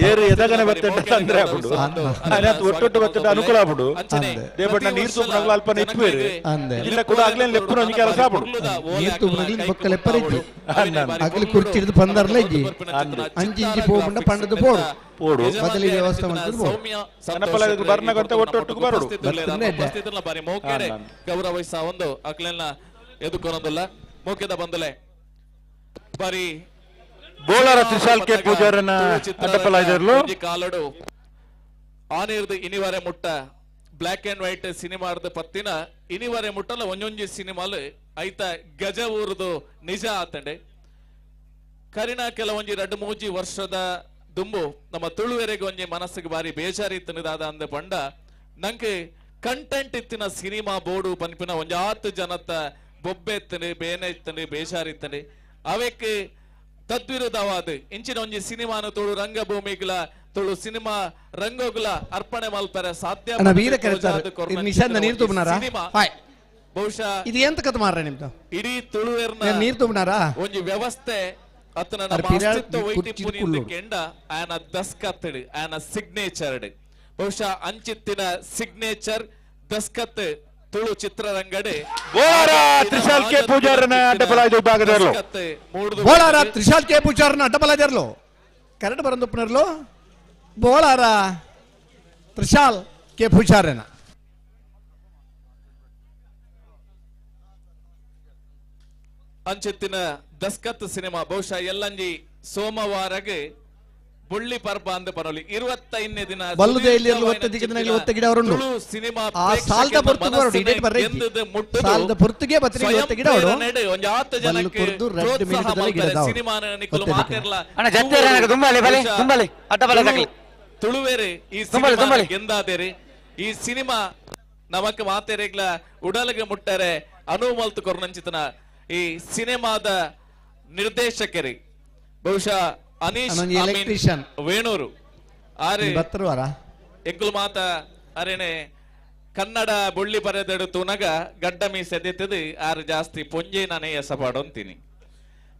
ಏರು ಎದಗನೆ ಬರ್ತದೆ ಅಂದ್ರೆ ಅప్పుడు ಒಟ್ಟೊಟ್ಟು ಬರ್ತದೆ ಅನುಕೂಲ ಅప్పుడు ದೇವಣ್ಣ ನೀರು ತೂಪನಗಳು ಅಲ್ಪ ನೆಪ್ಪೇರು ಇಲ್ಲ ಕೂಡ ಆಗ್ಲೇ ಲೆಪ್ಪು ನಮಗೆ ಕೆಲಸ ಅప్పుడు ನೀರು ತೂಪನಗಳು ಬೊಕ್ಕ ಲೆಪ್ಪರಿದ್ದು ಅಗಲಿ ಕುರ್ಚಿ ಹಿಡಿದು ಬಂದರ್ಲ ಇಜ್ಜಿ ಅಂಚಿ ಇಂಚಿ ಹೋಗ್ಬಿಟ್ಟ ಪಂಡದು ಪೋಡು ಪೋಡು ಬದಲಿ ವ್ಯವಸ್ಥೆ ಮಾಡ್ಕೊಂಡು ಸಣ್ಣಪಲ್ಲ ಬರ್ನ ಕೊಡ್ತಾ ಒಟ್ಟೊಟ್ಟಿಗೆ ಬರೋಡು ಬಾರಿ ಮೋಕೆಡೆ ಗೌರವಿಸ ಒಂದು ಅಕ್ಲೆಲ್ಲ ಎದುಕೊನೊಂದಲ್ಲ ಮೋಕೆದ ಬಂದಲೆ ಬಾರಿ ಬೋಲಾರ ತ್ರಿಶಾಲ್ ಕೆ ಪೂಜಾರನ ಅಡ್ಡಪಲಾಯ್ದರ್ಲು ಕಾಲಡು ಆನಿರ್ದು ಇನಿವರೆ ಮುಟ್ಟ ಬ್ಲಾಕ್ ಅಂಡ್ ವೈಟ್ ಸಿನಿಮಾದ ಪತ್ತಿನ ಇನಿವರೆ ಮುಟ್ಟಲ್ಲ ಒಂಜೊಂಜಿ ಸಿನಿಮಾಲು ಐತ ಗಜ ಊರುದು ನಿಜ ಆತಂಡೆ ಕರಿನ ಕೆಲವೊಂಜಿ 2-3 ವರ್ಷದ ದುಂಬು ನಮ್ಮ ತುಳುವೆರೆಗೆ ಒಂಜಿ ಮನಸ್ಸಿಗೆ ಬಾರಿ ಬೇಜಾರಿ ಇತ್ತನಿದಾದ ಅಂದ ಪಂಡ ನಂಗೆ ಕಂಟೆಂಟ್ ಇತ್ತಿನ ಸಿನಿಮಾ ಬೋರ್ಡು ಪನ್ಪಿನ ಒಂಜಿ 10 ಜನತ ಬೊಬ್ಬೆ ಇತ್ತನೆ ಬೇನೆ ಇತ್ತನೆ ಬೇಜಾರಿ ಇತ್ತನೆ ಅವಕ್ಕೆ ತದ್ವಿರುದ್ಧವಾದ ಇಂಚಿನ ಒಂಜಿ ಸಿನಿಮಾನು ತುಳು ರಂಗಭೂಮಿಗಳ ತುಳು ಸಿನಿಮಾ ರಂಗೋಗುಲ ಅರ್ಪಣೆ ಮಲ್ಪರೆ ಸಾಧ್ಯ ಬಹುಶಃ ಇದು ಎಂತ ಕತೆ ಮಾರ್ರೆ ನಿಮ್ದು ಇಡೀ ತುಳುವೆರ್ನ ನೀರು ತುಂಬನಾರಾ ಒಂಜಿ ವ್ಯವಸ್ಥೆ ಅತನ ಕೆಂಡ ಆಯನ ದಸ್ಕತ್ ಆಯನ ಸಿಗ್ನೇಚರ್ ಬಹುಶಃ ಅಂಚಿತ್ತಿನ ಸಿಗ್ನೇಚರ್ ದಸ್ಕತ್ ತುಳು ಚಿತ್ರರಂಗಡೆ ಬೋಲಾರ ತ್ರಿಶಾಲ್ ಕೆ ಪೂಜಾರನ ಅಡ್ಡಪಲಾಯ್ದ ವಿಭಾಗದರ್ಲು ಬೋಲಾರ ತ್ರಿಶಾಲ್ ಕೆ ಪೂಜಾರನ ಅಡ್ಡಪಲಾಯ್ದರ್ಲು ಕರೆಕ್ಟ್ ಬರಂದಪ್ಪನರ್ಲು ಬೋಲಾರ ತ್ರಿಶಾಲ್ ಕೆ ಪೂಜಾರನ ಅಂಚಿತ್ತಿನ ದಸ್ಕತ್ ಸಿನಿಮಾ ಬಹುಶಃ ಎಲ್ಲಂಜಿ ಸೋಮವಾರಗೆ ಬುಳ್ಳಿ ಪರ್ಬ ಅಂದ ಪರಲಿ 25ನೇ ದಿನ ಬಲ್ಲುದೇಲಿ ಒತ್ತಗಿಡವರುಂಡು ಆ ಸಾಲ್ದ ಪೊರ್ತುಗೆ ಡೇಟ್ ಬರ್ರೆ ಸಾಲ್ದ ಪೊರ್ತುಗೆ ಬತ್ರಿ ಒತ್ತಗಿಡ ಅವರು ಒಂದು 10 ಜನಕ್ಕೆ ರೆಡ್ ಮಿನಿಟದಲ್ಲಿ ಗಿಡದ ಸಿನಿಮಾನ ನಿಕಲು ಮಾತೆರ್ಲ ಅಣ್ಣ ಜತ್ತೆರ ನನಗೆ ತುಂಬಲಿ ಅಡ್ಡಬಲ ತಗಲಿ ತುಳುವೇರೆ ಈ ಸಿನಿಮಾ ಗೆಂದಾದೇರಿ ಈ ಸಿನಿಮಾ ನಮಕ್ ಮಾತೆರೆಗ್ಲ ಉಡಲಗೆ ಮುಟ್ಟರೆ ಅನುಮಲ್ತು ಕೊರ್ನಂಚಿತನ ಈ ಸಿನಿಮಾದ ನಿರ್ದೇಶಕರಿ ಬಹುಶಃ ಅನೀಶ್ ಎಲೆಕ್ಟ್ರಿಷಿಯನ್ ವೇಣೂರು ಆರೆ ಬತ್ತರುವಾರ ಎಂಕುಲು ಮಾತ ಅರೇನೆ ಕನ್ನಡ ಬುಳ್ಳಿ ಪರೆದೆಡು ತುನಗ ಗಡ್ಡ ಮೀಸೆದೆತ್ತದು ಆರು ಜಾಸ್ತಿ ಪೊಂಜೇನೇ ಎಸಪಾಡು ಅಂತೀನಿ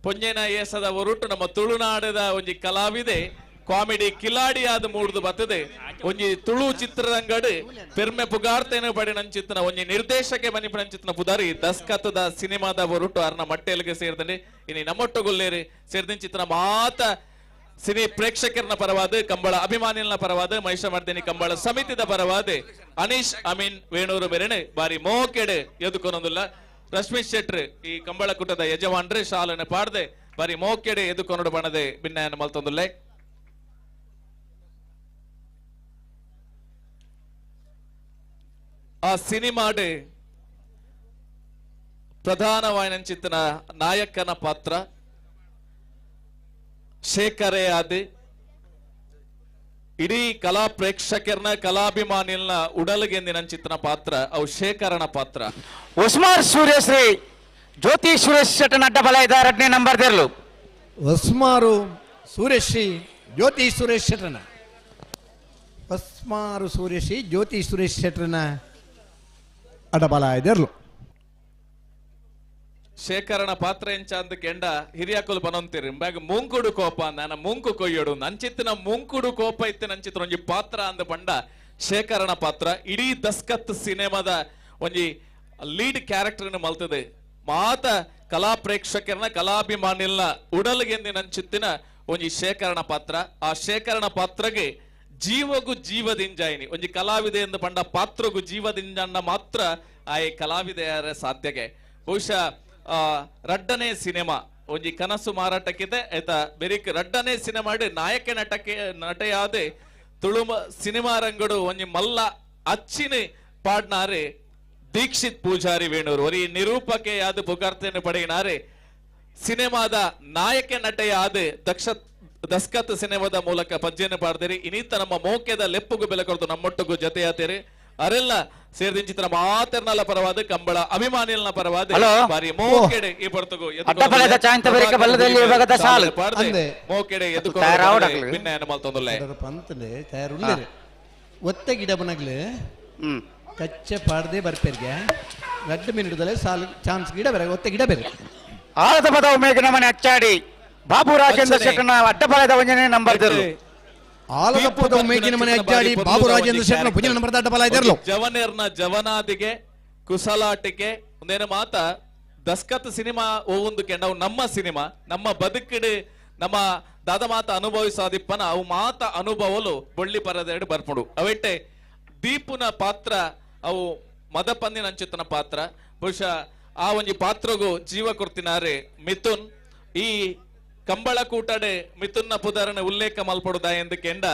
ಪೊಂಜೇನ ಎಸದ ಹೊರಟು ನಮ್ಮ ತುಳುನಾಡದ ಒಂಜಿ ಕಲಾವಿದೆ ಕಾಮಿಡಿ ಕಿಲಾಡಿ ಆದ ಮೂಡ್ದು ಬತ್ತದೆ ಒಂಜಿ ತುಳು ಚಿತ್ರರಂಗಡ್ ಪೆರ್ಮೆ ಪುಗಾರ್ತೇನೆ ಪಡಿ ನಂಚಿತ್ತನ ಒಂಜಿ ನಿರ್ದೇಶಕ ಬನಿ ನಂಚಿತ್ತನ ಪುದಾರಿ ದಸ್ಕತದ ಸಿನಿಮಾದ ಹೊರಟು ಅರ್ನ ಮಟ್ಟೆಲ್ಗೆ ಸೇರ್ದಂಡೆ ಇನ್ನು ನಮ್ಮೊಟ್ಟುಗೊಲ್ಲೇರಿ ಸೇರ್ದಿನ ಚಿತ್ರ ಮಾತ ಸಿನಿ ಪ್ರೇಕ್ಷಕರನ ಪರವಾದ ಕಂಬಳ ಅಭಿಮಾನಿಗಳ ಪರವಾದ ಮಹಿಷಮರ್ದಿನಿ ಕಂಬಳ ಸಮಿತಿದ ಪರವಾದ ಅನೀಶ್ ಅಮೀನ್ ವೇಣೂರು ಬೆರೆಣೆ ಬಾರಿ ಮೋಕೆಡೆ ಎದುಕೊನೊಂದಿಲ್ಲ ರಶ್ಮಿಶ್ ಶೆಟ್ರ್ ಈ ಕಂಬಳ ಕುಟದ ಯಜಮಾನ್ರೆ ಶಾಲನೆ ಪಾಡ್ದೆ ಬಾರಿ ಮೋಕೆಡೆ ಎದುಕೊನೊಡು ಬಣದೆ ಭಿನ್ನಯನ ಮಲ್ತೊಂದುಲ್ಲೆ ಆ ಸಿನಿಮಾಡ್ ಪ್ರಧಾನವಾಯಿನಂಚಿತ್ತಿನ ನಾಯಕನ ಪಾತ್ರ ಶೇಖರೇ ಆದ ಇಡೀ ಕಲಾ ಪ್ರೇಕ್ಷಕರನ್ನ ಕಲಾಭಿಮಾನಿಲ್ನ ಉಡಲಗೆಂದಿನಂಚಿತ್ತಿನ ಪಾತ್ರ ಅವು ಶೇಖರನ ಪಾತ್ರ ಉಸ್ಮಾರ್ ಸೂರ್ಯಶ್ರೀ ಜ್ಯೋತಿ ಸುರೇಶ್ ಶೆಟ್ಟನ ಅಡ್ಡಬಲ ಇದ್ದ 2ನೇ ನಂಬರ್ ದೇರ್ಲು ಉಸ್ಮಾರು ಸೂರ್ಯಶ್ರೀ ಜ್ಯೋತಿ ಸುರೇಶ್ ಶೆಟ್ಟನ ಉಸ್ಮಾರು ಸೂರ್ಯಶ್ರೀ ಜ್ಯೋತಿ ಸುರೇಶ್ ಶೆಟ್ಟನ ಅಡಬಲ ಇದ್ರಲು ಶೇಖರನ ಪಾತ್ರ ಎಂಚ ಅಂದ ಕೆಂಡ ಹಿರಿಯಾಕುಲು ಬನೊಂತಿರಿ ಬ್ಯಾಗ ಮುಂಕುಡು ಕೋಪ ನಾನ ಮುಂಕು ಕೊಯ್ಯೋಡು ನಂಚಿತ್ತಿನ ಮುಂಕುಡು ಕೋಪ ಇತ್ತೆ ನಂಚಿತ್ರ ಒಂಜಿ ಪಾತ್ರ ಅಂದ ಪಂಡ ಶೇಖರನ ಪಾತ್ರ ಇಡೀ ದಸ್ಕತ್ ಸಿನಿಮಾದ ಒಂಜಿ ಲೀಡ್ ಕ್ಯಾರೆಕ್ಟರ್ ಮಲ್ತದೆ ಮಾತ ಕಲಾ ಪ್ರೇಕ್ಷಕರನ ಕಲಾಭಿಮಾನಿಲ್ನ ಉಡಲ್ಗೆಂದಿ ನಂಚಿತ್ತಿನ ಒಂಜಿ ಶೇಖರನ ಪಾತ್ರ ಆ ಶೇಖರನ ಪಾತ್ರಗೆ ಜೀವಗು ಜೀವದಿಂಜಾಯಿನಿ ಒಂಜಿ ಕಲಾವಿದೆ ಎಂದು ಪಂಡ ಪಾತ್ರಗು ಜೀವದಿಂಜನ್ನ ಮಾತ್ರ ಆ ಕಲಾವಿದೆಯರ ಸಾಧ್ಯಗೆ ಬಹುಶಃ ರಡ್ಡನೇ ಸಿನಿಮಾ ಒಂಜಿ ಕನಸು ಮಾರಾಟಕ್ಕಿದೆ ಆಯ್ತಾ ಬೆರಿಕ್ ರಡ್ಡನೇ ಸಿನಿಮಾ ನಾಯಕ ನಟೆಯಾದೆ ತುಳು ಸಿನಿಮಾ ರಂಗಡು ಒಂಜಿ ಮಲ್ಲ ಅಚ್ಚಿನ ಪಾಡ್ನಾರೆ ದೀಕ್ಷಿತ್ ಪೂಜಾರಿ ವೇಣೂರು ಒರಿ ನಿರೂಪಕೆ ಯಾದ ಪುಗಾರ್ತೇನೆ ಪಡೆಯಿನಾರೆ ಸಿನಿಮಾದ ನಾಯಕ ನಟೆಯಾದ ದಸ್ಕತ್ ಸಿನಿಮಾದ ಮೂಲಕ ಪಜ್ಜೆಯನ್ನು ಪಾಡ್ದೇರಿ ಇನ್ನಿತ ನಮ್ಮ ಮೋಕ್ಯದ ಲೆಪ್ಪುಗು ಬೆಲೆ ಕೊಡ್ತು ನಮ್ಮೊಟ್ಟಿಗೂ ಜೊತೆಯಾತೇರಿ ಅರೆಲ್ಲ ಸೇರಿದಿಂಚಿತ್ರ ಮಾತೆರ್ನಲ ಪರವಾದ ಕಂಬಳ ಅಭಿಮಾನಿಗಳ ಪರವಾದ ಬಾರಿ ಮೋಕೆಡೆ ಈ ಪರ್ತಗು ಅಡ್ಡಬಲದ ಚಾಂತ ಬೆರಿಕ ಬಲ್ಲದಲ್ಲಿ ವಿಭಾಗದ ಸಾಲು ಮೋಕೆಡೆ ಎದುಕೊಂಡು ಭಿನ್ನಯನ ಮಲ್ತೊಂದುಲ್ಲೆ ಪಂತಲೆ ತಯಾರುಳ್ಳೇರೆ ಒತ್ತೆ ಗಿಡ ಬನಗ್ಲೆ ಕಚ್ಚೆ ಪಾಡದೆ ಬರ್ಪೇರ್ಗೆ 2 ಮಿನಿಟ್ದಲ್ಲೇ ಸಾಲು ಚಾನ್ಸ್ ಗಿಡ ಬೇರೆ ಒತ್ತೆ ಗಿಡ ಬೇರೆ ಆಳದ ಪದ ಒಮ್ಮೆಗೆ ನಮ್ಮನೆ ಅಚ್ಚಾಡಿ ಬಾಬು ರಾಜೇಂದ್ರ ಶೆಟ್ಟನ ಅಡ್ಡಬಲದ ವಂಜನೆ ನಂಬರ್ ತೆರಲು ಆಲದಪ್ಪದ ಮೇಗಿನ ಮನೆ ಅಜ್ಜಾಡಿ ಬಾಬು ರಾಜೇಂದ್ರ ಶೆಟ್ಟನ ಪುಂಜಿನ ನಂಬರ್ ಅಡ್ಡಬಲ ಇದೆರಲು ಜವನೇರ್ನ ಜವನಾದಿಗೆ ಕುಸಲಾಟಿಗೆ ಒಂದೇನು ಮಾತ ದಸ್ಕತ್ ಸಿನಿಮಾ ಓವೊಂದು ಕೆಂಡ ಅವು ನಮ್ಮ ಸಿನಿಮಾ ನಮ್ಮ ಬದುಕಿಡು ನಮ್ಮ ದಾದ ಮಾತ ಅನುಭವಿಸಾದಿಪ್ಪನ ಅವು ಮಾತ ಅನುಭವಲು ಬೊಳ್ಳಿ ಪರದೆರಡು ಬರ್ಪಡು ಅವೆಟ್ಟೆ ದೀಪುನ ಪಾತ್ರ ಅವು ಮದಪಂದಿನ ಅಂಚಿತನ ಪಾತ್ರ ಬಹುಶಃ ಆ ಒಂಜಿ ಪಾತ್ರಗೂ ಜೀವ ಕೊಡ್ತಿನಾರೆ ಮಿಥುನ್ ಈ ಕಂಬಳ ಕೂಟಡೆ ಮಿಥುನ್ನ ಪುದಾರನ ಉಲ್ಲೇಖ ಮಲ್ಪಡುದ ಎಂದು ಕೆಂಡ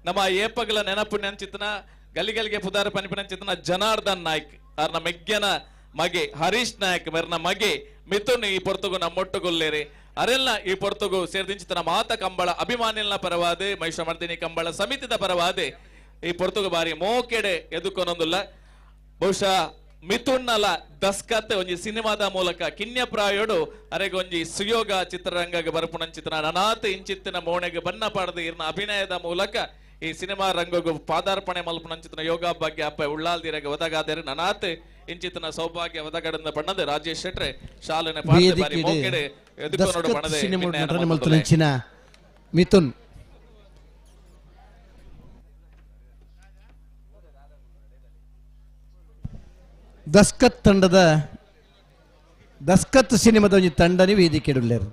ನಮ್ಮ ಏಪಗಳ ನೆನಪುನ ಅಂಚಿತನ ಗಲಿಗಲಿಗೆ ಪುದಾರ ಪನಿಪಿನ ಅಂಚಿತನ ಜನಾರ್ದನ್ ನಾಯ್ಕ್ ಅವ್ರನ್ನ ಮೆಗ್ಗನ ಮಗೆ ಹರೀಶ್ ನಾಯಕ್ ಮೆರ್ನ ಮಗೆ ಮಿಥುನ್ ಈ ಪೊರ್ತುಗು ನಮ್ಮೊಟ್ಟುಗೊಲ್ಲೇರಿ ಅರೆಲ್ಲ ಈ ಪೊರ್ತುಗು ಸೇರ್ದಿಂಚಿತನ ಮಾತ ಕಂಬಳ ಅಭಿಮಾನಿಲ್ನ ಪರವಾದೆ ಮಹಿಷಮರ್ದಿನಿ ಕಂಬಳ ಸಮಿತಿದ ಪರವಾದೆ ಈ ಪೊರ್ತುಗು ಬಾರಿ ಮೋಕೆಡೆ ಎದುಕೊನೊಂದುಲ್ಲ ಬಹುಶಃ ಮಿಥುನ್ನಲ ದಸ್ಕತ್ ಒಂಜಿ ಸಿನಿಮಾದ ಮೂಲಕ ಕಿನ್ಯಪ್ರಾಯೋಡು ಅರೆಗೊಂಜಿ ಸುಯೋಗ ಚಿತ್ರರಂಗಗೆ ಬರ್ಪುನಂಚಿತನ ನನಾತ್ ಇಂಚಿತ್ತಿನ ಮೋಣೆಗೆ ಬಣ್ಣ ಪಾಡದ ಇರ್ನ ಅಭಿನಯದ ಮೂಲಕ ಈ ಸಿನಿಮಾ ರಂಗಗೂ ಪಾದಾರ್ಪಣೆ ಮಲ್ಪುನಂಚಿತನ ಯೋಗ ಭಾಗ್ಯ ಅಪ್ಪ ಉಳ್ಳಾಲ್ದಿರಗೆ ಒದಗಾದರೆ ನನಾತ್ ಇಂಚಿತನ ಸೌಭಾಗ್ಯ ಒದಗಡದ ಬಣ್ಣದ ರಾಜೇಶ್ ಶೆಟ್ರೆ ಶಾಲೆನೆ ಪಾಡ್ದೆ ಬಾರಿ ಮೋಕೆಡೆ ಎದುಕೊನೋಡು ಬಣ್ಣದೆ ಮಿಥುನ್ ದಸ್ಕತ್ ತಂಡದ ದಸ್ಕತ್ ಸಿನಿಮಾದ ಒಂಜಿ ತಂಡನಿ ವೇದಿಕೆಡುಲ್ಲೇರು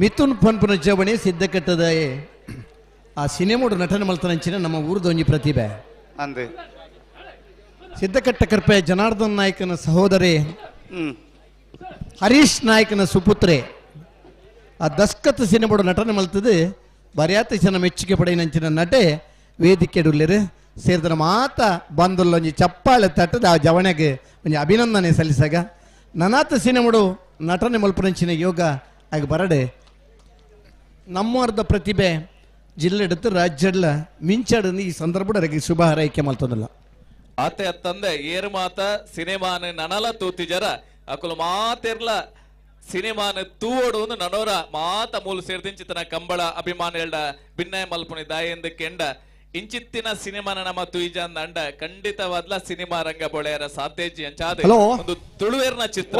ಮಿಥುನ್ ಪನ್ಪುನ ಜವಣಿ ಸಿದ್ಧಕಟ್ಟದ ಆ ಸಿನಿಮಾಡು ನಟನೆ ಮಲ್ತನಂಚಿನ ನಮ್ಮ ಊರದ ಒಂಜಿ ಪ್ರತಿಭೆ ಅಂದೆ ಸಿದ್ಧಕಟ್ಟ ಕರ್ಪೆ ಜನಾರ್ದನ್ ನಾಯ್ಕನ ಸಹೋದರಿ ಹರೀಶ್ ನಾಯ್ಕನ ಸುಪುತ್ರೆ ಆ ದಸ್ಕತ್ ಸಿನಿಮಾಡು ನಟನೆ ಮಲ್ತದು ಬರ್ಯಾತ ಜನ ಮೆಚ್ಚುಗೆ ಪಡೆಯನಂಚಿನ ನಟೆ ವೇದಿಕೆಡುಲ್ಲೇರು ಸೇರಿದ ಮಾತ ಬಂದುಲ್ಲ ಒಂಜಿ ಚಪ್ಪಾಳೆ ತಟ್ಟದ ಆ ಜವಣೆಗೆ ಒಂಜಿ ಅಭಿನಂದನೆ ಸಲ್ಲಿಸಾಗ ನನಾತ ಸಿನಿಮಾಡು ನಟನೆ ಮಲ್ಪುನಂಚಿನ ಯೋಗ ಆಗ ಬರಡೆ ನಮ್ಮರ್ಧ ಪ್ರತಿಭೆ ಜಿಲ್ಲೆ ಎಡುತ್ತು ರಾಜ್ಯಡ್ಲ ಮಿಂಚಾಡನ್ನು ಈ ಸಂದರ್ಭ ಶುಭ ಹಾರೈಕೆ ಮಲ್ತದಲ್ಲ ಆತೆ ಅತ್ತಂದೆ ಏರು ಮಾತ ಸಿನಿಮಾನ ನನಲ ತೂತಿಜರ ಅಕುಲು ಮಾತೆರ್ಲ ಸಿನಿಮಾನ ತೂವೋಡು ನನೋರ ಮಾತ ಮೂಲು ಸೇರ್ದಿಂಚಿತನ ಕಂಬಳ ಅಭಿಮಾನಿಗಳ ಭಿನ್ನಯ ಮಲ್ಪುನಿ ದಾಯೆಂದು ಕೆಂಡ ಇಂಚಿತ್ತಿನ ಸಿನಿಮಾನ ನಮ್ಮ ತುಯಿಜಂದ ಅಂಡ ಖಂಡಿತವಾದ್ಲ ಸಿನಿಮಾ ರಂಗ ಬೊಳೆಯರ ಸಾತೇಜಿ ಅಂಚಾದೆ ಒಂದು ತುಳುವೇರ್ನ ಚಿತ್ರ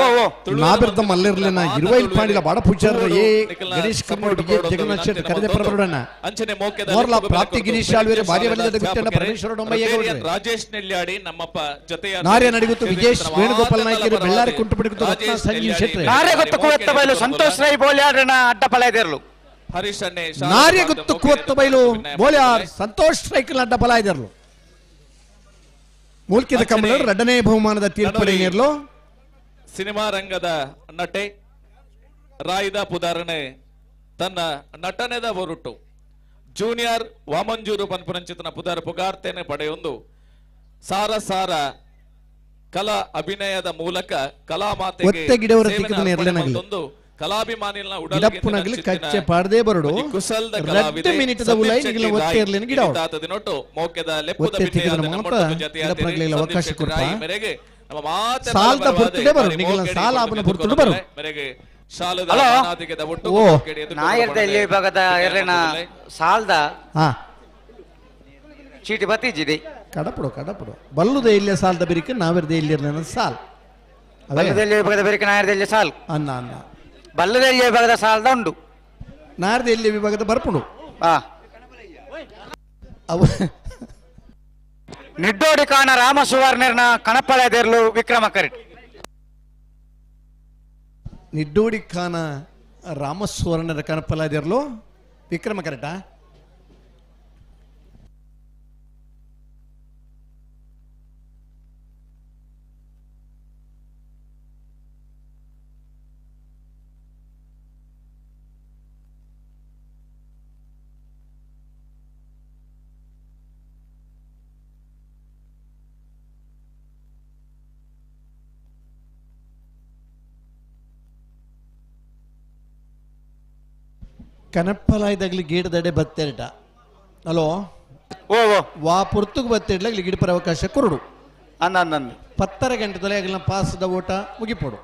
ನಾಬಿರ್ದ ಮಲ್ಲಿರ್ಲಿನ 25 ಪಾಂಡಿಲ ಬಾಡ ಪೂಜಾರ ಎ ಗಣೇಶ್ ಕಮ್ಮೋಡಿ ಜಗನ್ನಾಥ್ ಶೆಟ್ಟಿ ಕರೆದೆ ಪರಬರಡನ ಅಂಚನೆ ಮೋಕೆದ ಮೋರ್ಲ ಪ್ರಾಪ್ತಿ ಗಿರೀಶ್ ಆಳ್ವೇರೆ ಬಾರಿ ವಲಯದ ಗುಟ್ಟನ ಪರಮೇಶ್ವರ ಡೊಮ್ಮಯ್ಯ ರಾಜೇಶ್ ನೆಲ್ಯಾಡಿ ನಮ್ಮಪ್ಪ ಜೊತೆಯ ನಾರ್ಯ ನಡಿಗುತ್ತು ವಿಜೇಶ್ ವೇಣುಗೋಪಾಲ್ ನಾಯ್ಕರು ಬೆಳ್ಳಾರಿ ಕುಂಟು ಬಿಡುತ್ತು ರತ್ನ ಸಂಜೀವ್ ಶೆಟ್ಟಿ ನಾರ್ಯ ಗೊತ್ತು ಕುವೆತ್ತ ಬಯಲು ಸಂತೋಷ್ ರೈ ಬೋಲ್ಯಾಡ್ರನ ಅಡ್ಡಬಲ ಇದೆರಲು ಹರೀಶ್ ಅನ್ನೆ ನಾರ್ಯ ಗೊತ್ತು ಕುವತ್ತ ಬಯಲು ಬೋಲ್ಯಾರ್ ಸಂತೋಷ್ ರೈಕಲ್ ಅಡ್ಡಬಲ ಇದೆರಲು ಮೂಲ್ಕಿದ ಕಂಬಳ ಎರಡನೇ ಬಹುಮಾನದ ತೀರ್ಪಡೆಯರ್ಲು ಸಿನಿಮಾ ರಂಗದ ನಟೆ ರಾಯ್ದ ಪುದಾರನೆ ತನ್ನ ನಟನೆದ ಹೊರಟು ಜೂನಿಯರ್ ವಾಮಂಜೂರು ಪನ್ಪುರಂಚಿತನ ಪುದಾರ ಪುಗಾರ್ತೇನೆ ಪಡೆಯೊಂದು ಸಾರ ಸಾರ ಕಲಾ ಅಭಿನಯದ ಮೂಲಕ ಕಲಾ ಮಾತೆಗೆ ಕಲಾಭಿಮಾನಿನ ಗಿಡಪ್ಪುನಗಲಿ ಕಚ್ಚೆ ಪಾಡದೆ ಬರಡು ಕುಸಲ್ದ ಕಲಾವಿದೆ ಮಿನಿಟದ ಉಲೈ ನಿಗಲ ಒತ್ತೇರ್ಲಿನ ಗಿಡ ದಿನೊಟ್ಟು ಮೋಕೆದ ಲೆಪ್ಪದ ಅವಕಾಶ ಕೊಡ್ತಾ ಮೇರೆಗೆ ನಮ್ಮ ಮಾತೆ ಸಾಲ್ದ ಪುರ್ತುಡೆ ಬರು ನಿಗಲ ಸಾಲ ಆಪನ ಪುರ್ತುಡೆ ಬರು ಮೇರೆಗೆ ಶಾಲದ ಅನಾದಿಗೆದ ಒಟ್ಟು ನಾಯರ್ದ ಇಲ್ಲಿ ಭಾಗದ ಎರನ ಸಾಲ್ದ ಚೀಟಿ ಬತ್ತಿಜಿದೆ ಕಡಪಡು ಬಲ್ಲುದೆ ಇಲ್ಲೇ ಸಾಲ್ದ ಬಿರಿಕೆ ನಾವಿರ್ದೆ ಇಲ್ಲಿರ್ನ ಸಾಲ್ ಬಲ್ಲದಲ್ಲಿ ಭಾಗದ ಬೆರಿಕೆ ನಾಯರ್ದಲ್ಲಿ ಸಾಲ್ ಅನ್ನ ಬಲ್ಲದಲ್ಲಿ ಭಾಗದ ಸಾಲ್ದ ಉಂಡು ನಾರ್ದೆ ಇಲ್ಲಿ ವಿಭಾಗದ ಬರ್ಪುಡು ನಿಡ್ಡೋಡಿ ಕಾಣ ರಾಮ ಸುವರ್ಣರ್ನ ಕಣಪ್ಪಳೆದೆರ್ಲು ವಿಕ್ರಮ ಕರಿಟ್ ನಿಡ್ಡೋಡಿ ಖಾನ ರಾಮಸ್ವರ್ಣರ ಕಣಪ್ಪಲಾದಿರ್ಲು ವಿಕ್ರಮ ಕರೆಕ್ಟಾ ಕನಪ್ಪಲಾಯ್ದಾಗ್ಲಿ ಗಿಡದಡೆ ಬತ್ತೆರಟ ಅಲೋ ವಾ ಪುರ್ತುಗ್ ಬತ್ತೆಡ್ಲಾಗ್ಲಿ ಗಿಡ ಪರ ಅವಕಾಶ ಕೊರಡು ಅಂದ 10 ಗಂಟೆ ತೊಲೆಯಾಗಲ ಪಾಸದ ಓಟ ಮುಗಿಪೋಡು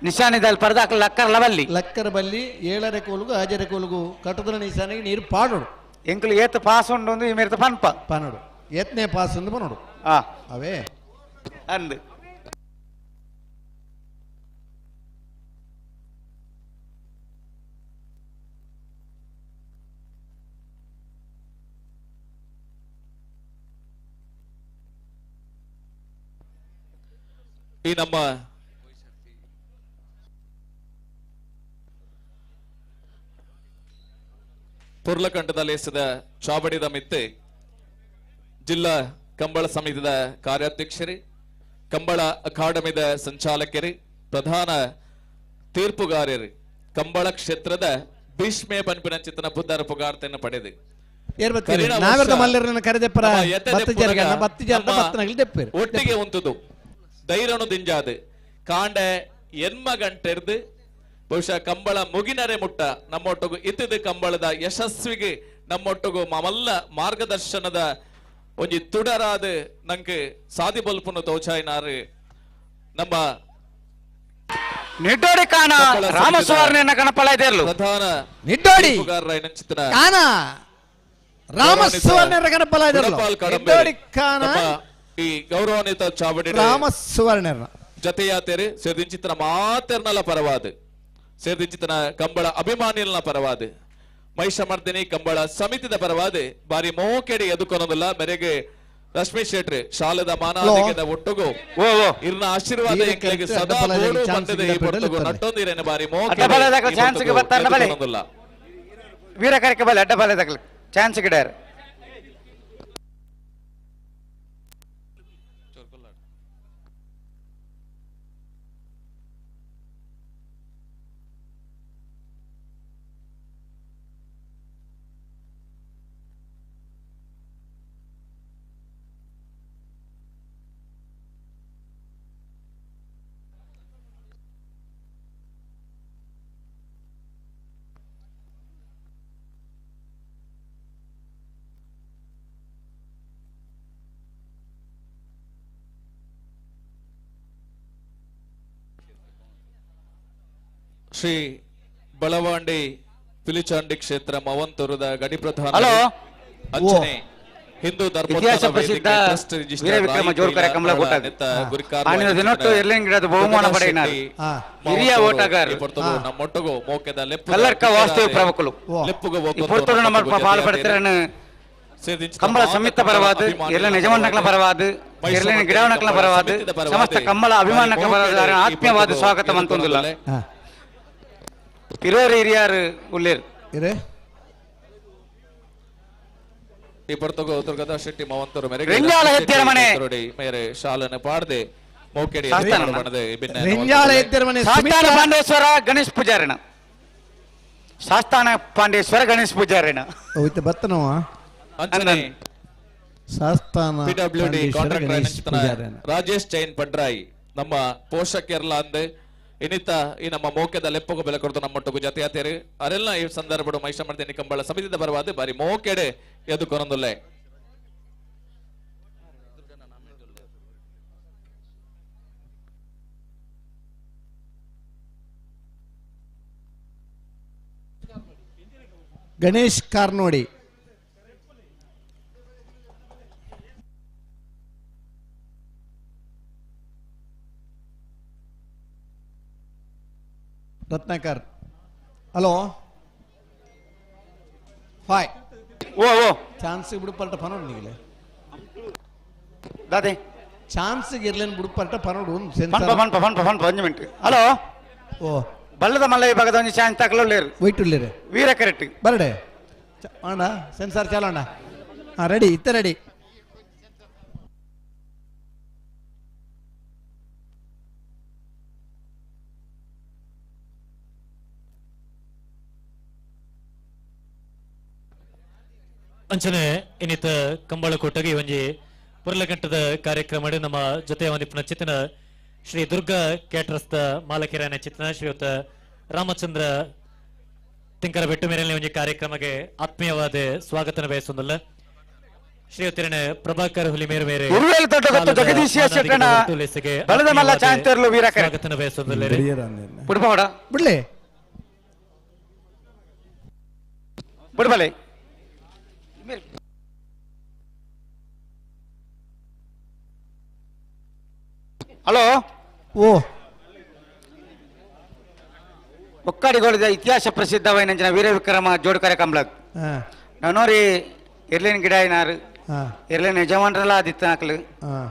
ನಿಶಾನಿದಲ್ಲಿ ಪರದಾಕ ಲಕ್ಕರ್ ಲವಲ್ಲಿ ಲಕ್ಕರ್ ಬಲ್ಲಿ 7ರ ಕೋಲುಗು 5ರ ಕೋಲುಗು ಕಟುದಲ ನಿಶಾನಿಗೆ ನೀರು ಪಾಡೋಡು ಎಂಕಲು ಏತ್ ಪಾಸ್ ಉಂಡು ಈ ಮೇರ್ತ ಪನೋಡು ಏತ್ನೇ ಪಾಸ್ ಎಂದು ಪನೋಡು ಅವೇ ಅಂದು ಈ ನಮ್ಮ ಪುರ್ಲಕಂಠದಲ್ಲಿ ಎಸೆದ ಚಾವಡಿದ ಮಿತ್ತೆ ಜಿಲ್ಲಾ ಕಂಬಳ ಸಮಿತಿದ ಕಾರ್ಯಾಧ್ಯಕ್ಷರೇ, ಕಂಬಳ ಅಕಾಡೆಮಿದ ಸಂಚಾಲಕರೇ, ಪ್ರಧಾನ ತೀರ್ಪುಗಾರರೇ, ಕಂಬಳ ಕ್ಷೇತ್ರದ ಭೀಷ್ಮೆ ಪಂಪಿನ ಚಿತ್ತನ ಬುದ್ಧರ ಪುಗಾರ್ತೆಯನ್ನು ಪಡೆದು ನಾವೆರ್ದ ಮಲ್ಲರನ್ನು ಕರೆದೆಪ್ಪರ ನಮ್ಮ ಎತ್ತೆ ಬತ್ತು ಜರ್ಗ ದೆಪ್ಪುನಗ ಬತ್ತು ಜರ್ಗ ನಮ್ಮ ಬತ್ತನಗಳು ದೆಪ್ಪೇರು ಒಟ್ಟಿಗೆ ಉಂತುದು ಧೈರ್ಯನು ದಿಂಜಾದು ಕಾಂಡೆ ಎನ್ಮ ಗಂಟೆರ್ದು ಬಹುಶಃ ಕಂಬಳ ಮುಗಿನರೆ ಮುಟ್ಟ ನಮ್ಮೊಟ್ಟಿಗೂ ಇತ್ತಿದ ಕಂಬಳದ ಯಶಸ್ವಿಗೆ ನಮ್ಮೊಟ್ಟಿಗೂ ಮಲ್ಲ ಮಾರ್ಗದರ್ಶನದ ಒಂಜಿ ತುಡರಾದ ನಂಗೆ ಸಾದಿ ಬಲ್ಪುನು ತೋಚಾಯಿನಾರು ನಮ್ಮ ನಿಡ್ಡೋಡಿ ಕಾಣ ರಾಮಸ್ವಾರನ ಗಣಪಳೈದೇರ್ಲು ಪ್ರಧಾನ ನಿಡ್ಡೋಡಿ ತೀರ್ಪುಗಾರರ ಚಿತ್ರ ಕಾನ ರಾಮಸುವರ್ಣರ ಗಣಪಲ ಗುಣಪಾಲ್ ಕಡಂಬೆ ನಿಡ್ಡೋಡಿ ಕಾನ ನಮ್ಮ ಈ ಗೌರವಾನ್ವಿತ ಚಾವಡಿ ರಾಮಸುವರ್ಣರ ಜತೆಯಾತೆರು ಸೇರ್ದಿಂಚಿತನ ಮಾತೆರ್ನಲ ಪರವಾದು ಸೇರ್ದಿಂಚಿತನ ಕಂಬಳ ಅಭಿಮಾನಿಯಲ್ನ ಪರವಾದು ಮಹಿಷಮರ್ದಿನಿ ಕಂಬಳ ಸಮಿತಿದ ಪರವಾದು ಬಾರಿ ಮೋಕೆಡಿ ಎದುಕೊನೋದಿಲ್ಲ ಮೆರೆಗೆ ರಶ್ಮಿ ಶೆಟ್ರಿ ಶಾಲದ ಮಾನಾದಿಗೆದ ಒಟ್ಟುಗು ಓ ಓ ಇರ್ನ ಆಶೀರ್ವಾದ ಎಂಕ್ಲೆಗೆ ಸದಾ ಬೋಡು ಬಂದಿದೆ ಈ ಒಟ್ಟುಗು ನಟ್ಟೊಂದಿರೇನೆ ಬಾರಿ ಅಡ್ಡಬಲದಾಗ ಚಾನ್ಸ್ಗೆ ಬರ್ತಾರಲ್ಲ ಬಲೆ. ವೀರ ಕರೆಕೆ ಬಲೆ ಅಡ್ಡ ಬಾಲೆದಾಗ ಚಾನ್ಸ್ ಗಿಡಾರ ಶ್ರೀ ಬಳವಾಂಡಿ ಪಿಲಿಚಾಂಡಿ ಕ್ಷೇತ್ರ ಮವಂತೂರದ ಗಡಿ ಪ್ರಧಾನ ಹಲೋ. ಅಂಚನೆ ಹಿಂದೂ ಇತಿಹಾಸ ಪ್ರಸಿದ್ಧ ವೀರ ವಿಕ್ರಮ ಜೋಡ್ಕರ ಕಮಲ ಗೊತ್ತಾಗ ಆನಿನ ದಿನೊಟ್ಟು ಎರ್ಲಿಂಗ್ ಗಿಡದ ಬಹುಮಾನ ಪಡೆಯಿನಾರು ಹಿರಿಯ ಓಟಗಾರ ನಮ್ಮೊಟ್ಟಗು ಮೋಕೆದ ಕಲ್ಲರ್ಕ ವಾಸ್ತವ ಪ್ರವಕಲು ಪುರ್ತೂರು ನಮ್ಮ ಪಾಲು ಪಡ್ತಿರನು ಕಂಬಳ ಸಮಿತ ಪರವಾದ ಎಲ್ಲ ಯಜಮಾನಕಲ ಪರವಾದ ಎರ್ಲಿನ ಗಿಡವನಕಲ ಪರವಾದ ಸಮಸ್ತ ಕಂಬಳ ಅಭಿಮಾನಕಲ ಪರವಾದ ಆತ್ಮೀಯವಾದ ಸ್ವಾಗತ ಅಂತೊಂದಿಲ್ಲ ಇರೋರು ಹಿರಿಯರು ಉಳ್ಳೇರು ಇರೇ ಈ ಪರ್ತಗೋ ದುರ್ಗದ ಶೆಟ್ಟಿ ಮವಂತರು ಮೇರೆಗೆ ರೆಂಜಾಳ ಎತ್ತಿರ ಮನೆ. ಮೇರೆ ಶಾಲನೆ ಪಾಡದೆ ಮೋಕೆಡಿ ಶಾಸ್ತಾನ ಬಣದೆ ಬಿನ್ನ ರೆಂಜಾಳ ಎತ್ತಿರ ಮನೆ ಶಾಸ್ತಾನ ಪಾಂಡೇಶ್ವರ ಗಣೇಶ್ ಪೂಜಾರಿಣ ಶಾಸ್ತಾನ ಪಾಂಡೇಶ್ವರ ಗಣೇಶ್ ಪೂಜಾರಿಣ ಹೋಯ್ತು ಬತ್ತನವ ಅಂಚನೆ ಶಾಸ್ತಾನ ಪಿಡಬ್ಲ್ಯೂಡಿ ಪಾಂಡೇಶ್ವರ ಕಾಂಟ್ರಾಕ್ಟರ್ ಗಣೇಶ್ ಪೂಜಾರನ. ರಾಜೇಶ್ ಜೈನ್ ಪಡ್ರಾಯಿ ನಮ್ಮ ಪೋಷಕರ್ಲ ಅಂದೆ ಇನ್ನಿತ ಈ ನಮ್ಮ ಮೋಕೆದ ಲೆಪ್ಪಗು ಬೆಲೆ ಕೊಡ್ತು ನಮ್ಮೊಟ್ಟಿಗೂ ಜತೆಯಾತೇರಿ ಅರೆಲ್ಲ ಈ ಸಂದರ್ಭಡು ಮಹಿಷಮರ್ದಿನಿ ಕಂಬಳ ಸಮಿತಿದ ಬರವಾದ ಬಾರಿ ಮೋಕೆಡೆ ಎದು ಕೊನೊಂದುಲ್ಲೆ ಗಣೇಶ್ ಕಾರ್ನೋಡಿ ರತ್ನಾಕರ್ ಹಲೋ ಫಾಯ್ ಓ ಓ ಚಾನ್ಸ್ ಬಿಡುಪಲ್ಟ ಪನೋಡು ನೀಗಲೆ ದಾದೆ ಚಾನ್ಸ್ ಇರ್ಲೇನು ಬಿಡುಪಲ್ಟ ಪನೋಡು ಫನ್ 1 ಮಿನಿಟ್ ಹಲೋ ಓ ಬಲ್ಲದ ಮಲ್ಲ ವಿಭಾಗದ ಒಂದು ಚಾನ್ಸ್ ತಗೊಳ್ಳೇರು ವೈಟುಳ್ಳೇರೆ ವೀರ ಕರೆಕ್ಟ್ ಬರಡೆ ಅಣ್ಣ ಸೆನ್ಸಾರ್ ಚಾಲೋ ಅಣ್ಣ ಹಾಂ ರೆಡಿ ಇತ್ತ ರೆಡಿ ಅಂಚನೆ ಇನ್ನಿತ ಕಂಬಳ ಕೊಟ್ಟಗೆ ಒಂಜಿ ಪುರ್ಲಗಂಟದ ಕಾರ್ಯಕ್ರಮ ನಮ್ಮ ಜೊತೆ ಒಂದಿಪ್ಪನ ಚಿತ್ತನ ಶ್ರೀ ದುರ್ಗಾ ಕ್ಯಾಟರಸ್ದ ಮಾಲಕೆರನ ಚಿತ್ತನ ಶ್ರೀಯುತ ರಾಮಚಂದ್ರ ತಿಂಕರ ಬೆಟ್ಟು ಮೇರೆಲ್ಲ ಒಂಜಿ ಕಾರ್ಯಕ್ರಮಕ್ಕೆ ಆತ್ಮೀಯವಾದ ಸ್ವಾಗತನ ಬಯಸುವುದಿಲ್ಲ ಶ್ರೀಯುತರನ ಪ್ರಭಾಕರ್ ಹುಲಿ ಮೇರೆ ಮೇರೆ ಉರುವೇಲು ತೊಟ್ಟಗೊತ್ತು ಜಗದೀಶ ಶೆಟ್ಟಣ ಬಲದ ಮಲ್ಲ ಚಾಂತರ್ಲು ವೀರ ಕರೆಕ್ಟ್ ಸ್ವಾಗತನ ಬಯಸುವುದಿಲ್ಲ ಬಿಡ್ಬೋಡ ಬಿಡ್ಲೆ ಬಿಡ್ಬಲೆ ಹಲೋ ಓ ಒಕ್ಕಡಿಗೋಳಿದ ಇತಿಹಾಸ ಪ್ರಸಿದ್ಧವಾದ ವೀರ ವಿಕ್ರಮ ಜೋಡ್ಕರೆ ಕಂಬ್ಲಗ್ ಹಾಂ ನಾನೋರಿ ಇರ್ಲಿನ ಗಿಡ ಏನಾರು ಹಾಂ ಇರ್ಲಿನ ಯಜಮಾನ್ರಲ್ಲ ಆದಿತ್ತ ಹಾಕ್ಲು ಹಾಂ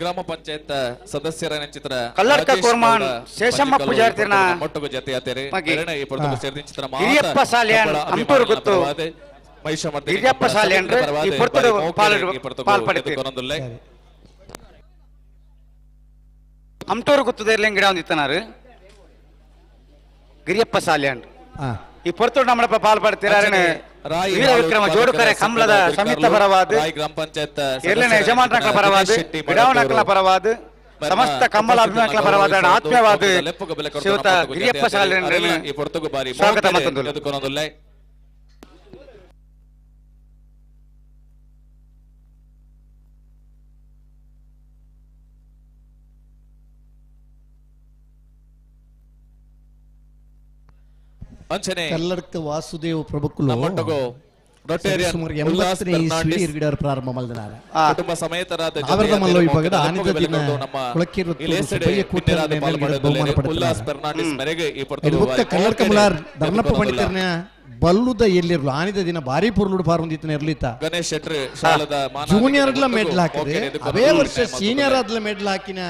ಗ್ರಾಮ ಪಂಚಾಯತ್ ಸದಸ್ಯರ ನೆಚ್ಚಿತರ ಕಲ್ಲಡ್ಕ ಕೋರ್ಮಾನ್ ಶೇಷಮ್ಮ ಪೂಜಾರ್ತಿನ ಮೊಟ್ಟಗು ಜತೆಯಾತೆರೆ ಮಗೆ ಎರಡನೇ ಈ ಪೊರ್ತುಗು ಸೇರಿದಿಂಚಿತರ ಹಿರಿಯಪ್ಪ ಸಾಲ್ಯಾನ್ ಅಂಟೂರು ಗೊತ್ತು ಹಿರಿಯಪ್ಪ ಸಾಲ್ಯಾನ್ ಈ ಪೊರ್ತುಗು ಪಾಲ್ಪಡಿತು ಅಂಟೂರು ಗೊತ್ತುದೇರ್ಲೆ ಗಿಡ ಒಂದಿತ್ತನಾರು ಗಿರಿಯಪ್ಪ ಸಾಲ್ಯಾನ್ ಆ ಈ ಪೊರ್ತುಡು ನಮ್ಮಳಪ್ಪ ಪಾಲ್ಪಡ್ತಿರಾರೆ ವೀರ ವಿಕ್ರಮ ಜೋಡುಕರೆ ಕಮಲದ ಸಂಯುಕ್ತ ಪರವಾದ ಗ್ರಾಮ ಪಂಚಾಯತ್ ಎರ್ಲಿನ ಯಜಮಾನಕಲ ಪರವಾದ ಗಿಡವನಕಲ ಪರವಾದ ಸಮಸ್ತ ಕಮ್ಮಲ ಅಭಿಮಾನಕಲ ಪರವಾದ ಆತ್ಮೀಯವಾದ ಶ್ರೀಯುತ ಗಿರಿಯಪ್ಪ ಸಾಲ್ಯಾನ್ ಈ ಪೊರ್ತುಗು ಬಾರಿ ಸ್ವಾಗತ ಮತ್ತೊಂದು ಎದುಕೊನೊಂದುಲ್ಲೆ ಅಂಚನೆ ಕಲ್ಲಡ್ಕ ವಾಸುದೇವ ಪ್ರಭುಕುಲು ನಮ್ಮೊಟ್ಟಗು ರೊಟೇರಿಯನ್ ಸುಮಾರು ಉಲ್ಲಾಸ್ 80ನೇ ಇಸ್ವಿ ಫರ್ನಾಂಡಿಸ್ ಇರ್ಗಿಡಾರ್ ಪ್ರಾರಂಭ ಮಲ್ದನಾರ ಕುಟುಂಬ ಸಮೇತರಾದ ಅವರದ ಮಲ್ಲ ವಿಭಾಗದ ಆನಿದ ದಿನ ನಮ್ಮ ಕುಳಕ್ಕಿರುತ್ತು ಇಲೇಸಡೆ ಸುಬ್ಬಯ್ಯ ಕೂಟರ ಪಿನ್ನರಾದ ಬಹುಮಾನ ಪಾಲ್ಪಡೆದುಲ್ಲೇರೆ ಪಡೆದಿದ್ದಾರೆ. ಉಲ್ಲಾಸ್ ಫರ್ನಾಂಡಿಸ್ ಮೇರೆಗೆ ಈ ಇದು ಪೊರ್ತುಗು ಬುಕ್ಕ ಕಲ್ಲಡ್ಕ ಮುಲಾರ್ ಧರ್ಮಪ್ಪ ಪಂಡಿತರ್ನ ಬಲ್ಲುದ ಎಲ್ಲಿರ್ಲು ಆನಿದ ದಿನ ಬಾರಿ ಪುರ್ಲುಡು ಪಾರೊಂದಿತ್ತನ ಇರ್ಲಿತ್ತ ಗಣೇಶ್ ಶೆಟ್ರ್ ಶಾಲದ ಜೂನಿಯರ್ ಅದ್ಲ ಮೆಡ್ಲ್ ಹಾಕಿದ್ರೆ ಅವೇ ವರ್ಷ ಸೀನಿಯರ್ ಅದ್ಲ ಮೆಡ್ಲ್ ಹಾಕಿನ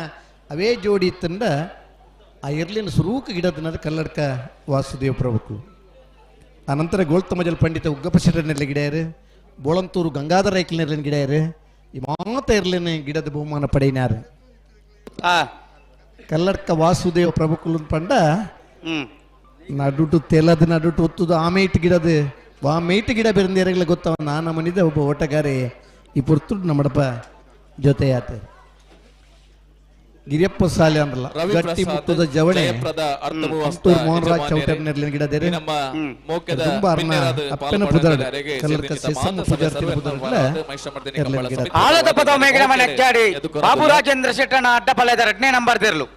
ಅವೇ ಜೋಡಿ ಇತ್ತಂದ ಆ ಇರ್ಲಿನ ಸುರೂಕ ಗಿಡದನದ ಕಲ್ಲಡ್ಕ ವಾಸುದೇವ ಪ್ರಭುಕುಲು ಅನಂತರ ಗೋಳ್ತಮಜಲ್ ಪಂಡಿತ ಉಗ್ಗಪ್ಪ ಶೆಟ್ಟರ್ನೆಲ್ಲ ಗಿಡಯರು ಬೋಳಂತೂರು ಗಂಗಾಧರ ರೈಕಲ್ನೆರ್ಲಿನ ಗಿಡಯರು ಈ ಮಾತ ಇರ್ಲಿನ ಗಿಡದ ಬಹುಮಾನ ಪಡೆಯಿನಾರು ಕಲ್ಲಡ್ಕ ವಾಸುದೇವ ಪ್ರಭುಕುಲು ಪಂಡ ನಡುಟು ತೆಲದ ನಡುಟು ಒತ್ತುದು ಆಮೇಟ್ ಗಿಡದ ಮೇಟ್ ಗಿಡ ಬೆರೆಂದೇರಗಳ ಗೊತ್ತವ ನಾನು ಮನಿದ ಒಬ್ಬ ಓಟಗಾರೆ ಈ ಪುರ್ತುಡ್ ನಮ್ಮಡಪ್ಪ ಜೊತೆ ಆತ ಗಿರಿಯಪ್ಪ ಸಾಲೆ ಅಂದ್ರಲ್ಲ ಗಟ್ಟಿ ಮುತ್ತದ ಜವಡೆ ಅಂತೂರು ಮೋಹನ್ರಾಜ್ ಚೌಟರ್ನೆರ್ಲಿನ ಗಿಡದೇರೆ ತುಂಬಾರ್ನ ಅಪ್ಪನ ಪುದರ್ಡ್ ಕಲ್ಲಡ್ಕ ಸೇಸಮ್ಮ ಪುಜಾರ್ತಿನ ಪುದರ್ಡ್ ಆಲದ ಪದ ಮೇಗಿನ ಮನೆ ಅಜ್ಜಾಡಿ ಬಾಬು ರಾಜೇಂದ್ರ ಶೆಟ್ಟನ ಅಡ್ಡಪಲ್ಯದ 2ನೇ ನಂಬರ್ ದೇರ್ಲು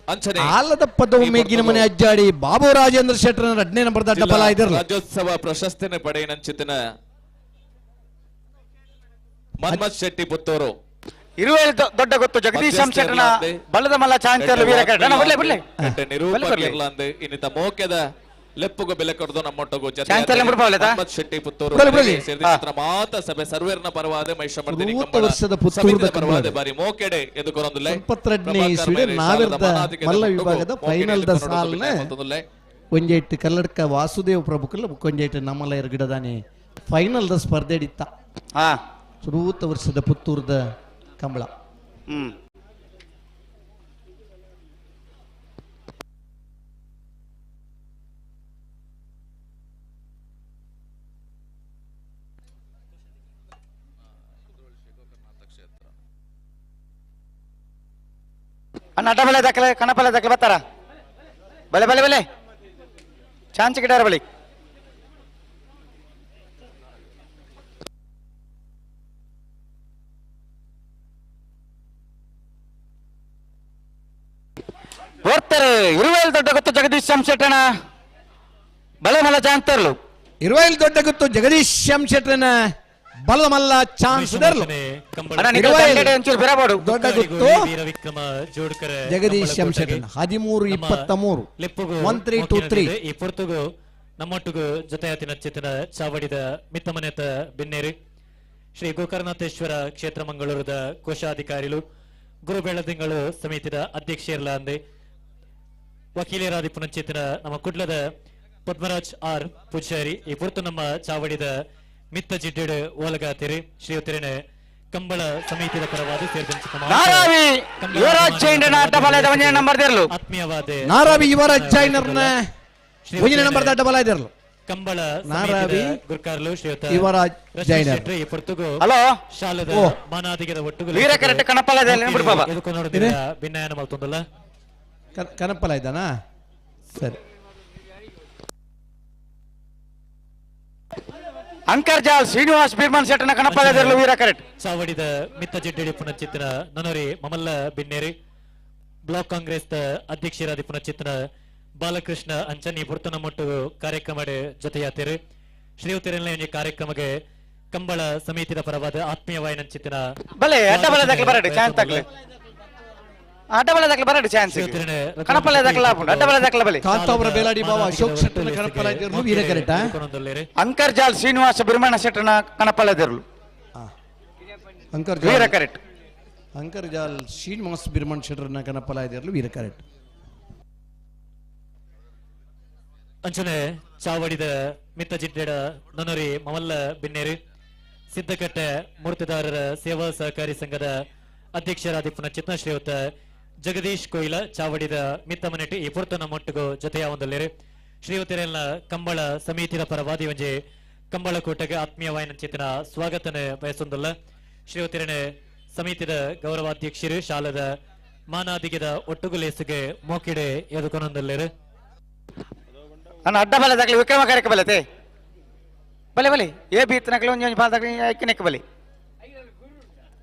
ಅಂಚನೆ ಆಲದ ಪದವು ಮೇಗಿನ ಮನೆ ಅಜ್ಜಾಡಿ ಬಾಬು ರಾಜೇಂದ್ರ ಶೆಟ್ಟರ್ 2ನೇ ನಂಬರ್ ಅಡ್ಡಪಲ ಇದಿರಲ್ಲ ರಾಜ್ಯೋತ್ಸವ ಪ್ರಶಸ್ತಿನ ಪಡೆಯಿನಂಚಿತಿನ ಮನ್ಮಥ್ ಶೆಟ್ಟಿ ಪುತ್ತೂರು ಇರುವೆ ದೊಡ್ಡ ಗೊತ್ತು ಜಗದೀಶ್ ಶೆಟ್ಟನ ಬಲದ ಮಲ್ಲ ಚಾಂಚರ್ಲು ವೀರಕರಣ ಬರ್ಲೆ ಬರ್ಲೆ ನಿರೂಪಕಿರ್ಲಾಂದ್ ಇನ್ನಿತ ಮೋಕೆದ ಲೆಪ್ಪುಗು ಬೆಲೆ ಕೊಡದು ನಮ್ಮೊಟ್ಟಗು ಚಾಂಚರ್ಲೆ ಮುರ್ಪಾವಲೆತ ಮನ್ಮಥ್ ಶೆಟ್ಟಿ ಪುತ್ತೂರು ಸೇರಿದ ಮಾತ ಸಭೆ ಸರ್ವೇರ್ನ ಪರವಾದ ಮೈಷಮರ್ದಿನಿ ವರ್ಷದ ಪುತ್ತೂರದ ಪರವಾದ ಬಾರಿ ಮೋಕೆಡೆ ಎದುಕೊರೊಂದುಲ್ಲೆ 22ನೇ ಇಸ್ವಿಡೆ ನಾವಿರ್ದ ಮಲ್ಲ ವಿಭಾಗದ ಫೈನಲ್ ದ ಸಾಲ್ನ ಒಂಜೆಟ್ಟು ಕಲ್ಲಡ್ಕ ವಾಸುದೇವ ಪ್ರಭುಕಲ್ಲ ಕೊಂಜೆಟ್ಟು ನಮ್ಮಲ್ಲ ಗಿಡದಾನೆ ಫೈನಲ್ ದ ಸ್ಪರ್ಧೆ ಇತ್ತ ಸುರೂತ ವರ್ಷದ ಪುತ್ತೂರದ ಕಂಬಳ ಅಣ್ಣ ಅಡ್ಡಬಲೆ ದಾಖಲೆ ಕಣಪಲೆ ದಾಖಲೆ ಬರ್ತಾರ ಬಲೆ ಬಲೆ ಬಲೆ ಚಾಂಚ ಗಿಡಾರ ಬಳಿ ಬರ್ತಾರೆ ಇರುವೆಲ್ ದೊಡ್ಡ ಗೊತ್ತು ಜಗದೀಶ್ ಶೆಟ್ಟನ ಬಲೆ ಮಲ್ಲ ಚಾಂತರ್ಲು ಇರುವೆಲ್ ದೊಡ್ಡ ಗೊತ್ತು ಜಗದೀಶ್ ಶೆಟ್ಟನ ಬಲದ ಮಲ್ಲ ಚಾನ್ಸ್ ದೊಡ್ಡ ಗೊತ್ತು ಜಗದೀಶ್ ಶೆಟ್ಟನ 13-23 1323 ಈ ಪೊರ್ತುಗು ನಮ್ಮೊಟ್ಟುಗು ಜೊತೆಯಾತಿ ನಚ್ಚಿತಿನ ಚಾವಡಿದ ಮಿತ್ತಮನೆತ ಬಿನ್ನೇರಿ ಶ್ರೀ ಗೋಕರ್ಣನಾಥೇಶ್ವರ ಕ್ಷೇತ್ರ ಮಂಗಳೂರದ ಕೋಶಾಧಿಕಾರಿಗಳು ಗುರು ಬೆಳದಿಂಗಳು ಸಮಿತಿದ ಅಧ್ಯಕ್ಷರಲ್ಲ ಅಂದೆ ವಕೀಲರಾದಿ ಪುನಶ್ಚೇತನ ನಮ್ಮ ಕುಡ್ಲದ ಪದ್ಮರಾಜ್ ಆರ್ ಪೂಜಾರಿ ಈ ಪುರ್ತು ನಮ್ಮ ಚಾವಡಿದ ಮಿತ್ತ ಜಿಡ್ಡು ಓಲಗಾತಿರಿ ಶ್ರೀಯುತರಿನ ಕಂಬಳ ಸಮಿತಿಯ ಪರವಾದ ಆತ್ಮೀಯವಾದ ನಾರಾವಿ ಯುವರಾಜ್ ಜೈನರ್ನ ನಂಬರ್ ಅಡ್ಡಬಲ ಇದಿರಲು ಕಂಬಳ ನಾರಾವಿ ಗುರ್ಕಾರ್ಲು ಶ್ರೀಯುತ ಯುವರಾಜ್ ಜೈನರ್ ಈ ಪುರ್ತುಗು ಹಲೋ ಶಾಲದ ಮಾನಾದಿಗದ ಒಟ್ಟುಗಳು ವೀರ ಕರೆಕ್ಟ್ ನೋಡಿದ್ರೆ ಭಿನ್ನಯನ ಮಾಡ್ತೊಂದಲ್ಲ ಕನಪಲ ಇದ್ದಾನಾ ಸರಿ ಅಂಕರ್ಜಾಲ್ ಶ್ರೀನಿವಾಸ್ ಬೀರ್ಮನ್ ಶೆಟ್ಟನ ಕಣಪಲ್ಯದಲ್ಲೂ ವೀರ ಕರೆಕ್ಟ್ ಚಾವಡಿದ ಮಿತ್ತ ಜಿಡ್ಡಿ ಪುನಶ್ಚಿತ್ತನ ನನರಿ ಮಮಲ್ಲ ಬಿನ್ನೇರಿ ಬ್ಲಾಕ್ ಕಾಂಗ್ರೆಸ್ ಅಧ್ಯಕ್ಷರಾದಿ ಪುನಶ್ಚಿತ್ತನ ಬಾಲಕೃಷ್ಣ ಅಂಚನಿ ಪುರ್ತನ ಮೊಟ್ಟು ಕಾರ್ಯಕ್ರಮ ಜೊತೆಯಾತಿರು ಶ್ರೀಯುತರೆಲ್ಲ ಕಾರ್ಯಕ್ರಮಕ್ಕೆ ಕಂಬಳ ಸಮಿತಿಯ ಪರವಾದ ಆತ್ಮೀಯವಾಯಿ ನಂಚಿತ್ತಿನ ಬಲೆ ಅಡ್ಡಬಲ ದಾಖಲೆ ಬರಡಿ ಚಾನ್ಸ್ ತಗಲೆ ಅಡ್ಡಬಲ ದಾಖಲೆ ಬರಡಿ ಚಾನ್ಸ್ ಕಣಪಲ್ಯ ದಾಖಲೆ ಅಡ್ಡಬಲ ದಾಖಲೆ ಬಲೆ ಕಾಂತಾವರ ಬೇಲಾಡಿ ಬಾವ ಅಶೋಕ್ ಶೆಟ್ಟನ ಕಣಪಲ ಇದಿರಲು ವೀರ ಕರೆಕ್ಟಾ ಅಂಕರ್ಜಾಲ್ ಶ್ರೀನಿವಾಸ ಬಿರ್ಮಣ ಶೆಟ್ಟನ ಕಣಪಲ್ಯದಿರಲು ಅಂಕರ್ಜಾಲ್ ವೀರ ಕರೆಕ್ಟ್ ಅಂಕರ್ಜಾಲ್ ಶ್ರೀನಿವಾಸ್ ಬಿರ್ಮಣ್ ಶೆಟ್ಟರ್ನ ಕನಪಲಾಯದಿರಲು ವೀರ ಕರೆಕ್ಟ್ ಅಂಚನೆ ಚಾವಡಿದ ಮಿತ್ತ ಜಿಡ್ಡೆಡ ನೊನರಿ ಮಮಲ್ಲ ಬಿನ್ನೇರು ಸಿದ್ದಕಟ್ಟೆ ಮೂರ್ತಿದಾರರ ಸೇವಾ ಸಹಕಾರಿ ಸಂಘದ ಅಧ್ಯಕ್ಷರಾದಿಪ್ಪನ ಚಿತ್ನ ಶ್ರೀಯುತ ಜಗದೀಶ್ ಕೊಯ್ಲ ಚಾವಡಿದ ಮಿತ್ತ ಮನೆಟ್ಟು ಈ ಪುರ್ತನ ಮೊಟ್ಟಗು ಜೊತೆಯ ಒಂದಲ್ಲೇರು ಶ್ರೀಯುತರೆಲ್ಲ ಕಂಬಳ ಸಮಿತಿಯ ಪರವಾದಿ ಒಂಜಿ ಕಂಬಳ ಕೂಟಗೆ ಆತ್ಮೀಯವಾಯಿನ ಚಿತ್ತಿನ ಸ್ವಾಗತನ ಬಯಸೊಂದಲ್ಲ ಶ್ರೀಯುತರನೆ ಸಮಿತಿದ ಗೌರವಾಧ್ಯಕ್ಷರು ಶಾಲದ ಮಾನಾದಿಗದ ಒಟ್ಟುಗುಲೇಸಿಗೆ ಮೋಕಿಡೆ ಎದುಕೊನೊಂದಲ್ಲೇರು ಅನ್ನ ಅಡ್ಡ ಬಲ ದಾಖಲೆ ವಿಕ್ರಮ ಕಾರ್ಯಕ್ಕೆ ಬಲತೆ ಬಲೆ ಬಲೆ ಏ ಬೀತ್ನಕ್ಲೆ ಒಂಜಿ ಬಾಲ್ ದಾಖಲೆ ಐಕ್ಯನೆಕ್ಕೆ ಬಲೆ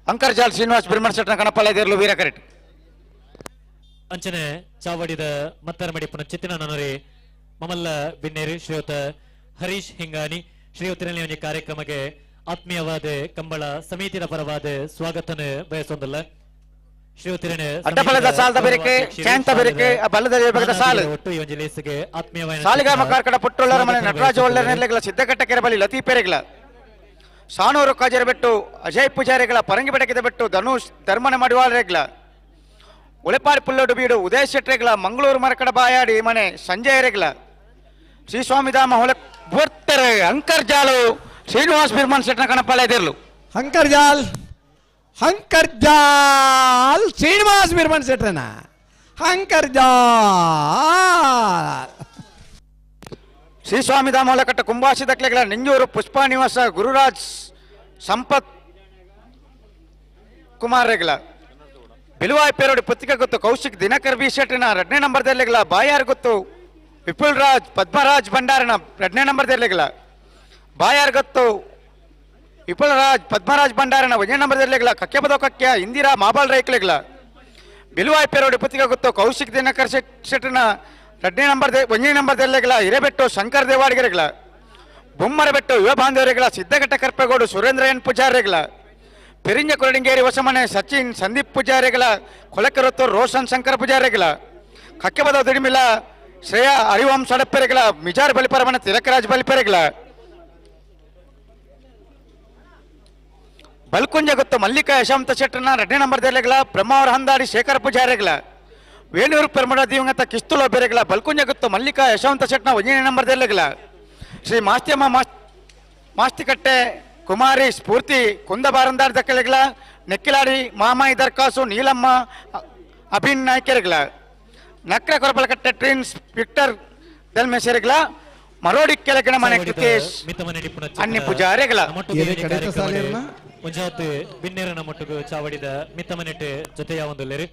ಅಂಕರ್ಜಾಲ್ ಶ್ರೀನಿವಾಸ್ ಬಿರ್ಮಣ್ ಶೆಟ್ಟರ್ನ ಕನಪಲಾಯದಿರಲು ವೀರ ಕರೆಕ್ಟ್ ಅಂಚನೆ ಚಾವಡಿದ ಮತ್ತರ ಮಡಿಪನ ಚಿತ್ತಿನ ನೊನರಿ ಮಮಲ್ಲ ಬಿನ್ನೇರು ಶ್ರೀಯುತ ಹರೀಶ್ ಹಿಂಗಾನಿ ಶ್ರೀಯುತರಲ್ಲಿ ಒಂದು ಕಾರ್ಯಕ್ರಮಕ್ಕೆ ಆತ್ಮೀಯವಾದ ಕಂಬಳ ಸಮಿತಿಯ ಪರವಾದ ಸ್ವಾಗತನ ಬಯಸೊಂದಲ್ಲ ಶ್ರೀಯುತರನೆ ಅಡ್ಡಬಲದ ಸಾಲದ ಬೆರಕೆ ಶಾಂತ ಬೆರಕೆ ಬಲ್ಲದ ವಿಭಾಗದ ಸಾಲು ಒಟ್ಟು ಈ ಒಂದು ಲೇಸಿಗೆ ಆತ್ಮೀಯವಾದ ಸಾಲಿಗಾಮ ಕಾರ್ಕಡ ಪುಟ್ಟೊಳ್ಳರ ಮನೆ ನಟರಾಜ ಒಳ್ಳೆರ್ನೆಗ್ಲ ಸಿದ್ದಕಟ್ಟ ಕೆರೆಬಲಿ ಲತೀಪೆರೆಗ್ಲ ಸಾನೂರು ಕಾಜರ ಬೆಟ್ಟು ಅಜಯ್ ಪೂಜಾರಿಗಳ ಪರಂಗಿ ಬೆಟಕಿದ ಬೆಟ್ಟು ಧನುಷ್ ಧರ್ಮನ ಮಡಿವಾಳರೆಗ್ಲ ಉಳೆಪಾಡಿ ಪುಲ್ಲೋಡು ಬೀಡು ಉದಯ ಶೆಟ್ರೆಗ್ಲ ಮಂಗಳೂರು ಮರಕಡ ಬಾಯಾಡಿ ಮನೆ ಸಂಜಯರೆಗ್ಲ ಶ್ರೀ ಸ್ವಾಮಿಧಾಮ ಹೊಲ ಬೋರ್ತಾರೆ ಅಂಕರ್ಜಾಲು ಶ್ರೀನಿವಾಸ್ ಬಿರ್ಮಣ್ ಶೆಟ್ಟರ್ನ ಕನಪಲಾಯದಿರಲು ಅಂಕರ್ಜಾಲ್ ಶ್ರೀನಿವಾಸ್ ಬಿರ್ಮಣ್ ಶೆಟ್ರನ ಅಂಕರ್ಜಾಲ್ ಶ್ರೀ ಸ್ವಾಮಿಧಾಮ ಹೊಲಕಟ್ಟ ಕುಂಬಾಸಿ ದಕ್ಲೆಗಳ ನಿಂಜೂರು ಪುಷ್ಪಾ ನಿವಾಸ ಗುರುರಾಜ್ ಸಂಪತ್ ಕುಮಾರ್ ರೆಗ್ಲ ಬಿಲುವಾಯ್ ಪೇರೋಡಿ ಪತ್ರಿಕೆ ಗೊತ್ತು ಕೌಶಿಕ್ ದಿನಕರ್ ಬಿ ಶೆಟ್ರಿನ 2ನೇ ನಂಬರ್ದಲ್ಲಿಗಳ ಬಾಯಾರ್ ಗೊತ್ತು ವಿಪುಲ್ ರಾಜ್ ಪದ್ಮರಾಜ್ ಭಂಡಾರನ 2ನೇ ನಂಬರ್ದಲ್ಲಿಗಳ ಬಾಯಾರ್ ಗೊತ್ತು ವಿಪುಲ್ ರಾಜ್ ಪದ್ಮರಾಜ್ ಭಂಡಾರನ 1ನೇ ನಂಬರ್ದಲ್ಲಿಗಳ ಕಕ್ಕೆ ಬದೋ ಕಕ್ಕೆ ಇಂದಿರಾ ಮಾಬಾಲ್ ರೈಕ್ಲೆಗಳ ಬಿಲುವಾಯ್ ಪೇರೋಡಿ ಪತ್ರಿಕೆ ಗೊತ್ತು ಕೌಶಿಕ್ ದಿನಕರ್ ಶೆಟ್ರಿನ 1ನೇ ನಂಬರ್ದಲ್ಲಿಗಳ ಹಿರೇಬೆಟ್ಟು ಶಂಕರ್ ದೇವಾಡಿಗರೆಗಳ ಬೊಮ್ಮರ ಬೆಟ್ಟು ಯುವ ಬಾಂಧವರೆಗಳ ಸಿದ್ದಘಟ್ಟ ಕರ್ಪೆಗೋಡು ಸುರೇಂದ್ರ ಎನ್ ಪೂಜಾರಿಗಳ ಪೆರಿಂಜ ಕೊರಡಿಂಗೇರಿ ಹೊಸಮನೆ ಸಚಿನ್ ಸಂದೀಪ್ ಪೂಜಾರಿಗಳ ಕೊಳಕೆರೊತ್ತು ರೋಷನ್ ಶಂಕರ ಪೂಜಾರಿಗಳ ಕಕ್ಕೆಬದ ದಿಡಿಮಿಲ ಶ್ರೇಯಾ ಹರಿವಂಶ ಅಡಪ್ಪೆರೆಗಳ ಮಿಜಾರ್ ಬಲಿಪರಮನೆ ತಿಲಕರಾಜ್ ಬಲಿಪೆರೆಗಳ ಬಲ್ಕುಂಜ ಗೊತ್ತು ಮಲ್ಲಿಕಾ ಯಶವಂತ ಶೆಟ್ಟರ್ನ 2ನೇ ನಂಬರ್ದಲ್ಲಿಗಳ ಬ್ರಹ್ಮಾವರ ಹಂದಾಡಿ ಶೇಖರ ಪೂಜಾರಿಗಳ ವೇಣೂರು ಪೆರ್ಮಡ ದಿವಂಗತ ಕಿಸ್ತುಲ ಬೆರೆಗಳ ಬಲ್ಕುಂಜ ಗೊತ್ತು ಮಲ್ಲಿಕಾ ಯಶವಂತ ಶೆಟ್ಟರ್ನ 1ನೇ ನಂಬರ್ದಲ್ಲಿಗಳ ಶ್ರೀ ಮಾಸ್ತ್ಯಮ್ಮ ಮಾಸ್ತಿಕಟ್ಟೆ ಕುಮಾರಿ ಸ್ಫೂರ್ತಿ ಕುಂದಬಾರಂದಾರ್ ದಕ್ಕಲೆಗಳ ನೆಕ್ಕಿಲಾಡಿ ಮಾಮಾಯಿ ದರ್ಕಾಸು ನೀಲಮ್ಮ ಅಭಿನ್ ನಾಯ್ಕೆರೆಗಳ ನಕ್ರ ಕೊರಬಲಕಟ್ಟೆ ಟ್ರಿನ್ಸ್ ವಿಕ್ಟರ್ ದಲ್ಮೆಸೆರೆಗಳ ಮರೋಡಿ ಕೆಳಗಿನ ಮನೆ ಕೃತೇಶ್ ಅನ್ಯ ಪೂಜಾರಿಗಳ ಮುಂಜಾತ್ ಬಿನ್ನೇರನ ಮೊಟ್ಟಗು ಚಾವಡಿದ ಮಿತ್ತಮನೆಟ್ಟು ಜೊತೆಯ ಒಂದು ಲೇರಿ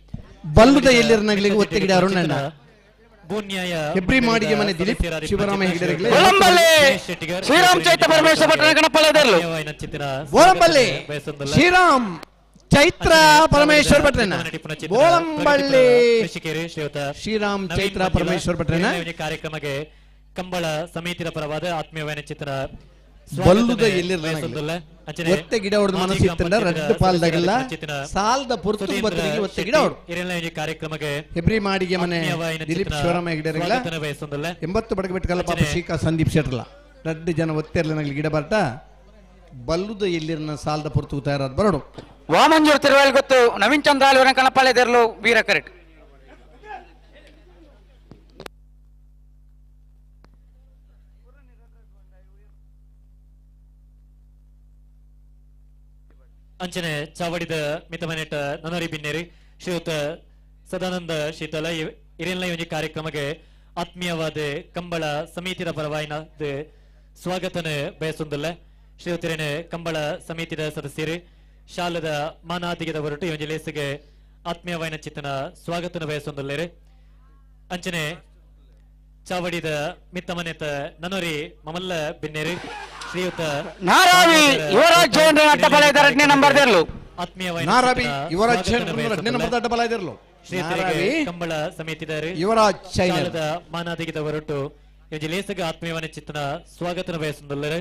ಬಲ್ಲುದ ಎಲ್ಲಿರನಗಳಿಗೆ ಒತ್ತಿಗಿಡ ಅರುಣಣ್ಣ ಭೂನ್ಯಾಯ ಹೆಬ್ರಿ ಮಾಡಿಗೆ ಮನೆ ದಿಲೀಪ್ ಶಿವರಾಮ ಹೆಗಡೆರೆಗ್ಲೆ ಶ್ರೀರಾಮ್ ಚೈತ್ರ ಪರಮೇಶ್ವರ ಭಟ್ರನ ಕನಪಲಾಯದಿರಲು ಬೋಳಂಬಲ್ಲಿ ಶ್ರೀರಾಮ್ ಚೈತ್ರ ಪರಮೇಶ್ವರ್ ಭಟ್ರನ ಬೋಳಂಬಳ್ಳಿ ಶ್ರೀರಾಮ್ ಚೈತ್ರ ಪರಮೇಶ್ವರ್ ಭಟ್ರನ ಕಾರ್ಯಕ್ರಮಕ್ಕೆ ಕಂಬಳ ಸಮಿತಿಯ ಪರವಾದ ಆತ್ಮೀಯವಾದ ಚಿತ್ರ ಬಲ್ಲುದ ಎಲ್ಲಿರನಗಳಿಗೆ ಒತ್ತೆ ಗಿಡ ಹೊಡೆದು ಮನಸ್ಸಿತ್ತಂಡ ರಡ್ಡು ಪಾಲ್ದಾಗಲ್ಲ ಸಾಲದ ಪುರ್ತು ಬತ್ತರಿಗೆ ಒತ್ತೆ ಗಿಡ ಹೊಡೆದು ಕಾರ್ಯಕ್ರಮಕ್ಕೆ ಹೆಬ್ರಿ ಮಾಡಿಗೆ ಮನೆ ದಿಲೀಪ್ ಶಿವರಾಮ ಹೆಗಡೆರೆಗ್ಲ 80 ಬಡಗ ಬಿಟ್ಟಕಲ್ಲ ಪಾಪ ಶ್ರೀಕಾ ಸಂದೀಪ್ ಶೆಟ್ರಲ್ಲ 2 ಜನ ಒತ್ತೆರ್ಲನಗಳಿಗೆ ಗಿಡ ಬರ್ಟ ಬಲ್ಲುದ ಎಲ್ಲಿರನ ಸಾಲದ ಪುರ್ತು ತಯಾರಾದ ಬರೋಡು ವಾಮಂಜೂರು ತಿರುವಲ್ ಗೊತ್ತು ನವೀನ್ ಚಂದ್ರ ಅವರ ಕನಪಲಾಯದಿರಲು ವೀರ ಕರೆಕ್ಟ್ ಅಂಚನೆ ಚಾವಡಿದ ಮಿತಮನೆಟ್ಟ ನೊನರಿ ಬಿನ್ನೇರಿ ಶ್ರೀಯುತ ಸದಾನಂದ ಶೀತಲ ಇರೆಲ್ಲ ಒಂದು ಕಾರ್ಯಕ್ರಮಕ್ಕೆ ಆತ್ಮೀಯವಾದ ಕಂಬಳ ಸಮಿತಿಯ ಪರವಾಯಿನ ಸ್ವಾಗತನ ಬಯಸೊಂದಲ್ಲ ಶ್ರೀಯುತರೇನೆ ಕಂಬಳ ಸಮಿತಿಯ ಸದಸ್ಯರು ಶಾಲದ ಮಾನಾದಿಗದ ಹೊರಟು ಈ ಒಂದು ಲೇಸಿಗೆ ಆತ್ಮೀಯವಾಯಿನ ಚಿತ್ತನ ಸ್ವಾಗತನ ಬಯಸೊಂದಲ್ಲೇರಿ ಅಂಚನೆ ಚಾವಡಿದ ಮಿತ್ತಮನೆತ ನೊನರಿ ಮಮಲ್ಲ ಬಿನ್ನೇರಿ ಶ್ರೀಯುತ ನಾರಾವಿ ಯುವರಾಜ್ ಜೈನ್ ಅಡ್ಡಬಲಾಯದ 2ನೇ ನಂಬರ್ದಲ್ಲಿರು ನಾರಾವಿ ಯುವರಾಜ್ ಜೈನ್ 2ನೇ ನಂಬರ್ದ ಅಡ್ಡಬಲಾಯದಿರಲು ಶ್ರೀಯುತರಿಗೆ ಕಂಬಳ ಸಮಿತಿದಾರೆ ಯುವರಾಜ್ ಜೈನ್ ಮಾನಾದಿಗದ ಹೊರಟು ಈ ಲೇಸಿಗೆ ಆತ್ಮೀಯವಾದ ಚಿತ್ತನ ಸ್ವಾಗತನ ಬಯಸೊಂದಲ್ಲರೆ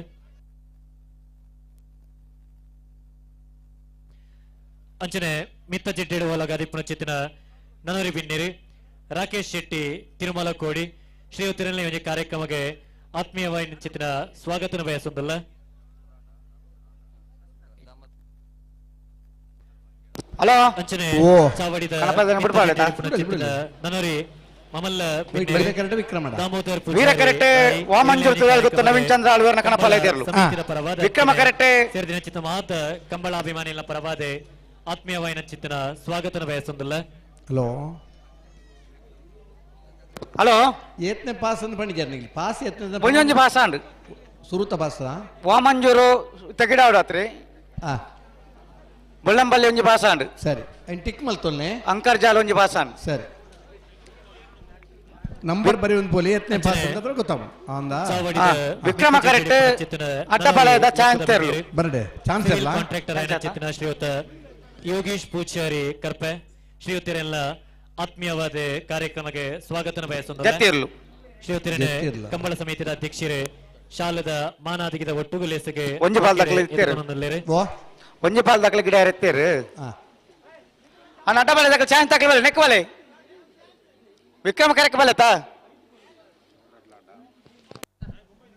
ಅಂಚನೆ ಮಿತ್ತ ಜಿಡ್ಡೆಡು ಹೊಲಗಾದಿಪ್ಪನ ಚಿತ್ತಿನ ನನೂರಿ ಬಿನ್ನೇರಿ ರಾಕೇಶ್ ಶೆಟ್ಟಿ ತಿರುಮಲ ಕೋಡಿ ಶ್ರೀಯುತರಲ್ಲಿ ಒಂದು ಕಾರ್ಯಕ್ರಮಕ್ಕೆ ಆತ್ಮೀಯವಾದ ಚಿತ್ತಿನ ಸ್ವಾಗತನ ಬಯಸೊಂದಲ್ಲ ಹಲೋ ಅಂಚನೆ ಓ. ಚಾವಡಿದ ಕಣಪದನ ಬಿಡ್ಬಾರ್ದ? ನನರಿ ಮಮಲ್ಲ ಕರೆಕ್ಟ್ ವಿಕ್ರಮಡ ದಾಮೋದರ್ ವೀರ ಕರೆಕ್ಟೆ ವಾಮಂಜೂರ್ ತುಳಲ್ ಗೊತ್ತು ನವೀನ್ ಚಂದ್ರ ಅಲ್ವೇರ್ನ ಕಣಪಲ ಇದ್ದಿರ್ಲು ವಿಕ್ರಮ ಕರೆಕ್ಟೆ ಸೇರಿದಿನ ಚಿತ್ತ ಮಾತ ಕಂಬಳ ಅಭಿಮಾನಿಗಳ ಪರವಾದೆ ಆತ್ಮೀಯವಾಯಿನ ಚಿತ್ತನ ಸ್ವಾಗತನ ಬಯಸೊಂದಿಲ್ಲ. ಹಲೋ ಹಲೋ ಏತ್ನೆ ಪಾಸ್ ಅಂತ ಪಂಡಿಜಾರ್ ನಿಗ್ಲಿ ಪಾಸ್ ಎತ್ನೆ ಒಂಜೊಂಜಿ ಭಾಷ ಅಂಡ್ ಸುರುತ ಪಾಸ ವಾಮಂಜೂರು ತೆಗಿಡಾವಡಾತ್ರಿ ಆ ಬಳ್ಳಂಬಲ್ಲಿ ಒಂಜಿ ಭಾಷ ಅಂಡ್ ಸರಿ ಅಂಡ್ ಟಿಕ್ ಮಲ್ತೊಲ್ನೆ ಅಂಕರ್ಜಾಲ ಒಂಜಿ ಭಾಷ ಅಂಡ್ ಸರಿ ನಂಬರ್ ಬರಿ ಒಂದು ಪೋಲಿ ಎತ್ನೆ ಪಾಸ್ ಅಂತ ಗೊತ್ತಾವ ಅಂದ ವಿಕ್ರಮ ಕರೆಕ್ಟ್ ಅಡ್ಡಬಲಯದ ಚಾನ್ಸ್ ತೆರಲು ಬರಡೆ ಚಾನ್ಸ್ ಇಲ್ಲ ಕಾಂಟ್ರಾಕ್ಟರ್ ಆಯ್ನ ಚಿತ್ತನ ಶ್ರೀಯುತ ಯೋಗೇಶ್ ಪೂಜಾರಿ ಕರ್ಪೆ ಶ್ರೀಯುತರೆಲ್ಲ ಆತ್ಮೀಯವಾದ ಕಾರ್ಯಕ್ರಮಕ್ಕೆ ಸ್ವಾಗತನ ಬಯಸೊಂದಿಲ್ಲ. ಜತ್ತಿರ್ಲು ಶ್ರೀಯುತರನೆ ಕಂಬಳ ಸಮಿತಿಯ ಅಧ್ಯಕ್ಷರೇ ಶಾಲದ ಮಾನಾದಿಗಿದ ಒಟ್ಟುಗುಲೇಸಿಗೆ ಒಂಜಿ ಪಾಲ್ದಾಗ್ಲಿ ಇರ್ತೀರಿ. ಓ ಒಂಜಿ ಪಾಲ್ ದಾಖಲೆ ಗಿಡ ಇರ್ತೀರಿ ಆ ಅನ್ನ ಅಡ್ಡಬಲ ದಾಖಲೆ ಚಾನ್ಸ್ ತಾಕಲಿ ಬಲೆ ನೆಕ್ ಬಲೆ ವಿಕ್ರಮ ಕರೆಕ್ಟ್ ಬಲೆತಾ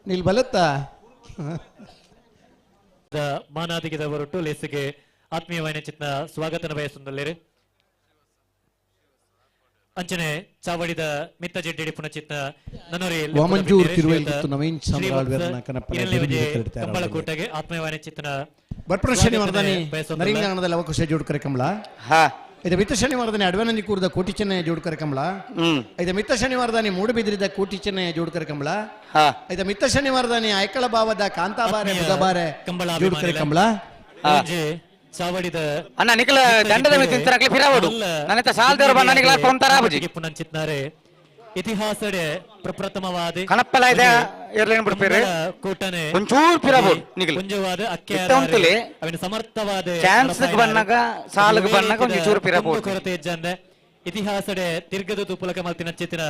ನೀಲ್ ಬಲತ್ತಾ ಮಾನಾದಿಗಿದ ಹೊರಟು ಲೇಸಿಗೆ ಆತ್ಮೀಯವಾಯಿನ ಚಿತ್ನ ಸ್ವಾಗತನ ಬಯಸೊಂದಿಲ್ಲ. ಅಂಚನೆ ಚಾವಡಿದ ಮಿತ್ತ ಜೆಡ್ಡಿ ಪುನಚಿತ್ತ ನನರಿ ವಾಮಂಜೂರ್ ತಿರುವೆಲ್ಗುತ್ತು ನವೀನ್ ಚಂದ್ರಾಳ್ವೇರ್ನ ಕನಪನ ಕಂಬಳ ಕೋಟೆಗೆ ಆತ್ಮೀಯವಾಯಿನ ಚಿತ್ತನ ಬರ್ಪಣ ಶನಿವಾರದಾನಿ ನರಿಂಗಾಣದಲ್ಲಿ ಅವಕಾಶ ಜೋಡ್ ಕರೆಕಂಬಳ ಹಾ ಇದು ಮಿತ್ತ ಶನಿವಾರದಾನಿ ಅಡ್ವನಂಜಿ ಕೂರ್ದ ಕೋಟಿ ಚೆನ್ನೈ ಜೋಡ್ ಕರೆಕಂಬಳ ಇದು ಮಿತ್ತ ಶನಿವಾರದಾನಿ ಮೂಡುಬಿದಿರಿದ ಕೋಟಿ ಚೆನ್ನೈ ಜೋಡ್ ಕರೆಕಂಬಳ ಹಾ ಇದು ಮಿತ್ತ ಶನಿವಾರದಾನಿ ಐಕಳ ಭಾವದ ಕಾಂತಾಬಾರೆ ಬುಧಬಾರೆ ಕಂಬಳ ಜೋಡ್ ಕರೆಕಂಬಳ ಚಾವಡಿದ ಅಣ್ಣ ನಿಖಲ ದಂಡದ ಮೇಲೆ ತಿಂತರಕ್ಲೆ ಫಿರಾವಡು ನನ್ನತ ಸಾಲ್ದೇವರು ಬಣ್ಣ ನಿಖಲ ಪೊಂತರ ಬುಜಿ ಪುನಂಚಿತ್ನಾರೆ ಇತಿಹಾಸಡೆ ಪ್ರಪ್ರಥಮವಾದ ಕಣಪ್ಪಲ ಇದೆ ಇರ್ಲೇನ್ ಬಿಡ್ಪೇರಿ ಕೋಟನೆ ಒಂಚೂರು ಫಿರಾವಡು ನಿಖಲ ಕುಂಜವಾದ ಅಕ್ಕೆ ಉಂಟುಲೆ ಅವನ ಸಮರ್ಥವಾದ ಚಾನ್ಸ್ ಬಣ್ಣಗ ಸಾಲಗ ಬಣ್ಣಗ ಒಂದು ಚೂರು ಫಿರಾವಡು ಕೊರತೆ ಇಜ್ಜಂದೆ ಇತಿಹಾಸಡೆ ತಿರ್ಗದ ತುಪುಲಕ ಮಲ್ತಿನ ಚಿತ್ರ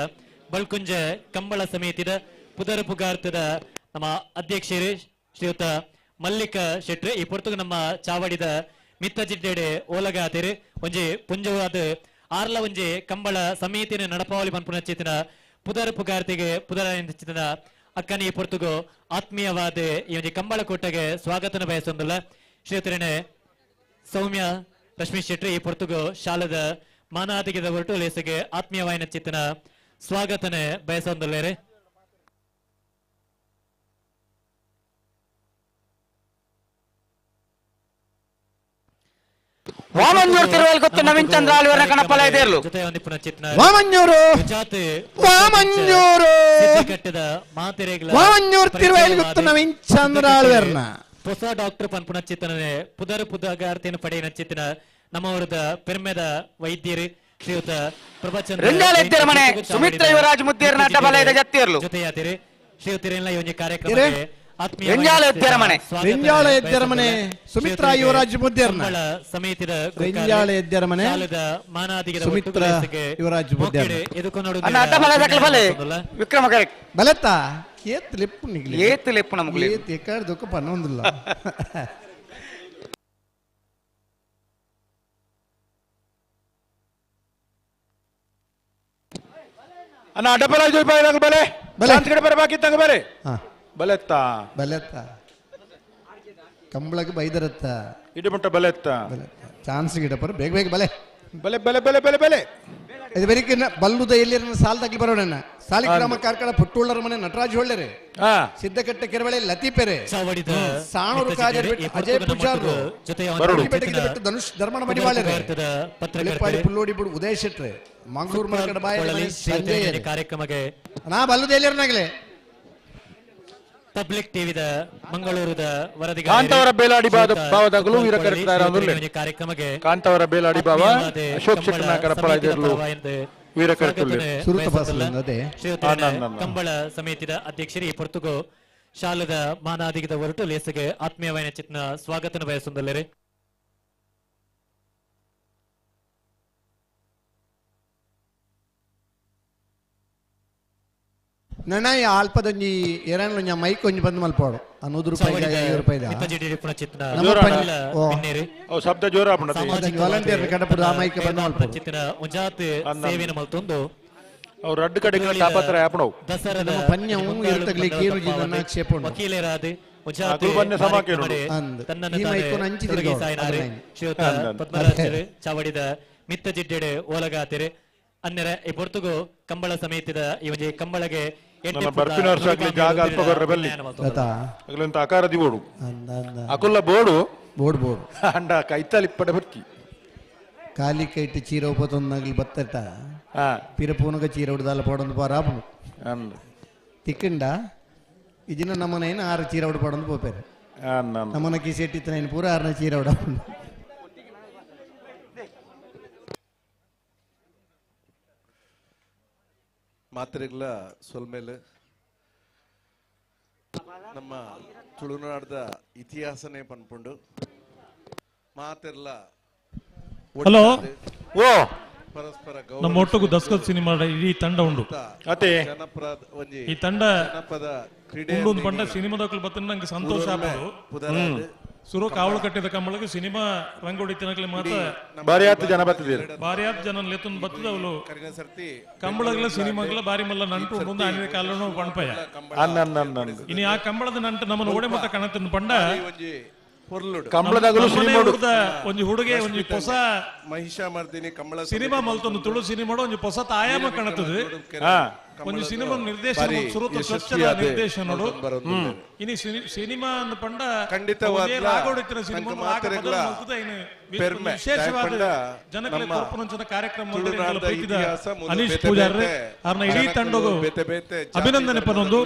ಬಳ್ಕುಂಜ ಕಂಬಳ ಸಮಿತಿದ ಪುದರ ಪುಗಾರ್ತದ ನಮ್ಮ ಅಧ್ಯಕ್ಷರೇ ಶ್ರೀಯುತ ಮಲ್ಲಿಕ ಶೆಟ್ಟಿ ಈ ಪೊರ್ತುಗ ನಮ್ಮ ಚಾವಡಿದ ಮಿತ್ತ ಜಿಡ್ಡೆಡೆ ಓಲಗಾತಿರಿ ಒಂಜಿ ಪುಂಜವಾದ ಆರ್ಲ ಒಂಜಿ ಕಂಬಳ ಸಮಿತಿನ ನಡಪಾವಳಿ ಪನ್ಪುನ ಚಿತ್ತಿನ ಪುದರ ಪುಗಾರ್ತಿಗೆ ಪುದರ ಚಿತ್ತಿನ ಅಕ್ಕನಿ ಈ ಪೊರ್ತುಗು ಆತ್ಮೀಯವಾದ ಈ ಒಂಜಿ ಕಂಬಳ ಕೋಟೆಗೆ ಸ್ವಾಗತನ ಬಯಸೊಂದಿಲ್ಲ. ಶ್ರೀಯುತರನೆ ಸೌಮ್ಯ ರಶ್ಮಿ ಶೆಟ್ಟಿ ಈ ಪೊರ್ತುಗು ಶಾಲದ ಮಾನಾದಿಗಿದ ಹೊರಟು ಲೇಸಿಗೆ ಆತ್ಮೀಯವಾಯಿನ ಚಿತ್ತಿನ ಸ್ವಾಗತನೆ ಬಯಸೊಂದಿಲ್ಲೇರಿ. ವಾಮಂಜೂರ್ ತಿರುವಲ್ ಗೊತ್ತು ನವೀನ್ ಚಂದ್ರ ಅಲ್ವೇರ್ನ ಕಣಪ್ಪಲ ಇದೆ ಇರ್ಲು ಜೊತೆ ಒಂದಿಪ್ಪುನ ಚಿತ್ನ ವಾಮಂಜೂರು ಜಾತೆ ವಾಮಂಜೂರು ಕಟ್ಟದ ಮಾತೆರೆಗಳ ವಾಮಂಜೂರ್ ತಿರುವೆಲ್ಗುತ್ತು ನವೀನ್ ಚಂದ್ರಾಳ್ವೇರ್ನ ಹೊಸ ಡಾಕ್ಟರ್ ಪನ್ಪುನ ಚಿತ್ತನೇ ಪುದರ ಪುದಗಾರ್ತಿನ ಪಡೆಯಿನ ಚಿತ್ತಿನ ನಮ್ಮವರದ ಪೆರ್ಮೆದ ವೈದ್ಯರು ಶ್ರೀಯುತ ಪ್ರಭಚಂದ್ರ ರೆಂಜಾಲ ಇದ್ದೀರ ಮನೆ ಸುಮಿತ್ರ ಯುವರಾಜ್ ಮುದ್ದೇರ್ನ ಅಡ್ಡಬಲಯದ ಜತ್ತಿರ್ಲು ಜೊತೆಯಾದಿರಿ ಶ್ರೀಯುತರೆಲ್ಲ ಈ ಒಂದು ಕಾರ್ಯಕ್ರಮಕ್ಕೆ ಆತ್ಮೀಯ ರೆಂಜಾಲ ಇದ್ದೀರ ಮನೆ ರೆಂಜಾಳ ಎದ್ದರ ಮನೆ ಸುಮಿತ್ರಾ ಯುವರಾಜ್ ಮುದ್ದೇರ್ನ ಸಮಿತಿದ ರೆಂಜಾಳ ಎದ್ದರ ಮನೆ ಮಾನಾದಿಗಿದ ಸುಮಿತ್ರ ಯುವರಾಜ್ ಮುದ್ದೇರ್ನ ಅಣ್ಣ ಅಡ್ಡಬಲ ದಾಖಲೆ ಬಲೆ ವಿಕ್ರಮ ಕರೆಕ್ಟ್ ಬಲತ್ತಾ ಏತ್ ಲೆಪ್ಪು ನಿಗ್ಲಿ ಏತ್ ಲೆಪ್ಪು ನಮಗ್ಲಿ ಏತ್ ಎಕ್ಕಾಡ್ ದುಃಖ ಪನ್ನೊಂದಿಲ್ಲ ಅಣ್ಣ ಅಡ್ಡಬಲ ಇದು ಬಲೆ ಬಲೆ. ಕಡೆ ಬರಬೇಕಿತ್ತಂಗ ಬಲೆ ಹಾ ಬಲೆತ್ತ ಬಲತ್ತ ಕಂಬಳಕ್ಕೆ ಬೈದರತ್ತ ಇಡಮುಟ್ಟ ಬಲೆತ್ತ ಚಾನ್ಸ್ ಗಿಡಪರ ಬೇಗ ಬೇಗ ಬಲೆ ಬಲೆ ಬಲೆ ಬಲೆ ಬಲೆ ಬಲೆ ಇದು ಬೆರಿಕಿನ ಬಲ್ಲುದ ಎಲ್ಲಿರನ್ನ ಸಾಲ್ದಾಗ್ಲಿ ಬರೋಣ ಸಾಲಿಗ್ರಾಮ ಕಾರ್ಕಳ ಪುಟ್ಟುಳ್ಳರ ಮನೆ ನಟರಾಜ್ ಹೊಳ್ಳೆರೆ ಹಾ ಸಿದ್ದಕಟ್ಟೆ ಕೆರವಳೆ ಲತೀಪೆರೆ ಚಾವಡಿದ ಸಾಣೂರು ಕಾಜರ್ ಬಿಟ್ಟು ಅಜಯ್ ಪೂಜಾರ್ರು ಬೆಟ್ಟಗಿದ ಬಿಟ್ಟು ಧನುಷ್ ಧರ್ಮಣ ಮಡಿವಾಳೆರೆ ಲಿಪ್ಪಾಡಿ ಪುಲ್ಲೋಡಿ ಬಿಡು ಉದಯ ಶೆಟ್ರೆ ಮಂಗಳೂರು ಮರಕಡ ಬಾಯ ಸಂಜಯ್ ಕಾರ್ಯಕ್ರಮಕ್ಕೆ ನಾ ಬಲ್ಲುದ ಎಲ್ಲಿರನಾಗ್ಲೆ ಪಬ್ಲಿಕ್ ಟಿವಿದ ಮಂಗಳೂರದ ವರದಿಗಾರ ಕಾಂತವರ ಬೇಲಾಡಿ ಭಾವದಾಗಲೂ ವೀರ ಕರೆಕ್ಟಾರ ಕಾರ್ಯಕ್ರಮಕ್ಕೆ ಕಾಂತವರ ಬೇಲಾಡಿ ಭಾವ ಅಶೋಕ್ ಶೆಟ್ಟನ ಕರಪಳ ಇದಿರ್ಲು ವೀರ ಕರೆಕ್ಟುಲ್ಲೆ ಸುರುತ ಪಾಸಲಂಗದೆ ಕಂಬಳ ಸಮಿತಿದ ಅಧ್ಯಕ್ಷರು ಈ ಪೊರ್ತುಗು ಶಾಲದ ಮಾನಾದಿಗಿದ ಹೊರಟು ಲೇಸಿಗೆ ಆತ್ಮೀಯವಾಯಿನ ಚಿತ್ನ ಸ್ವಾಗತನ ಬಯಸೊಂದಿಲ್ಲರಿ. ನನ್ನ ಅಲ್ಪದೊಂಜಿ ಎರಡ್ಲೊಂಜ ಮೈಕ್ ಒಂಜಿ ಬಂದು ಮಲ್ಪಾಡು ₹100 ಓ ಶಬ್ದ ಜೋರ ವಾಲಂಟಿಯರ್ ಕಡಪುಡು ಆ ಮೈಕ್ ಬಂದು ಮಲ್ಪಾಡು ಚಿತ್ತಿನ ಉಜಾತ್ ಸೇವೆನ ಮಲ್ತೊಂದು ಅವ್ರು ಅಡ್ಡು ಕಡೆಗಳ ತಾಪತ್ರ ಆಪಣವು ದಸರದ ಪನ್ಯವು ಇರುತ್ತಗ್ಲಿ ಕೀರುಜಿ ನನ್ನ ಕ್ಷೇಪಣ ವಕೀಲರಾದ ಕುಲ್ಬನ್ನೆ ಸಮಾಕೇನು ಈ ಮೈಕೋನ ಹಂಚಿದ್ರು ಶ್ರೀಯುತ ಪದ್ಮರಾಜರು ಚಾವಡಿದ ಮಿತ್ತ ಜಿಡ್ಡೆಡೆ ಓಲಗಾತಿರೆ ಅನ್ನೆರ ಈ ಪೊರ್ತುಗು ಕಂಬಳ ಸಮೇತದ ಈ ಒಂಜಿ ಕಂಬಳಗೆ ಬರ್ಪಿನರ್ಸಾಗ್ಲಿ ಜಾಗ ಅಲ್ಪ ಬರ್ರೆ ಬಲ್ಲಿ ಅಗಲಂತ ಆಕಾರ ದಿಬೋಡು ಅಕುಲ್ಲ ಬೋಡು ಬೋರ್ಡ್ ಬೋರ್ಡ್ ಅಂಡ ಕೈತಲಿಪ್ಪಡೆ ಬರ್ತಿ ಖಾಲಿ ಕೈಟ್ ಚೀರ ಉಪತೊಂದಾಗ್ಲಿ ಬತ್ತಟ ಪಿರಪೂನಗ ಚೀರ ಉಡ್ದಾಲ ಪಡೊಂದು ಪಾರಾಪನು ತಿಕ್ಕಂಡ ಇದಿನ ನಮ್ಮನೇನು 6 ಚೀರ ಉಡ್ ಪಡೊಂದು ಪೋಪೇರೆ ನಮ್ಮನ ಕಿಸಿ ಇಟ್ಟಿತ್ತನೇನು ಪೂರ 6ನೇ ಚೀರ ಉಡ ಮಾತ್ರೆಗಳ ಸೊಲ್ಮೇಲೆ ನಮ್ಮ ತುಳುನಾಡದ ಇತಿಹಾಸನೇ ಪನ್ಪುಂಡು ಮಾತೆರ್ಲ ಹಲೋ ಓ ಪರಸ್ಪರ ನಮ್ಮ ಒಟ್ಟುಗು ದಸ್ಕತ್ ಸಿನಿಮಾ ಇಡೀ ತಂಡ ಉಂಡು ಅತೆ ಜನಪದ ಒಂಜಿ ಈ ತಂಡ ಜನಪದ ಕ್ರೀಡೆ ಉಂಡು ಒಂದು ಪಂಡ ಸಿನಿಮಾದಕ್ಕೂ ಬತ್ತ ನಂಗೆ ಸಂತೋಷ ಆಗ್ಬೋದು ಸುರು ಕಾವಲು ಕಟ್ಟಿದ ಕಂಬಳಗೆ ಸಿನಿಮಾ ರಂಗೋಡಿ ತಿನ್ನಕ್ಲೆ ಮಾತ್ರ ಬಾರಿ ಆತು ಜನ ಬತ್ತಿದ್ದೀರಿ ಬಾರಿ ಆತ್ ಜನ ಲೆತ್ತೊಂದು ಬತ್ತದ ಅವಳು ಕರಿನ ಸರ್ತಿ ಕಂಬಳಗಳ ಸಿನಿಮಾಗಳ ಬಾರಿ ಮಲ್ಲ ನಂಟು ಮುಂದೆ ಅನಿದ ಕಾಲನು ಪಣಪಯ ಇನಿ ಆ ಕಂಬಳದ ನಂಟು ನಮ್ಮನ್ನು ಓಡೆ ಮಟ್ಟ ಕಣತನ್ನು ಪಂಡ ಒಂಜಿ ಪೊರ್ಲುಡು ಕಂಬಳದಾಗಲು ಒಂಜಿ ಹುಡುಗೆ ಒಂಜಿ ಹೊಸ ಮಹಿಷಾಮರ್ದಿನಿ ಕಂಬಳ ಸಿನಿಮಾ ಮಲ್ತೊಂದು ತುಳು ಸಿನಿಮಾಡು ಒಂಜಿ ಹೊಸ ಆಯಾಮ ಕಾಣುತ್ತದೆ ಒಂದು ಸಿನಿಮಾ ನಿರ್ದೇಶನ ಸುರುತ ಸ್ವಚ್ಛದ ನಿರ್ದೇಶನೋಡು ಇನಿ ಸಿನಿಮಾ ಅಂದ ಪಂಡ ಖಂಡಿತವಾದ ರಾಗೋಡಿತ್ತಿನ ಸಿನಿಮಾ ಮಾತ್ರೆಗಳ ಪೆರ್ಮೆ ವಿಶೇಷವಾದ ಜನಗಳ ತೋರ್ಪುನಂಚಿನ ಕಾರ್ಯಕ್ರಮ ಅನೀಶ್ ಪೂಜಾರ್ರೆ ಅವ್ರನ್ನ ಇಡೀ ತಂಡಗೂ ಅಭಿನಂದನೆ ಪನ್ನೊಂದು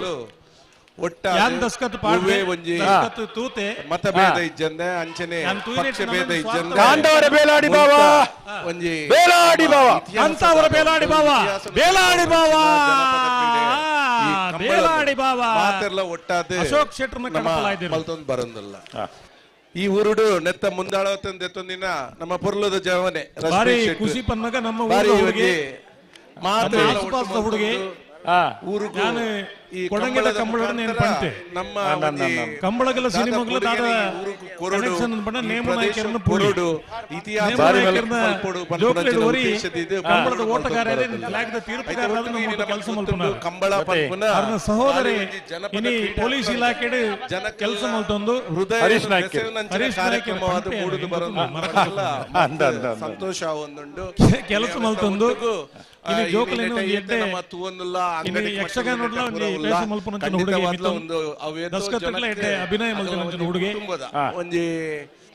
ಯಾನ್ ದಸ್ಕತ್ ಪಾಡ್ವೆ ಒಂಜಿ ದಸ್ಕತ್ ತೂತೆ ಮತಭೇದ ಇಜ್ಜಂದೆ ಅಂಚನೆ ಪಕ್ಷಭೇದ ಇಜ್ಜಂದೆ ಕಾಂಡವರ ಬೇಲಾಡಿ ಬಾವ ಒಂಜಿ ಬೇಲಾಡಿ ಬಾವ ಅಂತವರ ಬೇಲಾಡಿ ಬಾವ ಬೇಲಾಡಿ ಬಾವ ಬೇಲಾಡಿ ಬಾವ ಮಾತೆರ್ಲ ಒಟ್ಟಾದೆ ಅಶೋಕ್ ಶೆಟ್ರನ್ನ ಕಣಪಲಾಯ್ದಿರು ಮಲ್ತೊಂದು ಬರಂದಲ್ಲ ಈ ಊರುಡು ನೆತ್ತ ಮುಂದಾಳವತ್ತೊಂದು ಎತ್ತೊಂದಿನ ನಮ್ಮ ಪೊರ್ಲದ ಜವನೆ ಬಾರಿ ಖುಷಿ ಪನ್ನಗ ನಮ್ಮ ಬಾರಿ ಹುಡುಗಿ ಮಾತೆರ್ಲ ಆಸುಪಾಸದ ಹುಡುಗಿ ಊರುಗು ನಾನು ಈ ಕೊಡಂಗಿದ ಕಂಬಳದ ಏನು ಪಂತೆ ನಮ್ಮ ಕಂಬಳಗಲ ಸಿನಿಮಾಗಲ ದಾದ ಕನೆಕ್ಷನ್ ಬಣ್ಣ ನೇಮ ನಾಯಕರನ್ನು ಪೊರುಡು ಇತಿಹಾಸ ಜೋಕ್ಲೇಡ್ ಓರಿ ಕಂಬಳದ ಓಟಗಾರರೇ ಫ್ಲಾಗ್ದ ತೀರ್ಪುಗಾರರಾದ ನಮ್ಮ ಕೆಲಸ ಮಲ್ಪುನ ಕಂಬಳ ಪನ್ಪುನ ಅವ್ರನ್ನ ಸಹೋದರಿ ಇನಿ ಪೊಲೀಸ್ ಇಲಾಖೆಡು ಕೆಲಸ ಮಲ್ತೊಂದು ಹರೀಶ್ ನಾಯ್ಕ ಕಾರ್ಯಕ್ರಮವಾದ ಮೂಡುದು ಬರೋದು ಸಂತೋಷ ಒಂದುಂಡು ಕೆಲಸ ಮಲ್ತೊಂದು ಇನಿ ಜೋಕ್ಲೇನು ಎಡ್ಡೆ ತೂವೊಂದುಲ್ಲ ಇನಿ ಯಕ್ಷಗಾನ ನೋಡ್ಲ ಒಂದು ಪೇಸ ಮಲ್ಪುನಂಚಿನ ಹುಡುಗಿ ಒಂದು ದಸ್ಕತ್ಗಳ ಎಡ್ಡೆ ಅಭಿನಯ ಮಲ್ಪುನಂಚಿನ ಹುಡುಗಿ ಒಂಜಿ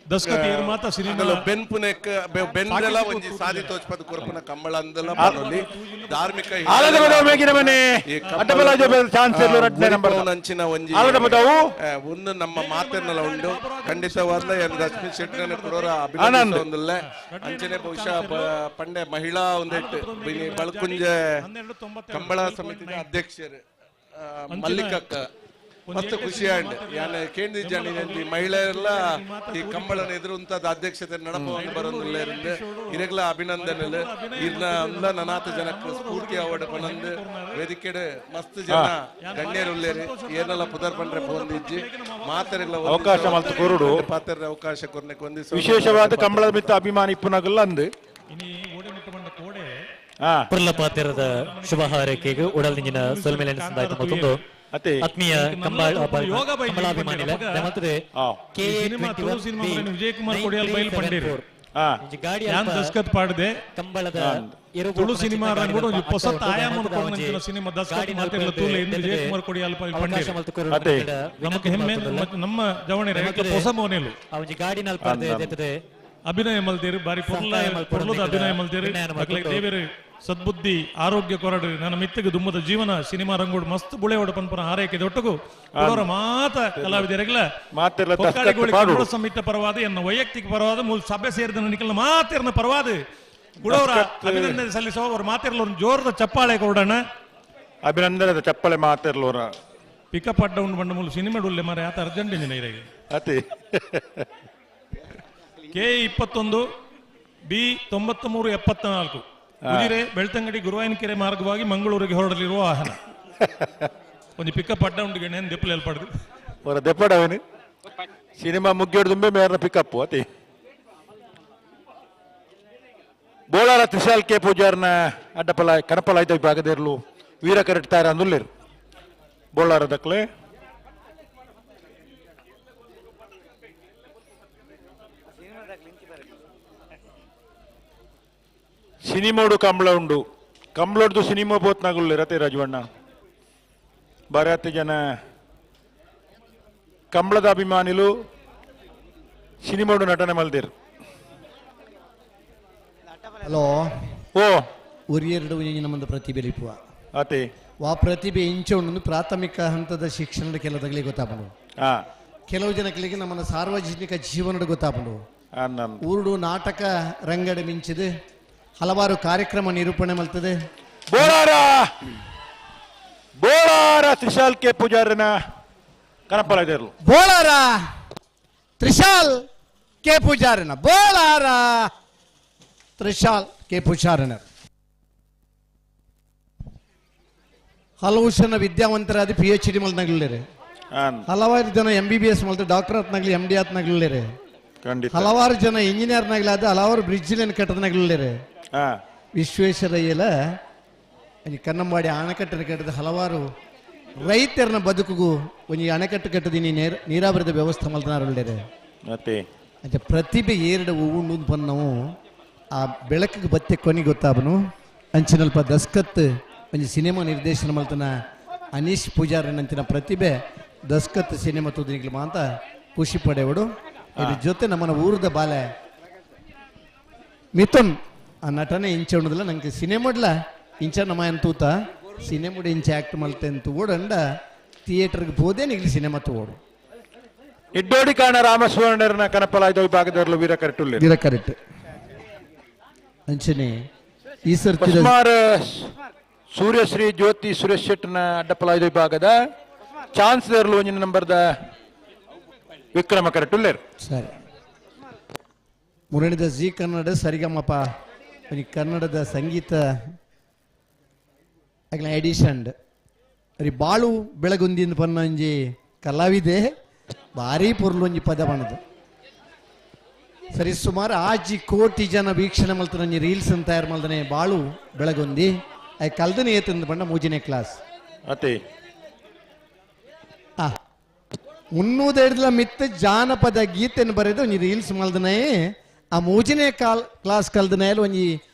ದಸ್ಕತ್ ಏರು ಮಾತ ಸಿನಿಮಾ ಬೆನ್ಪುನೆಕ್ ಬೆನ್ನೆಲ್ಲ ಒಂಜಿ ಸಾದಿ ತೋಚ್ಪದ ಕುರ್ಪುನ ಕಂಬಳ ಅಂದಲ್ಲ ಬರೋಲಿ ಧಾರ್ಮಿಕ ನಂಚಿನ ಒಂಜಿ ಒಂದು ನಮ್ಮ ಮಾತೆರ್ನಲ್ಲ ಉಂಡು ಖಂಡಿತವಾದ ರಶ್ಮಿ ಶೆಟ್ಟರನ್ನ ಕೊಡೋರ ಅಭಿನಂದನೆ ಒಂದಲ್ಲ ಅಂಚನೆ ಬಹುಶಃ ಪಂಡೆ ಮಹಿಳಾ ಒಂದೆಟ್ಟು ಬಳಕುಂಜ ಕಂಬಳ ಸಮಿತಿಯ ಅಧ್ಯಕ್ಷರು ಮಲ್ಲಿಕಕ್ಕ ಮಸ್ತ್ ಖುಷಿ ಆಂಡ್ ಯಾನ್ ಕೇಂದ್ರೀಯ ಮಹಿಳೆಯರೆಲ್ಲ ಈ ಕಂಬಳನ ಎದುರುಂತದ ಅಧ್ಯಕ್ಷತೆ ನಡಪವನ್ನು ಬರೋದಿಲ್ಲ ಇರೆಗ್ಲ ಅಭಿನಂದನೆ ಇರ್ನ ನನಾತ ಜನಕ್ಕೆ ಸ್ಫೂರ್ತಿ ಅವಾರ್ಡ್ ಪನಂದು ವೇದಿಕೆ ಮಸ್ತ್ ಜನ ಗಣ್ಯರುಳ್ಳೇರಿ ಏನೆಲ್ಲ ಪುದರ್ ಪಂಡ್ರೆ ಪೋಂದಿಜ್ಜಿ ಮಾತೆರೆಗ್ಲ ಅವಕಾಶ ಮಲ್ತು ಕೊರುಡು ಪಾತ್ರೆ ಅವಕಾಶ ಕೊರ್ನೆಕ್ ಒಂದಿಸ ವಿಶೇಷವಾದ ಕಂಬಳದ ಮಿತ್ತ ಅಭಿಮಾನಿ ಇಪ್ಪುನಗಲ್ಲ ಅಂದು ಪುರ್ಲ ಪಾತಿರದ ಶುಭ ಹಾರೈಕೆಗೆ ಉಡಲ್ನಿಂಜಿನ ಸೊಲ್ಮೇಲೆ ಸಂದಾಯಿತ ಮತ್ತೊಂದು ಆತ್ಮೀಯ ಕಂಬಳಾಭಿಮಾನಿಗಳ ನಮ್ಮತ್ತದೆ ವಿಜಯ್ ಕುಮಾರ್ ಕೊಡಿಯಾಲ್ ಬೈಲ್ ಪಂಡೇರು ಯಾನ್ ದಸ್ಕತ್ ಪಾಡದೆ ಕಂಬಳದ ತುಳು ಸಿನಿಮಾ ರಂಗೋಡು ಒಂದು ಹೊಸ ಆಯಾಮ ಕೊಡುವಂತ ಸಿನಿಮಾ ದಸ್ಕತ್ ಮಾತಿರಲ್ಲ ತೂಲೆ ವಿಜಯ್ ಕುಮಾರ್ ಕೊಡಿಯಾಲ್ ಬೈಲ್ ಪಂಡೇರು ನಮಗೆ ಹೆಮ್ಮೆ ನಮ್ಮ ಜವಣೆ ಹೊಸ ಮೋನೆಲು ಅವಜಿ ಗಾಡಿ ನಲ್ಪದೆ ಅಭಿನಯ ಮಲ್ದೇರು ಬಾರಿ ಪೊರ್ಲದ ಅಭಿನಯ ಮಲ್ದೇರು ದೇವೇರು ಸದ್ಬುದ್ಧಿ ಆರೋಗ್ಯ ಕೊರಡು ನನ್ನ ಮಿತ್ತಿಗೆ ದುಮ್ಮದ ಜೀವನ ಸಿನಿಮಾ ರಂಗೋಡು ಮಸ್ತ್ ಬುಳೆ ಹೊಡ ಪನ್ಪನ ಹಾರೈಕೆ ಒಟ್ಟಗು ಅವರ ಮಾತ ಕಲಾವಿದರೆಗ್ಲ ಸಂಹಿತ ಪರವಾದ ಎನ್ನ ವೈಯಕ್ತಿಕ ಪರವಾದ ಮೂಲ ಸಭೆ ಸೇರಿದ ನಿಕಲ್ನ ಮಾತಿರ್ನ ಪರವಾದ ಗುಡವರ ಅಭಿನಂದನೆ ಸಲ್ಲಿಸುವ ಅವ್ರ ಮಾತಿರ್ಲ ಒಂದು ಜೋರದ ಚಪ್ಪಾಳೆ ಕೊಡೋಣ ಅಭಿನಂದನೆ ಚಪ್ಪಾಳೆ ಮಾತಿರ್ಲೋರ ಪಿಕಪ್ ಅಡ್ಡ ಉಂಡು ಬಂಡ ಮೂಲ ಸಿನಿಮಾ ಉಳ್ಳೆ ಮರ ಆತ ಅರ್ಜೆಂಟ್ ಇಂಜಿನಿಯರ್ ಅತಿ K21 B9374 ಉಜಿರೆ ಬೆಳ್ತಂಗಡಿ ಗುರುವಾಯನಕೆರೆ ಮಾರ್ಗವಾಗಿ ಮಂಗಳೂರಿಗೆ ಹೊರಡಲಿರುವ ವಾಹನ ಒಂದು ಪಿಕಪ್ ಅಡ್ಡ ಉಂಟು ಗಣ್ಯ ದೆಪ್ಪಲು ಎಲ್ಪಡ್ದು ಅವರ ದೆಪ್ಪಡವನು ಸಿನಿಮಾ ಮುಗಿಯೋಡು ತುಂಬೆ ಮೇರ್ನ ಪಿಕಪ್ ಅತಿ ಬೋಳಾರ ತ್ರಿಶಾಲ್ ಕೆ ಪೂಜಾರ್ನ ಅಡ್ಡಪಲ ಕಣಪಲ ಐದ ಭಾಗದಿರ್ಲು ವೀರ ಕರೆಟ್ತಾರೆ ಅಂದುಲ್ಲೇರು ಬೋಳಾರ ದಕ್ಲೆ ಸಿನಿಮೋಡು ಕಂಬಳ ಉಂಡು ಕಂಬಳದ್ದು ಸಿನಿಮಾ ಪೋತ್ನಾಗುಳ್ಳಿ ರತೆ ರಾಜವಣ್ಣ ಬರತ್ತೆ ಜನ ಕಂಬಳದ ಅಭಿಮಾನಿಲು ಸಿನಿಮೋಡು ನಟನೆ ಮಲ್ದಿರು. ಹಲೋ ಓ ಉರಿಯೆರಡು ನಮ್ಮದು ಪ್ರತಿಭೆ ಲಿಪುವ ಅತೆ ಆ ಪ್ರತಿಭೆ ಇಂಚ ಒಂದು ಪ್ರಾಥಮಿಕ ಹಂತದ ಶಿಕ್ಷಣದ ಕೆಲವಗಳಿಗೆ ಗೊತ್ತಾಪನು. ಹಾ ಕೆಲವು ಜನಗಳಿಗೆ ನಮ್ಮನ್ನ ಸಾರ್ವಜನಿಕ ಜೀವನದ ಗೊತ್ತಾಪನು. ಊರುಡು ನಾಟಕ ರಂಗಡ ಮಿಂಚಿದೆ ಹಲವಾರು ಕಾರ್ಯಕ್ರಮ ನಿರೂಪಣೆ ಮಾಡ್ತದೆ. ಬೋಳಾರ ತ್ರಿಶಾಲ್ ಕೆ ಪೂಜಾರನ ಕನಪಲ ಇದಿರಲು ಬೋಳಾರ ತ್ರಿಶಾಲ್ ಕೆ ಪೂಜಾರನ ಬೋಳಾರ ತ್ರಿಶಾಲ್ ಕೆ ಪೂಜಾರನ ಹಲವು ಜನ ವಿದ್ಯಾವಂತರಾದ PhD ಮಲ್ನಾಗ್ಲಿರೆ, ಹಲವಾರು ಜನ MBBS ಮಲ್ತ ಡಾಕ್ಟರ್ ಆತ್ನಾಗ್ಲಿ MD ಆತ್ನಾಗ್ಲಿರೆ, ಹಲವಾರು ಜನ ಇಂಜಿನಿಯರ್ನಾಗ್ಲಾದ ಹಲವಾರು ಬ್ರಿಡ್ಜ್ ಲೈನ್ ಕಟ್ಟದನಾಗ್ಲಿರೆ. ವಿಶ್ವೇಶ್ವರಯ್ಯಲ ಕನ್ನಂಬಾಡಿ ಅಣೆಕಟ್ಟನ್ನು ಕಟ್ಟದ ಹಲವಾರು ರೈತರನ್ನ ಬದುಕಿಗೂ ಒಂದು ಅಣೆಕಟ್ಟು ಕಟ್ಟದಿನಿ ನೀರಾವರಿದ ವ್ಯವಸ್ಥೆ ಮಲ್ತನಾರಲ್ಲೇರೆ. ಅಂತ ಪ್ರತಿಭೆ ಏರಡ ಉಂಡು ಪನ್ನವು ಆ ಬೆಳಕಿಗೆ ಬತ್ತೆ ಕೊನೆ ಗೊತ್ತಾಬನು ಅಂಚಿನಲ್ಪ ದಸ್ಕತ್ ಒಂದು ಸಿನಿಮಾ ನಿರ್ದೇಶನ ಮಲ್ತನ ಅನೀಶ್ ಪೂಜಾರನಂಚಿನ ಪ್ರತಿಭೆ ದಸ್ಕತ್ ಸಿನಿಮಾ ತುದಿನಿಗ್ಲು ಮಾತ ಖುಷಿ ಪಡೆವಡು. ಇದ್ರ ಜೊತೆ ನಮ್ಮನ ಊರದ ಬಾಲೆ ಮಿಥುನ್ ಆ ನಟನೆ ಇಂಚ ಉಣ್ಣದಿಲ್ಲ ನಂಗೆ ಸಿನಿಮಾಡ್ಲ ಇಂಚ ನಮ್ಮ ಅಂತೂತ ಸಿನಿಮಾಡು ಇಂಚ ಆಕ್ಟ್ ಮಲ್ತೆ ಅಂತ ಓಡಂಡ ಥಿಯೇಟರ್ಗೆ ಹೋದೇ ನಿಗ್ಲಿ ಸಿನಿಮಾ ತಗೋಡು. ಇಡ್ಡೋಡಿ ಕಾಣ ರಾಮಸ್ವಾಮಿ ಕನಪಲಾಯ್ದ ವಿಭಾಗದವರ್ಲು ವೀರ ಕರೆಕ್ಟ್ ಅಂಚನೆ ಈ ಸರ್ತಿ ಸೂರ್ಯಶ್ರೀ ಜ್ಯೋತಿ ಸುರೇಶ್ ಶೆಟ್ಟನ ಅಡ್ಡಪಲಾಯ್ದ ವಿಭಾಗದ ಚಾನ್ಸ್ ದೇರ್ಲು ಒಂಜಿನ ನಂಬರ್ದ ವಿಕ್ರಮ ಕರೆಕ್ಟುಲ್ಲೇರು. ಸರಿ ಮುರಣಿದ ಜಿ ಕನ್ನಡ ಸರಿಗಮ್ಮಪ್ಪ ಕನ್ನಡದ ಸಂಗೀತ ಎಡಿಷನ್ ಅರಿ ಬಾಳು ಬೆಳಗುಂದಿನ ಪನ್ನೊಂಜಿ ಕಲಾವಿದೆ ಭಾರಿ ಪುರ್ಲು ಒಂಜಿ ಪದ ಬಣ್ಣದು ಸರಿ ಸುಮಾರು 6 ಕೋಟಿ ಜನ ವೀಕ್ಷಣೆ ಮಲ್ತ ನಂಜಿ ರೀಲ್ಸ್ ಅಂತ ತಯಾರು ಮಲ್ದನೆ ಬಾಳು ಬೆಳಗುಂದಿ ಅಯ್ಯ ಕಲ್ದನೆ ಏತಂದು ಬಣ್ಣ ಮೂಜಿನೇ ಕ್ಲಾಸ್ ಅತೆ ಮುನ್ನೂದೆಡ್ಲ ಮಿತ್ತ ಜಾನಪದ ಗೀತೆಯನ್ನು ಬರೆದು ಒಂಜಿ ರೀಲ್ಸ್ ಮಲ್ದನೆ ಆ ಮೂಜಿನೇ ಕ್ಲಾಸ್ ಕಲ್ದನೆಯಲ್ಲಿ ಒಂಜಿ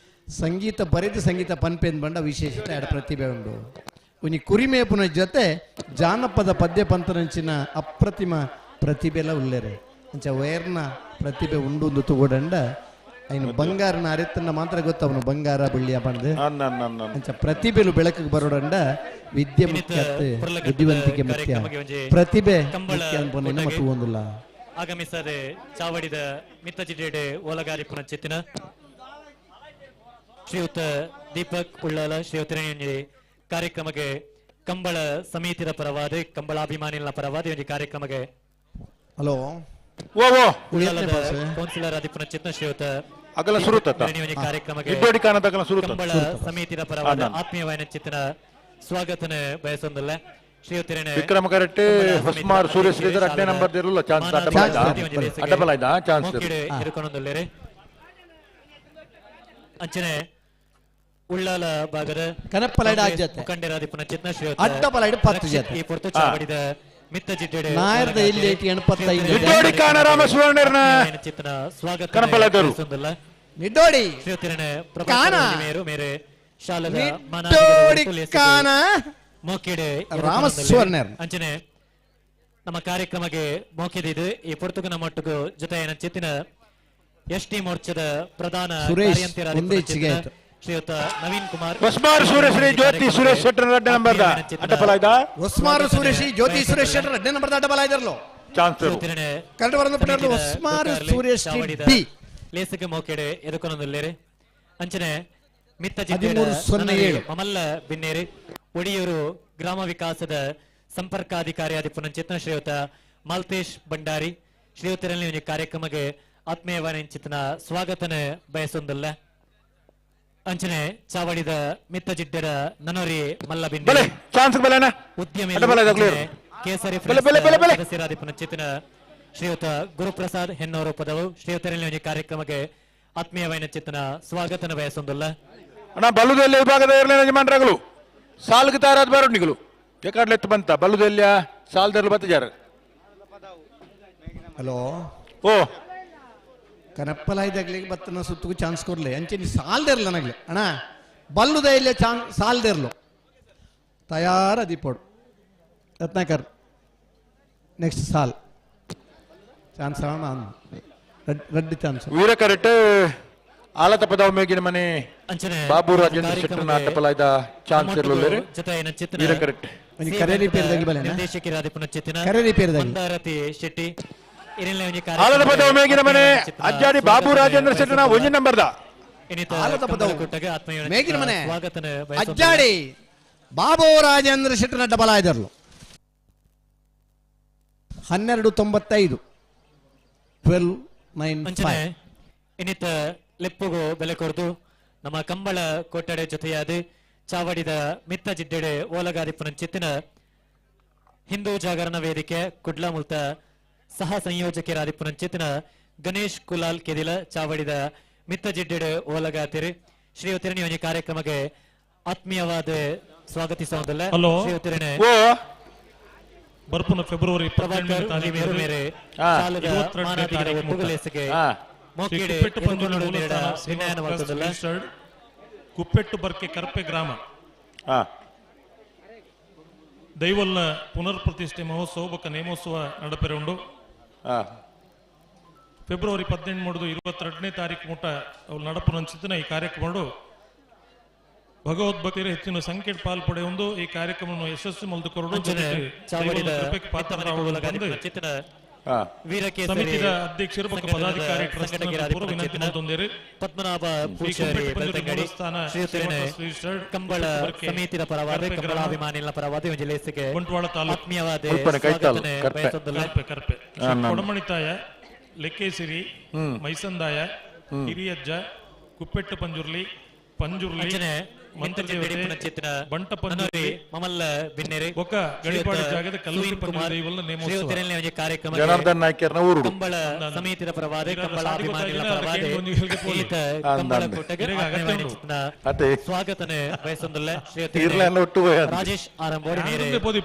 ಸಂಗೀತ ಬರೆದು ಸಂಗೀತ ಪನ್ಪೆಂದು ಬಂಡ ವಿಶೇಷತೆ ಆಡ ಪ್ರತಿಭೆ ಉಂಡು. ಒಂಜಿ ಕುರಿಮೇಪುನ ಜೊತೆ ಜಾನಪದ ಪದ್ಯ ಪಂತನಂಚಿನ ಅಪ್ರತಿಮ ಪ್ರತಿಭೆಲ್ಲ ಉಳ್ಳೇರೆ ಅಂಚ ವೈರ್ನ ಪ್ರತಿಭೆ ಉಂಡು ತಗೋಡಂಡ ಐನು ಬಂಗಾರನ ಅರೆತನ್ನ ಮಾತ್ರ ಗೊತ್ತವನು ಬಂಗಾರ ಬೆಳ್ಳಿಯ ಬಂದು ಅಂಚ ಪ್ರತಿಭೆಲು ಬೆಳಕಿಗೆ ಬರೋಡಂಡ ವಿದ್ಯೆ ಮುಖ್ಯ ಬುದ್ಧಿವಂತಿಕೆ ಮುಖ್ಯ ಪ್ರತಿಭೆ ಮುಖ್ಯ ಅನ್ಪೊನ್ನ ಮತ್ತು ಒಂದಿಲ್ಲ ಆಗಮಿಸದೆ ಚಾವಡಿದ ಮಿತ್ತಜಿಡ್ಡೆ ಓಲಗಾರಿ ಪುನಚಿತ್ತಿನ ಶ್ರೀಯುತ ದೀಪಕ್ ಉಳ್ಳಾಲ ಶ್ರೀಯುತ ಕಾರ್ಯಕ್ರಮಕ್ಕೆ ಕಂಬಳ ಸಮಿತಿಯ ಪರವಾದ ಕಂಬಳಾಭಿಮಾನಿಗಳ ಪರವಾದ ಒಂದು ಕಾರ್ಯಕ್ರಮಕ್ಕೆ ಹಲೋ ಕೌನ್ಸಿಲರ್ ಆದಿಪುನ ಚಿತ್ನ ಶ್ರೀಯುತ ಅಗಲ ಸುರುತ್ತ ಕಾರ್ಯಕ್ರಮಕ್ಕೆ ಕಂಬಳ ಸಮಿತಿಯ ಪರವಾದ ಆತ್ಮೀಯವಾದ ಚಿತ್ತಿನ ಸ್ವಾಗತನ ಬಯಸೊಂದಲ್ಲ ಶ್ರೀಯುತರೇ ವಿಕ್ರಮ ಕರೆಕ್ಟ್ ಹೊಸ್ಮಾರ್ ಸೂರ್ಯಶ್ರೀ ಅಡ್ಡೆ ನಂಬರ್ ಇರಲ್ಲ ಚಾನ್ಸ್ ಅಡ್ಡಬಲಾಯ್ದ ಚಾನ್ಸ್ ಇರುಕೊಂಡೊಂದಲ್ಲೇ ಅಂಚನೆ ಉಳ್ಳಾಲ ಭಾಗದ ಕನಪ್ಪಲೈಡ ಆಜ್ಯತೆ ಮುಖಂಡರಾದಿಪುನ ಚಿತ್ನ ಶ್ರೀಯುತ ಅಡ್ಡಬಲಾಯ್ಡ 10 ಜೊತೆ ಈ ಪೊರ್ತು ಚಾವಡಿದ ಮಿತ್ತ ಜಿಡ್ಡೆ ನಾಯರ್ದ ಇಲ್ಲಿ 85 ನಿಡ್ಡೋಡಿ ಕಾಣ ರಾಮಸ್ವಾಮಿನ ಚಿತ್ನ ಸ್ವಾಗತ ಕನಪಲಾಯ್ದರು ನಿಡ್ಡೋಡಿ ಶ್ರೀಯುತರೇ ಪ್ರಭಾಕರ ಮೇರೆ ಶಾಲದ ನಿಡ್ಡೋಡಿ ಕಾಣ ಮೋಕೆಡೆ ರಾಮಸ್ವಾಮಿ ಅಂಚನೆ ನಮ್ಮ ಕಾರ್ಯಕ್ರಮಕ್ಕೆ ಮೋಕೆದಿದ್ದು ಈ ಪೊರ್ತುಗ ನಮ್ಮೊಟ್ಟಿಗೂ ಜೊತೆ ಚಿತ್ತಿನ ST ಮೋರ್ಚಾದ ಪ್ರಧಾನ ಕಾರ್ಯಂತರ ಶ್ರೀಯುತ ನವೀನ್ ಕುಮಾರ್ ಹೊಸ್ಮಾರ್ ಸೂರ್ಯಶ್ರೀ ಜ್ಯೋತಿ ಸುರೇಶ್ ಶೆಟ್ಟರ್ ಅಡ್ಡೆ ನಂಬರ್ದ ಅಡ್ಡಬಲಾಯ್ದ ಹೊಸ್ಮಾರ್ ಸೂರ್ಯಶ್ರೀ ಜ್ಯೋತಿ ಸುರೇಶ್ ಶೆಟ್ಟರ್ ಅಡ್ಡೆ ನಂಬರ್ದ ಅಡ್ಡಬಲಾಯ್ದರ್ಲು ಚಾನ್ಸ್ ಕನ್ನಡ ಬರಲು ಪಡೆಯಲು ಹೊಸ್ಮಾರ್ ಸೂರ್ಯಶ್ರೀ ಬಿ ಲೇಸಕ್ಕೆ ಮೋಕೆಡೆ ಎದುಕೊಂಡೊಂದಲ್ಲೇರೆ ಅಂಚನೆ ಮಿತ್ತ 1307 ಮಮಲ್ಲ ಬಿನ್ನೇರಿ ಒಡಿಯೂರು ಗ್ರಾಮ ವಿಕಾಸದ ಸಂಪರ್ಕಾಧಿಕಾರಿ ಆದಿಪುನ ಚಿತ್ನ ಶ್ರೀಯುತ ಮಾಲ್ತೇಶ್ ಭಂಡಾರಿ ಶ್ರೀಯುತರಲ್ಲಿ ಒಂದು ಕಾರ್ಯಕ್ರಮಕ್ಕೆ ಆತ್ಮೀಯವಾದ ಚಿತ್ತನ ಸ್ವಾಗತನ ಬಯಸೊಂದಲ್ಲ ಅಂಚನೆ ಚಾವಡಿದ ಮಿತ್ತ ಜಿಡ್ಡರ ನನೋರಿ ಮಲ್ಲ ಬಿನ್ನೇರಿ ಚಾನ್ಸ್ ಬಲನ ಉದ್ಯಮಿ ಕೇಸರಿ ಸದಸ್ಯರಾದಿಪುನ ಚಿತ್ತನ ಶ್ರೀಯುತ ಗುರುಪ್ರಸಾದ್ ಹೆನ್ನೋರು ಪದವು ಶ್ರೀಯುತರಲ್ಲಿ ಒಂದು ಕಾರ್ಯಕ್ರಮಕ್ಕೆ ಆತ್ಮೀಯವಾದ ಚಿತ್ತನ ಸ್ವಾಗತನ ಬಯಸೊಂದಲ್ಲ ಅಣ್ಣ ಬಲ್ಲುದಲ್ಲಿ ವಿಭಾಗದ ಯಜಮಾನರಾಗಲು ಸಾಲ್ಗೆ ತಾರಾದ ಬರೋಡ್ನಿಗಳು ಬೇಕಾಡ್ಲೆತ್ತು ಬಂತ ಬಲ್ಲುದೆಲ್ಲ ಸಾಲದಲ್ಲಿ ಬತ್ತ ಜಾರ ಹಲೋ ಓ ಕನಪ್ಪಲಾಯ್ದಾಗ್ಲಿಗೆ ಬತ್ತನ ಸುತ್ತಗೂ ಚಾನ್ಸ್ ಕೊಡ್ಲಿ ಅಂಚೆ ನೀ ಸಾಲ್ದಿರ್ಲ ನನಗೆ ಅಣ್ಣ ಬಲ್ಲುದ ಇಲ್ಲೇ ಸಾಲ್ದಿರ್ಲು ತಯಾರ ದೀಪೋಡು ರತ್ನಾಕರ್ ನೆಕ್ಸ್ಟ್ ಸಾಲ್ ಚಾನ್ಸ್ ರೆಡ್ ಚಾನ್ಸ್ ವೀರ ಕರೆಕ್ಟ್ ಆಲತ ಪದವ ಮೇಗಿನ ಮನೆ ಅಂಚನೆ ಬಾಬು ರಾಜೇಂದ್ರ ಶೆಟ್ಟರ್ನ ಅಡ್ಡಪಲಾಯ್ದ ಚಾನ್ಸ್ ಇರಲಿಲ್ಲ ಜೊತೆ ನಚ್ಚಿತ್ತಿನ ವೀರ ಕರೆಕ್ಟ್ ಕರೇರಿ ಪೇರ್ದಾಗಿ ಬಲೆ ನಿರ್ದೇಶಕರಾದ ಪುನಶ್ಚಿತ್ತಿನ ಕರೇರಿ ಪೇರ್ದಾಗಿ ಮಂದಾರತಿ ಶೆಟ್ಟಿ ಆಲದ ಪದವ ಮೇಗಿನ ಮನೆ ಅಜ್ಜಾಡಿ ಬಾಬು ರಾಜೇಂದ್ರ ಶೆಟ್ಟರ್ನ ಒಂಜಿ ನಂಬರ್ದ ಆಲದ ಪದವು ಮೇಗಿನ ಮನೆ ಅಜ್ಜಾಡಿ ಬಾಬು ರಾಜೇಂದ್ರ ಶೆಟ್ಟರ್ನ ಅಡ್ಡಬಲಾಯ್ದರ್ಲು 12.95 12.95 ಇನ್ನಿತ ಲೆಪ್ಪುಗು ಬೆಲೆ ಕೊರದು ನಮ್ಮ ಕಂಬಳ ಕೊಟ್ಟಡೆ ಜೊತೆಯಾದ ಚಾವಡಿದ ಮಿತ್ತ ಜಿಡ್ಡೆಡೆ ಓಲಗಾದಿಪ್ಪನ ಚಿತ್ತಿನ ಹಿಂದೂ ಜಾಗರಣ ವೇದಿಕೆ ಕುಡ್ಲ ಮುಲ್ತ ಸಹ ಸಂಯೋಜಕರಾದಿಪ್ಪನ ಚಿತ್ತಿನ ಗಣೇಶ್ ಕುಲಾಲ್ ಕೆದಿಲ ಚಾವಡಿದ ಮಿತ್ತ ಜಿಡ್ಡೆಡೆ ಓಲಗಾತಿರಿ ಶ್ರೀಯುತಿರಣಿ ಒಂಜಿ ಕಾರ್ಯಕ್ರಮಕ್ಕೆ ಆತ್ಮೀಯವಾದ ಸ್ವಾಗತಿಸುವುದಿಲ್ಲ ಶ್ರೀಯುತಿರಣೆ ಬರ್ಪುನ ಫೆಬ್ರವರಿ ಪ್ರಭಾಕರ್ ಮೇರೆ ಸಾಲದ ಮಾನವೀಯರ ಒಟ್ಟುಗೂಡಿಸುವಿಕೆ ಕುಪ್ಪೆಟ್ಟು ಬರ್ಕೆ ಕರ್ಪೆ ಗ್ರಾಮ ದೈವಲ್ನ ಪುನರ್ ಪ್ರತಿಷ್ಠೆ ಮಹೋತ್ಸವ ಬೊಕ್ಕ ನೇಮೋತ್ಸವ ನಡಪೆರೆ ಉಂಡು ಫೆಬ್ರವರಿ 18 22ನೇ ತಾರೀಕು ಮುಟ್ಟ ಅವ್ರು ನಡಪು ಅಂಚಿತ್ತಿನ ಈ ಕಾರ್ಯಕ್ರಮ ಭಗವದ್ಭಕ್ತಿಯರ ಹೆಚ್ಚಿನ ಸಂಖ್ಯೆ ಪಾಲ್ಪಡೆ ಒಂದು ಈ ಕಾರ್ಯಕ್ರಮವನ್ನು ಯಶಸ್ವಿ ಮಲ್ದುಕೊರಡು ಸಮಿತಿಯ ಅಧ್ಯಕ್ಷರು ಮತ್ತು ಪದಾಧಿಕಾರಿ ಪದ್ಮನಾಭ ಕಂಬಳ ಸಮಿತಿಯ ಪರವಾದ ಕಂಬಳಾಭಿಮಾನಿಗಳ ಪರವಾದ ಜಿಲ್ಲೆಗೆ ಕೊಡಮಣಿತಾಯ ಲೆಕ್ಕೇಸಿರಿ ಮೈಸಂದಾಯ ಹಿರಿಯಜ್ಜ ಕುಪ್ಪೆಟ್ಟು ಪಂಜುರ್ಲಿ ಬಂಟ ಪಂಜುರ್ಲಿ ಮಮಲ್ಲ ಬಿನ್ನೆರೆ ಒಕ್ಕ ಗಡಿಪಾಡಿ ಜಾಗದ ಕಲ್ಲೂರಿ ಪಂಜುರ್ಲಿ ಇವಲ್ಲ ನೇಮೋತ್ಸವ ಕಾರ್ಯಕ್ರಮ ಜನಾರ್ದನ್ ನಾಯ್ಕರ್ನ ಊರು ಕಂಬಳ ಸಮಿತಿಯ ಪರವಾದ ಕಂಬಳಾಭಿಮಾನಿಗಳ ಪರವಾದ ಕಂಬಳ ಕೊಟ್ಟಗೆ ಸ್ವಾಗತನೆ ಬಯಸೊಂದಲ್ಲ ರಾಜೇಶ್ ಆರಂಭೋಡಿ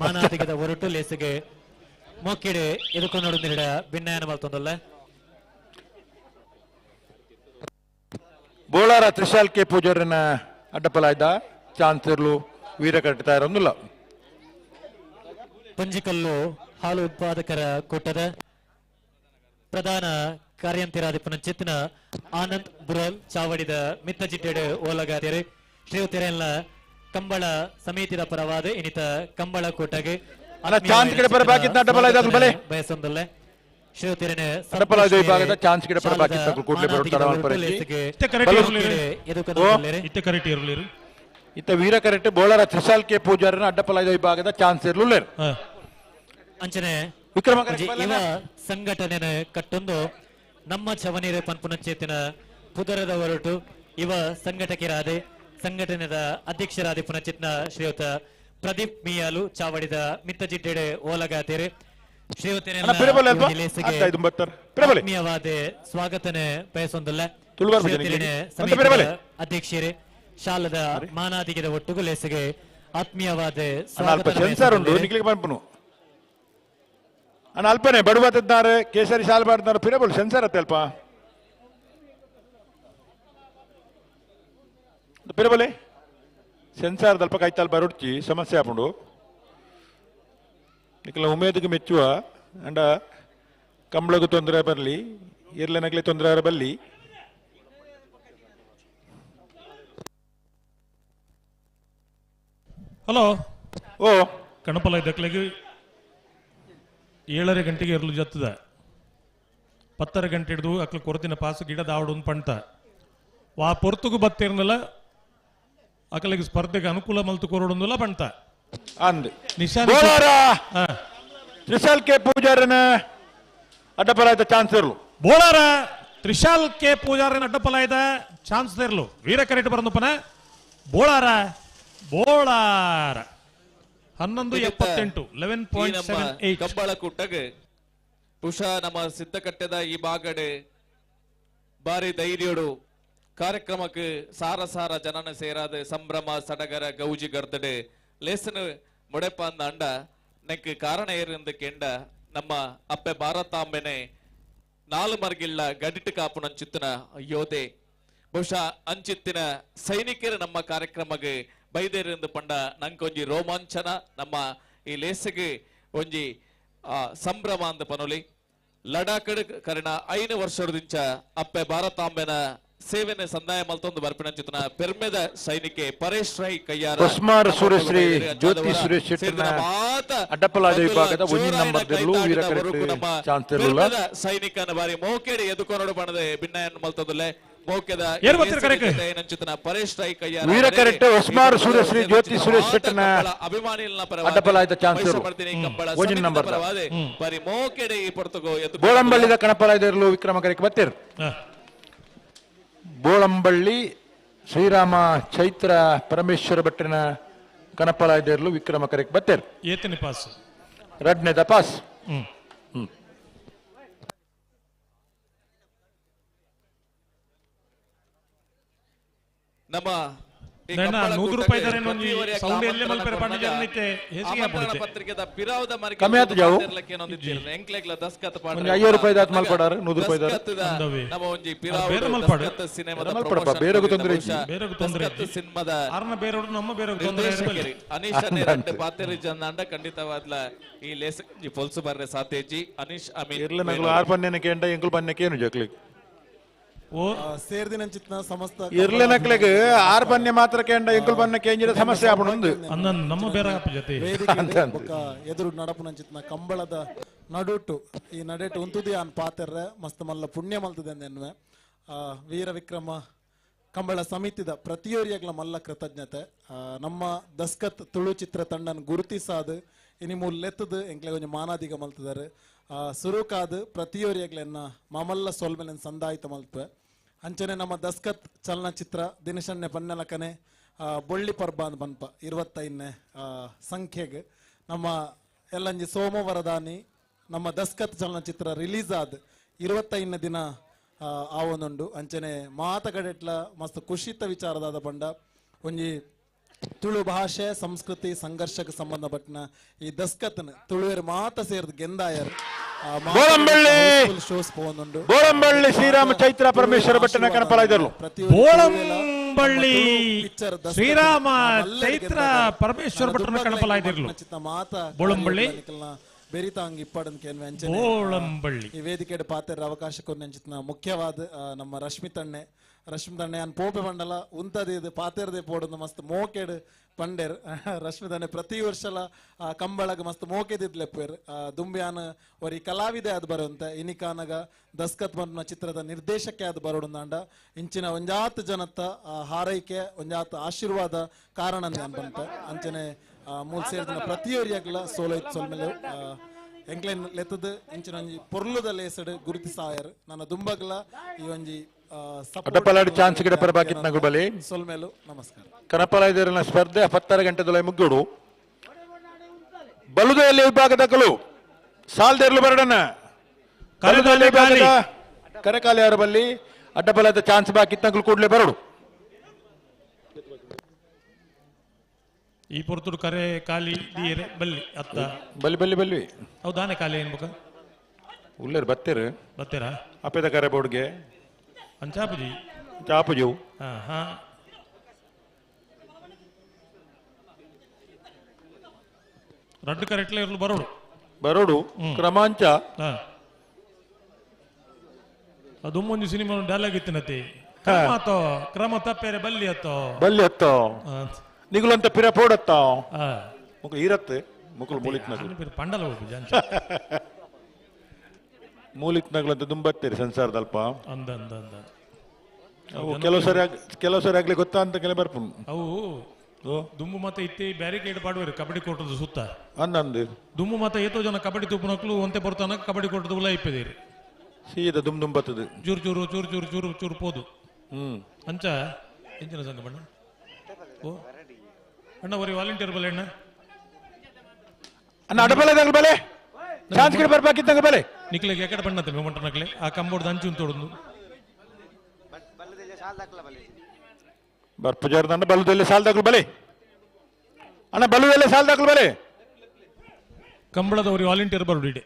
ಮಾನಾದಿಗದ ಹೊರಟು ಲೇಸಿಗೆ ಮೋಕಿಡೆ ಎದುಕೊಂಡು ನಿಡ ಭಿನ್ನಾಯನ ಮಲ್ತೊಂದಲ್ಲ ಬೋಳಾರ ತ್ರಿಶಾಲ್ ಕೆ ಪೂಜಾರನ ಅಡ್ಡಪಲಾಯ್ದ ಚಾನ್ಸ್ ಇರ್ಲು ವೀರ ಕಟ್ತಾ ಇರೋದಿಲ್ಲ ಪಂಜಿಕಲ್ಲು ಹಾಲು ಉತ್ಪಾದಕರ ಕೂಟದ ಪ್ರಧಾನ ಕಾರ್ಯಂತಿರಾಧಿಪನ ಚಿತ್ತಿನ ಆನಂದ್ ಬುರಲ್ ಚಾವಡಿದ ಮಿತ್ತ ಜಿಡ್ಡೆಡೆ ಓಲಗಾದಿರೆ ಶ್ರೀಯುತಿರೆಲ್ಲ ಕಂಬಳ ಸಮಿತಿಯ ಪರವಾದ ಇನ್ನಿತ ಕಂಬಳ ಕೂಟಗೆ ಚಾನ್ಸ್ ಕಡೆ ಬರಬೇಕಿತ್ತು ಅಡ್ಡಪಲಾಯ್ದ ಬಲೆ ಬಯಸೊಂದಲ್ಲ ಶ್ರೀಯುತಿರನೆ ಅಡ್ಡಪಲಾಯ್ದ ವಿಭಾಗದ ಚಾನ್ಸ್ ಕಡೆ ಬರಬೇಕಿತ್ತು ಕೂಡಲೇ ಬರುತ್ತಾರೆ ಇತ್ತ ವೀರ ಕರೆಕ್ಟ್ ಬೋಳಾರ ತ್ರಿಶಾಲ್ ಕೆ ಪೂಜಾರನ ಅಡ್ಡಪಲಾಯ್ದ ವಿಭಾಗದ ಚಾನ್ಸ್ ಇರ್ಲಿಲ್ಲ ಅಂಚನೆ ವಿಕ್ರಮ ಇವ ಸಂಘಟನೆ ಕಟ್ಟೊಂದು ನಮ್ಮ ಚವನೀರೆ ಪನ್ಪುನ ಚೇತಿನ ಪುದರದ ಹೊರಟು ಇವ ಸಂಘಟಕರಾದೆ ಸಂಘಟನೆದ ಅಧ್ಯಕ್ಷರಾದ ಪುನಚಿತ್ನ ಶ್ರೀಯುತ ಪ್ರದೀಪ್ ಮಿಯಾಲು ಚಾವಡಿದ ಮಿತ್ತ ಜಿಡ್ಡೆಡೆ ಓಲಗಾತಿರೆ ಆತ್ಮೀಯವಾದ ಸ್ವಾಗತನೆ ಬಯಸೊಂದಲ್ಲ ಅಧ್ಯಕ್ಷರೇ ಶಾಲದ ಮಾನಾದಿಗದ ಒಟ್ಟುಗುಲೇಸಿಗೆ ಆತ್ಮೀಯವಾದ ಸೆನ್ಸಾರ್ ಉಂಟು ನಿಕ್ಲಿಗೆ ಪಂಪನು ಅಲ್ಪನೆ ಬಡವತಿದ್ದಾರೆ ಕೇಸರಿ ಶಾಲ್ ಮಾಡ್ತಾರೆ ಪಿರಬಲ್ ಸೆನ್ಸಾರ್ ಅತ್ತೆ ಅಲ್ಪ ಪಿರಬಲೆ ಸೆನ್ಸಾರ್ ದಲ್ಪ ಕೈತಾಲ್ ಬರುಡ್ಚಿ ಸಮಸ್ಯೆ ಆಪುಂಡು ನಿಖಲ ಉಮೇದಿಗೆ ಮೆಚ್ಚುವ ಅಂಡ ಕಂಬಳಗೂ ತೊಂದರೆ ಬರಲಿ ಇರ್ಲೆನಗ್ಲಿ ತೊಂದರೆ ಬರಲಿ ಹಲೋ ಓ ಕಣಪಲ ದಕ್ಲೆಗೆ 7:30 ಗಂಟೆಗೆ ಇರಲು ಜತ್ತದ 10:30 ಗಂಟೆ ಹಿಡಿದು ಅಕ್ಲ ಕೊರತಿನ ಪಾಸು ಗಿಡದ ಆವಡು ಪಂಟ ವಾ ಪೊರ್ತುಗು ಬತ್ತೇರ್ನಲ್ಲ ಅಕಲಿಗೆ ಸ್ಪರ್ಧೆಗೆ ಅನುಕೂಲ ಮಲ್ತು ಕೊರೋಡೊಂದಲ್ಲ ಪಂಟ ಅಂದ್ ತ್ರಿಶಾಲ್ ಕೆ ಪೂಜಾರನ ಅಡ್ಡಪಲಾಯ್ದ ಚಾನ್ಸ್ ಇರ್ಲು ಬೋಳಾರ ತ್ರಿಶಾಲ್ ಕೆ ಪೂಜಾರನ ಅಡ್ಡಪಲಾಯ್ದ ಚಾನ್ಸ್ ಇರ್ಲು ವೀರ ಕರೆಕ್ಟ್ ಬರಂದಪ್ಪನ ಬೋಳಾರ 11:78 11.78 ಕಂಬಳ ಕುಟ್ಟಗೆ ಉಷಾ ನಮ್ಮ ಸಿದ್ಧಕಟ್ಟೆದ ಈ ಬಾಗಡೆ ಬಾರಿ ಧೈರ್ಯೋಡು ಕಾರ್ಯಕ್ರಮಕ್ಕೆ ಸಾರ ಸಾರ ಜನನ ಸೇರಾದ ಸಂಭ್ರಮ ಸಡಗರ ಗೌಜಿ ಗರ್ದಡೆ ಲೇಸನ ಮುಡೆಪ ಅಂದ ಅಂಡ ನೆಕ್ ಕಾರಣ ಏರಿಂದ ಕೆಂಡ ನಮ್ಮ ಅಪ್ಪೆ ಭಾರತಾಂಬೆನೆ ನಾಲ್ಮರ್ಗಿಳ್ಳ ಗಡಿಟ್ ಕಾಪುನ ಅಂಚಿತ್ತಿನ ಯೋಧೆ ಬಹುಶಃ ಅಂಚಿತ್ತಿನ ಸೈನಿಕರು ನಮ್ಮ ಕಾರ್ಯಕ್ರಮಕ್ಕೆ ಬೈದೇರಿಂದ ಪಂಡ ನಂಗೆ ಒಂಜಿ ರೋಮಾಂಚನ ನಮ್ಮ ಈ ಲೇಸಗೆ ಒಂಜಿ ಸಂಭ್ರಮ ಅಂತ ಪನೊಲಿ ಲಡಾಖ್ ಕರಿನ 5 ವರ್ಷದಿಂದ ಅಪ್ಪೆ ಭಾರತಾಂಬೆನ ಸೇವೆನೆ ಸಂದಾಯ ಮಲ್ತೊಂದು ಬರ್ಪಿನಂಚಿತನ ಪೆರ್ಮೆದ ಸೈನಿಕೆ ಪರೇಶ್ ರೈ ಕಯ್ಯಾರ ಉಸ್ಮಾರ್ ಸುರೇಶ್ರೀ ಜ್ಯೋತಿ ಸುರೇಶ್ ಶೆಟ್ಟಿನ ಅಡ್ಡಪ್ಪಲಾದ ವಿಭಾಗದ 1 ನಂಬರ್ದಲ್ಲೂ ವೀರಕರೆಕ್ಟ್ ಚಾನ್ಸ್ ಇರಲಿಲ್ಲ ಸೈನಿಕನ ಬಾರಿ ಮೋಕೆಡೆ ಎದುಕೊನೋಡು ಬಣದೆ ಭಿನ್ನಯನ್ನು ಮಲ್ತೊಂದುಲ್ಲೆ ಮೋಕೆದ ಏನಂಚಿತನ ಪರೇಶ್ ರೈ ಕಯ್ಯಾರ ವೀರಕರೆಕ್ಟ್ ಉಸ್ಮಾರ್ ಸುರೇಶ್ರೀ ಜ್ಯೋತಿ ಸುರೇಶ್ ಶೆಟ್ಟಿನ ಅಭಿಮಾನಿಗಳ ಅಡ್ಡಪ್ಪಲಾದ ಚಾನ್ಸ್ ಕಂಬಳ 1 ನಂಬರ್ ಬಾರಿ ಮೋಕೆಡೆ ಈ ಪೊರ್ತಗೋ ಎದ್ದು ಬೋಳಂಬಳ್ಳಿದ ಕಣಪಲಾಯದಲ್ಲೂ ವಿಕ್ರಮ ಕರೆಕ್ ಬತ್ತಿರ್ ಬೋಳಂಬಳ್ಳಿ ಶ್ರೀರಾಮ ಚೈತ್ರ ಪರಮೇಶ್ವರ ಭಟ್ಟನ ಕನಪಲಾಯದಲ್ಲೂ ವಿಕ್ರಮ ಕರೆಕ್ ಬತ್ತಿರ್ ಏತನಿ ಪಾಸ್ ರಡ್ನೆ ತಪಾಸ್ ನಮ್ಮ ₹100 ಸೌಂಡ್ ಎಲ್ಲೇ ಮಲ್ಪೆರ ಪಂಡಿತ ಜನಕ್ಕೆ ಹೇಸಿಗೆ ಹಾಪುತ್ತೆ ಪತ್ರಿಕೆದ ಪಿರಾವದ ಮರ್ಗೆ ಕಮ್ಮಿ ಆತು ಜಾವು ಎಂಕ್ಲೆಗ್ಲ ದಸ್ಕತ್ ₹50 ದಾತ್ ಮಲ್ಪಡಾರ ₹100 ನಮ್ಮ ಒಂಜಿ ಪಿರಾವದ ಬೇರೆ ಮಲ್ಪಡು ಸಿನಿಮಾದ ಮಲ್ಪಡಪ್ಪ ಬೇರೆಗೂ ತೊಂದರೆ ಇಜ್ಜಿ ಬೇರೆಗೂ ತೊಂದರೆ ಇಜ್ಜಿ ಸಿನಿಮಾದ ಆರ್ನ ಬೇರೆಡು ನಮ್ಮ ಬೇರೆಗೂ ತೊಂದರೆ ಇರಬಲ್ಲಿ ಅನೀಶ್ ನೇರಂಟೆ ಪಾತೆರಿ ಜಂದಾಂಡ ಖಂಡಿತವಾದ್ಲ ಈ ಲೇಸ ಪೊಲ್ಸು ಬರ್ರೆ ಸಾತೇಜಿ ಅನೀಶ್ ಅಮೀನ್ ಇರ್ಲ ನಗಲು 6 ಪನ್ನೆನಕ್ಕೆ ಎಂಟ ಎಂಕುಲ್ ಪನ್ನೆಕ್ಕೆ ಏನು ಜಕ್ಲಿಕ್ ಓ ಸೇರ್ದಿನಂಚಿತ್ನ ಸಮಸ್ತ ಇರ್ಲ ನಕ್ಲೆಗ್ 6 ಪನ್ನೆ ಮಾತ್ರ ಕೆಂಡ ಎಂಕುಲ್ ಪನ್ನೆಕ್ಕೆ ಎಂಜಿದ ಸಮಸ್ಯೆ ಆಪುಂಡು ಅಂದನ್ ನಮ್ಮ ಬೇರೆ ಆಪ ಜೊತೆ ಎದುರು ನಡಪುನಂಚಿತ್ನ ಕಂಬಳದ ನಡುಟು ಈ ನಡೇಟು ಉಂತುದಿ ಅನ್ ಪಾತೆರ್ರೆ ಮಸ್ತ್ ಮಲ್ಲ ಪುಣ್ಯ ಮಲ್ತದೆ ಎನ್ನುವೆ ವೀರ ವಿಕ್ರಮ ಕಂಬಳ ಸಮಿತಿದ ಪ್ರತಿಯೊರಿಯಗ್ಲ ಮಲ್ಲ ಕೃತಜ್ಞತೆ ನಮ್ಮ ದಸ್ಕತ್ ತುಳು ಚಿತ್ರ ತಂಡನ ಗುರುತಿಸಾದು ಇನಿ ಮೂಲೆತ್ತದು ಎಂಕ್ಲೆ ಕೊಂಚ ಮಾನಾದಿಗ ಮಲ್ತಿದ್ದಾರೆ ಸುರುಕಾದು ಪ್ರತಿಯೊರಿಯಗ್ಲೆನ್ನ ಮಾಮಲ್ಲ ಸೋಲ್ಮೆನ ಸಂದಾಯಿತ ಮಲ್ಪೆ ಅಂಚನೆ ನಮ್ಮ ದಸ್ಕತ್ ಚಲನಚಿತ್ರ ದಿನಶನ್ನೆ ಪನ್ನೆಲಕನೆ ಬೊಳ್ಳಿ ಪರ್ಬ ಅಂತ ಬನ್ಪ 25ನೇ ಸಂಖ್ಯೆಗೆ ನಮ್ಮ ಎಲ್ಲಂಜಿ ಸೋಮವಾರದಾನಿ ನಮ್ಮ ದಸ್ಕತ್ ಚಲನಚಿತ್ರ ರಿಲೀಸ್ ಆದ 25ನೇ ದಿನ ಆವೊಂದುಂಡು ಅಂಚನೆ ಮಾತಗಡೆಟ್ಲ ಮಸ್ತ್ ಖುಷಿತ ವಿಚಾರದಾದ ಬಂಡ ಒಂಜಿ ತುಳು ಭಾಷೆ ಸಂಸ್ಕೃತಿ ಸಂಘರ್ಷಕ್ಕೆ ಸಂಬಂಧಪಟ್ಟನ ಈ ದಸ್ಕತ್ನ ತುಳುವೇರು ಮಾತ ಸೇರ್ದು ಗೆಂದಾಯರ್ ಬೋಳಂಬಳ್ಳಿ ಶ್ರೀರಾಮ ಚೈತ್ರ ಪರಮೇಶ್ವರ ಭಟ್ಟನ ಕನಪಲಾಯದಲ್ಲೂ ಬೋಳಂಬಳ್ಳಿ ಶ್ರೀರಾಮ ಚೈತ್ರ ಪರಮೇಶ್ವರ ಭಟ್ಟನ ಕನಪಲಾಯದಲ್ಲೂ ಬೋಳಂಬಳ್ಳಿ ಬೆರಿತಾಂಗ್ ಇಪ್ಪಡನ್ ಬೋಳಂಬಳ್ಳಿ ಈ ವೇದಿಕೆ ಪಾತೆರ ಅವಕಾಶ ಕೊನ್ನ ಮುಖ್ಯವಾದ ನಮ್ಮ ರಶ್ಮಿ ತಣ್ಣೆ ಅನ್ ಪೋಪೆ ಬಂಡಲ ಉಂತದ ಪಾತೆರದೆ ಪೋಡದು ಮಸ್ತ್ ಮೋಕೆಡ್ ಪಂಡೇರ್ ರಶ್ಮಿ ತಣ್ಣೆ ಪ್ರತಿ ವರ್ಷಲ ಕಂಬಳಗ ಮಸ್ತ್ ಮೋಕೆದಿದ್ಲೆಪ್ಪೇರ್ ದುಂಬ್ಯಾನ್ ಒರಿ ಕಲಾವಿದೆ ಅದು ಬರುವಂತೆ ಇನಿಕಾನಗ ದಸ್ಕತ್ ಬಂದ ಚಿತ್ರದ ನಿರ್ದೇಶಕ್ಕೆ ಅದು ಬರೋಡುಂದಾಂಡ ಇಂಚಿನ ಒಂಜಾತ್ ಜನತ ಹಾರೈಕೆ ಒಂಜಾತ್ ಆಶೀರ್ವಾದ ಕಾರಣ ಬಂತ ಅಂಚನೆ ಮೂಲ ಸೇರಿದ ಪ್ರತಿಯೊರಿಯಾಗಲ ಸೋಲೈತ್ ಸೊಲ್ಮೆಲೆ ಎಂಕ್ಲೆನ್ ಲೆತ್ತದ ಇಂಚಿನ ಒಂಜಿ ಪೊರ್ಲುದ ಲೇಸಡ್ ಗುರುತಿಸಾಯರ್ ನನ್ನ ದುಂಬಗ್ಲ ಈ ಒಂಜಿ ಅಡ್ಡಪಲಾಡಿ ಚಾನ್ಸ್ ಗಿಡ ಪರಬಾಕಿತ್ ನಗು ಬಲಿ ಸೊಲ್ಮೆಲು ನಮಸ್ಕಾರ ಕನಪಲಾಯದಲ್ಲಿನ ಸ್ಪರ್ಧೆ 16 ಗಂಟೆದೊಳಗೆ ಮುಗ್ಗೋಡು ಬಲುದೆಯಲ್ಲಿ ವಿಭಾಗದಕ್ಕಲು ಸಾಲ್ದೇರ್ಲು ಬರಡನ ಕರೆಕಾಲಿ ಅವರ ಬಲ್ಲಿ ಅಡ್ಡಪಲಾದ ಚಾನ್ಸ್ ಬಾಕಿತ್ ನಗಲು ಕೂಡಲೇ ಬರಡು ಈ ಪೊರ್ತುಡು ಕರೆ ಕಾಲಿ ದೀರೆ ಬಲ್ಲಿ ಅತ್ತ ಬಲ್ಲಿ ಬಲ್ಲಿ ಬಲ್ಲಿ ಹೌದಾನೆ ಕಾಲಿ ಏನ್ಬೇಕ ಉಳ್ಳೇರು ಬತ್ತೇರು ಬತ್ತೇರಾ ಅಪ್ಪೆದ ಕರೆ ಬೋರ್ಡ್ಗೆ ಅಂಚಾಪುಜಿ ಚಾಪುಜು ಹಾ ರಡ್ಡು ಕರೆಕ್ಟ್ಲೆ ಇರ್ಲು ಬರೋಡು ಬರೋಡು ಕ್ರಮಾಂಚ ಅದು ಮುಂದೆ ಸಿನಿಮಾ ಡೈಲಾಗ್ ಇತ್ತಿನತಿ ಕ್ರಮ ತಪ್ಪೇರೆ ಬಲ್ಲಿ ಅತ್ತೋ ಬಲ್ಲಿ ಅತ್ತೋ ನಿಗುಲಂತ ಪಿರ ಪೋಡತ್ತ ಮುಕ್ಳು ಇರತ್ತೆ ಮುಕ್ಳು ಮೂಲಿತ್ ನಗಲು ಪಂಡಲ ಹೋಗುದು ಮೂಲಿತ್ ನಗಲಂತ ದುಂಬತ್ತೇರಿ ಸಂಸಾರದಲ್ಪ ಅಂದ ಅಂದ ಅಂದ ಅವು ಕೆಲವು ಸರಿ ಆಗ್ಲಿ ಗೊತ್ತಾ ಅಂತ ಕೆಲ ಬರ್ಪು ಅವು ದುಮ್ಮು ಮತ್ತೆ ಇತ್ತಿ ಬ್ಯಾರಿಕೇಡ್ ಪಾಡುವರು ಕಬಡ್ಡಿ ಕೋಟದ ಸುತ್ತ ಅಂದಂದು ದುಮ್ಮು ಮತ್ತೆ ಏತೋ ಜನ ಕಬಡ್ಡಿ ತೂಪನಕ್ಲು ಒಂತೆ ಬರ್ತಾನ ಕಬಡ್ಡಿ ಕೋಟದ ಉಲ ಇಪ್ಪಿದೀರಿ ಸೀದ ದುಂಬತ್ತದು ಚೂರು ಚೂರು ಚೂರು ಚೂರು ಚೂರು ಚೂರು ಪೋದು ಅಂಚ ಎಂಚಿನ ಸಂಘ ಬಣ್ಣ ಓ ಅಣ್ಣ ಒರಿ ವಾಲಂಟಿಯರ್ ಬಲೆ ಅಣ್ಣ ಅಣ್ಣ ಅಡಬಲೆದಾಗ ಬಲೆ ಚಾನ್ಸ್ ಗಿಡ ಬರ್ಬೇಕಿದ್ದಂಗ ಬಲೆ ನಿಕ್ಲೆಗೆ ಎಕಡೆ ಬಣ್ಣತ್ತೆ ಮೇಮಂಟ ನಕ್ಲೆ ಆ ಕಂಬೋಡ್ದು ಅಂಚು ತೋಡುದು ಬರ್ಪುಜಾರ್ದಂಡ ಬಲುದಲ್ಲಿ ಸಾಲ್ದಾಗ್ಲು ಬಲೆ ಅಣ್ಣ ಬಲುದಲ್ಲೇ ಸಾಲ್ದಾಗ್ಲು ಬಲೆ ಕಂಬಳದ ಒರಿ ವಾಲಂಟಿಯರ್ ಬರುಡು ಇಡೆ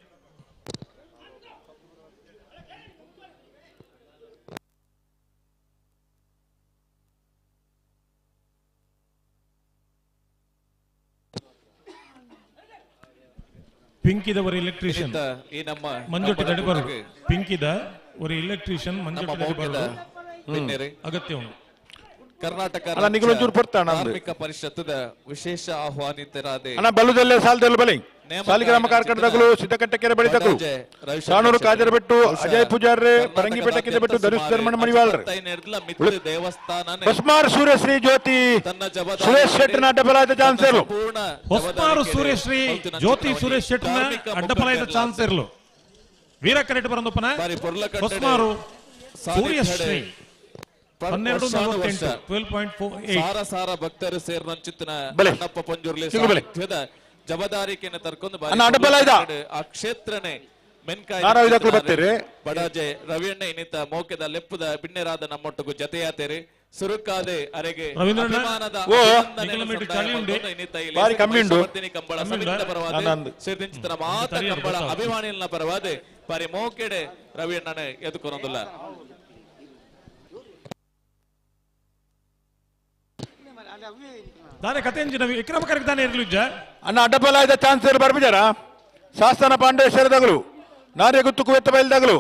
ಪಿಂಕಿದ ஒரு ಎಲೆಕ್ಟ್ರಿಷಿಯನ್ ಈ ನಮ್ಮ ಮಂಜುಟಿ ದಡಿಬರು ಪಿಂಕಿದ ஒரு ಎಲೆಕ್ಟ್ರಿಷಿಯನ್ ಮಂಜುಟಿ ದಡಿಬರು ಅಗತ್ಯ ಉಂಟು ಕರ್ನಾಟಕ ಅಲ್ಲ ನಿಗಳೊಂಚೂರು ಬರ್ತಾಣ ಕಾರ್ಮಿಕ ಪರಿಷತ್ತದ ವಿಶೇಷ ಆಹ್ವಾನಿತರಾದ ಅಣ್ಣ ಬಲ್ಲುದಲ್ಲೇ ಸಾಲದಲ್ಲಿ ಬಲಿ ಸಾಲಿಗ್ರಾಮ ಕಾರ್ಕಳದಗಳು ಸಿದ್ದಕಟ್ಟಕೆರೆ ಬಳಿದಗಳು ಸಾಣೂರು ಕಾಜರಬೆಟ್ಟು ಅಜಯ್ ಪೂಜಾರ್ರೆ ಪರಂಗಿಪೇಟೆ ಬಿಟ್ಟು ಧನುಷ್ ಧರ್ಮಣ್ಣ ಮಣಿವಾಳ್ರೆ ದೇವಸ್ಥಾನ ಹೊಸ್ಮಾರ್ ಸೂರ್ಯಶ್ರೀ ಜ್ಯೋತಿ ಸುರೇಶ್ ಶೆಟ್ಟರ್ನ ಅಡ್ಡಬಲಾದ ಚಾನ್ಸರ್ ಹೊಸ್ಮಾರು ಸೂರ್ಯಶ್ರೀ ಜ್ಯೋತಿ ಸುರೇಶ್ ಶೆಟ್ಟರ್ನ ಅಡ್ಡಬಲಾದ ಚಾನ್ಸರ್ಲು ವೀರ ಕರೆಟ್ ಬರಂದಪ್ಪನ ಹೊಸ್ಮಾರು ಸೂರ್ಯಶ್ರೀ 12:48 ಸಾರ ಸಾರ ಭಕ್ತರು ಸೇರ್ನಂಚಿತ್ತಿನ ಅಣ್ಣಪ್ಪ ಪಂಜುರ್ಲಿ ಜವಾಬ್ದಾರಿಕೆಯನ್ನು ತರ್ಕೊಂಡು ಆ ಕ್ಷೇತ್ರನೇ ಬಡಾಜೆ ರವಿಯಣ್ಣ ಇನ್ನಿತ ಮೌಕ್ಯದ ಲೆಪ್ಪದ ಬಿಣ್ಣೆರಾದ ನಮ್ಮೊಟ್ಟಿಗೂ ಜತೆಯಾತೇರಿ ಸುರುಕಾದೆ ಅರೆಗೆ ಅಭಿಮಾನದ ಕಂಬಳ ಸಮಿತಿಯ ಪರವಾದ ಸೇರ್ದಿಂಚಿತನ ಮಾತ ಕಂಬಳ ಅಭಿಮಾನಿಗಳ ಪರವಾದ ಬಾರಿ ಮೌಕೆಡೆ ರವಿಯಣ್ಣನೇ ಎದುಕೊರೊಂದಿಲ್ಲ ದಾನೆ ಕಥೆಂಚಿನ ವಿಕ್ರಮಕರಕ್ಕೆ ತಾನೇ ಇರಲಿಜ್ಜ ಅಣ್ಣ ಅಡ್ಡಬಲಾಯ್ದ ಚಾನ್ಸರ್ ಬರ್ಬಿಜಾರ ಶಾಸನ ಪಾಂಡೇಶ್ವರದಗಳು ನಾರ್ಯ ಗುತ್ತು ಕುವೆತ್ತ ಬಯಲ್ದಾಗಲು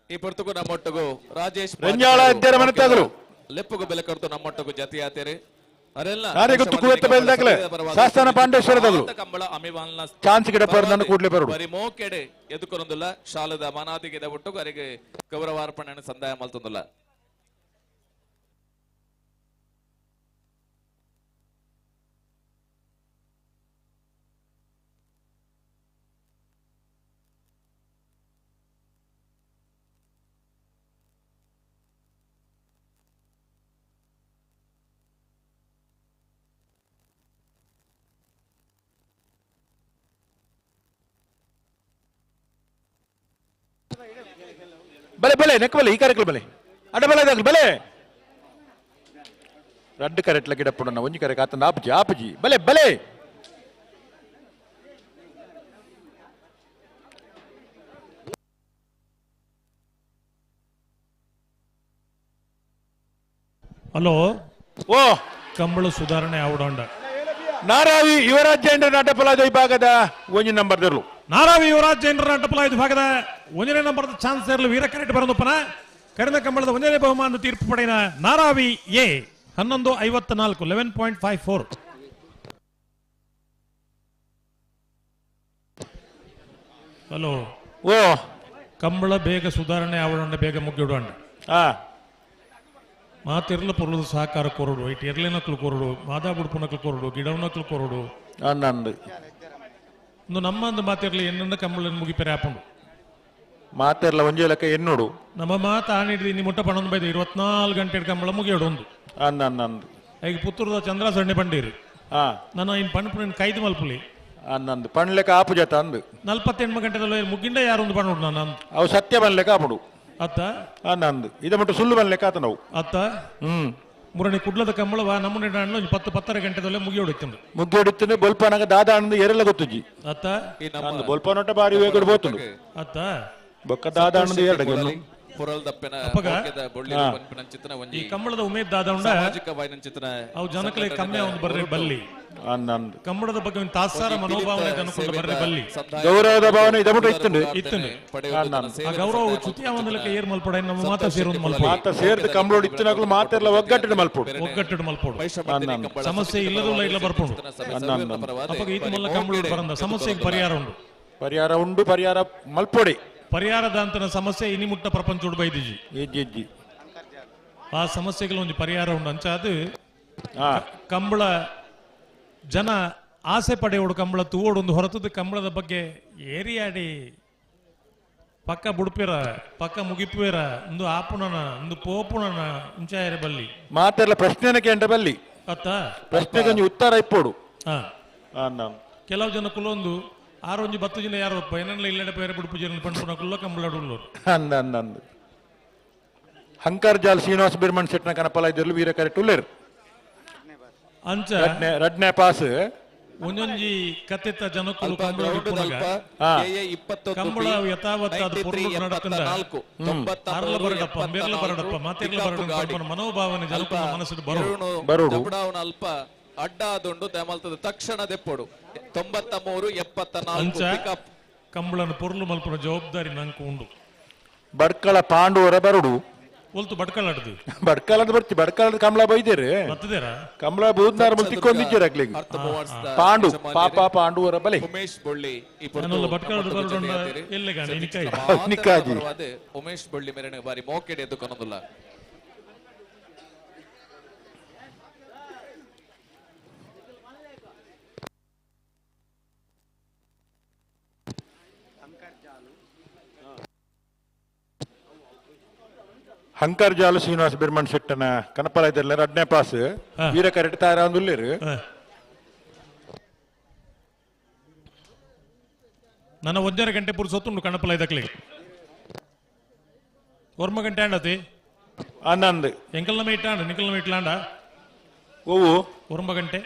ಈ ಪೊರ್ತುಗು ನಮ್ಮೊಟ್ಟಿಗೂ ರಾಜೇಶ್ ರಂಜಾಳ ಅಧ್ಯರ ಮನತಾಗಲು ಲೆಪ್ಪುಗು ಬೆಲೆ ಕಡ್ತು ನಮ್ಮೊಟ್ಟಿಗೂ ಜತೆಯಾತೇರಿ ಶಾಸನ ಪಾಂಡೇಶ್ವರದಗಳು ಕಂಬಳ ಅಮಿವಾಲ್ನ ಚಾನ್ಸ್ ಗಿಡ ಪರ್ದನ್ನು ಕೂಡಲೇ ಬರು ಬರಿ ಮೋಕೆಡೆ ಎದುಕೊರೊಂದಿಲ್ಲ ಶಾಲದ ಮನಾದಿಗೆ ಒಟ್ಟು ಅವರಿಗೆ ಗೌರವಾರ್ಪಣೆಯನ್ನು ಸಂದಾಯ ಮಲ್ತೊಂದಿಲ್ಲ ಬಲೆ ಬಲೆ ನೆಕ್ ಬಲೆ ಈ ಕಾರ್ಯಕ್ರಮ ಬಲೆ ಅಡ್ಡಬಲಾದಾಗಲಿ ಬಲೆ ರಡ್ಡು ಕರೆಟ್ಲ ಗಿಡಪ್ಪುಡನ್ನ ಒಂಜಿ ಕರೆ ಆತನ ಆಪಜಿ ಆಪಜಿ ಬಲೆ ಬಲೆ ಹಲೋ ಓ ಕಂಬಳ ಸುಧಾರಣೆ ಆವಡೊಂಡ ನಾರಾವಿ ಯುವರಾಜೇಂದ್ರ ಅಡ್ಡಬಲಾದ ವಿಭಾಗದ ಒಂಜಿ ನಂಬರ್ ದರ್ಲು ನಾರಾವಿ ಯುವರಾಜೇಂದ್ರ ಅಡ್ಡಬಲಾದ ವಿಭಾಗದ ಒಂದನೇ ನಂಬರ್ದ ಚಾನ್ಸರ್ಲು ವೀರ ಕರೆಟ್ ಬರಂದಪ್ಪನ ಕರೆದ ಕಂಬಳದ ಒಂದನೇ ಬಹುಮಾನ ತೀರ್ಪು ಪಡೆಯಿನ ನಾರಾವಿ ಎ 11:54 11.54 ಹಲೋ ಓ ಕಂಬಳ ಬೇಗ ಸುಧಾರಣೆ ಆವಡೊಂಡ ಬೇಗ ಮುಗಿಡೊಂಡ ಮಾತಿರ್ಲ ಪೊರ್ಲದ ಸಹಕಾರ ಕೊರಡು ಇಟ್ ಎರ್ಲೆನಕ್ಲು ಕೊರಡು ಮಾದಾ ಬುಡ್ಪುನಕ್ಲು ಕೊರಡು ಗಿಡವನಕ್ಲು ಕೊರಡು ಅನ್ನಂದು ಒಂದು ನಮ್ಮಂದು ಮಾತಿರ್ಲಿ ಎನ್ನ ಕಂಬಳ ಮುಗಿಪೆರೆ ಹಾಪುಂಡು ಮಾತೆರ್ಲ ಒಂಜೆ ಲೆಕ್ಕ ಎನ್ನೋಡು ನಮ್ಮ ಮಾತು ಆಣಿಡ್ರಿ ನೀ ಮುಟ್ಟ ಪಣೊಂದು ಬೈದು 24 ಗಂಟೆ ಕಂಬಳ ಮುಗಿಯೋಡು ಒಂದು ಅನ್ನಂದು ಈಗ ಪುತ್ತೂರದ ಚಂದ್ರ ಸೊನ್ನೆ ಬಂಡೀರು ನಾನು ಇನ್ ಪಣಪುನ ಕೈದು ಮಲ್ಪುಲಿ ಅನ್ನಂದು ಪಣ್ಲೆಕ್ಕ ಆಪು ಜತ ಅಂದು 48 ಗಂಟೆದಲ್ಲಿ ಮುಗಿಂಡ ಯಾರು ಒಂದು ಪಣೋಡು ನಾನು ಅವು ಸತ್ಯ ಬನ್ಲೆಕ್ಕ ಆಪುಡು ಅತ್ತ ಅನ್ನಂದು ಇದ ಮಟ್ಟು ಸುಳ್ಳು ಬನ್ಲೆಕ್ಕ ಆತ ನಾವು ಅತ್ತ ಮುರಣಿ ಕುಡ್ಲದ ಕಂಬಳವ ನಮ್ಮನೆ 10 ಗಂಟೆದಲ್ಲೇ ಮುಗಿಯೋಡಿತ್ತು ಮುಗಿಯೋಡಿತ್ತು ಬೊಲ್ಪನಾಗ ದಾದ ಅನ್ನದು ಎರಲ್ಲ ಗೊತ್ತುಜಿ ಅತ್ತ ಬೊಲ್ಪನೊಟ್ಟ ಬಾರಿ ವೇಗಡು ಬೋತುಂಡು ಅತ್ತ ಬೊಕ್ಕ ದಾದ ಅನ್ನದು ಎರಡು ಈ ಕಂಬಳದ ಉಮೇದ್ ದಾದ ಉಂಡ ಅವು ಜನಕಲೆ ಕಮ್ಮಿ ಒಂದು ಬರ್ರಿ ಬಲ್ಲಿ ಕಂಬಳದ ಬಗ್ಗೆ ಒಂದು ತಾತ್ಸಾರ ಮನೋಭಾವನೆ ಜನಕೊಂಡು ಬರ್ರಿ ಬಲ್ಲಿ ಗೌರವದ ಭಾವನೆ ಇತ್ತು ಆ ಗೌರವ ಚ್ಯುತಿ ಅವನ ಏರ್ ಮಲ್ಪಡ ನಮ್ಮ ಮಾತ ಸೇರೊಂದು ಮಲ್ಪಡ ಮಾತ ಸೇರಿದ ಕಂಬಳೋಡು ಇತ್ತಿನಾಗ್ಲು ಮಾತೆಲ್ಲ ಒಗ್ಗಟ್ಟಿನ ಮಲ್ಪೋಡು ಸಮಸ್ಯೆ ಇಲ್ಲದಲ್ಲ ಇಲ್ಲ ಬರ್ಪುಂಡು ಅಪ್ಪಗ ಈತ ಮಲ್ಲ ಕಂಬಳೋಡು ಬರಂದ ಸಮಸ್ಯೆಗೆ ಪರಿಹಾರ ಉಂಡು ಪರಿಹಾರ ಮಲ್ಪೊಡಿ ಪರಿಹಾರದ ಅಂತನ ಸಮಸ್ಯೆ ಇನಿ ಮುಟ್ಟ ಪ್ರಪಂಚ ಬೈದಿಜಿ ಆ ಸಮಸ್ಯೆಗಳು ಒಂದು ಪರಿಹಾರ ಉಂಡು ಅಂಚ ಅದು ಕಂಬಳ ಜನ ಆಸೆ ಪಡೆಯೋಡು ಕಂಬಳ ತೂವೋಡು ಒಂದು ಹೊರತದ ಕಂಬಳದ ಬಗ್ಗೆ ಏರಿಯಾಡಿ ಪಕ್ಕ ಬುಡ್ಪಿರ ಪಕ್ಕ ಮುಗಿಪುವಿರ ಒಂದು ಆಪುಣನ ಒಂದು ಪೋಪುಣನ ಇಂಚಾಯರ ಬಲ್ಲಿ ಮಾತೆಲ್ಲ ಪ್ರಶ್ನೆನ ಕೇಂದ್ರ ಬಲ್ಲಿ ಅತ್ತ ಪ್ರಶ್ನೆಗೆ ಉತ್ತರ ಇಪ್ಪೋಡು ಕೆಲವು ಜನ ಕುಲೊಂದು 6-10 ಜನ ಯಾರು ಪೈನಲ್ಲ ಇಲ್ಲಡೆ ಬೇರೆ ಬುಡುಪು ಜನ ಪಂಪುನ ಕುಲ್ಲ ಕಂಬಳಡುಲ್ಲೋರು ಅಂದಂದು ಹಂಕರ್ ಜಾಲ್ ಶ್ರೀನಿವಾಸ ಬಿರ್ಮಣ್ ಸೆಟ್ನ ಕನಪಲ ಇದ್ರಲು ವೀರ ಕರೆಕ್ಟ್ ಉಳ್ಳೇರು ಅಂಚ ರಡ್ನೆ ಪಾಸ್ ಒಂದೊಂಜಿ ಕತ್ತಿತ್ತ ಜನಕ್ಕೂ ಅಲ್ಪ ಕಂಬಳ ಗ್ರೌಂಡ್ ಪುನಗ ಅಲ್ಪ KA 20 ಕಂಬಳ ಯಥಾವತ್ತಾದ ಪುರುಳು ನಡಕಂದ ಅರ್ಲ ಬರಡಪ್ಪ ಮೆರ್ಲ ಬರಡಪ್ಪ ಮಾತೆರ್ಲ ಬರಡಪ್ಪ ಮನೋಭಾವನೆ ಜನಕ್ಕೂ ಮನಸ್ಸು ಬರೋಡು ಜಬಡಾವನ ಅಲ್ಪ ಅಡ್ಡಾದುಂಡು ತೆಮಲ್ತದ ತಕ್ಷಣ ದೆಪ್ಪೊಡು 93 74 ಪಿಕಪ್ ಕಂಬಳನ ಪೊರ್ಲು ಮಲ್ಪನ ಜವಾಬ್ದಾರಿ ನಂಕು ಉಂಡು ಬಡ್ಕಳ ಪಾಂಡವರ ಬರುಡು ಒಲ್ತು ಬಡ್ಕಲಾಡ್ದು ಬಡ್ಕಲದ ಬರ್ತಿ ಬಡ್ಕಲದ ಕಮಲ ಬೈದೇರು ಬತ್ತದೇರ ಕಮಲ ಬೂದ್ನಾರ ಮುಲ್ತಿಕ್ಕೊಂದಿದ್ದೀರ ಆಗ್ಲಿಗೆ ಪಾಂಡು ಪಾಪ ಪಾಂಡುವರ ಬಲೆ ಉಮೇಶ್ ಬೊಳ್ಳಿ ಬಡ್ಕಲಾಡು ಬರಡ ಎಲ್ಲೆಗಾನೆ ನಿಕ್ಕಾಜಿ ಉಮೇಶ್ ಬೊಳ್ಳಿ ಮೇರೆನೆ ಬಾರಿ ಮೋಕೆಡೆ ಎದ್ದು ಕೊನೊಂದುಲ್ಲ ಹಂಕರ್ ಜಾಲು ಶ್ರೀನಿವಾಸ ಬಿರ್ಮಣ್ ಶೆಟ್ಟನ ಕನಪಲ ಇದ್ರಲ್ಲ 2ನೇ ಪಾಸ್ ವೀರ ಕರೆಕ್ಟ್ ತಾರ ಒಂದುಲ್ಲೇರು ನನ್ನ 1.5 ಗಂಟೆ ಪುರ್ಸೊತ್ತುಂಡು ಕಣಪಲ ಇದಕ್ಲಿಗೆ ಓರ್ಮ ಗಂಟೆ ಆಂಡತಿ ಆನಂದ್ ಎಂಕಲ್ನ ಇಟ್ಟಾಂಡ ನಿಕಲ್ನ ಇಟ್ಲಾಂಡ ಓವು ಓರ್ಮ ಗಂಟೆ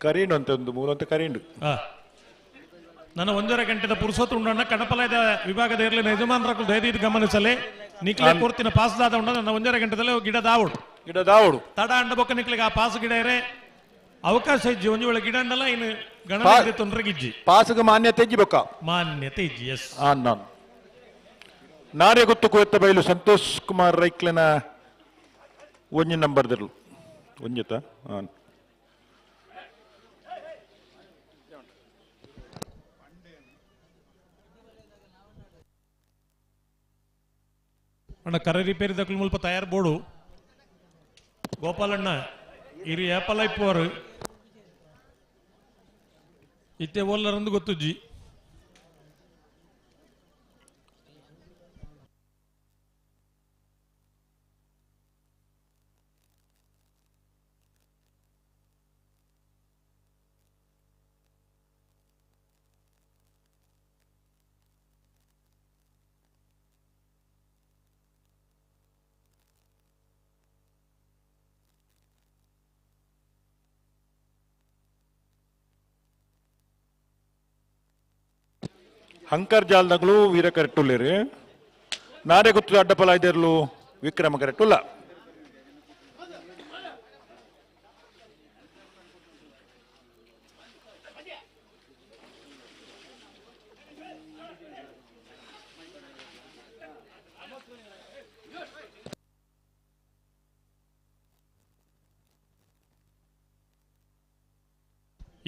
ಕರೀಂಡು ಅಂತ ಒಂದು ಮೂಲಂತ ಕರೀಂಡು ನನ್ನ 1.5 ಗಂಟೆದ ಪುರುಸೊತ್ತು ಉಂಡಣ್ಣ ಕಣಪಲಯದ ವಿಭಾಗದ ಇರಲಿ ಯಜಮಾನರಕ್ಕೂ ದಯವಿಟ್ಟು ಗಮನಿಸಲಿ ನಿಕ್ಲೆ ಕೊರ್ತಿನ ಪಾಸ್ ದಾದ ಉಂಡ ನನ್ನ 1.5 ಗಂಟೆದಲ್ಲಿ ಗಿಡ ದಾವುಡು ತಡ ಅಂಡ ಬೊಕ್ಕ ನಿಕ್ಲಿಗೆ ಆ ಪಾಸ್ ಗಿಡ ಇರೇ ಅವಕಾಶ ಇಜ್ಜಿ ಒಂಜಿ ಒಳ್ಳೆ ಗಿಡ ಅಂಡಲ್ಲ ಇನ್ನು ಗಣಪತಿ ತೊಂದ್ರಗಿಜ್ಜಿ ಪಾಸ್ಗೆ ಮಾನ್ಯತೆ ಇಜ್ಜಿ ಬೊಕ್ಕ ಮಾನ್ಯತೆ ಇಜ್ಜಿ ಎಸ್ ನಾನು ನಾರೇ ಗೊತ್ತು ಕೋತ್ತ ಬೈಲು ಸಂತೋಷ್ ಕುಮಾರ್ ರೈಕ್ಲನ ಒಂಜಿ ನಂಬರ್ ದಿರ್ಲು ಒಂಜಿತ ಅಣ್ಣ ಕರೆ ರಿಪೇರಿ ದಕ್ಕಲು ಮುಲ್ಪ ತಯಾರು ಬೋಡು ಗೋಪಾಲಣ್ಣ ಇರಿ ಏಪಲ ಇಪ್ಪವರು ಇತ್ತೆ ಓಲ್ಲರಂದು ಗೊತ್ತುಜ್ಜಿ ಹಂಕರ್ ಜಾಲ್ದಾಗ್ಲು ವೀರ ಕರೆಕ್ಟುಲ್ಲೇರು ನಾರೇ ಗೊತ್ತು ಅಡ್ಡಪಲ ಇದ್ದಿರ್ಲು ವಿಕ್ರಮ ಕರೆಕ್ಟುಲ್ಲ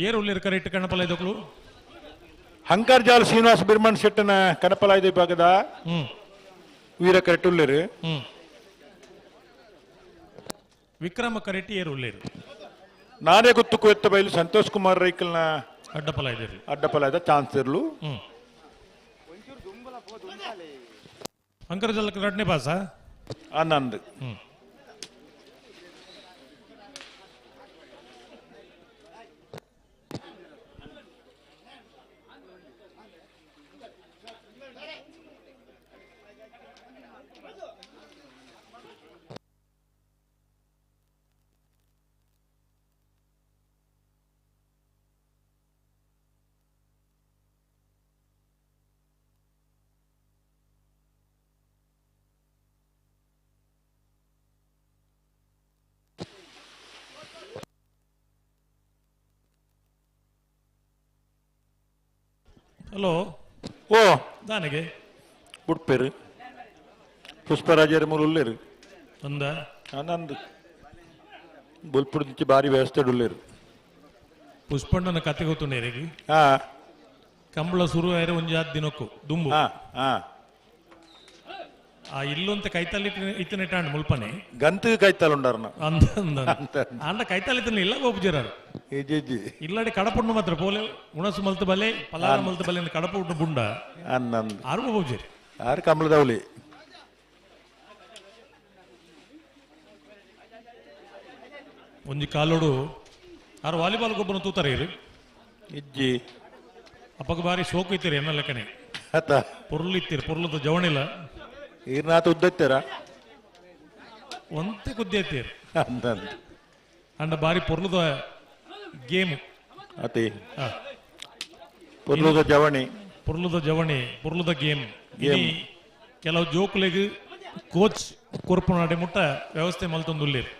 ಏರು ಉಳ್ಳೇರು ಕರೆಕ್ಟ್ ಕಣಪಲ ಇದಕ್ಕಳು ಹಂಕರ್ ಜಾಲ್ ಶ್ರೀನಿವಾಸ ಬಿರ್ಮಣ್ ಶೆಟ್ಟನ ಕನಪಲ ಇದೆ ಭಾಗದ ವೀರ ಕರೆಕ್ಟುಲ್ಲೇರು ವಿಕ್ರಮ ಕರೆಟ್ಟಿ ಏರು ಉಳ್ಳೇರು ನಾರೇ ಗೊತ್ತು ಕೋತ್ತ ಬೈಲು ಸಂತೋಷ್ ಕುಮಾರ್ ರೈಕಲ್ನ ಅಡ್ಡಪಲ ಇದೆ ಅಡ್ಡಪಲ ಇದ್ದ ಚಾನ್ಸ್ ಇರ್ಲು ಅಂಕರ್ ಜಲಕ್ಕೆ 2ನೇ ಪಾಸ ಆನಂದ್ ಹಲೋ ಓ ದಾನಿಗೆ ಬುಡ್ಪೇರು ಪುಷ್ಪರಾಜರ ಮೂಲರು ಒಂದ ಆನಂದ್ ಬುಲ್ಪುಡ್ నుంచి ಭಾರಿ ವ್ಯವಸ್ಥೆ ಉಳ್ಳೇರು ಪುಷ್ಪಣ್ಣನ ಕತೆ ಗೊತ್ತುಂಡೇರಿಗೆ ಕಂಬಳ ಶುರು ಆಯ್ರೆ ಒಂಜಿ ಆದ್ ದಿನಕ್ಕೂ ದುಂಬು ಆ ಇಲ್ಲೊಂತ ಕೈತಲ್ಲಿ ಇತ್ತನೆಟ್ಟಾಂಡ್ ಮುಲ್ಪನೆ ಗಂತು ಕೈತಲ್ ಉಂಡಾರ್ನ ಅಂಡ ಕೈತಲ್ಲಿ ಇತ್ತನ ಇಲ್ಲ ಗೋಪುಜರಾರು ಇಲ್ಲಡಿ ಕಡಪುಂಡು ಮಾತ್ರ ಪೋಲೆ ಉಣಸು ಮಲ್ತು ಬಲೆ ಪಲಾರ ಮಲ್ತು ಬಲೆ ಕಡಪ ಉಂಟು ಬುಂಡ ಅನ್ನಂದ್ ಆರು ಗೋಪುಜರಿ ಆರು ಕಮಲದವಳಿ ಒಂಜಿ ಕಾಲೋಡು ಆರು ವಾಲಿಬಾಲ್ ಗೊಬ್ಬರ ತೂತಾರೆ ಇರು ಇಜ್ಜಿ ಅಪ್ಪಗ ಬಾರಿ ಸೋಕು ಇತ್ತೀರಿ ಎನ್ನ ಲೆಕ್ಕನೆ ಪೊರ್ಲು ಇತ್ತೀರಿ ಪೊರ್ಲದ ಜವಣಿಲ್ಲ ಈರ್ನಾಥ ಉದ್ದೈತಾರ ಒಂತೆ ಕುದ್ದಿ ಐತೀರಿ ಅಂಡ ಬಾರಿ ಪೊರ್ಲದ ಗೇಮ್ ಅತಿ ಆ, ಪುರ್ಲುದ ಜವಣಿ ಪುರ್ಲುದ ಜವಣಿ ಪುರ್ಲುದ ಗೇಮ್ ಇನಿ ಕೆಲವು ಜೋಕುಲೆಗ್ ಕೋಚ್ ಕೊರ್ಪು ನಡೆ ಮುಟ್ಟ ವ್ಯವಸ್ಥೆ ಮಲ್ತೊಂದುಲ್ಲೇರು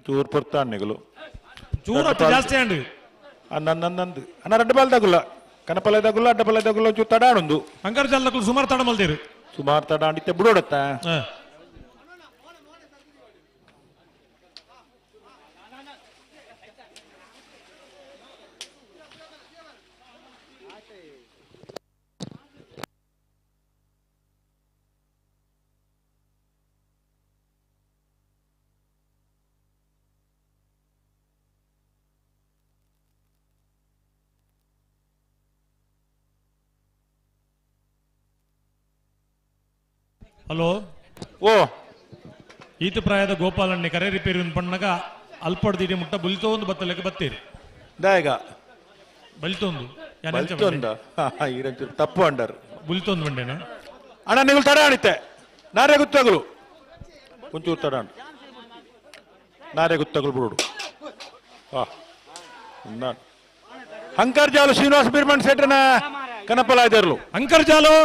ಚೂರ್ ಪುರ್ತಾನ್ನಿಗಳು ಚೂರು ಅತಿ ಜಾಸ್ತಿ ಅಂಡ್ ಅನ್ನಂದು ಅನ್ನ ರೆಡ್ಡ ಬಾಲ್ ತಗುಲ್ಲ ಕನಪಲ ತಗುಲ್ಲ ಅಡ್ಡ ಪಲ ತಗುಲ್ಲ ಚೂರ್ ತಡಾಣೊಂದು ಅಂಕರ್ಜಾಲಕ್ಕೂ ಸುಮಾರು ತಡ ಮಲ್ತೇರು ಸುಮಾರು ತಡಾಂಡಿತ್ತೆ ಬಿಡೋಡತ್ತ ಹಲೋ ಓ ಈತ ಪ್ರಾಯದ ಗೋಪಾಲಣ್ಣೆ ಕರೆ ರಿಪೇರಿ ಪಣ್ಣಗ ಅಲ್ಪಡ್ದಿಡಿ ಮುಟ್ಟ ಬುಲ್ತೊಂದು ಬತ್ತಲೆಕ್ಕೆ ಬತ್ತೀರಿ ದಾಯಗ ಬಲ್ತೊಂದು ಬಲ್ತೊಂದ ಇರಂಚೂರು ತಪ್ಪು ಅಂಡರ್ ಬುಲ್ತೊಂದು ಬಂಡೆನ ಅಣ್ಣ ನೀವು ತಡಾಣಿತ್ತೆ ನಾರೇ ಗುತ್ತಗಲು ಒಂಚೂರು ತಡಾಣ ನಾರೇ ಗುತ್ತಗಲು ಬಿಡು ಅಂಕರ್ಜಾಲು ಶ್ರೀನಿವಾಸ ಬಿರ್ಮಣ್ ಸೆಟ್ರನ ಕನಪಲ ಇದ್ದರು ಅಂಕರ್ಜಾಲು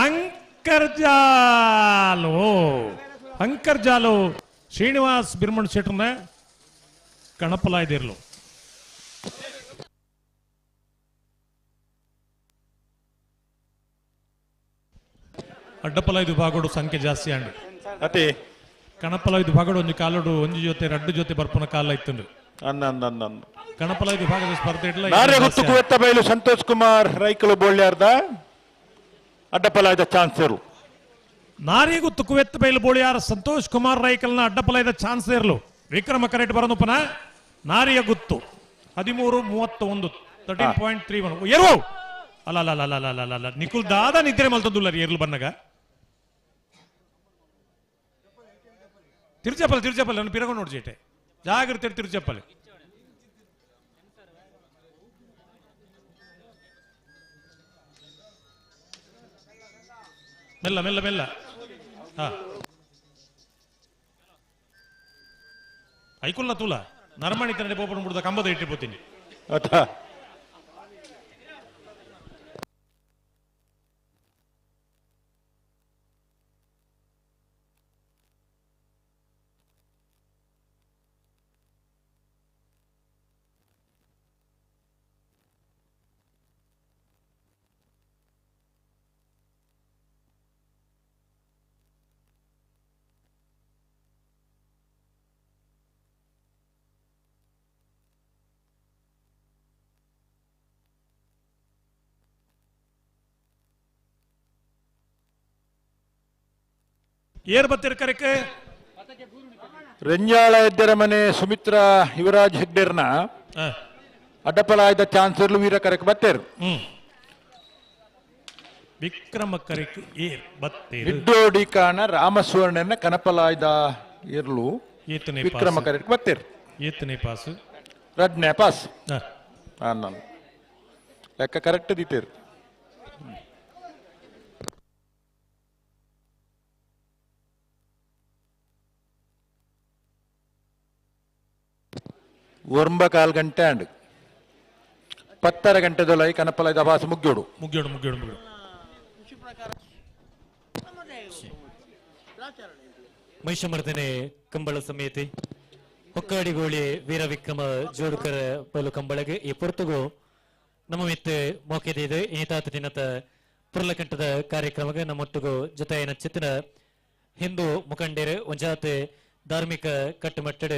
ಅಂಕರ್ಜಾಲು ಅಂಕರ್ಜಾಲು ಶ್ರೀನಿವಾಸ್ ಬಿರ್ಮಣ್ ಶೆಟ್ರನ ಕಣಪಲ ಇದಿರ್ಲು ಅಡ್ಡಪಲ ಇದು ಭಾಗಡು ಸಂಖ್ಯೆ ಜಾಸ್ತಿ ಅಂಡ್ ಅತಿ ಕಣಪಲ ಇದು ಭಾಗಡು ಒಂದು ಕಾಲಡು ಒಂಜಿ ಜೊತೆ ರಡ್ಡು ಜೊತೆ ಬರ್ಪನ ಕಾಲ ಇತ್ತಂಡು ಅನ್ನ ಕಣಪಲ ಇದು ಭಾಗದ ಸ್ಪರ್ಧೆ ಇಡ್ಲ ನಾರೇ ಗುತ್ತು ಕುವೆತ್ತ ಬೈಲು ಸಂತೋಷ್ ಕುಮಾರ್ ರೈಕಲು ಬೋಳ್ಯಾರ್ದ ಅಡ್ಡಪಲ ಇದ್ದ ಚಾನ್ಸ್ ಇರು ನಾರಿ ಗುತ್ತು ಕುವೆತ್ತ ಬೈಲು ಬೋಳಿಯಾರ ಸಂತೋಷ್ ಕುಮಾರ್ ರೈಕಲ್ನ ಅಡ್ಡಪಲ ಇದ್ದ ಚಾನ್ಸ್ ಇರಲು ವಿಕ್ರಮ ಕರೆಕ್ಟ್ ಬರೋಪನ ನಾರಿಯ ಗುತ್ತು 13-31 13.31 ಎರು ಅಲ್ಲ ಅಲ್ಲ ಅಲ್ಲ ಅಲ್ಲ ಅಲ್ಲ ಅಲ್ಲ ನಿಖುಲ್ ದಾದ ನಿದ್ರೆ ಮಲ್ತದುಲ್ಲ ರೀ ಎರ್ಲು ಬನ್ನಗ ತಿರುಚಪ್ಪಲ್ ನಾನು ಪಿರಗೊಂಡು ನೋಡ್ಜೇಟೆ ಜಾಗ್ರತೆ ತಿರುಚಪ್ಪಲ್ ಮೆಲ್ಲ ಮೆಲ್ಲ ಮೆಲ್ಲ ಹಾ ಐಕುಲ್ನ ತೂಲ ನರಮಣಿ ತನಡೆ ಪೋಪಣ ಬಿಡುದ ಕಂಬದ ಇಟ್ಟಿರ್ಬೋತೀನಿ ಏರ್ ಬತ್ತೀರ್ ಕರೆಕ್ಕೆ ರಂಜಾಳ ಎದ್ದರ ಮನೆ ಸುಮಿತ್ರಾ ಯುವರಾಜ್ ಹೆಗ್ಡೇರ್ನ ಅಡ್ಡಪಲ ಆಯ್ದ ಚಾನ್ಸ್ ಇರ್ಲು ವೀರ ಕರೆಕ್ ಬತ್ತೇರು ವಿಕ್ರಮ ಕರೆಕ್ ಏರ್ ಬತ್ತೇರು ಇಡ್ಡೋಡಿ ಕಾಣ ರಾಮಸ್ವರ್ಣನ ಕನಪಲ ಆಯ್ದ ಇರ್ಲು ಏತನೇ ವಿಕ್ರಮ ಕರೆಕ್ ಬತ್ತೇರು ಏತನೇ ಪಾಸ್ ರಡ್ನೇ ಪಾಸ್ ನಾನು ಲೆಕ್ಕ ಕರೆಕ್ಟ್ ದಿತ್ತೇರು ಒರ್ಂಬ ಕಾಲ್ ಗಂಟೆ ಅಂಡ್ 10 ಗಂಟೆದೊಳೈ ಕನಪಲ ದಬಾಸ ಮುಗ್ಯೋಡು ಮೈಷಮರ್ದನೆ ಕಂಬಳ ಸಮಿತಿ ಹೊಕ್ಕಾಡಿಗೋಳಿ ವೀರ ವಿಕ್ರಮ ಜೋಡುಕರ ಪಲು ಕಂಬಳಗೆ ಈ ಪೊರ್ತುಗು ನಮ್ಮ ಮಿತ್ತೆ ಮೋಕೆದ ಇದೆ ಈತಾತ ದಿನದ ಪುರ್ಲಕಂಠದ ಕಾರ್ಯಕ್ರಮಕ್ಕೆ ನಮ್ಮೊಟ್ಟಿಗೂ ಜೊತೆ ಚಿತ್ತಿನ ಹಿಂದೂ ಮುಖಂಡರು ಒಂಜಾತೆ ಧಾರ್ಮಿಕ ಕಟ್ಟುಮಟ್ಟಡ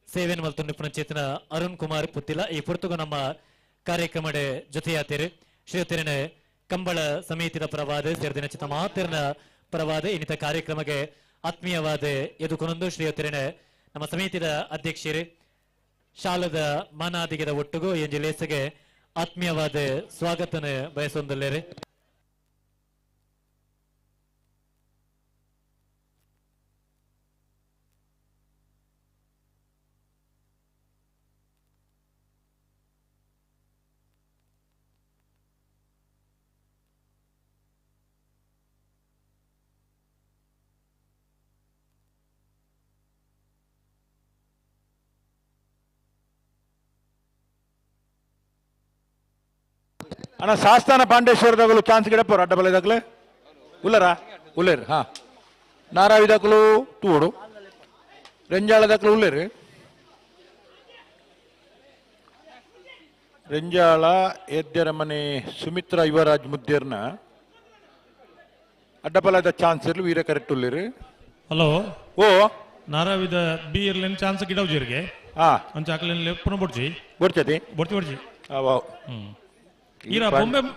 ಸೇವೆಯನ್ನು ಮಲ್ತು ನಿಪುಣ ಚೇತನ ಅರುಣ್ ಕುಮಾರ್ ಪುತ್ತಿಲ ಈ ಪೊರ್ತುಗು ನಮ್ಮ ಕಾರ್ಯಕ್ರಮದ ಜೊತೆಯಾತಿರು ಶ್ರೀಯುತ್ತಿರನ ಕಂಬಳ ಸಮಿತಿದ ಪರವಾದ ಸೇರಿದಿನ ಚಿತ್ತ ಮಾತಿರನ ಪರವಾದ ಇನ್ನಿತ ಕಾರ್ಯಕ್ರಮಕ್ಕೆ ಆತ್ಮೀಯವಾದ ಎದುಕೊನೊಂದು ಶ್ರೀಯುತ್ತಿರನ ನಮ್ಮ ಸಮಿತಿದ ಅಧ್ಯಕ್ಷರು ಶಾಲದ ಮಾನಾದಿಗದ ಒಟ್ಟುಗೂ ಎಂಜಿ ಲೇಸಗೆ ಆತ್ಮೀಯವಾದ ಸ್ವಾಗತನ ಬಯಸೊಂದಲ್ಲೇರೆ ಅಣ್ಣ ಶಾಸ್ತಾನ ಪಾಂಡೇಶ್ವರದಾಗಲು ಚಾನ್ಸ್ ಗಿಡಪ್ಪರು ಅಡ್ಡಬಲದಾಗಲೇ ಉಲ್ಲರಾ ಉಲ್ಲೇರು ಹಾ ನಾರಾವಿದಾಕಲು ತೂಡು ರೆಂಜಾಳದಾಕಲು ಉಲ್ಲೇರು ರೆಂಜಾಳ ಎದ್ದರ ಮನೆ ಸುಮಿತ್ರಾ ಯುವರಾಜ್ ಮುದ್ದೇರ್ನ ಅಡ್ಡಬಲದ ಚಾನ್ಸ್ ಇರ್ಲಿ ವೀರ ಕರೆಕ್ಟ್ ಉಲ್ಲೇರು ಹಲೋ ಓ ನಾರಾವಿದ ಬಿ ಇರ್ಲೇನು ಚಾನ್ಸ್ ಗಿಡವ್ಜಿರ್ಗೆ ಹಾ ಅಂಚ ಆಕಲೇನು ಪುನಃ ಬೊಡ್ಜಿ ಬರ್ಚತಿ ಬೊಡ್ಜಿ ಅವ ಈರ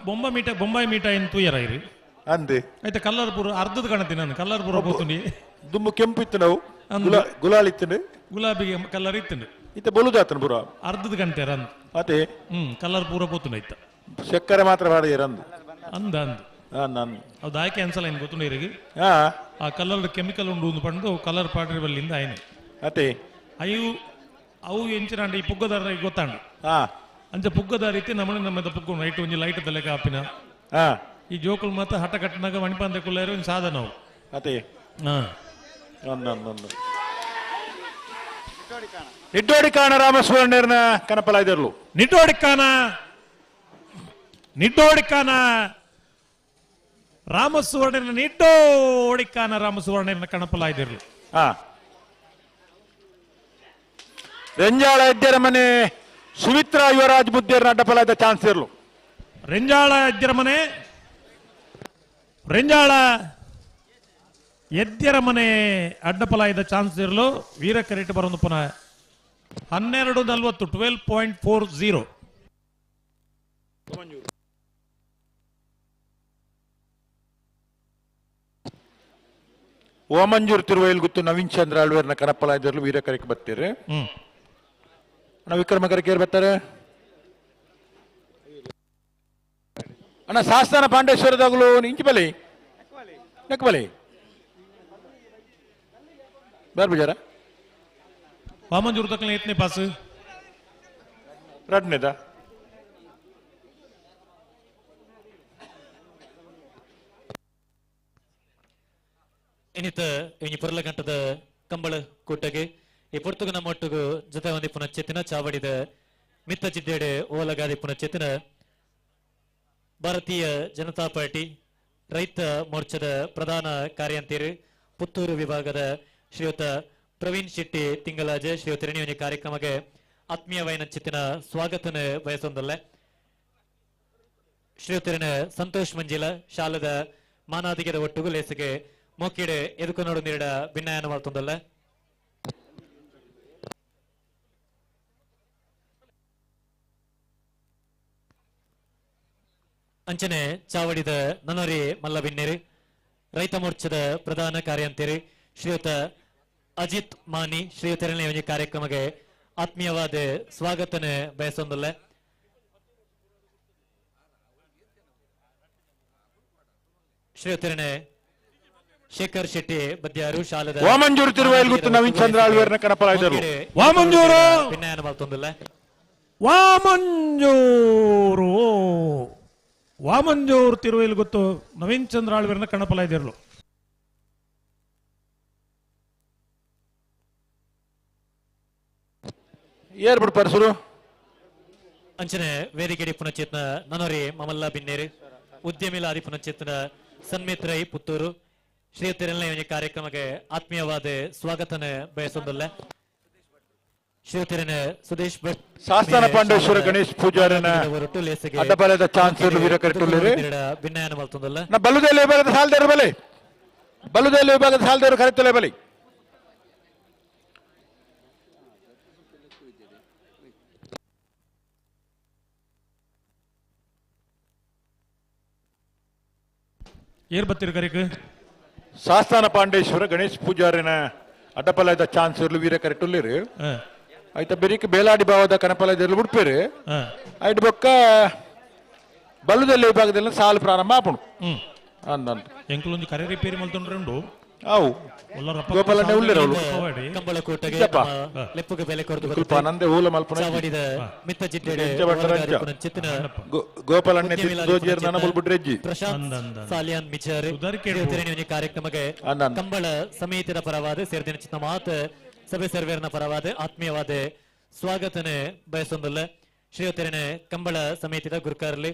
ಬೊಂಬಾಯಿ ಮೀಟ ಏನು ತೂಯರ ಇರಿ ಅಂದೆ ಆಯ್ತಾ ಕಲ್ಲರ್ ಪೂರ ಅರ್ಧದ ಕಾಣತಿ ನಾನು ಕಲ್ಲರ್ ಪೂರ ಹೋಗ್ತೀನಿ ದುಮ್ಮು ಕೆಂಪು ಇತ್ತು ನಾವು ಗುಲಾಲ್ ಇತ್ತು ಗುಲಾಬಿಗೆ ಕಲ್ಲರ್ ಇತ್ತು ಇತ್ತ ಬಲುದಾತನ ಪುರ ಅರ್ಧದ ಗಂಟೆ ರಂದ್ ಅದೇ ಕಲ್ಲರ್ ಪೂರ ಪೋತು ಇತ್ತ ಚಕ್ಕರೆ ಮಾತ್ರ ಮಾಡಿ ರಂದು ಅಂದ ನಾನು ಅದು ಆಯ್ಕೆ ಅನ್ಸಲ್ಲ ಏನು ಗೊತ್ತು ನೀರಿಗೆ ಹಾ ಆ ಕಲರ್ ಕೆಮಿಕಲ್ ಉಂಡು ಒಂದು ಪಂಡು ಕಲರ್ ಪಾಡ್ರಿ ಬಲ್ಲಿಂದ ಆಯ್ನೆ ಅದೇ ಅವು ಎಂಚಿನ ಈ ಪುಗ್ಗದಾರ ಗೊತ್ತಾಂಡು ಹಾ ಅಂಚ ಪುಗ್ಗದಾರ ಇತ್ತೆ ನಮ್ಮದ ಪುಗ್ಗ ನೈಟ್ ಒಂಜಿ ಲೈಟ್ ತಲೆ ಕಾಪಿನ ಹಾ ಈ ಜೋಕುಲ್ ಮಾತ್ರ ಹಠ ಕಟ್ಟಿನಾಗ ಮಣಿಪಾಂದೆ ಕುಲ್ಲ ಸಾಧನವು ಅದೇ ಹಾ ನಿಡ್ಡೋಡಿ ಕಾಣ ರಾಮಸ್ವಾಮಿಯರ್ನ ಕನಪಲಾಯ್ದರ್ಲು ನಿಡ್ಡೋಡಿಕಾನ ರಾಮಸುವರ್ಣನ ರಾಮಸುವರ್ಣನ ಕಣಪಲಾಯ್ದಿರ್ಲು ಹಾ ರೆಂಜಾಳ ಎದ್ದರ ಮನೆ ಸುಮಿತ್ರಾ ಯುವರಾಜ್ ಮುದ್ದೇರ್ನ ಅಡ್ಡಪಲಾಯ್ದ ಚಾನ್ಸ್ ಇರ್ಲು ರೆಂಜಾಳ ಎದ್ಯರ ಮನೆ ಅಡ್ಡಪಲಾಯ್ದ ಚಾನ್ಸ್ ಇರಲು ವೀರ ಕರೆಕ್ಟ್ ಬರೋದು ಪುನಃ 12:40 12.40 ಓಮಂಜೂರ್ ತಿರುವೈಲ್ ಗುತ್ತು ನವೀನ್ ಚಂದ್ರ ಆಳ್ವೇರ್ನ ಕನಪಲಾಯ್ದರ್ಲು ವೀರ ಕರೆಕ್ಟ್ ಬರ್ತೀರಿ ಅಣ್ಣ ವಿಕ್ರಮ ಕರೆಕೇರ್ ಬರ್ತಾರೆ ಅಣ್ಣ ಶಾಸ್ತಾನ ಪಾಂಡೇಶ್ವರದಾಗಲು ಇಂಚಿ ಬಲಿ ನೆಕ್ಬಲಿ ಬೇರೆ ಬಿಜಾರ ವಾಮಂಜೂರು ತಕ್ಕಲ ಎತ್ತನೇ ಪಾಸ್ ರಡ್ನೇದ ಇನ್ನಿತ ಇನಿ ಪುರಲಗಂಟದ ಕಂಬಳ ಕೂಟಗೆ ಈ ಪುರ್ತುಗ ನಮ್ಮೊಟ್ಟಿಗೂ ಜೊತೆ ಒಂದಿ ಪುನಶ್ಚೇತಿನ ಚಾವಡಿದ ಮಿತ್ತ ಜಿದ್ದೇಡೆ ಓಲಗಾದಿ ಪುನಶ್ಚೇತಿನ ಭಾರತೀಯ ಜನತಾ ಪಾರ್ಟಿ ರೈತ ಮೋರ್ಚಾದ ಪ್ರಧಾನ ಕಾರ್ಯಂತೀರು ಪುತ್ತೂರು ವಿಭಾಗದ ಶ್ರೀಯುತ ಪ್ರವೀಣ್ ಶೆಟ್ಟಿ ತಿಂಗಳಾಜೆ ಶ್ರೀಯುತ ರಣಿ ಕಾರ್ಯಕ್ರಮಕ್ಕೆ ಆತ್ಮೀಯವಾಯಿನ ಚಿತ್ತಿನ ಸ್ವಾಗತನ ಬಯಸೊಂದಲ್ಲ ಶ್ರೀಯುತರಿನ ಸಂತೋಷ್ ಮಂಜಿಲ ಶಾಲದ ಮಾನಾದಿಗೆದ ಒಟ್ಟುಗು ಲೇಸಿಗೆ ಮೋಕಿಡೆ ಎದುಕೊನೋಡು ನೀಡ ಭಿನ್ನಾಯನ ಮಾಡ್ತೊಂದಲ್ಲ ಅಂಚನೆ ಚಾವಡಿದ ನನೋರಿ ಮಲ್ಲಬಿನ್ನೇರಿ ರೈತ ಮೋರ್ಚಾದ ಪ್ರಧಾನ ಕಾರ್ಯಂತೀರಿ ಶ್ರೀಯುತ ಅಜಿತ್ ಮಾನಿ ಶ್ರೀಯುತರನೇ ಕಾರ್ಯಕ್ರಮಕ್ಕೆ ಆತ್ಮೀಯವಾದ ಸ್ವಾಗತನ ಬಯಸೊಂದಲ್ಲ ಶ್ರೀಯುತರನೇ ಶೇಖರ್ ಶೆಟ್ಟಿ ಬದ್ಯಾರು ಶಾಲದ ವಾಮಂಜೂರು ತಿರುವೈಲ್ ಗುತ್ತು ನವೀನ್ ಚಂದ್ರ ಆಳ್ವೇರ್ನ ಕನಪಲಾಯ್ದರ್ಲು ವಾಮಂಜೂರು ಭಿನ್ನಾಯನ ಮಾಡ್ತೊಂದಲ್ಲ ವಾಮಂಜೂರು ತಿರುವೈಲ್ ಗೊತ್ತು ನವೀನ್ ಚಂದ್ರ ಆಳ್ವೇರ್ನ ಕಣಪಲಾಯ್ದಿರ್ಲು ಏರ್ ಬಿಡು ಪರಸರು ಅಂಚನೆ ವೇದಿಕೆಡಿ ಪುನಶ್ಚೇತನ ನನೋರಿ ಮಮಲ್ಲ ಬಿನ್ನೇರಿ ಉದ್ಯಮಿಲಾದಿ ಪುನಶ್ಚೇತನ ಸನ್ಮಿತ್ರೈ ಪುತ್ತೂರು ಶ್ರೀಯುತರನೇ ಕಾರ್ಯಕ್ರಮಕ್ಕೆ ಆತ್ಮೀಯವಾದ ಸ್ವಾಗತನ ಬಯಸೊಂದಲ್ಲ ಶ್ರೀಯುತರನ ಸುದೇಶ್ ಭಟ್ ಶಾಸ್ತಾನ ಪಾಂಡೇಶ್ವರ ಗಣೇಶ್ ಪೂಜಾರನ ಅಡ್ಡಬಲದ ಚಾನ್ಸ್ ವೀರ ಕರೆಕ್ಟುಲ್ಲೇರಿ ಭಿನ್ನಾಯನ ಮಾಡ್ತೊಂದಲ್ಲ ನಾ ಬಲುದೇಲಿ ವಿಭಾಗದ ಸಾಲ್ದೇರು ಬಲೆ ಬಲುದೇಲಿ ವಿಭಾಗದ ಸಾಲ್ದೇರು ಕರೆಕ್ಟುಲೆ ಬಲಿ ಏರ್ ಬತ್ತಿರ ಕರೆಕ್ ಶಾಸ್ತಾನ ಪಾಂಡೇಶ್ವರ ಗಣೇಶ್ ಪೂಜಾರಿನ ಅಡ್ಡಪಲಾಯ್ದ ಚಾನ್ಸ್ ಇರ್ಲು ವೀರ ಕರೆಕ್ಟುಲ್ಲೇರಿ ಆಯ್ತಾ ಬೆರಿಕ್ ಬೇಲಾಡಿ ಭಾವದ ಕನಪಲಾಯ್ದ ಬಿಡ್ಪೇರಿ ಆಯ್ತು ಬೊಕ್ಕ ಬಲುದಲ್ಲಿ ವಿಭಾಗದಲ್ಲಿ ಸಾಲು ಪ್ರಾರಂಭ ಆಪುಣು ಅಂದಂತ ಎಂಕುಲೊಂದು ಕರೆ ರಿಪೇರಿ ಮಲ್ತೊಂಡ್ರೆಂಡು ಅವು ಗೋಪಾಲನೆ ಉಳ್ಳಿರವಳು ಕಂಬಳ ಕೋಟೆಗೆ ಲೆಪ್ಪುಗೆ ಬೆಲೆ ಕೊರದು ಸ್ವಲ್ಪ ನಂದೆ ಹೂಲ ಮಲ್ಪನ ಚಾವಡಿದ ಮಿತ್ತ ಜಿಡ್ಡೆಡೆ ಚಿತ್ತಿನ ಗೋಪಾಲನೆ ದೋಜಿಯರ್ ನನ್ನ ಬುಲ್ಬಿಟ್ರೆಜ್ಜಿ ಪ್ರಶಾಂತ್ ಸಾಲಿಯಾನ್ ಮಿಚಾರ್ ಶ್ರೀಯುತರನೇ ಕಾರ್ಯಕ್ರಮಕ್ಕೆ ಕಂಬಳ ಸಮಿತಿಯ ಪರವಾದ ಸೇರಿದ ಚಿತ್ತ ಮಾತ ಸಭೆ ಸರ್ವೇರ್ನ ಪರವಾದ ಆತ್ಮೀಯವಾದ ಸ್ವಾಗತನೆ ಬಯಸೊಂದಲ್ಲ ಶ್ರೀಯುತರನೇ ಕಂಬಳ ಸಮಿತಿದ ಗುರುಕಾರಲಿ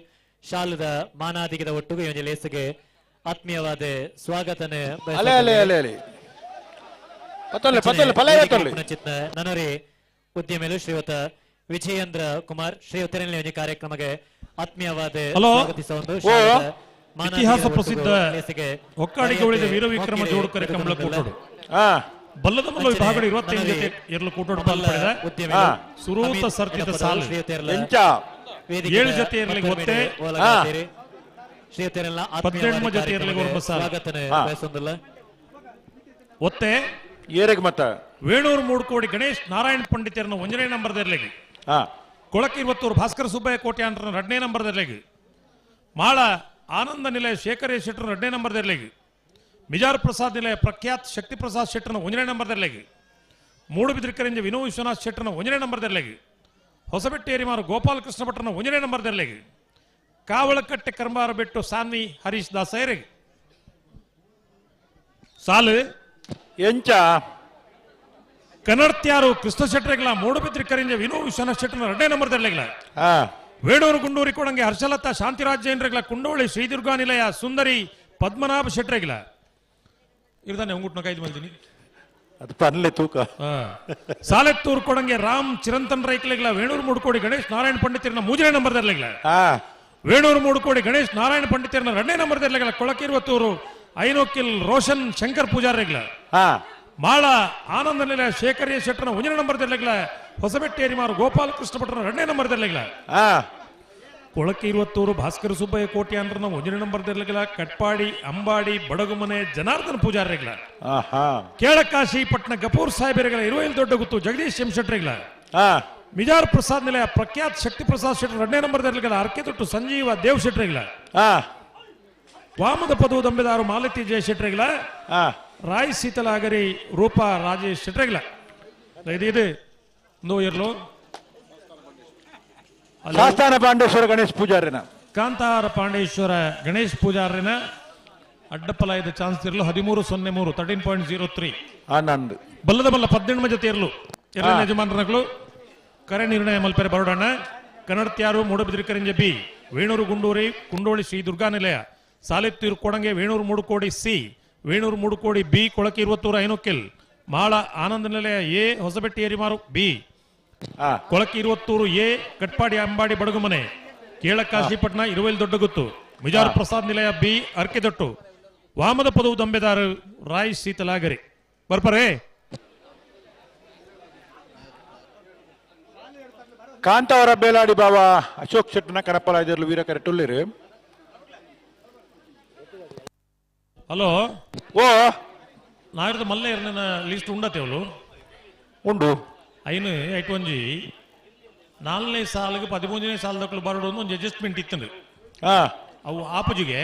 ಶಾಲದ ಮಾನಾದಿಗದ ಒಟ್ಟುಗು ಇವನ ಲೇಸಿಗೆ ಆತ್ಮೀಯವಾದ ಸ್ವಾಗತನ ಅಲೆ ಅಲೆ ಅಲೆ ಅಲೆ ಪತ್ತೊಲ್ಲೆ ಪತ್ತೊಲ್ಲೆ ಪಲೆ ಪತ್ತೊಲ್ಲೆ ನನರಿ ಉದ್ಯಮಿಗಳು ಶ್ರೀಯುತ ವಿಜಯೇಂದ್ರ ಕುಮಾರ್ ಶ್ರೀಯುತರಲ್ಲಿ ಇವನ ಕಾರ್ಯಕ್ರಮಕ್ಕೆ ಆತ್ಮೀಯವಾದ ಸ್ವಾಗತಿಸುವುದು ಇತಿಹಾಸ ಪ್ರಸಿದ್ಧ ಒಕ್ಕಾಡಿಗೆ ಉಳಿದ ವೀರ ವಿಕ್ರಮ ಜೋಡುಕರೆ ಕಂಬಳ ಕೂಟೋಡು ಬಲ್ಲದ ಮಲ್ಲ ವಿಭಾಗಗಳು 25 ಜೊತೆ ಎರಲು ಕೂಟೋಡು ಪಾಲ್ಪಡಿದ ಸುರೂತ ಸರ್ತಿತ ಸಾಲು 7 ಜೊತೆ ಇರಲಿ ಒತ್ತೆ 18 ಜೊತೆ ಇರಲಿ ಒಬ್ಬ ಸಾಲು ಒತ್ತೆ ಏರೆಗೆ ಮತ್ತ ವೇಣೂರು ಮೂಡ್ಕೋಡಿ ಗಣೇಶ್ ನಾರಾಯಣ್ ಪಂಡಿತರನ್ನ 1ನೇ ನಂಬರ್ದರ್ಲೆಗೆ ಕೊಳಕ್ಕೆ 20 ಭಾಸ್ಕರ ಸುಬ್ಬಯ್ಯ ಕೋಟ್ಯಾಂಡ್ರನ್ನ 2ನೇ ನಂಬರ್ದರ್ಲೆಗೆ ಮಾಳ ಆನಂದ ನಿಲಯ ಶೇಖರೇ ಶೆಟ್ಟರ್ 2ನೇ ನಂಬರ್ದರ್ಲೆಗೆ ಮಿಜಾರ್ ಪ್ರಸಾದ್ ನಿಲಯ ಪ್ರಖ್ಯಾತ್ ಶಕ್ತಿ ಪ್ರಸಾದ್ ಶೆಟ್ಟರ್ನ 1ನೇ ನಂಬರ್ದರ್ಲೆಗೆ ಮೂಡುಬಿದ್ರಿಕರಿಂಜ ವಿನೋ ವಿಶ್ವನಾಥ್ ಶೆಟ್ಟರ್ನ 1ನೇ ನಂಬರ್ದರ್ಲೆಗೆ ಹೊಸಬೆಟ್ಟೇರಿಮಾರು ಗೋಪಾಲಕೃಷ್ಣ ಭಟ್ರನ್ನ 1ನೇ ನಂಬರ್ದರ್ಲೆಗೆ ಕಾವಳಕಟ್ಟೆ ಕರ್ಮಾರ ಬೆಟ್ಟು ಸಾನ್ವಿ ಹರೀಶ್ ದಾಸ್ ಐರೆಗೆ ಸಾಲು ಎಂಚ ಕನ್ನಡ್ತ್ಯಾರು ಕೃಷ್ಣ ಶೆಟ್ಟರೆಗ್ಲ ಮೂಡುಬಿದ್ರಿಕರಿಂಜ ವಿನೋ ವಿಶ್ವನಾಥ್ ಶೆಟ್ಟರ್ನ 2ನೇ ನಂಬರ್ದರ್ಲೆಗ್ಲ ವೇಡೂರು ಗುಂಡೂರಿ ಕೊಡಂಗೆ ಹರ್ಷಲತಾ ಶಾಂತಿರಾಜೇಂದ್ರಗ್ಲ ಕುಂಡೋಳಿ ಶ್ರೀದುರ್ಗಾ ನಿಲಯ ಸುಂದರಿ ಪದ್ಮನಾಭ ಶೆಟ್ರೆಗ್ಲ ಇರ್ದಾನೆ ಉಂಗುಟ್ನ ಕೈದು ಮಲ್ದಿನಿ ಅದು ಪನ್ಲೆ ತೂಕ ಸಾಲೆತ್ತೂರು ಕೊಡಂಗೆ ರಾಮ್ ಚಿರಂತನ್ ರೈಕ್ಲೆಗ್ಲ ವೇಣೂರು ಮೂಡ್ಕೋಡಿ ಗಣೇಶ್ ನಾರಾಯಣ ಪಂಡಿತರನ್ನ 3ನೇ ನಂಬರ್ದರ್ಲೆಗ್ಲ ವೇಣೂರು ಮೂಡ್ಕೋಡಿ ಗಣೇಶ್ ನಾರಾಯಣ ಪಂಡಿತರನ್ನ 2ನೇ ನಂಬರ್ದರ್ಲೆಗ್ಲ ಕೊಳಕಿರುವತ್ತೂರು ಐನೋಕಿಲ್ ರೋಷನ್ ಶಂಕರ್ ಪೂಜಾರ್ರೆಗ್ಲ ಮಾಳ ಆನಂದ ನಿಲಯ ಶೇಖರಿಯ ಶೆಟ್ಟರ್ನ 1ನೇ ನಂಬರ್ದರ್ಲೆಗ್ಲ ಹೊಸಬೆಟ್ಟೇರಿಮಾರು ಗೋಪಾಲಕೃಷ್ಣ ಭಟ್ರನ್ನ 2ನೇ ನಂಬರ್ದರ್ಲೆಗ್ಲ ಕೊಳಕ್ಕೆ 20 ಭಾಸ್ಕರ ಸುಬ್ಬಯ್ಯ ಕೋಟ್ಯಾಂಡ್ರನ್ನ 1ನೇ ನಂಬರ್ದರ್ಲೆಗ್ಲ ಕಟ್ಪಾಡಿ ಅಂಬಾಡಿ ಬಡಗುಮನೆ ಜನಾರ್ದನ್ ಪೂಜಾರ್ರೆಗ್ಲ ಕೇಳಕಾಶಿ ಪಟ್ನ ಗಪೂರ್ ಸಾಹೇಬರೆಗ್ಲ 20 ದೊಡ್ಡ ಗುತ್ತು ಜಗದೀಶ್ ಎಂ ಶೆಟ್ರೆಗ್ಲ ಮಿಜಾರ್ ಪ್ರಸಾದ್ ನಿಲಯ ಪ್ರಖ್ಯಾತ್ ಶಕ್ತಿ ಪ್ರಸಾದ್ ಶೆಟ್ಟರ್ 2ನೇ ನಂಬರ್ದರ್ಲೆಗ್ಲ ಅರ್ಕೆ ತೊಟ್ಟು ಸಂಜೀವ ದೇವ್ ಶೆಟ್ರೆಗ್ಲ ವಾಮದ ಪದವು ದಂಬೆದಾರು ಮಾಲತಿ ಜಯ ಶೆಟ್ರೆಗ್ಲ ರಾಯ್ ಸೀತಲಾಗರಿ ರೂಪಾ ರಾಜೇಶ್ ಶೆಟ್ರೆಗ್ಲ ಇದು ನೋ ಇರ್ಲು ಶಾಸ್ತಾನ ಪಾಂಡೇಶ್ವರ ಗಣೇಶ್ ಪೂಜಾರಿನ ಕಾಂತಾರ ಪಾಂಡೇಶ್ವರ ಗಣೇಶ್ ಪೂಜಾರಿನ ಅಡ್ಡಪಲಾಯದ ಚಾನ್ಸ್ ಇರಲು 1303 13.03 ಆನಂದ್ ಬಲ್ಲದ ಬಲ್ಲ 18 ಜೊತೆ ಇರಲು ಎಲ್ಲ ಯಜಮಾನರುಗಳು ಕರೆ ನಿರ್ಣಯ ಮಲ್ಪೆರೆ ಬರೋಡಣ್ಣ ಕನ್ನಡತ್ಯಾರು ಮೂಡಬಿದ್ರಿಕರಿಂಜ ಬಿ ವೇಣೂರು ಗುಂಡೂರಿ ಕುಂಡೋಳಿ ಶ್ರೀ ದುರ್ಗಾ ನಿಲಯ ಸಾಲೆತ್ತೂರು ಕೊಡಂಗೆ ವೇಣೂರು ಮೂಡುಕೋಡಿ ಸಿ ವೇಣೂರು ಮೂಡುಕೋಡಿ ಬಿ ಕೊಳಕೆ 20 ಐನೋಕೆಲ್ ಮಾಳ ಆನಂದ ನಿಲಯ ಎ ಹೊಸಬೆಟ್ಟಿ ಏರಿಮಾರು ಬಿ ಕೊಳಕೆ 20 ಎ ಕಟ್ಪಾಡಿ ಅಂಬಾಡಿ ಬಡಗುಮನೆ ಕೇಳಕಾಶಿಪಟ್ನ 20 ದೊಡ್ಡ ಗುತ್ತು ಮಿಜಾರ್ ಪ್ರಸಾದ್ ನಿಲಯ ಬಿ ಅರ್ಕೆದೊಟ್ಟು ವಾಮದ ಪದವು ದಂಬೆದಾರು ರಾಯ್ ಸೀತಲಾಗರಿ ಬರ್ಪರೇ ಕಾಂತಾವರ ಬೇಲಾಡಿ ಬಾವ ಅಶೋಕ್ ಶೆಟ್ಟನ ಕನಪಲಾಯದಿರ್ಲು ವೀರ ಕರೆಟುಲ್ಲಿರು ಹಲೋ ಓ ನಾಯಿರದ ಮಲ್ಲ ಇರ್ನ ಲಿಸ್ಟ್ ಉಂಡತೇವಲು ಉಂಡು ಐನು ಐಟೊಂಜಿ 4ನೇ ಸಾಲಿಗೆ 13ನೇ ಸಾಲದಕ್ಕಳು ಬರೋಡು ಒಂದು ಅಡ್ಜಸ್ಟ್ಮೆಂಟ್ ಇತ್ತಂದು ಅವು ಆಪುಜಿಗೆ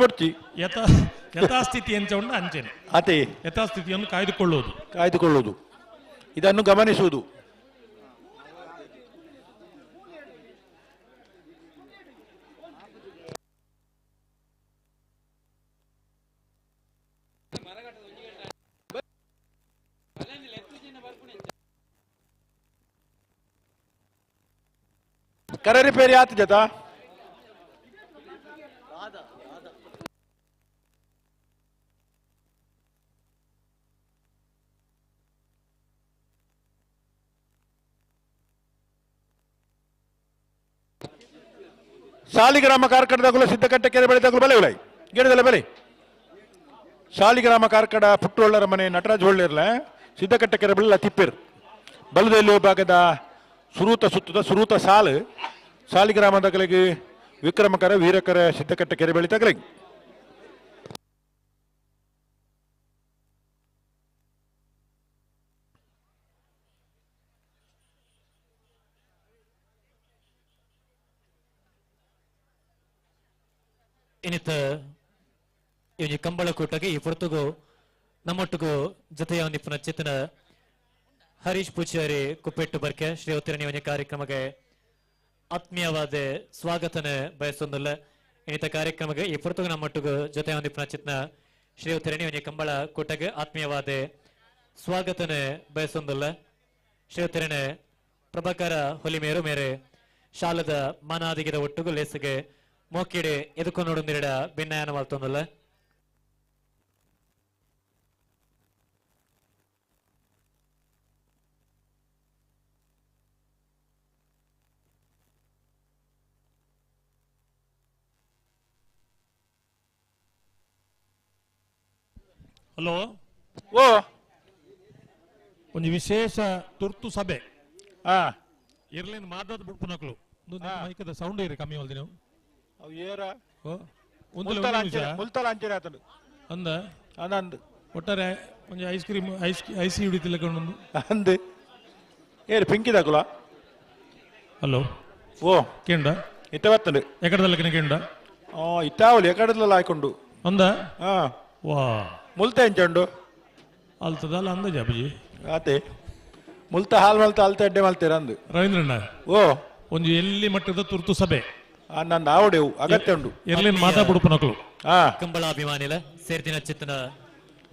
ಬರ್ತಿ ಯಥಾಸ್ಥಿತಿ ಅಂತ ಉಂಡ ಅಂಚೆನೆ ಅದೇ ಯಥಾಸ್ಥಿತಿಯನ್ನು ಕಾಯ್ದುಕೊಳ್ಳುವುದು ಇದನ್ನು ಗಮನಿಸುವುದು ಕರೆ ರಿಪೇರಿ ಆತ ಜತ ಶಾಲಿಗ್ರಾಮ ಕಾರ್ಕಡದಾಗಲು ಸಿದ್ದಕಟ್ಟೆ ಕೆರೆ ಬೆಳೆದಾಗಲು ಬಲೆ ಉಳೈ ಗಿಡದಲ್ಲ ಬೆಲೆ ಶಾಲಿಗ್ರಾಮ ಕಾರ್ಕಡ ಪುಟ್ಟೊಳ್ಳರ ಮನೆ ನಟರಾಜ್ ಹೊಳ್ಳಿರ್ಲ ಸಿದ್ದಕಟ್ಟೆ ಕೆರೆ ಬೆಳೆ ತಿಪ್ಪಿರ್ ಬಲದಲ್ಲಿ ಭಾಗದ ಸುರೂತ ಸುತ್ತದ ಸುರೂತ ಸಾಲು ಶಾಲಿಗ್ರಾಮದ ಕಲೆಗೆ ವಿಕ್ರಮಕರ ವೀರಕರ ಸಿದ್ದಕಟ್ಟೆ ಕೆರೆ ಬೆಳಿತ ಕಲೆಗೆ ಇನ್ನಿತ ಇವನಿ ಕಂಬಳ ಕೂಟಗೆ ಈ ಪುರ್ತಗೂ ನಮ್ಮೊಟ್ಟಿಗೂ ಜೊತೆಯ ನಿಪುಣ ಚಿತ್ತನ ಹರೀಶ್ ಪೂಜಾರಿ ಕುಪ್ಪೆಟ್ಟು ಬರ್ಕೆ ಶ್ರೀವತ್ತಿರನಿ ಇವನಿ ಕಾರ್ಯಕ್ರಮಕ್ಕೆ ಆತ್ಮೀಯವಾದ ಸ್ವಾಗತನ ಬಯಸೊಂದಿಲ್ಲ ಇನ್ನಿತ ಕಾರ್ಯಕ್ರಮಕ್ಕೆ ಈ ಪುರ್ತಗೂ ನಮ್ಮೊಟ್ಟಿಗೂ ಜೊತೆಯ ನಿಪುಣ ಚಿತ್ತನ ಶ್ರೀವತ್ತಿರನಿ ಇವನಿ ಕಂಬಳ ಕೂಟಗೆ ಆತ್ಮೀಯವಾದ ಸ್ವಾಗತನ ಬಯಸೊಂದಿಲ್ಲ ಶ್ರೀವತ್ತಿರನೆ ಪ್ರಭಾಕರ ಹೊಲಿಮೇರು ಮೇರೆ ಶಾಲದ ಮಾನಾದಿಗಿದ ಒಟ್ಟುಗು ಲೇಸಿಗೆ ಮೋಕಿಡೆ ಎದುಕೊಂಡು ನೋಡೊಂದಿರಡ ಭಿನ್ನಯಾನ ಮಲ್ತೊಂದುಲ್ಲ ಹಲೋ ಓ ಒಂದು ವಿಶೇಷ ತುರ್ತು ಸಭೆ ಹಾ ಇರ್ಲಿನ ಮಾತಾದ ಬಿಟ್ಟು ನಕಲು ಮೈಕದ ಸೌಂಡ್ ಇರಿ ಕಮ್ಮಿ ಹೊಲ್ದಿ ನೀವು ಅವು ಏರ ಓ ಮುಲ್ತಲ ಅಂಚೆರೆ ಆತನು ಅಂದ ಅನಂದ್ ಒಟ್ಟಾರೆ ಒಂದು ಐಸ್ ಕ್ರೀಮ್ ಐಸಿ ಹಿಡಿತಿಲ್ಲ ಕಣ್ಣೊಂದು ಅಂದ್ ಏರು ಪಿಂಕಿದಾಕುಲ ಹಲೋ ಓ ಕೇಂಡ ಇತ್ತ ಬರ್ತದೆ ಎಕಡದಲ್ಲಕಿನ ಕೇಂಡ ಇತ್ತಾವಲಿ ಎಕಡದಲ್ಲ ಹಾಕೊಂಡು ಅಂದ ಹಾ ವಾ ಮುಲ್ತ ಎಂಚಂಡು ಅಲ್ತದಲ್ಲ ಅಂದ ಜಾಬಜಿ ಆತೆ ಮುಲ್ತ ಹಾಲ್ ಮಲ್ತ ಅಲ್ತ ಅಡ್ಡೆ ಮಲ್ತೀರ ಅಂದು ರವೀಂದ್ರಣ್ಣ ಓ ಒಂದು ಎಲ್ಲಿ ಮಟ್ಟದ ತುರ್ತು ಸಭೆ ನಂದು ಆವಡೆವು ಅಗತ್ಯ ಉಂಡು ಇರ್ಲಿನ ಮಾತಾಡ್ಬಿಡುಪ ನಕಲು ಹಾ ಕಂಬಳಾಭಿಮಾನಿಲ ಸೇರ್ತಿನ ಚಿತ್ತನ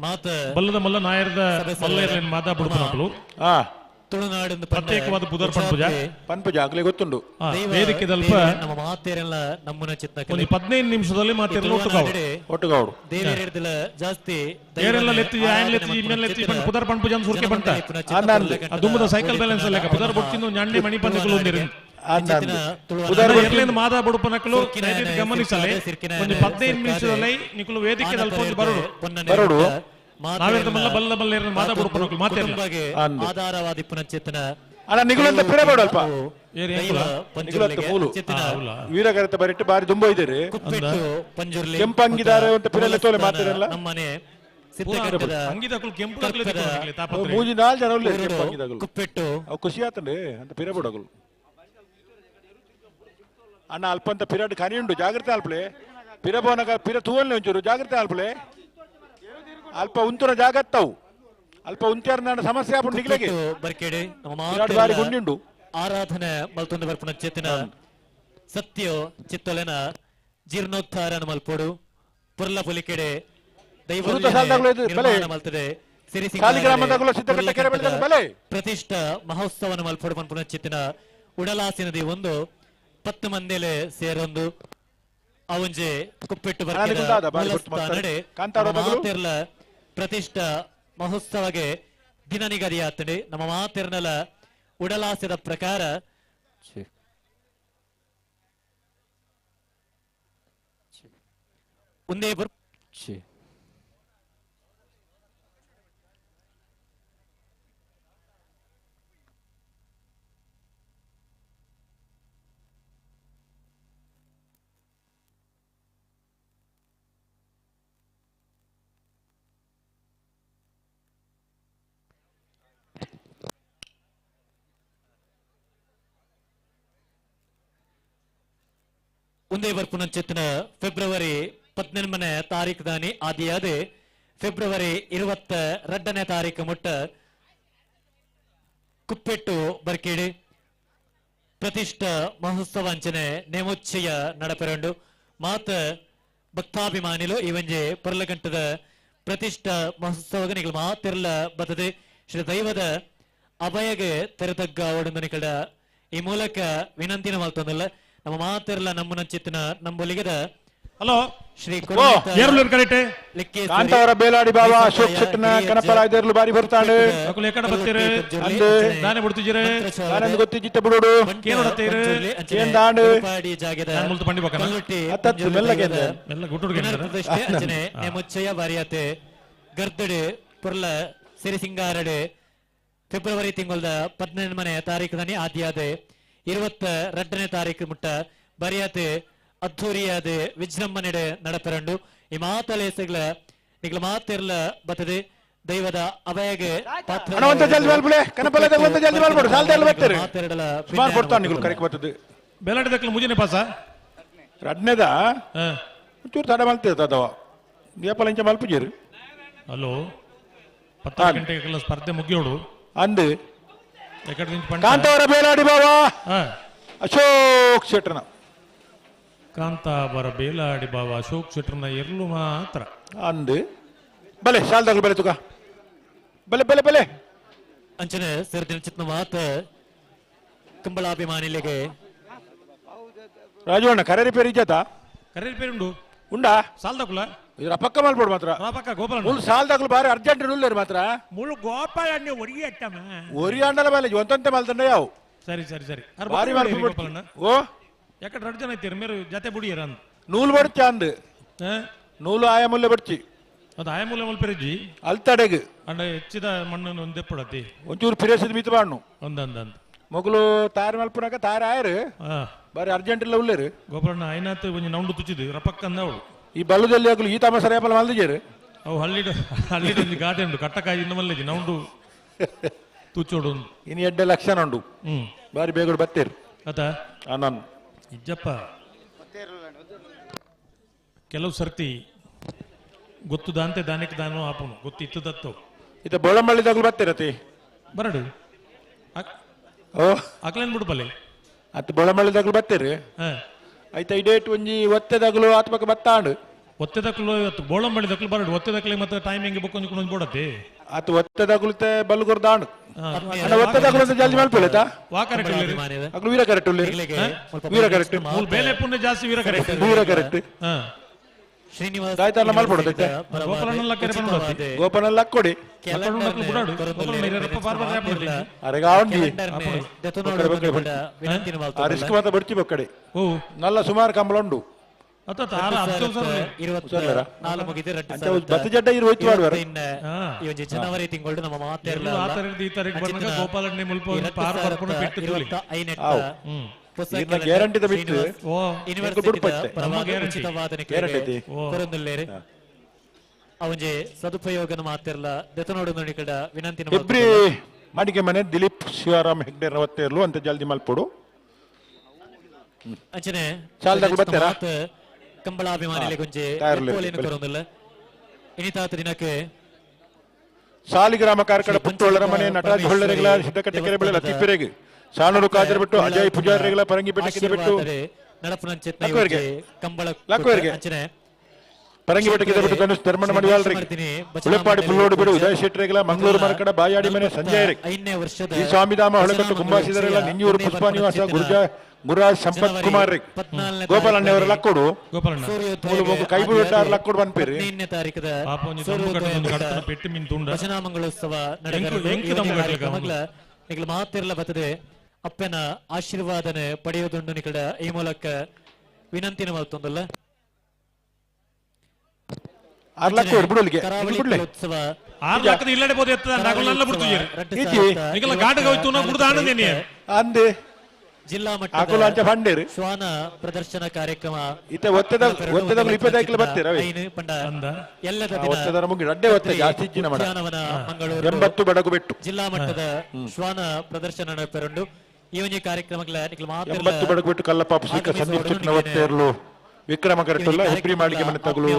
ಮಾತ ಬಲ್ಲದ ಮಲ್ಲ ನಾಯರದ ಮಲ್ಲ ಇರ್ಲಿನ ಮಾತಾಡ್ಬಿಡುಪ ನಕಲು ಹಾ ತುಳುನಾಡಿನ ಪ್ರತ್ಯೇಕವಾದ ಪುದರ್ ಪಂಪುಜ ಪನ್ಪುಜ ಆಗ್ಲೇ ಗೊತ್ತುಂಡು ವೇದಿಕೆ ದಲ್ಪ ನಮ್ಮ ಮಾತೇರೆಲ್ಲ ನಮ್ಮನ ಚಿತ್ತ ಒಂದು 15 ನಿಮಿಷದಲ್ಲಿ ಮಾತಿರಲು ಒಟ್ಟುಗೌಡು ದೇವೇರಿರ್ದಿಲ ಜಾಸ್ತಿ ಏರೆಲ್ಲ ಲೆತ್ತಿ ಆಯನ್ ಲೆತ್ತಿ ಇಮ್ಮೆಲ್ಲ ಲೆತ್ತಿ ಪಂಡ್ ಪುದರ್ ಪಂಪುಜ ಅಂತ ಸುರ್ಕೆ ಬಂತ ದುಮ್ಮದ ಸೈಕಲ್ ಬ್ಯಾಲೆನ್ಸ್ ಲೆಕ್ಕ ಪುದರ್ ಬೊಚ್ಚಿಂದು ಞಾಂಡೆ ಮಣಿ ಪಂದಕಲು ಒಂದಿರಿ ಎರ್ಲಿನ ಮಾದ ಬುಡುಪ ನಕಲು ದಯವಿಟ್ಟು ಗಮನಿಸಲಿ ಒಂದು 15 ನಿಮಿಷದಲ್ಲಿ ನಿಕಲು ವೇದಿಕೆ ದಲ್ಪ ಬರೋಡು ನಾವೆಲ್ಲ ಬಲ್ಲ ಬಲ್ಲ ಮಾದ ಬುಡುಪ ನಕಲು ಮಾತಿರಲ್ಲ ಆಧಾರವಾದಿ ಪುನಶ್ಚೇತನ ಅಲ್ಲ ನಿಗುಲಂತ ಪಿರಬೇಡ ಅಲ್ಪ ಏರಿ ನಿಗುಲಂತ ಮೂಲು ವೀರಗರತ ಬರಿಟ್ಟು ಬಾರಿ ತುಂಬ ಇದ್ದೀರಿ ಕೆಂಪಂಗಿದಾರೆ ಅಂತ ಪಿರಲ್ಲ ತೋಲೆ ಮಾತಿರಲ್ಲ ನಮ್ಮನೆ ಅಂಗಿದಕಲು ಕೆಂಪು ದಕಲೆ ತಾಪತ್ರೆ ಮೂಜಿ 4 ಜನ ಉಳ್ಳೆ ಕೆಂಪಂಗಿದಾಗಲು ಕುಪ್ಪೆಟ್ಟು ಅವು ಖುಷಿ ಆತಂಡೆ ಅಂತ ಪಿರಬೇಡಗಲು ಅಣ್ಣ ಅಲ್ಪ ಅಂತ ಪಿರಾಡ್ ಕನಿ ಉಂಡು ಜಾಗ್ರತೆ ಅಲ್ಪಲೆ ಪಿರಬೋನಗ ಪಿರ ತೂವಲ್ನೆ ಒಂಚೂರು ಜಾಗ್ರತೆ ಅಲ್ಪಲೆ ಅಲ್ಪ ಉಂತುನ ಜಾಗತ್ತವು ಅಲ್ಪ ಉಂತ್ಯಾರ ನಾನು ಸಮಸ್ಯೆ ಆಪುಂಡು ನಿಗ್ಲೆಗೆ ಬರ್ಕೆಡೆ ಪಿರಾಡ್ ಬಾರಿ ಗುಂಡಿಂಡು ಆರಾಧನೆ ಮಲ್ತೊಂದು ಬರ್ಪುನ ಚೇತನ ಸತ್ಯ ಚಿತ್ತೊಲೆನ ಜೀರ್ಣೋದ್ಧಾರ ಮಲ್ಪೋಡು ಪುರ್ಲ ಪುಲಿಕೆಡೆ ಮಲ್ತದೆ ಪ್ರತಿಷ್ಠ ಮಹೋತ್ಸವನ ಮಲ್ಪೋಡು ಪನ್ಪುನ ಚೇತನ ಉಡಲಾಸಿನದಿ ಒಂದು 10 ಮಂದಿಲೆ ಸೇರೊಂದು ಅವಂಜೆ ಕುಪ್ಪೆಟ್ಟು ಬರ್ಕೆಡೆ ಪ್ರತಿಷ್ಠ ಮಹೋತ್ಸವಗೆ ದಿನ ನಿಗದಿ ಆತಡೆ ನಮ್ಮ ಮಾತೆರ್ನಲ ಉಡಲಾಸದ ಪ್ರಕಾರ ಒಂದೇ ಒಂದೇ ಬರ್ಪುನ ಚಿತ್ತನ ಫೆಬ್ರವರಿ 18ನೇ ತಾರೀಕು ದಾನಿ ಆದಿಯಾದೆ ಫೆಬ್ರವರಿ 22ನೇ ತಾರೀಕು ಮುಟ್ಟ ಕುಪ್ಪೆಟ್ಟು ಬರ್ಕೇಡಿ ಪ್ರತಿಷ್ಠ ಮಹೋತ್ಸವ ಅಂಚನೆ ನೇಮೋಚ್ಚಯ ನಡಪೆರಂಡು ಮಾತ ಭಕ್ತಾಭಿಮಾನಿಲು ಇವಂಜೆ ಪರ್ಲಗಂಟದ ಪ್ರತಿಷ್ಠ ಮಹೋತ್ಸವಗ ನಿಗಳು ಮಾತಿರಲ ಬತ್ತದೆ ಶ್ರೀ ದೈವದ ಅಭಯಗೆ ತೆರೆತಗ್ಗ ಓಡೊಂದು ನಿಕಡ ಈ ಮೂಲಕ ವಿನಂತಿನ ಮಾಡ್ತೊಂದಲ್ಲ ನಮ್ಮ ಮಾತಿರಲ್ಲ ನಮ್ಮನ ಚಿತ್ತನ ನಂಬೊಲಿಗದ ಹಲೋ ಶ್ರೀ ಕಾಂತಾವರ ಬೇಲಾಡಿ ಬಾಬಾ ಅಶೋಕ್ ಶೆಟ್ಟನ ಕನಪರಾಯದೇರ್ಲು ಬಾರಿ ಬರ್ತಾನೆ ಎಕಡ ಬರ್ತೀರಿ ದಾನೆ ಬಿಡ್ತಿದ್ದೀರಿ ಆನಂದ್ ಗೊತ್ತಿದ್ದಿತ್ತ ಬಿಡೋಡು ಕೇಳೋಡತ್ತೀರಿ ಏನ್ ದಾಂಡು ಜಾಗದ ಮುಲ್ತು ಪಂಡಿ ಬಕನ ಹತ್ತತ್ತು ಮೆಲ್ಲಗೆ ಎಲ್ಲ ಗುಟ್ಟುಡ್ಗೆ ಪ್ರತಿಷ್ಠೆ ಅಂಚನೆ ನೇಮೋಚ್ಚಯ ಬಾರಿಯಾತೆ ಗರ್ದಡೆ ಪುರ್ಲ ಸಿರಿಸಿಂಗಾರಡೆ ಫೆಬ್ರವರಿ ತಿಂಗಳದ 18ನೇ ತಾರೀಕು ದನಿ ಆದ್ಯಾದೆ 22ನೇ ತಾರೀಕು ಮುಟ್ಟ ಬರಿಯಾತೆ ಅದ್ಧೂರಿಯಾದೆ ವಿಜೃಂಭಣೆಡೆ ನಡಪರಂಡು ಈ ಮಾತಲೇಸಗಳ ನಿಗ್ಲ ಮಾತಿರ್ಲ ಬತ್ತದೆ ದೈವದ ಅಭಯಗೆ ಬೇಲಾಡಿದಕ್ಕೆ ಮುಜನೆ ಪಾಸ ರಡ್ನೆದ ಚೂರು ತಡ ಮಲ್ತಿರ್ತದವ ಏಪಲ ಇಂಚ ಮಲ್ಪುಜೇರು ಹಲೋ 10 ಗಂಟೆಗೆಲ್ಲ ಸ್ಪರ್ಧೆ ಮುಗಿಯೋಡು ಅಂದು ಕಾಂತಾವರ ಬೇಲಾಡಿ ಬಾಬಾ ಅಶೋಕ್ ಶೆಟ್ಟನ ಕಾಂತಾವರ ಬೇಲಾಡಿ ಬಾಬಾ ಅಶೋಕ್ ಶೆಟ್ಟರ್ನ ಇರ್ಲು ಮಾತ್ರ ಅಂದು ಬಲೆ ಶಾಲ್ದಾಗಲು ಬಲೆ ತುಕ ಬಲೆ ಬಲೆ ಬಲೆ ಅಂಚನೆ ಸೇರ್ತಿನ ಚಿತ್ನ ಮಾತ ಕಂಬಳಾಭಿಮಾನಿಲಿಗೆ ರಾಜವಣ್ಣ ಕರೆ ರಿಪೇರಿ ಇಜ್ಜತ ಕರೆ ಪೇರುಂಡು ಉಂಡಾ ಸಾಲ್ದಕುಲ ಇದ್ರ ಪಕ್ಕ ಮಲ್ಪಡು ಮಾತ್ರ ಪಕ್ಕ ಗೋಪಾಲ ಮೂಲ ಸಾಲದಾಗ್ಲು ಬಾರಿ ಅರ್ಜೆಂಟ್ ಉಳ್ಳೇರು ಮಾತ್ರ ಮುಳು ಗೋಪಾಲ ಒರಿಗೆ ಅಟ್ಟಮ್ಮ ಒರಿ ಅಂಡಲ ಮೇಲೆ ಒಂತಂತೆ ಮಲ್ತಂಡ ಯಾವ ಸರಿ ಸರಿ ಸರಿ ಬಾರಿ ಗೋಪಾಲಣ್ಣ ಓ ಯಾಕಡೆ 2 ಜನ ಐತಿರ ಮೇರು ಜತೆ ಬುಡಿಯರ ಅಂತ ನೂಲು ಬಡ್ಚಿ ಅಂದ್ ನೂಲು ಆಯ ಮುಲ್ಲೆ ಬಡ್ಚಿ ಅದು ಆಯಮೂಲ ಮಲ್ಪೆರಜ್ಜಿ ಅಲ್ತಡೆಗ್ ಅಂಡ ಹೆಚ್ಚಿದ ಮಣ್ಣನ್ನು ಒಂದೆಪ್ಪಡತಿ ಒಂಚೂರು ಪಿರೇಸಿದ್ ಮಿತ್ ಬಾಣ್ಣು ಒಂದಂದ ಮೊಗಲು ತಾರಿ ಮಲ್ಪುನಾಗ ತಾರಿ ಆಯರು ಬಾರಿ ಅರ್ಜೆಂಟ್ ಇಲ್ಲ ಉಳ್ಳೇರು ಗೋಪಾಲಣ್ಣ ಐನಾತ್ ಒಂಜಿ ನೌಂಡು ತುಚ್ಚಿದು ರಪಕ್ಕ ಅಂದವಳು ಈ ಬಲ್ಲದಲ್ಲಿ ಆಗಲು ಈ ತಮ್ಮ ಸರಿಯಪ್ಪಲ ಮಲ್ದಿಜೇರು ಅವು ಹಳ್ಳಿಡೊಂದು ಗಾದೆ ಉಂಟು ಕಟ್ಟಕಾಯಿ ಇನ್ನು ಮಲ್ಲೆಜಿ ನೌಂಡು ತುಚ್ಚೋಡು ಇನ್ನು 2 ಲಕ್ಷಣ ಉಂಡು ಬಾರಿ ಬೇಗ ಬತ್ತೇರು ಆತ ನಾನು ಇಜ್ಜಪ್ಪ ಕೆಲವು ಸರ್ತಿ ಗೊತ್ತು ದಾಂತೆ ದಾನಿಕ್ ದಾನು ಆಪುನು ಗೊತ್ತಿತ್ತು ದತ್ತು ಇತ ಬೋಳಂಬಳ್ಳಿದಾಗ್ಲು ಬತ್ತೇರತಿ ಬರಡು ಓ ಅಕ್ಲೇನ್ ಬಿಡ್ಬಲ್ಲೆ ಅತ್ ಬೋಳಂಬಳ್ಳಿದಾಗ್ಲು ಬತ್ತೇರು ಆಯ್ತಾ ಈ ಡೇಟ್ ಒಂಜಿ ಒತ್ತೆದಾಗ್ಲು ಆತ್ಮಕ ಬತ್ತಾಂಡು ಒತ್ತೆದಕ್ಲು ಇವತ್ತು ಬೋಳಂಬಳಿ ದಕ್ಲು ಬರಡು ಒತ್ತೆದಕ್ಲೆ ಮತ್ತೆ ಟೈಮಿಂಗ್ ಬುಕ್ ಒಂದು ಬೋಡತ್ತೆ ಆತ ಒತ್ತೆದಾಗ್ಲುತ್ತೆ ಬಲ್ಗುರ್ ದಾಂಡು ಒತ್ತೆದಾಗ್ಲು ಅಂತ ಜಲ್ದಿ ಮಲ್ಪೇಳತಾ ವಾ ಕರೆಕ್ಟ್ ಅಗ್ಲು ವೀರ ಕರೆಕ್ಟ್ ಉಳ್ಳಿ ವೀರ ಕರೆಕ್ಟ್ ಮೂಲ ಬೇಲೆ ಪುಣ್ಯ ಜಾಸ್ತಿ ವೀರ ಕರೆಕ್ಟ್ ವೀರ ಕರೆಕ್ಟ್ ಶ್ರೀನಿವಾಸ್ ದಾಯ್ತಾರಲ್ಲ ಮಲ್ಪಡೋದು ಗೋಪಾಲಣ್ಣ ಕರೆ ಬಂದ್ಬಿಡತ್ತೆ ಗೋಪನೆಲ್ಲ ಹಾಕೊಡಿ ಬಿಡಾಡು ಗೋಪಾಲಣ್ಣ ಇರಪ್ಪ ಬಾರ್ ಬಾರ್ ಯಾಪಡಲಿ ಅರೆಗ ಆವಂಡಿ ವಿನಂತಿನ ಆ ರಿಸ್ಕ್ ಮಾತ್ರ ಬಡ್ಚಿ ಬಕ್ಕಡೆ ಓ ನಲ್ಲ ಸುಮಾರು ಕಂಬಳ ಉಂಡು ಅತ್ತ ತಾರ ಬತ್ತ ಜಡ್ಡ ಇರು ಹೋಯ್ತು ಮಾಡುವಾರ ಜನವರಿ ತಿಂಗಳು ನಮ್ಮ ಮಾತೇರಲ್ಲ ಆ ತರದ ಈ ತರಕ್ಕೆ ಬಂದಾಗ ಗೋಪಾಲಣ್ಣ ಮುಲ್ಪ ಪಾರ್ ಬರ್ಕೊಂಡು ಬಿಟ್ಟು ತುಳಿ ಗ್ಯಾರಂಟಿ ಬಿಟ್ಟು ಓ ಅವನ್ಜೆ ಸದುಪಯೋಗನ ಮಾತಿರಲ್ಲ ದೆತನೋಡು ನೋಡಿಕಡ ವಿನಂತಿನ ಎಬ್ರಿ ಮಾಡಿಕೆ ಮನೆ ದಿಲೀಪ್ ಶಿವರಾಮ್ ಹೆಗ್ಡೆ ರವತ್ತೇರ್ಲು ಅಂತ ಜಲ್ದಿ ಮಲ್ಪಡು ಅಂಚನೆ ಶಾಲ್ದಾಗ ಬರ್ತಾರಾ ಕಂಬಳಾಭಿಮಾನಿಲೆ ಕೊಂಚೆ ಕೊರೊಂದಿಲ್ಲ ಇನಿತಾತ ದಿನಕ್ಕೆ ಸಾಲಿಗ್ರಾಮ ಕಾರ್ಕಳ ಪುಟ್ಟೊಳ್ಳರ ಮನೆ ನಟರಾಜ್ ಹೊಳ್ಳರೆಗಳ ಸಿದ್ದಕಟ್ಟೆ ಕೆರೆ ಬೆಳೆ ಲತೀಫೆರೆಗೆ ಸಾನೂರು ಕಾಜರ್ ಬಿಟ್ಟು ಅಜಯ್ ಪೂಜಾರಿಗಳ ಪರಂಗಿ ಬೆಟ್ಟಕ್ಕೆ ಬಿಟ್ಟು ಲಕ್ಕವರಿಗೆ ಪರಂಗಿ ಬೆಟ್ಟಕ್ಕೆ ಬಿಟ್ಟು ಧನುಷ್ ಧರ್ಮಣ್ಣ ಮಡಿವಾಳರಿಗೆ ಉಳೆಪಾಡಿ ಪುಲ್ಲೋಡು ಬಿಡು ಉದಯ ಶೆಟ್ಟರೆಗಳ ಮಂಗಳೂರು ಮರಕಡ ಬಾಯಾಡಿ ಮನೆ ಸಂಜಯ್ ಈ ಸ್ವಾಮಿಧಾಮ ಹೊಳಕಟ್ಟು ಕುಂಬಾಸಿದರೆಲ್ಲ ನಿಂಜೂರು ಪುಷ್ಪ ನಿವಾಸ ಗುರುರಾಜ್ ಸಂಪತ್ ಕುಮಾರ್ ಗೋಪಾಲಣ್ಣವರ ಲಕ್ಕೋಡು ಕೈ ಬಿಟ್ಟಾರ ಲಕ್ಕೋಡು ಬಂದ್ಪೇರಿ ಭಜನಾಮಂಗಳೋತ್ಸವ ನಿಖಿಲ ಮಾತಿರಲ ಬರ್ತದೆ ಅಪ್ಪನ ಆಶೀರ್ವಾದನೆ ಪಡೆಯುವುದುಂಡು ನಿಕಡ ಈ ಮೂಲಕ ವಿನಂತಿನ ಮಲ್ತೊಂದಲ್ಲ ಉತ್ಸವ 6 ಲಕ್ಷದ ಇಲ್ಲಡೆ ಬೋದು ಎತ್ತದ ನಗಲಲ್ಲ ಬಿಡ್ತು ಗಾಡಿಗೆ ಹೋಯ್ತು ನಾ ಬಿಡ್ದ ಆನಂದೇನಿ ಅಂದೆ ಜಿಲ್ಲಾ ಮಟ್ಟ ಫಂಡೇರು ಶ್ವಾನ ಪ್ರದರ್ಶನ ಕಾರ್ಯಕ್ರಮ ಇತ ಒತ್ತದ 25 ಬರ್ತೀರಾ ಎಲ್ಲದ ಮುಗಿ ಅಡ್ಡೆ ಒತ್ತ ಜಾಸ್ತಿ ಇಚ್ಚಿನ ಮಡ ಮಂಗಳೂರು 80 ಬಡಗು ಬಿಟ್ಟು ಜಿಲ್ಲಾ ಮಟ್ಟದ ಶ್ವಾನ ಪ್ರದರ್ಶನ ನಡೆಪೆರಂಡು ಈ ಒಂದು ಕಾರ್ಯಕ್ರಮಗಳ ನಿಖಿಲ ಮಾತ್ರ 80 ಬಡಗು ಬಿಟ್ಟು ಕಲ್ಲಪ್ಪ ಸಿಕ್ಕ ಸಂದೀಪ್ ಚಿಕ್ಕನವತ್ತೇರ್ಲು ವಿಕ್ರಮ ಕರೆಟುಲ್ಲ ಹೆಬ್ರಿ ಮಾಳಿಗೆ ಮನೆ ತಗಲು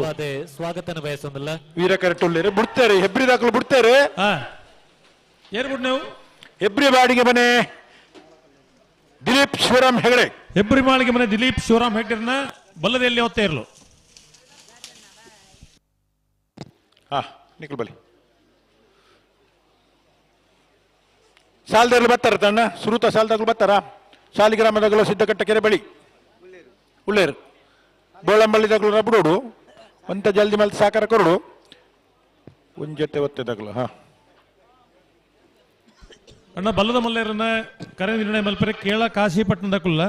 ಸ್ವಾಗತನ ಬಯಸೊಂದಲ್ಲ ವೀರ ಕರೆಟುಲ್ಲೇರೆ ಬಿಡ್ತಾರೆ ಹೆಬ್ರಿ ದಾಖಲು ಬಿಡ್ತಾರೆ ಏನ್ ಬಿಡ್ ನೀವು ಹೆಬ್ರಿ ಬಾಡಿಗೆ ಮನೆ ದಿಲೀಪ್ ಶಿವರಾಮ್ ಹೆಗಡೆ ಹೆಬ್ರಿ ಮಾಳಿಗೆ ಮನೆ ದಿಲೀಪ್ ಶಿವರಾಮ್ ಹೆಗ್ಡೆರ್ನ ಬಲ್ಲದೆಯಲ್ಲಿ ಓದ್ತಾ ಇರ್ಲು ನಿಖಲ್ ಬಲಿ ಸಾಲ್ದಾಗ್ಲು ಬರ್ತಾರ ತಣ್ಣ ಸುರುತ ಸಾಲ್ದಾಗ್ಲು ಬರ್ತಾರ ಸಾಲಿಗ್ರಾಮದಾಗಲು ಸಿದ್ದಕಟ್ಟ ಕೆರೆ ಬಳಿ ಉಳ್ಳೇರು ಬೋಳಂಬಳ್ಳಿದಾಗ್ಲು ರಬ್ಬಿಡೋಡು ಅಂತ ಜಲ್ದಿ ಮಲ್ತಿ ಸಾಕಾರ ಕೊರಡು ಒಂದ್ ಜೊತೆ ಒತ್ತೆದಾಗ್ಲು ಅಣ್ಣ ಬಲ್ಲದ ಮಲ್ಲೇರನ್ನ ಕರೆ ನಿರ್ಣಯ ಮಲ್ಪರೆ ಕೇಳ ಕಾಶಿಪಟ್ಟಣದಕ್ಕುಲ್ಲ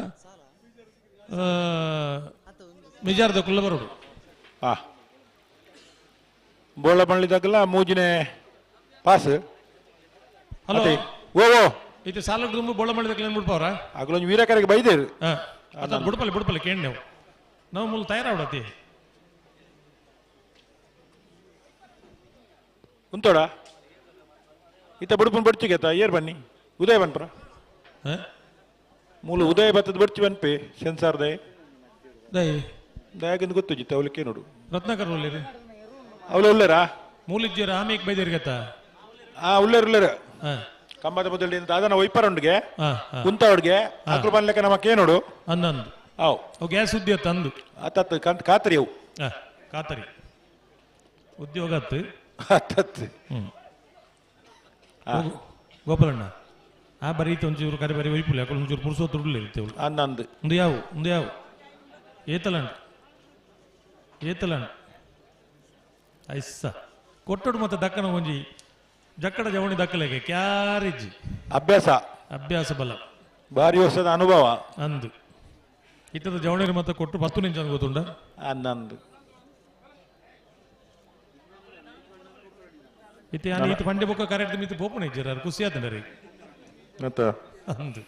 ನಿಜಾರದಕ್ಕುಲ್ಲ ಬರೋಡು ಬೋಳಂಬಳ್ಳಿದಾಗಲ್ಲ ಮೂಜಿನೆ ಪಾಸ್ ಹಲೋ ಓ ಇದು ಸಾಲ ತುಂಬ ಬೋಳಂಬಳ್ಳಿದಕ್ಕಲ್ಲ ಏನ್ ಬಿಡ್ಪವ್ರ ಆಗ್ಲೊಂದು ವೀರಕರೆಗೆ ಬೈದೇರು ಅದು ಬಿಡ್ಪಲ್ಲಿ ಕೇಳಿ ನೀವು ನಾವು ಮೂಲ ತಯಾರಾವಡತಿ ಉಂತೋಡ ಇತ್ತ ಬುಡ್ಪುನ್ ಬಡ್ಚಿಗೆತ ಏರ್ ಬನ್ನಿ ಉದಯ ಬನ್ಪ್ರ ಮೂಲ ಉದಯ ಬತ್ತದ ಬಡ್ಚಿ ಬನ್ಪೆ ಸೆನ್ಸಾರ್ ದಯಾಗಿಂದ ಗೊತ್ತು ಜಿತ್ತ ಅವಲಿಕ್ಕೆ ನೋಡು ರತ್ನಾಕರ್ ಒಳ್ಳೆರಿ ಅವಳ ಉಳ್ಳೇರಾ ಮೂಲಿಜ್ಜರ ಆಮೇಕ್ ಬೈದಿರ್ಗತ್ತ ಉಳ್ಳೇರ್ ಕಂಬದ ಮೊದಲು ಅದನ್ನ ಒಯ್ಪರೊಂಡ್ಗೆ ಕುಂತವಡ್ಗೆ ಅಕ್ರು ಬನ್ಲೆಕ್ಕ ನಮಕ್ಕೆ ನೋಡು ಅನ್ನೊಂದು ಗ್ಯಾಸ್ ಸುದ್ದಿ ತಂದು ಖಾತರಿ ಅವು ಖಾತರಿ ಉದ್ಯೋಗ ಗೋಪಾಲಣ್ಣ ಆ ಬರೀತಿ ಒಂಚೂರು ಕರೆ ಬರೀ ಒಯ್ಪುಲ್ಲ ಒಂಚೂರು ಪುರುಸೋ ತುಡ್ಲಿ ಇರ್ತೇವೆ ಅನ್ನಂದು ಒಂದು ಯಾವ ಏತಲಂಡು ಏತಲ ಐಸ ಕೊಟ್ಟಡು ಮತ್ತೆ ದಕ್ಕನ ಒಂಜಿ ಜಕ್ಕಡ ಜವಣಿ ದಕ್ಕಲೆಗೆ ಕ್ಯಾರಿಜ್ಜಿ ಅಭ್ಯಾಸ ಅಭ್ಯಾಸ ಬಲ ಭಾರಿ ವರ್ಷದ ಅನುಭವ ಅಂದು ಇತ್ತದ ಜವಣಿರು ಮತ್ತೆ ಕೊಟ್ಟು 10 ನಿಮಿಷ ಗೊತ್ತುಂಡ ಅನ್ನಂದು ಇತ್ತೆ ಯಾನಿ ಇತ್ತು ಪಂಡೆ ಬೊಕ್ಕ ಕರೆಕ್ಟ್ ಮಿತ್ತು ಪೋಪುನ ಇಜ್ಜರ ಖುಷಿ ಆತನ ರೀ ಮತ್ತೆ ಅಂದು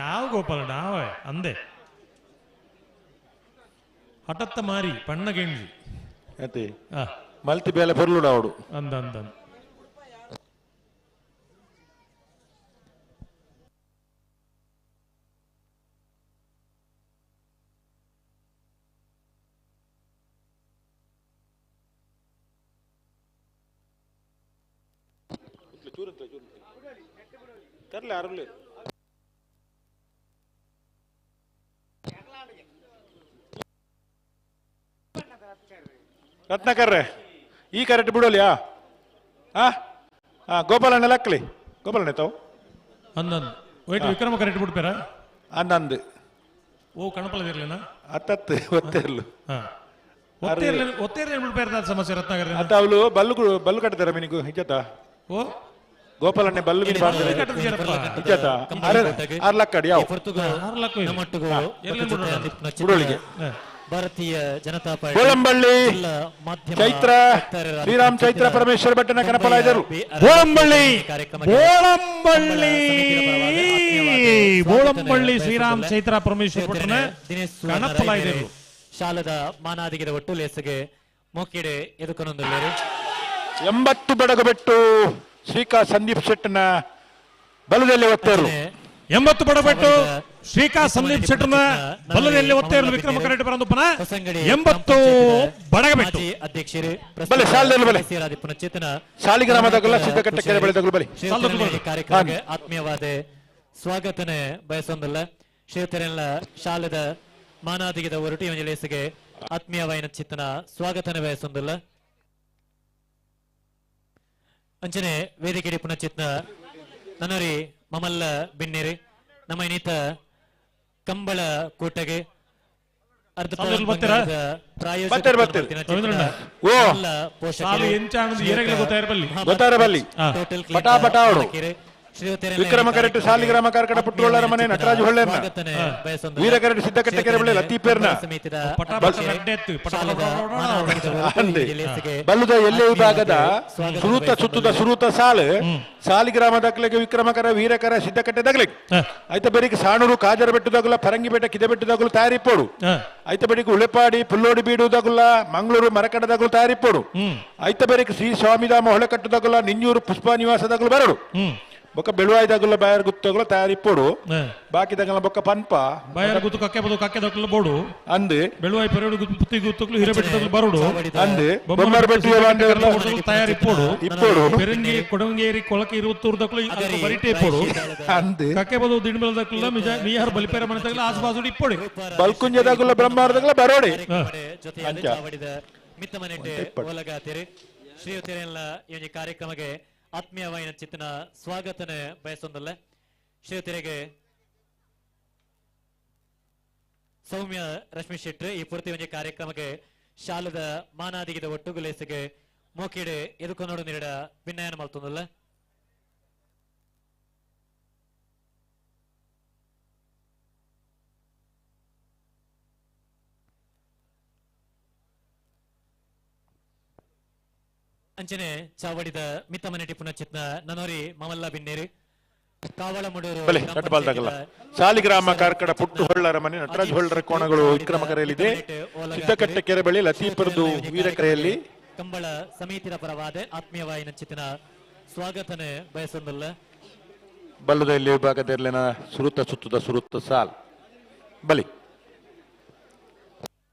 ಯಾವ ಗೋಪಾಲ ನಾವೇ ಅಂದೆ ಹಠತ್ತ ಮಾರಿ ಪಣ್ಣ ಗೆಂಜಿ ಅದೇ ಮಲ್ತಿ ಬೇಲೆ ಪೊರ್ಲುಡ ಅವಡು ಅಂದ ಅಂದ ತರ್ಲೆ ಅರುಲೆ ರತ್ನಾಕರ್ರೆ ಈ ಕರೆಕ್ಟ್ ಬಿಡೋಲಿಯಾ ಗೋಪಾಲಣ್ಣ ಲಕ್ಕಲಿ ಗೋಪಾಲಣ್ಣ ತಾವು ಅಂದಂದು ವೈಟ್ ವಿಕ್ರಮ ಕರೆಕ್ಟ್ ಬಿಡ್ಪೇರ ಅನ್ನಂದು ಓ ಕಣಪಲದಿರ್ಲೇನಾ ಅತ್ತತ್ತು ಒತ್ತಿರ್ಲು ಒತ್ತೇರ್ಲೇನು ಬಿಡ್ಪೇರ ಸಮಸ್ಯೆ ರತ್ನಾಕರ್ ಅತ್ತ ಅವಳು ಬಲ್ಲು ಕಟ್ಟಿದಾರ ಮಿನಿಗೂ ಹಿಜತ ಓ ಗೋಪಾಲಣ್ಣ ಬಲ್ಲು ಮಿನಿ ಹಿಜತ ಆರ್ ಲಕ್ಕಡಿ ಯಾವ ಬಿಡೋಳಿಗೆ ಭಾರತೀಯ ಜನತಾ ಗೋಳಂಬಳ್ಳಿ ಚೈತ್ರ ಶ್ರೀರಾಮ್ ಚೈತ್ರ ಪರಮೇಶ್ವರ ಭಟ್ಟನ ಕನಪಲಾಯದರು ಬೋಳಂಬಳ್ಳಿ ಶ್ರೀರಾಮ್ ಚೈತ್ರ ಪರಮೇಶ್ವರ ಭಟ್ಟನ ಕನಪಲಾಯದರು ಶಾಲದ ಮಾನಾದಿಗೆದ ಒಟ್ಟು ಲೇಸಗೆ ಮೋಕೆಡೆ ಎದುಕನೊಂದುಲ್ಲೇರು 80 ಬಡಗಬೆಟ್ಟು ಸಂದೀಪ್ ಶೆಟ್ಟನ ಬಲದಲ್ಲಿ ಒತ್ತೇರು 80 ಬಡಗಬೆಟ್ಟು ಸಂದೀಪ್ ಶೆಟ್ಟನ ಬಲದಲ್ಲಿ ಒತ್ತೇರು ವಿಕ್ರಮ ಕರೆಕ್ಟ್ ಬರಂದುಪ್ಪನ 80 ಬಡಗಬೆಟ್ಟು ಅಧ್ಯಕ್ಷರು ಬಲೆ ಸಾಲದಲ್ಲಿ ಬಲೆ ಚೇತನ ಸಾಲಿಗ್ರಾಮದಾಗಲ್ಲ ಸಿದ್ದಕಟ್ಟ ಕೆರೆ ಬೆಳೆದಾಗಲು ಬಲೆ ಕಾರ್ಯಕ್ರಮಕ್ಕೆ ಆತ್ಮೀಯವಾದ ಸ್ವಾಗತನೆ ಬಯಸೊಂದಲ್ಲ ಶ್ರೀತೆರೆಲ್ಲ ಶಾಲದ ಮಾನಾದಿಗೆದ ಹೊರಟಿ ಲೇಸಿಗೆ ಆತ್ಮೀಯವಾಯಿನ ಚಿತ್ತನ ಸ್ವಾಗತನೆ ಬಯಸೊಂದಲ್ಲ ಅಂಚನೆ ವೇದಿಕೆ ಪುನಚಿತ್ನ ನನರಿ ಮಮಲ್ಲ ಬಿನ್ನೇರಿ ನಮ್ಮ ಇನ್ನಿತ ಕಂಬಳ ಕೂಟಗೆ ವಿಕ್ರಮ ಕರೆಕ್ಟ್ ಸಾಲಿಗ್ರಾಮ ಕಾರ್ಕಡ ಪುಟ್ಟುಳ್ಳರ ಮನೆ ನಟರಾಜು ಹೊಳ್ಳೆರ್ನ ವೀರ ಕರೆಕ್ಟ್ ಸಿದ್ದಕಟ್ಟ ಕೆರೆ ಬಳ್ಳಿ ಲತೀಪೇರ್ನ ಬಲ್ಲುದ ಎಲ್ಲೇ ವಿಭಾಗದ ಸುರೂತ ಸಾಲು ಸಾಲಿಗ್ರಾಮ ದಗ್ಲಿಗೆ ವಿಕ್ರಮ ಕರ ವೀರ ಕರ ಸಿದ್ದಕಟ್ಟೆ ದಗ್ಲಿಗೆ ಐತ ಬೇರಿಗೆ ಸಾಣೂರು ಕಾಜರ ಬೆಟ್ಟದಾಗುಲ್ಲ ಫರಂಗಿ ಬೆಟ್ಟ ಕಿದೆ ಬೆಟ್ಟದಾಗುಲ್ಲ ತಯಾರಿಪ್ಪೋಡು ಐತ ಬೇರಿಗೆ ಉಳೆಪಾಡಿ ಪುಲ್ಲೋಡಿ ಬೀಡುದಾಗುಲ್ಲ ಮಂಗಳೂರು ಮರಕಡದಾಗುಲ್ಲ ತಯಾರಿಪ್ಪೋಡು ಐತ ಬೇರಿಗೆ ಶ್ರೀ ಸ್ವಾಮಿಧಾಮ ಹೊಳೆ ಕಟ್ಟದಾಗುಲ್ಲ ನಿಂಜೂರು ಪುಷ್ಪ ನಿವಾಸದಾಗುಲ್ಲ ಬರಡು ಬೊಕ್ಕ ಬೆಳುವಾಯ್ದಾಗುಲ್ಲ ಬಾಯರ್ ಗುತ್ತಗುಲ್ಲ ತಯಾರಿಪ್ಪೋಡು ಬಾಕಿದಾಗಲ್ಲ ಬೊಕ್ಕ ಪನ್ಪ ಬಾಯರ್ ಗುತ್ತು ಕಕ್ಕೆ ಬದು ಕಕ್ಕೆ ದಕ್ಕಲ ಬೋಡು ಅಂದೆ ಬೆಳುವಾಯ್ ಪೆರಡು ಪುತ್ತಿ ಗುತ್ತುಕ್ಲು ಹಿರೇಬೆಟ್ಟದಕ್ಕಲು ಬರೋಡು ಅಂದೆ ಬೊಮ್ಮರ ಬೆಟ್ಟು ತಯಾರಿಪ್ಪೋಡು ಇಪ್ಪೋಡು ಪೆರಂಗಿ ಕೊಡಂಗೇರಿ ಕೊಳಕೆ ಇರುವತ್ತೂರ್ದಕ್ಕಲು ಬರಿಟೆ ಇಪ್ಪೋಡು ಅಂದೆ ಕಕ್ಕೆ ಬದು ದಿಣಬಲದಕ್ಕಲ್ಲ ಮಿಯಾರ್ ಬಲಿಪೇರ ಮನೆದಾಗಲ್ಲ ಆಸುಬಾಸುಡಿ ಇಪ್ಪೋಡಿ ಬಲ್ಕುಂಜದಾಗುಲ್ಲ ಬ್ರಹ್ಮಾರ್ದಾಗಲ್ಲ ಬರೋಡಿ ಮಿತ್ತಮನೆಟ್ಟೆ ಒಲಗಾತಿರಿ ಶ್ರೀಯುತಿರೆಲ್ಲ ಈ ಕಾರ್ಯಕ್ರಮಕ್ಕೆ ಆತ್ಮೀಯವಾಯಿನ ಚಿತ್ತನ ಸ್ವಾಗತನೆ ಬಯಸೊಂದಲ್ಲ ಶ್ರೀಯುತಿರೆಗೆ ಸೌಮ್ಯ ರಶ್ಮಿ ಶೆಟ್ಟಿ ಈ ಪೂರ್ತಿ ಒಂಜಿ ಕಾರ್ಯಕ್ರಮಕ್ಕೆ ಶಾಲದ ಮಾನಾದಿಗಿದ ಒಟ್ಟುಗುಲೇಸಿಗೆ ಮೋಕಿಡೆ ಎದುಕೊನೋಡು ನೀಡ ಭಿನ್ನಯನ ಮಲ್ತೊಂದಲ್ಲ ಅಂಚನೆ ಚಾವಡಿದ ಮಿತ್ತಮನೆಟಿ ಪುನಚಿತ್ನ ನನೋರಿ ಮಮಲ್ಲ ಬಿನ್ನೇರಿ ಕಾವಳ ಮುಡೂರು ಸಾಲಿಗ್ರಾಮ ಕಾರ್ಕಡ ಪುಟ್ಟು ಹೊಳ್ಳರ ಮನೆ ನಟರಾಜ್ ಹೊಳ್ಳರ ಕೋಣಗಳು ವಿಕ್ರಮ ಕರೆಯಲ್ಲಿದೆ ಸಿದ್ದಕಟ್ಟೆ ಕೆರೆ ಬಳಿ ಲತೀಪರದು ವೀರ ಕರೆಯಲ್ಲಿ ಕಂಬಳ ಸಮಿತಿಯ ಪರವಾದ ಆತ್ಮೀಯವಾಯಿನ ಚಿತ್ತಿನ ಸ್ವಾಗತನೆ ಬಯಸೊಂದಲ್ಲ ಬಲ್ಲದ ಇಲ್ಲಿ ವಿಭಾಗದಲ್ಲಿನ ಸುರುತ್ತ ಸಾಲ್ ಬಲಿ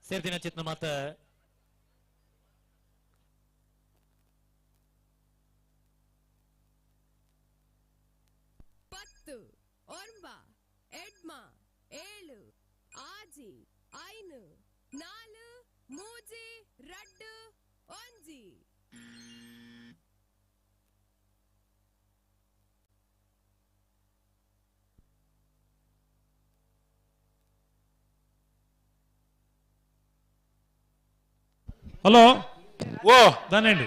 ಸೇರ್ದಿನ ಚಿತ್ನ ಮಾತ ஒன்பா எட்மா ஏழு ஆஜி ஐனு நாலு மூஜி ரெண்டு ஒஞ்சி ಹಲೋ ಓ ದಾನೇಂಡಿ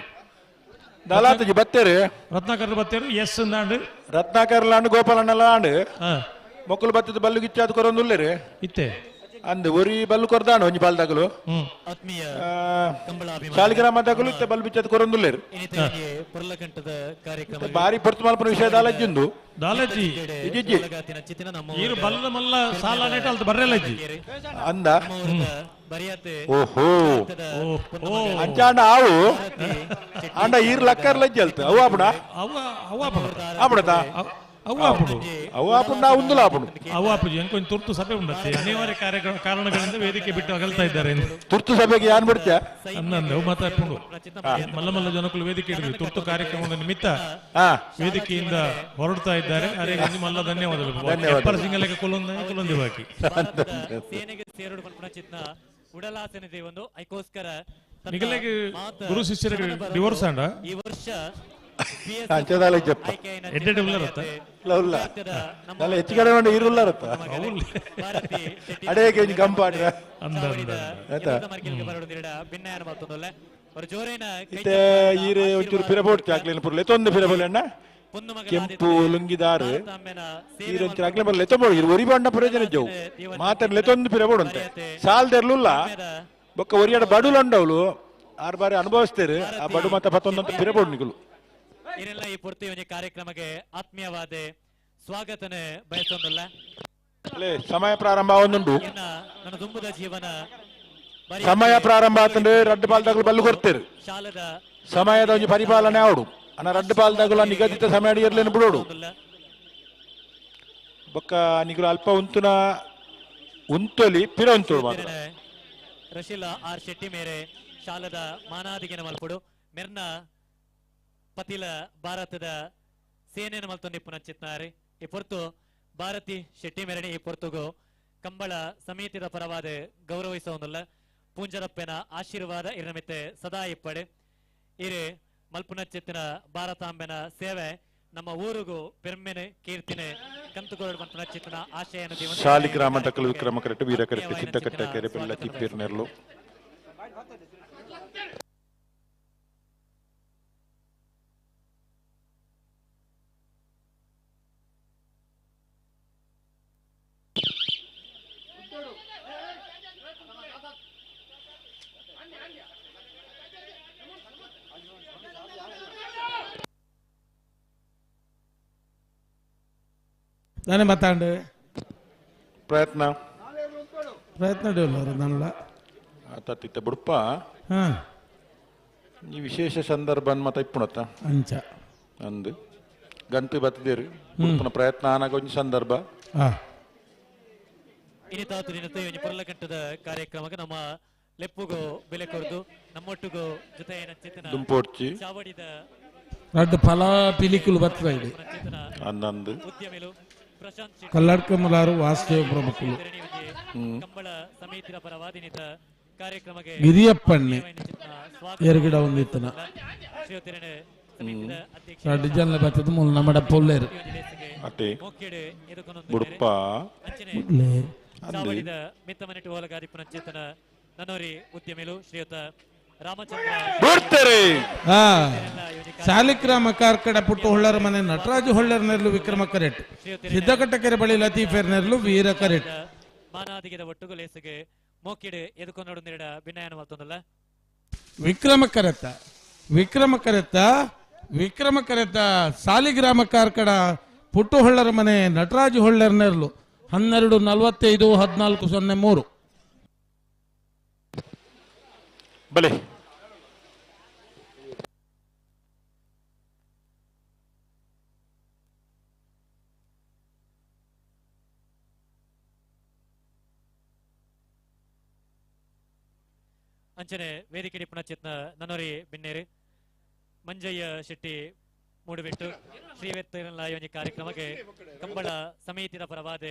ದಲಾತಜಿ ಬತ್ತೇರು ರತ್ನಾಕರ್ ಬತ್ತೇರು ಎಸ್ ಅಂದಾಂಡು ರತ್ನಾಕರ್ಲಾಂಡ್ ಗೋಪಾಲಣ್ಣಲ್ಲ ಆಂಡ್ ಹಾ ಮೊಕ್ಕಲು ಬತ್ತದ ಬಲ್ಲು ಗಿಚ್ಚಾದ ಕೊರೊಂದುಲ್ಲೇರು ಇತ್ತೆ ಅಂದ್ ಒರಿ ಬಲ್ಲು ಕೊರ್ದಾಂಡ್ ಒಂಜಿ ಬಾಲ್ದಾಗಲು ಆತ್ಮೀಯ ಕಂಬಳ ಶಾಲಿಗ್ರಾಮ ತಗಲು ಇತ್ತೆ ಬಲ್ಲು ಬಿಚ್ಚದ ಕೊರೊಂದುಲ್ಲೇರು ಪುರ್ಲಕಂಠದ ಕಾರ್ಯಕ್ರಮ ಬಾರಿ ಪೊರ್ತು ಮಲ್ಪನ ವಿಷಯ ದಾಲಜ್ಜಿಂದು ದಾಲಜ್ಜಿ ಇಜ್ಜಿ ಚಿತ್ತಿನ ನಮ್ಮ ಈರು ಬಲ್ಲ ಮಲ್ಲ ಸಾಲ ನೆಟ ಅಲ್ತ ಬರ್ರೆಲಜ್ಜಿ ಅಂದ ಬರಿಯಾತೆ ಓಹೋ ಓ ಅಂಚಾಂಡ ಆವು ಅಂಡ ಈರ್ ಲಕ್ಕರ್ ಲಜ್ಜಿ ಅಲ್ತ ಅವು ಆಪುಣ ಅವ ಅವ ಆಪುಡು ಆಪುಣತ ಅವ ಆಪುಡು ಅವು ಆಪುಣ ನಾ ಉಂದುಲ ಆಪುಣ ಅವ ಆಪುಜಿ ಎಂಕೊಂದು ತುರ್ತು ಸಭೆ ಉಂಡತ್ತೆ ಅನಿವಾರ್ಯ ಕಾರಣಗಳಿಂದ ವೇದಿಕೆ ಬಿಟ್ಟು ಅಗಲ್ತಾ ಇದ್ದಾರೆ ಎಂದು ತುರ್ತು ಸಭೆಗೆ ಯಾನ್ ಬಿಡ್ತ್ಯಾ ಅನ್ನಂದು ಅವು ಮಾತಾಡ್ಕೊಂಡು ಮಲ್ಲ ಮಲ್ಲ ಜನಕ್ಕಳು ವೇದಿಕೆ ಹಿಡಿದು ತುರ್ತು ಕಾರ್ಯಕ್ರಮದ ನಿಮಿತ್ತ ವೇದಿಕೆಯಿಂದ ಹೊರಡ್ತಾ ಇದ್ದಾರೆ ಅವರಿಗೆ ಮಲ್ಲ ಧನ್ಯವಾದಗಳು ಎಪ್ಪರ ಸಿಂಗಲೆಗೆ ಕುಲೊಂದಿ ಬಾಕಿ ಸೇನೆಗೆ ಸೇರೋಡು ಪನ್ಪುನ ಚಿತ್ನ ಉಡಲಾಸನಿದೆ ಒಂದು ಐಕೋಸ್ಕರ ನಿಗಲೆಗೆ ಗುರು ಶಿಷ್ಯರಿಗೆ ಡಿವೋರ್ಸ್ ಅಂಡ ಈ ವರ್ಷ ಎಡ್ಡೆಡೆ ಉಳ್ಳರತ್ತ നല്ല ಹೆಚ್ಚಿಗೆ കൊണ്ട് ಈರುಳ್ಳಾರತ್ತ ಅಡೇಗೆ ಒಂಜಿ ಕಂಪಾಡ್ರ ಭಿನ್ನಯಾನ ಮತ್ತೊಂದಲ್ಲ ഒരു ജോരേന ಇತ್ತೆ ಈರೆ ಒಂಚೂರು ಪಿರಬೋಡ್ತಿ ಆಗ್ಲಿನ ಪುರ್ಲೆ ತೊಂದು ಪಿರಬೋಲೆ ಅಣ್ಣ ಕೆಂಪು ಲುಂಗಿದಾರು ಈರೆ ಒಂಚೂರು ಆಗ್ಲಿ ಬರಲ್ಲ ಎತ್ತಬೋಡು ಇರು ಒರಿ ಬಣ್ಣ ಪ್ರಯೋಜನ ಜವು ಮಾತಾಡ್ಲೆ ತೊಂದು ಪಿರಬೋಡು ಅಂತೆ ಸಾಲ್ದೆರ್ಲುಲ್ಲ ಬೊಕ್ಕ ಒರಿಯಾಡ ಬಡುಲು ಅಂಡವಳು ಆರು ಬಾರಿ ಅನುಭವಿಸ್ತೇರು ಆ ಬಡು ಮತ್ತೆ ಪತ್ತೊಂದಂತ ಪಿರಬೋಡು ನಿಗುಲು ಇದೆಲ್ಲ ಈ ಪೂರ್ತಿ ಒಂದು ಕಾರ್ಯಕ್ರಮಕ್ಕೆ ಆತ್ಮೀಯವಾದ ಸ್ವಾಗತನೆ ಬಯಸೊಂದಲ್ಲ ಸಮಯ ಪ್ರಾರಂಭ ಒಂದುಂಟು ನನ್ನ ತುಂಬದ ಜೀವನ ಸಮಯ ಪ್ರಾರಂಭ ಆತಂದ್ರೆ ರಡ್ಡು ಪಾಲ್ದಾಗಲು ಬಲ್ಲು ಕೊಡ್ತೇರು ಶಾಲದ ಸಮಯದ ಒಂದು ಪರಿಪಾಲನೆ ಆವಡು ಅನ್ನ ರಡ್ಡು ಪಾಲ್ದಾಗಲು ನಿಗದಿತ ಸಮಯ ಇರ್ಲೇನು ಬಿಡೋಡು ಬೊಕ್ಕ ನಿಗುಲು ಅಲ್ಪ ಉಂತುನ ಉಂತೊಲಿ ಪಿರ ಉಂತೋಡು ಮಾತ್ರ ರಶೀಲ ಆರ್ ಶೆಟ್ಟಿ ಮೇರೆ ಶಾಲದ ಮಾನಾದಿಗೆನ ಮಲ್ಪಡು ಮೆರ್ನ ಪತಿಲ ಭಾರತದ ಸೇನೆಯನ್ನು ಮಲ್ತೊಂದು ಪುನಚಿತ್ತಾರೆ ಈ ಪೊರ್ತು ಭಾರತಿ ಶೆಟ್ಟಿ ಮೇರಣಿ ಈ ಪೊರ್ತುಗು ಕಂಬಳ ಸಮಿತಿದ ಪರವಾದ ಗೌರವಿಸುವುದಿಲ್ಲ ಪೂಂಜರಪ್ಪನ ಆಶೀರ್ವಾದ ಇರ ಮಿತ್ತೆ ಸದಾ ಇಪ್ಪಡೆ ಇರೆ ಮಲ್ಪುನಚ್ಚಿತ್ತಿನ ಭಾರತಾಂಬೆನ ಸೇವೆ ನಮ್ಮ ಊರಿಗೂ ಪೆರ್ಮೆನೆ ಕೀರ್ತಿನೆ ಕಂತುಗೋಡು ಮಲ್ಪುನಚ್ಚಿತ್ತಿನ ಆಶಯನ ಶಾಲಿಗ್ರಾಮ ತಕ್ಕಲು ವಿಕ್ರಮ ಕರೆಟ್ಟು ವೀರ ಕರೆಟ್ಟು ಚಿತ್ತಕಟ್ಟ ಕೆರೆ ಬೆಲ್ಲ ತಿಪ್ಪಿರ್ನೆರ್ಲು ನಾನೇ ಮಾತಾಡು ಪ್ರಯತ್ನ ನಲ್ಲ ಆತಿತ್ತ ಬುಡಪ್ಪ ಹಾ ಈ ವಿಶೇಷ ಸಂದರ್ಭ ಮತ್ತೆ ಇಪ್ಪುಣತ್ತ ಅಂಚ ಅಂದು ಗಂಟು ಬತ್ತಿದೇರು ಬುಡಪನ ಪ್ರಯತ್ನ ಆನಾಗ ಒಂಜಿ ಸಂದರ್ಭ ಇನಿತಾತು ನಿನತೆ ಒಂಜಿ ಪುರ್ಲಕಂಠದ ಕಾರ್ಯಕ್ರಮಕ್ಕೆ ನಮ್ಮ ಲೆಪ್ಪುಗೋ ಬೆಲೆ ಕೊರ್ದು ನಮ್ಮೊಟ್ಟಿಗೂ ಜೊತೆ ಚಿತ್ತನ ದುಂಪೋಡ್ಚಿ ಚಾವಡಿದ ರಡ್ಡು ಫಲ ಪಿಲಿಕುಲು ಬರ್ತದ ಇದೆ ಅಂದಂದು ಉದ್ಯಮಿಲು ಪ್ರಶಾಂತ್ ಕಲ್ಲಡ್ಕಮಲಾರು ವಾಸುದೇವ ಪ್ರಮುಖರು ಕಂಬಳ ಸಮಿತಿಯ ಪರವಾದಿನಿತ ಕಾರ್ಯಕ್ರಮಕ್ಕೆ ಗಿರಿಯಪ್ಪಣ್ಣೆ ಎರಗಿಡ ಒಂದಿತ್ತನ ರಡ್ಡು ಜನ ಬರ್ತದ ಮೂಲ ನಮ್ಮಡ ಪೊಲ್ಲೇರು ಅಟೆ ಬುಡಪ್ಪ ಚಾವಡಿದ ಮಿತ್ತ ಮನೆಟ್ಟು ಹೋಲಗಾದಿಪ್ಪನ ಚೇತನ ನನ್ನೋರಿ ಉದ್ಯಮಿಲು ಶ್ರೀಯುತ ರಾಮಚಂದ್ರ ಶಾಲಿಗ್ರಾಮ ಕಾರ್ಕಡ ಪುಟ್ಟು ಹೊಳ್ಳರ ಮನೆ ನಟರಾಜು ಹೊಳ್ಳರ ನೆರಳು ವಿಕ್ರಮ ಕರೆಟ್ ಸಿದ್ದಕಟ್ಟ ಕೆರೆ ಬಳಿ ಲತೀಫರ್ ನೆರಳು ವೀರ ಕರೆಟ್ ಮಾನಾದಿಗೆದ ಒಟ್ಟುಗು ಲೇಸಿಗೆ ಮೋಕಿಡೆ ಎದುಕೊಂಡು ನಿರಡ ಭಿನ್ನಯಾನ ಮತ್ತೊಂದಲ್ಲ ವಿಕ್ರಮ ಕರೆತ ಶಾಲಿಗ್ರಾಮ ಕಾರ್ಕಡ ಪುಟ್ಟು ಹೊಳ್ಳರ ಮನೆ ನಟರಾಜು ಹೊಳ್ಳರ ನೆರಳು 12:45-14:03 ಬಲೆ ಅಂಚನೆ ವೇದಿಕೆ ಪುನಚಿತ್ನ ನನ್ನೋರಿ ಬಿನ್ನೇರಿ ಮಂಜಯ್ಯ ಶೆಟ್ಟಿ ಮೂಡುಬಿಟ್ಟು ಶ್ರೀವೆತ್ತಲ ಯೋಜನೆ ಕಾರ್ಯಕ್ರಮಕ್ಕೆ ಕಂಬಳ ಸಮಿತಿಯ ಪರವಾದ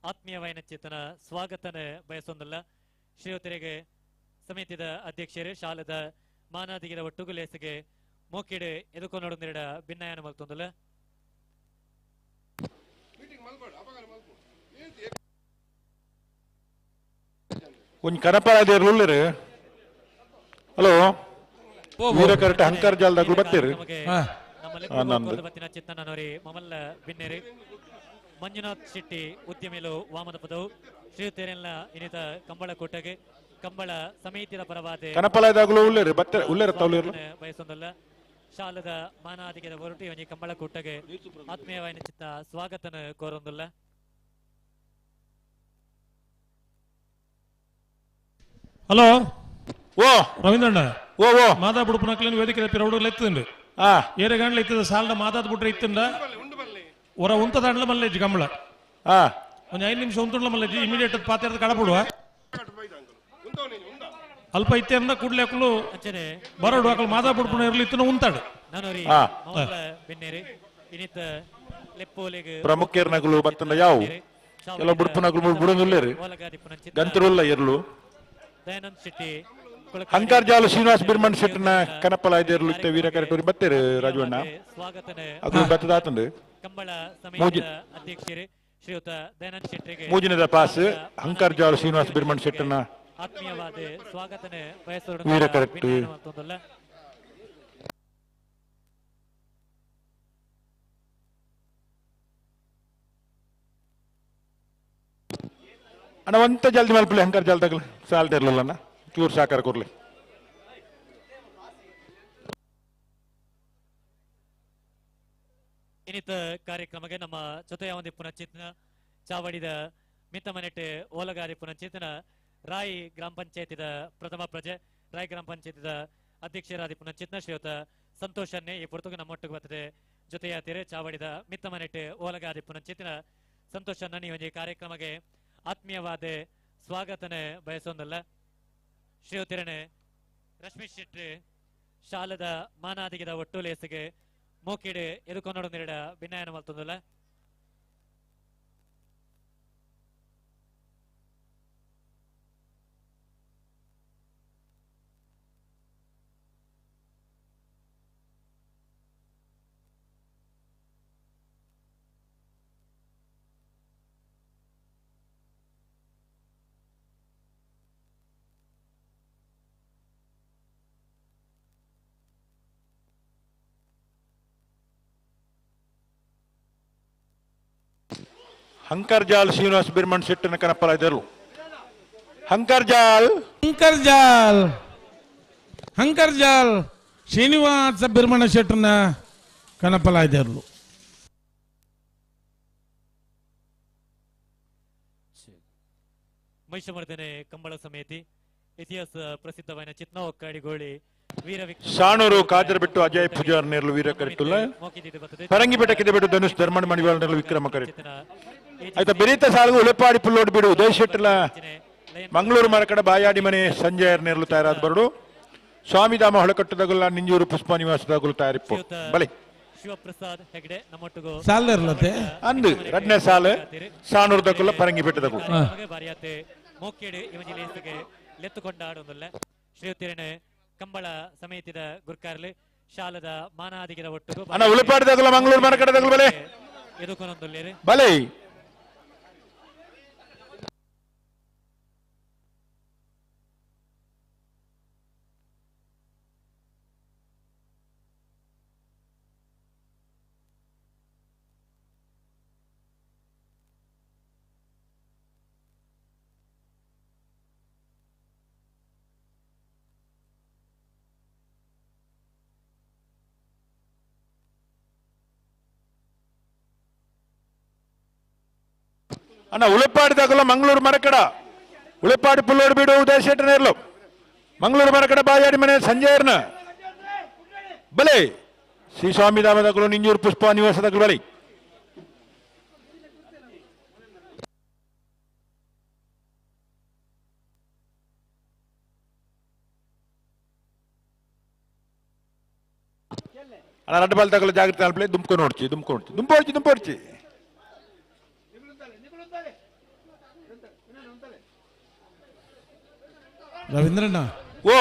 ಆತ್ಮೀಯವಾಯಿನ ಚಿತ್ತನ ಸ್ವಾಗತನ ಬಯಸೊಂದಲ್ಲ ಶ್ರೀಯುತರಿಗೆ ಸಮಿತಿಯ ಅಧ್ಯಕ್ಷರೇ ಶಾಲದ ಮಾನಾದಿಗಿದ ಒಟ್ಟುಗು ಲೇಸಿಗೆ ಮೋಕಿಡೆ ಎದುಕೊಂಡು ನಿರಡ ಭಿನ್ನಯಾನ ಮಲ್ತೊಂದಲ್ಲ ಒಂಜಿ ಕನಪಾದೇರ್ಲು ಹಲೋ ವೀರ ಕರೆಕ್ಟ್ ಹಂಕರ್ ಜಾಲದಾಗಲು ಬರ್ತೀರಿ ನಮ್ಮಲ್ಲಿ ಬತ್ತಿನ ಚಿತ್ತನವರಿ ಮಮಲ್ಲ ಬಿನ್ನೇರಿ ಮಂಜುನಾಥ್ ಶೆಟ್ಟಿ ಉದ್ಯಮಿಲು ವಾಮದ ಪದವು ಶ್ರೀಯುತೇರೆಲ್ಲ ಇನಿತ ಕಂಬಳ ಕೊಟ್ಟಗೆ ಕಂಬಳ ಸಮಿತಿಯ ಪರವಾದ ಕನಪಲಯದಾಗಲು ಉಳ್ಳೇರಿ ಬತ್ತೆ ಉಳ್ಳೇರ ತೌಲೇರು ಬಯಸೊಂದಲ್ಲ ಶಾಲದ ಮಾನಾದಿಗೆದ ಹೊರಟು ಇವನಿ ಕಂಬಳ ಕೊಟ್ಟಗೆ ಆತ್ಮೀಯವಾಯಿನ ಚಿತ್ತ ಸ್ವಾಗತನ ಕೋರೊಂದಲ್ಲ. ಹಲೋ ಓ ರವೀಂದ್ರಣ್ಣ ಓ ಓ ಮಾತಾ ಬುಡುಪು ನಕ್ಲಿನ ವೇದಿಕೆ ಪಿರೌಡರ್ಲ ಎತ್ತುಂಡು ಏರೆ ಗಂಡ್ಲ ಇತ್ತದ ಸಾಲದ ಮಾತಾದ ಬಿಟ್ರೆ ಇತ್ತುಂಡ ಹೊರ ಉಂತದಾಂಡ್ಲ ಮಲ್ಲೆಜ್ಜಿ ಕಂಬಳ ಒಂದು 5 ನಿಮಿಷ ಉಂತುಂಡ್ಲ ಮಲ್ಲೆಜ್ಜಿ ಇಮಿಡಿಯೇಟ್ ಪಾತ್ರದ ಕಡಪಡುವ ಅಲ್ಪ ಇತ್ತೆಂದ ಕೂಡ್ಲೆಕ್ಕಲು ಬರೋಡು ಅಕಲ್ ಮಾತಾ ಬುಡುಪುನ ಇರ್ಲಿ ಇತ್ತನ ಉಂತಾಡು ಪ್ರಮುಖರ್ನಗಳು ಬತ್ತಂದ ಯಾವ ಎಲ್ಲ ಬುಡುಪುನಗಳು ಬುಡಂದುಲ್ಲೇರಿ ಗಂತರುಲ್ಲ ಇರ್ಲು ದಯಾನಂದ್ ಶೆಟ್ಟಿ ಅಂಕರ್ಜಾಲ ಶ್ರೀನಿವಾಸ ಬಿರ್ಮಣ್ ಶೆಟ್ಟನ ಕನಪಲಾಯ್ದೇರ್ಲು ಇತ್ತೆ ವೀರ ಕರೆಟೂರಿ ಬತ್ತೇರಿ ರಾಜವಣ್ಣ ಅದು ಬತ್ತದಾತಂದು ಕಂಬಳ ಸಮಿತಿಯ ಅಧ್ಯಕ್ಷರೇ ಶ್ರೀಯುತ ದಯಾನಂದ್ ಶೆಟ್ಟಿಗೆ ಮೂಜಿನದ ಪಾಸ್ ಅಂಕರ್ಜಾಲ ಶ್ರೀನಿವಾಸ ಬಿರ್ಮಣ್ ಶೆಟ್ಟನ ಆತ್ಮೀಯವಾದ ಸ್ವಾಗತನೆ ವೀರ ಕರೆಕ್ಟ್ ಅಣ್ಣ ಒಂತ ಜಲ್ದಿ ಮಲ್ಪಲಿ ಹಂಕರ್ ಜಾಲದಾಗ ಸಾಲ್ದ ಇರ್ಲಿಲ್ಲಣ್ಣ ಚೂರು ಸಾಕಾರ ಕೊರ್ಲಿ ಇನ್ನಿತ ಕಾರ್ಯಕ್ರಮಕ್ಕೆ ನಮ್ಮ ಜೊತೆಯ ಒಂದು ಪುನಶ್ಚೇತನ ಚಾವಡಿದ ಮಿತ್ತಮನೆಟ್ಟೆ ಓಲಗಾರಿ ಪುನಶ್ಚೇತನ ರಾಯಿ ಗ್ರಾಮ ಪಂಚಾಯತಿದ ಪ್ರಥಮ ಪ್ರಜೆ ರಾಯಿ ಗ್ರಾಮ ಪಂಚಾಯತಿದ ಅಧ್ಯಕ್ಷರಾದ ಪುನಶ್ಚೇತನ ಶ್ರೀಯುತ ಸಂತೋಷನ್ನೇ ಈ ಪುರ್ತಕ ನಮ್ಮೊಟ್ಟಿಗೆ ಬರ್ತದೆ ಜೊತೆಯಾತಿರೆ ಚಾವಡಿದ ಮಿತ್ತಮನೆಟ್ಟೆ ಓಲಗಾರಿ ಪುನಶ್ಚೇತನ ಸಂತೋಷನ್ನ ನೀವು ಈ ಕಾರ್ಯಕ್ರಮಕ್ಕೆ ಆತ್ಮೀಯವಾದ ಸ್ವಾಗತನೆ ಬಯಸೊಂದಲ್ಲ. ಶ್ರೀಯುತಿರನೆ ರಶ್ಮಿ ಶೆಟ್ಟಿ ಶಾಲದ ಮಾನಾದಿಗೆದ ಒಟ್ಟು ಲೇಸಿಗೆ ಮೋಕಿಡೆ ಎದುಕೊಂಡೊಡ ನೆರಡ ಭಿನ್ನಾಯನ ಮಲ್ತೊಂದಲ್ಲ. ಹಂಕರ್ಜಾಲ್ ಶ್ರೀನಿವಾಸ ಬಿರ್ಮಣ್ ಶೆಟ್ಟನ ಕನಪಲಾಯ್ದೇರ್ಲು ಹಂಕರ್ಜಾಲ್ ಹಂಕರ್ಜಾಲ್ ಹಂಕರ್ಜಾಲ್ ಶ್ರೀನಿವಾಸ ಬಿರ್ಮಣ ಶೆಟ್ಟನ ಕನಪಲಾಯ್ದೇರ್ಲು ಮಹಿಷಮರ್ದನೆ ಕಂಬಳ ಸಮಿತಿ ಇತಿಹಾಸ ಪ್ರಸಿದ್ಧವಾದ ಚಿತ್ನ ಒಕ್ಕಾಡಿಗೋಳಿ ಸಾಣೂರು ಕಾಜರ ಬಿಟ್ಟು ಅಜಯ್ ಪೂಜಾರ್ ನೇರ್ಲು ವೀರ ಕರೆಟ್ಟುಲ್ಲ ಪರಂಗಿಪೇಟೆ ಬಿಟ್ಟು ಧನುಷ್ ಧರ್ಮಣ ಮಣಿವಾಳ ನೇರ್ಲು ವಿಕ್ರಮ ಕರೆಕ್ಟ್ ಆಯ್ತಾ ಬೆರೀತ ಸಾಲಗು ಉಳೆಪಾಡಿ ಪುಲ್ಲೋಡ್ ಬಿಡು ದೇಶೆಟ್ಟಲ ಮಂಗಳೂರು ಮರಕಡ ಬಾಯಾಡಿ ಮನೆ ಸಂಜಯರ್ ನೇರ್ಲು ತಯಾರಾದ ಬರಡು ಸ್ವಾಮಿಧಾಮ ಹೊಳಕಟ್ಟದಾಗಲ್ಲ ನಿಂಜೂರು ಪುಷ್ಪ ನಿವಾಸದಾಗಲು ತಯಾರಿಪ್ಪು ಬಲಿ ಶಿವಪ್ರಸಾದ್ ಹೆಗಡೆ ನಮ್ಮೊಟ್ಟಿಗೂ ಸಾಲರ್ಲತೆ ಅಂದು ಎರಡನೇ ಸಾಲ ಸಾಣೂರ್ದಾಗಲ್ಲ ಪರಂಗಿಪೇಟೆದಾಗಲು ಬಾರಿಯಾತೆ ಮೋಕೇಡು ಇವಜಿಲೇಸಿಗೆ ಲೆತ್ತುಕೊಂಡಾಡೊಂದಲ್ಲ ಶ್ರೀಯುತಿರನೆ ಕಂಬಳ ಸಮಿತಿದ ಗುರ್ಕಾರ್ಲಿ ಶಾಲದ ಮಾನಾದಿಗೆದ ಒಟ್ಟು ಅಣ್ಣ ಉಳಿಪಾಡಿದಾಗಲ್ಲ ಮಂಗಳೂರು ಮರಕಡದಾಗಲು ಬಲೆ ಎದುಕೊಂಡೊಂದುಲ್ಲೇರಿ ಬಲೆ ಅಣ್ಣ ಉಳಿಪಾಡಿದಾಗಲ್ಲ ಮಂಗಳೂರು ಮರಕಡ ಉಳಿಪಾಡಿ ಪುಲ್ಲೋಡು ಬಿಡು ಉದಯಶೆಟ್ಟ ನೇರ್ಲು ಮಂಗಳೂರು ಮರಕಡ ಬಾಯಾಡಿ ಮನೆ ಸಂಜಯರ್ನ ಬಲೆ ಶ್ರೀ ಸ್ವಾಮಿಧಾಮದಾಗಲು ನಿಂಜೂರು ಪುಷ್ಪ ನಿವಾಸದಾಗಲು ಬಲೆ ಅಣ್ಣ ರಡ್ಡು ಬಾಲ್ ತಗೊಳ್ಳ ಜಾಗ್ರತೆ ಅಲ್ಪಲೆ ದುಂಬ್ಕೊಂಡು ನೋಡ್ಚಿ ದುಂಪೋಡ್ಚಿ ರವೀಂದ್ರಣ್ಣ ಓ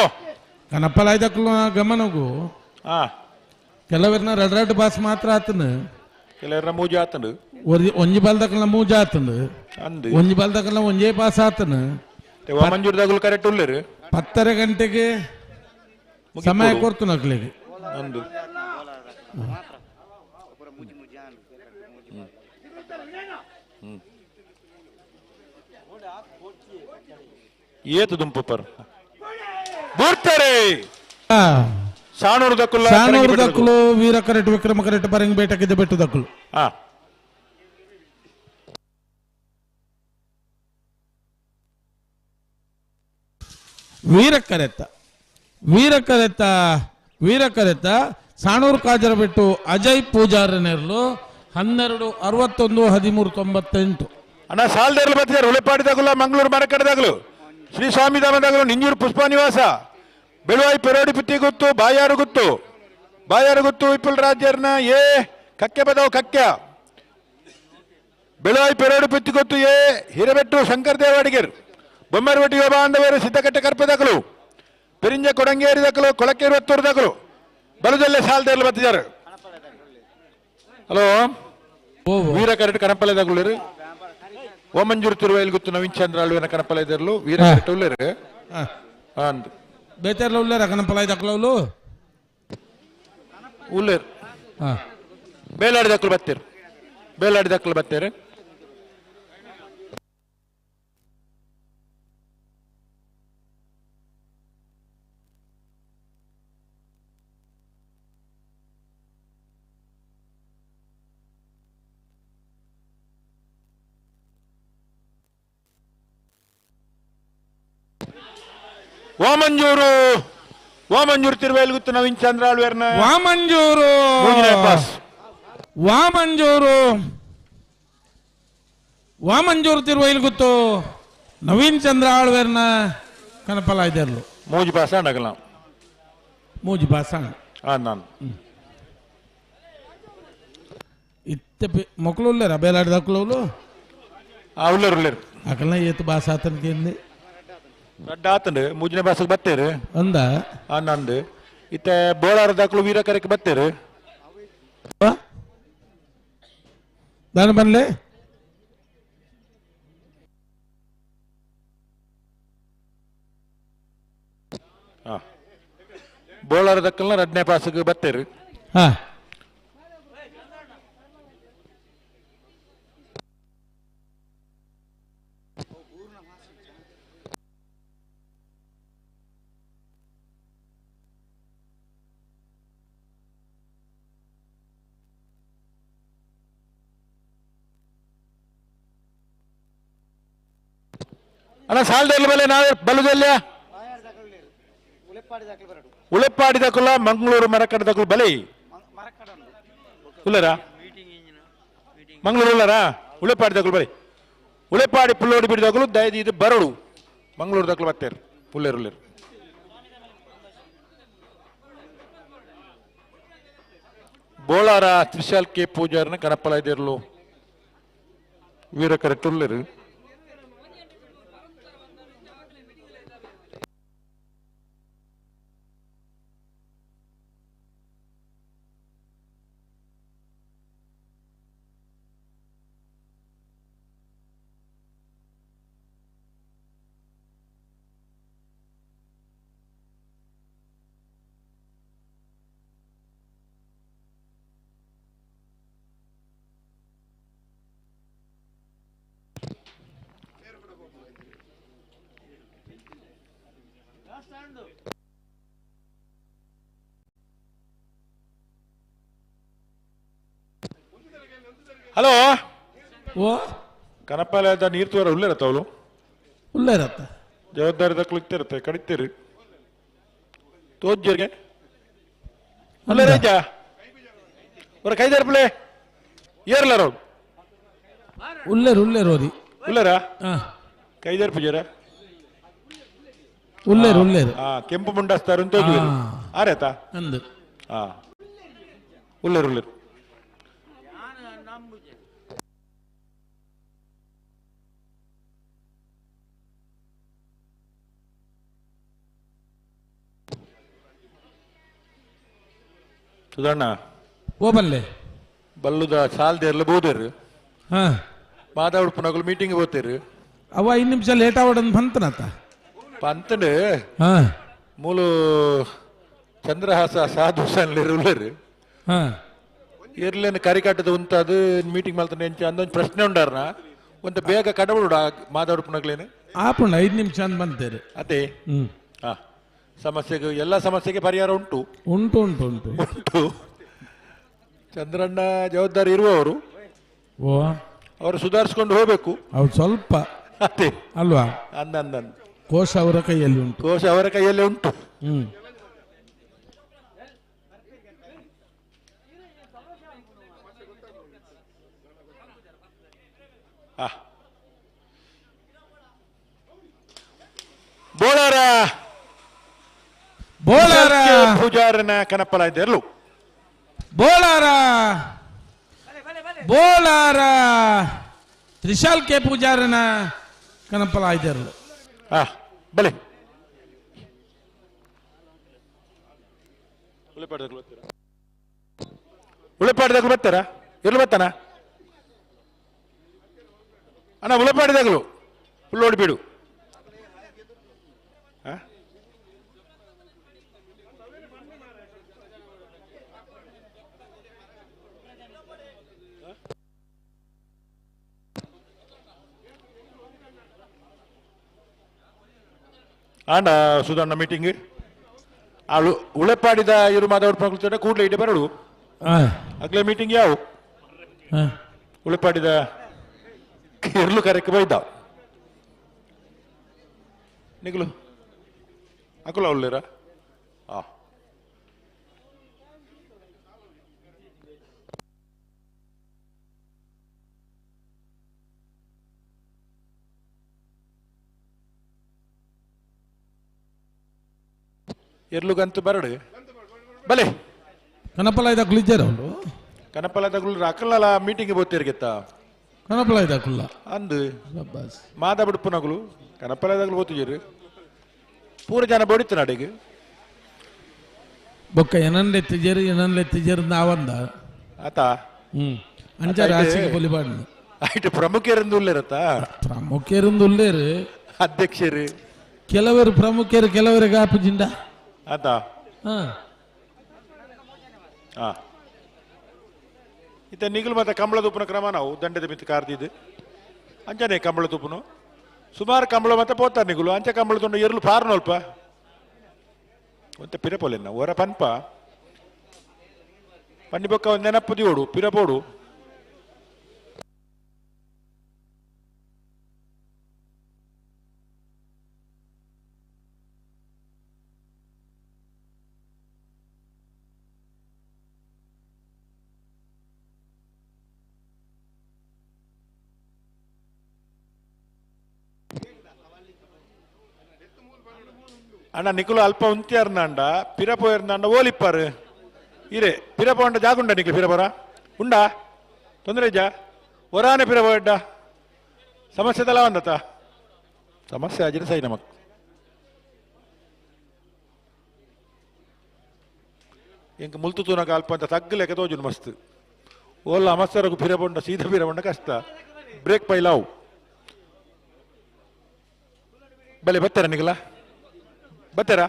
ಕನಪಲಾಯ್ದಕ್ಕೂ ಗಮನಗೂ ಕೆಲವರನ್ನ ರಡ್ ಬಾಸ್ ಮಾತ್ರ ಆತನ ಕೆಲವರ ಮೂಜಿ ಆತನು ಒಂಜಿ ಬಾಲ್ದಕ್ಕಲ್ಲ ಮೂಜ ಆತನು ಒಂಜಿ ಬಾಲ್ದಕ್ಕಲ್ಲ ಒಂಜೇ ಪಾಸ್ ಆತನು ಮಂಜೂರ್ದಾಗಲು ಕರೆಕ್ಟ್ ಉಳ್ಳೇರು 10:30 ಗಂಟೆಗೆ ಸಮಯ ಕೊರ್ತು ನಕ್ಲಿಗೆ ಒಂದು ಏತು ದುಂಪು ಪರ್ ಬೂರ್ತಾರೆ ಸಾಣೂರು ದಕ್ಕುಲ್ಲ ಸಾಣೂರು ದಕ್ಕಲು ವೀರ ಕರೆಟ್ ವಿಕ್ರಮ ಕರೆಟ್ ಬರಂಗ್ ಬೇಟಕ್ಕಿದ್ದ ಬೆಟ್ಟು ದಕ್ಕಲು ಹಾ ವೀರಕರೆತ್ತ ಸಾಣೂರು ಕಾಜರ ಬಿಟ್ಟು ಅಜಯ್ ಪೂಜಾರ ನೆರಲು 12611398 ಅಣ್ಣ ಸಾಲ್ದೇರ್ಲು ಬರ್ತಿದ್ದಾರೆ ಉಳೆಪಾಡಿದಾಗಲು ಮಂಗಳೂರು ಮರಕಡದಾಗಲು ಶ್ರೀ ಸ್ವಾಮಿ ಧಾಮದಾಗಲು ನಿಂಜೂರು ಪುಷ್ಪ ನಿವಾಸ ಬೆಳುವಾಯಿ ಪೆರೋಡಿ ಪುತ್ತಿ ಗೊತ್ತು ಬಾಯಾರು ಗೊತ್ತು ವಿಪುಲ್ ರಾಜ್ಯರ್ನ ಏ ಕಕ್ಕೆ ಬದವು ಕಕ್ಯ ಬೆಳುವಾಯಿ ಪೆರೋಡಿ ಪುತ್ತಿ ಗೊತ್ತು ಏ ಹಿರೇಬೆಟ್ಟು ಶಂಕರ್ ದೇವಾಡಿಗರ್ ಬೊಮ್ಮರವಟಿ ಯೋಗ ಬಾಂಧವರು ಸಿದ್ದಕಟ್ಟೆ ಕರ್ಪದಾಗಲು ಪೆರಿಂಜ ಕೊಡಂಗೇರಿ ದಕ್ಕಲು ಕೊಳಕೇರಿ ಒತ್ತೂರು ದಕ್ಕಲು ಬಲದಲ್ಲೇ ಸಾಲ್ದೇರ್ಲು ಬರ್ತಿದ್ದಾರೆ ಹಲೋ ವೀರ ಕರೆಟ್ ಕಣಪಲೆದಾಗಲು ಓಮಂಜೂರು ತಿರುವೈಲ್ ಗೊತ್ತು ನವೀನ್ ಚಂದ್ರ ಅಳುವಿನ ಕಣಪಲೆದರ್ಲು ವೀರ ಕರೆಟ್ ಉಳ್ಳೇರು ಅಂದ್ ಬೇತೆರ್ಲ ಉಳ್ಳೇರ ಕಣಪಲಾಯ್ ದಕ್ಕಲವ್ಲು ಉಳ್ಳೇರು ಬೇಲಾಡಿ ದಕ್ಕಲು ಬತ್ತೇರು ವಾಮಂಜೂರು ತಿರುವೈಲ್ ಗೊತ್ತು ನವೀನ್ ಚಂದ್ರ ಅಳುವೇರ್ನ ವಾಮಂಜೂರು ತಿರುವೈಲ್ ಗೊತ್ತು ನವೀನ್ ಚಂದ್ರ ಆಳ್ವೇರ್ನ ಕನಪಲಾಯ್ದರ್ಲು ಮೂಜಿ ಭಾಷೆ ಅಡಗಲ ಮೂಜಿ ಭಾಷಣ ನಾನು ಇತ್ತೆ ಮೊಕ್ಕಲು ಉಳ್ಳೇರ ಬೇಲಾಡಿ ದಕ್ಕಲವ್ಲು ಉಳ್ಳೇರು ಅಕಲ್ನ ಏತು ಭಾಷೆ ಆತನ್ಕೇಂದಿ ರಡ್ಡ ಆತಂಡು ಮೂಜನೆ ಭಾಷೆಗೆ ಬತ್ತೇರು ಅಂದ ನಂದು ಇತ್ತೆ ಬೋಳಾರ ದಾಖಲು ವೀರ ಕರೆಕ್ಕೆ ಬತ್ತೇರು ನಾನು ಬನ್ಲೆ ಬೋಳಾರ ದಕ್ಕಲ್ನ ರಡ್ನೇ ಭಾಷೆಗೆ ಬತ್ತೇರು ಹಾ ಅಣ್ಣ ಸಾಲದಲ್ಲಿ ಬಲೆ ನಾವೇ ಬಲುದಲ್ಲ ಉಳೆಪ್ಪಾಡಿ ದಕ್ಕಲ ಮಂಗಳೂರು ಮರಕಡ ದಕ್ಕಲು ಬಲೆ ಉಲ್ಲರಾ ಮಂಗಳೂರು ಉಲ್ಲರಾ ಉಳೆಪ್ಪಾಡಿ ದಕ್ಕಲು ಬಲೆ ಉಳೆಪ್ಪಾಡಿ ಪುಲ್ಲೋಡಿ ಬಿಡಿ ದಕ್ಕಲು ದಯದಿ ಇದು ಬರಡು ಮಂಗಳೂರು ದಕ್ಕಲು ಬತ್ತೇರು ಉಳ್ಳೇರು ಬೋಳಾರ ತ್ರಿಶಾಲ್ ಕೆ ಪೂಜಾರನ ಕನಪಲ ಇದಿರ್ಲು ವೀರ ಕರೆಕ್ಟ್ ಉಳ್ಳೇರು ಹಲೋ ಓ ಕನಪಾಲಯದ ನೀರು ತೋರ ಉಳ್ಳೇರತ್ತ ಅವಳು ಉಳ್ಳೇರತ್ತ ಜವಾಬ್ದಾರಿ ದಕ್ಕಲಿಕ್ತಿರುತ್ತೆ ಕಡಿತೀರಿ ತೋಜ್ಜರ್ಗೆ ಅಲ್ಲೇ ರೈಜ ಅವ್ರ ಕೈದಾರ್ಪಲೆ ಏರ್ಲಾರ ಅವ್ರು ಉಳ್ಳೇರು ಉಳ್ಳೇರಾ ಕೈದಾರ್ ಪೂಜಾರ ಉಳ್ಳೇರು ಕೆಂಪು ಮುಂಡಸ್ತಾರು ಅಂತ ಆರೇತಾ ಅಂದು ಉಳ್ಳೇರು ಸುಧಣ್ಣ ಓ ಬಲ್ಲೆ ಬಲ್ಲುದ ಸಾಲ್ದೆ ಎಲ್ಲ ಬೋದೇರು ಹಾ ಮಾತಾಡ್ಪುನಗಳು ಮೀಟಿಂಗ್ ಹೋಗ್ತೇರು ಅವ 5 ನಿಮಿಷ ಲೇಟ್ ಆವಡನ್ ಬಂತನತ್ತ ಪಂತಂಡು ಹಾ ಮೂಲು ಚಂದ್ರಹಾಸ ಸಾಧು ಸನ್ಲಿರುಲ್ಲರು ಹಾ ಇರ್ಲೇನು ಕರಿಕಟ್ಟದ ಉಂತ ಅದು ಮೀಟಿಂಗ್ ಮಾಡ್ತಾನೆ ಎಂಚ ಅಂದೊಂದು ಪ್ರಶ್ನೆ ಉಂಡಾರ್ನ ಒಂದು ಬೇಗ ಕಡಬುಡ ಮಾತಾಡ್ಪುನಗ್ಲೇನು ಆಪುಂಡು 5 ನಿಮಿಷ ಅಂತ ಬಂತೇರು ಅದೇ ಹಾ ಸಮಸ್ಯೆಗೆ ಎಲ್ಲ ಸಮಸ್ಯೆಗೆ ಪರಿಹಾರ ಉಂಟು ಉಂಟು ಉಂಟು ಉಂಟು ಉಂಟು ಚಂದ್ರಣ್ಣ ಜವಾಬ್ದಾರಿ ಇರುವವರು ಓ ಅವರು ಸುಧಾರಿಸ್ಕೊಂಡು ಹೋಗ್ಬೇಕು ಅವ್ರು ಸ್ವಲ್ಪ ಅದೇ ಅಲ್ವಾ ಅಂದ ಕೋಶ ಅವರ ಕೈಯಲ್ಲಿ ಉಂಟು ಕೋಶ ಅವರ ಕೈಯಲ್ಲೇ ಉಂಟು ಬೋಳಾರ ಬೋಳಾರ ಪೂಜಾರನ ಕನಪಲ ಇದ್ದೆರ್ಲು ಬೋಳಾರ ಬೋಳಾರ ತ್ರಿಶಾಲ್ ಕೆ ಪೂಜಾರನ ಕನಪಲ ಆಯ್ದಿರಲು ಬಲೆ ಉಳಿಪಾಡಿದಾಗಲು ಬರ್ತಾರ ಎಲ್ಲಿ ಬರ್ತಾನ ಅಣ್ಣ ಉಳಿಪಾಡಿದಾಗಲು ಫುಲ್ ಓಡಿಬಿಡು ಆಂಡ ಸುಧಣ್ಣ ಮೀಟಿಂಗ್ ಆ ಉಳೆಪಾಡಿದ ಇರು ಮಾತಾಡ್ಕೊಂಡು ಕೂಡಲೇ ಇಡೆ ಬರಡು ಆಗ್ಲೇ ಮೀಟಿಂಗ್ ಯಾವ ಉಳೆಪಾಡಿದ ಇರ್ಲು ಕರೆಕ್ಕೆ ಬೈದ ನಿಗ್ಲು ಅಕುಲ ಉಳ್ಳೇರ ಎರ್ಲುಗಂತೂ ಬರಡು ಬಲೆ ಕನಪಲ ಇದಾಕುಲು ಇದ್ದಾರೆ ಅವರು ಕನಪಲದಗುಲು ಅಕ್ಕಲ್ಲ ಮೀಟಿಂಗ್ ಬೋತಿರ್ಗೆತ್ತ ಕನಪಲ ಇದಾಕುಲ್ಲ ಅಂದು ಮಾದ ಬಿಡುಪುನಗುಲು ಕನಪಲದಗುಲು ಬೋತಿಜರು ಪೂರ ಜನ ಬೋಡಿತ್ತು ನಾಡಿಗೆ ಬೊಕ್ಕ ಎನನ್ಲೆತ್ತಿಜರು ನಾವಂದ ಆತ ಅಂಚ ರಾಶಿಗೆ ಪೊಲಿಬಾಡ್ನು ಆಯ್ತು ಪ್ರಮುಖರಿಂದ ಉಳ್ಳೇರತ್ತ ಪ್ರಮುಖರಿಂದ ಉಳ್ಳೇರು ಅಧ್ಯಕ್ಷರು ಕೆಲವರು ಪ್ರಮುಖರು ಕೆಲವರು ಗಾಪುಜಿಂಡ ಆತ ಇತ್ತ ನಿಗಲು ಮತ್ತೆ ಕಂಬಳ ತುಪ್ಪನ ಕ್ರಮ ನಾವು ದಂಡದ ಮಿತ್ತು ಕಾರ್ದಿದ್ದು ಅಂಚನೆ ಕಂಬಳ ತುಪ್ಪನು ಸುಮಾರು ಕಂಬಳ ಮತ್ತೆ ಪೋತಾರೆ ನಿಗುಲು ಅಂಚ ಕಂಬಳ ತೊಂಡು ಎರಲು ಪಾರ್ನೋಲ್ಪ ಒಂತೆ ಪಿರಪೋಲೆನ್ನ ಹೊರ ಪನ್ಪ ಪನ್ನಿ ಬೊಕ್ಕ ಒಂದು ನೆನಪು ದಿಯೋಡು ಪಿರಪೋಡು ಅಣ್ಣ ನಿಖಲು ಅಲ್ಪ ಉಂತ್ಯಾರ್ನಾಂಡ ಪಿರಪೋಯರ್ನಾಂಡ ಓಲಿಪ್ಪಾರು ಇರೆ ಪಿರಪ ಉಂಡ ಜಾಗುಂಡ ನಿಖಲು ಪಿರಪರ ಉಂಡ ತೊಂದರೆ ಜಾ ಒರಾನೆ ಪಿರಪೋಯಡ್ಡ ಸಮಸ್ಯೆ ತಲ ಒಂದತ ಸಮಸ್ಯೆ ಆಜಿರ ಸೈ ನಮಕ್ ಇಂಕ ಮುಲ್ತು ತೂನಕ ಅಲ್ಪ ಅಂತ ತಗ್ಗಲೆಕ್ಕ ತೋಜುನು ಮಸ್ತ್ ಓಲ್ಲ ಅಮಸ್ಸರಗು ಪಿರಪೊಂಡ ಸೀದಾ ಪಿರಪೊಂಡ ಕಷ್ಟ ಬ್ರೇಕ್ ಪೈಲಾವು ಬಲೆ ಬರ್ತಾರ ನಿಖಲ ಬರ್ತಾರ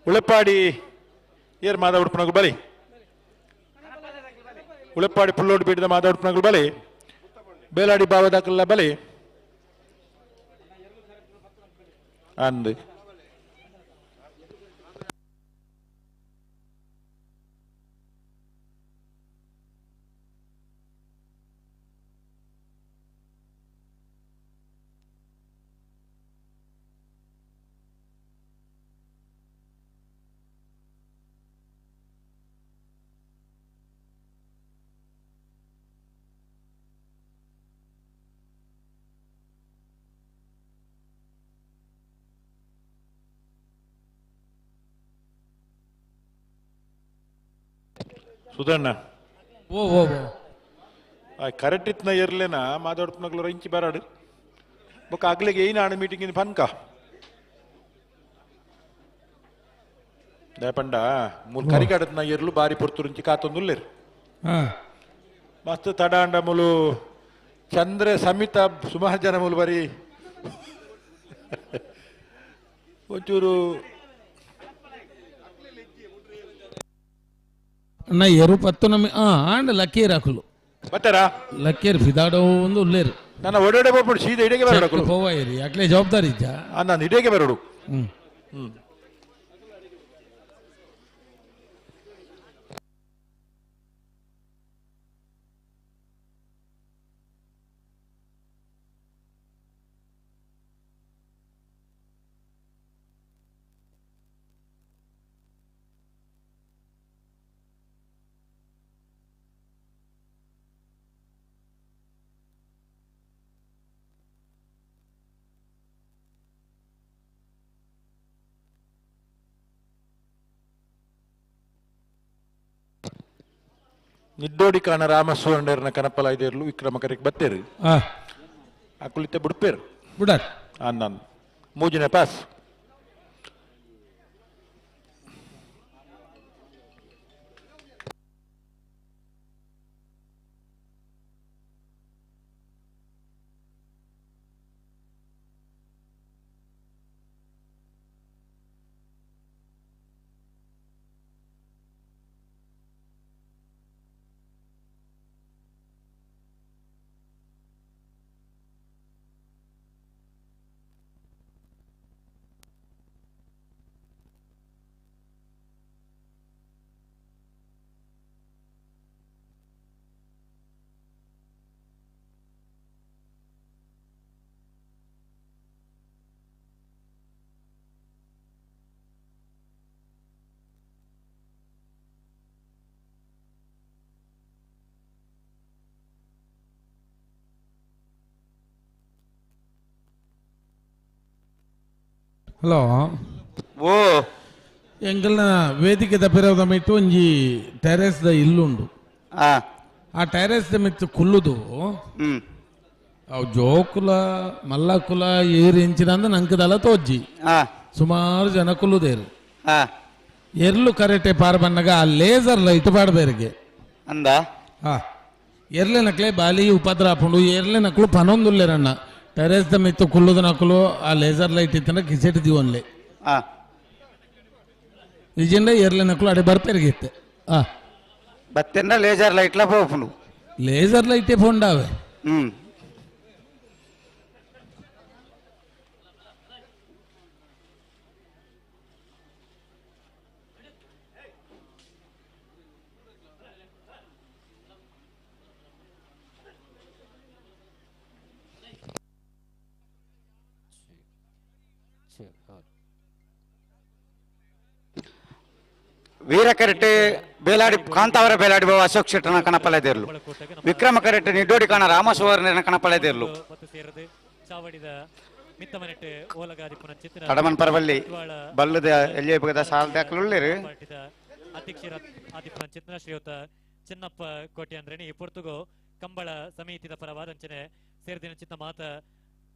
ಉಳೆಪ್ಪಾಡಿ ಏರ್ ಮಾತಾಡ್ಪನಗಳು ಬಲಿ ಉಳೆಪ್ಪಾಡಿ ಪುಲ್ಲೋಡಿ ಬೀಡಿದ ಮಾತಾಡ್ಪನಗಳು ಬಲಿ ಬೇಲಾಡಿ ಬಾವದಾಕಲ್ಲ ಬಲಿ ಅಂದು ಸುಧಣ್ಣ ಓ ಓ ಕರೆಕ್ಟ್ ಇತ್ನ ಇರ್ಲೇನ ಮಾತಾಡ್ಪನಗ್ಲು ಇಂಚಿ ಬರಾಡು ಬೊಕ್ಕ ಆಗ್ಲಿಗೆ ಏನ ಆಣ ಮೀಟಿಂಗ್ ಇನ್ ಪನ್ಕ ದಯಪಂಡ ಮೂಲ್ ಕರಿಗಾಡತ್ನ ಇರ್ಲು ಬಾರಿ ಪೊರ್ತುರಿಂಚಿ ಕಾತೊಂದುಲ್ಲೇರು ಮಸ್ತ್ ತಡಾಂಡ ಮುಲು ಚಂದ್ರ ಸಮಿತ ಸುಮಾರು ಜನ ಮುಲು ಬರಿ ಒಂಚೂರು ಅಣ್ಣ ಎರು ಪತ್ತು ನಮ್ಮಿ ಆಂಡ್ ಲಕ್ಕೇರ್ ಹಾಕಲು ಬರ್ತಾರಾ ಲಕ್ಕೇರ್ ಫಿದಾಡೋ ಒಂದು ಉಲ್ಲೇರು ನನ್ನ ಒಡಡೆ ಬರ್ಬಿಡು ಸೀದಾ ಇಡೆಗೆ ಬರೋಡು ಹೋವಾಯಿರಿ ಯಾಕಲೆ ಜವಾಬ್ದಾರಿ ಇಜ್ಜ ನಾನು ಇಡೆಗೆ ಬರೋಡು ಹ್ಮ್ ನಿದ್ದೋಡಿ ಕಾಣ ರಾಮಸ್ವಾಮಿಯರ್ನ ಕನಪಲ ಇದೆರ್ಲು ವಿಕ್ರಮಕರಿಗೆ ಬತ್ತೇರು ಆ ಕುಳಿತೆ ಬಿಡ್ಪೇರು ಬಿಡಾರ್ ನಾನು ಮೂಜಿನ ಪಾಸ್ ಹಲೋ ಓ ಎಂಕಲ್ನ ವೇದಿಕೆ ತಪ್ಪಿರೋದ ಮಿತ್ತು ಒಂಜಿ ಟೆರೆಸ್ ದ ಇಲ್ಲುಂಡು ಆ ಟೆರೆಸ್ ದ ಮಿತ್ತು ಕುಲ್ಲುದು ಅವು ಜೋಕುಲ ಮಲ್ಲಕುಲ ಏರು ಇಂಚಿನ ಅಂದ ನಂಕದಲ್ಲ ತೋಜ್ಜಿ ಸುಮಾರು ಜನ ಕುಲ್ಲುದೇರು ಎರ್ಲು ಕರೆಕ್ಟೆ ಪಾರ ಬನ್ನಗ ಆ ಲೇಸರ್ ಲೈಟ್ ಪಾಡ್ಬೇರಿಗೆ ಅಂದ ಎರ್ಲೆನಕ್ಲೆ ಬಾಲಿ ಉಪದ್ರ ಹಾಕೊಂಡು ಎರ್ಲೆನಕ್ಲು ಪನೊಂದುಲ್ಲೇರಣ್ಣ ಟೆರೆಸ್ ದ ಮಿತ್ತು ಕುಲ್ಲುದು ನಕಲು ಆ ಲೇಸರ್ ಲೈಟ್ ಇತ್ತಂದ್ರೆ ಕಿಸೆಟ್ ದಿವನ್ಲೆ ನಿಜಂಡ ಎರ್ಲೆನಕ್ಲು ಅಡೆ ಬರ್ಪೆರ್ಗಿತ್ತೆ ಬತ್ತೆಂಡ ಲೇಸರ್ ಲೈಟ್ಲ ಪೋಪುಂಡು ಲೇಸರ್ ಲೈಟೇ ಫೋಂಡಾವೆ ವೀರಕರೆಟ್ಟೆ ಬೇಲಾಡಿ ಕಾಂತಾವರ ಬೇಲಾಡಿ ಬಾವ ಅಶೋಕ್ ಶೆಟ್ಟನ ಕಣಪಲೆದೇರ್ಲು ವಿಕ್ರಮ ಕರೆಟ್ಟೆ ನಿಡ್ಡೋಡಿ ಕಾಣ ರಾಮಸುವರ್ಣನ ಕಣಪಲೆದೇರ್ಲು ಕಡಮನ್ ಪರವಲ್ಲಿ ಬಲ್ಲದ ಎಲ್ಲಿ ಬಗದ ಸಾಲ ದಾಖಲುಳ್ಳೇರು ಅಧ್ಯಕ್ಷರ ಆದಿಪುರ ಚಿತ್ರ ಶ್ರೀಯುತ ಚಿನ್ನಪ್ಪ ಕೋಟೆ ಅಂದ್ರೆ ಈ ಪೊರ್ತುಗೋ ಕಂಬಳ ಸಮಿತಿದ ಪರವಾದ ಅಂಚನೆ ಸೇರಿದಿನ ಚಿತ್ತ ಮಾತ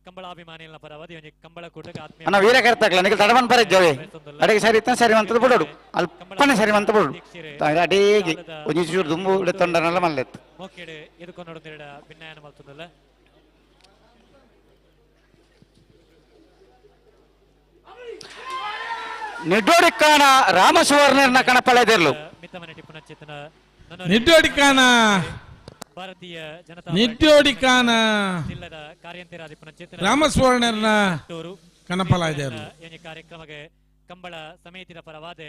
ಕಂಬಳಾಭಿಮಾನಿಗಳ ಪರವಾದ ಇವನಿಗೆ ಕಂಬಳ ಕೂಟಕ್ಕೆ ಆತ್ಮೀಯ ಅನ್ನ ವೀರ ಕರ್ತಾಗ್ಲ ನಿಮಗೆ ತಡವನ್ ಬರಜ್ಜವೆ ಅಡೆಗೆ ಸರಿ ಇತ್ತ ಸರಿ ಅಂತದ ಬಿಡೋಡು ಅಲ್ಪನೆ ಸರಿ ಅಂತ ಬಿಡು ಅಡೇಗಿ ಒಂಜಿ ಚೂರು ದುಂಬು ತೊಂಡನಲ್ಲ ಮಲ್ಲೆತ್ತು ಮೋಕೆಡೆ ಎದುಕೊಂಡು ನೋಡಿದ ಭಿನ್ನಾಯನ ಮಲ್ತದಲ್ಲ ನಿಡ್ಡೋಡಿ ಕಾಣ ರಾಮಸುವರ್ಣನ ಕಣಪಳೆದಿರ್ಲು ಮಿತ್ತಮನೆಟಿ ಪುನಶ್ಚೇತನ ನಿಡ್ಡೋಡಿಕಾನ ಭಾರತೀಯ ಜನತಾ ನಿಡ್ಡೋಡಿಕಾನ ಜಿಲ್ಲದ ಕಾರ್ಯಂತರಾದಿ ಪುನಶ್ಚೇತನ ರಾಮಸ್ವರ್ಣರ್ನ ಕಣಪಲ ಇದೆ ಈ ಕಾರ್ಯಕ್ರಮಕ್ಕೆ ಕಂಬಳ ಸಮಿತಿಯ ಪರವಾದ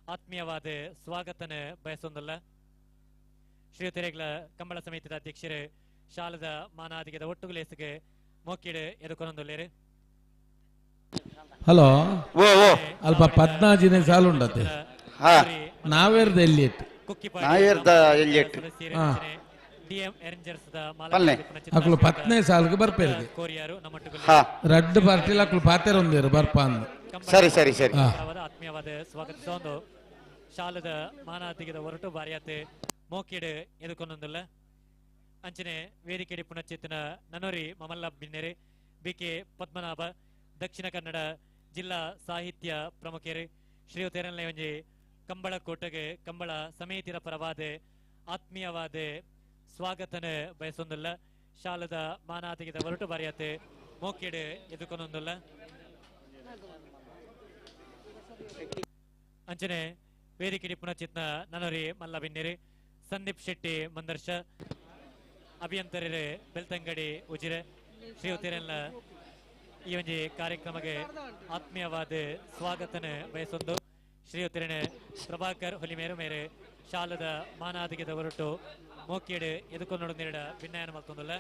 ಆತ್ಮೀಯವಾದ ಸ್ವಾಗತನ ಬಯಸೊಂದಲ್ಲ ಶ್ರೀಯುತರೆಗ್ಲ ಕಂಬಳ ಸಮಿತಿಯ ಅಧ್ಯಕ್ಷರೇ ಶಾಲದ ಮಾನಾದಿಗದ ಒಟ್ಟುಗುಲೇಸಿಗೆ ಮೋಕಿಡೆ ಎದುಕೊಂದೊಲ್ಲೇರು ಹಲೋ ಅಲ್ಪ 14 ಸಾಲು ಉಂಡತೆ ನಾವೇರ್ದ ಎಲ್ಲಿಯಟ್ ಅಕ್ಲು 10ನೇ ಸಾಲ್ಗೆ ಬರ್ಪೇರಿಗೆ ರಡ್ಡ್ ಪಾರ್ಟಿಲ್ ಅಕ್ಲು ಪಾತೆರ ಒಂದೇರು ಬರ್ಪ ಅಂದು ಸರಿ ಸರಿ ಸರಿ ಆತ್ಮೀಯವಾದ ಸ್ವಾಗತಿಸೋದು ಶಾಲದ ಮಾನಾತಿಗದ ಹೊರಟು ಬಾರಿಯಾತೆ ಮೋಕಿಡೆ ಎದುಕೊಂದೊಂದಲ್ಲ ಅಂಚನೆ ವೇದಿಕೆಡಿ ಪುನಶ್ಚೇತನ ನನೋರಿ ಮಮಲ್ಲ ಬಿನ್ನೆರೆ ಬಿಕೆ ಪದ್ಮನಾಭ ದಕ್ಷಿಣ ಕನ್ನಡ ಜಿಲ್ಲಾ ಸಾಹಿತ್ಯ ಪ್ರಮುಖರು ಶ್ರೀಯುತೇರನ್ನೇ ಒಂಜಿ ಕಂಬಳ ಕೋಟೆಗೆ ಕಂಬಳ ಸಮಿತಿಯ ಪರವಾದ ಆತ್ಮೀಯವಾದ ಸ್ವಾಗತನ ಬಯಸೊಂದಲ್ಲ ಶಾಲದ ಮಾನಾತಿಗಿದ ಹೊರಟು ಬಾರಿಯಾತೆ ಮೋಕೆಡೆ ಎದುಕೊಂದೊಂದಲ್ಲ ಅಂಚನೆ ವೇದಿಕೆ ಪುನಚಿತ್ನ ನನರಿ ಮಲ್ಲ ಬಿನ್ನಿರಿ ಸಂದೀಪ್ ಶೆಟ್ಟಿ ಮಂದರ್ಶ ಅಭಿಯಂತರರು ಬೆಳ್ತಂಗಡಿ ಉಜಿರೆ ಶ್ರೀಯುತಿರೆಲ್ಲ ಈ ಒಂದು ಕಾರ್ಯಕ್ರಮಕ್ಕೆ ಆತ್ಮೀಯವಾದ ಸ್ವಾಗತನ ಬಯಸೊಂದು ಶ್ರೀಯುತಿರನೆ ಪ್ರಭಾಕರ್ ಹೊಲಿಮೇರು ಮೇರೆ ಶಾಲದ ಮಾನಾದಿಗೆದ ಹೊರಟು ಮೋಕಿಯಡು ಎದುಕೊಂಡು ನೀಡ ಭಿನ್ನಾಯನ ಮಲ್ತೊಂದುಲ್ಲ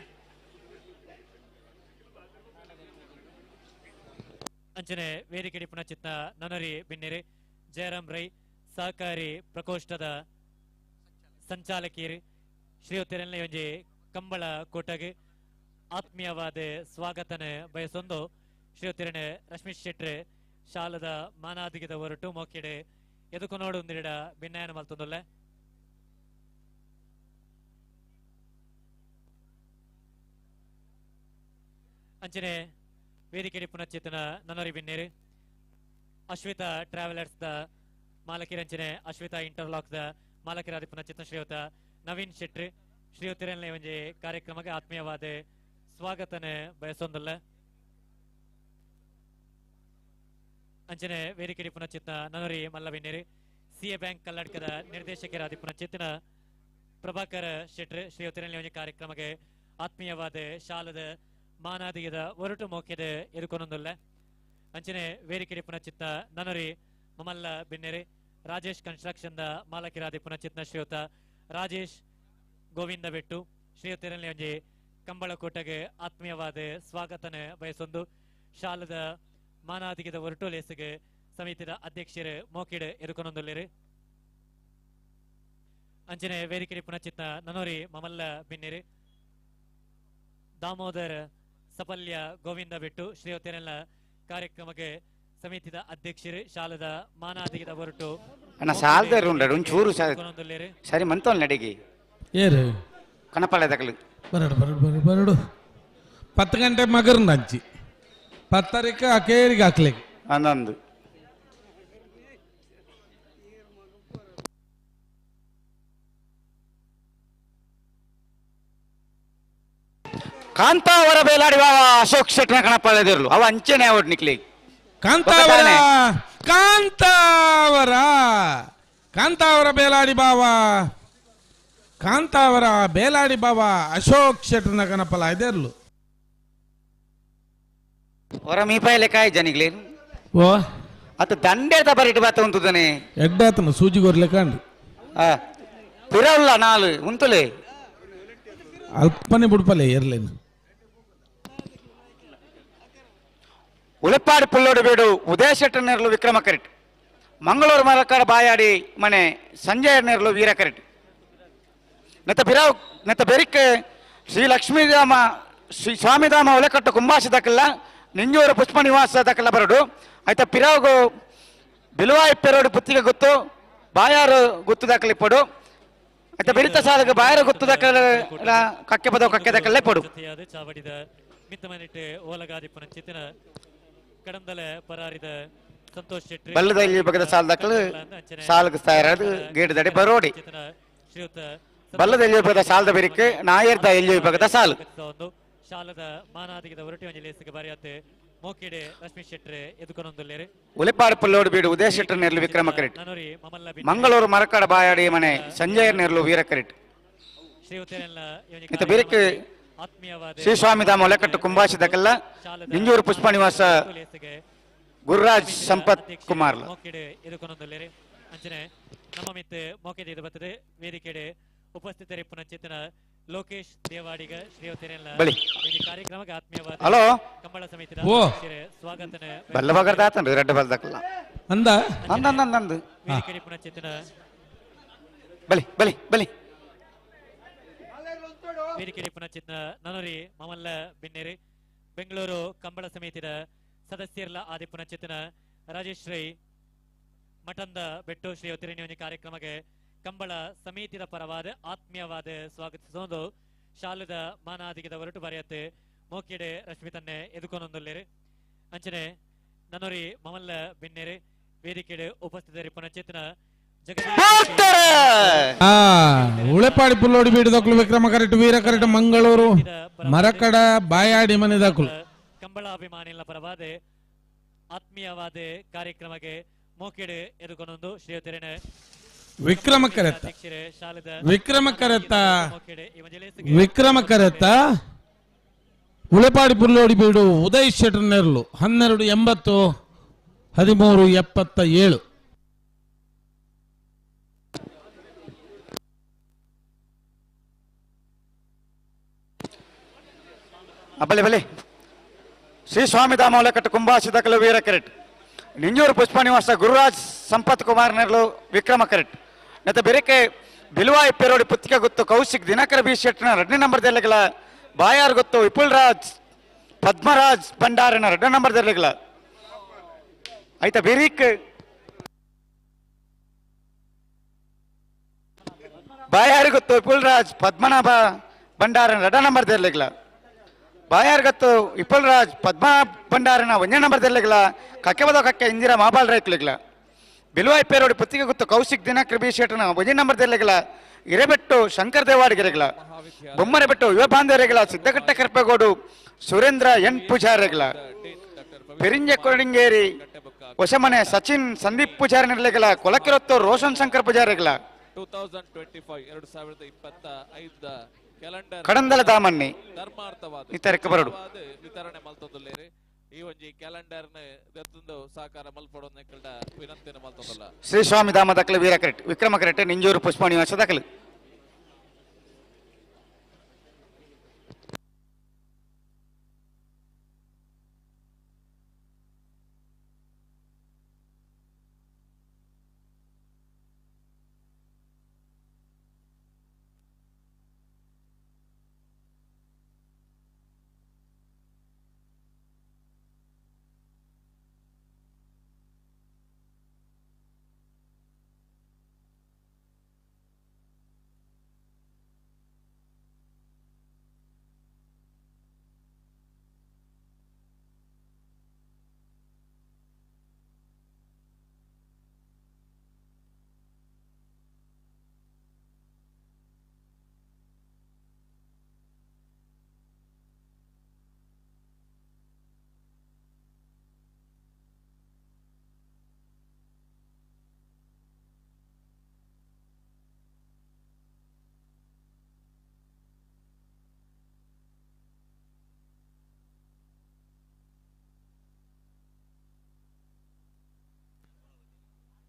ಅಂಚನೆ ವೇದಿಕೆ ಪುನಚಿತ್ನ ನನರಿ ಬಿನ್ನಿರಿ ಜಯರಾಮ್ ರೈ ಸಹಕಾರಿ ಪ್ರಕೋಷ್ಠದ ಸಂಚಾಲಕಿಯರು ಶ್ರೀಯುತಿರೆಲ್ಲ ಒಂಜಿ ಕಂಬಳ ಕೋಟಗೆ ಆತ್ಮೀಯವಾದ ಸ್ವಾಗತನ ಬಯಸೊಂದು ಶ್ರೀಯುತಿರನೆ ರಶ್ಮಿಶ್ ಶೆಟ್ರೆ ಶಾಲದ ಮಾನಾದಿಗೆದ ಹೊರಟು ಮೋಕಿಡೆ ಎದುಕೊಂಡು ನೀಡ ಭಿನ್ನಾಯನ ಮಲ್ತೊಂದುಲ್ಲ ಅಂಚನೆ ವೇದಿಕೆ ಪುನಶ್ಚೇತನ ನನರಿ ಬಿನ್ನೇರು ಅಶ್ವಿತಾ ಟ್ರಾವೆಲರ್ಸ್ ದ ಮಾಲಕಿರಂಚನೆ ಅಶ್ವಿತಾ ಇಂಟರ್ಲಾಕ್ ದ ಮಾಲಕಿರಾದಿ ಪುನಶ್ಚೇತನ ಶ್ರೀಯುತ ನವೀನ್ ಶೆಟ್ಟಿ ಶ್ರೀಯುತಿರನ್ನೇ ಒಂಜಿ ಕಾರ್ಯಕ್ರಮಕ್ಕೆ ಆತ್ಮೀಯವಾದ ಸ್ವಾಗತನ ಬಯಸೊಂದುಲ್ಲ ಅಂಚನೆ ವೇದಿಕೆ ಪುನಶ್ಚೇತನ ನನರಿ ಮಲ್ಲ ಬಿನ್ನೇರು ಸಿಎ ಬ್ಯಾಂಕ್ ಕಲ್ಲಡ್ಕದ ನಿರ್ದೇಶಕರಾದಿ ಪುನಶ್ಚೇತನ ಪ್ರಭಾಕರ್ ಶೆಟ್ಟಿ ಶ್ರೀಯುತಿರನ್ನೇ ಒಂಜಿ ಕಾರ್ಯಕ್ರಮಕ್ಕೆ ಆತ್ಮೀಯವಾದ ಶಾಲದ ಮಾನಾದಿಗೆದ ಹೊರಟು ಮೋಕ್ಯದ ಎದುಕೊಂದೊಂದುಲ್ಲ ಅಂಚನೆ ವೇದಿಕೆ ಪುನಚಿತ್ನ ನನರಿ ಮಮಲ್ಲ ಬಿನ್ನೆರೆ ರಾಜೇಶ್ ಕನ್ಸ್ಟ್ರಕ್ಷನ್ ದ ಮಾಲಕಿರಾದಿ ಪುನಚಿತ್ನ ಶ್ರೀಯುತ ರಾಜೇಶ್ ಗೋವಿಂದ ಬೆಟ್ಟು ಶ್ರೀಯುತಿರನ್ನೇ ಒಂಜಿ ಕಂಬಳ ಕೋಟೆಗೆ ಆತ್ಮೀಯವಾದ ಸ್ವಾಗತನ ಬಯಸೊಂದು ಶಾಲದ ಮಾನಾದಿಗೆದ ಹೊರಟು ಲೇಸಿಗೆ ಸಮಿತಿದ ಅಧ್ಯಕ್ಷರು ಮೋಕಿಡ್ ಎದುಕೊಂದೊಂದುಲ್ಲೇರು ಅಂಚನೆ ವೇದಿಕೆ ಪುನಚಿತ್ನ ನನರಿ ಮಮಲ್ಲ ಬಿನ್ನೆರೆ ದಾಮೋದರ್ ಸಪಲ್ಯ ಗೋವಿಂದ ಬಿಟ್ಟು ಶ್ರೀಯುತಿರೆಲ್ಲ ಕಾರ್ಯಕ್ರಮಕ್ಕೆ ಸಮಿತಿದ ಅಧ್ಯಕ್ಷರು ಶಾಲದ ಮಾನಾದಿಗೆದ ಹೊರಟು ಅಣ್ಣ ಸಾಲ್ದಾರು ಉಂಡರು ಒಂಚೂರು ಸರಿ ಮಂತೋಲ್ ನಡಿಗೆ ಏರು ಕನಪಾಳ್ಯದಕಲು ಬರಡು 10 ಗಂಟೆ ಮಗರ್ನ ಹಂಚಿ 10 ಅಕೇರಿಗೆ ಹಾಕ್ಲಿಕ್ಕೆ ಅಂದಂದು ಕಾಂತಾವರ ಬೇಲಾಡಿ ಬಾವ ಅಶೋಕ್ ಶೆಟ್ನ ಕಣಪಾಳ್ಯದಿರ್ಲು ಅವ ಅಂಚೆನೆ ಅವ್ರು ನಿಕ್ಲಿ ಕಾಂತಾವರ ಬೇಲಾಡಿ ಬಾವ ಕಾಂತಾವರ ಬೇಲಾಡಿ ಬಾವ ಅಶೋಕ್ ಶೆಟ್ನ ಕಣಪಲ ಇದೆರ್ಲು ಹೊರ ಮೀಪಾಯ ಲೆಕ್ಕ ಜನಿಗ್ಲಿ ಓ ಅತ ದಂಡೇತ ಬರಿಟ್ಟು ಬಾತ ಉಂತುದನೆ ಎಡ್ಡಾತನ ಸೂಜಿಗೋರ್ಲೆ ಕಾಂಡು ಪಿರಲ್ಲ ನಾಲು ಉಂತುಲೆ ಅಲ್ಪನೆ ಬುಡ್ಪಲೆ ಏರ್ಲೇನು ಉಳಿಪಾಡಿ ಪುಲ್ಲೋಡು ಬೀಡು ಉದಯ ಶೆಟ್ಟಿ ನೆರಲು ವಿಕ್ರಮ ಕರೆಟ್ ಮಂಗಳೂರು ಮಲಕಡ ಬಾಯಾಡಿ ಮನೆ ಸಂಜಯ ನೆರಲು ವೀರ ಕರೆಟ್ ನೆತ್ತ ಬೆರಿಕೆ ಶ್ರೀ ಲಕ್ಷ್ಮೀಧಾಮ ಶ್ರೀ ಸ್ವಾಮಿಧಾಮ ಒಲೆಕಟ್ಟು ಕುಂಬಾಸ ದಕ್ಕಲ್ಲ ನಿಂಜೂರು ಪುಷ್ಪ ನಿವಾಸ ದಕ್ಕಲ್ಲ ಬರಡು ಆಯ್ತಾ ಪಿರಾವು ಬಿಲುವಾಯಿ ಪೆರೋಡು ಪುತ್ತಿಗೆ ಗೊತ್ತು ಬಾಯಾರು ಗುತ್ತು ದಕ್ಕಲಿ ಪಡು ಆಯ್ತಾ ಬೆರಿತ ಸಾಲಕ್ಕೆ ಬಾಯಾರು ಗುತ್ತು ದಕ್ಕಲ್ಲ ಕಕ್ಕೆ ಪದವು ಕಕ್ಕೆ ದಕ್ಕಲ್ಲೇ ಪಡು ಚಾವಡಿದ ಮಿತ್ತಮನಿಟ್ಟು ಓಲಗಾದಿಪ್ಪನ ಚಿತ್ತಿನ ಕಡಂದಲ ಪರಾರಿದ ಸಂತೋಷ್ ಶೆಟ್ಟಿ ಬಲ್ಲದಲ್ಲಿ ಬಗದ ಸಾಲ ದಕ್ಕಲು ಸಾಲಕ್ಕೆ ಸಾಯರದು ಗೇಡದಡಿ ಬರೋಡಿ ಶ್ರೀಯುತ ಬಲ್ಲದಲ್ಲಿ ಬಗದ ಸಾಲದ ಬೆರಿಕೆ ನಾಯರ್ದ ಎಲ್ಲಿ ಬಗದ ಸಾಲು ಶಾಲದ ಮಾನಾದಿಗೆದ ಹೊರಟಿ ಒಂಜಲೇಸಿಗೆ ಬರೆಯತ್ತೆ ಮೋಕಿಡೆ ರಶ್ಮಿ ಶೆಟ್ರೆ ಎದುಕೊಂದೊಂದುಲ್ಲೇರು ಉಲಿಪಾಡು ಪಲ್ಲೋಡು ಬೀಡು ಉದಯ ಶೆಟ್ಟಿ ನೆರಲು ವಿಕ್ರಮ ಕರೆಟ್ ನನರಿ ಮಮಲ್ಲ ಮಂಗಳೂರು ಮರಕಡ ಬಾಯಾಡಿ ಮನೆ ಸಂಜಯ ನೆರಲು ವೀರ ಕರೆಟ್ ಶ್ರೀಯುತರೆಲ್ಲ ಇಂತ ಬೆರಿಕೆ ಆತ್ಮೀಯವಾದ ಶ್ರೀ ಸ್ವಾಮಿಧಾಮ ಒಲೆಕಟ್ಟು ಕುಂಬಾಸಿದಕ್ಕೆಲ್ಲ ನಿಂಜೂರು ಪುಷ್ಪ ನಿವಾಸ ಗುರುರಾಜ್ ಸಂಪತ್ ಕುಮಾರ್ ಮೋಕಿಡೆ ಎದುಕೊಂದೊಂದುಲ್ಲೇರು ಅಂಚನೆ ನಮ್ಮ ಮಿತ್ತು ಮೋಕೆದೆ ಇದು ಬರ್ತದೆ ವೇದಿಕೆಡೆ ಉಪಸ್ಥಿತರಿ ಪುನಶ್ಚೇತನ ಲೋಕೇಶ್ ದೇವಾಡಿಗ ಶ್ರೀಯುತರೆಲ್ಲ ಈ ಕಾರ್ಯಕ್ರಮಕ್ಕೆ ಆತ್ಮೀಯವಾದ ಹಲೋ ಕಂಬಳ ಸಮಿತಿಯ ಸ್ವಾಗತನ ಬಲ್ಲ ಬಗರ್ದಾತನ್ರಿ ರೆಡ್ಡ ಬಲ್ದಕ್ಕಲ್ಲ ಅಂದ ಅಂದಂದಂದಂದು ವೇದಿಕೆಡೆ ಪುನಶ್ಚೇತನ ಬಲಿ ಬಲಿ ಬಲಿ ವೇದಿಕೆ ಪುನಶ್ಚಿತ್ನ ನನರಿ ಮಮಲ್ಲ ಬಿನ್ನೇರಿ ಬೆಂಗಳೂರು ಕಂಬಳ ಸಮಿತಿಯ ಸದಸ್ಯರೆಲ್ಲ ಆದಿ ಪುನಶ್ಚಿತ್ನ ರಾಜೇಶ್ ರೈ ಮಠಂದ ಬೆಟ್ಟು ಶ್ರೀ ಒತ್ತಿರಿನಿ ಕಾರ್ಯಕ್ರಮಕ್ಕೆ ಕಂಬಳ ಸಮಿತಿಯ ಪರವಾದ ಆತ್ಮೀಯವಾದ ಸ್ವಾಗತಿಸೋದು ಶಾಲದ ಮಾನಾದಿಗೆದ ಹೊರಟು ಬರೆಯತ್ತೆ ಮೋಕಿಡೆ ರಶ್ಮಿತನ್ನೇ ಎದುಕೊಂದೊಂದುಲ್ಲೇರು ಅಂಚನೆ ನನರಿ ಮಮಲ್ಲ ಬಿನ್ನೇರಿ ವೇದಿಕೆಡೆ ಉಪಸ್ಥಿತರಿ ಪುನಶ್ಚಿತ್ನ ಉಳೆಪಾಡಿ ಪುಲ್ಲೋಡಿ ಬೀಡದಕ್ಲು ವಿಕ್ರಮ ಕರೆಟ್ ವೀರ ಕರೆಟ್ ಮಂಗಳೂರು ಮರಕಡ ಬಾಯಾಡಿ ಮನೆದಕ್ಲು ಕಂಬಳ ಅಭಿಮಾನಿಗಳ ಪರವಾದ ಆತ್ಮೀಯವಾದ ಕಾರ್ಯಕ್ರಮಕ್ಕೆ ಮೋಕೆಡೆ ಎದುಕೊಂಡೊಂದು ಶ್ರೀಯುತರಿನ ವಿಕ್ರಮಕರತ್ತ ಅಧ್ಯಕ್ಷರೇ ಶಾಲೆದ ವಿಕ್ರಮಕರತ್ತ ಮೋಕೆಡೆ ವಿಕ್ರಮಕರತ್ತ ಉಳೆಪಾಡಿ ಪುಲ್ಲೋಡಿ ಬೀಡು ಉದಯ್ ಶೆಟ್ರ್ ನೆರಳು 1280 1377. ಬಲೆ ಬಲೆ ಶ್ರೀ ಸ್ವಾಮಿ ದಾಮೋಲಕಟ್ಟು ಕುಂಭಾಸಿದಕಲು ವೀರ ಕೆರೆಟ್ ನಿಂಜೂರು ಪುಷ್ಪ ನಿವಾಸ ಗುರುರಾಜ್ ಸಂಪತ್ ಕುಮಾರ್ ನೆರಳು ವಿಕ್ರಮ ಕೆರೆಟ್ ನೆತ್ತ ಬೆರಕೆ ಬಿಲ್ವಾಯಿ ಪೇರೋಡಿ ಪುತ್ತಿಗೆ ಗೊತ್ತು ಕೌಶಿಕ್ ದಿನಕರ ಬಿ ಶೆಟ್ನ 2ನೇ ನಂಬರ್ ದೆಲ್ಲೆಗಳ ಬಾಯಾರ್ ಗೊತ್ತು ವಿಪುಲ್ ರಾಜ್ ಪದ್ಮರಾಜ್ ಭಂಡಾರನ 2ನೇ ನಂಬರ್ ದೆಲ್ಲೆಗಳ ಆಯ್ತಾ ಬೆರೀಕ್ ಬಾಯಾರ್ ಗೊತ್ತು ವಿಪುಲ್ ರಾಜ್ ಪದ್ಮನಾಭ ಭಂಡಾರನ 2ನೇ ನಂಬರ್ ದೆಲ್ಲೆಗಳ ಬಾಯಾರ್ ಗೊತ್ತು ವಿಪುಲ್ ರಾಜ್ ಪದ್ಮನಾಭ ಭಂಡಾರನ 1ನೇ ನಂಬರ್ ದೆಲ್ಲೆಗಳ ಕಕ್ಕೆ ಕಕ್ಕೆ ಇಂದಿರಾ ಮಾಬಾಲ್ ರೈಕ್ಲೆಗಳ ಬಿಲ್ವಾಯಿ ಪೇರೋಡಿ ಪುತ್ತಿಗೆ ಗೊತ್ತು ಕೌಶಿಕ್ ದಿನಕರ ಬಿ ಶೆಟ್ನ 1ನೇ ನಂಬರ್ ದೆಲ್ಲೆಗಳ ಇರೆಬೆಟ್ಟು ಶಂಕರ್ ದೇವಾಡಿಗೆರೆಗಳ ಬೊಮ್ಮರೆಬೆಟ್ಟು ಯುವ ಬಾಂಧವರೆಗಳ ಸಿದ್ದಗಟ್ಟ ಕರ್ಪಗೋಡು ಸುರೇಂದ್ರ ಎನ್ ಪೂಜಾರೆಗಳ ಪೆರಿಂಜೆ ಕೊರಡಿಂಗೇರಿ ಹೊಸಮನೆ ಸಚಿನ್ ಸಂದೀಪ್ ಪೂಜಾರಿ ನಿರ್ಲೆಗಳ ಕೊಲಕಿರೊತ್ತು ರೋಷನ್ ಶಂಕರ್ ಪೂಜಾರೆಗಳ 2025 ಕ್ಯಾಲೆಂಡರ್ ಕಡಂದಲ ದಾಮಣ್ಣಿ ಧರ್ಮಾರ್ಥವಾದ ಇತರಕ್ಕೆ ಬರಡು ವಿತರಣೆ ಮಲ್ತೊಂದುಲ್ಲೇರಿ ಈ ಒಂಜಿ ಕ್ಯಾಲೆಂಡರ್ ದೆತ್ತುಂದು ಸಾಕಾರ ಮಲ್ಪಡೋನ್ನ ಕಲ್ಡ ವಿನಂತಿನ ಮಲ್ತೊಂದಲ್ಲ ಶ್ರೀ ಸ್ವಾಮಿ ಧಾಮ ದಕ್ಕಲು ವೀರ ಕರೆಟ್ ವಿಕ್ರಮ ಕರೆಟ್ ನಿಂಜೂರು ಪುಷ್ಪ ನಿವಾಸ ದಕ್ಕಲು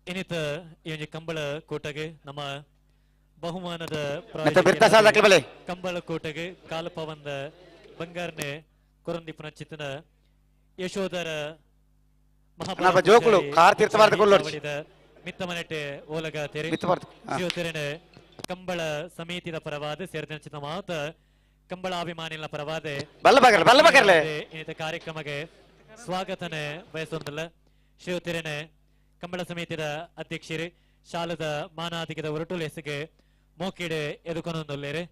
ಇನ್ನಿತ ಈ ಒಂದು ಕಂಬಳ ಕೋಟೆಗೆ ನಮ್ಮ ಬಹುಮಾನದ ಕಂಬಳ ಕೋಟೆಗೆ ಕಾಲಪವಂದ ಬಂಗಾರನೆ ಕೊರಂದಿಪುನ ಚಿತ್ತನ ಯಶೋಧರ ಜೋಕುಳು ಕಾರ್ ತೀರ್ಥವಾರ್ದ ಮಿತ್ತ ಮನೆಟ್ಟೆ ಓಲಗ ತೆರೆ ಶಿವತೆರೆನ ಕಂಬಳ ಸಮಿತಿದ ಪರವಾದ ಸೇರಿದ ಮಾತ ಕಂಬಳ ಅಭಿಮಾನಿಗಳ ಪರವಾದ ಇನ್ನಿತ ಕಾರ್ಯಕ್ರಮಕ್ಕೆ ಸ್ವಾಗತನೆ ಬಯಸೊಂದಲ್ಲ ಶಿವತೆರೆನೆ ಕಂಬಳ ಸಮಿತಿಯ ಅಧ್ಯಕ್ಷರು ಶಾಲದ ಮಾನಾಧಿಕದ ಹೊರಟುಲ ಹೆಸಗೆ ಮೋಕೆಡೆ ಎದುಕೊಂಡೊಂದುಲ್ಲೇರೆ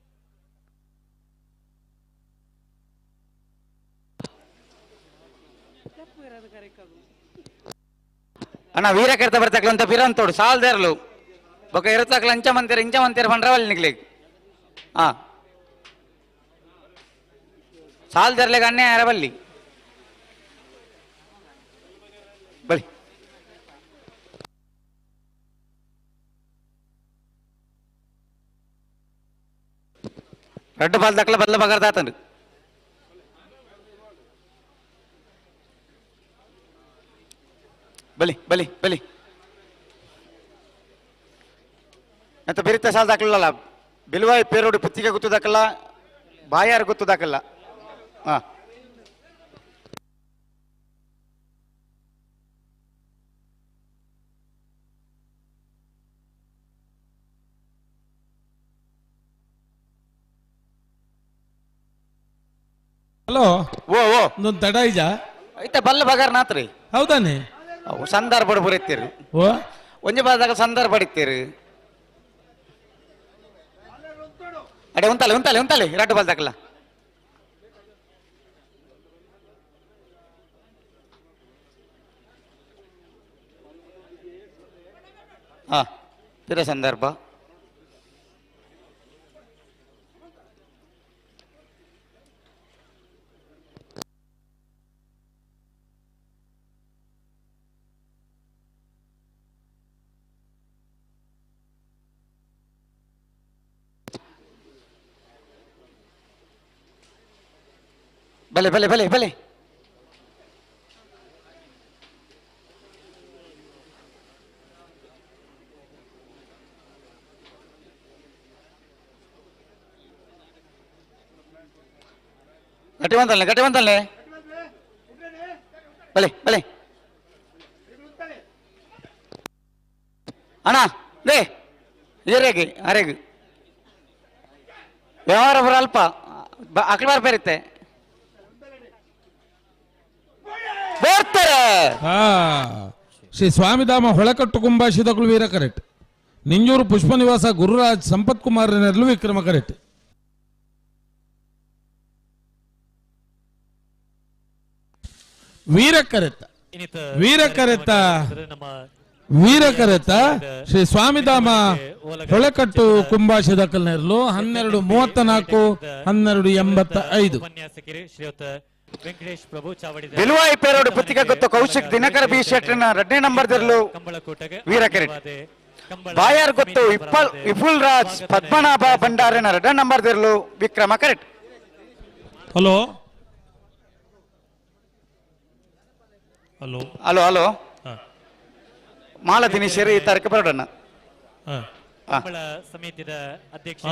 ಅಣ್ಣ ವೀರ ಕೆರ್ತ ಬರ್ತಕ್ಕಂತ ಪಿರಂತೋಡು ಸಾಲ್ದೇರ್ಲು ಬೊಕ ಇರತಕ್ಕಲ ಇಂಚ ಮಂತಿರ ಬಂಡ್ರವಲ್ಲಿ ನಿಗ್ಲಿಕ್ಕೆ ಹಾ ಸಾಲ್ದೇರ್ಲೆಗ ಅನ್ಯ ಅರವಲ್ಲಿ ಬಳಿ ரெண்டு பால் தக்கல பல்ல பகர் தாத்தண்டு ಬಲಿ ಬಲಿ ಬಲಿ ಅಂತ ಬೆರಿತ ಸಾಲ ದಾಖಲಲ್ಲ ಬಿಲ್ವಾಯಿ ಪೇರೋಡಿ ಪುತ್ತಿಗೆ ಗೊತ್ತು ದಾಖಲ್ಲ ಬಾಯಾರು ಗೊತ್ತು ದಾಖಲ್ಲ ಹಾ ಹಲೋ ಓ ಓ ಒಂದು ತಡ ಈಜ ಐತೆ ಬಲ್ಲ ಬಗಾರ್ ನಾತ್ರಿ ಹೌದಾನೆ ಅವು ಸಂದರ್ಭ ಬರೀತೀರಿ ಓ ಒಂಜಿ ಬಾದಾಗ ಸಂದರ್ಭ ಬಡಿತೀರಿ ಅಡೆ ಉಂತಲೆ ಎರಡು ಬಾಲ್ ದಾಖಲ ಹಾ ತೀರ ಸಂದರ್ಭ ಬಲೆ ಬಲೆ ಬಲೆ ಬಲೆ ಗಟ್ಟಿ ಬಂತಲ್ಲೇ ಬಲೆ ಬಲೆ ಅಣ್ಣ ದೇ ಹಿರೇಗೆ ಅರೆಗೆ ವ್ಯವಹಾರ ಬರ ಅಲ್ಪ ಅಕ್ಳ ಬರುತ್ತೆ ಬರ್ತಾರೆ ಶ್ರೀ ಸ್ವಾಮಿಧಾಮ ಹೊಳಕಟ್ಟು ಕುಂಭಾಶಿದಗಳು ವೀರ ಕರೆಕ್ಟ್ ನಿಂಜೂರು ಪುಷ್ಪ ನಿವಾಸ ಗುರುರಾಜ್ ಸಂಪತ್ ಕುಮಾರ್ ನೆರಳು ವಿಕ್ರಮ ಕರೆಕ್ಟ್ ವೀರಕರೆತ್ತ ಶ್ರೀ ಸ್ವಾಮಿಧಾಮ ಹೊಳಕಟ್ಟು ಕುಂಭಾಶಿದಕಲ್ ನೆರಳು 12:34 12:85 ವೆಂಕಟೇಶ್ ಪ್ರಭು ಚಾವಡಿ ವಿಲುವಾಯಿ ಪೇರೋಡು ಪುತ್ತಿಗೆ ಗೊತ್ತು ಕೌಶಿಕ್ ದಿನಕರ ಬಿ ಶೆಟ್ರಿನ 2ನೇ ನಂಬರ್ ದಿರ್ಲು ವೀರ ಕರೆಕ್ಟ್ ಬಾಯಾರ್ ಗೊತ್ತು ವಿಪುಲ್ ರಾಜ್ ಪದ್ಮನಾಭ ಭಂಡಾರಿನ 2ನೇ ನಂಬರ್ ದಿರ್ಲು ವಿಕ್ರಮ correct hello hello hello hello ಮಾಲದಿನಿ ಶೇರಿ ತಾರೀಕು ಬರೋಣ ಸಮಿತಿಯ ಅಧ್ಯಕ್ಷ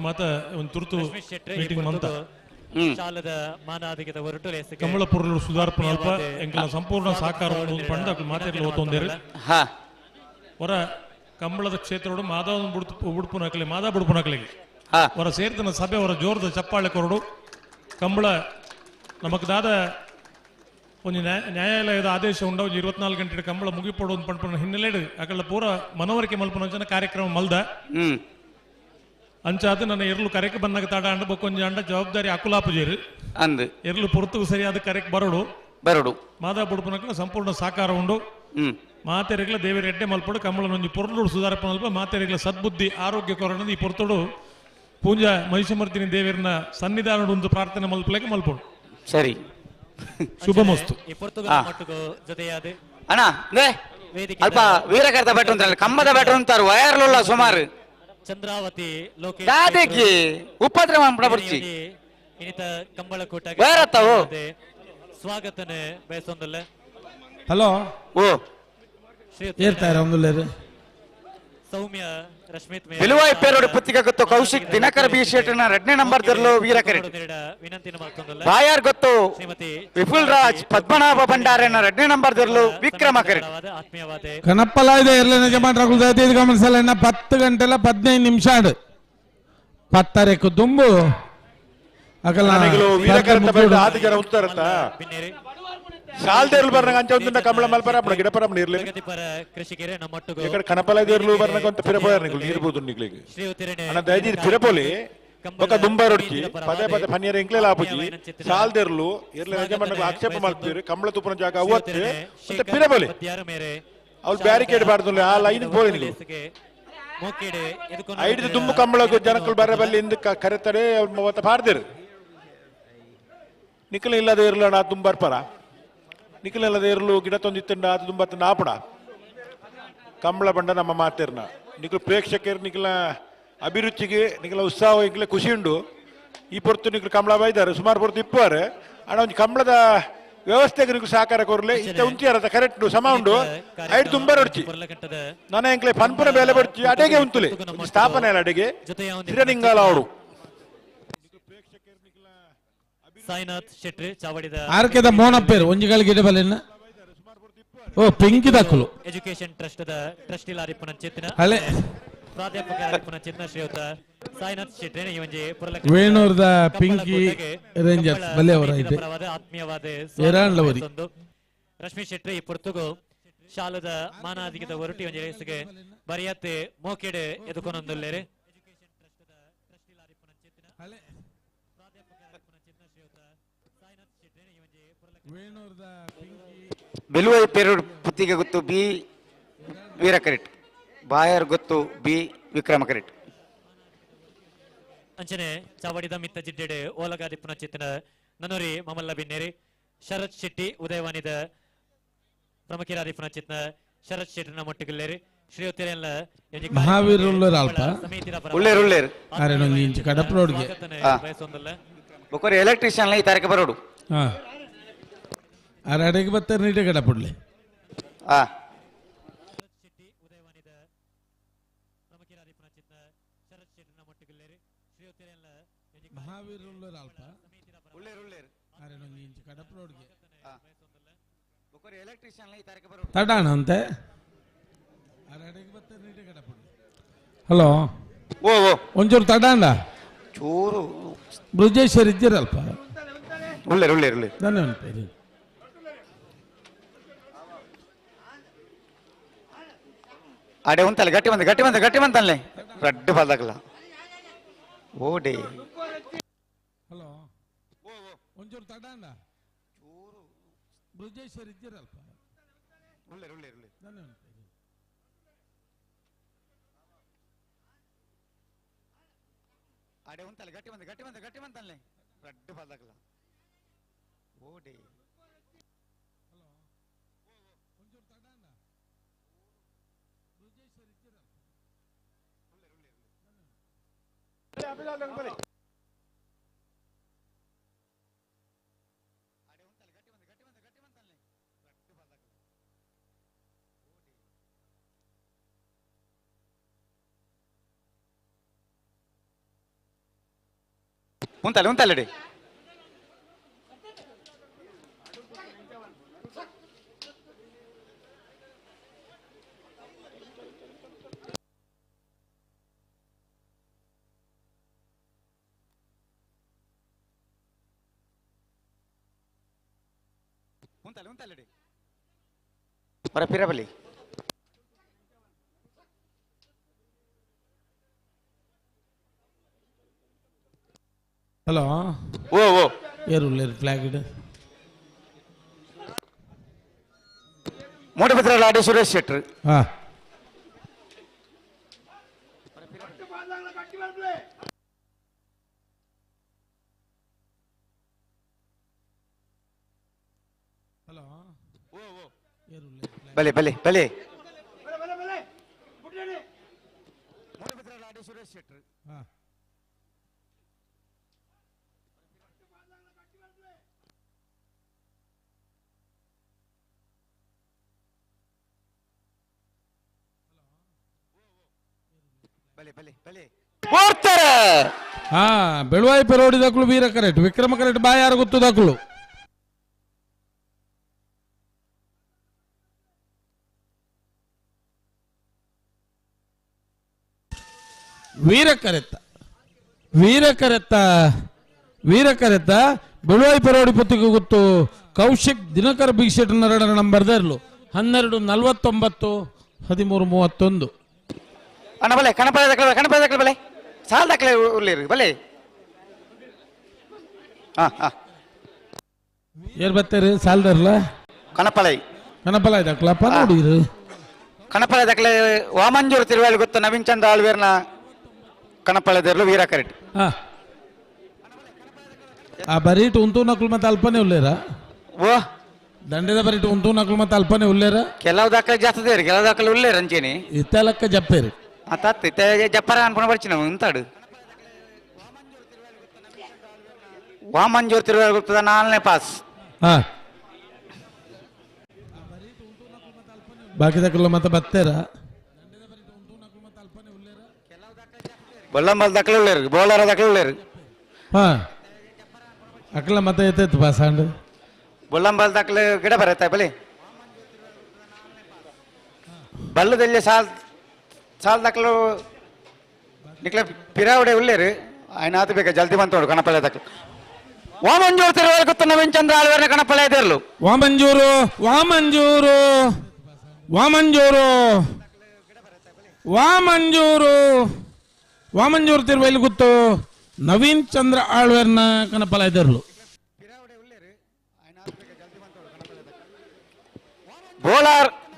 ಮಾತ ಒಂದು ತುರ್ತು ಮೀಟಿಂಗ್ ಮಂತ ಶಾಲದ ಮಾನಾಧಿಕದ ಹೊರಟು ಕಮಲ ಪುರಲು ಸುಧಾರ್ಪಣ ಅಲ್ಪ ಎಂಕಲ ಸಂಪೂರ್ಣ ಸಹಕಾರ ಪಂಡ ಮಾತೆಗಳು ಓತೊಂದಿರು ಹೊರ ಕಂಬಳದ ಕ್ಷೇತ್ರಡು ಮಾಧವ ಉಡುಪು ನಕಲಿ ಮಾದಾ ಬುಡುಪು ನಕಲಿಗೆ ಹೊರ ಸೇರಿದ ಸಭೆ ಹೊರ ಜೋರದ ಚಪ್ಪಾಳೆ ಕೊರಡು ಕಂಬಳ ನಮಗದಾದ ಒಂದು ನ್ಯಾಯಾಲಯದ ಆದೇಶ ಉಂಡ ಒಂದು 24 ಗಂಟೆ ಕಂಬಳ ಮುಗಿಪೋಡು ಒಂದು ಪಂಪನ ಹಿನ್ನೆಲೆ ಅಕಲ್ಲ ಪೂರ ಮನವರಿಕೆ ಮಲ್ಪನ ಕಾರ್ಯಕ್ರಮ ಮಲ್ದ ಅಂಚಾದ ನನ್ನ ಎರಲು ಕರೆಕ್ ಬಂದಾಗ ತಾಡ ಅಂಡ ಬೊಕ್ಕೊಂಜಿ ಅಂಡ ಜವಾಬ್ದಾರಿ ಅಕುಲಾಪುಜೇರು ಅಂದ್ ಎರಲು ಪುರ್ತುಗು ಸರಿಯಾದ ಕರೆಕ್ ಬರಡು ಮಾದಾ ಬುಡುಪನಕ್ಲ ಸಂಪೂರ್ಣ ಸಾಕಾರ ಉಂಡು ಮಾತೆರೆಗ್ಲ ದೇವರ ಎಡ್ಡೆ ಮಲ್ಪಡು ಕಂಬಳ ನೊಂಜಿ ಪೊರ್ಲು ಸುಧಾರಪಣ ಮಲ್ಪ ಮಾತೆರೆಗ್ಲ ಸದ್ಬುದ್ಧಿ ಆರೋಗ್ಯ ಕೊರನದು ಈ ಪೊರ್ತುಡು ಪೂಂಜಾ ಮಹಿಷಮರ್ದಿನಿ ದೇವರನ್ನ ಸನ್ನಿಧಾನ ಒಂದು ಪ್ರಾರ್ಥನೆ ಮಲ್ಪಲೆಗೆ ಮಲ್ಪಡು ಸರಿ ಶುಭಮಸ್ತು ಜೊತೆಯಾದ ಅಣ್ಣ ಅಲ್ಪ ವೀರಕರ್ತ ಬೆಟ್ರು ಅಂತ ಕಂಬದ ಬೆಟ್ರು ಅಂತಾರೆ ವಯರ್ಲುಲ್ಲ ಸುಮಾರು ಚಂದ್ರಾವತಿ ದಾದಕ್ಕೆ ಉಪದ್ರವ ಮಾಡ್ಬಿಡ್ತಿ ಇನಿತ ಕಂಬಳ ಕೂಟ ಬೇರತ್ತವು ಸ್ವಾಗತನ ಬಯಸೊಂದಲ್ಲ ಹಲೋ ಓ ಏರ್ತಾರೆ ಒಂದುಲ್ಲೇರು ಸೌಮ್ಯ ರಶ್ಮಿತ್ ವಿಲುವಾಯಿ ಪೇರೋಡು ಪುತ್ತಿಗೆ ಗೊತ್ತು ಕೌಶಿಕ್ ದಿನಕರ ಬಿ ಶೆಟ್ರಿನ 2ನೇ ನಂಬರ್ ದಿರ್ಲು ವೀರ ಕರೆಕ್ಟ್ ವಿನಂತಿನ ಮಾಡ್ಕೊಂಡಲ್ಲ ಬಾಯಾರ್ ಗೊತ್ತು ಶ್ರೀಮತಿ ವಿಪುಲ್ ರಾಜ್ ಪದ್ಮನಾಭ ಭಂಡಾರಿನ 2ನೇ ನಂಬರ್ ದಿರ್ಲು ವಿಕ್ರಮ ಕರೆಕ್ಟ್ ಆತ್ಮೀಯವಾದ ಕನಪ್ಪಲ ಇದೆ ಎಲ್ಲ ಯಜಮಾನರು ದಯವಿಟ್ಟು ಗಮನಿಸಲ್ಲ 10 ಗಂಟೆಲ 15 ನಿಮಿಷ 10:30 ದುಂಬು ಅಗಲ ವೀರಕರ್ತ ಬೆಟ್ಟ ಆದಿಗರ ಉತ್ತರತ ಸಾಲ್ದೇರ್ಲು ಬರ್ನಗ ಅಂಚ ಒಂದುಂಡ ಕಮಲ ಮಲ್ಪರ ಅಪ್ಪಣ ಗಿಡ ಪರಮ ನೀರ್ಲಿ ಕೃಷಿಕೆರೆ ನಮ್ಮೊಟ್ಟುಗು ఇక్కడ కనపలదేర్లు ಬರ್ನಗ ಅಂತ ಪಿರಪೋಯರ್ ನಿಗಳು ನೀರು ಬೋದು ನಿಗಳಿಗೆ ಅಣ್ಣ ದಯದಿ ಪಿರಪೋಲಿ ఒక దుంబారొచ్చి పదే పదే పన్నీరు ఇంక్లే లాపుచి సాల్దేర్లు ఇర్ల యజమానకు ఆక్షేప మల్పిరు కమల ತುಪನ ಜಾಗ ಅವತ್ತೆ ಮತ್ತೆ ಪಿರಪೋಲಿ ಅವ್ರು ಬ್ಯಾರಿಕೇಡ್ ಬಾರ್ದುಲ್ಲ ಆ ಲೈನ್ ಪೋಲಿ ನೀವು ಐದು ದುಂಬು ಕಂಬಳకు ಜನಕಲ್ ಬರ ಬಲ್ಲಿ ಇಂದ ಕರೆತಡೆ ಅವತ್ತ ಪಾರ್ದಿರು ನಿಕಲ ಇಲ್ಲದ ಇರ್ಲ ನಾ ದುಂಬರ್ಪರ ನಿಖಿಲ ಇಲ್ಲದ ಇರ್ಲು ಗಿಡ ತೊಂದಿತ್ತಂಡ ಅದು ದುಂಬತ್ತ ನಾಪಡ ಕಂಬಳ ಬಂಡ ನಮ್ಮ ಮಾತೇರ್ನ ನಿಖಿಲ ಪ್ರೇಕ್ಷಕರು ನಿಖಿಲ ಅಭಿರುಚಿಗೆ ನಿಖಿಲ ಉತ್ಸಾಹ ನಿಖಿಲ ಖುಷಿ ಉಂಡು ಈ ಪೊರ್ತು ನಿಖಿಲ ಕಂಬಳ ಬೈದಾರೆ ಸುಮಾರು ಪೊರ್ತು ಇಪ್ಪುವಾರೆ ಅಣ್ಣ ಒಂದು ಕಂಬಳದ ವ್ಯವಸ್ಥೆಗೆ ನಿಖಿಲ ಸಹಕಾರ ಕೊರ್ಲೆ ಇಂತ ಉಂಚಿಯಾರ ಕರೆಕ್ಟ್ ಸಮ ಉಂಡು ಐದು ತುಂಬ ರೊಡ್ಚಿ ನನ್ನ ಎಂಕ್ಲೆ ಪನ್ಪುನ ಬೇಲೆ ಬಡ್ಚಿ ಅಡೆಗೆ ಉಂತುಲೆ ಸ್ಥಾಪನೆ ಅಲ್ಲ ಅಡೆಗೆ ಹಿರನಿಂಗಾಲ ಅವಡು ಸಾಯಿನಾಥ್ ಶೆಟ್ಟಿ ಚಾವಡಿದ ಆರ್ಕೆದ ಮೋನಪ್ಪೇರು ಒಂಜಿಗಳ ಗಿಡ ಬಲೆನ್ನ ಓ ಪಿಂಕಿ ದಕ್ಕಲು ಎಜುಕೇಶನ್ ಟ್ರಸ್ಟ್ ದ ಟ್ರಸ್ಟಿ ಲಾರಿಪ್ಪನ ಚಿತ್ತಿನ ಹಳೆ ಪ್ರಾಧ್ಯಾಪಕ ಲಾರಿಪ್ಪನ ಚಿತ್ತಿನ ಶ್ರೀಯುತ ಸಾಯಿನಾಥ್ ಶೆಟ್ಟಿ ಇವೊಂಜಿ ವೇಣೂರ್ದ ಪಿಂಕಿ ರೇಂಜರ್ಸ್ ಬಲೆ ಅವರ ಇದೆ ಆತ್ಮೀಯವಾದ ಏರಾಂಡ್ಲವರಿ ರಶ್ಮಿ ಶೆಟ್ಟಿ ಈ ಪೊರ್ತುಗು ಶಾಲದ ಮಾನಾಧಿಕದ ಹೊರಟಿ ಒಂಜಿ ರೇಸ್ಗೆ ಬರಿಯತ್ತೆ ಮೋಕೆಡೆ ಎದುಕೊನೊಂದುಲ್ಲೇರೆ ವಿಲುವಾಯಿ ಪೇರೋಡು ಪುತ್ತಿಗೆ ಗೊತ್ತು ಬಿ ವೀರ ಕರೆಕ್ಟ್ ಬಾಯಾರ್ ಗೊತ್ತು ಬಿ ವಿಕ್ರಮ ಕರೆಕ್ಟ್ ಅಂಚನೆ ಚಾವಡಿದ ಮಿತ್ತ ಜಿಡ್ಡೆಡೆ ಓಲಗಾದಿಪ್ಪನ ಚಿತ್ತಿನ ನನ್ನೂರಿ ಮಮಲ್ಲ ಬಿನ್ನೇರಿ ಶರತ್ ಶೆಟ್ಟಿ ಉದಯವಾಣಿದ ಪ್ರಮುಖರಾದಿಪ್ಪನ ಚಿತ್ತಿನ ಶರತ್ ಶೆಟ್ಟಿನ ಮೊಟ್ಟಿಗಿಲ್ಲೇರಿ ಶ್ರೀಯುತ್ತಿರೆಲ್ಲ ಮಹಾವೀರ ಅಲ್ಪ ಉಳ್ಳೇರು ಅರೆ ನೊಂದು ಇಂಚು ಕಡಪ ರೋಡ್ಗೆ ಬಯಸೊಂದಲ್ಲ ಬೊಕೊರೆ ಎಲೆಕ್ಟ್ರಿಷಿಯನ್ ಈ ತಾರೀಕು ಬರೋಡು ಹಾ ಆ ರೆಡೆಗೆ ಬರ್ತಾರೆ ನೀಟೇ ಗಡಪಡ್ಲಿ ಆ ಮಹಾವೀರ್ ಅಲ್ಪ ಕಡಪರೋಡ್ಗೆ ತಡಾಣ ಅಂತೆ ಹಲೋ ಓ ಓ ಒಂಚೂರು ತಡಾಂಡ ಚೂರು ಬ್ರಜೇಶ್ವರ್ ಇದ್ದೀರಲ್ಪ ಉಳ್ಳೇರು ಉಳ್ಳೇರು ಉಳ್ಳೇರು ಧನ್ಯವಾದ ಅಡೆ ಉಂತಲ್ಲ ಗಟ್ಟಿ ಬಂತಲ್ಲೇ ರಡ್ಡು ಬಾಲ್ದಾಗಲ್ಲ ಓಡೆ ಹಲೋ ಒಂಚೂರು ತಡಾಂಡ ಬ್ರಜೇಶ್ವರ್ ಇದ್ದೀರಲ್ಪ ಉಳ್ಳೇರು ಉಳ್ಳೇರು ಉಳ್ಳೇರು ಧನ್ಯವಾದ ಅಡೆ ಉಂತಲ್ಲ ಗಟ್ಟಿ ಬಂತಲ್ಲೇ ರಡ್ಡು ಬಾಲ್ದಾಗಲ್ಲ ಓಡೆ ಒಂಚೂರು ತಡಾಂಡ ಬ್ರಜೇಶ್ವರ್ ಇದ್ದೀರಲ್ಪ ಉಂತಲ್ಲಡೆ ಉಂತಲ್ಲಡೆ ಹೊರ ಪಿರಬಲಿ ಹಲೋ ಓ ಓ ಏರುಳ್ಳೇರು ಫ್ಲಾಗ್ ಇಡು ಮೂಡಬಿದ್ರಲ್ಲ ಅಡೆ ಸುರೇಶ್ ಶೆಟ್ರು ಹಾ ಹಲೋ ಬಲೆ ಬಲೆ ಬಲೆ ಮೂಡಬಿದ್ರಲ್ಲ ಅಡೆ ಸುರೇಶ್ ಶೆಟ್ರು ಹಾ ಬಲೆ ಬಲೆ ಬಲೆ ಓಡ್ತಾರೆ ಹಾ ಬೆಳುವಾಯಿ ಪೆರೋಡಿದಕ್ಳು ವೀರ ಕರೆಕ್ಟ್ ವಿಕ್ರಮ ಕರೆಕ್ಟ್ ಬಾ ಯಾರು ಗೊತ್ತದಕ್ಳು ವೀರ ಕರೆತ್ತ ಬೆಳುವಾಯಿ ಪೆರೋಡಿ ಪುತ್ತಿಗೆ ಗೊತ್ತು ಕೌಶಿಕ್ ದಿನಕರ್ ಬಿಗ್ ನರಡರ ನಂಬರ್ ದರ್ಲು 12:49 13:31 ಅಣ್ಣ ಬಲೆ ಕಣಪದ ದಕ್ಕಲ ಬಲೆ ಸಾಲ್ ದಕ್ಕಲೆ ಉಳ್ಳೇರು ಬಲೆ ಹಾ ಹಾ ಏರ್ ಬತ್ತೇರಿ ಸಾಲ್ದರ್ಲ ಕಣಪಲೈ ದಕ್ಲಪ್ಪ ನೋಡಿರು ಕಣಪಳ ದಕ್ಕಲೆ ವಾಮಂಜೂರು ತಿರುವಾಳಿ ಗೊತ್ತು ನವೀನ್ ಚಂದ್ರ ಆಳ್ವೇರ್ನ ಕಣಪಳ ದೇರ್ಲು ವೀರ ಕರೆಕ್ಟ್ ಹಾ ಆ ಬರೀಟ್ ಉಂತು ನಕಲು ಮತ್ತೆ ಅಲ್ಪನೆ ಉಳ್ಳೇರ ಓ ದಂಡದ ಬರೀಟ್ ಉಂತು ನಕಲು ಮತ್ತೆ ಅಲ್ಪನೆ ಉಳ್ಳೇರ ಕೆಲವು ದಾಖಲೆ ಜಾಸ್ತಿ ಕೆಲವು ದಾಖಲೆ ಉಳ್ಳೇರು ಅಂಚೇನಿ ಇತ್ತಲಕ್ಕ ಜಪ್ಪೇರಿ ಅತ್ತ ಜಪ್ಪರ ಅನ್ಕೊಂಡು ಬರ್ಚಿನ ಇಂತಾಡು ವಾಮಂಜೂರು ತಿರುವಾಳಿ ಗೊತ್ತದ 4ನೇ ಪಾಸ್ ಹಾ ಬಾಕಿ ದಕ್ಕಲ್ಲ ಮತ್ತೆ ಬತ್ತೇರ ಬೊಳ್ಳಂಬಲ್ ದಕ್ಕಲೆ ಉಳ್ಳೇರು ಬೋಳರ ದಕ್ಕಲೆ ಉಳ್ಳೇರು ಹಾ ಅಕ್ಕಲ ಮತ್ತೆ ಎತ್ತೈತು ಪಾಸಾಂಡ್ ಬೊಳ್ಳಂಬಲ್ ದಕ್ಕಲೆ ಗಿಡ ಬರತ್ತೆ ಬಲಿ ಬಲ್ಲದಲ್ಲಿ ಸಾಲ್ ದಕ್ಕಲು ನಿಕ್ಲ ಪಿರಾವಡೆ ಉಳ್ಳೇರು ఆయన ಆತ ಬೇಕಾ ಜಲ್ದಿ ಬಂತೋಡು ಕಣಪಳೆ ದಕ್ಕಲು ವಾಮಂಜೂರು ತಿರುವಾಳಿ ಗೊತ್ತು ನವೀನ್ ಚಂದ್ರ ಆಳ್ವೇರ್ನ ಕಣಪಳೆ ಇದಿರ್ಲು ವಾಮಂಜೂರು ತಿರುವೈಲಿ ಗೊತ್ತು ನವೀನ್ ಚಂದ್ರ ಆಳ್ವೇರ್ನ ಕಣಪಲ ಇದ್ದಿರ್ಲು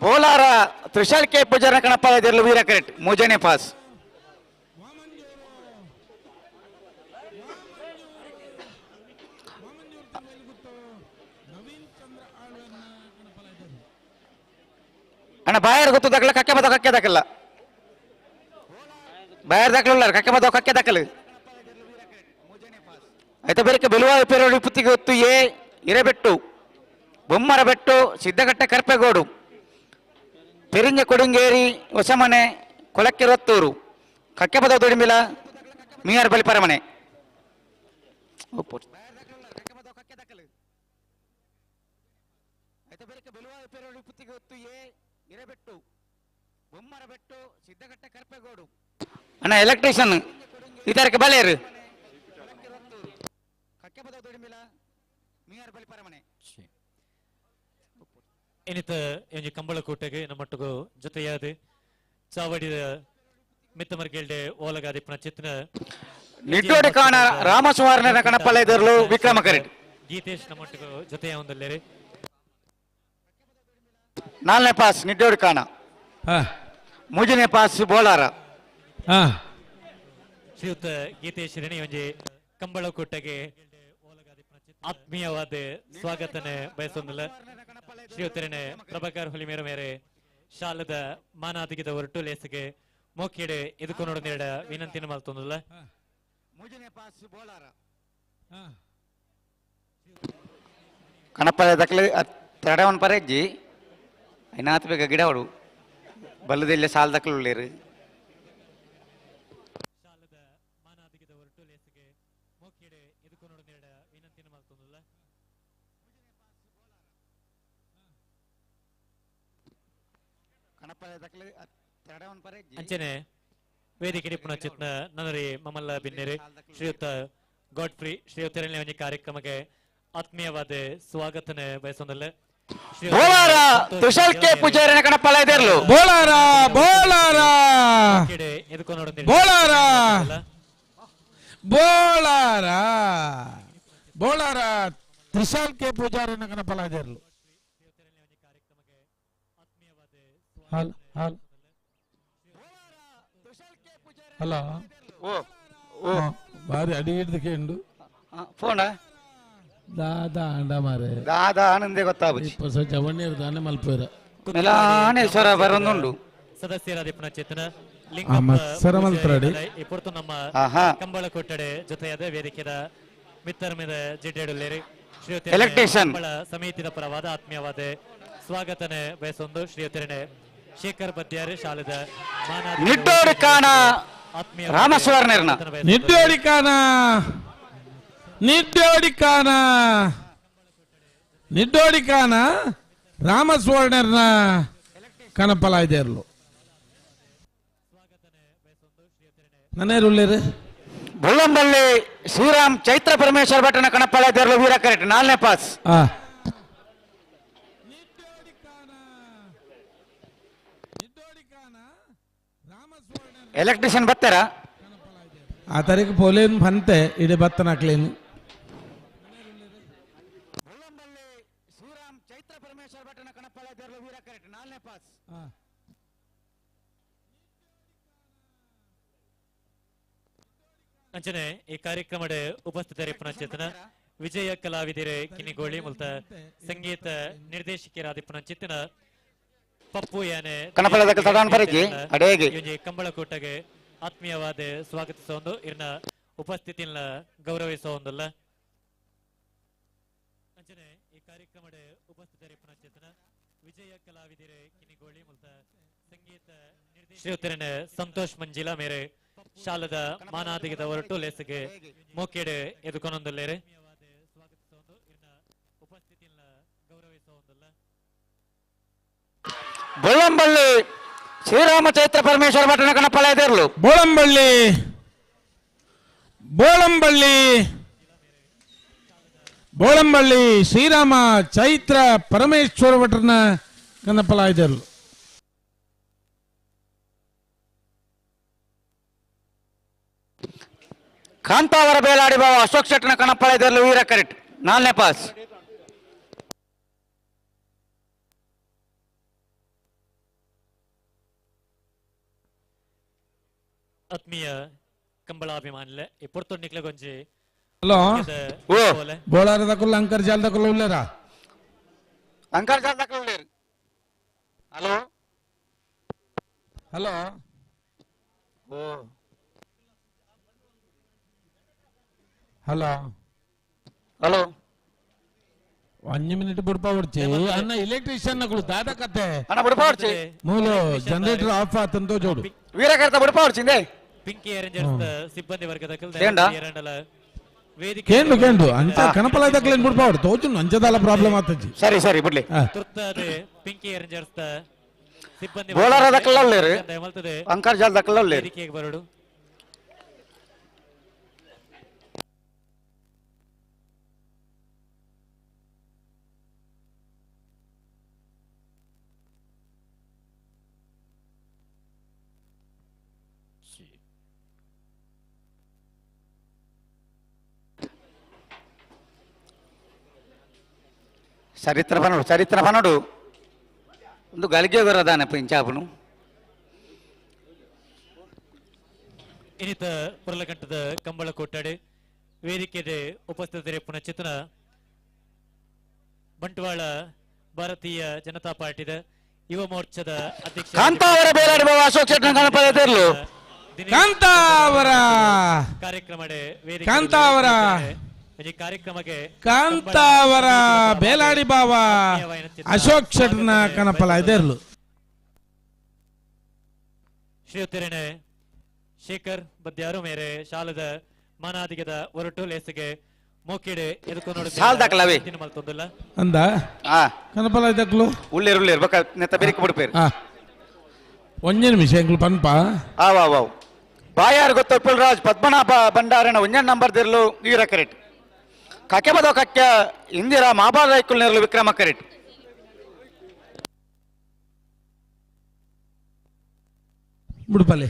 ಬೋಲಾರ ತ್ರಿಶಾಲ್ ಕೆ ಪೂಜಾರ ಕಣಪಲ ಇದಿರ್ಲು ವೀರ ಕರೆಕ್ಟ್ 3ನೇ ಪಾಸ್ ಅಣ್ಣ ಬಾಯರ್ ಗೊತ್ತು ದಕ್ಕಲ ಕಕ್ಕೆ ಬದ ಕಕ್ಕೆ ದಕ್ಕಲ್ಲ ಬಾಯರ್ ದಕ್ಕಲ ಕಕ್ಕೆ ಬದ ಕಕ್ಕೆ ದಕ್ಕಲು ಆಯ್ತಾ ಬೇರೆ ಬೆಲುವ ಪೆರೋಡಿ ಪುತ್ತಿಗೆ ಗೊತ್ತು ಹಿರೇಬೆಟ್ಟು, ಬೊಮ್ಮರಬೆಟ್ಟು, ಸಿದ್ದಗಟ್ಟೆ ಕರ್ಪೆಗೋಡು, ಪೆರಿಂಜ ಕೊಡುಂಗೇರಿ, ಹೊಸಮನೆ, ಕೊಳಕ್ಕೆರೊತ್ತೂರು, ಕಕ್ಕೆಪದ ದುಡಿಮಿಲ, ಮೀಯರ್ ಬಲಿಪರಮನೆ. ಅಣ್ಣ ಎಲೆಕ್ಟ್ರಿಷಿಯನ್ ಇದಕ್ಕೆ ಬಲೇರು ಇನಿತ ಎಂಜಿ ಕಂಬಳಕೋಟೆಗೆ ನಮ್ಮಟ್ಟುಗು ಜೊತೆಯಾದ ಚಾವಡಿದ ಮಿತ್ತಮರ್ಗೆಲ್ಡೆ ಓಲಗಾದಿಪ್ಪನ ಚಿತ್ತನ ನಿಟ್ಟೋಡಿ ಕಾಣ ರಾಮಸ್ವಾರನ ಕಣಪಲ್ಲೆದರ್ಲು ವಿಕ್ರಮ ಕರೆಟ್ ಗೀತೇಶ್ ನಮ್ಮಟ್ಟುಗು ಜೊತೆಯ ಒಂದಲ್ಲೇರಿ 4ನೇ ಪಾಸ್ ನಿಟ್ಟೋಡಿ ಕಾಣ 3ನೇ ಪಾಸ್ ಬೋಲಾರ ಶ್ರೀಯುತ ಗೀತೇಶ್ ರಣಿ ಒಂಜಿ ಕಂಬಳಕೋಟೆಗೆ ಆತ್ಮೀಯವಾದ ಸ್ವಾಗತನೆ ಬಯಸೊಂದಿಲ್ಲ ಶ್ರೀಯುತರನೆ ಪ್ರಭಾಕರ್ ಹುಲಿಮೇರ ಮೇರೆ ಶಾಲದ ಮಾನಾದಿಗಿದ ಹೊರಟು ಲೇಸಿಗೆ ಮೋಕಿಡೆ ಎದುಕೊಂಡು ನೇಡ ವಿನಂತಿನ ಮಲ್ತೊಂದಿಲ್ಲ ಕಣಪಲ್ಲೆ ದಕ್ಲೆ ತಡವನ್ ಪರೆಜ್ಜಿ ಐನಾತ್ ಬೇಗ ಗಿಡ ಹೊಡು ಬಲ್ಲದಿಲ್ಲ ಸಾಲ ದಕ್ಲು ಉಳ್ಳೇರು ಶಾಲದ ಮಾನಾದಿಗಿದ ಹೊರಟು ಲೇಸಿಗೆ ಮೋಕಿಡೆ ಎದುಕೊಂಡು ನೇಡ ವಿನಂತಿನ ಮಲ್ತೊಂದಿಲ್ಲ ಅಂಚನೆ ವೇದಿಕೆ ನಿಪುಣ ಚಿತ್ನ ನನ್ನರಿ ಮಮಲ್ಲ ಬಿನ್ನೆರೆ ಶ್ರೀಯುತ ಗಾಡ್ಫ್ರಿ ಶ್ರೀಯುತರನೇ ಒಂಜಿ ಕಾರ್ಯಕ್ರಮಕ್ಕೆ ಆತ್ಮೀಯವಾದ ಸ್ವಾಗತನೆ ಬಯಸೊಂದಲ್ಲ ಬೋಲಾರ ತುಷಾರ್ ಕೆ ಪೂಜಾರಿನ ಕಣಪಲ್ಲೆ ಇದೆರ್ಲು ಬೋಲಾರ ಬೋಲಾರ ಬೋಲಾರ ಬೋಲಾರ ಬೋಲಾರ ತ್ರಿಶಾಲ್ ಕೆ ಪೂಜಾರಿನ ಕಣಪಲ ಇದೆರ್ಲು ಹಲ್ ಹಲ್ ಹಲೋ ಓ ಬಾರಿ ಅಡಿ ಹಿಡ್ದು ಕೇಂಡು ಫೋನ ದಾದಾ ಅಂಡ ಮಾರೆ ದಾದಾ ಆನಂದೇ ಗೊತ್ತಾಗುಚ್ಚಿ ಹೊಸ ಚವಣ್ಣೀರು ದಾನೆ ಮಲ್ಪೇರ ಮೆಲಾನೇಶ್ವರ ಬರೊಂದುಂಡು ಸದಸ್ಯರಾದಿಪ್ಪನ ಚೇತನ ಮತ್ಸರಮಲ್ತರಡಿ ಇಪ್ಪತ್ತು ನಮ್ಮ ಕಂಬಳ ಕೊಟ್ಟಡೆ ಜೊತೆಯಾದ ವೇದಿಕೆದ ಮಿತ್ತರ್ మీద ಜಿಡ್ಡೇಡುಲ್ಲೇರಿ ಎಲೆಕ್ಟ್ರಿಷಿಯನ್ ಕಂಬಳ ಸಮಿತಿದ ಪರವಾದ ಆತ್ಮೀಯವಾದ ಸ್ವಾಗತನೆ ಬಯಸೊಂದು ಶ್ರೀಯುತರನೆ ಶೇಖರ್ ಬದ್ಯಾರಿ ಶಾಲೆದ ನಿಟ್ಟೋಡಿ ಕಾಣ ರಾಮಸ್ವಾರನೇರ್ನ ನಿಡ್ಡೋಡಿ ಕಾಣ ನಿಡ್ಡೋಡಿ ಕಾಣ ನಿಡ್ಡೋಡಿ ಕಾಣ ರಾಮಸ್ವರ್ಣರ್ನ ಕನಪಲ ಇದೆರ್ಲು ನನ್ನೇರುಳ್ಳೇರು ಬುಳ್ಳಂಬಲ್ಲಿ ಶ್ರೀರಾಮ್ ಚೈತ್ರ ಪರಮೇಶ್ವರ ಭಟ್ಟನ ಕಣಪಲ ಇದೆರ್ಲು ವೀರ ಕರೆಕ್ಟ್ 4ನೇ ಪಾಸ್ ಎಲೆಕ್ಟ್ರಿಷಿಯನ್ ಬತ್ತಾರ ಆ ತಾರೀಕು ಪೋಲೇನ್ ಬಂತೆ ಇಡೀ ಬತ್ತನ ಹಾಕ್ಲೇನು ಶ್ರೀರಾಮ್ ಚೈತ್ರ ಪರಮೇಶ್ವರ ಭಟ್ಟನ ಕಣಪಲ ಇದೆರ್ಲು ವೀರ ಕರೆಕ್ಟ್ 4ನೇ ಪಾಸ್ ಅಂಚನೆ ಈ ಕಾರ್ಯಕ್ರಮದ ಉಪಸ್ಥಿತರಿಪ್ಪನ ಚೇತನ ವಿಜಯ ಕಲಾವಿದರೆ ಕಿನಿಗೋಳಿ ಮುಲ್ತ ಸಂಗೀತ ನಿರ್ದೇಶಕರಾದಿಪ್ಪನ ಚಿತ್ತನ ಪಪ್ಪು ಯಾನೆ ಕಂಬಳಕೋಟಗೆ ಆತ್ಮೀಯವಾದ ಸ್ವಾಗತಿಸೋದು ಇರ್ನ ಉಪಸ್ಥಿತಿಯನ್ನ ಗೌರವಿಸೋದಲ್ಲ ಅಂಚನೆ ಈ ಕಾರ್ಯಕ್ರಮದ ಉಪಸ್ಥಿತರಿಪ್ಪನ ಚೇತನ ವಿಜಯ ಕಲಾವಿದರೆ ಕಿನಿಗೋಳಿ ಮುಲ್ತ ಸಂಗೀತ ಶ್ರೀಯುತರನ ಸಂತೋಷ್ ಮಂಜಿಲಾ ಮೇರೆ ಶಾಲದ ಮಾನಾದಿಗಿದ ಹೊರಟು ಲೇಸಿಗೆ ಮೋಕೆಡೆ ಎದುಕೊಂದಲ್ಲೇರೆ ಸ್ವಾಗತಿಸೋದು ಇರ್ನ ಉಪಸ್ಥಿತಿಯನ್ನ ಗೌರವಿಸೋದಲ್ಲ ಬೊಳ್ಳಂಬಳ್ಳಿ ಶ್ರೀರಾಮ ಚೈತ್ರ ಪರಮೇಶ್ವರ ಭಟ್ಟನ ಕಣಪಲ ಇದೆರ್ಲು ಬೋಳಂಬಳ್ಳಿ ಬೋಳಂಬಳ್ಳಿ ಬೋಳಂಬಳ್ಳಿ ಶ್ರೀರಾಮ ಚೈತ್ರ ಪರಮೇಶ್ವರ ಭಟ್ಟನ ಕನಪಲ ಇದೆರ್ಲು ಕಾಂತಾವರ ಬೇಲಾಡಿ ಬಾವ ಅಶೋಕ್ ಶೆಟ್ಟನ ಕಣಪಲ ಇದೆರ್ಲು ವೀರ ಕರೆಕ್ಟ್ 4ನೇ ಪಾಸ್ ಆತ್ಮೀಯ ಕಂಬಳಾಭಿಮಾನಿಲೆ ಈ ಪೊರ್ತೊನ್ನಿಕ್ಲೆ ಗೊಂಜಿ ಹಲೋ ಬೋಳಾರ ದಕ್ಕುಲ್ಲ ಅಂಕರ್ ಜಾಲ್ ದಕ್ಕುಲ್ಲ ಉಳ್ಳೇರಾ ಅಂಕರ್ ಜಾಲ್ ದಕ್ಕುಲ್ಲ ಉಳ್ಳೇರು ಹಲೋ ಹಲೋ ಹಲೋ ಒಂಜಿ ಮಿನಿಟ್ ಬುಡ್ಪಾವಡ್ಚಿ ಅನ್ನ ಎಲೆಕ್ಟ್ರಿಷಿಯನ್ ನಕಲು ದಾದ ಕತೆ ಅಣ್ಣ ಬುಡ್ಪಾವಡ್ಚಿ ಮೂಲು ಜನರೇಟರ್ ಆಫ್ ಆತಂತೋ ಜೋಡು ವೀರಕರ್ತ ಬುಡ್ಪಾವಡ್ಚಿಂದೆ ಪಿಂಕಿ ಅರೇಂಜರ್ಸ್ ಸಿಬ್ಬಂದಿ ವರ್ಗದ ಕೇಂಡ? ವೇದಿಕೆ ಕೇಂಡು ಕೇಂಡು ಅಂಚ ಕನಪಲ ದಕ್ಲೇನ್ ಬುಡ್ಪಾವಡ್ ತೋಚು ಅಂಚದಾಲ ಪ್ರಾಬ್ಲಮ್ ಆತಜ್ಜಿ ಸರಿ ಸರಿ ಬಿಡ್ಲಿ ತುರ್ತಾದ ಪಿಂಕಿ ಅರೇಂಜರ್ಸ್ ಸಿಬ್ಬಂದಿ ಬೋಲರ ದಕ್ಕಲ್ಲ ಉಳ್ಳೇರು ಮಲ್ತದೆ ಅಂಕರ್ಜಾಲ್ ದಕ್ಕಲ್ಲ ಉಳ್ಳೇರು ವೇದಿಕೆಗೆ ಬರಡು చరిత్ర పనుడు ಒಂದು ಗಳಿಗೆ ಬರೋದಾನೆ ಪಿಂಚಾಪನು ಇನ್ನಿತ ಪುರಲಕಂಠದ ಕಂಬಳ ಕೊಟ್ಟಾಡಿ ವೇದಿಕೆಗೆ ಉಪಸ್ಥಿತರಿಪ್ಪುನ ಚಿತ್ರಣ ಬಂಟ್ವಾಳ ಭಾರತೀಯ ಜನತಾ ಪಾರ್ಟಿದ ಯುವ ಮೋರ್ಚಾದ ಅಧ್ಯಕ್ಷ ಕಾಂತಾವರ ಬೇಲಾಡಿ ಬಾಬಾ ಅಶೋಕ್ ಶೆಟ್ಟಿ ಗಣಪತಿಯರ್ಲು ಕಾಂತಾವರ ಕಾರ್ಯಕ್ರಮ ಕಾಂತಾವರ ಕಾರ್ಯಕ್ರಮಕ್ಕೆ ಕಾಂತಾವರ ಬೇಲಾಡಿ ಬಾವ ಅಶೋಕ್ ಶೆಟ್ನ ಕನಪಲ ಇದೆರ್ಲು ಶ್ರೀಯುತರೇನೆ ಶೇಖರ್ ಬದ್ಯಾರು ಮೇರೆ ಶಾಲದ ಮಾನಾದಿಗದ ಹೊರಟು ಲೇಸಿಗೆ ಮೋಕಿಡೆ ಎದುಕೊಂಡು ಸಾಲ್ ದಾಖಲಾವೆ ಮಲ್ತೊಂದಿಲ್ಲ ಅಂದ ಕನಪಲ ಇದಕ್ಲು ಉಳ್ಳೇರು ಉಳ್ಳೇರು ಬಕ್ಕ ನೆತ್ತ ಬೆರಿಕೆ ಬಿಡ್ಪೇರು ಒಂಜೆ ನಿಮಿಷ ಎಂಕ್ಲು ಪನ್ಪ ಆವ್ ಬಾಯಾರು ಗೊತ್ತಪ್ಪಲ್ ರಾಜ್ ಪದ್ಮನಾಭ ಭಂಡಾರನ ಒಂಜನ್ ನಂಬರ್ ದಿರ್ಲು ವೀರ ಕರೆಟ್ ಕಕ್ಕೆ ಬದೋ ಕಕ್ಕೆ ಇಂದಿರಾ ಮಾಬಾರ ಐಕುಲ್ ನೆರಲು ವಿಕ್ರಮ ಕರೆಟ್ ಬಿಡುಪಲ್ಲಿ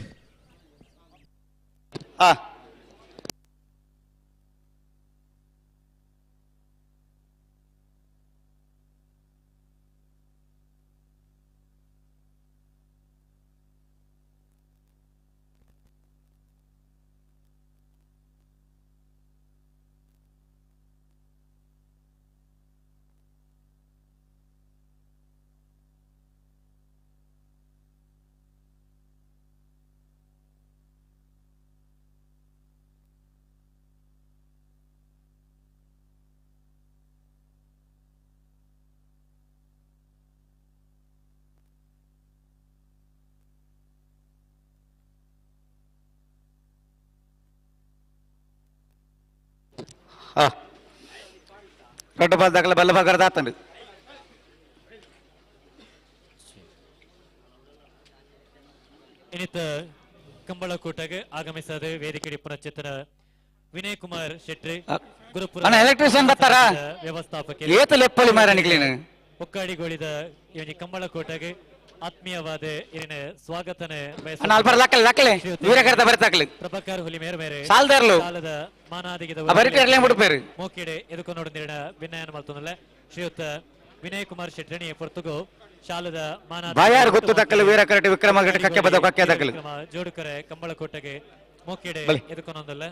ದೊಡ್ಡ ಬಾಲ್ ದಾಖಲೆ ಬಲ್ಲ ಭಾಗದ ಆತಂಡು ಇನ್ನಿತ ಕಂಬಳ ಕೂಟಗೆ ಆಗಮಿಸದ ವೇದಿಕೆ ಪುನಶ್ಚೇತನ ವಿನಯ್ ಕುಮಾರ್ ಶೆಟ್ಟಿ ಗುರುಪುರ ಅಣ್ಣ ಎಲೆಕ್ಟ್ರಿಷಿಯನ್ ಬರ್ತಾರ ವ್ಯವಸ್ಥಾಪಕ ಏತ ಲೆಪ್ಪಲಿ ಮಾರ ನಿಕ್ಲಿನ ಒಕ್ಕಾಡಿಗೋಳಿದ ಇವನಿ ಕಂಬಳ ಕೋಟೆಗೆ ಆತ್ಮೀಯವಾದ ಇರಿನ ಸ್ವಾಗತನೆ ಅಣ್ಣ ಅಲ್ಪರ ಲಕ್ಕಲೆ ಲಕ್ಕಲೆ ವೀರ ಕರೆತ ಬರ್ತಾಕ್ಲಿ ಪ್ರಭಾಕರ್ ಹುಲಿ ಮೇರ ಮೇರೆ ಸಾಲ್ದಾರ್ಲು ಸಾಲದ ಮಾನಾದಿಗದ ಬರಿಟೆ ಎರ್ಲೆ ಮುಡುಪೇರು ಮೋಕಿಡೆ ಎದುಕೊಂಡು ನೀರಿನ ಭಿನ್ನಯನ ಮಲ್ತೊಂದಲ್ಲ ಶ್ರೀಯುತ ವಿನಯ್ ಕುಮಾರ್ ಶೆಟ್ಟಿ ಪೊರ್ತುಗು ಶಾಲದ ಮಾನಾದ ಬಾಯಾರು ಗೊತ್ತು ದಕ್ಕಲು ವೀರ ಕರೆಟ್ ವಿಕ್ರಮ ಕರೆಟ್ ಕಕ್ಕೆ ಬದ ಕಕ್ಕೆ ದಕ್ಕಲು ಜೋಡುಕರೆ ಕಂಬಳ ಕೋಟೆಗೆ ಮೋಕಿಡೆ ಎದುಕೊಂಡೊಂದಲ್ಲ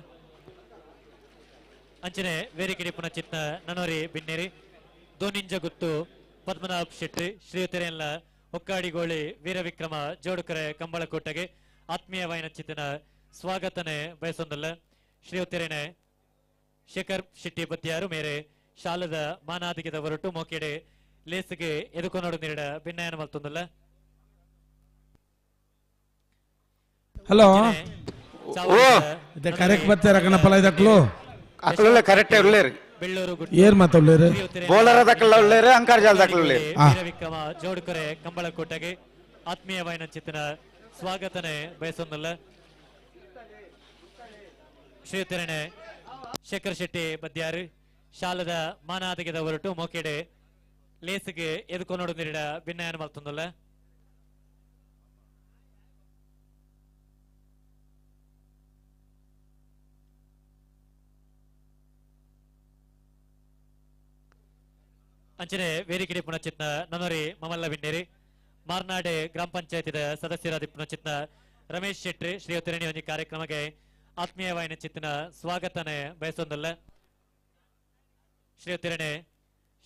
ಅಂಚನೆ ವೇರಿಕಿಡಿ ಪುನಚಿತ್ನ ನನೋರಿ ಬಿನ್ನೇರಿ ದೋನಿಂಜ ಗುತ್ತು ಪದ್ಮನಾಭ್ ಶೆಟ್ಟಿ ಶ್ರೀಯುತರೆಲ್ಲ ಒಕ್ಕಾಡಿಗೋಳಿ ವೀರ ವಿಕ್ರಮ ಜೋಡುಕರೆ ಕಂಬಳ ಕೋಟೆಗೆ ಆತ್ಮೀಯವಾಯಿನ ಚಿತ್ತನ ಸ್ವಾಗತನೆ ಬಯಸೊಂದಲ್ಲ ಶ್ರೀಯುತರೇನೆ ಶೇಖರ್ ಶೆಟ್ಟಿ ಬದ್ಯಾರು ಮೇರೆ ಶಾಲದ ಮಾನಾದಿಗದ ಹೊರಟು ಮೋಕೆಡೆ ಲೇಸಿಗೆ ಎದುಕೊಂಡು ನೀಡ ಭಿನ್ನಯನ ಮಲ್ತೊಂದಲ್ಲ ಹಲೋ ಕರೆಕ್ಟ್ ಬರ್ತಾರ ಕನಪಲ ಇದಕ್ಲು ಅಕ್ಲುlle ಕರೆಕ್ಟ್ ಉಳ್ಳೇರು ಬೆಳ್ಳೂರು ಏರ್ ಮಾತಾಡ್ಲೇರು ಬೋಲರ ದಕ್ಕಲ್ಲ ಉಳ್ಳೇರು ಅಂಕರ್ಜಾಲ್ ದಕ್ಕಲ್ಲ ಉಳ್ಳೇರು ವೀರ ವಿಕ್ರಮ ಜೋಡುಕರೆ ಕಂಬಳ ಕೋಟೆಗೆ ಆತ್ಮೀಯವಾಯಿನ ಚಿತ್ತನ ಸ್ವಾಗತನೆ ಬಯಸೊಂದಲ್ಲ ಶ್ರೀಯುತರೇನೆ ಶೇಖರ್ ಶೆಟ್ಟಿ ಬದ್ಯಾರು ಶಾಲದ ಮಾನಾದಿಗದ ಹೊರಟು ಮೋಕೆಡೆ ಲೇಸಿಗೆ ಎದುಕೊಂಡು ನೀಡ ಭಿನ್ನಯನ ಮಲ್ತೊಂದಲ್ಲ ಅಂಚನೆ ವೇರಿಕಿಡಿ ಪುನಚಿತ್ನ ನನೋರಿ ಮಮಲ್ಲ ಬಿನ್ನೇರಿ ಮಾರ್ನಾಡೆ ಗ್ರಾಮ ಪಂಚಾಯತಿದ ಸದಸ್ಯರಾದ ಪುನಚಿತ್ನ ರಮೇಶ್ ಶೆಟ್ಟಿ ಶ್ರೀಯುತರಣಿ ಒಂದು ಕಾರ್ಯಕ್ರಮಕ್ಕೆ ಆತ್ಮೀಯವಾಯಿನ ಚಿತ್ತನ ಸ್ವಾಗತನೆ ಬಯಸೊಂದಲ್ಲ ಶ್ರೀಯುತರಣೆ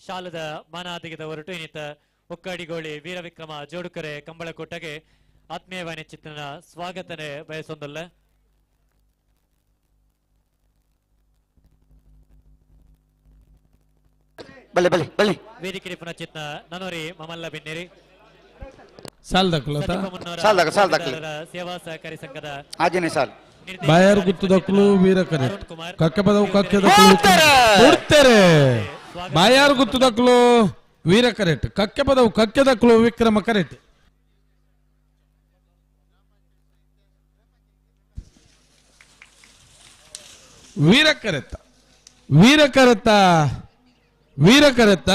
ಶಾಲದ ಮಾನಾದಿಗದ ಹೊರಟು ಇನ್ನಿತ ಒಕ್ಕಾಡಿಗೋಳಿ ವೀರ ವಿಕ್ರಮ ಜೋಡುಕರೆ ಕಂಬಳ ಕೋಟೆಗೆ ಆತ್ಮೀಯವಾಯಿನ ಚಿತ್ತನ ಸ್ವಾಗತನೆ ಬಯಸೊಂದಲ್ಲ ಬಲ್ಲಿ ಬಲ್ಲಿ ಬಲ್ಲಿ ವೇದಿಕೆ ಪುನಃ ಚಿತ್ನ ನನೋರಿ ಮಮಲ್ಲ ಬೆನ್ನೇರಿ ಸಾಲ್ದಕ್ಲತ ಸೇವಾ ಸಹಕಾರಿ ಸಂಘದ ಆಜನೆ ಸಾಲ್ ಬಾಯಾರು ಗುತ್ತುದಕ್ಲು ವೀರ ಕರೆಟ್ ಕಕ್ಕೆ ಪದವು ಕಕ್ಕೆದಕ್ಲು ಬಿಡ್ತಾರೆ ಬಾಯಾರು ಗುತ್ತುದಕ್ಲು ವೀರ ಕರೆಟ್ ಕಕ್ಕೆ ಪದವು ಕಕ್ಕೆದಕ್ಲು ವಿಕ್ರಮ ಕರೆಟ್ ವೀರಕರೆತ್ತ ವೀರಕರೆತ್ತ ವೀರಕರೆತ್ತ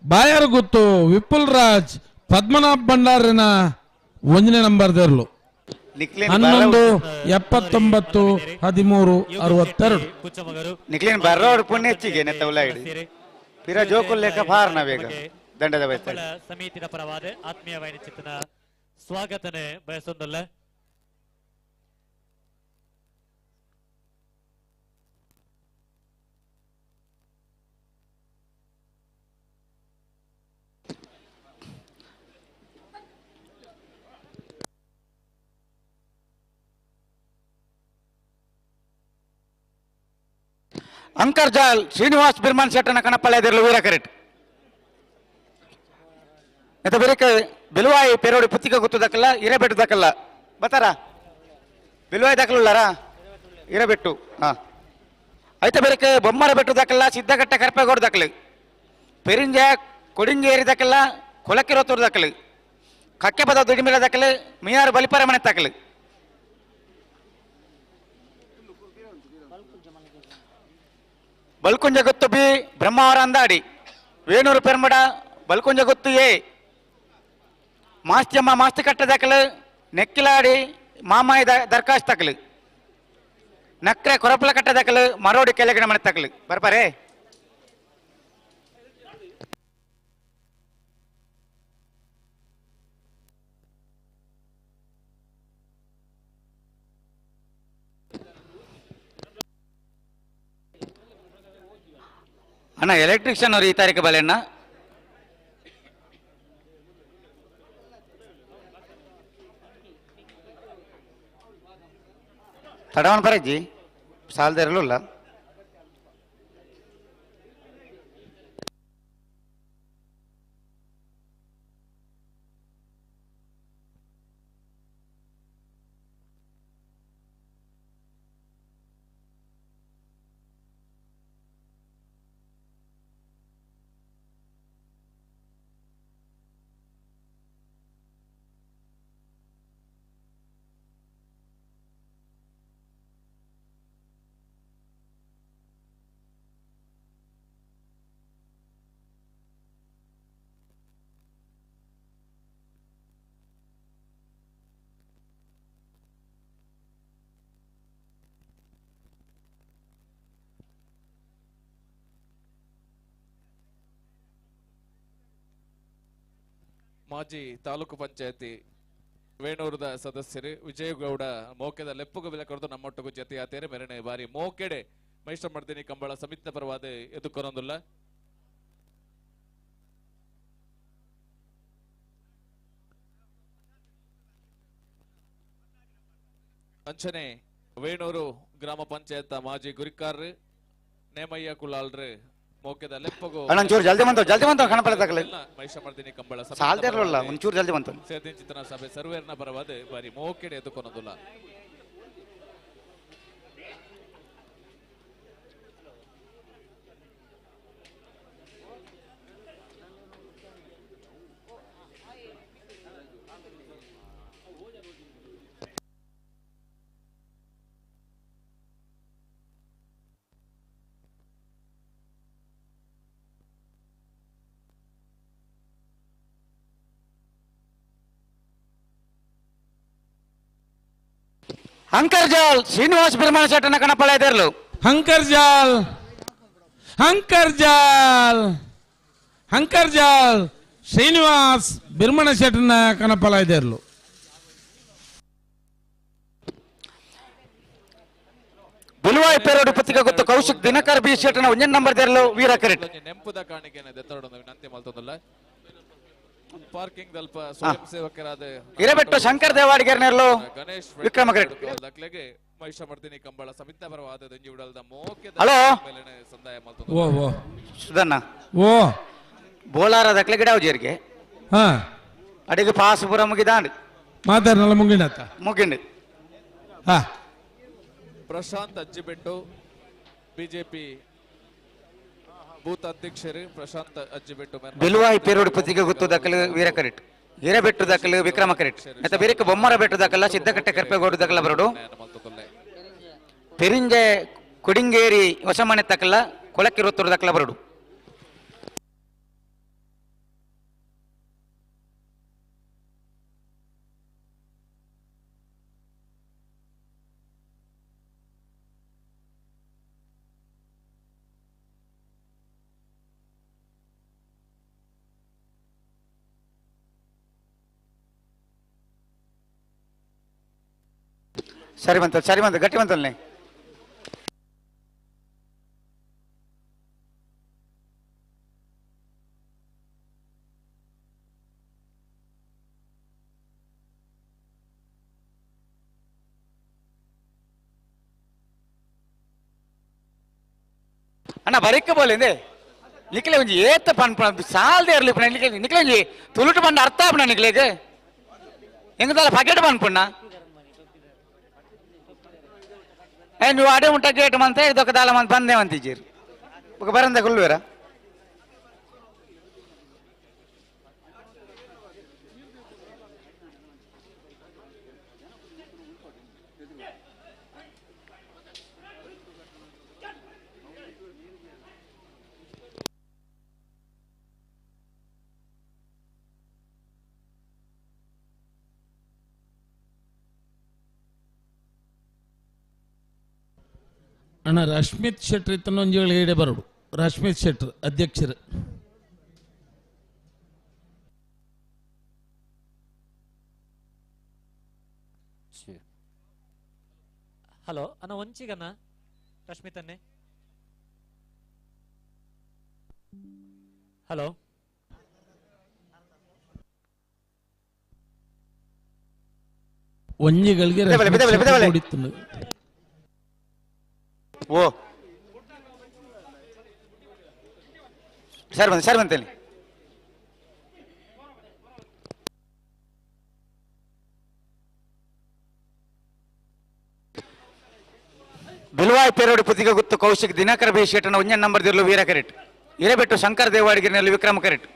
ಬಾಯಾರು ಗುತ್ತು ವಿಪುಲ್ ರಾಜ್ ಪದ್ಮನಾಭ್ ಭಂಡಾರಿನ 1ನೇ ನಂಬರ್ ದೇರ್ಲು 11 79 13 62 ಕುಚ್ಚಮಗರು ನಿಕ್ಲೇನ್ ಬರ್ರೋಡ್ ಪುಣ್ಯಚ್ಚಿಗೆ ನೆತ್ತವಲ್ಲ ಹಿಡಿ ಪಿರ ಜೋಕುಲ್ ಲೆಕ್ಕ ಫಾರ್ನ ಬೇಗ ದಂಡದ ಬೈತ ಸಮಿತಿಯ ಪರವಾದ ಆತ್ಮೀಯವಾದ ಚಿತ್ತನ ಸ್ವಾಗತನೆ ಬಯಸೊಂದಲ್ಲ ಅಂಕರ್ಜಾಲ್ ಶ್ರೀನಿವಾಸ್ ಬಿರ್ಮನ್ ಶೆಟ್ಟನ ಕಣಪಳ್ಯದಿರಲು ವೀರ ಕರೆಟ್ ಎತ್ತ ಬೇರೆ ಬಿಲ್ವಾಯಿ ಪೆರೋಡಿ ಪುತ್ತಿಗೆ ಗೊತ್ತದಕ್ಕಲ್ಲ ಇರಬೆಟ್ಟು ದಕ್ಕಲ್ಲ ಬತ್ತಾರ ಬಿಲ್ವಾಯಿ ದಕ್ಕಲುಳ್ಳಾರ ಇರಬೆಟ್ಟು ಹಾ ಐತೆ ಬೇರೆ ಬೊಮ್ಮರ ಬೆಟ್ಟು ದಕ್ಕಲ್ಲ ಸಿದ್ದಗಟ್ಟೆ ಕರ್ಪೆಗೋಡು ದಕ್ಕಲಿ ಪೆರಿಂಜ ಕೊಡಿಂಗೇರಿ ದಕ್ಕಲ್ಲ ಕೊಲಕ್ಕಿರೋತೂರು ದಕ್ಕಲಿ ಕಕ್ಕೆ ಪದ ದುಡಿಮಿರ ದಕ್ಕಲಿ ಮಿಯಾರು ಬಲಿಪರ ಮನೆ ತಕ್ಕಲಿ ಬಲ್ಕುಂಜ ಗೊತ್ತು ಬಿ ಬ್ರಹ್ಮಾವರ ಅಂದಾಡಿ ವೇಣೂರು ಪೆರ್ಮಡ ಬಲ್ಕುಂಜ ಗೊತ್ತು ಎ ಮಾಸ್ತಿಯಮ್ಮ ಮಾಸ್ತಿ ಕಟ್ಟ ದಕ್ಕಲು ನೆಕ್ಕಿಲಾಡಿ ಮಾಮಾಯಿ ದರ್ಖಾಸ್ತ್ ತಕ್ಕಲು ನಕ್ರೆ ಕೊರಪಲ ಕಟ್ಟ ದಕ್ಕಲು ಮರೋಡಿ ಕೆಳಗಡೆ ಮನೆ ತಕ್ಕಲು ಬರ್ಬಾರೆ ಅಣ್ಣ ಎಲೆಕ್ಟ್ರಿಷಿಯನ್ ಅವರು ಈ ತಾರೀಕು ಬಲೆಣ್ಣ ತಡವನ್ ಬರಜ್ಜಿ ಸಾಲದಿರಲಿಲ್ಲ ಮಾಜಿ ತಾಲೂಕು ಪಂಚಾಯತಿ ವೇಣೂರದ ಸದಸ್ಯರು ವಿಜಯಗೌಡ ಮೋಕೆದ ಲೆಪ್ಪುಗ ಬೆಲೆ ಕೊರದು ನಮ್ಮೊಟ್ಟಿಗೂ ಜತೆಯಾತೇರೆ ಮೆರನೆ ಬಾರಿ ಮೋಕೆಡೆ ಮೈಷ್ಟ ಮಾಡ್ತೀನಿ ಕಂಬಳ ಸಮಿತಿನ ಪರವಾದ ಎದುಕೊರೊಂದುಲ್ಲ ಅಂಚನೆ ವೇಣೂರು ಗ್ರಾಮ ಪಂಚಾಯತ್ ಮಾಜಿ ಗುರಿಕಾರ್ ನೇಮಯ್ಯ ಕುಲಾಲ್ರು ಮೋಕೆದ ಲೆಪ್ಪಗು ಒಂಚೂರು ಜಲ್ದಿ ಬಂತು ಕಣಪಲ ತಗಲಿ ಮೈಷ ಮಾಡ್ತೀನಿ ಕಂಬಳ ಸಾಲ್ದಿರಲಿಲ್ಲ ಒಂಚೂರು ಜಲ್ದಿ ಬಂತು ಸೇರ್ದಿನ ಚಿತ್ರನ ಸಭೆ ಸರ್ವೇರ್ನ ಪರವಾದ ಬಾರಿ ಮೋಕೆಡೆ ಎದುಕೊನೊಂದುಲ್ಲ ಅಂಕರ್ಜಾಲ್ ಶ್ರೀನಿವಾಸ್ ಬಿರ್ಮನ ಶೆಟ್ಟನ ಕಣಪಳ್ಯದಿರಲು ಹಂಕರ್ಜಾಲ್ ಹಂಕರ್ಜಾಲ್ ಹಂಕರ್ಜಾಲ್ ಶ್ರೀನಿವಾಸ್ ಬಿರ್ಮಣ ಶೆಟ್ಟನ ಕಣಪಳ್ಯದಿರಲು ಬಿಲ್ವಾಯಿ ಪೇರೋಡಿ ಪತ್ರಿಕೆ ಗೊತ್ತು ಕೌಶಿಕ್ ದಿನಕರ್ ಬಿ ಶೆಟ್ಟನ 1ನೇ ನಂಬರ್ ದೇರಲು ವೀರ ಕರೆಟ್ ನೆಂಪುದ ಕಾಣಿಕೆನ ದೆತ್ತರೊಂದು ವಿನಂತಿ ಮಾಡ್ತದಲ್ಲ ಪಾರ್ಕಿಂಗ್ ದಲ್ಪ ಸ್ವಯಂ ಸೇವಕರಾದ ಇರಬೆಟ್ಟು ಶಂಕರ್ ದೇವಾಡಿಗರ್ನೆರಲು ಗಣೇಶ್ ವಿಕ್ರಮ ಕರೆಟ್ ದಾಖಲೆಗೆ ಮಹಿಷ ಮಾಡ್ತೀನಿ ಕಂಬಳ ಸಮಿತ ಪರವಾದ ದಂಜಿ ಉಡಲ್ದ ಮೋಕೆ ಹಲೋ ಮೇಲೆನೆ ಸಂದಾಯ ಮಾಡ್ತದ ಓ ಓ ಸುಧನ್ನ ಓ ಬೋಲಾರ ದಕ್ಲೆ ಗಿಡ ಉಜೇರಿಗೆ ಹಾ ಅಡಿಗೆ ಪಾಸುಪುರ ಮುಗಿದಾಂಡ್ ಮಾತಾಡ್ನಲ್ಲ ಮುಂಗಿನತ್ತ ಮುಗಿಂಡು ಹಾ ಪ್ರಶಾಂತ್ ಅಜ್ಜಿಬೆಟ್ಟು ಬಿಜೆಪಿ ಬೂತ್ ಅಧ್ಯಕ್ಷರು ಪ್ರಶಾಂತ್ ಅಜ್ಜಿಬೆಟ್ಟು ಬಿಲ್ವಾಯಿ ಪೇರೋಡು ಪುತ್ತಿಗೆ ಗುತ್ತು ದಕ್ಕಲು ವೀರಕರಿಟ್ ಹಿರೇಬೆಟ್ಟು ದಕ್ಕಲು ವಿಕ್ರಮ ಕರಿಟ್ ಮತ್ತೆ ಬೇರೆ ಬೊಮ್ಮರ ಬೆಟ್ಟು ದಕ್ಕಲ್ಲ ಸಿದ್ದಕಟ್ಟೆ ಕರ್ಪೆಗೋಡು ದಕ್ಕಲ್ಲ ಬರೋಡು ಪೆರಿಂಜೆ ಕುಡಿಂಗೇರಿ ಹೊಸಮನೆ ತಕ್ಕಲ್ಲ ಕೊಳಕಿರುತ್ತೂರು ದಕ್ಕಲ್ಲ ಬರೋಡು ಸರಿ ಬಂತ ಗಟ್ಟಿ ಬಂತಲ್ಲೇ ಅಣ್ಣ ಬರಿಕ ಬೋಲಿಂದೆ ನಿಕ್ಲೆ ಒಂಜಿ ಏತ ಪನ್ಪ ಸಾಲ್ದೆ ಇರ್ಲಿ ಪಣ ನಿಕ್ಲೆ ಒಂಜಿ ತುಳುಟು ಪಂಡ ಅರ್ಥ ಆಪಣ ನಿಕ್ಲೆಗೆ ಎಂಗದಾಲ ಪಕೆಟ್ ಪನ್ಪುಣ್ಣ ನೀವು ಅಡೆ ಮುಟ್ಟ ಗೇಟ್ ಮಂತ ಇದೊಕ್ಕ ದಾಲ ಮಂತ್ ಬಂದೆ ಮಂತಿದ್ದೀರಿ ఒక ಬರಂದ ಕುಲ್ವೇರ ಅಣ್ಣ ರಶ್ಮಿತ್ ಶೆಟ್ರ್ ಇತ್ತನೊಂಜಿಗಳು ಏಡೆ ಬರೋಡು ರಶ್ಮಿತ್ ಶೆಟ್ರ್ ಅಧ್ಯಕ್ಷರು ಹಲೋ ಅಣ್ಣ ಒಂಚಿಗಣ್ಣ ರಶ್ಮಿತ್ ಅನ್ನೆ ಹಲೋ ಒಂಜಿಗಳಿಗೆ ಓ ಸರ್ ಬಂತೇನೆ ಬಿಲ್ವಾಯ್ ಪೇರೋಡಿ ಪುತ್ತಿಗೆ ಗುತ್ತು ಕೌಶಿಕ್ ದಿನಕರ ಬೇಶೇಟನ ಒಂಜನ್ ನಂಬರ್ ದಿರ್ಲು ವೀರ ಕರೆಟ್ ಇರೆಬೆಟ್ಟು ಶಂಕರ ದೇವಾಡಿಗಿರಿನಲ್ಲಿ ವಿಕ್ರಮ ಕರೆಟ್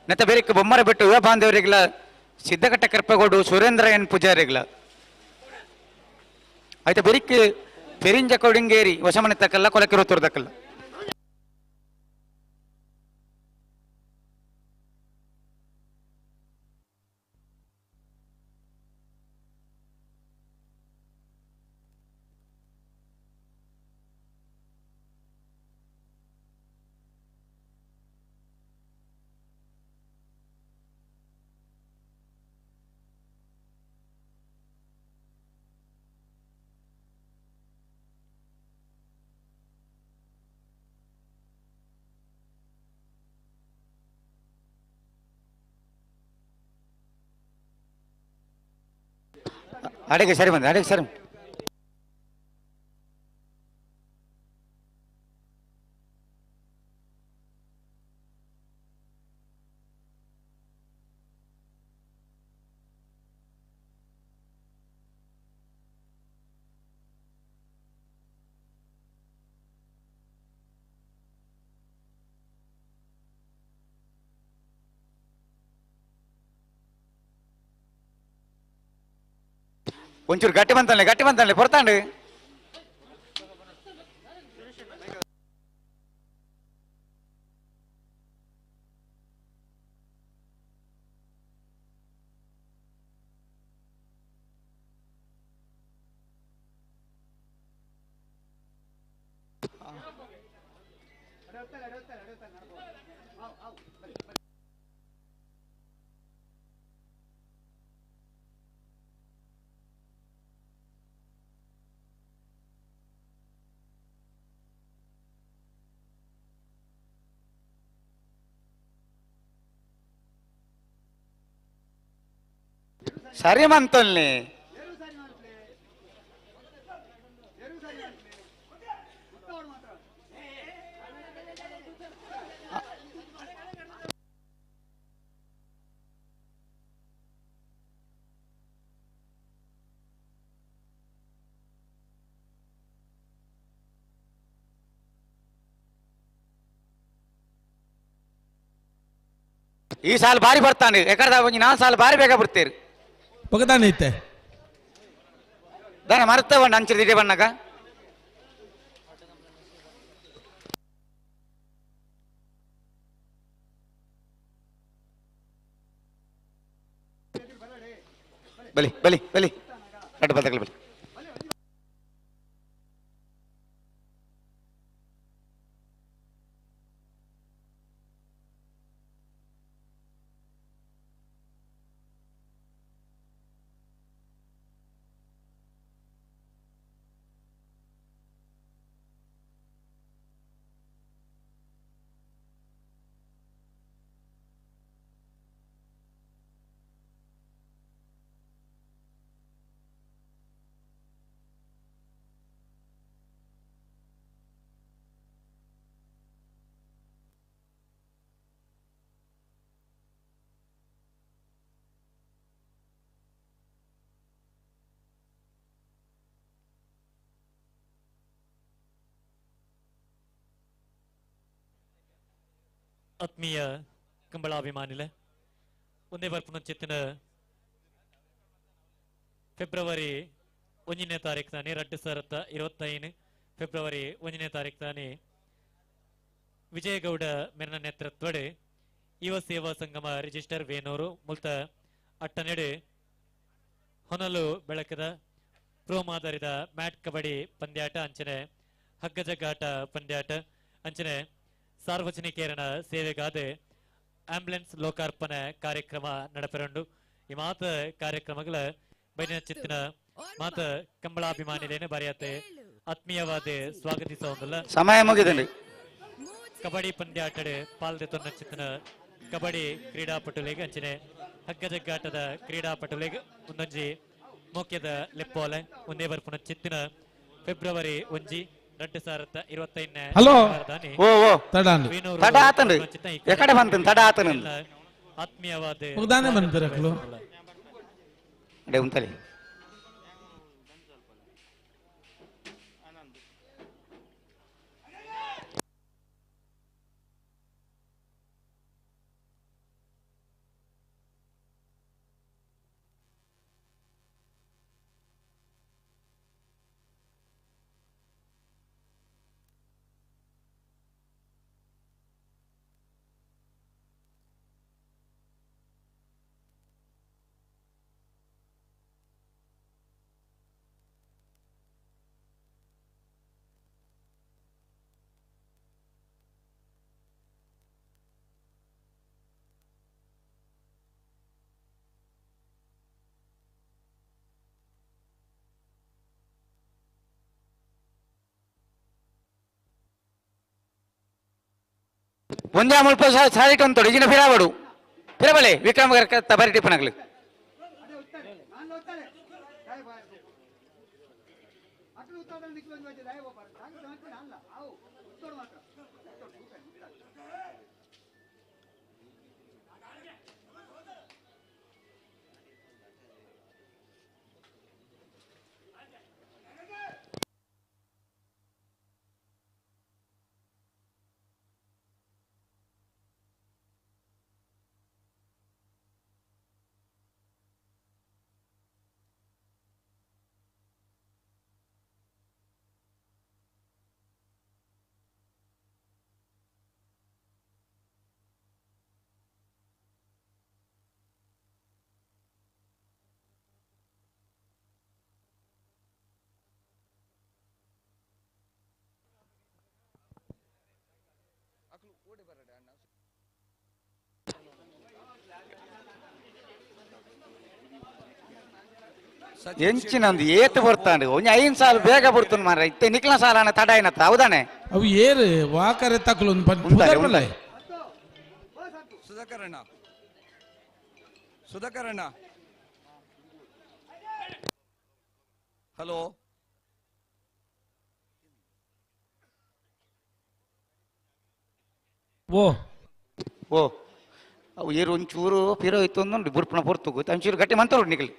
ನೆತ್ತ ಬೇರಿಕ್ಕೆ ಬೊಮ್ಮರ ಬೆಟ್ಟು ಯುವ ಬಾಂಧವರಿಗಳ ಸಿದ್ದಕಟ್ಟ ಕರ್ಪಗೋಡು ಸುರೇಂದ್ರ ಎನ್ ಪೂಜಾರಿಗಳ ಆಯ್ತಾ ಬೇರಿಕ್ಕೆ ಪೆರಿಂಜ ಕೊಡಿಂಗೇರಿ ಹೊಸಮನೆ ತಕ್ಕಲ್ಲ ಕೊಲಕಿರುತ್ತೂರು ತಕ್ಕಲ್ಲ ಅಡಿಗೆ ಸರಿ ಒಂಚೂರು ಗಟ್ಟಿ ಬಂತಾನೆ ಪೊರ್ತಾಂಡು ಸರಿ ಮಂತಲ್ನಿ ಈ ಸಾಲ ಬಾರಿ ಬರ್ತಾನೆ ಯಾಕಂದ್ರೆ ಒಂಜಿ 4 ಸಾಲ ಬಾರಿ ಬೇಗ ಬಿಡ್ತೇರಿ ಪಗದಾನೆ ಐತೆ ದಾನೆ ಮರ್ತವ ಅಂಚಿರ ದಿಡೆ ಬಣ್ಣಗ ಬಲಿ ಬಲಿ ಬಲಿ ಅಡ್ಡ ಬದಕಲು ಬಲಿ ಆತ್ಮೀಯ ಕಂಬಳಾಭಿಮಾನಿಲೆ ಒಂದೇ ಬರ್ಪುನಂಚಿತ್ತಿನ ಫೆಬ್ರವರಿ 1ನೇ ತಾರೀಕು ತಾನೆ 2025 ಫೆಬ್ರವರಿ 1ನೇ ತಾರೀಕು ತಾನೆ ವಿಜಯಗೌಡ ಮೆರನ ನೇತೃತ್ವಡ್ ಯುವ ಸೇವಾ ಸಂಗಮ ರಿಜಿಸ್ಟರ್ ವೇನೂರು ಮುಲ್ತ ಅಟ್ಟನೆಡೆ ಹೊನಲು ಬೆಳಕದ ಪ್ರೋಮ್ ಆಧಾರಿತ ಮ್ಯಾಟ್ ಕಬಡ್ಡಿ ಪಂದ್ಯಾಟ ಅಂಚನೆ ಹಗ್ಗಜಗ್ಗಾಟ ಪಂದ್ಯಾಟ ಅಂಚನೆ ಸಾರ್ವಜನಿಕರಣ ಸೇವೆಗಾದೆ ಆಂಬ್ಯುಲೆನ್ಸ್ ಲೋಕಾರ್ಪಣೆ ಕಾರ್ಯಕ್ರಮ ನಡಪೆರಂಡು ಈ ಮಾತ ಕಾರ್ಯಕ್ರಮಗಳ ಬೈನ ಚಿತ್ತಿನ ಮಾತ ಕಂಬಳಾಭಿಮಾನಿಲೇನೆ ಬರೆಯತ್ತೆ ಆತ್ಮೀಯವಾದ ಸ್ವಾಗತಿಸುವುದಿಲ್ಲ ಸಮಯ ಮುಗಿದಲ್ಲಿ ಕಬಡ್ಡಿ ಪಂದ್ಯಾಟಡೆ ಪಾಲ್ದೆತೊನ್ನ ಚಿತ್ತಿನ ಕಬಡ್ಡಿ ಕ್ರೀಡಾಪಟುಲಿಗೆ ಅಂಚನೆ ಹಗ್ಗಜಗ್ಗಾಟದ ಕ್ರೀಡಾಪಟುಲಿಗೆ ಒಂದೊಂಜಿ ಮುಖ್ಯದ ಲೆಪ್ಪೋಲೆ ಒಂದೇ ಬರ್ಪುನ ಚಿತ್ತಿನ ಫೆಬ್ರವರಿ 2025 ಹಲೋ ಓ ಓ ತಡಾಂಡು ತಡ ಆತಂಡು ಎಕಡೆ ಬಂತನ್ ತಡ ಆತನ ಆತ್ಮೀಯವಾದ ಪಗದಾನೆ ಬಂದಿರಕ್ಲು ಅಡೆ ಉಂತಲಿ ಒಂದೇ ಮುಲ್ಪ ಸಾಲಿಟ್ ಅಂತೋಡು ಈಗಿನ ಫಿರಾಬಡು ಫಿರಬಲೆ ವಿಕ್ರಮ ಬರಿ ಟಿಪ್ಪನಗ್ಲಿ ಎಂಚಿನಂದು ಏತು ಬರ್ತಾಂಡು ಒಂಜಿ 5 ಸಾಲ ಬೇಗ ಬಿಡ್ತಾನೆ ಮಾರ ಇತ್ತೆ ನಿಕ್ಲ ಸಾಲ ತಡ ಏನತ್ತ ಹೌದಾನೆ ಅವು ಏರು ವಾಕರೆ ತಕ್ಕಲು ಸುಧಾಕರಣ್ಣ ಸುಧಾಕರಣ್ಣ ಹಲೋ ಓ ಓ ಅವು ಏರು ಒಂಚೂರು ಪಿರೋ ಇತ್ತು ಒಂದು ಬುರ್ಪುಣ ಪೊರ್ತು ಒಂಚೂರು ಗಟ್ಟಿ ಮಂತೋಡು ನಿಕ್ಲಿ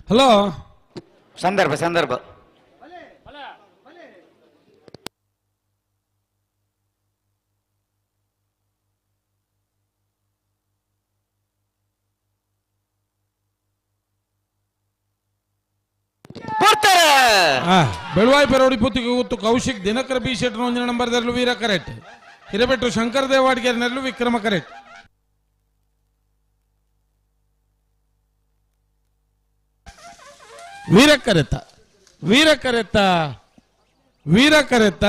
ಹಲೋ ಸಂದರ್ಭ ಸಂದರ್ಭ ಬೆಳವಾಯಿ ಪೆರೋಡಿ ಪುತ್ತಿಗೆ ಗೊತ್ತು ಕೌಶಿಕ್ ದಿನಕರ ಬಿ ಶೆಟ್ರ ಒಂದಿನ ನಂಬರ್ದಲ್ಲೂ ವೀರ ಕರೆಕ್ಟ್ ಹಿರೇಬೆಟ್ಟು ಶಂಕರ ದೇವಾಡ್ಗೆರ್ನಲ್ಲೂ ವಿಕ್ರಮ ಕರೆಕ್ಟ್ ವೀರ ಕರೆತ್ತ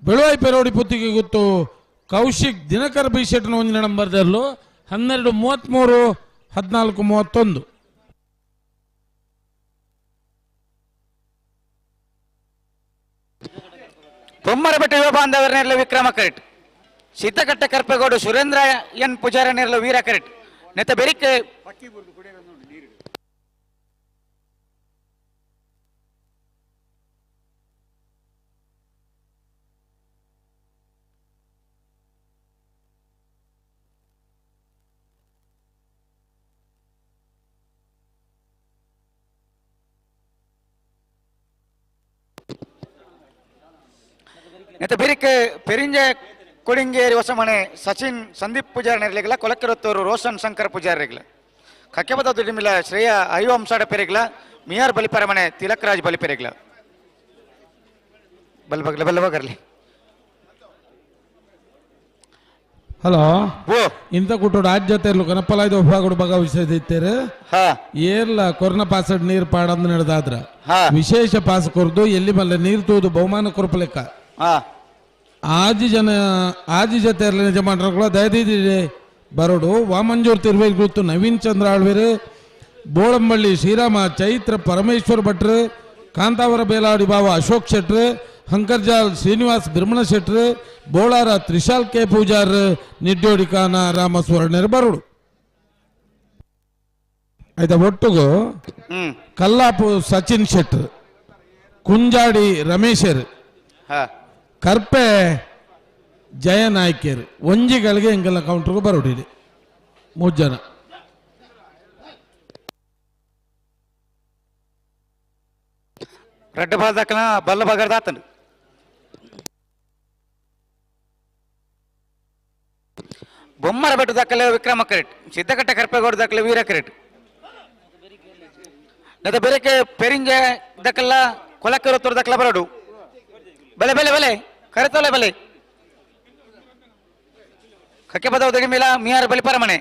ಬೆಳವಾಯಿ ಪೆರೋಡಿ ಪುತ್ತಿಗೆ ಗೊತ್ತು ಕೌಶಿಕ್ ದಿನಕರ ಬಿ ಶೆಟ್ನ ಒಂದಿನ ನಂಬರ್ದಲ್ಲೂ 12:33 14:31 ಬೊಮ್ಮರಬೆಟ್ಟು ಯುವ ಬಾಂಧವರನ್ನೆಲ್ಲ ವಿಕ್ರಮ ಕರೆಕ್ಟ್ ಸಿದ್ದಕಟ್ಟೆ ಕರ್ಪೆಗೋಡು ಸುರೇಂದ್ರ ಎನ್ ಪೂಜಾರನೆಲ್ಲ ವೀರ ಕರೆಕ್ಟ್ ನೆತ್ತ ಬೆರಿಕೆ ನೆತ್ತ ಬೆರಿಕೆ ಪೆರಿಂಜೆ ಕೊಡಿಂಗೇರಿ ಹೊಸಮನೆ ಸಚಿನ್ ಸಂದೀಪ್ ಪೂಜಾರನೆರ್ಲಿಗಲ ಕೊಲಕ್ಕಿರತ್ತೂರು ರೋಷನ್ ಶಂಕರ್ ಪೂಜಾರಿಗ್ಲ ಕಕ್ಕೆಬದ ದುಡಿಮಿಲ ಶ್ರೇಯ ಐವಂಸಾಡ ಪೆರಿಗ್ಲ ಮಿಯಾರ್ ಬಲಿಪರಮನೆ ತಿಲಕ್ ರಾಜ್ ಬಲಿಪೆರಿಗ್ಲ ಬಲ್ಬಗರ್ಲಿ ಹಲೋ ಇಂತ ಕುಟ್ಟೋಡು ಆದ್ಯತೆಯಲ್ಲೂ ಕನಪಲಾಯ್ದು ಒಬ್ಬಾಗೋಡು ಭಾಗವಹಿಸಿದ್ದೇರು ಏರ್ಲ ಕೊರೋನಾ ಪಾಸಡ್ ನೀರು ಪಾಡಂದು ನಡೆದಾದ್ರ ವಿಶೇಷ ಪಾಸ್ ಕೊರ್ದು ಎಲ್ಲಿ ಮಲ್ಲ ನೀರು ತೂದು ಬಹುಮಾನ ಕೊರಪಲೆಕ್ಕ ಆಜಿ ಜೊತೆ ಯಜಮಾನರುಗಳು ದಯದಿದೆ ಬರೋಡು ವಾಮಂಜೂರ್ ತಿರುವೇಲ್ ಗುರುತು ನವೀನ್ ಚಂದ್ರ ಆಳ್ವೇರು ಬೋಳಂಬಳ್ಳಿ ಶ್ರೀರಾಮ ಚೈತ್ರ ಪರಮೇಶ್ವರ್ ಭಟ್ರು ಕಾಂತಾವರ ಬೇಲಾಡಿ ಬಾವ ಅಶೋಕ್ ಶೆಟ್ರು ಹಂಕರ್ಜಾಲ್ ಶ್ರೀನಿವಾಸ್ ಬಿರ್ಮಣ ಶೆಟ್ರು ಬೋಳಾರ ತ್ರಿಶಾಲ್ ಕೆ ಪೂಜಾರ್ ನಿಡ್ಯೋಡಿ ಖಾನ ರಾಮಸ್ವರ್ಣರು ಬರೋಡು ಆಯ್ತಾ ಒಟ್ಟುಗು ಕಲ್ಲಾಪು ಸಚಿನ್ ಶೆಟ್ರು ಕುಂಜಾಡಿ ರಮೇಶರ್ ಕರ್ಪೆ ಜಯ ನಾಯ್ಕರು ಒಂಜಿಗಳಿಗೆ ಎಂಗೆಲ್ಲ ಕೌಂಟರ್ಗೂ ಬರೋಡಿರಿ 3 ಜನ ರೆಡ್ ಬಾಲ್ ದಾಖಲ ಬಲ್ಲ ಬಗರ್ದಾತನು ಬೊಮ್ಮರ ಬೆಟ್ಟು ದಾಖಲೆ ವಿಕ್ರಮ ಕರೆಕ್ಟ್ ಸಿದ್ದಕಟ್ಟೆ ಕರ್ಪೆಗೋಡು ದಾಖಲೆ ವೀರ ಕರೆಕ್ಟ್ ನೆತ್ತ ಬೆರಕೆ ಪೆರಿಂಜೆ ದಾಖಲ ಕೊಲಕ್ಕಿರತ್ತೂರು ದಾಖಲೆ ಬರೋಡು ಬಲೆ ಬಲೆ ಬಲೆ ಕರೆತೋಲೆ ಬಲೆ ಕಕ್ಕೆ ಬದವು ದಡಿ ಮೇಲ ಮಿಯಾರ ಬಲಿಪರಮನೆ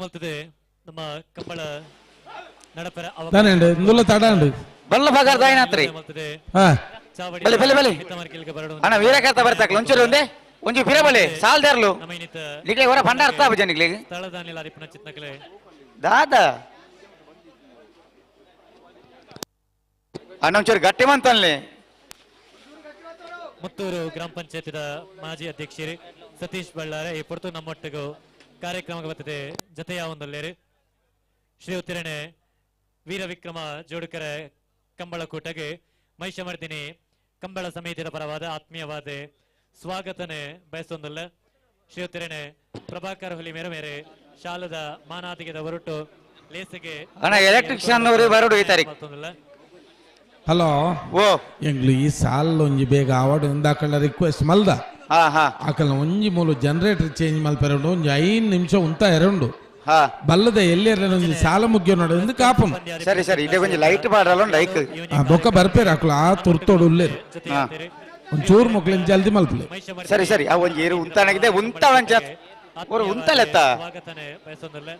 ಮಲ್ತದೆ ನಮ್ಮ ಕಂಬಳ ನಡಪರ ಬಲ್ಲ ಬಗಾರ್ದ ಏನಾತ್ರಿ ಬಲೆ ಬಲೆ ಬಲೆ ಅಣ್ಣ ವೀರಕರ್ತ ಬರ್ತಾಕ ಒಂಚೂರು ಒಂದೇ ಒಂಜಿ ಫಿರ ಬಲೆ ಸಾಲ್ದಾರ್ಲು ನಿಕ್ಲೆ ಹೊರ ಭಂಡ ಅರ್ಥ ಆಬ ಜನಿಕ್ಲೆಗೆ ಸ್ಥಳದಾನಿಲ ಅರಿಪನ ಚಿತ್ನಕಲೆ ದಾದ ಅಣ್ಣ ಒಂಚೂರು ಗಟ್ಟಿ ಮಂತನ್ಲೆ ಮುತ್ತೂರು ಗ್ರಾಮ ಪಂಚಾಯತಿದ ಮಾಜಿ ಅಧ್ಯಕ್ಷರು ಸತೀಶ್ ಬಳ್ಳಾರೆ ಈ ಪೊರ್ತು ನಮ್ಮೊಟ್ಟಿಗೂ ಕಾರ್ಯಕ್ರಮಕ್ಕೆ ಬರ್ತದೆ ಜೊತೆಯ ಒಂದಲ್ಲೇರು ಶ್ರೀಯುತ್ತಿರಣೆ ವೀರ ವಿಕ್ರಮ ಜೋಡುಕರ ಕಂಬಳ ಕೂಟಗೆ ಮಹಿಷಮರ್ದಿನಿ ಕಂಬಳ ಸಮಿತಿಯ ಪರವಾದ ಆತ್ಮೀಯವಾದ ಸ್ವಾಗತನೆ ಬಯಸೊಂದಲ್ಲ ಶ್ರೀಯುತ್ತಿರಣೆ ಪ್ರಭಾಕರ್ ಹುಲಿ ಮೇರೆ ಮೇರೆ ಶಾಲದ ಮಾನಾದಿಗೆದ ಹೊರಟು ಲೇಸಿಗೆ ಎಲೆಕ್ಟ್ರಿಷಿಯನ್ ಅವರು ಬರೋಡು ಈ ತಾರೀಕು ಹಲೋ ಎಂಗ್ಲು ಈ ಸಾಲ್ ಒಂಜಿ ಬೇಗ ಅವಾರ್ಡ್ ಒಂದಾಕಳ ರಿಕ್ವೆಸ್ಟ್ ಮಲ್ದ ಆಕಲ ಒಂಜಿ ಮೂಲು ಜನರೇಟರ್ ಚೇಂಜ್ ಮಲ್ಪೆರಡು ಒಂಜಿ 5 ನಿಮಿಷ ಉಂತ ಎರಡು ಬಲ್ಲದ ಎಲ್ಲಿರಲ್ಲ ಒಂಜಿ ಸಾಲ ಮುಗ್ಯ ನೋಡೋದು ಕಾಪುನು ಸರಿ ಸರಿ ಇದೆ ಒಂಜಿ ಲೈಟ್ ಮಾಡಲ್ಲ ಲೈಕ್ ಬೊಕ್ಕ ಬರ್ಪೇರ ಆಕಲ ಆ ತುರ್ತೋಡು ಉಲ್ಲೇರು ಒಂಚೂರು ಮಕ್ಳಿನ ಜಲ್ದಿ ಮಲ್ಪಲೆ ಸರಿ ಸರಿ ಆ ಒಂಜಿ ಏರು ಉಂತಾನಾಗಿದೆ ಉಂತ ಒಂಚ ஒரு ಉಂತಲೆತ್ತ ಸ್ವಾಗತನೆ ಬಯಸೊಂದಲ್ಲ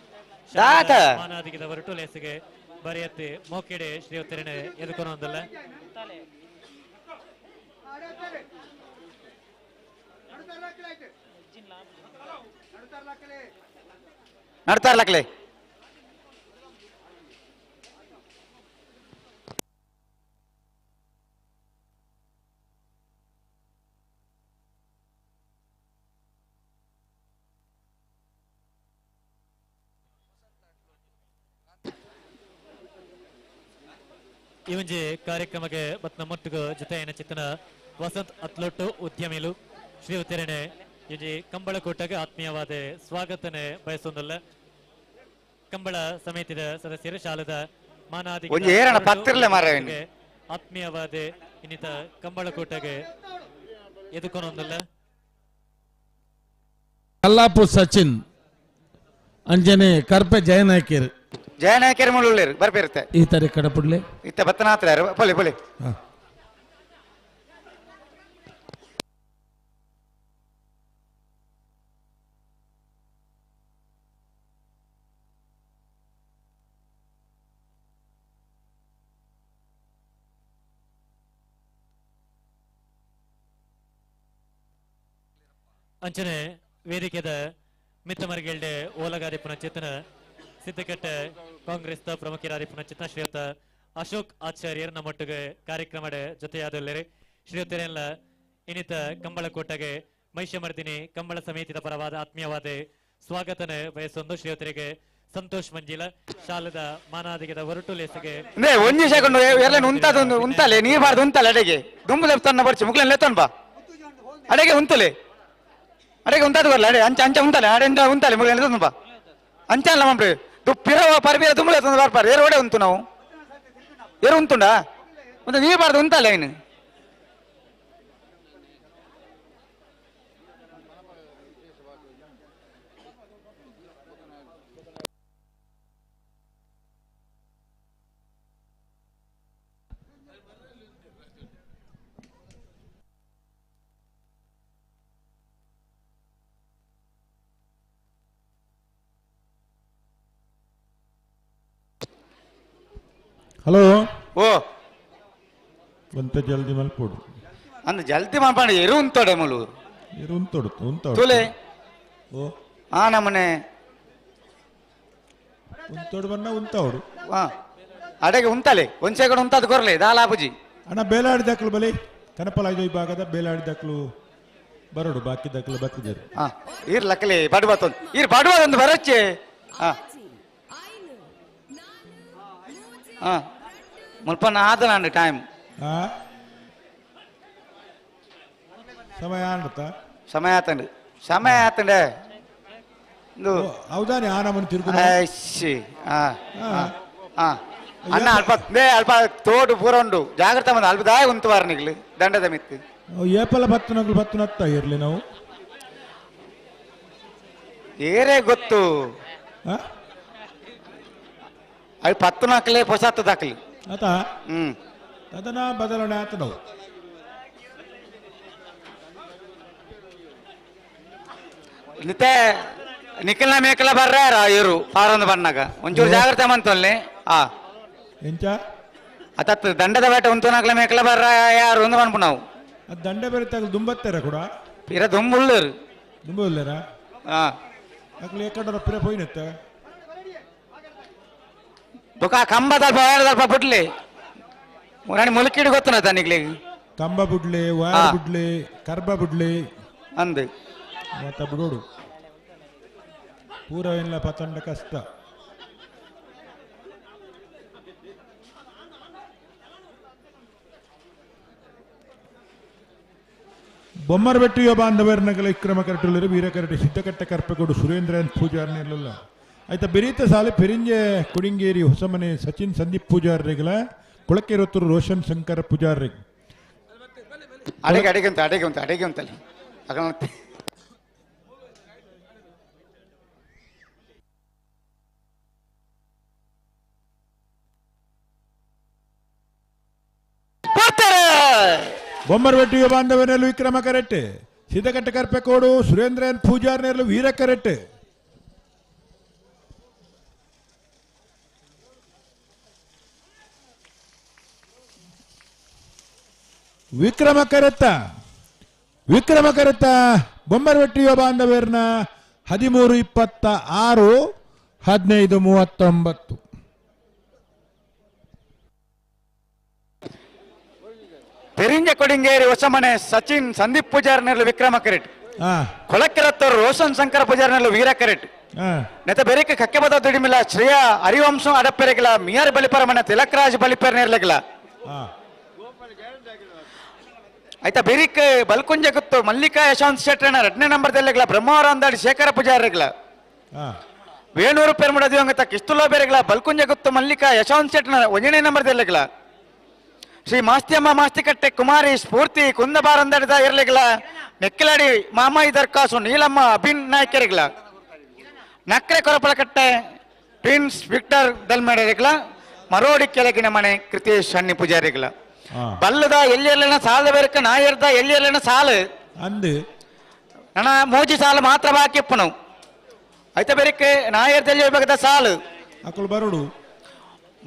ದಾತ ಮಾನಾದಿಗೆದ ಹೊರಟು ಲೇಸಿಗೆ ಬರೆಯತ್ತೆ ಮೋಕೆಡೆ ಶ್ರೀಯುತ್ತಿರಣೆ ಎದುಕೊನೊಂದಲ್ಲ ನಡ್ತಾರ್ಲಕ್ಲೆ ಈ ಒಂಜಿ ಕಾರ್ಯಕ್ರಮಕ್ಕೆ ಬತ್ ನಮ್ಮೊಟ್ಟಿಗೆ ಜೊತೆ ಏನ ಚಿತ್ತನ ವಸಂತ್ ಅತ್ಲೊಟ್ಟು ಉದ್ಯಮಿಲು ಶ್ರೀಯುತೆರೆನೆ ಇಜಿ ಕಂಬಳ ಕೋಟಗೆ ಆತ್ಮೀಯವಾದ ಸ್ವಾಗತನೆ ಬಯಸೊಂದಲ್ಲ ಕಂಬಳ ಸಮಿತಿದ ಸದಸ್ಯರು ಶಾಲದ ಮಾನಾದಿ ಆತ್ಮೀಯವಾದ ಇನ್ನಿತ ಕಂಬಳ ಕೋಟಗೆ ಎದುಕೊನೊಂದಲ್ಲ ಕಲ್ಲಾಪು ಸಚಿನ್ ಅಂಜನೆ ಕರ್ಪೆ ಜಯನಾಯ್ಕೇರು ಮುಳ್ಳುಳ್ಳೇರು ಬರ್ಬಿರುತ್ತೆ ಈ ತರ ಕಡಪುಡ್ಲೆ ಇತ್ತ ಬತ್ತನಾತ್ರ ಪೊಲಿ ಪೊಲಿ ಅಂಚನೆ ವೇದಿಕೆದ ಮಿತ್ತಮರಿಗೆಲ್ಡೆ ಓಲಗಾದಿಪ್ಪನ ಚೇತನ ಸಿದ್ದಕಟ್ಟೆ ಕಾಂಗ್ರೆಸ್ ಪ್ರಮುಖರಾದಿಪ್ಪನ ಚೇತನ ಶ್ರೀಯುತ ಅಶೋಕ್ ಆಚಾರ್ಯರ್ ನಮ್ಮೊಟ್ಟಿಗೆ ಕಾರ್ಯಕ್ರಮದ ಜೊತೆಯಾದಲ್ಲರಿ ಶ್ರೀಯುತರೆಲ್ಲ ಇನ್ನಿತ ಕಂಬಳ ಕೋಟಗೆ ಮಹಿಷಮರ್ದಿನಿ ಕಂಬಳ ಸಮಿತಿದ ಪರವಾದ ಆತ್ಮೀಯವಾದ ಸ್ವಾಗತನೆ ಬಯಸೊಂದು ಶ್ರೀಯುತರಿಗೆ ಸಂತೋಷ್ ಮಂಜಿಲ ಶಾಲದ ಮಾನಾದಿಗದ ಹೊರಟು ಲೇಸಿಗೆ ಒಂಜಿ ಸೆಕೆಂಡ್ ಎಲ್ಲ ಉಂತಲೆ ನೀರ್ ಬಾರ್ದು ಉಂತಲೆ ಅಡೆಗೆ ದುಂಬು ಲೆಪ್ತನ್ನ ಬರ್ಚಿ ಮುಗ್ಲ ಲೆತ್ತನ್ ಬಾ ಅಡೆಗೆ ಉಂತಲೆ ಅಡೆಗೆ ಉಂತಾದು ಬರ್ಲ ಅಡೆ ಅಂಚ ಅಂಚ ಉಂತಲೆ ಅಡೆ ಉಂತಲೆ ಮುಗ್ಲ ಲೆತ್ತನ್ ಬಾ ಅಂಚ ಅಲ್ಲ ಮಂಪ್ರಿ ಪಿರವ ಪರ್ಬೀರ ದುಂಬು ಲೆತ್ತನ್ ಬರ್ಪಾರ ಏರು ಒಡೆ ಉಂಟು ನಾವು ಏರು ಉಂಟುಂಡ ಮತ್ತೆ ನೀರ್ ಬಾರ್ದು ಉಂತಲೆ ಇನ್ನು ಹಲೋ ಓ ಒಂತ ಜಲ್ದಿ ಮಲ್ಪೋಡು ಅಂದ ಜಲ್ದಿ ಮಾಡ್ಪಾಂಡ ಎರು ಉಂತೋಡೆ ಮುಳು ಇರು ಉಂತೋಡು ಉಂತೋಡು ತುಲೆ ಓ ಆ ನಮ್ಮನೆ ಉಂತೋಡು ಬನ್ನ ಉಂತೋಡು ಅಡೆಗೆ ಉಂತಲೆ ಒಂದ್ ಸೆಕೆಂಡ್ ಉಂತಾದು ಕೊರ್ಲೆ ದಾಲಾಪುಜಿ ಅಣ್ಣ ಬೇಲಾಡಿ ದಾಖಲು ಬಲಿ ಕನಪಲ ಐದು ಭಾಗದ ಬೇಲಾಡಿ ದಾಖಲು ಬರೋಡು ಬಾಕಿ ದಾಖಲು ಬತ್ತಿದ್ದಾರೆ ಇರ್ ಲಕ್ಕಲೆ ಬಡ್ಬತ್ತೊಂದು ಇರ್ ಬಡ್ಬತ್ತೊಂದು ಬರಚ್ಚೆ ಮುಲ್ಪನ್ನ ಆದಲ್ಲ ಟೈಮ್ ಸಮಯ ಆಂಡ್ತ ಸಮಯ ಆತಂಡು ಸಮಯ ಆತಂಡೆ ಹೌದಾನೆ ಆ ನಮ್ಮನ್ನು ತಿರುಗು ಅಣ್ಣ ಅಲ್ಪ ತೋಡು ಪೂರ ಉಂಡು ಜಾಗ್ರತೆ ಮಂದ ಅಲ್ಪ ದಾಯ ಉಂಟು ವಾರನಿಗ್ಲು ದಂಡದ ಮಿತ್ತು ಏಪಲ ಬತ್ತನಗಳು ಬತ್ತನತ್ತ ಇರ್ಲಿ ನಾವು ಏರೇ ಗೊತ್ತು ಅవి 10 ನಕಲೆ ಪೊಸತ್ತು ದಾಖಲಿ ಆತ ಅದನ್ನ ಬದಲಾವಣೆ ಆತ ನಾವು ನಿತೆ ನಿಖಿಲ್ನ ಮೇಕಲ ಬರ್ರಾರ ಇವರು ಪಾರೊಂದು ಬಣ್ಣಗ ಒಂಚೂರು ಜಾಗ್ರತೆ ಮಂತೊಲ್ಲೆ ಎಂಚ ಅತತ್ ದಂಡದ ಬೇಟ ಉಂಟು ನಕಲ ಮೇಕಲ ಬರ್ರ ಯಾರು ಒಂದು ಬನ್ಪು ನಾವು ಅದು ದಂಡ ಬೇರೆ ತಗಲು ದುಂಬತ್ತಾರ ಕೂಡ ಪಿರ ದುಂಬುಳ್ಳರು ದುಂಬುಳ್ಳರ ಅಕ್ಲಿ ಎಕ್ಕಡ ಪಿರ ಪೋಯಿನತ್ತ ಬೊಕ ಕಂಬದ ಸ್ವಲ್ಪ ಬಿಡ್ಲಿ ಮುರಾಣಿ ಮುಲಕಿಡಿ ಗೊತ್ತನ ತನಿಗ್ಲಿ ಕಂಬ ಬುಡ್ಲೆ ವಾರ ಬುಡ್ಲೆ ಕರ್ಬ ಬುಡ್ಲೆ ಅಂದು ಮತ್ತ ಬಿಡೋಡು ಪೂರ ಎಲ್ಲ ಪತಂಡ ಕಷ್ಟ ಬೊಮ್ಮರಬೆಟ್ಟಿಯ ಬಾಂಧವರ್ನಗಲ ಇಕ್ರಮ ಕರಟುಲ್ಲರು ವೀರಕರಟೆ ಸಿದ್ದಕಟ್ಟೆ ಕರ್ಪೆಕೊಡು ಸುರೇಂದ್ರನ್ ಪೂಜಾರ್ನೆಲ್ಲ ಆಯ್ತಾ ಬೆರೀತ ಸಾಲೆ ಪೆರಿಂಜೆ ಕೊಡಿಂಗೇರಿ ಹೊಸಮನೆ ಸಚಿನ್ ಸಂದೀಪ್ ಪೂಜಾರ್ರೆಗಲ ಕೊಳಕೆರೊತ್ತೂರು ರೋಷನ್ ಶಂಕರ ಪೂಜಾರ್ರೆಗ್ ಅಡೆಗೆ ಉಂತಲ್ಲಿ ಬೊಮ್ಮರಬೆಟ್ಟಿಯ ಬಾಂಧವನೆಲ್ಲೂ ವಿಕ್ರಮ ಕರೆಟ್ಟೆ ಸಿದ್ದಕಟ್ಟೆ ಕರ್ಪೆಕೋಡು ಸುರೇಂದ್ರನ್ ಪೂಜಾರ್ನೆಲ್ಲೂ ವೀರ ಕರೆಟ್ಟೆ ವಿಕ್ರಮ ಕರೆತ್ತ ಬೊಮ್ಮರಬೆಟ್ಟಿಯ ಬಾಂಧವರ್ನ 13-26-15-39 ಪೆರಿಂಜ ಕೊಡಿಂಗೇರಿ ಹೊಸಮನೆ ಸಚಿನ್ ಸಂದೀಪ್ ಪೂಜಾರ್ನೆಲ್ಲೂ ವಿಕ್ರಮ ಕರೆಟ್ ಕೊಳಕೆರತ್ತೂರು ರೋಷನ್ ಶಂಕರ ಪೂಜಾರ್ನೆಲ್ಲೂ ವೀರ ಕರೆಟ್ ನೆತ ಬೆರಿಕೆ ಕಕ್ಕೆ ಬದ ದುಡಿಮಿಲ್ಲ ಶ್ರೇಯ ಹರಿವಂಶಂ ಅಡಪ್ಪೆರೆಗಿಲ್ಲ ಮಿಯಾರ್ ಬಲಿಪರ ಮನೆ ತಿಲಕರಾಜ್ ಬಲಿಪರ ನೇರ್ಲೆಗಿಲ್ಲ ಆಯ್ತಾ ಬೆರಿಕ್ ಬಲ್ಕುಂಜ ಗೊತ್ತು ಮಲ್ಲಿಕಾ ಯಶವಂತ್ ಶೆಟ್ಟರನ 2ನೇ ನಂಬರ್ ದೆಲ್ಲೆಗಿಲ್ಲ ಬ್ರಹ್ಮವರ ಅಂದಾಡಿ ಶೇಖರ ಪೂಜಾರಿಗಿಲ್ಲ ವೇಣೂರು ಪೆರ್ಮುಡ ದಿವಂಗತ ಕಿಸ್ತುಲೋ ಬೇರೆಗಿಲ್ಲ ಬಲ್ಕುಂಜ ಗೊತ್ತು ಮಲ್ಲಿಕಾ ಯಶವಂತ್ ಶೆಟ್ಟರನ 1ನೇ ನಂಬರ್ ದೆಲ್ಲೆಗಿಲ್ಲ ಶ್ರೀ ಮಾಸ್ತಿಯಮ್ಮ ಮಾಸ್ತಿಕಟ್ಟೆ ಕುಮಾರಿ ಸ್ಫೂರ್ತಿ ಕುಂದಬಾರ್ ಅಂದಾಡಿದ ಇರ್ಲಿಗಿಲ್ಲ ನೆಕ್ಕಿಲಾಡಿ ಮಾಮಾಯಿ ದರ್ಕಾಸು ನೀಲಮ್ಮ ಅಭಿನಾಯಕರಿಗಿಲ್ಲ ನಕ್ರೆ ಕೊರಪಳಕಟ್ಟೆ ಪ್ರಿನ್ಸ್ ವಿಕ್ಟರ್ ದಲ್ಮೇಡರಿಗಿಲ್ಲ ಮರೋಡಿ ಕೆಳಗಿನ ಮನೆ ಕೃತೇಶ್ ಹಣ್ಣಿ ಪೂಜಾರಿಗಿಲ್ಲ ಬಲ್ಲದ ಎಲ್ಲಿಯಲ್ಲಿನ ಸಾಲ ಬೇರಕ ನಾಯರ್ದ ಎಲ್ಲಿಯಲ್ಲಿನ ಸಾಲು ಅಂದು ನನ್ನ ಮೂಜಿ ಸಾಲು ಮಾತ್ರ ಬಾಕಿ ಇಪ್ಪನು ಆಯ್ತಾ ಬೇರಕ್ಕೆ ನಾಯರ್ದಲ್ಲಿ ವಿಭಾಗದ ಸಾಲು ಅಕ್ಕಳು ಬರೋಡು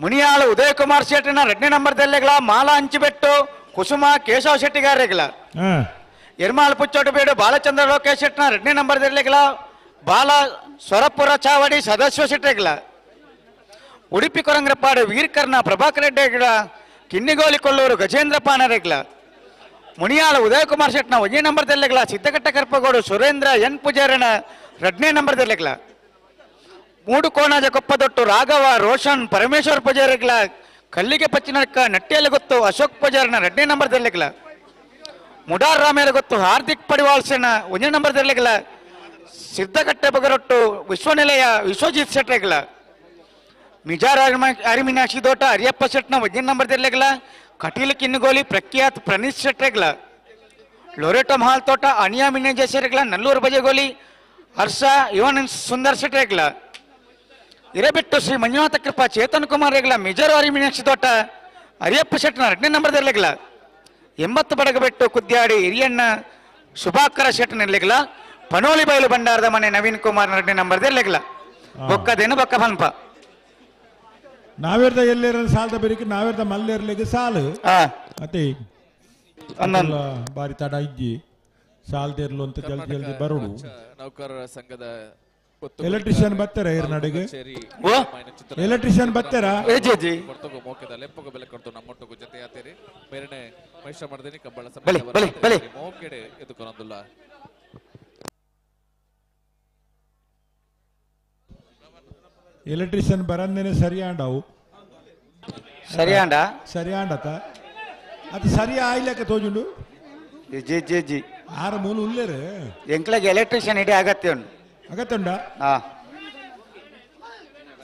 ಮುನಿಯಾಳು ಉದಯ್ ಕುಮಾರ್ ಶೆಟ್ಟಿನ 2ನೇ ನಂಬರ್ ದೆಲ್ಲೆಗಿಲ್ಲ ಮಾಲಾ ಹಂಚಿಬೆಟ್ಟು ಕುಸುಮ ಕೇಶವ ಶೆಟ್ಟಿಗಾರಿಗಿಲ್ಲ ಎರ್ಮಾಳ್ ಪುಚ್ಚೋಟು ಬೇಡು ಬಾಲಚಂದ್ರ ಲೋಕೇಶ್ ಶೆಟ್ಟಿನ 2ನೇ ನಂಬರ್ ದೆಲ್ಲೆಗಿಲ್ಲ ಬಾಲ ಸ್ವರಪುರ ಚಾವಡಿ ಸದಸ್ಯ ಶೆಟ್ಟಿಗಿಲ್ಲ ಉಡುಪಿ ಕೊರಂಗ್ರಪಾಡು ವೀರ್ಕರ್ನ ಪ್ರಭಾಕರ್ ರೆಡ್ಡಿಗಿಲ್ಲ ಕಿನ್ನಿಗೋಲಿ ಕೊಲ್ಲೂರು ಗಜೇಂದ್ರ ಪಾನರಿಗಿಲ್ಲ ಮುನಿಯಾಳು ಉದಯ್ ಕುಮಾರ್ ಶೆಟ್ನ 1ನೇ ನಂಬರ್ ದೆಲ್ಲೆಗಿಲ್ಲ ಸಿದ್ದಕಟ್ಟ ಕರ್ಪಗೋಡು ಸುರೇಂದ್ರ ಎನ್ ಪೂಜಾರಿನ 2ನೇ ನಂಬರ್ ದೆಲ್ಲೆಗಿಲ್ಲ ಮೂಡು ಕೋಣಾಜ ಕೊಪ್ಪದೊಟ್ಟು ರಾಘವ ರೋಷನ್ ಪರಮೇಶ್ವರ್ ಪೂಜಾರಿಗಿಲ್ಲ ಕಲ್ಲಿಗೆ ಪಚ್ಚಿನಕ್ಕ ನಟ್ಟಿಯಲ್ಲಿ ಗೊತ್ತು ಅಶೋಕ್ ಪೂಜಾರಿನ 2ನೇ ನಂಬರ್ ದೆಲ್ಲೆಗಿಲ್ಲ ಮುಡಾರ್ ರಾಮೇಲ ಗೊತ್ತು ಹಾರ್ದಿಕ್ ಪಡಿವಾಳ್ಸನ 1ನೇ ನಂಬರ್ ದೆಲ್ಲೆಗಿಲ್ಲ ಸಿದ್ದಕಟ್ಟೆ ಬಗರೊಟ್ಟು ವಿಶ್ವನಿಲಯ ವಿಶ್ವಜಿತ್ ಶೆಟ್ರಿಗಿಲ್ಲ ಮಿಜಾರ್ ಅರಿಮಿನಾಕ್ಷಿ ದೋಟ ಅರಿಯಪ್ಪ ಶೆಟ್ನ 1ನೇ ನಂಬರ್ ದೆಲ್ಲೆಗಿಲ್ಲ ಕಟೀಲು ಕಿನ್ನುಗೋಲಿ ಪ್ರಖ್ಯಾತ್ ಪ್ರಣೀತ್ ಶೆಟ್ರಿಗಿಲ್ಲ ಲೊರೆಟೋ ಮಹಾಲ್ ತೋಟ ಅನಿಯಾ ಮಿನೇಜೇಶ್ವರಿಗಿಲ್ಲ ನಲ್ಲೂರು ಬಜೆಗೋಲಿ ಹರ್ಷ ಯುವನ್ ಸುಂದರ್ ಶೆಟ್ರಿಗಿಲ್ಲ ಇರಬಿಟ್ಟು ಶ್ರೀ ಮಂಜುನಾಥ ಕೃಪಾ ಚೇತನ್ ಕುಮಾರ್ ರೆಗ್ಲ ಮಿಜಾರು ಅರಿಮಿನಾಕ್ಷಿ ತೋಟ ಅರಿಯಪ್ಪ ಶೆಟ್ನ 2ನೇ ನಂಬರ್ ದೆಲ್ಲೆಗಿಲ್ಲ 80 ಬಡಗಬೆಟ್ಟು ಕುದ್ಯಾಡಿ ಹಿರಿಯಣ್ಣ ಶುಭಾಕರ ಶೆಟ್ ನೆರ್ಲೆಗಿಲ್ಲ ಪನೋಲಿ ಬಯಲು ಭಂಡಾರದ ಮನೆ ನವೀನ್ ಕುಮಾರ್ 2ನೇ ನಂಬರ್ ದೆಲ್ಲೆಗಿಲ್ಲ ಬೊಕ್ಕದೇನು ಬೊಕ್ಕ ಫನ್ಪ ನಾವೇರ್ದ ಎಲ್ಲೇರ ಸಾಲದ ಬೆರಿಕೆ ನಾವೇರ್ದ ಮಲ್ಲೇರ್ಲಿಗೆ ಸಾಲು ಮತ್ತೆ ಬಾರಿ ತಡ ಇಜ್ಜಿ ಸಾಲದೇರ್ಲು ಅಂತ ಜಲ್ದಿ ಜಲ್ದಿ ಬರೋಡು ನೌಕರರ ಸಂಘದ ಎಲೆಕ್ಟ್ರಿಷಿಯನ್ ಬರ್ತಾರ ಇರ್ ನಡಿಗೆ ಎಲೆಕ್ಟ್ರಿಷಿಯನ್ ಬರ್ತಾರ ಕೊಡ್ತಗೋ ಮೋಕೆದ ಲೆಪ್ಪಗ ಬೆಲೆ ಕೊಡ್ತು ನಮ್ಮೊಟ್ಟುಗು ಜೊತೆ ಆತೇರಿ ಬೇರೆನೆ ಮೈಷ ಮಾಡ್ದೇನಿ ಕಂಬಳ ಸಭೆ ಮೋಕೆಡೆ ಎದುಕೊನೊಂದುಲ್ಲ ಎಲೆಕ್ಟ್ರಿಷಿಯನ್ ಬರಂದೇನೆ ಸರಿಯಾಂಡವು ಸರಿಯಾಂಡತ ಅದು ಸರಿ ಆಯ್ಲಕ್ಕೆ ತೋಜುಂಡು ಜಿ ಜಿ ಜಿ 6 ಮೂಲ ಉಳ್ಳೇರು ಎಂಕ್ಲೆಗೆ ಎಲೆಕ್ಟ್ರಿಷಿಯನ್ ಇಡೀ ಅಗತ್ಯ ಉಂಟು ಅಗತ್ಯುಂಡ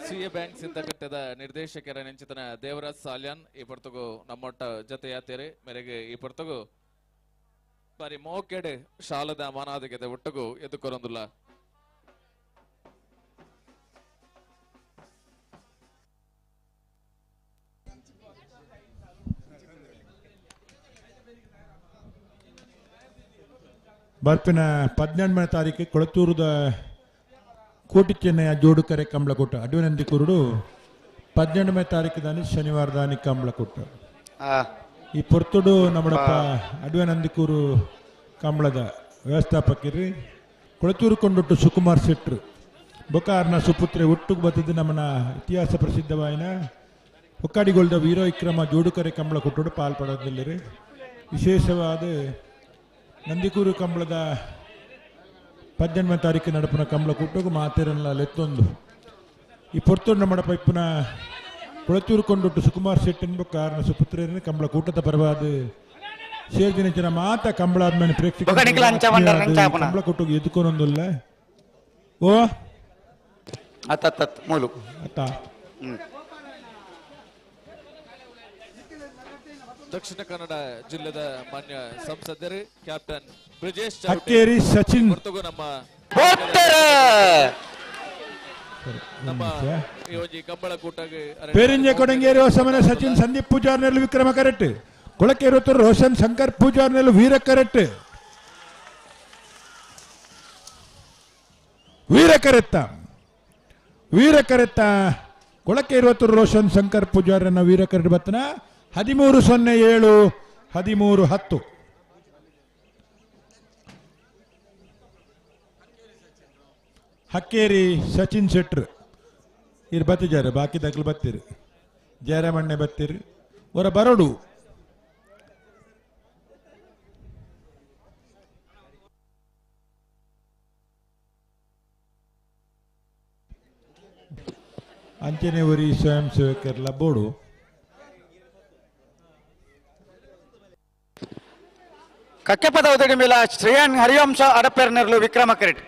ಸಿಎ ಬ್ಯಾಂಕ್ ಸಿದ್ದಕಟ್ಟೆದ ನಿರ್ದೇಶಕರ ನೆಂಚಿತನ ದೇವರಾಜ್ ಸಾಲ್ಯಾನ್ ಈ ಪೊರ್ತಗು ನಮ್ಮೊಟ್ಟ ಜೊತೆಯಾತೇರಿ ಮೇರೆಗೆ ಈ ಪೊರ್ತಗು ಬಾರಿ ಮೋಕೆಡೆ ಶಾಲದ ಮಾನಾದಿಗೆದ ಒಟ್ಟಗು ಎದುಕೊರೊಂದುಲ್ಲ ಬರ್ಪಿನ 18ನೇ ತಾರೀಕು ಕೊಳತೂರುದ ಕೋಟಿ ಚೆನ್ನಯ ಜೋಡು ಕರೆ ಕಂಬಳ ಕೊಟ್ಟ ಅಡ್ವನಂದಿ ಕುರುಡು 18ನೇ ತಾರೀಕು ದಾನಿ ಶನಿವಾರ ದಾನಿ ಕಂಬಳ ಕೊಟ್ಟ ಈ ಪೊರ್ತುಡು ನಮ್ಮಡಪ್ಪ ಅಡ್ವನಂದಿಕೂರು ಕಂಬಳದ ವ್ಯವಸ್ಥಾಪಕರು ಕೊಳತೂರು ಕೊಂಡೊಟ್ಟು ಸುಕುಮಾರ್ ಶೆಟ್ರು ಬೊಕಾರ್ನ ಸುಪುತ್ರೆ ಒಟ್ಟು ಬತ್ತದ ನಮ್ಮನ ಇತಿಹಾಸ ಪ್ರಸಿದ್ಧವಾಯಿನ ಒಕ್ಕಾಡಿಗೊಳ್ದ ವೀರ ವಿಕ್ರಮ ಜೋಡುಕರೆ ಕಂಬಳ ಕೊಟ್ಟೋಡು ಪಾಲ್ಪಡೋದಿಲ್ಲರಿ ವಿಶೇಷವಾದ ನಂದಿಕೂರು ಕಂಬಳದ 18ನೇ ತಾರೀಕು ನಡಪನ ಕಂಬಳ ಕೊಟ್ಟೋಗು ಮಾತೇರಲ್ಲ ಲೆತ್ತೊಂದು ಈ ಪೊರ್ತೋಡು ನಮ್ಮಡಪ್ಪ ಇಪ್ಪನ ಕೊಳತೂರು ಕೊಂಡೊಟ್ಟು ಸುಕುಮಾರ್ ಶೆಟ್ ಎನ್ಬ ಕಾರಣ ಸುಪುತ್ರೇನ ಕಂಬಳ ಕೂಟದ ಪರವಾದ ಸೇರ್ದಿನ ಜನ ಮಾತ ಕಂಬಳ ಆದ್ಮೇಲೆ ಪ್ರೇಕ್ಷಕ ಕಂಬಳ ಕೊಟ್ಟೋಗಿ ಎದ್ದುಕೊನೊಂದಿಲ್ಲ ಓ ಮೂಲು ಅತ್ತ ದಕ್ಷಿಣ ಕನ್ನಡ ಜಿಲ್ಲೆದ ಮಾನ್ಯ ಸಂಸದರು ಕ್ಯಾಪ್ಟನ್ ಬ್ರಿಜೇಶ್ ಹಕ್ಕೇರಿ ಸಚಿನ್ ನಮ್ಮ ನಮ್ಮ ಈ ಕಂಬಳ ಕೂಟಗೆ ಪೇರಿಂಜೆ ಕೊಡಂಗೇರಿ ಹೊಸಮನೆ ಸಚಿನ್ ಸಂದೀಪ್ ಪೂಜಾರ್ನೆಲ್ಲು ವಿಕ್ರಮ ಕರೆಟ್ ಕೊಳಕೆ ಇರುತ್ತರು ರೋಷನ್ ಶಂಕರ್ ಪೂಜಾರ್ನೆಲ್ಲು ವೀರ ಕರೆಟ್ ವೀರ ಕರೆತ್ತ ಕೊಳಕೆ ಇರುತ್ತರು ರೋಷನ್ ಶಂಕರ್ ಪೂಜಾರನ ವೀರ ಕರೆಟ್ ಬತ್ತನ 13-07 13-10 ಹಕ್ಕೇರಿ ಸಚಿನ್ ಶೆಟ್ರ್ ಇರ್ ಬತ್ತಿದ್ದಾರೆ ಬಾಕಿ ದಗ್ಲು ಬತ್ತೀರಿ ಜಯರಾಮಣ್ಣೆ ಬತ್ತೀರಿ ಅವರ ಬರೋಡು ಅಂಚನೆವರಿ ಸ್ವಯಂ ಸೇವಕರ್ಲ ಬೋಡು ಕಕ್ಕೆಪದ ಉದಗಿ ಮೇಲ ಶ್ರೇಯನ್ ಹರಿವಂಶ ಅಡಪೇರ್ನೆರ್ಲು ವಿಕ್ರಮ ಕರೆಟ್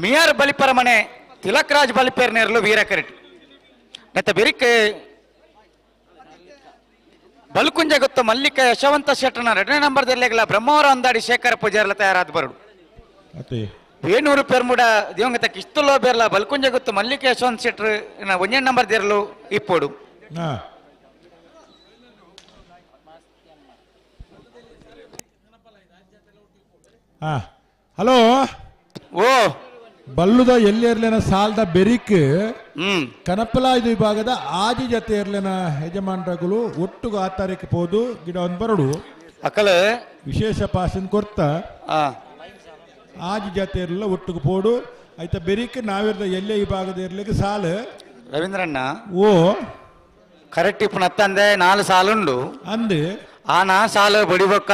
ಮಿಯಾರ್ ಬಲಿಪರಮನೆ ತಿಲಕ್ ರಾಜ್ ಬಲಿಪೇರ್ನೆರ್ಲು ವೀರ ಕರೆಟ್ ನೆತ್ತ ಬಿರಿಕ್ ಬಲ್ಕುಂಜ ಗೊತ್ತು ಮಲ್ಲಿಕ ಯಶವಂತ ಶೆಟ್ಟನ 2ನೇ ನಂಬರ್ ದೆಲ್ಲೆಗಲ ಬ್ರಹ್ಮವರ ಅಂದಾಡಿ ಶೇಖರ ಪೂಜಾರ್ಲ ತಯಾರಾದ ಬರಡು ಬೇನೂರು ಪೆರ್ಮುಡ ದಿವಂಗತ ಕಿಸ್ತುಲೋ ಬೇರ್ಲ ಬಲ್ಕುಂಜ ಗೊತ್ತು ಮಲ್ಲಿಕ ಯಶವಂತ ಶೆಟ್ರು 1ನೇ ನಂಬರ್ ದೇರ್ಲು ಇಪ್ಪೋಡು ಹಲೋ ಓ ಬಲ್ಲುದ ಎಲ್ಲಿರ್ಲೇನ ಸಾಲದ ಬೆರಿಕ್ ಕನಪಲಾಯ್ದು ವಿಭಾಗದ ಆಜಿ ಜೊತೆ ಇರ್ಲೇನ ಯಜಮಾನರುಗಳು ಒಟ್ಟಿಗೆ 6 ತಾರೀಕು ಹೋದು ಗಿಡ ಒಂದು ಬರಡು ಅಕ್ಕಲ ವಿಶೇಷ ಪಾಸನ್ ಕೊರ್ತ ಆಜಿ ಜೊತೆ ಇರಲ್ಲ ಒಟ್ಟಿಗೆ ಪೋಡು ಆಯ್ತಾ ಬೆರಿಕ್ ನಾವಿರ್ದ ಎಲ್ಲೇ ವಿಭಾಗದ ಇರ್ಲಿಕ್ಕೆ ಸಾಲು ರವೀಂದ್ರಣ್ಣ ಓ ಕರೆಕ್ಟ್ ಇಪ್ಪು ನತ್ತಂದೆ 4 ಸಾಲುಂಡು ಅಂದು ಆ 4 ಸಾಲು ಬಡಿಬೊಕ್ಕ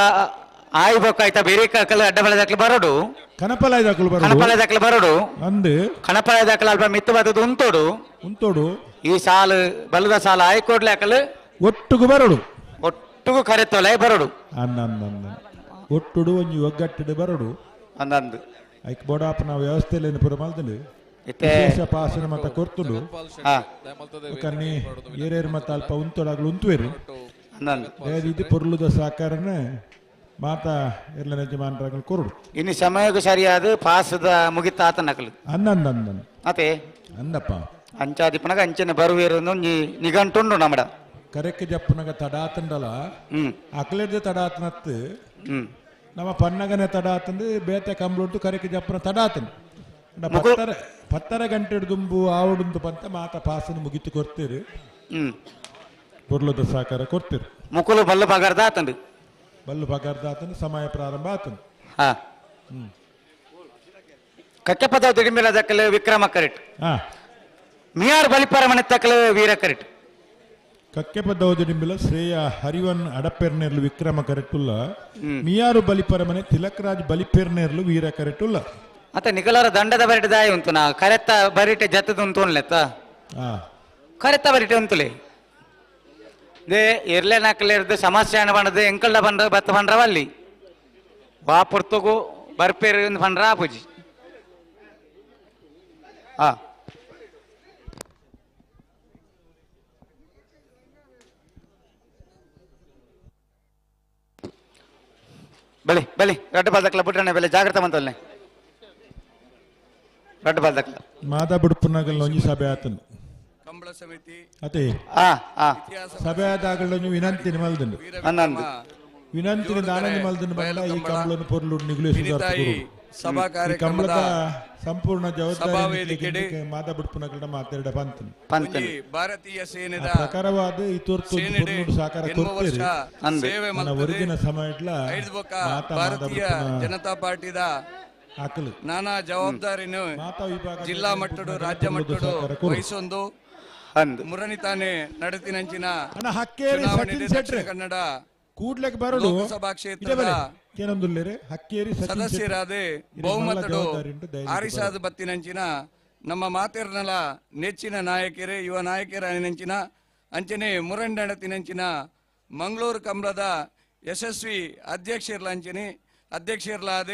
ಆಯ್ಬೊಕ್ಕ ಆಯ್ತಾ ಬೆರಿಕ್ ಅಕ್ಕಲ ಅಡ್ಡಬಲ ದಾಖಲೆ ಬರೋಡು ಕನಪಲಾಯ್ ದಾಖಲೆ ಬರೋಡು ಅಂದು ಕಣಪಲಾಯ ದಾಖಲೆ ಅಲ್ಪ ಮಿತ್ತು ಬರ್ತದ ಉಂತೋಡು ಈ ಸಾಲು ಬಲದ ಸಾಲು ಆಯ್ಕೋಡ್ಲೆ ಹಾಕಲು ಒಟ್ಟಿಗೆ ಬರಡು ಒಟ್ಟಿಗೂ ಕರೆತೊಲೆ ಬರೋಡು ಅನ್ನ ಒಟ್ಟುಡು ಒಂಜಿ ಒಗ್ಗಟ್ಟಿಡು ಬರಡು ಅಂದಂದು ಐಕ್ ಬೋಡಾಪನ ವ್ಯವಸ್ಥೆಯಲ್ಲಿ ಪುರ ಮಲ್ತಲು ವಿಶೇಷ ಪಾಸನ ಮತ ಕೊರ್ತುಡು ಕನ್ನಿ ಏರೇರು ಮತ ಅಲ್ಪ ಉಂತೊಡಾಗ್ಲು ಉಂತುವೆರು ಇದು ಪೊರ್ಲುದ ಸಾಕಾರನ ಮಾತಾ ಎಲ್ಲ ಯಜಮಾನರಾಗಲು ಕೊರಡು ಇನ್ನು ಸಮಯಕ್ಕೆ ಸರಿಯಾದ ಪಾಸದ ಮುಗಿತ ಆತ ನಕಲು ಅಂದ ಮತ್ತೆ ಅಂದಪ್ಪ ಅಂಚಾದಿಪ್ಪನಾಗ ಅಂಚನೆ ಬರುವೇರು ನಿಘಂಟುಂಡು ನಮ್ಮಡ ಕರೆಕ್ಕೆ ಜಪ್ಪನಾಗ ತಡಾತಂಡಲ ಅಕ್ಲೆಡ್ದೆ ತಡಾತನತ್ತು ನಮ್ಮ ಪನ್ನಗನೆ ತಡಾತಂದು ಬೇತೆ ಕಂಬ್ಲೊಟ್ಟು ಕರೆಕ್ಕೆ ಜಪ್ಪನ ತಡಾತನು ಪತ್ತರ ಗಂಟೆ ದುಂಬು ಆವಡುಂದು ಪಂತ ಮಾತ ಪಾಸನ ಮುಗಿತು ಕೊಡ್ತೀರಿ ಪೊರ್ಲುದ ಸಾಕಾರ ಕೊಡ್ತೀರಿ ಮುಕುಲು ಬಲ್ಲು ಪಗಾರ್ದ ಆತಂಡು ಬಲ್ಲು ಪಗಾರ್ದಾತನು ಸಮಯ ಪ್ರಾರಂಭ ಆತನು ಕಕ್ಕೆಪದ ದಿಡಿಮೇಲ ದಕ್ಕಲು ವಿಕ್ರಮ ಕರೆಟ್ ಮಿಯಾರ್ ಬಲಿಪರಮನೆ ತಕ್ಕಲು ವೀರ ಕರೆಟ್ ಕಕ್ಕೆಪದ ದಿಂಬಿಲ ಶ್ರೇಯ ಹರಿವನ್ ಅಡಪೆರ್ನೆರ್ಲು ವಿಕ್ರಮ ಕರೆಟ್ಟುಲ್ಲ ಮಿಯಾರು ಬಲಿಪರಮನೆ ತಿಲಕ್ ರಾಜ್ ಬಲಿಪೆರ್ನೆರ್ಲು ವೀರ ಕರೆಟ್ಟುಲ್ಲ ಮತ್ತೆ ನಿಖಲರ ದಂಡದ ಬರಿಟೆ ದಾಯಿ ಉಂಟು ನಾ ಕರೆತ್ತ ಬರಿಟೆ ಜತ್ತದ ಉಂಟು ಉನ್ಲೆತ್ತ ಕರೆತ್ತ ಬರಿಟೆ ಉಂಟುಲೆ ದೇ ಇರ್ಲೆ ನಾಕಲೇರ್ದು ಸಮಸ್ಯೆ ಬಣ್ಣದ ಎಂಕಲ್ಡ ಬಂದ್ರ ಬತ್ತ ಬಂದ್ರವಲ್ಲಿ ವಾ ಪುರ್ತಗು ಬರ್ಪೇರು ಬಂದ್ರ ಪೂಜಿ ಬಲಿ ಬಲಿ ರಡ್ಡು ಬಾಲ್ದಕ್ಲ ಬಿಟ್ರೆ ಬೆಲೆ ಜಾಗ್ರತೆ ಮಂತಲ್ನೆ ರಡ್ಡು ಬಾಲ್ದಕ್ಲ ಮಾದಾ ಬಿಡುಪುನಾಗಲ್ ಒಂಜಿ ಸಭೆ ಆತನು ಕಂಬಳ ಸಮಿತಿ ಅದೇ ಸಭೆ ಆದಾಗಲ ವಿನಂತಿ ಮಲ್ದಂಡು ವಿನಂತಿನ ದಾನಂದಿ ಮಲ್ದಂಡು ಬಂದ ಈ ಕಂಬಳನ್ನು ಪೊರ್ಲು ಸಭಾ ಕಾರ್ಯಕ್ರಮದ ಸಂಪೂರ್ಣ ಜವಾಬ್ದಾರಿ ಮಾದಾ ಬಿಡುಪುನಾಗಲ ಮಾತಾಡ ಪಂತನು ಭಾರತೀಯ ಸೇನೆದ ಪ್ರಕಾರವಾದ ಈ ತುರ್ತು ಸಾಕಾರ ಕೊಡ್ತೀರಿ ಸೇವೆ ಹೊರಗಿನ ಸಮಯ ಭಾರತೀಯ ಜನತಾ ಪಾರ್ಟಿದ ನಾನಾ ಜವಾಬ್ದಾರಿನ ಜಿಲ್ಲಾ ಮಟ್ಟಡು ರಾಜ್ಯ ಮಟ್ಟಡು ವಹಿಸೊಂದು ಮುರನಿ ತಾನೆ ನಡತಿನಂಚಿನ ದಕ್ಷಿಣ ಕನ್ನಡ ಕೂಡ್ಲೆಕ್ ಬರಡು ಲೋಕಸಭಾ ಕ್ಷೇತ್ರದ ಹಕ್ಕೇರಿ ಸದಸ್ಯರಾದ ಬಹುಮತಡು ಆರಿಸಾದ ಬತ್ತಿನಂಚಿನ ನಮ್ಮ ಮಾತೆರ್ನಲ ನೆಚ್ಚಿನ ನಾಯಕರೇ ಯುವ ನಾಯಕರ ನೆಂಚಿನ ಅಂಚನೆ ಮುರಂಡಣತಿನಂಚಿನ ಮಂಗಳೂರು ಕಂಬಳದ ಯಶಸ್ವಿ ಅಧ್ಯಕ್ಷರ್ಲಾದ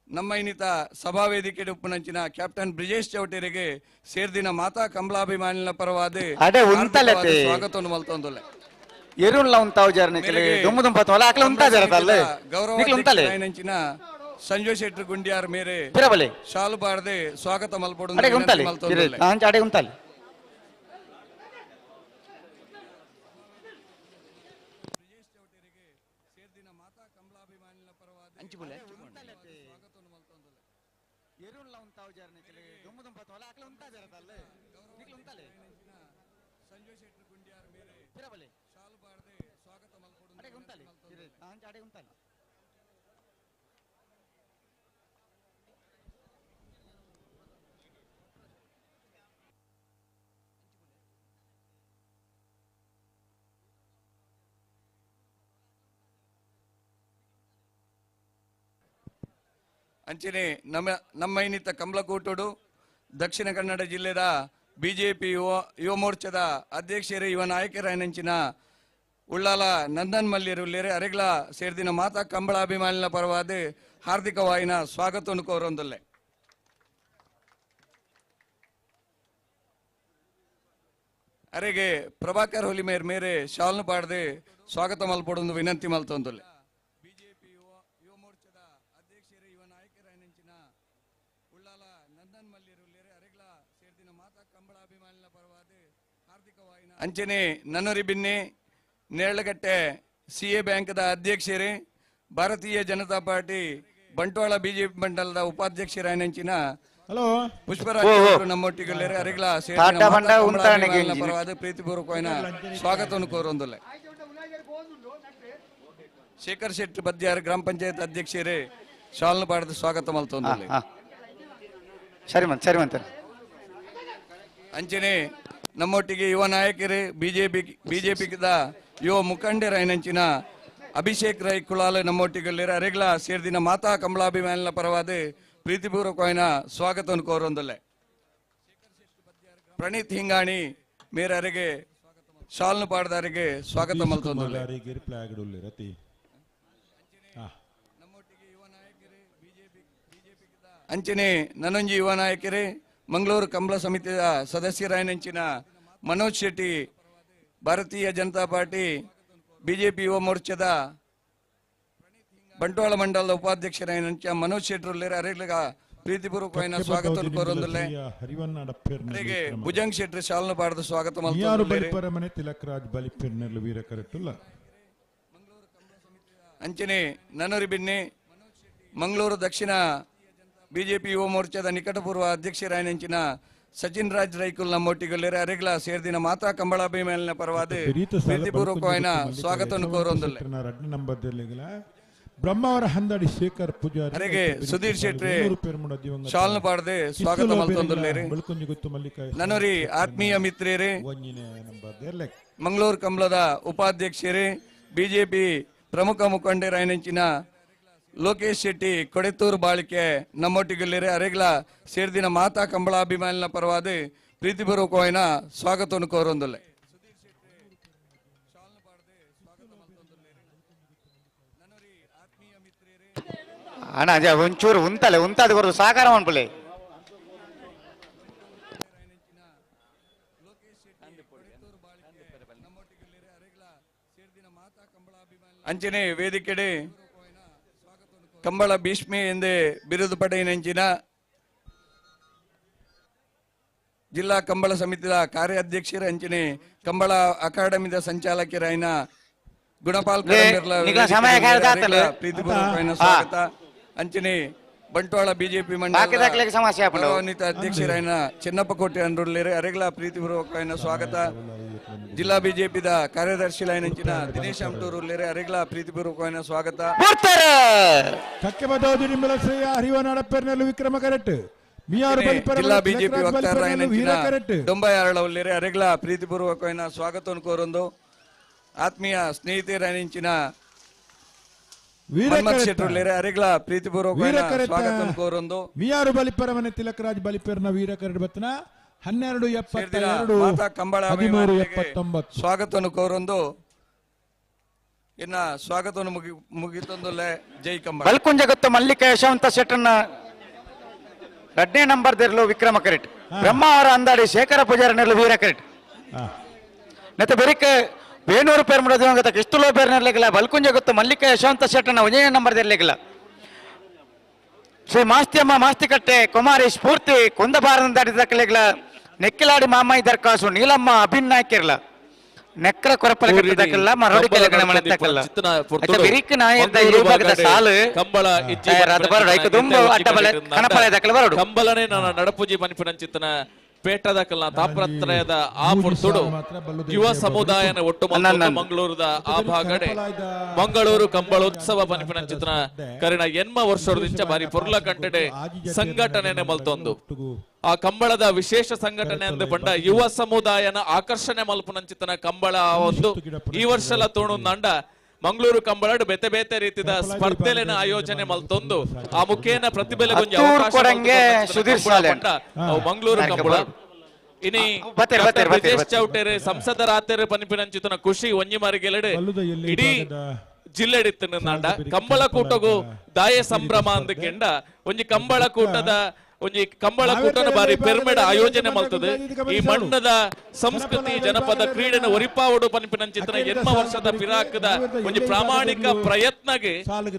ನಮ್ಮ ಇನ್ನಿತ ಸಭಾ ವೇದಿಕೆ ಉಪ್ಪುನಂಚಿನ ಕ್ಯಾಪ್ಟನ್ ಬ್ರಿಜೇಶ್ ಚೌಟರಿಗೆ ಸೇರ್ದಿನ ಮಾತಾ ಕಂಬಳಾಭಿಮಾನಿನ ಪರವಾದ ಸ್ವಾಗತವನ್ನು ಮಲ್ತೊಂದುಲ್ಲೆ ಎರುಳ್ಳ ಉಂತಾವು ಜರ್ನಿಕಲಿ ದುಮ್ಮು ದುಂಪ ತೊಲ ಆಕಲ ಉಂತಾ ಜರತಲ್ಲ ಗೌರವ ಸಂಜಯ್ ಶೆಟ್ಟಿ ಗುಂಡಿಯಾರ್ ಮೇರೆ ಬಿರಬಲೆ ಶಾಲು ಬಾರದೆ ಸ್ವಾಗತ ಮಲ್ಪಡು ಅಡೆ ಉಂತಾಲೆ ನಾಂಚ ಅಡೆ ಉಂತಾಲೆ ಬ್ರಿಜೇಶ್ ಚೌಟರಿಗೆ ಸೇರ್ದಿನ ಮಾತಾ ಕಂಬಳಾಭಿಮಾನಿನ ಪರವಾದ ಅಂಚಿಬುಲೆ ಸ್ವಾಗತವನ್ನು ಮಲ್ತೊಂದುಲ್ಲೆ ಎರುಳ್ಳ ಉಂತಾವು ಜರ್ನಿಕಲಿ ದುಮ್ಮು ದುಂಪ ತೊಲ ಆಕಲ ಉಂತಾ ಜರತಲ್ಲ ನಿಕಲು ಉಂತಾಲೆ ಸಂಜಯ್ ಶೆಟ್ಟಿ ಗುಂಡಿಯಾರ್ ಮೇರೆ ಬಿರಬಲೆ ಶಾಲು ಬಾರದೆ ಸ್ವಾಗತ ಮಲ್ಪಡು ಅಡೆ ಉಂತಾಲೆ ನಾಂಚ ಅಡೆ ಉಂತಾಲೆ ಅಂಚನೆ ನಮ್ಮ ಇನ್ನಿತ ಕಂಬಳಕೋಟೋಡು ದಕ್ಷಿಣ ಕನ್ನಡ ಜಿಲ್ಲೆದ ಬಿಜೆಪಿ ಯುವ ಮೋರ್ಚಾದ ಅಧ್ಯಕ್ಷರೇ ಯುವ ನಾಯಕರಾಯನಂಚಿನ ಉಳ್ಳಾಲ ನಂದನ್ ಮಲ್ಲಿರುಲ್ಲೇರೆ ಅರೆಗ್ಲ ಸೇರ್ದಿನ ಮಾತಾ ಕಂಬಳ ಅಭಿಮಾನಿನ ಪರವಾದ ಹಾರ್ದಿಕವಾಯಿನ ಸ್ವಾಗತವನ್ನು ಕೋರೊಂದಲ್ಲೆ ಅರೆಗೆ ಪ್ರಭಾಕರ್ ಹೊಲಿಮೇರ್ ಮೇರೆ ಶಾಲ್ನು ಪಾಡದೆ ಸ್ವಾಗತ ಮಲ್ಪಡೊಂದು ವಿನಂತಿ ಮಲ್ತೊಂದಲ್ಲೆ ಬಿಜೆಪಿ ಯುವ ಮೋರ್ಚಾದ ಅಧ್ಯಕ್ಷರೇ ಯುವ ನಾಯಕರಾಯನಂಚಿನ ಉಳ್ಳಾಲ ನಂದನ್ ಮಲ್ಲಿರುಲ್ಲೇರೆ ಅರೆಗ್ಲ ಸೇರ್ದಿನ ಮಾತಾ ಕಂಬಳ ಅಭಿಮಾನಿನ ಪರವಾದ ಹಾರ್ದಿಕವಾಯಿನ ಅಂಚನೆ ನನ್ನರಿ ಬಿನ್ನೆ ನೇರಳಗಟ್ಟೆ ಸಿಎ ಬ್ಯಾಂಕ್ದ ಅಧ್ಯಕ್ಷರೇ ಭಾರತೀಯ ಜನತಾ ಪಾರ್ಟಿ ಬಂಟ್ವಾಳ ಬಿಜೆಪಿ ಮಂಡಲದ ಉಪಾಧ್ಯಕ್ಷರಾಯನಂಚಿನ ಹಲೋ ಪುಷ್ಪರಾಜ್ ಅವರು ನಮ್ಮೊಟ್ಟಿಗೆ ಅರೆಗ್ಲ ಪರವಾದ ಪ್ರೀತಿಪೂರ್ವಕವಾದ ಸ್ವಾಗತವನ್ನು ಕೋರೊಂದಲ್ಲ ಶೇಖರ್ ಶೆಟ್ಟಿ ಬದ್ಯಾರ್ ಗ್ರಾಮ ಪಂಚಾಯತ್ ಅಧ್ಯಕ್ಷರೇ ಶಾಲ್ನು ಪಾಡದ ಸ್ವಾಗತ ಮಲ್ತೊಂದಲ್ಲ ಸರಿ ಮಂತ್ ಅಂಚನೆ ನಮ್ಮೊಟ್ಟಿಗೆ ಯುವ ನಾಯಕರೇ ಬಿಜೆಪಿದ ಯುವ ಮುಖಂಡರಾಯನಂಚಿನ ಅಭಿಷೇಕ್ ರೈ ಕುಳಾಲ್ ನಮ್ಮೊಟ್ಟಿಗೆ ಅರೆಗ್ಲ ಸೇರ್ದಿನ ಮಾತಾ ಕಂಬಳಾಭಿಮಾನಿನ ಪರವಾದ ಪ್ರೀತಿಪೂರ್ವಕವಾದ ಸ್ವಾಗತವನ್ನು ಕೋರೊಂದಲ್ಲ ಪ್ರಣೀತ್ ಹಿಂಗಾಣಿ ಮೇರರಿಗೆ ಶಾಲ್ನು ಪಾಡದಾರಿಗೆ ಸ್ವಾಗತ ಮಲ್ತೊಂದಲ್ಲ ಅಂಚನೆ ನನೊಂಜಿ ಯುವ ನಾಯಕರೇ ಮಂಗಳೂರು ಕಂಬಳ ಸಮಿತಿಯ ಸದಸ್ಯರಾಯನಂಚಿನ ಮನೋಜ್ ಶೆಟ್ಟಿ ಭಾರತೀಯ ಜನತಾ ಪಾರ್ಟಿ ಬಿಜೆಪಿ ಯುವ ಮೋರ್ಚಾದ ಬಂಟ್ವಾಳ ಮಂಡಲದ ಉಪಾಧ್ಯಕ್ಷರಾಯನಂಚ ಮನೋಜ್ ಶೆಟ್ಟಿ ಅರೆಗ್ಲ ಪ್ರೀತಿಪೂರ್ವಕವಾದ ಸ್ವಾಗತ ಕೋರೊಂದಲ್ಲೇ ಭುಜಂಗ್ ಶೆಟ್ಟಿ ಶಾಲ್ನು ಪಾಡದ ಸ್ವಾಗತ ಅಂಚನೆ ನನರಿ ಬಿನ್ನೆ ಮಂಗಳೂರು ದಕ್ಷಿಣ ಬಿಜೆಪಿ ಯುವ ಮೋರ್ಚಾದ ನಿಕಟಪೂರ್ವ ಅಧ್ಯಕ್ಷರಾಯನಂಚಿನ ಸಚಿನ್ ರಾಜ್ ರೈಕುಲ್ ನಮ್ಮೊಟ್ಟಿಗೆ ಅರೆಗ್ಲ ಸೇರ್ದಿನ ಮಾತಾ ಕಂಬಳಾಭಿಮಾನಿನ ಪರವಾದ ಪ್ರೀತಿಪೂರ್ವಕವಾದ ಸ್ವಾಗತವನ್ನು ಕೋರೊಂದಲ್ಲ ಬ್ರಹ್ಮಾವರ ಹಂದಾಡಿ ಶೇಖರ್ ಪೂಜಾರಿ ಅರೆಗೆ ಸುಧೀರ್ ಶೆಟ್ಟಿ ಶಾಲ್ನು ಪಾಡದೆ ಸ್ವಾಗತ ಮಲ್ತೊಂದಲ್ಲೇರಿ ನನರಿ ಆತ್ಮೀಯ ಮಿತ್ರರೇ ಮಂಗಳೂರು ಕಂಬಳದ ಉಪಾಧ್ಯಕ್ಷರೇ ಬಿಜೆಪಿ ಪ್ರಮುಖ ಮುಖಂಡರಾಯನಂಚಿನ ಲೋಕೇಶ್ ಶೆಟ್ಟಿ ಕೊಡೆತ್ತೂರು ಬಾಳಿಕೆ ನಮ್ಮೊಟ್ಟಿಗೆ ಅರೆಗ್ಲ ಸೇರ್ದಿನ ಮಾತಾ ಕಂಬಳಾಭಿಮಾನಿನ ಪರವಾದ ಪ್ರೀತಿಪೂರ್ವಕವಾದ ಸ್ವಾಗತವನ್ನು ಕೋರೊಂದಲ್ಲ ಅಣ್ಣ ಒಂಚೂರು ಉಂತದು ಬರೋದು ಸಾಕಾರ ಮಾಡ್ಬಿಡಿ ಅಂಚನೆ ವೇದಿಕೆಡೆ ಕಂಬಳ ಭೀಷ್ಮೆ ಎಂದೇ ಬಿರುದು ಪಡೆಯಿನಂಚಿನ ಜಿಲ್ಲಾ ಕಂಬಳ ಸಮಿತಿಯ ಕಾರ್ಯಾಧ್ಯಕ್ಷರ ಅಂಚನೆ ಕಂಬಳ ಅಕಾಡೆಮಿದ ಸಂಚಾಲಕರಾಯಿನ ಗುಣಪಾಲ್ ಪ್ರೀತಿಪೂರ್ವಕವಾದ ಸ್ವಾಗತ ಅಂಚನೆ ಬಂಟ್ವಾಳ ಬಿಜೆಪಿ ಮಂಡಲ ಅಧ್ಯಕ್ಷರಾಯಿನ ಚೆನ್ನಪ್ಪ ಕೋಟೆ ಅಂಡ್ರುಲ್ಲೇರೆ ಅರೆಗ್ಲ ಪ್ರೀತಿಪೂರ್ವಕವಾದ ಸ್ವಾಗತ ಜಿಲ್ಲಾ ಬಿಜೆಪಿದ ಕಾರ್ಯದರ್ಶಿ ಲೈನಂಚಿನ ದಿನೇಶ್ ಅಮಟೂರುಲ್ಲೇರೆ ಅರೆಗ್ಲ ಪ್ರೀತಿಪೂರ್ವಕವಾದ ಸ್ವಾಗತ ಹರಿವನಾಡಪ್ಪೆರ್ನಲ್ಲೂ ವಿಕ್ರಮ ಕರೆಕ್ಟ್ ಜಿಲ್ಲಾ ಬಿಜೆಪಿ ವಕ್ತಾರರಾಯನಂಚಿನ ಡೊಂಬಯಾರಳವುಲ್ಲೇರೆ ಅರೆಗ್ಲ ಪ್ರೀತಿಪೂರ್ವಕವಾದ ಸ್ವಾಗತವನ್ನು ಕೋರೊಂದು ಆತ್ಮೀಯ ಸ್ನೇಹಿತರಾಯನಂಚಿನ ಅರೆಗ್ಲ ಪ್ರೀತಿಪೂರ್ವಕವಾದ ಸ್ವಾಗತವನ್ನು ಕೋರೊಂದು ವಿಯಾರು ಬಲಿಪರಮನೆ ತಿಲಕರಾಜ್ ಬಲಿಪೇರ್ನ ವೀರ ಕರಡು ಬತ್ತನ 12/72 ಮಾತಾ ಕಂಬಳ 13/79 ಸ್ವಾಗತವನ್ನು ಕೋರೊಂದು ಇನ್ನ ಸ್ವಾಗತವನ್ನು ಮುಗಿತೊಂದಲ್ಲೇ ಜೈ ಕಂಬಳ ಬಲ್ಕುಂಜ ಗೊತ್ತ ಮಲ್ಲಿಕ ಯಶವಂತ ಶೆಟ್ಟನ್ನ 2ನೇ ನಂಬರ್ ದೇರ್ಲು ವಿಕ್ರಮ ಕರೆಟ್ ಬ್ರಹ್ಮಾವರ ಅಂದಾಡಿ ಶೇಖರ ಪೂಜಾರಿ ನೆರಳು ವೀರ ಕರೆಟ್ ನೆತ್ತ ಬೆರಿಕ ಬೇನೂರು ಪೇರ್ ಮುಡದ ಎಷ್ಟುಲೋ ಪೇರ್ ನೆರಲಿಗಿಲ್ಲ ಬಲ್ಕುಂಜ ಗೊತ್ತ ಮಲ್ಲಿಕ ಯಶವಂತ ಶೆಟ್ಟನ್ನ 1ನೇ ನಂಬರ್ ದೇರ್ಲಿಗಿಲ್ಲ ಶ್ರೀ ಮಾಸ್ತಿಯಮ್ಮ ಮಾಸ್ತಿಕಟ್ಟೆ ಕುಮಾರಿ ಸ್ಫೂರ್ತಿ ಕುಂದಬಾರನ ದಾಟಿದಕ್ಕಲಿಗಿಲ್ಲ ನೆಕ್ಕಿಲಾಡಿ ಮಾಮಾಯಿ ದರ್ಕಾಸು ನೀಲಮ್ಮ ಅಭಿನ್ನಾಯ್ಕಿರ್ಲ ನೆಕ್ರ ಕೊರಪಲ ಕಟ್ಟಿದಕ್ಕಲ್ಲ ಮರೋಡಿ ಕೆಳಗಡೆ ಮಳೆತ್ತಕ್ಕಲ್ಲ ಬಿರಿಕ್ ನಾಯದ ಇರುವಾಗದ ಸಾಲು ಕಂಬಳ ರದಬರ ರೈಕ ದುಂಬು ಅಡ್ಡಬಲೆ ಕಣಪಲೆ ದಕ್ಕಲ ಬರೋಡು ಕಂಬಲನೆ ನಾನು ನಡಪೂಜಿ ಮನಿಪುನಂಚಿತ್ತನ ಪೇಟದಕ್ಕಲ್ಲ ತಾಪತ್ರಯದ ಆಪುರ್ ತುಡು ಯುವ ಸಮುದಾಯನ ಒಟ್ಟು ಮಂಗಳೂರದ ಆ ಭಾಗಡೆ ಮಂಗಳೂರು ಕಂಬಳೋತ್ಸವ ಪನಿಪುನಂಚಿತ್ತನ ಕರಿನ ಎನ್ಮ ವರ್ಷದಿಂದ ಬಾರಿ ಪುರ್ಲ ಕಂಟೆಡೆ ಸಂಘಟನೆ ಮಲ್ತೊಂದು ಆ ಕಂಬಳದ ವಿಶೇಷ ಸಂಘಟನೆ ಅಂದು ಬಂಡ ಯುವ ಸಮುದಾಯನ ಆಕರ್ಷಣೆ ಮಲ್ಪುನಂಚಿತ್ತನ ಕಂಬಳ ಒಂದು ಈ ವರ್ಷಲ ತೋಣುಂದಂಡ ಮಂಗಳೂರು ಕಂಬಳಡ್ ಬೇತೆ ಬೇತೆ ರೀತಿಯ ಸ್ಪರ್ಧೆಲೆನ ಆಯೋಜನೆ ಮಲ್ತೊಂದು ಆ ಮುಖೇನ ಪ್ರತಿಭೆಗೊಂದು ಅವಕಾಶ ಮಂಗಳೂರು ಕಂಬಳ ಇನಿ ಬತ್ತೇರು, ಬತ್ತೇರು, ಬತ್ತೇರು, ಬ್ರಿಜೇಶ್ ಚೌಟೇರು ಸಂಸದರಾತೆರು ಪನಿಪಿನಂಚಿತನ ಖುಷಿ ಒಂಜಿ ಮಾರಿಗೆಲಡು ಇಡೀ ಜಿಲ್ಲೆಡಿತ್ತು ನಾಂಡ ಕಂಬಳ ಕೂಟಗೂ ದಾಯ ಸಂಭ್ರಮ ಅಂದಕೆಂಡ ಒಂಜಿ ಕಂಬಳ ಕೂಟದ ಒಂಜಿ ಕಂಬಳ ಕೂಟನ ಬಾರಿ ಪೆರ್ಮೆಡ ಆಯೋಜನೆ ಮಲ್ತದೆ ಈ ಮಣ್ಣದ ಸಂಸ್ಕೃತಿ ಜನಪದ ಕ್ರೀಡೆನ ಒರಿಪಾವಡು ಪನಿಪಿನಂಚಿತನ ಎನ್ಮ ವರ್ಷದ ಪಿರಾಕದ ಒಂಜಿ ಪ್ರಾಮಾಣಿಕ ಪ್ರಯತ್ನಗೆ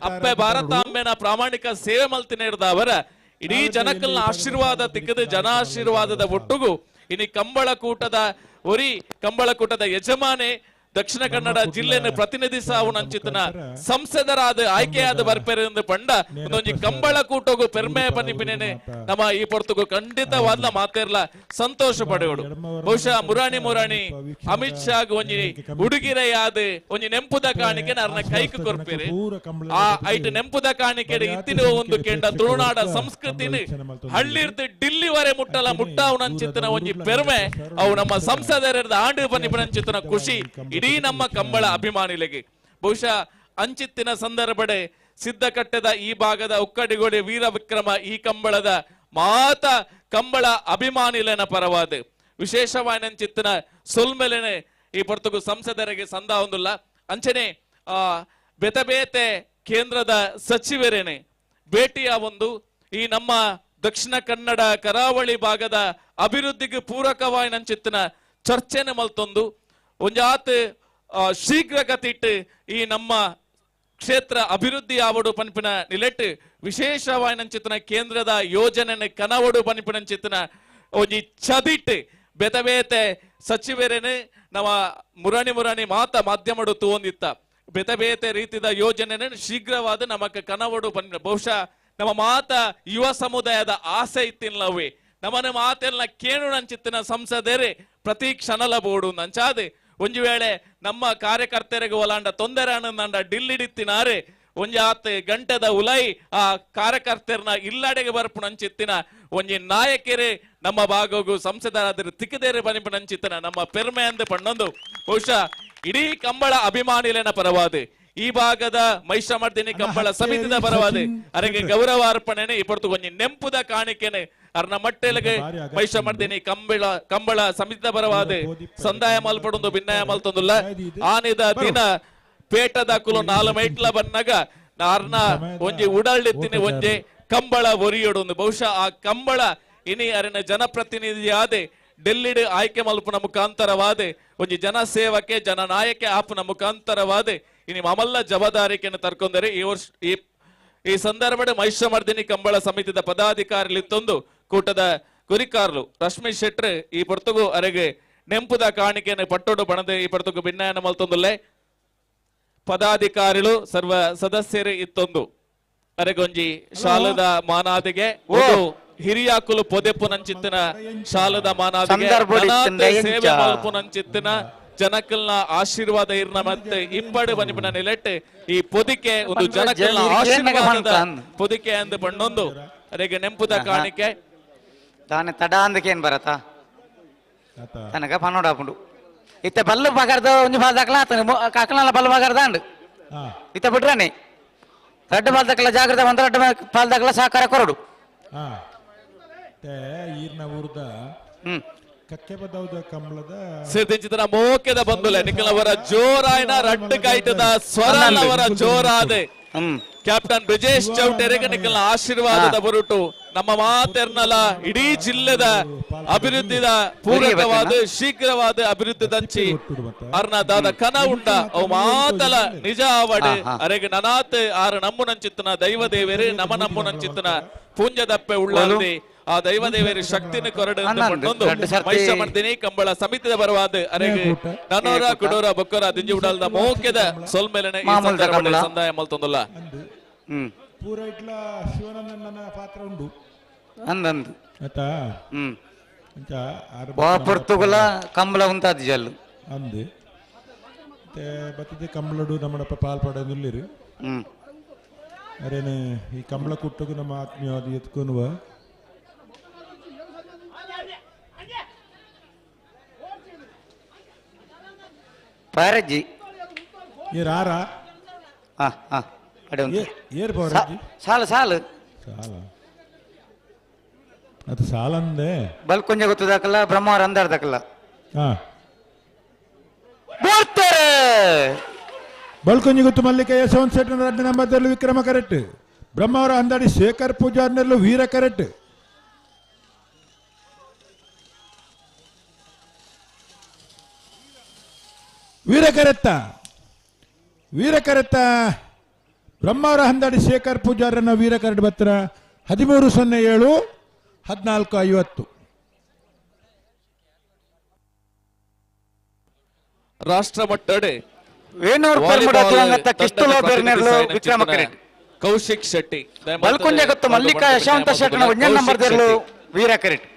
ಅಪ್ಪೆ ಭಾರತಾಂಬೆನ ಪ್ರಾಮಾಣಿಕ ಸೇವೆ ಮಲ್ತಿನ ಅವರ ಇಡೀ ಜನಕಲ್ನ ಆಶೀರ್ವಾದ ತಿಕ್ಕದು ಜನಾಶೀರ್ವಾದದ ಒಟ್ಟುಗು ಇನಿ ಕಂಬಳ ಕೂಟದ ಕಂಬಳ ಕೂಟದ ಯಜಮಾನೆ ದಕ್ಷಿಣ ಕನ್ನಡ ಜಿಲ್ಲೆಯನ್ನು ಪ್ರತಿನಿಧಿಸಾವುನಂಚಿತನ ಸಂಸದರಾದ ಆಯ್ಕೆಯಾದ ಬರ್ಪೆರೆಂದು ಪಂಡ ಒಂದೊಂಜಿ ಕಂಬಳ ಕೂಟೋಗು ಪೆರ್ಮೆ ಪನಿಪಿನೇನೆ ನಮ್ಮ ಈ ಪೊರ್ತುಗು ಖಂಡಿತವಾದ ಮಾತೇರ್ಲ ಸಂತೋಷ ಪಡೆಯೋಡು ಬಹುಶಃ ಮುರಾಣಿ ಅಮಿತ್ ಶಾಗ್ ಒಂಜಿ ಉಡುಗಿರೆಯಾದ ಒಂಜಿ ನೆಂಪುದ ಕಾಣಿಕೆ ಅರ್ನ ಕೈಕ್ ಕೊರ್ಪೇರೆ ಆ ಐಟ್ ನೆಂಪುದ ಕಾಣಿಕೆ ಇತ್ತಿನ ಒಂದು ಕೆಂಡ ತುಳುನಾಡ ಸಂಸ್ಕೃತಿನ ಹಳ್ಳಿರ್ದು ಡಿಲ್ಲಿವರೆ ಮುಟ್ಟಾವುನಂಚಿತನ ಒಂಜಿ ಪೆರ್ಮೆ ಅವು ನಮ್ಮ ಸಂಸದರದ ಆಂಡು ಪನಿಪಿನಂಚಿತನ ಖುಷಿ ಇಡೀ ನಮ್ಮ ಕಂಬಳ ಅಭಿಮಾನಿಗಳಿಗೆ ಬಹುಶಃ ಅಂಚಿತ್ತಿನ ಸಂದರ್ಭಡೆ ಸಿದ್ಧಕಟ್ಟೆದ ಈ ಭಾಗದ ಒಕ್ಕಡಿಗೋಡೆ ವೀರ ವಿಕ್ರಮ ಈ ಕಂಬಳದ ಮಾತ ಕಂಬಳ ಅಭಿಮಾನಿಲೆನ ಪರವಾದ ವಿಶೇಷವಾದಂಚಿತ್ತಿನ ಸೊಲ್ಮೆಲೆನೆ ಈ ಪೊರ್ತುಗು ಸಂಸದರಿಗೆ ಸಂದ ಹೊಂದಿಲ್ಲ ಅಂಚನೆ ಬೇತೆ ಕೇಂದ್ರದ ಸಚಿವರೇನೆ ಭೇಟಿಯ ಒಂದು ಈ ನಮ್ಮ ದಕ್ಷಿಣ ಕನ್ನಡ ಕರಾವಳಿ ಭಾಗದ ಅಭಿವೃದ್ಧಿಗೆ ಪೂರಕವಾದಂಚಿತ್ತಿನ ಚರ್ಚೆನೆ ಮಲ್ತೊಂದು ಒಂಜಾತ್ ಶೀಘ್ರಗತಿಟ್ಟು ಈ ನಮ್ಮ ಕ್ಷೇತ್ರ ಅಭಿವೃದ್ಧಿ ಆವಡು ಪನ್ಪಿನ ನಿಲೆಟ್ಟು ವಿಶೇಷವಾದಂಚಿತನ ಕೇಂದ್ರದ ಯೋಜನೆ ಕನವಡು ಪನ್ಪಿನಂಚಿತನ ಒಂಜಿ ಚದಿಟ್ಟು ಬೇತೆ ಸಚಿವರೇನೆ ನಮ್ಮ ಮುರಾಣಿ ಮಾಧ್ಯಮಡು ತೂಂದಿತ್ತ ಬೇತೆ ರೀತಿಯ ಯೋಜನೆ ಶೀಘ್ರವಾದ ನಮಕ್ ಕನವಡು ಪನ್ಪಿನ ಬಹುಶಃ ನಮ್ಮ ಯುವ ಸಮುದಾಯದ ಆಸೆ ಇತ್ತಿಲ್ಲವೇ ನಮ್ಮನೆ ಮಾತೆಲ್ಲ ಕೇಳುನಂಚಿತ್ತಿನ ಸಂಸದರೇ ಪ್ರತಿ ಕ್ಷಣಲ ಬೋಡು ನಂಚಾದೆ ಒಂಜಿ ವೇಳೆ ನಮ್ಮ ಕಾರ್ಯಕರ್ತರಿಗೆ ಒಲಾಂಡ ತೊಂದರೆ ಅನ್ನಂದ ಡಿಲ್ಲಿಡಿತ್ತಿನಾರೆ ಒಂಜಿ ಆತ್ ಗಂಟೆದ ಉಲೈ ಆ ಕಾರ್ಯಕರ್ತರನ್ನ ಇಲ್ಲಡೆಗೆ ಬರ್ಪುನಂಚಿತ್ತಿನ ಒಂಜಿ ನಾಯಕರೇ ನಮ್ಮ ಭಾಗಗೂ ಸಂಸದರಾದ ತಿಕ್ಕದೇರೆ ಬನಿಪುನಂಚಿತ್ತಿನ ನಮ್ಮ ಪೆರ್ಮೆ ಅಂದು ಪಣ್ಣೊಂದು ಬಹುಶಃ ಇಡೀ ಕಂಬಳ ಅಭಿಮಾನಿಲೇನ ಪರವಾದೆ ಈ ಭಾಗದ ಮೈಷಮರ್ದಿನಿ ಕಂಬಳ ಸಮಿತಿದ ಪರವಾದೆ ಅರೆಗೆ ಗೌರವ ಅರ್ಪಣೆನೆ ಈ ಪೊರ್ತು ಒಂಜಿ ನೆಂಪುದ ಕಾಣಿಕೆನೆ ಅರ್ನ ಮಟ್ಟೆಲೆಗೆ ಮೈಷಮರ್ದಿನಿ ಕಂಬಳ ಸಮಿತಿದ ಪರವಾದೆ ಸಂದಾಯ ಮಲ್ಪಡೊಂದು ಭಿನ್ನಾಯ ಮಲ್ತೊಂದುಲ್ಲ ಆನಿದ ದಿನ ಪೇಟದ ಕುಲು 4 ಮೈಟ್ಲ ಬನ್ನಗ ಅರ್ನ ಒಂಜಿ ಉಡಾಳ್ಳೆತ್ತಿನ ಒಂಜೆ ಕಂಬಳ ಒರಿಯೋಡೊಂದು ಬಹುಶಃ ಆ ಕಂಬಳ ಇನಿ ಅರಿನ ಜನಪ್ರತಿನಿಧಿಯಾದೆ ಡೆಲ್ಲಿಡ್ ಆಯ್ಕೆ ಮಲ್ಪುನ ಮುಖಾಂತರವಾದೆ ಒಂಜಿ ಜನಸೇವಕ್ಕೆ ಜನನಾಯಕ ಆಪುನ ಮುಖಾಂತರವಾದೆ ಇನಿ ಮಮಲ್ಲ ಜವಾಬ್ದಾರಿಕೆಯನ್ನು ತರ್ಕೊಂಡರೆ ಈ ವರ್ಷ ಈ ಸಂದರ್ಭದ ಮೈಷಮರ್ದಿನಿ ಕಂಬಳ ಸಮಿತಿದ ಪದಾಧಿಕಾರಿಲಿತ್ತೊಂದು ಕೂಟದ ಕುರಿಕಾರ್ಲು ರಶ್ಮಿ ಶೆಟ್ರ್ ಈ ಪೊರ್ತುಗು ಅರೆಗೆ ನೆಂಪುದ ಕಾಣಿಕೆಯನ್ನು ಪಟ್ಟೋಡು ಬಣದೆ ಈ ಪೊರ್ತುಗು ಭಿನ್ನಾಯನ ಮಲ್ತೊಂದುಲ್ಲೆ ಪದಾಧಿಕಾರಿಗಳು ಸರ್ವ ಸದಸ್ಯರು ಇತ್ತೊಂದು ಅರೆಗೊಂಜಿ ಶಾಲದ ಮಾನಾದಿಗೆ ಹಿರಿಯಾಕುಲು ಪೊದೆಪುನಂಚಿತ್ತಿನ ಶಾಲದ ಮಾನಾದಿಗೆ ಸೇವೆ ಮಲ್ಪುನಂಚಿತ್ತಿನ ಜನಕಲ್ನ ಆಶೀರ್ವಾದ ಇರ್ನ ಮತ್ತೆ ಇಪ್ಪಡು ಬನಿಪಿನ ನಿಲೆಟ್ಟು ಈ ಪೊದಿಕೆ ಒಂದು ಜನಕಲ್ನ ಆಶೀರ್ವಾದದ ಪೊದಿಕೆ ಅಂದು ಪಣ್ಣೊಂದು ಅರೆಗೆ ನೆಂಪುದ ಕಾಣಿಕೆ ತಾನೆ ತಡ ಅಂದಕೇನ್ ಬರತ್ತ ತನಕ ಪನ್ನೋಡಾಪುಂಡು ಇತ್ತ ಬಲ್ಲು ಪಗರ್ದ ಒಂಜಿ ಪಾಲ್ ದಕ್ಲ ಕಕ್ಕಲ ಬಲ್ಲು ಪಗರ್ದ ಅಂಡು ಇತ್ತ ಬಿಟ್ರಾನೆ ರಡ್ಡು ಪಾಲ್ ದಕ್ಲ ಜಾಗ್ರತೆ ಒಂದು ರಡ್ಡು ಪಾಲ್ ದಕ್ಲ ಸಹಕಾರ ಕೊರಡು ಈರ್ನ ಊರ್ದ ಕಕ್ಕೆ ಬದೌದ ಕಂಬಳದ ಸಿದ್ಧಿಂಚಿತನ ಮೋಕೆದ ಬಂದುಲೆ ನಿಖಲವರ ಜೋರಾಯ್ನ ರಡ್ಡು ಕೈಟದ ಸ್ವರನವರ ಜೋರಾದೆ ಕ್ಯಾಪ್ಟನ್ ಬ್ರಿಜೇಶ್ ಚೌಟೆರೆಗೆ ನಿಖಲ್ನ ಆಶೀರ್ವಾದದ ಬರುಟು ನಮ್ಮ ಮಾತೆರ್ನಲ ಇಡೀ ಜಿಲ್ಲೆದ ಅಭಿವೃದ್ಧಿದ ಪೂರಕವಾದ ಶೀಘ್ರವಾದ ಅಭಿವೃದ್ಧಿ ದಂಚಿ ಅರ್ನ ದಾದ ಕನ ಉಂಡ ಅವು ಮಾತಲ ನಿಜ ಅವಡೆ ಅರೆಗೆ ನನಾತ್ ಆರು ನಮ್ಮುನಂಚಿತ್ತನ ದೈವ ದೇವರೇ ನಮ್ಮುನಂಚಿತ್ತನ ಪೂಂಜದಪ್ಪೆ ಉಳ್ಳಾಲ್ದೆ ಆ ದೈವ ದೇವರ ಶಕ್ತಿನ ಕೊರಡು ಮೈಷಮರ್ದಿನಿ ಕಂಬಳ ಸಮಿತಿದ ಬರವಾದ ಅರೆಗೆ ನನೋರ ಕುಡೋರ ಬೊಕ್ಕರ ದಿಂಜಿ ಉಡಲ್ದ ಮೋಕೆದ ಸೊಲ್ಮೆಲೆನೆ ಈ ಸಂದರ್ಭದಲ್ಲಿ ಸಂದಾಯ ಮಲ್ತೊಂದುಲ್ಲ ಪೂರ ಇಟ್ಲ ಶಿವನಂದನ ಪಾತ್ರ ಉಂಡು ಅಂದಂದು ಆಯ್ತಾ ಪೊರ್ತುಗುಲ ಕಂಬಳ ಉಂತಾದ ಜಲ್ಲು ಅಂದು ಮತ್ತೆ ಬತ್ತಿದೆ ಕಂಬಳಡು ನಮ್ಮಡಪ್ಪ ಪಾಲ್ಪಡೋದಿಲ್ಲಿರು ಅರೇನೆ ಈ ಕಂಬಳ ಕುಟ್ಟುಗು ನಮ್ಮ ಆತ್ಮೀಯವಾದ ಎತ್ಕೊನುವ ಪಾರಜ್ಜಿ ಏರಾರ ಅಡೆ ಏರ್ ಪಾರಜ್ಜಿ ಸಾಲು ಸಾಲು ಸಾಲ ಅದು ಸಾಲಂದೆ ಬಲ್ಕೊಂಜ ಗೊತ್ತದಾಕಲ್ಲ ಬ್ರಹ್ಮವರ ಅಂದಾರ್ದಕಲ್ಲ ಹಾ ಬರ್ತಾರೆ ಬಲ್ಕೊಂಜಿ ಗೊತ್ತು ಮಲ್ಲಿಕ ಯಶವಂತ್ ಶೆಟ್ಟಿ ರಡ್ಡ ನಂಬರ್ದಲ್ಲೂ ವಿಕ್ರಮ ಕರೆಕ್ಟ್ ಬ್ರಹ್ಮವರ ಅಂದಾಡಿ ಶೇಖರ್ ಪೂಜಾರ್ನಲ್ಲೂ ವೀರ ಕರೆಕ್ಟ್ ವೀರ ಕರೆತ್ತ ಬ್ರಹ್ಮವರ ಹಂದಾಡಿ ಶೇಖರ್ ಪೂಜಾರನ ವೀರ ಕರೆಕ್ಟ್ ಬತ್ತರ 13-07 14:50 ರಾಷ್ಟ್ರ ಮಟ್ಟಡೆ ವೇಣೂರು ಪರ್ಮಡತ್ವಂಗತ್ತ ಕಿಸ್ತುಲೋ ಬೆರ್ನೆರ್ಲು ವಿಕ್ರಮ ಕರೆಕ್ಟ್ ಕೌಶಿಕ್ ಶೆಟ್ಟಿ ಬಲ್ಕೊಂಜ ಗೊತ್ತು ಮಲ್ಲಿಕ ಯಶವಂತ ಶೆಟ್ಟನ 1 ನಂಬರ್ದಲ್ಲೂ ವೀರ ಕರೆಕ್ಟ್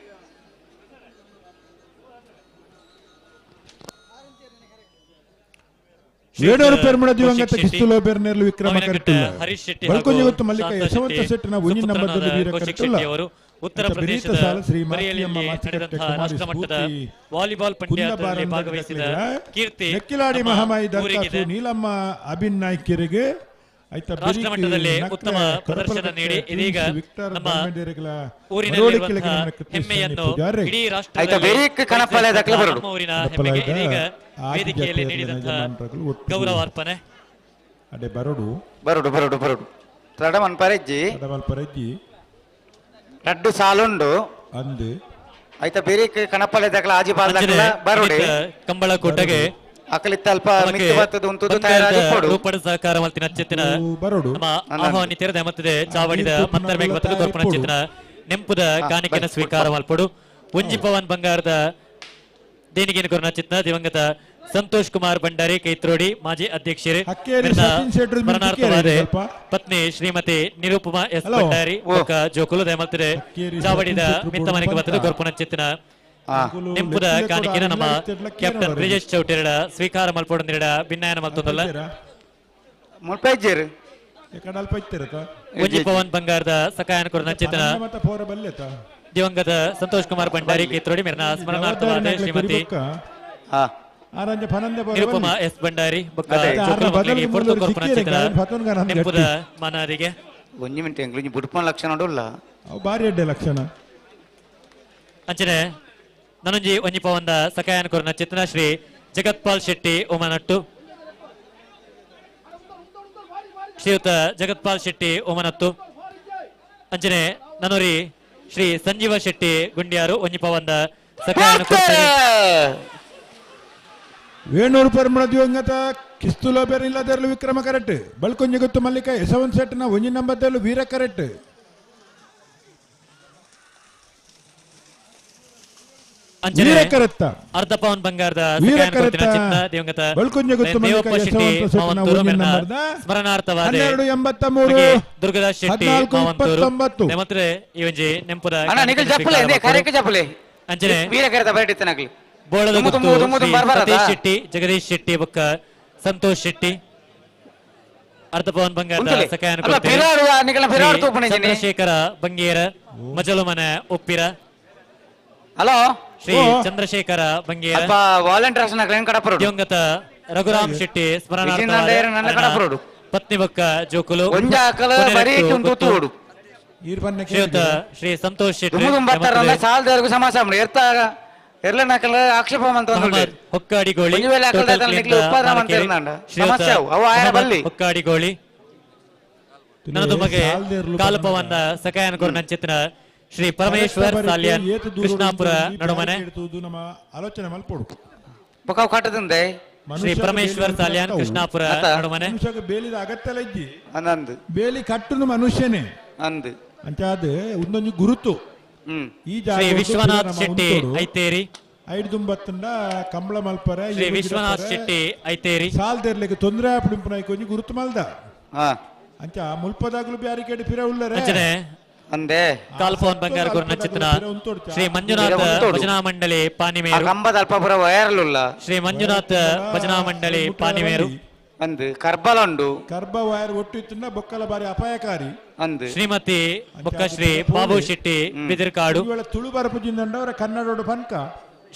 ವೇಣೂರು ಪೆರ್ಮಡ ದಿವಂಗತ ಕಿಸ್ತುಲೋ ಬೆರ್ನೆರ್ಲು ವಿಕ್ರಮ ಕರೆಕ್ಟ್ ಹರೀಶ್ ಶೆಟ್ಟಿ ಬಲ್ಕೊಂಜ ಗೊತ್ತು ಮಲ್ಲಿಕ ಯಶವಂತ ಶೆಟ್ಟಿನ 1 ನಂಬರ್ದಲ್ಲಿ ವೀರ ಕರೆಕ್ಟ್ ಅವರು ಉತ್ತರ ಪ್ರದೇಶದ ಬರಿಯಲಿಯಲ್ಲಿ ನಡೆದಂತಹ ರಾಷ್ಟ್ರಮಟ್ಟದ ವಾಲಿಬಾಲ್ ಪಂದ್ಯಾಟದಲ್ಲಿ ಭಾಗವಹಿಸಿದ ಕೀರ್ತಿ ನೆಕ್ಕಿಲಾಡಿ ಮಹಾಮಾಯಿ ದರ್ಕಾಸು ನೀಲಮ್ಮ ಅಬಿನ್ ನಾಯ್ಕರಿಗೆ ರಾಷ್ಟ್ರಮಟ್ಟದಲ್ಲಿ ಉತ್ತಮ ಪ್ರದರ್ಶನ ನೀಡಿ ಇದೀಗ ನಮ್ಮ ಊರಿನಲ್ಲಿರುವಂತಹ ಹೆಮ್ಮೆಯನ್ನು ಇಡೀ ರಾಷ್ಟ್ರದಲ್ಲಿ ನಮ್ಮ ಊರಿನ ಹೆಮ್ಮೆಗೆ ಇದೀಗ ವೇದಿಕೆಯಲ್ಲಿ ನೀಡಿದಂತಹ ಗೌರವಾರ್ಪಣೆ ಅಡೆ ಬರೋಡು ಬರೋಡು ಬರೋಡು ಬರೋಡು ತಡಮನ್ ಪರೆಜ್ಜಿ ರಡ್ಡು ಸಾಲುಂಡು ಅಂದು ಆಯ್ತಾ ಬೇರೆ ಕಣಪಲೆ ದಕಲ ಆಜಿ ಬಾಲ್ದಕಲ ಬರೋಡೆ ಕಂಬಳ ಕೋಟೆಗೆ ಅಕಲಿತ್ತ ಅಲ್ಪ ಮಿತ್ತು ಬತ್ತದು ಉಂತುದು ತಯಾರಾಗಿ ಕೊಡು ರೂಪಡ ಸಹಕಾರ ಮಲ್ತಿನ ಅಚ್ಚೆತ್ತಿನ ಬರೋಡು ನಮ್ಮ ಆಹ್ವಾನಿತರದ ಮತ್ತದೆ ಚಾವಡಿದ ಮಂತರ್ಬೇಗ ಬತ್ತದ ಕೊರ್ಪಣ ಅಚ್ಚೆತ್ತಿನ ನೆಂಪುದ ಕಾಣಿಕೆನ ಸ್ವೀಕಾರ ಮಲ್ಪಡು ಒಂಜಿ ಪವನ್ ಬಂಗಾರದ ದೇಣಿಗೆನ ಕೊರನ ಅಚ್ಚೆತ್ತಿನ ದಿವಂಗತ ಸಂತೋಷ್ ಕುಮಾರ್ ಭಂಡಾರಿ ಕೈತ್ರೋಡಿ ಮಾಜಿ ಅಧ್ಯಕ್ಷರೇ ಸ್ಮರಣಾರ್ಥವಾದ ಪತ್ನಿ ಶ್ರೀಮತಿ ನಿರುಪಮಾ ಎಸ್ ಭಂಡಾರಿ ಜೋಕುಲು ದಯಮಲ್ತಿದೆ ಚಾವಡಿದ ಮಿತ್ತ ಮನೆಗೆ ಬತ್ತದ ಕೊರ್ಪಣ ಅಚ್ಚೆತ್ತಿನ ನೆಂಪುದ ಕಾಣಿಕೆನ ನಮ್ಮ ಕ್ಯಾಪ್ಟನ್ ಬ್ರಿಜೇಶ್ ಚೌಟಿರಡ ಸ್ವೀಕಾರ ಮಲ್ಪೊಂದಿರಡ ಭಿನ್ನಾಯನ ಮಲ್ತೊಂದಲ್ಲ ಒಂಜಿ ಪವನ್ ಬಂಗಾರದ ಸಕಾಯನ ಕೊರನ ಅಚ್ಚೆತ್ತಿನ ದಿವಂಗತ ಸಂತೋಷ್ ಕುಮಾರ್ ಭಂಡಾರಿ ಕೈತ್ರೋಡಿ ಮೆರನ ಸ್ಮರಣಾರ್ಥವಾದ ಶ್ರೀಮತಿ ನಿರುಪಮಾ ಎಸ್ ಭಂಡಾರಿ ನೆಂಪುದ ಮನಾರಿಗೆ ಒಂಜಿ ಮಿನಿಟ್ ಎಂಗ್ಲು ಬುಡ್ಪನ್ ಲಕ್ಷಣ ಉಲ್ಲ ಬಾರಿ ಅಡ್ಡೆ ಲಕ್ಷಣ ಅಂಚನೆ ನನೊಂಜಿ ಒಂಜಿ ಪವಂದ ಸಕಾಯನ ಕೊರನ ಚಿತ್ತನ ಶ್ರೀ ಜಗತ್ಪಾಲ್ ಶೆಟ್ಟಿ ಓಮನಟ್ಟು ಶ್ರೀಯುತ ಜಗತ್ಪಾಲ್ ಶೆಟ್ಟಿ ಓಮನತ್ತು ಅಂಚನೆ ನನೂರಿ ಶ್ರೀ ಸಂಜೀವ ಶೆಟ್ಟಿ ಗುಂಡ್ಯಾರು ಒಂಜಿ ಪವಂದ ಸಕಾಯನ ಕೊಡ್ತಾರೆ ವೇಣೂರು ಪರ್ಮಣ ದಿವಂಗತ ಕಿಸ್ತುಲೋ ಬೆರ್ನಿಲ್ಲದಲ್ಲೂ ವಿಕ್ರಮ ಕರೆಕ್ಟ್ ಬಲ್ಕೊಂಜಿ ಗೊತ್ತು ಮಲ್ಲಿಕ ಯಶವಂತ್ ಶೆಟ್ಟಿನ 1 ನಂಬರ್ದಲ್ಲೂ ವೀರ ಕರೆಕ್ಟ್ ಅರ್ಧ ಪವನ್ ಬಂಗಾರದ ದಿವಂಗತ ಸ್ಮರಣಾರ್ಥವಾದ ದುರ್ಗದಾಸ್ ಶೆಟ್ಟಿ ಈ ನೆಂಪುದ ಅಂಚನೆ ಬೋಳದ ಸತೀಶ್ ಶೆಟ್ಟಿ ಜಗದೀಶ್ ಶೆಟ್ಟಿ ಬೊಕ್ಕ ಸಂತೋಷ್ ಶೆಟ್ಟಿ ಅರ್ಧ ಪವನ್ ಬಂಗಾರದ ಸಕಾಯನ ಚಂದ್ರಶೇಖರ ಬಂಗೇರ ಮಜಲುಮನ ಒಪ್ಪಿರ ಹಲೋ ಶ್ರೀ ಚಂದ್ರಶೇಖರ ಬಂಗೇರ ವಾಲಂಟಿಯರ್ಸ್ ದಿವಂಗತ ರಘುರಾಮ್ ಶೆಟ್ಟಿ ಸ್ಮರಣಾರ್ಥ ಪತ್ನಿ ಬೊಕ್ಕ ಜೋಕುಲು ಶ್ರೀಯುತ ಶ್ರೀ ಸಂತೋಷ್ ಶೆಟ್ಟಿ ಆಕ್ಷೇಪ ಹೊಕ್ಕಾಡಿಗೋಳಿ ಹೊಕ್ಕಾಡಿಗೋಳಿ ನನ್ನದು ಮಗೆ ಕಾಲಪವನ್ನ ಸಕಾಯನ ಕೊರನ ಅಂಚೆತ್ತಿನ ಶ್ರೀ ಪರಮೇಶ್ವರ್ ಸಾಲ್ಯನ್ ಕೃಷ್ಣಾಪುರ ನಡುಮನೆ ಆಲೋಚನೆ ಮಲ್ಪೋಡು ಶ್ರೀ ಪರಮೇಶ್ವರ್ ಸಾಲ್ಯನ್ ಕೃಷ್ಣಾಪುರ ನಡುಮನೆ ಬೇಲಿದ ಅಗತ್ಯ ಇಜ್ಜಿ ಬೇಲಿ ಕಟ್ಟುನು ಮನುಷ್ಯನೇ ಅಂಚಾದ ಒಂದೊಂದು ಗುರುತು ಈ ಶ್ರೀ ವಿಶ್ವನಾಥ್ ಶೆಟ್ಟಿ ಐತೇರಿ ಐದು ತುಂಬತ್ತಂಡ ಕಂಬಳ ಮಲ್ಪರ ಶ್ರೀ ವಿಶ್ವನಾಥ್ ಶೆಟ್ಟಿ ಐತೇರಿ ಸಾಲ್ದೇರ್ಲಿಕ್ಕೆ ತೊಂದರೆ ಆಪುಡಿಂಪುನ ಕೊಂಚ ಗುರುತು ಮಲ್ದ ಅಂಚ ಮುಲ್ಪದಾಗ್ಲು ಬ್ಯಾರಿಕೇಡ್ ಪಿರ ಉಳ್ಳರೆ ಅಂದೆ ಕಾಲ್ಫೋನ್ ಬಂಗಾರ ಕೊರನ ಚಿತ್ರ ಶ್ರೀ ಮಂಜುನಾಥ ಭಜನಾ ಮಂಡಳಿ ಪಾನಿಮೇರು ಕಂಬದ ಅಲ್ಪಪುರ ವೈರಲ್ಲ ಶ್ರೀ ಮಂಜುನಾಥ ಭಜನಾ ಮಂಡಳಿ ಪಾನಿಮೇರು ಅಂದು ಕರ್ಬಲಂಡು ಕರ್ಬ ವೈರ್ ಒಟ್ಟು ಇತ್ತಂಡ ಬೊಕ್ಕಲ ಬಾರಿ ಅಪಾಯಕಾರಿ ಅಂದು ಶ್ರೀಮತಿ ಬೊಕ್ಕ ಶ್ರೀ ಬಾಬು ಶೆಟ್ಟಿ ಬಿದಿರ್ಕಾಡು ತುಳು ಬರಪುಜಿಂದಂಡ ಅವರ ಕನ್ನಡೋಡು ಪನ್ಕ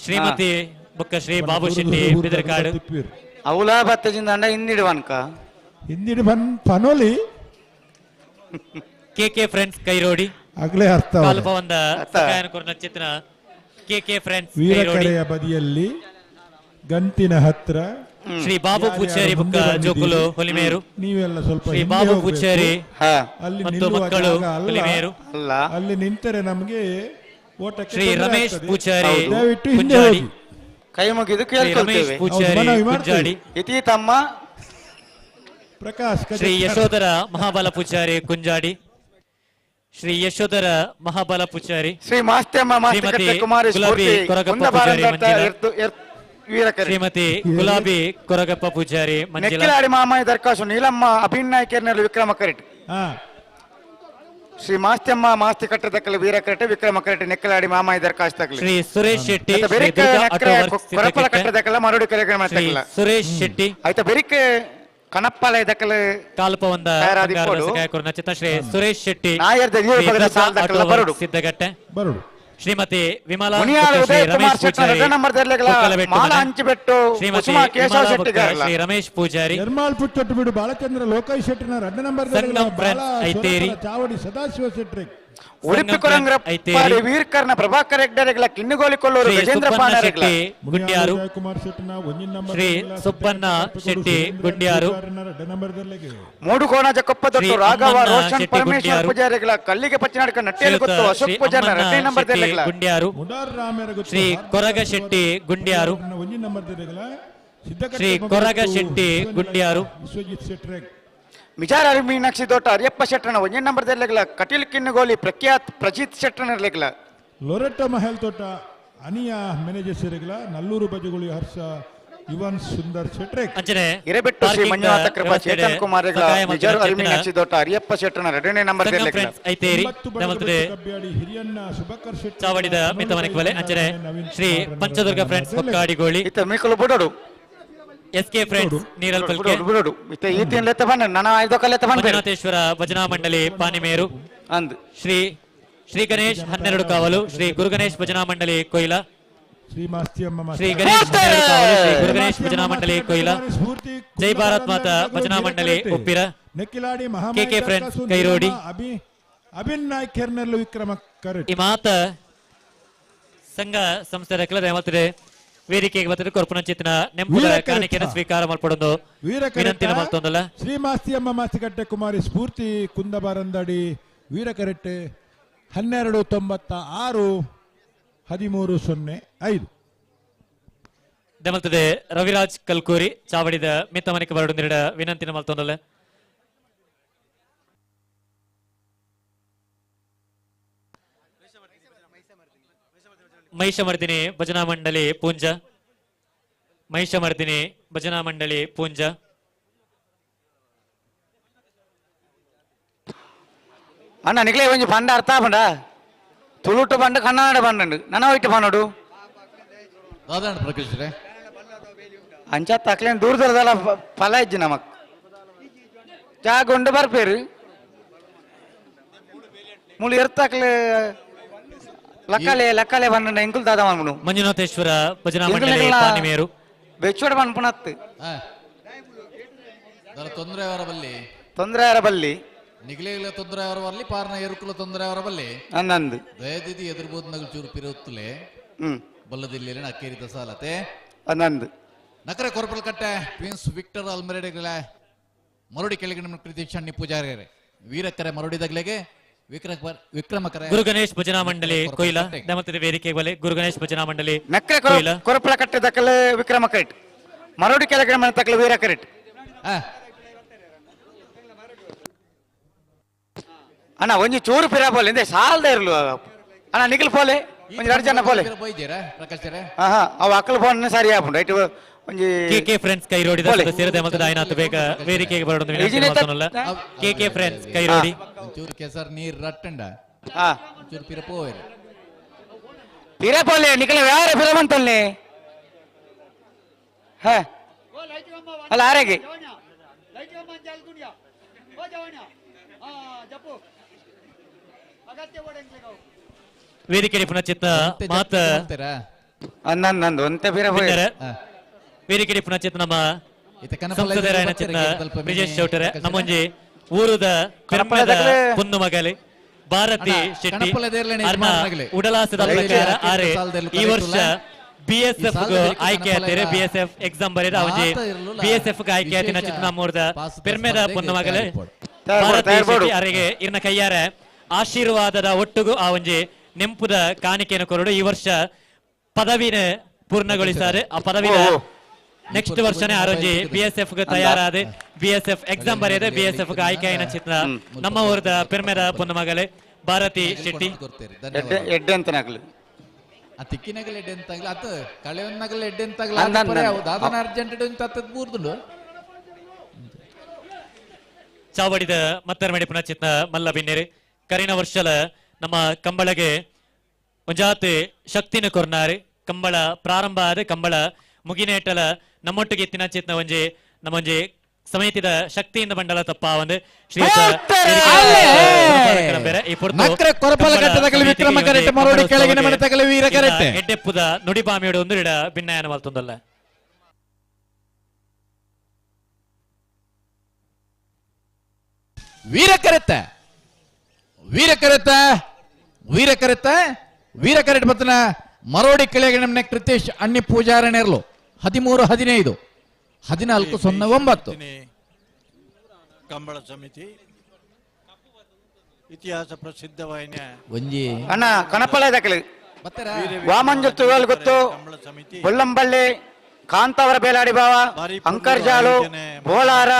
ಶ್ರೀಮತಿ ಬೊಕ್ಕ ಶ್ರೀ ಬಾಬು ಶೆಟ್ಟಿ ಬಿದಿರ್ಕಾಡು ಅವಲ ಬತ್ತಜಿಂದಂಡ ಹಿಂದಿಡು ಪನ್ಕ ಹಿಂದಿಡು ಪನೋಲಿ ಕೆಕೆ ಫ್ರೆಂಡ್ಸ್ ಕೈರೋಡಿ ಆಗ್ಲೇ ಅರ್ಥ ಕಾಲ್ಪವಂದ ಸಹಾಯನ ಕೊರನ ಚಿತ್ರ ಕೆ ಫ್ರೆಂಡ್ಸ್ ವೀರಕರೆಯ ಬದಿಯಲ್ಲಿ ಗಂತಿನ ಹತ್ರ ಶ್ರೀ ಬಾಬು ಪೂಜಾರಿ ಬುಕ್ಕ ಜೋಕುಲು ಹೊಲಿಮೇರು ನೀವೆಲ್ಲ ಸ್ವಲ್ಪ ಶ್ರೀ ಹಿಂದೆ ಬಾಬು ಹೋಗ್ಬೇಕು. ಪೂಜಾರಿ ಅಲ್ಲಿ ಮತ್ತು ನಿಲ್ಲುವ ಮಕ್ಕಳು ಜಾಗ ಅಲ್ಲ. ಹೊಲಿಮೇರು ಅಲ್ಲಿ ನಿಂತರೆ ನಮಗೆ ಓಟಕ್ಕೆ ಶ್ರೀ ತೊಂದರೆ ರಮೇಶ್ ಆಗ್ತದೆ. ಪೂಜಾರಿ ದಯವಿಟ್ಟು ಹಿಂದೆ ಕುಂಜಾಡಿ ಹೋಗಿ. ಕೈ ಮುಗಿದು ಶ್ರೀ ರಮೇಶ್ ಕೇಳ್ಕೊಳ್ತೇವೆ ಪೂಜಾರಿ ಮನವಿ ಮಾಡ್ತೇವೆ. ಕುಂಜಾಡಿ ಇತಿ ತಮ್ಮ ಪ್ರಕಾಶ್ ಶ್ರೀ ಯಶೋಧರ ಮಹಾಬಲ ಪೂಜಾರಿ ಕುಂಜಾಡಿ ಶ್ರೀ ಯಶೋಧರ ಮಹಾಬಲ ಪೂಜಾರಿ ಶ್ರೀ ಮಾಸ್ತ್ಯಮ್ಮ ಶ್ರೀಮತಿ ಮಾಸ್ತಿಕಟ್ಟೆ ಕುಮಾರಿ ಗುಲಾಬಿ ಸ್ಫೂರ್ತಿ ಕೊರಗಪ್ಪ ಕುಂದ ಪೂಜಾರಿ ಭಾರತ ಮಂಜಿಲ ವೀರಕರೆ ಶ್ರೀಮತಿ ಗುಲಾಬಿ ಕೊರಗಪ್ಪ ಪೂಜಾರಿ ಮಂಜಿಲ ನೆಕ್ಕಿಲಾಡಿ ಮಾಮಾಯಿ ದರ್ಕಾಸು ನೀಲಮ್ಮ ಅಭಿನಯ ಕೇರ್ನರು ವಿಕ್ರಮ ಕರೆಟ್ ಹಾ ಶ್ರೀ ಮಾಸ್ತ್ಯಮ್ಮ ಮಾಸ್ತಿ ಕಟ್ಟೆ ದಕ್ಕಲು ವೀರಕರೆಟ್ ವಿಕ್ರಮ ಕರೆಟ್ ನೆಕ್ಕಲಾಡಿ ಮಾಮಾಯಿ ದರ್ಕಾಸ್ ತಕ್ಕಲು ಶ್ರೀ ಸುರೇಶ್ ಶೆಟ್ಟಿ ಆಯ್ತಾ ಶ್ರೀ ಬೆರಿಕ್ ದುರ್ಗಾ ನಕ್ರೆ ಆಟೋ ವರ್ಕ್ಸ್ ಕೊರಪಲ ಸಿದ್ದಕೆಟ್ಟೆ, ಕಟ್ಟೆ ದಕ್ಕಲ ಮರುಡಿ ಕೆರೆಗೆ ಶ್ರೀ ಮಾಡ್ತಕ್ಕಲ್ಲ ಸುರೇಶ್ ಶೆಟ್ಟಿ ಆಯ್ತಾ ಬೆರಿಕ್ ಕನಪ್ಪಲ ದಕ್ಕಲು ಕಾಲ್ಪವಂದ ತಯಾರಾದಿ ಬಂಗಾರದ ಕೊಡು. ಸಹಾಯಕರು ನಚಿತ ಶ್ರೀ ಸುರೇಶ್ ಶೆಟ್ಟಿ ನಾಯರ್ದ ಶ್ರೀ ಜೀವ ಪದರ ದುರ್ಗಾ ಸಾಲ್ ಆಟೋ ದಕ್ಕಲ ವರ್ಕ್ಸ್ ಬರುಡು ಸಿದ್ದಗಟ್ಟೆ ಬರುಡು ಶ್ರೀಮತಿ ವಿಮಲಾ ಮುನಿಯಾಳ ಮತ್ತು ಶ್ರೀ ಉದಯ ಕುಮಾರ್ ರಮೇಶ್ ಶೆಟ್ಟಿ ಪೂಜಾರಿ ಎರಡನೇ ನಂಬರ್ ದರ್ಲೆಗಲ ಕೊಕ್ಕಲಬೆಟ್ಟು ಮಾಲ ಮನೆ. ಹಂಚಿಬೆಟ್ಟು ಶ್ರೀಮತಿ ಕುಸುಮ ಕೇಶವ ವಿಮಲಾ ಶೆಟ್ಟಿ ಬುಕ್ಕ, ಶ್ರೀ ರಮೇಶ್ ಪೂಜಾರಿ ನಿರ್ಮಾಲ್ ಪುಚ್ಚೊಟ್ಟು ಬಿಡು ಬಾಲಚಂದ್ರ ಲೋಕೇಶ್ ಶೆಟ್ಟಿನ 2 ನಂಬರ್ ಸಂಗಮ್ ಫ್ರೆಂಡ್ಸ್ ಐತೇರಿ. ಚಾವಡಿ ಸದಾಶಿವ ಶೆಟ್ಟಿ ಉಡುಪಿ ಸಂಗಮ್ ಕೊರಂಗ್ರ ಐತೇರಿ. ವೀರ್ಕರ್ನ ಪ್ರಭಾಕರ್ ಹೆಗ್ಡೆರೆಗಳ ಕಿನ್ನುಗೋಲಿಕೊಳ್ಳೋರು ಶ್ರೀ ಗಜೇಂದ್ರ ಸುಬ್ಬಣ್ಣ ಪಾಣರೆಗಳ ಶೆಟ್ಟಿ ಗುಂಡ್ಯಾರು ಕುಮಾರ್ ಶೆಟ್ಟಿನ 1 ನಂಬರ್ ಶ್ರೀ ಸುಬ್ಬಣ್ಣ ಶೆಟ್ಟಿ ಗುಂಡ್ಯಾರು 2 ನಂಬರ್ ದರ್ಲೆಗೆ ಮೂಡು ಕೋಣಜ ಕೊಪ್ಪದೊಟ್ಟು ಶ್ರೀ ರಾಘವ ಅಮ್ಮಣ್ಣ ರೋಷನ್ ಶೆಟ್ಟಿ ಪರಮೇಶ್ವರ ಗುಂಡ್ಯಾರು. ಪೂಜಾರಿಗಳ ಕಲ್ಲಿಗೆ ಪಚ್ಚಿನಾಡ್ಕ ನಟ್ಟೆಯಲ್ಲಿ ಶ್ರೀಯುತ ಗೊತ್ತು ಅಶೋಕ್ ಶ್ರೀ ಪೂಜಾರ ಅಮ್ಮಣ್ಣ 2 ನಂಬರ್ ಶೆಟ್ಟಿ ದರ್ಲೆಗಳ ಗುಂಡ್ಯಾರು ಮುಡಾರ್ ರಾಮರ ಶ್ರೀ ಕೊರಗ ಶೆಟ್ಟಿ ಗುಂಡ್ಯಾರು 1 ನಂಬರ್ ದರ್ಲೆಗಳ ಸಿದ್ದಕಟ್ಟೆ ಶ್ರೀ ಕೊರಗ ಶೆಟ್ಟಿ ಗುಂಡ್ಯಾರು ವಿಶ್ವಜಿತ್ ಶೆಟ್ಟಿ ಮಿಜಾರ ಮೀನಾಕ್ಷಿ ತೋಟ ಅರಿಯಪ್ಪ ಶೆಟ್ಟನ 1 ನಂಬರ್ ದರ್ಲೆಗಳ ಕಟೀಲ್ ಕಿನ್ನುಗೋಲಿ ಪ್ರಖ್ಯಾತ್ ಪ್ರಜಿತ್ ಶೆಟ್ಟನ ಇರ್ಲೆಗಳ ಲೊರೆಟ್ಟೋ ಮಹಲ್ ತೋಟ ಅನಿಯ ಮ್ಯಾನೇಜರ್ ಸೇರಿಗಳ ನಲ್ಲೂರು ಬಜಗುಳಿ ಹರ್ಷ ಯುವನ್ ಸುಂದರ್ ಶೆಟ್ಟಿ ಅಂಚನೆ ಹಿರೇಬೆಟ್ಟು ಶ್ರೀ ಪಾರ್ಕಿಂಗ್ ಮಂಜುನಾಥ ಕೃಪಾ ವ್ಯವಸ್ಥೆ ಇದೆ. ಚೇತನ್ ಕುಮಾರ್ಗಳ ಸಹಾಯ ಮಿಜಾರು ಮಂಜುನಾಥ್ ಅರಿಮೀನಾಕ್ಷಿ ತೋಟ ಅರಿಯಪ್ಪ ಶೆಟ್ಟನ 2ನೇ ನಂಬರ್ ಸಂಗಮ್ ದರ್ಲೆಗಳ ಫ್ರೆಂಡ್ಸ್ ಐತೇರಿ ನಮ್ಮತ್ತದೆ ಕಬ್ಬಿಯಾಡಿ ಹಿರಿಯಣ್ಣ ಸುಬಕರ್ ಶೆಟ್ಟಿ ಚಾವಡಿದ ಮಿತ ಮನೆಗೆ ಬಲೆ ಅಂಚನೆ ಶ್ರೀ ಪಂಚದುರ್ಗ ಫ್ರೆಂಡ್ಸ್ ಹೊಕ್ಕಾಡಿಗೋಳಿ ಇತ್ತ ಮೀಕಲು ಬಿಡೋಡು ಎಸ್ ಕೆ ಫ್ರೆಂಡ್ಸ್ ನೀರಲ್ ಪಲ್ಕೆ ಬಿಡೋಡು ಇತ್ತ ಈತಿನ ಲೆತ್ತ ಬಣ್ಣ ನನ್ನ 5 ಕಲ್ಲೆತ್ತ ಬಣ್ಣ ಮಂಜುನಾಥೇಶ್ವರ ಭಜನಾ ಮಂಡಳಿ ಪಾನಿಮೇರು ಅಂದ್ ಶ್ರೀ ಗಣೇಶ್ 12 ಕಾವಲು ಶ್ರೀ ಗುರು ಗಣೇಶ್ ಭಜನಾ ಮಂಡಳಿ ಕೊಯ್ಲ ಶ್ರೀ ಮಾಸ್ತಿಯಮ್ಮ ಶ್ರೀ ಗಣೇಶ್ 12 ಕಾವಲು ಶ್ರೀ ಗುರು ಗಣೇಶ್ ಭಜನಾ ಮಂಡಳಿ ಕೊಯ್ಲ ಜೈ ಭಾರತ್ ಮಾತಾ ಭಜನಾ ಮಂಡಳಿ ಉಪ್ಪಿರ ನೆಕ್ಕಿಲಾಡಿ KK ಫ್ರೆಂಡ್ಸ್ ಕೈರೋಡಿ ಅಭಿನ್ ನಾಯ್ಕ್ ಕೆರ್ನರ್ಲು ವಿಕ್ರಮ ಕರೆಟ್ ಈ ಮಾತ ಸಂಘ ಸಂಸ್ಥೆ ರಕ್ಕಲದ ಮತ್ತೆ ವೇದಿಕೆಗೆ ಬರ್ತದೆ ಕೊರ್ಪುನ ಚಿತ್ನ ನೆಂಪುದ ಕಾಣಿಕೆಯನ್ನು ಸ್ವೀಕಾರ ಮಾಡ್ಪಡೋದು ವಿನಂತಿನ ಮತ್ತೊಂದಲ್ಲ ಶ್ರೀ ಮಾಸ್ತಿಯಮ್ಮ ಮಾಸ್ತಿಕಟ್ಟೆ ಕುಮಾರಿ ಸ್ಫೂರ್ತಿ ಕುಂದಬಾರಂದಡಿ ವೀರಕರೆಟ್ಟೆ 1296 1305 ದಮಲ್ತದೆ ರವಿರಾಜ್ ಕಲ್ಕೂರಿ ಚಾವಡಿದ ಮಿತ್ತ ಮನೆಗೆ ಬರಡು ವಿನಂತಿನ ಮತ್ತೊಂದಲ್ಲ ಮಹಿಷಮರ್ದಿನಿ ಭಜನಾ ಮಂಡಳಿ ಪೂಂಜ ಮಹಿಷಮರ್ದಿನಿ ಭಜನಾ ಮಂಡಳಿ ಪೂಂಜ ಅಣ್ಣ ನಿಕ್ಲೆ ಒಂಜಿ ಪಂಡ ಅರ್ಥ ಪಂಡ ತುಳುಟು ಪಂಡ ಕನ್ನಡ ಪಂಡು ನನ್ನ ಹೋಯ್ತು ಪನ್ನೋಡು ಪ್ರಕೃತಿ ಅಂಚ ತಕ್ಲೇನ್ ದೂರದಲ್ಲ ಫಲ ಇಜ್ಜಿ ನಮಕ್ ಜಾಗೊಂಡು ಬರ್ಪೇರು ಮುಳು ಇರ್ತಕ್ಲೆ ಲಕ್ಕಲೆ ಬಂಡ ಎಂಕುಲ್ ದಾದ ಮನ್ಮುಡು ಮಂಜುನಾಥೇಶ್ವರ ಭಜನಾ ಮಂಡಳಿ ಪಾನಿಮೇರು ಬೆಚ್ಚೋಡ ಪನ್ಪುನತ್ ತೊಂದರೆ ಅವರ ಬಲ್ಲಿ ನಿಗಲೇಗ್ಲ ತೊಂದರೆ ಅವರ ಬಲ್ಲಿ ಪಾರ್ನ ಎರುಕುಲ ತೊಂದರೆ ಅವರ ಬಲ್ಲಿ ಅನ್ನಂದು ದಯದಿದಿ ಎದುರ್ಬೋದು ನಗಲು ಚೂರು ಪಿರುತ್ತಲೆ ಬಲ್ಲದಿಲ್ಲ ಅಕ್ಕೇರಿದ ಸಾಲತೆ ಅನ್ನಂದು ನಕರೆ ಕೊರಪಲ್ ಕಟ್ಟೆ ಪ್ರಿನ್ಸ್ ವಿಕ್ಟರ್ ಅಲ್ಮೆರೆಡೆಗಳ ಮರುಡಿ ಕೆಳಗಿನ ಪ್ರೀತಿ ಶಣ್ಣಿ ಪೂಜಾರಿಯರೆ ವೀರಕ್ಕರೆ ಮರುಡಿದಾಗಲೆಗೆ ವಿಕ್ರಮಕರೆ ಗುರು ಗಣೇಶ್ ಭಜನಾ ಮಂಡಳಿ ಕೊಯ್ಲ ದಮತದ ವೇದಿಕೆಗೆ ಬಲೆ ಗುರು ಗಣೇಶ್ ಭಜನಾ ಮಂಡಳಿ ನಕ್ಕರೆ ಕೊರಪಲ ಕಟ್ಟೆ ದಕ್ಕಲೆ ವಿಕ್ರಮ ಕರೆಟ್ ಮರುಡಿ ಕೆಳಗಿನ ಮನೆ ತಕ್ಕಲೆ ವೀರ ಕರೆಟ್ ಅಣ್ಣ ಒಂಜಿ ಚೂರು ಪಿರ ಬೋಲೆ ಇಂದೆ ಸಾಲ್ದ ಇರ್ಲು ಅಣ್ಣ ನಿಖಿಲ್ ಪೋಲೆ ಒಂಜಿ 2 ಜನ ಪೋಲೆ ಅವು ಅಕ್ಕಲು ಫೋನ್ ಸರಿ ಆಪುಂಡು ಐಟು ಒಂಜಿ ಕೆಕೆ ಫ್ರೆಂಡ್ಸ್ ಕೈರೋಡಿ ಸದಸ್ಯರು ದಮತದ ಆಯ್ನಾತು ಬೇಗ ವೇದಿಕೆಗೆ ಬರೋದು ವಿನಂತಿ ಮಾಡ್ತಾನಲ್ಲ ಕೆಕೆ ಫ್ರೆಂಡ್ಸ್ ಕೈರೋಡಿ ಚೂರು ಕೆಸರ್ ನೀರ್ ರಟ್ಟಂಡ ಚೂರು ಪಿರ ಪೋಯರು ಪಿರ ಪೋಲೆ ನಿಖಿಲ್ ಯಾರ ಪಿರ ಬಂತಲ್ಲಿ ಅಲ್ಲ ಆರೆಗೆ ವೇದಿಕೆ ಪುನಚಿತ್ತ ಮಾತ ನಂದು ಒಂತೆ ಪಿರ ವೇದಿಕೆ ಪುನಚಿತ್ತ ನಮ್ಮ ಸಂಸದರಾಯನ ಚಿತ್ತ ಬ್ರಿಜೇಶ್ ಚೌಟರೆ ನಮ್ಮೊಂಜಿ ಊರುದ ಪಿರಪದ ಪುನ್ನು ಮಗಲಿ ಭಾರತಿ ಅಣ್ಣ, ಶೆಟ್ಟಿ ಕಣಪಲ ದೇರ್ಲೆನೆ ಅರ್ನ ಯಜಮಾನರಾಗಲಿ. ಉಡಲಾಸದ ಪ್ರಕಾರ ಆರೆ ಈ ವರ್ಷ BSF ಆಯ್ಕೆ ಆತಿರೆ BSF ಎಕ್ಸಾಮ್ ಬರೆದ ಅವಜಿ BSF ಆಯ್ಕೆ ಆತಿನ ಚಿತ್ರ ನಮ್ಮೂರ್ದ ಪೆರ್ಮೆದ ಪೊನ್ನ ಮಗಲೆ ಭಾರತಿ ಶೆಟ್ಟಿ ಅರೆಗೆ ಇರ್ನ ಕೈಯಾರ ಆಶೀರ್ವಾದದ ಒಟ್ಟುಗು ಆ ಒಂಜಿ ನೆಂಪುದ ಕಾಣಿಕೆಯನ್ನು ಕೊರಡು ಈ ವರ್ಷ ಪದವಿನ ಪೂರ್ಣಗೊಳಿಸಾರೆ ಆ ಪದವಿನ ನೆಕ್ಸ್ಟ್ ವರ್ಷನೇ ಆರೋಜಿ BSF ಗೆ ತಯಾರಾದ BSF ಎಕ್ಸಾಮ್ ಬರೆಯದೆ BSF ಗೆ ಆಯ್ಕೆ ಆಯ್ನ ಚಿತ್ರ ನಮ್ಮ ಊರದ ಪೆರ್ಮೆದ ಪೊನ್ನ ಮಗಲೆ ಭಾರತಿ ಶೆಟ್ಟಿ ಎಡ್ಡೆ ಅಂತ ನಗಲು ಆ ತಿಕ್ಕಿನಾಗಲ್ಲ ಎಡ್ಡೆ ಅಂತಾಗಲ್ಲ ಅತ್ತ ಕಳೆಯನ್ನಾಗಲ್ಲ ಎಡ್ಡೆ ಅಂತಾಗಲ್ಲ ದಾದನ ಅರ್ಜೆಂಟ್ ಅಂತ ಮೂರ್ದುಂಡು ಚಾವಡಿದ ಮತ್ತರ್ಮಡಿ ಪುನಚಿತ್ನ ಮಲ್ಲ ಬಿನ್ನೇರಿ ಕರಿನ ವರ್ಷಲ ನಮ್ಮ ಕಂಬಳಗೆ ಒಂಜಾತ್ ಶಕ್ತಿನ ಕೊರ್ನಾರಿ ಕಂಬಳ ಪ್ರಾರಂಭ ಆದ ಕಂಬಳ ಮುಗಿನೇಟಲ ನಮ್ಮೊಟ್ಟಿಗೆ ಎತ್ತಿನ ಚಿತ್ನ ಒಂಜಿ ನಮ್ಮೊಂಜಿ ಸಮೇತಿದ ಶಕ್ತಿಯಿಂದ ಬಂಡಲ ತಪ್ಪ ಒಂದು ಎಡ್ಡೆಪ್ಪುದ ನುಡಿಬಾಮಿಯೋಡು ಒಂದು ಇಡ ಭಿನ್ನಯನ ಮಲ್ತೊಂದಲ್ಲ ವೀರಕರೆತ್ತ ವೀರಕರೆಟ್ ಬತ್ತನ ಮರೋಡಿ ಕೆಳಗೆ ನಮ್ಮನೆ ಕೃತೇಶ್ ಅಣ್ಣಿ ಪೂಜಾರನೇರ್ಲು 13-15 14-09 ಕಂಬಳ ಸಮಿತಿ ಇತಿಹಾಸ ಪ್ರಸಿದ್ಧವಾಯಿನ ಒಂಜಿ ಅಣ್ಣ ಕಣಪಳ ದಕ್ಕಲಿ ವಾಮಂಜತ್ತು ಗೊತ್ತು ಬೊಳ್ಳಂಬಳ್ಳಿ ಕಾಂತಾವರ ಬೇಲಾಡಿ ಬಾವ ಅಂಕರ್ಜಾಲು ಬೋಳಾರ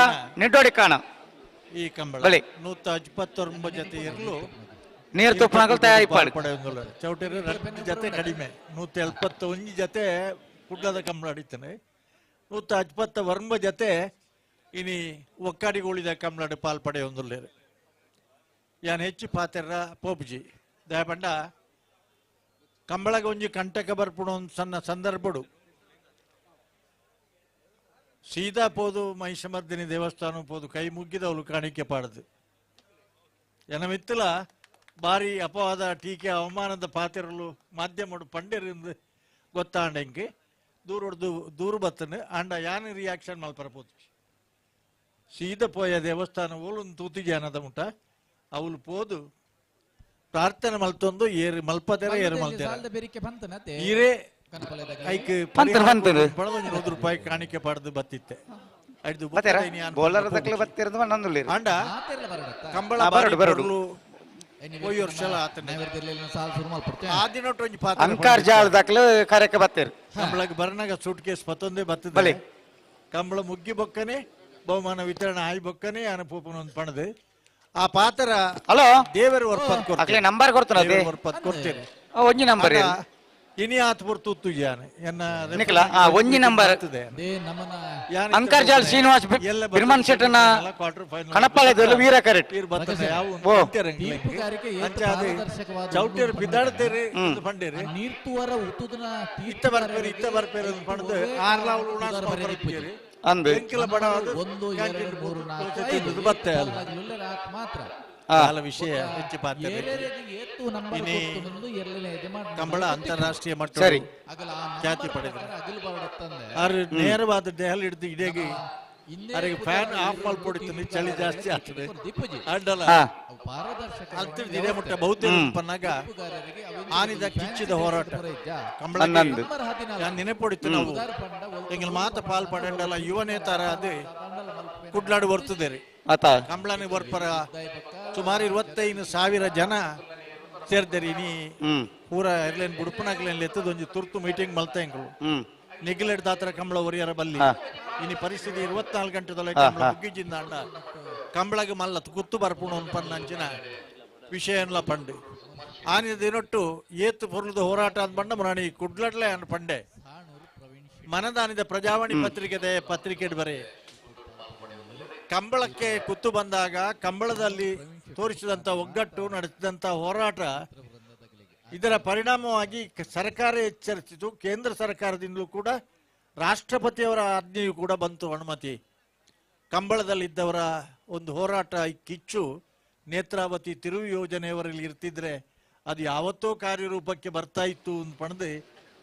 ನಿಡ್ಡೋಡಿ ಕಾಣ ಈ ಕಂಬಳ 129 ಜೊತೆ ಇರಲು ನೀರು ತುಪ್ಪನಗಳು ತಯಾರಿ ಚೌಟರಿ ಜೊತೆ ಕಡಿಮೆ 171 ಜೊತೆ ಕುಡ್ಲದ ಕಂಬಳ ಅಡಿತಾನೆ 150 ವರ್ಮ ಜೊತೆ ಇನಿ ಒಕ್ಕಾಡಿಗಳಿದ ಕಂಬಳ ಪಾಲ್ಪಡೆ ಒಂದುಲ್ಲೇರು ಯಾನ್ ಹೆಚ್ಚು ಪಾತೆರ ಪೋಪ್ಜಿ ದಯಪಂಡ ಕಂಬಳಗ ಒಂಜಿ ಕಂಟಕ ಬರ್ಪುಣ ಒಂದು ಸಣ್ಣ ಸಂದರ್ಭಡು ಸೀದಾ ಪೋದು ಮಹಿಷಮರ್ದಿನಿ ದೇವಸ್ಥಾನ ಪೋದು ಕೈ ಮುಗ್ಗಿದವಳು ಕಾಣಿಕೆ ಪಾಡದು ಎನ ಮಿತ್ತಲ ಬಾರಿ ಅಪವಾದ ಟೀಕೆ ಅವಮಾನದ ಪಾತೆರಲು ಮಾಧ್ಯಮಡು ಪಂಡೆರಿಂದ ಗೊತ್ತಾಂಡೆಂಗೆ ದೂರ ಬತ್ತನು ಅಂಡ ಯಾನ್ ರಿಯಾಕ್ಷನ್ ಮಲ್ಪರಪೋದು ಸೀದಾ ಪೋಯ ದೇವಸ್ಥಾನ ಓಲು ತೂತಿ ಜಾನದ ಮುಟ ಅವಳು ಪೋದು ಪ್ರಾರ್ಥನೆ ಮಲ್ತೊಂದು ಏರು ಮಲ್ಪತೆರ ಏರು ಮಲ್ತೆರ ಈರೇ ಐಕ್ ₹100 ಕಾಣಿಕೆ ಪಡೆದು ಬತ್ತಿತ್ತೆ ಅಂಡ ಕಂಬಳ ಕಂಬಳಗ್ ಬರ್ನಾಗ ಸೂಟ್ ಕೇಸ್ ಪತ್ತೊಂದೇ ಬರ್ತದೆ ಕಂಬಳ ಮುಗ್ಗಿ ಬೊಕ್ಕನೆ ಬಹುಮಾನ ವಿತರಣೆ ಆಯ್ ಬೊಕ್ಕನೆ ಅನುಪೂಪನ ಒಂದು ಪಣದು ಆ ಪಾತ್ರ ಹಲೋ ದೇವರ ವರ್ಪತ್ ನಂಬರ್ ಕೊಡ್ತೇನೆ ಒಂಜಿ ನಂಬರ್ ಇನಿ ಆತ್ ಬರ್ತುತ್ತು ಜಾನೆ ಒಂಜಿ ನಂಬರ್ ಅಂಕರ್ಜಾಲ್ ಶ್ರೀನಿವಾಸ್ ಬಿರ್ಮನ್ ಶೆಟ್ಟನ ಕಣಪಾಳದಲ್ಲಿ ವೀರ ಕರೆಕ್ಟ್ ಚೌಟ್ಯರು ಬಿದ್ದಾಡ್ತೇರಿ ಪಂಡೇರಿ ಇತ್ತ ಬರ್ಪೇರಿ ಪಣದು ಆರ್ಲಾವಳು ಅಂದು ಬತ್ತೆ ವಿಷಯ ಹೆಚ್ಚು ಕಂಬಳ ಅಂತಾರಾಷ್ಟ್ರೀಯ ಮಟ್ಟ ಖ್ಯಾತಿ ಪಡೆದ ನೇರವಾದ ದೆಹಲಿ ಹಿಡಿದು ಇಡೀ ಅವರಿಗೆ ಫ್ಯಾನ್ ಆಫ್ ಮಾಡ್ಕೊಡ್ತೀನಿ ಚಳಿ ಜಾಸ್ತಿ ಆಗ್ತದೆ ಅಡ್ಡಲ್ಲ ಇದೇ ಮುಟ್ಟ ಬಹುತೇಕ ಪನ್ನಾಗ ಆನಿದ ಕಿಚ್ಚಿದ ಹೋರಾಟ ಕಂಬಳ ನಾನು ನೆನಪೊಡಿತು ನಾವು ಎಂಗಲ್ ಮಾತ ಪಾಲ್ಪಡಲ್ಲ ಯುವ ನೇತಾರ ಅದೇ ಕುಡ್ಲಾಡು ಬರ್ತದೆ ರೀ ಕಂಬಳನಿ ಬರ್ಪರ ಸುಮಾರು 25,000 ಜನ ಸೇರ್ದರಿ ನೀ ಪೂರ ಇರ್ಲೇನ್ ಬುಡುಪನಾಗ್ಲೇನ್ ಎತ್ತದ ಒಂಜಿ ತುರ್ತು ಮೀಟಿಂಗ್ ಮಲ್ತಂಗಳು ನಿಗ್ಲೆಡ್ ದಾತ್ರ ಕಂಬಳ ಒರಿಯರ ಬಲ್ಲಿ ಇನಿ ಪರಿಸ್ಥಿತಿ 24 ಗಂಟೆದೊಳಗೆ ಕಂಬಳ ಮುಗ್ಗಿಜಿಂದ ಅಂಡ ಕಂಬಳಗೆ ಮಲ್ಲ ಕುತ್ತು ಬರ್ಪುಣ ಪನ್ನ ಅಂಚಿನ ವಿಷಯ ಪಂಡು ಆನಿದೇನೊಟ್ಟು ಏತು ಪೊರ್ಲದ ಹೋರಾಟ ಅಂದ್ ಬಂಡ ಮರಾಣಿ ಕುಡ್ಲಡ್ಲೆ ಅನ್ ಪಂಡೆ ಮನದಾನಿದ ಪ್ರಜಾವಾಣಿ ಪತ್ರಿಕೆ ಬರೆ ಕಂಬಳಕ್ಕೆ ಕುತ್ತು ಬಂದಾಗ ಕಂಬಳದಲ್ಲಿ ತೋರಿಸಿದಂತ ಒಗ್ಗಟ್ಟು ನಡೆಸಿದಂತ ಹೋರಾಟ ಇದರ ಪರಿಣಾಮವಾಗಿ ಸರ್ಕಾರ ಎಚ್ಚರಿಸಿತು ಕೇಂದ್ರ ಸರ್ಕಾರದಿಂದಲೂ ಕೂಡ ರಾಷ್ಟ್ರಪತಿಯವರ ಆಜ್ಞೆಯೂ ಕೂಡ ಬಂತು ಅನುಮತಿ ಕಂಬಳದಲ್ಲಿದ್ದವರ ಒಂದು ಹೋರಾಟ ಕಿಚ್ಚು ನೇತ್ರಾವತಿ ತಿರುವು ಯೋಜನೆಯವರಲ್ಲಿ ಇರ್ತಿದ್ರೆ ಅದು ಯಾವತ್ತೋ ಕಾರ್ಯರೂಪಕ್ಕೆ ಬರ್ತಾ ಇತ್ತು ಅಂತ ಪಣದು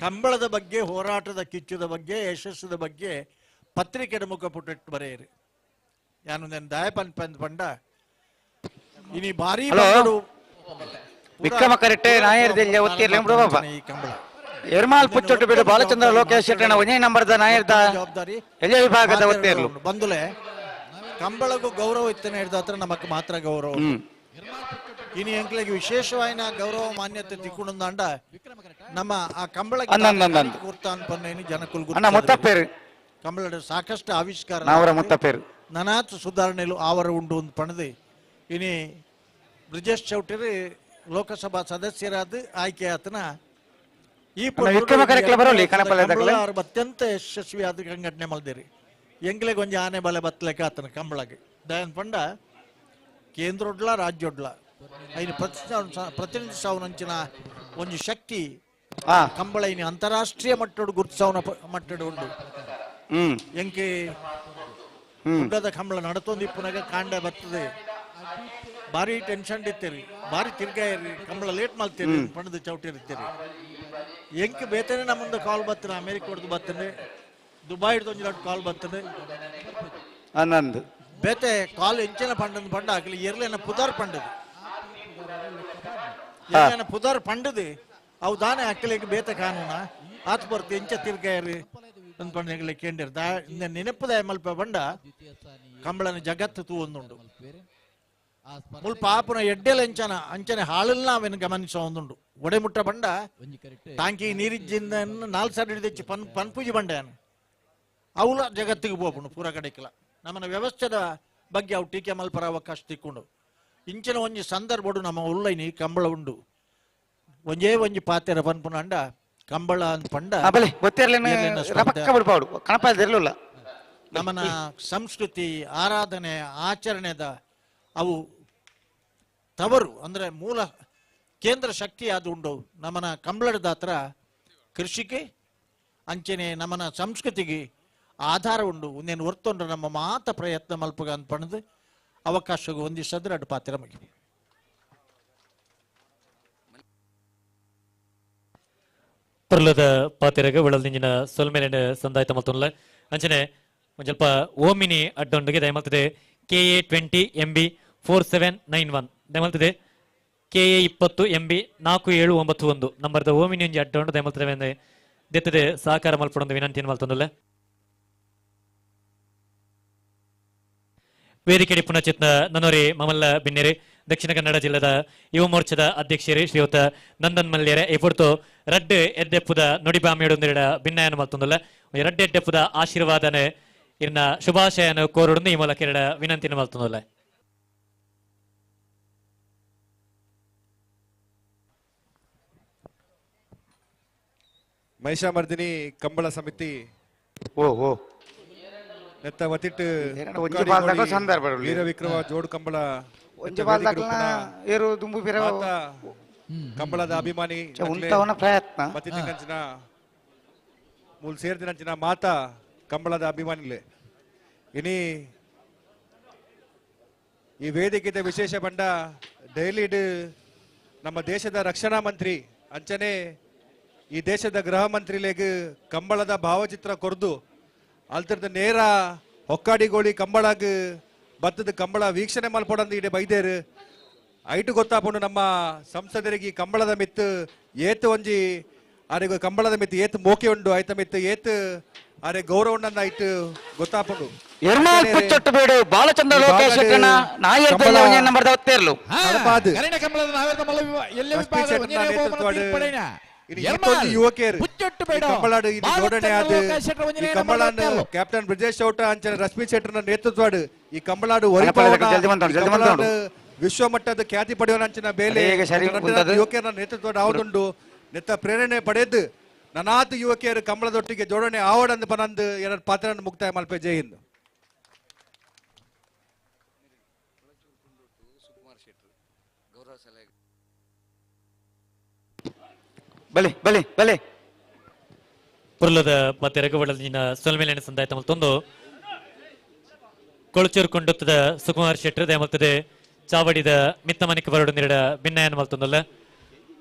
ಕಂಬಳದ ಬಗ್ಗೆ ಹೋರಾಟದ ಕಿಚ್ಚುದ ಬಗ್ಗೆ ಯಶಸ್ಸದ ಬಗ್ಗೆ ಪತ್ರಿಕೆಯ ಮುಖಪುಟ ಬರೆಯಿರಿ ಯಾನು ನಾನು ದಾಯಪನ್ ಪಂಡ ಇನಿ ಭಾರಿ ವಿಕ್ರಮ ಕರೆಕ್ಟ್ ನಾಯರ್ ದೆಲ್ಲ ಒತ್ತಿರ್ಲಿ ಬಿಡು ಬಾಬಾ ಈ ಕಂಬಳ ಎರ್ಮಾಲ್ ಪುಚ್ಚೊಟ್ಟು ಬಿಡು ಬಾಲಚಂದ್ರ ಲೋಕೇಶ್ ಶೆಟ್ಟನ ಒಂದೇ ನಂಬರ್ದ ನಾಯರ್ದ ಜವಾಬ್ದಾರಿ ಎಲ್ಲ ವಿಭಾಗದ ಒತ್ತಿರ್ಲು ಬಂದುಲೆ ಕಂಬಳಗೂ ಗೌರವ ಇತ್ತನೆ ಹಿಡ್ದ ಹತ್ರ ನಮಕ್ ಮಾತ್ರ ಗೌರವ ಇನಿ ಎಂಕ್ಲೆಗೆ ವಿಶೇಷವಾಯಿನ ಗೌರವ ಮಾನ್ಯತೆ ತಿಕ್ಕೊಂಡಂಡ ನಮ್ಮ ಆ ಕಂಬಳ ಕೂರ್ತಾನ್ ಪನ್ನೇನಿ ಜನಕುಲ್ ಅಣ್ಣ ಮುತ್ತಪ್ಪೇರು ಕಂಬಳ ಸಾಕಷ್ಟು ಆವಿಷ್ಕಾರ ನಾವರ ಮುತ್ತಪ್ಪೇರು ನನಾತ್ ಸುಧಾರಣೆಲು ಆವರ ಉಂಡು ಒಂದು ಪಣದು ಇನಿ ಬ್ರಿಜೇಶ್ ಚೌಟರಿ ಲೋಕಸಭಾ ಸದಸ್ಯರಾದ ಆಯ್ಕೆ ಆತನ ಈ ಅತ್ಯಂತ ಯಶಸ್ವಿಯಾದ ಸಂಘಟನೆ ಮಲ್ದೇರಿ ಎಂಗ್ಲೆಗೆ ಒಂಜಿ ಆನೆ ಬಲೆ ಬತ್ತಲೆಕ್ಕ ಆತನ ಕಂಬಳಗೆ ದಯನ್ ಪಂಡ ಕೇಂದ್ರೊಡ್ಲ ರಾಜ್ಯೊಡ್ಲ ಐನು ಪ್ರತಿನಿಧಿಸವನಂಚಿನ ಒಂಜಿ ಶಕ್ತಿ ಕಂಬಳ ಇನಿ ಅಂತಾರಾಷ್ಟ್ರೀಯ ಮಟ್ಟದ ಗುರುತಿಸವನ ಮಟ್ಟದ ಉಂಡು ಎಂಕೆ ಗುಡ್ಡದ ಕಂಬಳ ನಡತೊಂದಿಪ್ಪುನಾಗ ಕಾಂಡೆ ಬರ್ತದೆ ಭಾರಿ ಟೆನ್ಷನ್ ಇರ್ತೀರಿ ಭಾರಿ ತಿರ್ಗಾಯಿರಿ ಕಂಬಳ ಲೇಟ್ ಮಾಡ್ತೀರಿ ಪಣದ ಚೌಟಿರ್ತೀರಿ ಎಂಕ್ ಬೇತನೆ ನಮ್ಮಂದ ಕಾಲ್ ಬರ್ತನೆ ಅಮೆರಿಕ ಹೊಡೆದು ಬರ್ತನೆ ದುಬೈ ಹಿಡ್ದು ಕಾಲ್ ಬರ್ತದೆ ಅನ್ನಂದು ಬೇತೆ ಕಾಲ್ ಎಂಚಿನ ಪಂಡದ ಪಂಡ ಹಾಕಲಿ ಎರ್ಲೇನ ಪುದಾರ್ ಪಂಡದು ಎರ್ಲೇನ ಪುದಾರ್ ಪಂಡದು ಅವು ದಾನೆ ಹಾಕಲಿಕ್ಕೆ ಬೇತೆ ಕಾನೂನ ಆತ್ ಬರ್ತು ಎಂಚ ತಿರ್ಗಾಯಿರಿ ಅಂತ ಪಂಡ ಕೇಂದ್ರ ನೆನಪದ ಮಲ್ಪ ಬಂಡ ಕಂಬಳನ ಜಗತ್ತು ತೂ ಒಂದುಂಡು ಮುಲ್ಪ ಆಪುನ ಎಡ್ಡೆಲ ಅಂಚನೆ ಹಾಳಲ್ಲ ಅವೇನು ಗಮನಿಸೋ ಒಂದುಂಡು ಒಡೆ ಮುಟ್ಟ ಬಂಡ ಟಾಂಕಿ ನೀರಿಜ್ಜಿಂದ 4 ಸಾರಿ ಹಿಡಿದೆಚ್ಚಿ ಪನ್ಪೂಜಿ ಬಂಡೆಯನ್ನು ಅವಳ ಜಗತ್ತಿಗೆ ಹೋಗ್ಬಿಡು ಪೂರ ಕಡೆಕಿಲ್ಲ ನಮ್ಮನ ವ್ಯವಸ್ಥೆದ ಬಗ್ಗೆ ಅವು ಟೀಕೆ ಮಲ್ಪರ ಅವಕಾಶ ತಿಕ್ಕೊಂಡು ಇಂಚಿನ ಒಂಜಿ ಸಂದರ್ಭಡು ನಮ್ಮ ಉಳ್ಳೈನಿ ಕಂಬಳ ಉಂಡು ಒಂಜೇ ಒಂಜಿ ಪಾತೆರ ಪನ್ಪುನ ಅಂಡ ಕಂಬಳ ಅಂತ ಪಂಡ ನಮ್ಮನ ಸಂಸ್ಕೃತಿ ಆರಾಧನೆ ಆಚರಣೆದ ಅವು ತವರು ಅಂದ್ರೆ ಮೂಲ ಕೇಂದ್ರ ಶಕ್ತಿ ಅದು ಉಂಡು ನಮ್ಮನ ಕಂಬಳದ ಹತ್ರ ಕೃಷಿಗೆ ಅಂಚನೆ ನಮ್ಮನ ಸಂಸ್ಕೃತಿಗೆ ಆಧಾರ ಉಂಡು ಒಂದೇನು ಹೊರ್ತೊಂಡ್ರೆ ನಮ್ಮ ಮಾತ ಪ್ರಯತ್ನ ಮಲ್ಪಗ ಅಂತ ಪಣದು ಅವಕಾಶ ಹೊಂದಿಸಿದ್ರೆ ಅಡು ಪಾತ್ರ ಮಗಿ ಪರ್ಲದ ಪಾತಿರಗ ಒಳದಿಂಜಿನ ಸೊಲ್ಮೇಲಿನ ಸಂದಾಯಿತ ಮಲ್ತೊಂಡ್ಲ ಅಂಚನೆ ಒಂದ್ ಸ್ವಲ್ಪ ಓಮಿನಿ ಅಡ್ಡೊಂಡಿಗೆ ದಯಮಲ್ತದೆ KA20 MB 4791 ದಯಮಲ್ತದೆ KA 20 MB 4791 ನಂಬರ್ದ ಓಮಿನಿ ಒಂಜಿ ಅಡ್ಡೊಂಡು ದಯಮಲ್ತದೆ ದೆತ್ತದೆ ಸಹಕಾರ ಮಲ್ಪಡೊಂದು ವಿನಂತಿಯನ್ನು ಮಲ್ತೊಂದುಲ್ಲ ವೇದಿಕೆ ಪುನಚಿತ್ನ ನನ್ನೋರಿ ಮಮಲ್ಲ ಬಿನ್ನೆರೆ ದಕ್ಷಿಣ ಕನ್ನಡ ಜಿಲ್ಲೆದ ಯುವ ಮೋರ್ಚಾದ ಅಧ್ಯಕ್ಷರೇ ಶ್ರೀಯುತ ನಂದನ್ ಮಲ್ಯರೆ ಎಪುರ್ತು ರಡ್ಡ್ ಎಡ್ಡೆಪ್ಪುದ ನುಡಿಬಾಮಿಯೊಡೊಂದಿರ ಭಿನ್ನಯನ ಮಲ್ತೊಂದುಲ್ಲ ರಡ್ಡ್ ಎಡ್ಡೆಪ್ಪುದ ಆಶೀರ್ವಾದನೆ ಇನ್ನ ಶುಭಾಶಯನ ಕೋರೊಡೊಂದು ಈ ಮೂಲಕ ಎರಡ ವಿನಂತಿನ ಮಲ್ತೊಂದುಲ್ಲ ಮಹಿಷಾಮರ್ದಿನಿ ಕಂಬಳ ಸಮಿತಿ ನೆತ್ತ ಒತ್ತಿಟ್ಟು ವೀರ ವಿಕ್ರಮ ಜೋಡು ಕಂಬಳ ಕಂಬಳದ ಅಭಿಮಾನಿ ಮತ್ತಿನ ಮೂಲ್ ಸೇರ್ದಿನಂಚಿನ ಮಾತಾ ಕಂಬಳದ ಅಭಿಮಾನಿಗಳೇ ಇನಿ ಈ ವೇದಿಕೆ ವಿಶೇಷ ಬಂಡ ಡೈಲಿ ನಮ್ಮ ದೇಶದ ರಕ್ಷಣಾ ಮಂತ್ರಿ ಅಂಚನೆ ಈ ದೇಶದ ಗೃಹ ಮಂತ್ರಿಲೆಗ್ ಕಂಬಳದ ಭಾವಚಿತ್ರ ಕೊರ್ದು ಅಲ್ತರದ ನೇರ ಹೊಕ್ಕಾಡಿಗೋಳಿ ಕಂಬಳಗ್ ಬತ್ತದ ಕಂಬಳ ವೀಕ್ಷಣೆ ಮಲ್ಪೊಡಂದು ಇಡೆ ಬೈದೇರು ಐಟು ಗೊತ್ತಾಪುಂಡು ನಮ್ಮ ಸಂಸದರಿಗೆ ಕಂಬಳದ ಮಿತ್ತು ಏತು ಒಂಜಿ ಅರೆಗ ಕಂಬಳದ ಮಿತ್ತು ಏತು ಮೋಕೆ ಉಂಡು ಐತ ಮಿತ್ತು ಏತು ಅರೆ ಗೌರವ ಉಂಡಂದ ಐಟು ಗೊತ್ತಾಪುಂಡು ಬೇಡು ಬಾಲಚಂದ್ರ ಲೋಕೇಶ್ ನಂಬರ್ದ ಒತ್ತೇರ್ಲು ಯುವಕರು ಕಂಬಳಾಡು ಇದು ಜೋಡಣೆ ಆದ ಈ ಕಂಬಳಾಡು ಕ್ಯಾಪ್ಟನ್ ಬ್ರಿಜೇಶ್ ಚೌಟ ಅಂಚನೆ ರಶ್ಮಿ ಶೆಟ್ಟರ್ನ ನೇತೃತ್ವಡು ಈ ಕಂಬಳಾಡು ವಿಶ್ವ ಮಟ್ಟದ ಖ್ಯಾತಿ ಪಡೆಯುವ ಅಂಚಿನ ಬೇಲೆ ಯುವಕರ ನೇತೃತ್ವಡು ಆವದುಂಡು ನೆತ್ತ ಪ್ರೇರಣೆ ಪಡೆದು ನನಾತ್ ಯುವಕಿಯರು ಕಂಬಳದೊಟ್ಟಿಗೆ ಜೋಡಣೆ ಆವಡಂದು ಪನಂದು ಎರಡು ಪಾತ್ರವನ್ನು ಮುಕ್ತಾಯ ಮಲ್ಪೆ ಜೈ ಹಿಂದ್. ಬಲೆ ಬಲೆ ಬಲೆ ಪುರ್ಲದ ಮತ್ತೆ ರಘುವಳಲಿನ ಸೊಲ್ಮೇಲಿನ ಸಂದಾಯ ತಮಲ್ತೊಂದು ಕೊಳಚೂರು ಕೊಂಡೊತ್ತದ ಸುಕುಮಾರ್ ಶೆಟ್ಟರ್ ದಯಮಲ್ತದೆ ಚಾವಡಿದ ಮಿತ್ತಮನಿಕ ಬರಡೊಂದಿರಡ ಭಿನ್ನಯನ ಮಲ್ತೊಂದಲ್ಲ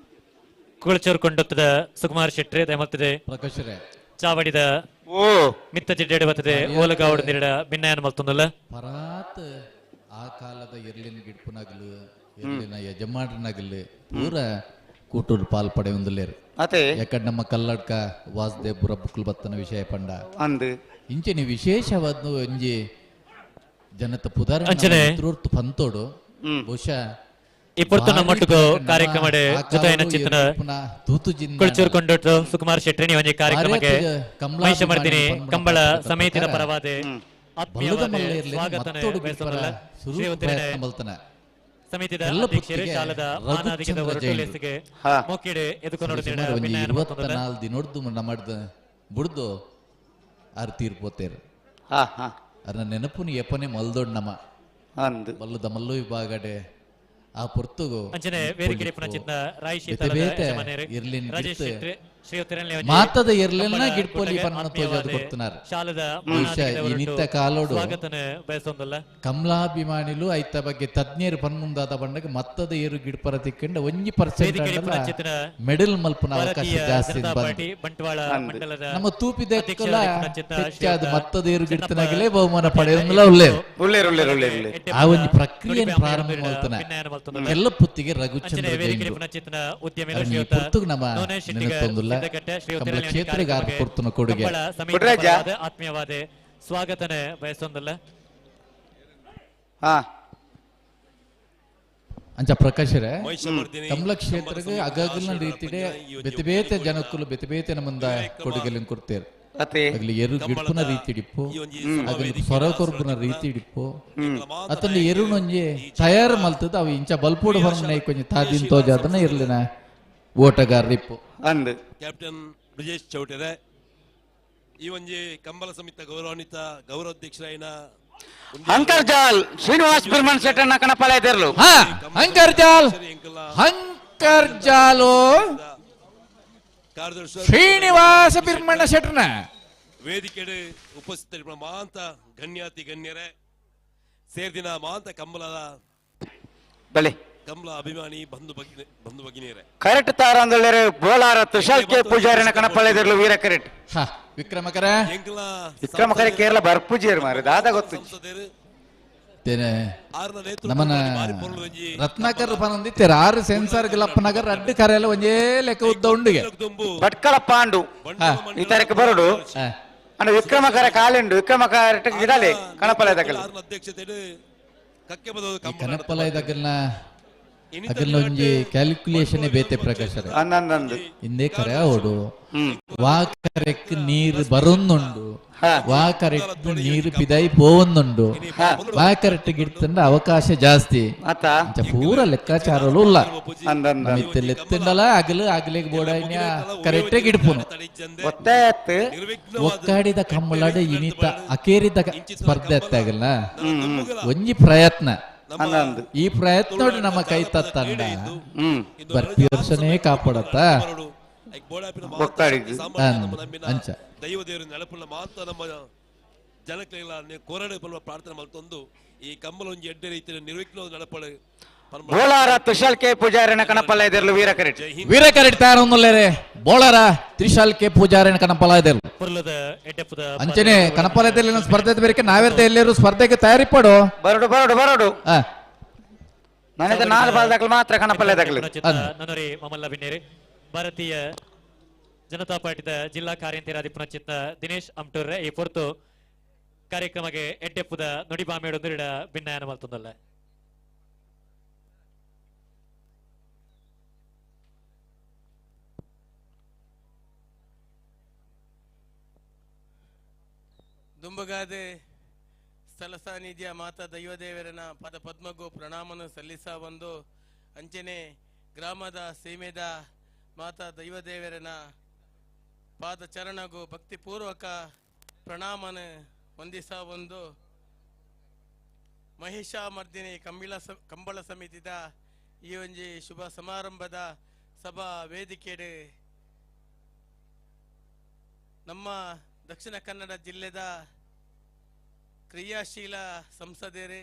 ಕೊಳಚೂರು ಕೊಂಡೊತ್ತದ ಸುಕುಮಾರ್ ಶೆಟ್ಟರ್ ದಯಮಲ್ತದೆ ಚಾವಡಿದ ಮಿತ್ತ ಜಿಡ್ಡೆಡೆ ಬರ್ತದೆ ಓಲಗಾವಡೊಂದಿರಡ ಭಿನ್ನಯನ ಮಲ್ತೊಂದಲ್ಲ ಪರಾತ್ ಆ ಕಾಲದ ಎರ್ಲಿನ ಗಿಡ್ಪುನಗಲು ಇಲ್ಲಿನ ಯಜಮಾನನಾಗಲಿ ಪೂರ ಕೂಟೂರು ಪಾಲ್ಪಡೆ ಒಂದಲ್ಲೇರು ಅತೆ ಯಾಕಂದ್ರೆ ನಮ್ಮ ಕಲ್ಲಡ್ಕ ವಾಸುದೇವ್ ಬುಕ್ಕಲು ಬತ್ತನ ವಿಷಯ ಪಂಡ ಅಂದು ಇಂಚಿನ ವಿಶೇಷವಾದ ಒಂಜಿ ಜನತ ಪುದಾರ ಪಂತೋಡು ಬಹುಶಃ ಇಪ್ಪತ್ತು ನಮ್ಮೊಟ್ಟಿಗೂ ಕಾರ್ಯಕ್ರಮ ಜೊತೆ ಚಿತ್ರ ಕುಳಿಚೂರ್ಕೊಂಡು ಸುಕುಮಾರ್ ಶೆಟ್ಟಿ ಒಂಜಿ ಕಾರ್ಯಕ್ರಮಕ್ಕೆ ಮಹಿಷ ಮರ್ದಿನಿ ಕಂಬಳ ಸಮಿತಿದ ಪರವಾದೆ ಸಮಿತಿದ ಅಧ್ಯಕ್ಷರು ಶಾಲದ ಮಾನಾಧಿಕದ ಹೊರಟುಲೆಸಿಗೆ ಮೋಕಿಡೆ ಎದುಕೊಂಡು 24 ದಿನೊಡ್ದು ನಮ್ಮಡ್ದ ಬುಡ್ದು ಆರು ತೀರ್ಪೋತೇರು ಅರ್ನ ನೆನಪುನಿ ಎಪ್ಪನೆ ಮಲ್ದೊಡ್ ನಮ್ಮ ಮಲ್ಲುದ ಮಲ್ಲು ವಿಭಾಗಡೆ ಆ ಪೊರ್ತುಗು ಅಂಚನೆ ವೇರಿಕೆರೆ ಪುನಚಿತ್ನ ರಾಯಿ ಶೀತಲದ ಯಜಮಾನರೇ ರಾಜೇಶ್ ಶೆಟ್ಟಿ ಮಾತದ ಇರ್ಲಿಲ್ಲ ಗಿಡ್ಪೋಲಿ ಪನ್ನ ತೋಜದು ಕೊಡ್ತನಾರ ಶಾಲದ ಇನಿತ್ತ ಕಾಲೋಡು ಸ್ವಾಗತನೆ ಬಯಸೊಂದಲ್ಲ ಕಮಲಾಭಿಮಾನಿಲು ಐತ ಬಗ್ಗೆ ತಜ್ಞರು ಪನ್ಮುಂದಾದ ಬಂಡಗೆ ಮತ್ತದ ಏರು ಗಿಡ್ಪರ ತಿಕ್ಕಂಡ 1% ಮೆಡಲ್ ಮಲ್ಪನ ಅವಕಾಶ ಜಾಸ್ತಿ ಬಂಟ್ವಾಳ ಮಂಡಲದ ನಮ್ಮ ತೂಪಿದ ಹೆಚ್ಚಾದ ಮತ್ತದ ಏರು ಗಿಡ್ತನಾಗಲೇ ಬಹುಮಾನ ಪಡೆಯುವುದಿಲ್ಲ ಒಳ್ಳೆ ಆ ಒಂದು ಪ್ರಕ್ರಿಯೆ ಪ್ರಾರಂಭ ಮಾಡ್ತಾನೆ ಎಲ್ಲ ಪುತ್ತಿಗೆ ರಘುಚಂದ್ರ ಪುತ್ತುಗ್ ನಮ್ಮ ನೆನಪೊಂದಿಲ್ಲ ಕ್ಷೇತ್ರಗಾರ ಕೊಡ್ತನ ಕೊಡುಗೆ ಆತ್ಮೀಯವಾದ ಸ್ವಾಗತನೆ ಬಯಸೊಂದಲ್ಲ ಅಂಚ ಪ್ರಕಾಶರೇ ಕಮಲ ಕ್ಷೇತ್ರಕ್ಕೆ ಅಗಗಲ್ನ ರೀತಿಡೆ ಬೆತಿಬೇತೆ ಜನಕ್ಕಲು ಬೆತಿಬೇತೆ ನಮ್ಮಂದ ಕೊಡುಗೆಲ್ಲ ಕೊಡ್ತೇವೆ ಆಗ್ಲಿ ಎರು ಗಿಡ್ಪುನ ರೀತಿ ಇಡಿಪ್ಪು ಆಗ್ಲಿ ಸ್ವರ ಕೊರ್ಪುನ ರೀತಿ ಇಡಿಪ್ಪು ಅತಲ್ಲಿ ಎರು ನೊಂಜಿ ತಯಾರು ಮಲ್ತದ ಅವು ಇಂಚ ಬಲ್ಪೂಡು ಹೊರಮನೆ ಕೊಂಚ ತಾದಿನ ತೋಜಾದನ ಇರ್ಲಿನ ಓಟಗಾರರಿಪ್ಪು ಅಂದ್ ಕ್ಯಾಪ್ಟನ್ ಬ್ರಿಜೇಶ್ ಚೌಟರೆ ಈ ಒಂಜಿ ಕಂಬಳ ಸಮಿತ ಗೌರವಾನ್ವಿತ ಗೌರವಾಧ್ಯಕ್ಷರಾಯಿನ ಅಂಕರ್ಜಾಲ್ ಶ್ರೀನಿವಾಸ್ ಬಿರ್ಮನ್ ಶೆಟ್ಟಣ್ಣ ಕಣಪಾಲ ಇದ್ದಿರ್ಲು ಅಂಕರ್ಜಾಲು ಶ್ರೀನಿವಾಸ ಬಿರ್ಮಣ್ಣ ಶೆಟ್ಟಣ್ಣ ವೇದಿಕೆಡೆ ಉಪಸ್ಥಿತ ಮಾಂತ ಗಣ್ಯಾತಿ ಗಣ್ಯರೇ ಸೇರ್ದಿನ ಮಾಂತ ಕಂಬಳದ ಬಲೆ ಕಂಬಳ ಅಭಿಮಾನಿ ಬಂಧು ಭಗಿನಿಯರೇ ಕರೆಕ್ಟ್ ತಾರಂದಳ್ಳರೆ ಬೋಲಾರ ತುಷಾಲ್ ಕೆ ಪೂಜಾರಿನ ಕಣಪಾಲ ಇದ್ದಿರ್ಲು ವೀರ ಕರೆಕ್ಟ್ ವಿಕ್ರಮಕರೆ ಕೇರಳ ಬರ್ಪೂಜಿಯರು ಮಾರ ದಾದ ಗೊತ್ತು ನಮ್ಮನ ರತ್ನಾಕರ್ ಪನಂದಿತ್ತೇರ 6 ಸೆನ್ಸಾರ್ ಗಿಲಪ್ಪನಗರ್ ಅಡ್ಡು ಕರೆಯಲ್ಲ ಒಂದೇ ಲೆಕ್ಕ ಉದ್ದ ಉಂಡಿಗೆ ಭಟ್ಕಳ ಪಾಂಡು ಈ ತರಕ್ಕೆ ಬರೋಡು ಅಣ್ಣ ವಿಕ್ರಮಕರ ಕಾಲಿಂಡು ವಿಕ್ರಮಕರ ಗಿಡಲೆ ಕಣಪಾಲಯದಾಗಲ್ಲ ಕಣಪಾಲಯದಾಗಲ್ಲ ಅಗಲ್ಲ ಒಂಜಿ ಕ್ಯಾಲ್ಕುಲೇಷನ್ ಬೇತೆ ಪ್ರಕಾಶರೇ ಇಂದೇ ಕರೆ ಓಡು ವಾ ಕರೆಕ್ ನೀರು ಬರೋന്നുಂಡು ವಾ ಕರೆಕ್ಟ್ ನೀರು ಪಿದಾಯಿ ಪೋವೊಂದುಂಡು ವಾ ಕರೆಕ್ಟ್ ಗಿಡ್ತಂಡ ಅವಕಾಶ ಜಾಸ್ತಿ ಪೂರ ಲೆಕ್ಕಾಚಾರಲು ಇಲ್ಲ ಮಿತ್ತೆಲೆತ್ತಂಡಲ ಅಗಲು ಆಗ್ಲಿಗೆ ಬೋಡಾಯ್ನ ಕರೆಕ್ಟೇ ಗಿಡ್ಪುನು ಒಕ್ಕಾಡಿದ ಕಂಬಳಾಡ ಇನಿತ ಅಕೇರಿದ ಸ್ಪರ್ಧೆ ಅತ್ತಾಗಲ್ಲ ಒಂಜಿ ಪ್ರಯತ್ನ ಈ ಪ್ರಯತ್ನ ನಮ್ಮ ಕೈ ತತ್ತಂಡ ಪ್ರತಿ ವರ್ಷನೇ ಕಾಪಾಡತ್ತ ಅಂಚ ದೈವ ದೇವರು ನೆನಪುಳ್ಳ ಮಾತ್ರ ನಮ್ಮ ಜನಕ್ಕೆಲ್ಲ ಕೋರಡೆ ಬರುವ ಪ್ರಾರ್ಥನೆ ಮಲ್ತೊಂದು ಈ ಕಂಬಳ ಒಂಜಿ ಎಡ್ಡೆ ರೀತಿಯ ನಿರ್ವಿಘ್ನ ನಡಪಳು ಬೋಲಾರ ತುಷಾಲ್ ಕೆ ಪೂಜಾರಿನ ಕಣಪಾಲ ಇದ್ದಿರ್ಲು ವೀರ ಕರೆಕ್ಟ್ ತಾರೊಂದಲ್ಲೇ ಬೋಲಾರ ತ್ರಿಶಾಲ್ ಕೆ ಪೂಜಾರಿನ ಕಣಪಾಲ ಇದ್ದಿರ್ಲು ಅಂಚನೆ ಕಣಪಾಲಯದಲ್ಲಿ ಸ್ಪರ್ಧೆ ಬೇರೆ ನಾವೆರ್ತ ಎಲ್ಲರೂ ಸ್ಪರ್ಧೆಗೆ ತಯಾರಿ ಪಡು ಬರೋಡು ನನಗೆ 4 ಬಾಲ್ದಾಗಲು ಮಾತ್ರ ಕಣಪಾಲಯದಾಗಲು ಮಮಲ್ಲ ಬಿನ್ನೇರಿ ಭಾರತೀಯ ಜನತಾ ಪಾರ್ಟಿದ ಜಿಲ್ಲಾ ಕಾರ್ಯಂತರಾದಿ ಪುನಚಿತ್ತ ದಿನೇಶ್ ಅಮ್ಟೂರ್ರೆ ಈ ಪೊರ್ತು ಕಾರ್ಯಕ್ರಮಕ್ಕೆ ಎಡ್ಡೆಪ್ಪುದ ನುಡಿಬಾಮೇಡು ನುಡಿಡ ಭಿನ್ನಯನ ಮಲ್ತೊಂದಲ್ಲ ದುಂಬಗಾದೆ ಸ್ಥಳ ಸಾನ್ನಿಧ್ಯ ಮಾತಾ ದೈವದೇವರನ ಪದ ಪದ್ಮಗೂ ಪ್ರಣಾಮನ ಸಲ್ಲಿಸ ಒಂದು ಅಂಚನೆ ಗ್ರಾಮದ ಸೀಮೆದ ಮಾತಾ ದೈವದೇವರನ ಪಾದ ಚರಣಗೂ ಭಕ್ತಿಪೂರ್ವಕ ಪ್ರಣಾಮನ ಹೊಂದಿಸ ಒಂದು ಮಹಿಷಾಮರ್ದಿನಿ ಕಂಬಳ ಸಮಿತಿದ ಈ ಒಂಜಿ ಶುಭ ಸಮಾರಂಭದ ಸಭಾ ವೇದಿಕೆಡೆ ನಮ್ಮ ದಕ್ಷಿಣ ಕನ್ನಡ ಜಿಲ್ಲೆದ ಕ್ರಿಯಾಶೀಲ ಸಂಸದರೇ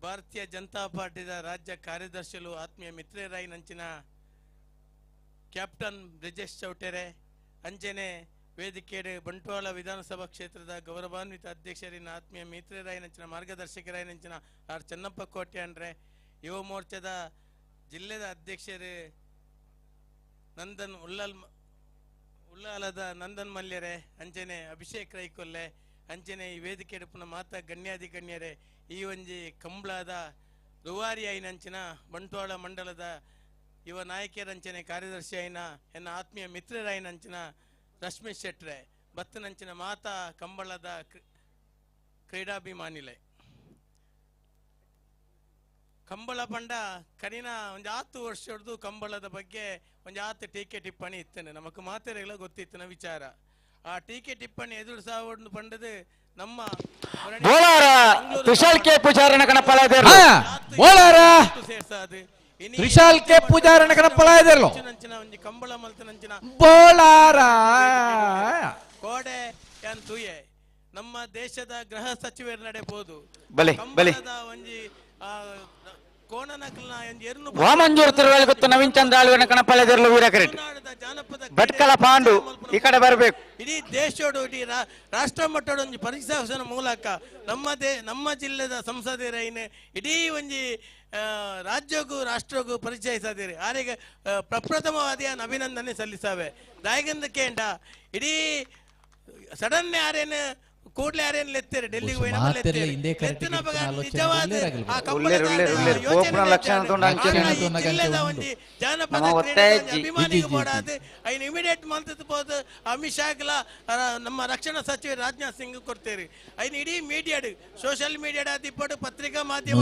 ಭಾರತೀಯ ಜನತಾ ಪಾರ್ಟಿದ ರಾಜ್ಯ ಕಾರ್ಯದರ್ಶಿಗಳು ಆತ್ಮೀಯ ಮಿತ್ರರಾಯಿ ನಂಚಿನ ಕ್ಯಾಪ್ಟನ್ ಬ್ರಿಜೇಶ್ ಚೌಟರೆ ಅಂಜನೆ ವೇದಿಕೆಡೆ ಬಂಟ್ವಾಳ ವಿಧಾನಸಭಾ ಕ್ಷೇತ್ರದ ಗೌರವಾನ್ವಿತ ಅಧ್ಯಕ್ಷರಿನ ಆತ್ಮೀಯ ಮಿತ್ರರಾಯಿ ನಂಚಿನ ಮಾರ್ಗದರ್ಶಕರಾಯಿ ನಂಚಿನ ಆರ್ ಚೆನ್ನಪ್ಪ ಕೋಟೆ ಅಂದ್ರೆ ಯುವ ಮೋರ್ಚಾದ ಜಿಲ್ಲೆದ ಅಧ್ಯಕ್ಷರು ನಂದನ್ ಉಳ್ಳಾಲದ ನಂದನ್ ಮಲ್ಯರೆ ಅಂಚನೆ ಅಭಿಷೇಕ್ ರೈಕೊಲ್ಲೆ ಅಂಚನೆ ಈ ವೇದಿಕೆ ಎಡುಪುನ ಮಾತ ಗಣ್ಯಾಧಿ ಗಣ್ಯರೇ ಈ ಒಂಜಿ ಕಂಬಳದ ರುವಾರಿ ಐನಂಚಿನ ಬಂಟ್ವಾಳ ಮಂಡಲದ ಯುವ ನಾಯಕಿಯರಂಚನೆ ಕಾರ್ಯದರ್ಶಿ ಐನ ಎನ್ನ ಆತ್ಮೀಯ ಮಿತ್ರರಾಯಿನಂಚಿನ ರಶ್ಮಿ ಶೆಟ್ರೆ ಬತ್ತನಂಚಿನ ಮಾತಾ ಕಂಬಳದ ಕ್ರೀಡಾಭಿಮಾನಿಲೆ ಕಂಬಳ ಪಂಡ ಕನಿನ ಒಂದು 10 ವರ್ಷ ಹಿಡಿದು ಕಂಬಳದ ಬಗ್ಗೆ ಒಂದು 10 ಟೀಕೆ ಟಿಪ್ಪಣಿ ಇತ್ತೇನೆ ನಮಕ್ ಮಾತೆರೆಗಳ ಗೊತ್ತಿತ್ತಿನ ವಿಚಾರ ಆ ಟೀಕೆ ಟಿಪ್ಪಣಿ ಎದುರು ಸಾವೊಂದು ಪಂಡದು ನಮ್ಮ ತ್ರಿಶಾಲ್ ಕೆ ಪೂಜಾರನ ಕಣಪಳಾದೇರು ಸೇರ್ಸಾದು ತ್ರಿಶಾಲ್ ಕೆ ಪೂಜಾರನ ಕಣಪಳಾದೇರು ಒಂಜಿ ಕಂಬಳ ಮಲ್ತನಂಚಿನ ಬೋಳಾರ ಕೋಡೆ ಯಾನ್ ತೂಯೆ ನಮ್ಮ ದೇಶದ ಗೃಹ ಸಚಿವರು ನಡೆಬಹುದು ಕಂಬಳದ ಒಂಜಿ ಕೋಣನಕಲ್ನ ಒಂಜಿ ಎರ್ನು ವಾಮಂಜೂರು ತಿರುವಳಿ ಗೊತ್ತು ನವೀನ್ ಚಂದ್ರ ಆಳ್ವನ ಕಣಪಳಾದೇರು ವೀರಕರೆಟ್ ಭಟ್ಕಳ ಪಾಂಡು ಈ ಕಡೆ ಬರಬೇಕು ಇಡೀ ದೇಶೋಡು ಇಡೀ ರಾಷ್ಟ್ರ ಮಟ್ಟದ ಒಂಜಿ ಪರಿಸರ ಮೂಲಕ ನಮ್ಮ ಜಿಲ್ಲೆದ ಸಂಸದರೈನೆ ಇಡೀ ಒಂಜಿ ರಾಜ್ಯಗೂ ರಾಷ್ಟ್ರಗೂ ಪರಿಚಯಿಸಿದಿರಿ ಆರಿಗೆ ಪ್ರಪ್ರಥಮವಾದಿಯ ಅಭಿನಂದನೆ ಸಲ್ಲಿಸಾವೆ ದಾಯಗಂದ ಕೇಂಡ ಇಡೀ ಸಡನ್ ಯಾರೇನು ಕೂಡಲೇ ಯಾರೇನು ಲೆತ್ತೇರೆ ಡೆಲ್ಲಿಗೆ ಹೋಗಿ ನಿಜವಾದ ಆ ಜಾನಪದ ಅಭಿಮಾನಿಗೆ ಬೋಡಾದು ಐನ್ ಇಮಿಡಿಯೇಟ್ ಮಂತದ ಬೋದು ಅಮಿತ್ ಶಾಗ್ಲ ನಮ್ಮ ರಕ್ಷಣಾ ಸಚಿವ ರಾಜನಾಥ್ ಸಿಂಗ್ ಕೊಡ್ತೇರಿ ಐನ್ ಇಡೀ ಮೀಡಿಯಾಡ್ ಸೋಷಿಯಲ್ ಮೀಡಿಯಾಡ್ ಆದಿಪ್ಪಡು ಪತ್ರಿಕಾ ಮಾಧ್ಯಮ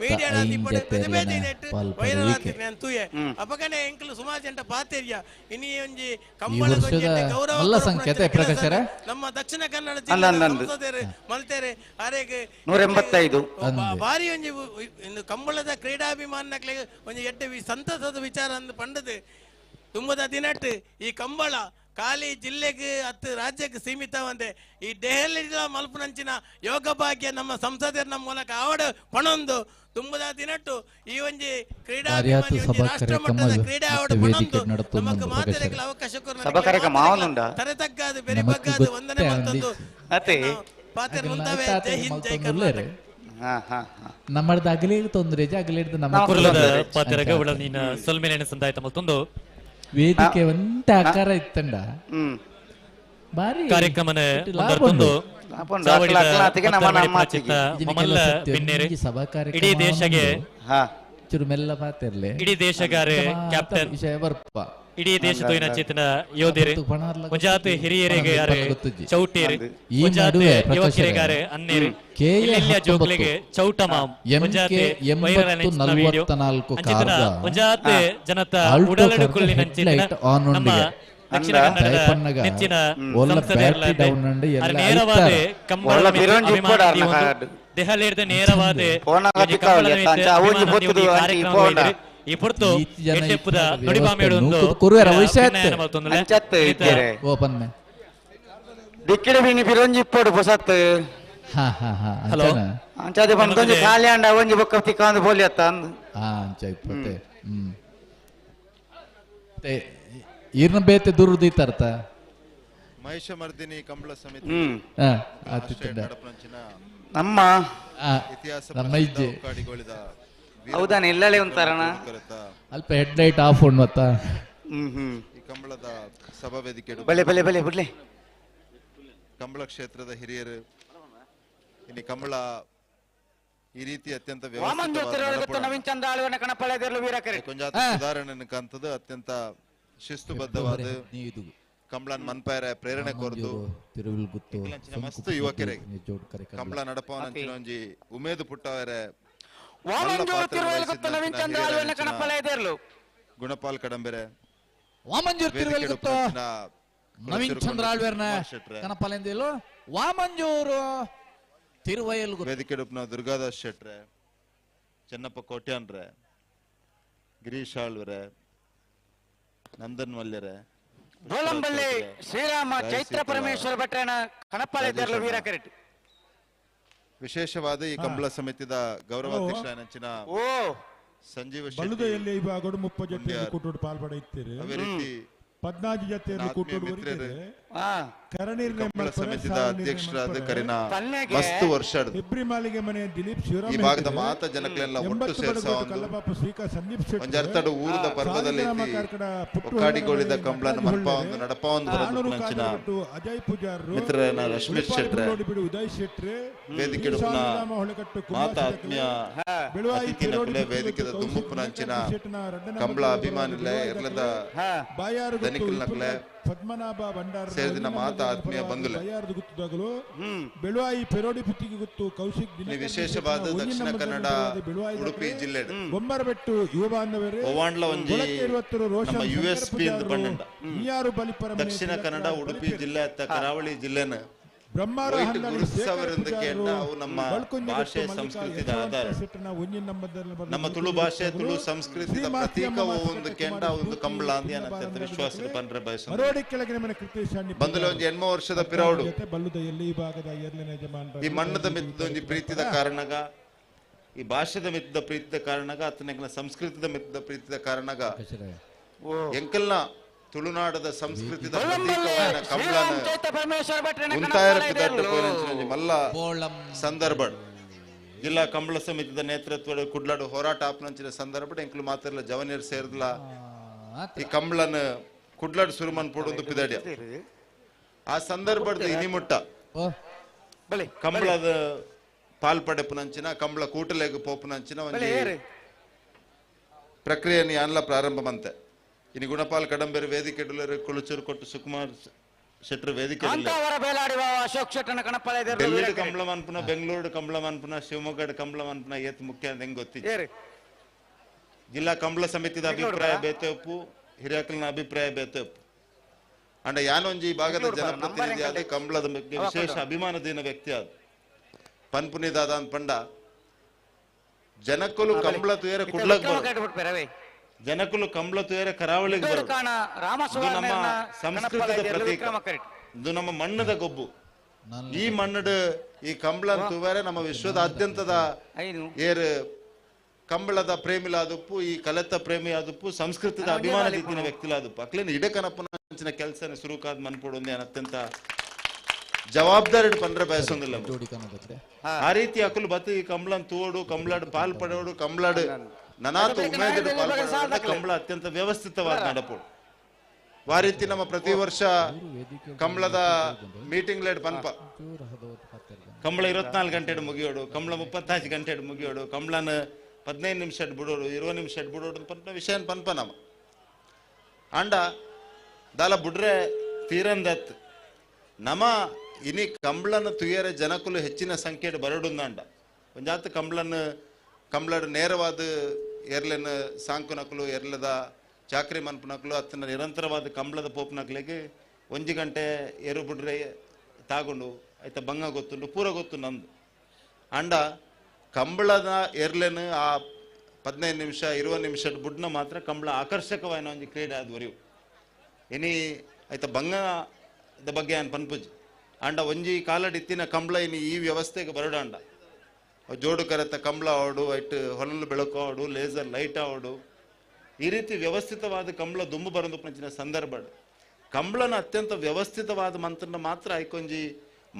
ಮೀಡಿಯಾಡ್ ಆದಿಪ್ಪಡು ಬೇರೆ ವೈರಲ್ ಆಗ್ತಿರಿ ನಾನು ತೂಯೆ ಅಪಗನೆ ಎಂಕಲು ಸುಮಾರು ಜಂಟ ಪಾತೇರಿಯ ಇನಿ ಒಂಜಿ ಕಂಬಳದ ಗೌರವ ನಮ್ಮ ದಕ್ಷಿಣ ಕನ್ನಡ ಜಿಲ್ಲೆ ಮಲ್ತೇರೆ ಆರೆಗೆ 185 ಬಾರಿ ಒಂಜಿ ಕಂಬಳದ ಕ್ರೀಡಾಭಿಮಾನಕ್ಕೆ ಒಂಜಿ ಎಡ್ಡೆ ಸಂತಸದ ವಿಚಾರ ಅಂದ್ ಪಂಡದು ತುಂಬದ ದಿನಟ್ ಈ ಕಂಬಳ ಖಾಲಿ ಜಿಲ್ಲೆಗೆ ಅತ್ತು ರಾಜ್ಯಕ್ಕೆ ಸೀಮಿತವಂದೆ ಈ ದೆಹಲಿ ಮಲ್ಪನಂಚಿನ ಯೋಗ ಭಾಗ್ಯ ನಮ್ಮ ಸಂಸದರ ಮೂಲಕ ಆವಡ ಪಣೊಂದು ತುಂಬದ ದಿನಟ್ಟು ಈ ಒಂಜಿ ಕ್ರೀಡಾಭಿಮಾನಿ ರಾಷ್ಟ್ರ ಮಟ್ಟದ ಕ್ರೀಡೆ ಆವಡ ಪಣೊಂದು ನಮಕ್ ಮಾತೆರೆಗಳ ಅವಕಾಶ ತರೆತಗ್ಗಾದು ಬೆರಿ ಬಗ್ಗಾದು ವಂದನೆ ಮಾಡ್ತಂದು ಪಾತೆರ್ ಮುಂತಾವೆ ಜೈ ಹಿಂದ್ ಜೈ ಕರ್ನಾಟಕ ನಮ್ಮದ ಅಗಲೇ ತೊಂದ್ರೆ ಅಗಲೇದ ನಮ್ಮ ಕುರ್ಲದ ಪಾತೆರಗ ಉಳ ನೀನ ಸಲ್ಮೇಲೇನ ಸಂದಾಯಿತ ಮತ್ತೊಂದು ವೇದಿಕೆ ಒಂಟ ಆಕಾರ ಇತ್ತಂಡ ಬಾರಿ ಕಾರ್ಯಕ್ರಮನ ಮುಂದರ್ಕೊಂಡು ಇಡೀ ದೇಶಗೆ ಚುರುಮೆಲ್ಲ ಪಾತಿರ್ಲೆ ಇಡೀ ದೇಶಗಾರೆ ಕ್ಯಾಪ್ಟನ್ ವಿಷಯ ಬರ್ಪ ಇಡೀ ದೇಶದ ಚಿತ್ರ ಯೋಧರು ಮುಂಜಾತ್ ಹಿರಿಯರಿಗೆ ಯಾರೆ ಚೌಟೇರಿ ಮುಂಜಾತ್ ಯುವಕರಿಗಾರೆ ಅನ್ನೇರಿ ಇಲ್ಲೆಲ್ಲ ಜೋಗ್ಲಿಗೆ ಚೌಟಮಾಂ ಮುಂಜಾತ್ ಮುಂಜಾತ್ ಜನತಾ ಉಡಲಡುಕುಳ್ಳಿ ನಂಚಿನ ನಮ್ಮ ದಕ್ಷಿಣ ಕನ್ನಡದ ನೆಚ್ಚಿನ ನೇರವಾದ ಕಂಬಳ ದೆಹಲಿಯ ನೇರವಾದ ಈ ಪೊರ್ತು ಎಟ್ಟೆಪ್ಪುದ ನುಡಿಬಾಮೇಡು ದಿಕ್ಕಿಡ ಬಿನಿ ಬಿರೊಂಜಿಪ್ಪೋಡು ಬೊಸತ್ ಹಲೋ ಅಂಚಾದೆ ಬಂದೊಂಜಿ ಕಾಲ್ಯಾಂಡ ಒಂಜಿ ಬೊಕ್ಕ ತಿಕ್ಕಾಂದು ಬೋಲಿ ಅತ್ತ ಅಂದು ಅಂಚ ಇಪ್ಪತ್ತೆ ಈರ್ನ ಬೇತೆ ದುರ್ದೀತರ್ತ ಮಹಿಷಮರ್ದಿನಿ ಕಂಬಳ ಸಮಿತಿ ನಮ್ಮ ಇತಿಹಾಸ ಹೌದಾನೆ ಎಲ್ಲಲೇ ಒಂತಾರಣ ಅಲ್ಪ ಹೆಡ್ ಲೈಟ್ ಆಫ್ ಉಂಡು ಮತ್ತ ಈ ಕಂಬಳದ ಸಭಾ ವೇದಿಕೆ ಬಲೆ ಬಲೆ ಬಲೆ ಬಿಡ್ಲೆ ಕಂಬಳ ಕ್ಷೇತ್ರದ ಹಿರಿಯರು ಇನ್ನು ಕಂಬಳ ಈ ರೀತಿ ಅತ್ಯಂತ ಕೊಂಜಾತ ಸುಧಾರಣೆ ಕಂತದ್ದು ಅತ್ಯಂತ ಶಿಸ್ತುಬದ್ಧವಾದ ಕಂಬಳನ್ ಮನ್ಪಾಯರ ಪ್ರೇರಣೆ ಕೊರದು ಮಸ್ತ್ ಯುವಕರಿಗೆ ಕಂಬಳ ನಡಪವನ ಒಂಜಿ ಉಮೇದು ಪುಟ್ಟವರೆ ಗುಣಪಾಲ್ ಕಡಂಬೆರೆ ನವೀನ್ ಚಂದ್ರ ಆಳ್ವೇರ್ನ ಕನಪಲೆಂದಿಲು ವಾಮಂಜೂರು ತಿರುವಯಲ್ ವೇದಿಕೆ ದುರ್ಗಾದಾಸ್ ಶೆಟ್ರೆ ಚೆನ್ನಪ್ಪ ಕೋಟ್ಯಾನ್ರೆ ಗಿರೀಶ್ ಆಳ್ವರೆ ನಂದನ್ ಮಲ್ಯರೆ ಗೋಲಂಬಳ್ಳಿ ಶ್ರೀರಾಮ ಚೈತ್ರ ಪರಮೇಶ್ವರ ಭಟ್ರನ ಕಣಪಾಲೆದರ್ಲು ವೀರಕರೆಟ್ ವಿಶೇಷವಾದ ಈ ಕಂಬಳ ಸಮಿತಿದ ಗೌರವಾಧ್ಯಕ್ಷ ನೆಂಚಿನ ಸಂಜೀವ ಬಲ್ಲುದೆಯಲ್ಲಿ ಇವಾಗ 30 ಜೊತೆ ಕೂಟೋಡು ಪಾಲ್ಪಡುತ್ತೀರಿ ಅದೇ ರೀತಿ 14 ಜತೆಯಲ್ಲಿ ಕೂಟೋಡು ಕಂಬಳ ಸಮಿತಿದ ಅಧ್ಯಕ್ಷರಾದ ಕರಿನ ಮಸ್ತ್ ವರ್ಷ ಹೆಬ್ರಿ ಮಾಲಿಗೆ ಮನೆ ದಿಲೀಪ್ ಶಿವರಾಮ್ ಈ ಭಾಗದ ಮಾತ ಜನಗಳೆಲ್ಲ ಒಟ್ಟು ಸೇರಿಸೋ ಒಂದು ಅರ್ಥಡು ಊರದ ಪರ್ವದಲ್ಲಿ ಒಕ್ಕಾಡಿಗೊಳಿದ ಕಂಬಳನ ಮಲ್ಪ ಒಂದು ನಡಪ ಒಂದು ಬರೋದು ಅಜಯ್ ಪೂಜಾರ್ ಮಿತ್ರನ ರಶ್ಮಿ ಶೆಟ್ರೆ ಉದಯ್ ಶೆಟ್ರೆ ವೇದಿಕೆ ಮಾತ ಆತ್ಮೀಯ ಅತಿಥಿನ ಕುಲೆ ವೇದಿಕೆದ ದುಮ್ಮುಪ್ಪನ ಅಂಚಿನ ಕಂಬಳ ಅಭಿಮಾನಿಲ ಇರ್ಲದ ದನಿಕಲ್ನ ಕುಲೆ ಪದ್ಮನಾಭ ಭಂಡಾರ ಸೇರಿದ ಮಾತ ಆತ್ಮೀಯ ಬಂಧುಲೆ ಬೆಳುವಾಯಿ ಪೆರೋಡಿ ಪುತ್ತಿಗೆ ಗೊತ್ತು ಕೌಶಿಕ್ ವಿಶೇಷವಾದ ದಕ್ಷಿಣ ಕನ್ನಡ ಉಡುಪಿ ಜಿಲ್ಲೆ ಬೊಮ್ಮರಬೆಟ್ಟು ಯುವ ಬಾಂಧವರೇ ನಮ್ಮ USP ಎಂದು ಬಂಡ ದಕ್ಷಿಣ ಕನ್ನಡ ಉಡುಪಿ ಜಿಲ್ಲೆ ಅತ್ತ ಕರಾವಳಿ ಜಿಲ್ಲೆನ ಅವು ನಮ್ಮ ಭಾಷೆ ಸಂಸ್ಕೃತಿದ ಆಧಾರ ನಮ್ಮ ತುಳು ಭಾಷೆ ತುಳು ಸಂಸ್ಕೃತಿದ ಪ್ರತೀಕವು ಒಂದು ಕೆಂಡ ಒಂದು ಕಂಬಳ ಅಂತ ಅತ್ಯಂತ ವಿಶ್ವಾಸದ ಪಂಡ್ರೆ ಬಯಸ ಬಂದಲೆ ಒಂದು 80 ವರ್ಷದ ಪಿರೌಡು ಈ ಮಣ್ಣದ ಮಿತ್ತದ ಒಂದು ಪ್ರೀತಿದ ಕಾರಣಗ ಈ ಭಾಷೆದ ಮಿತ್ತದ ಪ್ರೀತಿದ ಕಾರಣಗ ಅತನ ಸಂಸ್ಕೃತಿದ ಮಿತ್ತದ ಪ್ರೀತಿದ ಕಾರಣಗ ಎಂಕಲ್ನ ತುಳುನಾಡದ ಸಂಸ್ಕೃತಿದ ಪ್ರತೀಕವಾದ ಕಂಬಳನ ಮಲ್ಲ ಸಂದರ್ಭ ಜಿಲ್ಲಾ ಕಂಬಳ ಸಮಿತಿದ ನೇತೃತ್ವದ ಕುಡ್ಲಾಡು ಹೋರಾಟ ಆಪ್ನಂಚಿನ ಸಂದರ್ಭ ಎಂಕ್ಲು ಮಾತ್ರ ಜವನಿಯರ್ ಸೇರಿದ್ಲ ಈ ಕಂಬಳನ ಕುಡ್ಲಾಡು ಸುರುಮನ್ ಪೋಡೊಂದು ಪಿದಡ್ಯ ಆ ಸಂದರ್ಭದ ಇನಿಮುಟ್ಟ ಕಂಬಳದ ಪಾಲ್ಪಡೆಪುನಂಚಿನ ಕಂಬಳ ಕೂಟಲೆಗ್ ಪೋಪುನಂಚಿನ ಒಂದು ಪ್ರಕ್ರಿಯೆಯನ್ನು ಯಾನ್ಲ ಪ್ರಾರಂಭ ಮಂತೆ ಇನ್ನು ಗುಣಪಾಲ್ ಕಡಂಬೇರು ವೇದಿಕೆ ಕುಳುಚೂರು ಕೊಟ್ಟು ಸುಕುಮಾರ್ ಶೆಟ್ರು ವೇದಿಕೆ ಡೆಲ್ಲಿ ಕಂಬಳ ಅನ್ಪುನ ಬೆಂಗಳೂರು ಕಂಬಳ ಅನ್ಪುನ ಶಿವಮೊಗ್ಗ ಕಂಬಳ ಅನ್ಪುನ ಏತ್ ಮುಖ್ಯ ಅಂತ ಹೆಂಗ್ ಗೊತ್ತಿದೆ ಜಿಲ್ಲಾ ಕಂಬಳ ಸಮಿತಿದ ಅಭಿಪ್ರಾಯ ಬೇತೆಪ್ಪು ಹಿರಿಯಕಲ್ನ ಅಭಿಪ್ರಾಯ ಬೇತೆಪ್ಪು ಅಂಡ ಯಾನೊಂಜಿ ಈ ಭಾಗದ ಜನಪ್ರತಿನಿಧಿ ಆದ ಕಂಬಳದ ಬಗ್ಗೆ ವಿಶೇಷ ಅಭಿಮಾನದಿನ ವ್ಯಕ್ತಿ ಆದ ಪನ್ಪುನಿದಾದ ಪಂಡ ಜನಕ್ಕಲು ಕಂಬಳ ತುಯರ ಕುಡ್ಲಕ್ ಜನಕ್ಕಲು ಕಂಬಳ ತುಯರ ಕರಾವಳಿಗೆ ನಮ್ಮ ಸಂಸ್ಕೃತಿದ ಪ್ರತೀಕ ಇದು ನಮ್ಮ ಮಣ್ಣದ ಗೊಬ್ಬು ಈ ಮಣ್ಣದ ಈ ಕಂಬಳ ತುವರೆ ನಮ್ಮ ವಿಶ್ವದಾದ್ಯಂತದ ಏರ್ ಕಂಬಳದ ಪ್ರೇಮಿಲಾದಪ್ಪು ಈ ಕಲೆತ ಪ್ರೇಮಿ ಆದಪ್ಪು ಸಂಸ್ಕೃತಿದ ಅಭಿಮಾನ ರೀತಿಯ ವ್ಯಕ್ತಿಲಾದಪ್ಪು ಅಕ್ಲೇನು ಇಡಕನಪ್ಪನ ಕೆಲಸ ಸುರುಕಾದ ಮನ್ಪೋಡು ಅತ್ಯಂತ ಜವಾಬ್ದಾರಿ ಪಂಡ್ರೆ ಬಯಸೋದಿಲ್ಲ ಆ ರೀತಿ ಅಕಲು ಬತ್ತು ಈ ಕಂಬಳನ್ ತೋಡು ಕಂಬಳಾಡು ಪಾಲ್ ಪಡೋಡು ಕಂಬಳಾಡು ನನಾತ ಉಮೇದ ಕಂಬಳ ಅತ್ಯಂತ ವ್ಯವಸ್ಥಿತವಾದ ನಡಪೋಡು ಆ ರೀತಿ ನಮ್ಮ ಪ್ರತಿ ವರ್ಷ ಕಂಬಳದ ಮೀಟಿಂಗ್ ಲೇಟ್ ಪನ್ಪ ಕಂಬಳ 24 ಗಂಟೆ ಮುಗಿಯೋಡು ಕಂಬಳ 35 ಗಂಟೆ ಮುಗಿಯೋಡು ಕಂಬಳನ 15 ನಿಮಿಷ ಬಿಡೋಡು 20 ನಿಮಿಷ ಬಿಡೋಡು ಪನ್ಪ ವಿಷಯ ಪನ್ಪ ನಮ್ಮ ಅಂಡ ದಾಲ ಬುಡ್ರೆ ತೀರಂದತ್ ನಮ ಇನಿ ಕಂಬಳನ ತುಯರ ಜನಕುಲು ಹೆಚ್ಚಿನ ಸಂಖ್ಯೆ ಬರಡುಂದಂಡ ಒಂಜಾತ್ ಕಂಬಳದ ನೇರವಾದ ಎರ್ಲೆನ ಸಾಂಕುನಕಲು ಎರ್ಲದ ಚಾಕ್ರಿ ಮನ್ಪುನಕಲು ಅತ್ತನ ನಿರಂತರವಾದ ಕಂಬಳದ ಪೋಪ್ನಕ್ಲಿಗೆ 1 ಗಂಟೆ ಏರು ಬಿಡ್ರೆ ತಾಗೊಂಡು ಆಯ್ತ ಬಂಗ ಗೊತ್ತುಂಡು ಪೂರ ಗೊತ್ತು ನಂದು ಅಂಡ ಕಂಬಳದ ಎರ್ಲೆನ ಆ 15 ನಿಮಿಷ 20 ನಿಮಿಷ ಬುಡ್ನ ಮಾತ್ರ ಕಂಬಳ ಆಕರ್ಷಕವಾದ ಒಂದು ಕ್ರೀಡೆ ಆದ್ವರಿವು ಇನಿ ಆಯ್ತ ಬಂಗದ ಬಗ್ಗೆ ಏನು ಪನ್ಪುಜ್ ಅಂಡ ಒಂಜಿ ಕಾಲಡಿತ್ತಿನ ಕಂಬಳ ಇನಿ ಈ ವ್ಯವಸ್ಥೆಗೆ ಬರಡಾಂಡ ಜೋಡು ಕರೆತ ಕಂಬಳ ಆಡು ಐಟ್ ಹೊಲಲು ಬೆಳಕು ಆಡು ಲೇಸರ್ ಲೈಟ್ ಆಡು ಈ ರೀತಿ ವ್ಯವಸ್ಥಿತವಾದ ಕಂಬಳ ದುಂಬು ಬರೋದು ಪಂಚಿನ ಸಂದರ್ಭ ಕಂಬಳನ ಅತ್ಯಂತ ವ್ಯವಸ್ಥಿತವಾದ ಮಂತ್ರನ ಮಾತ್ರ ಐಕೊಂಜಿ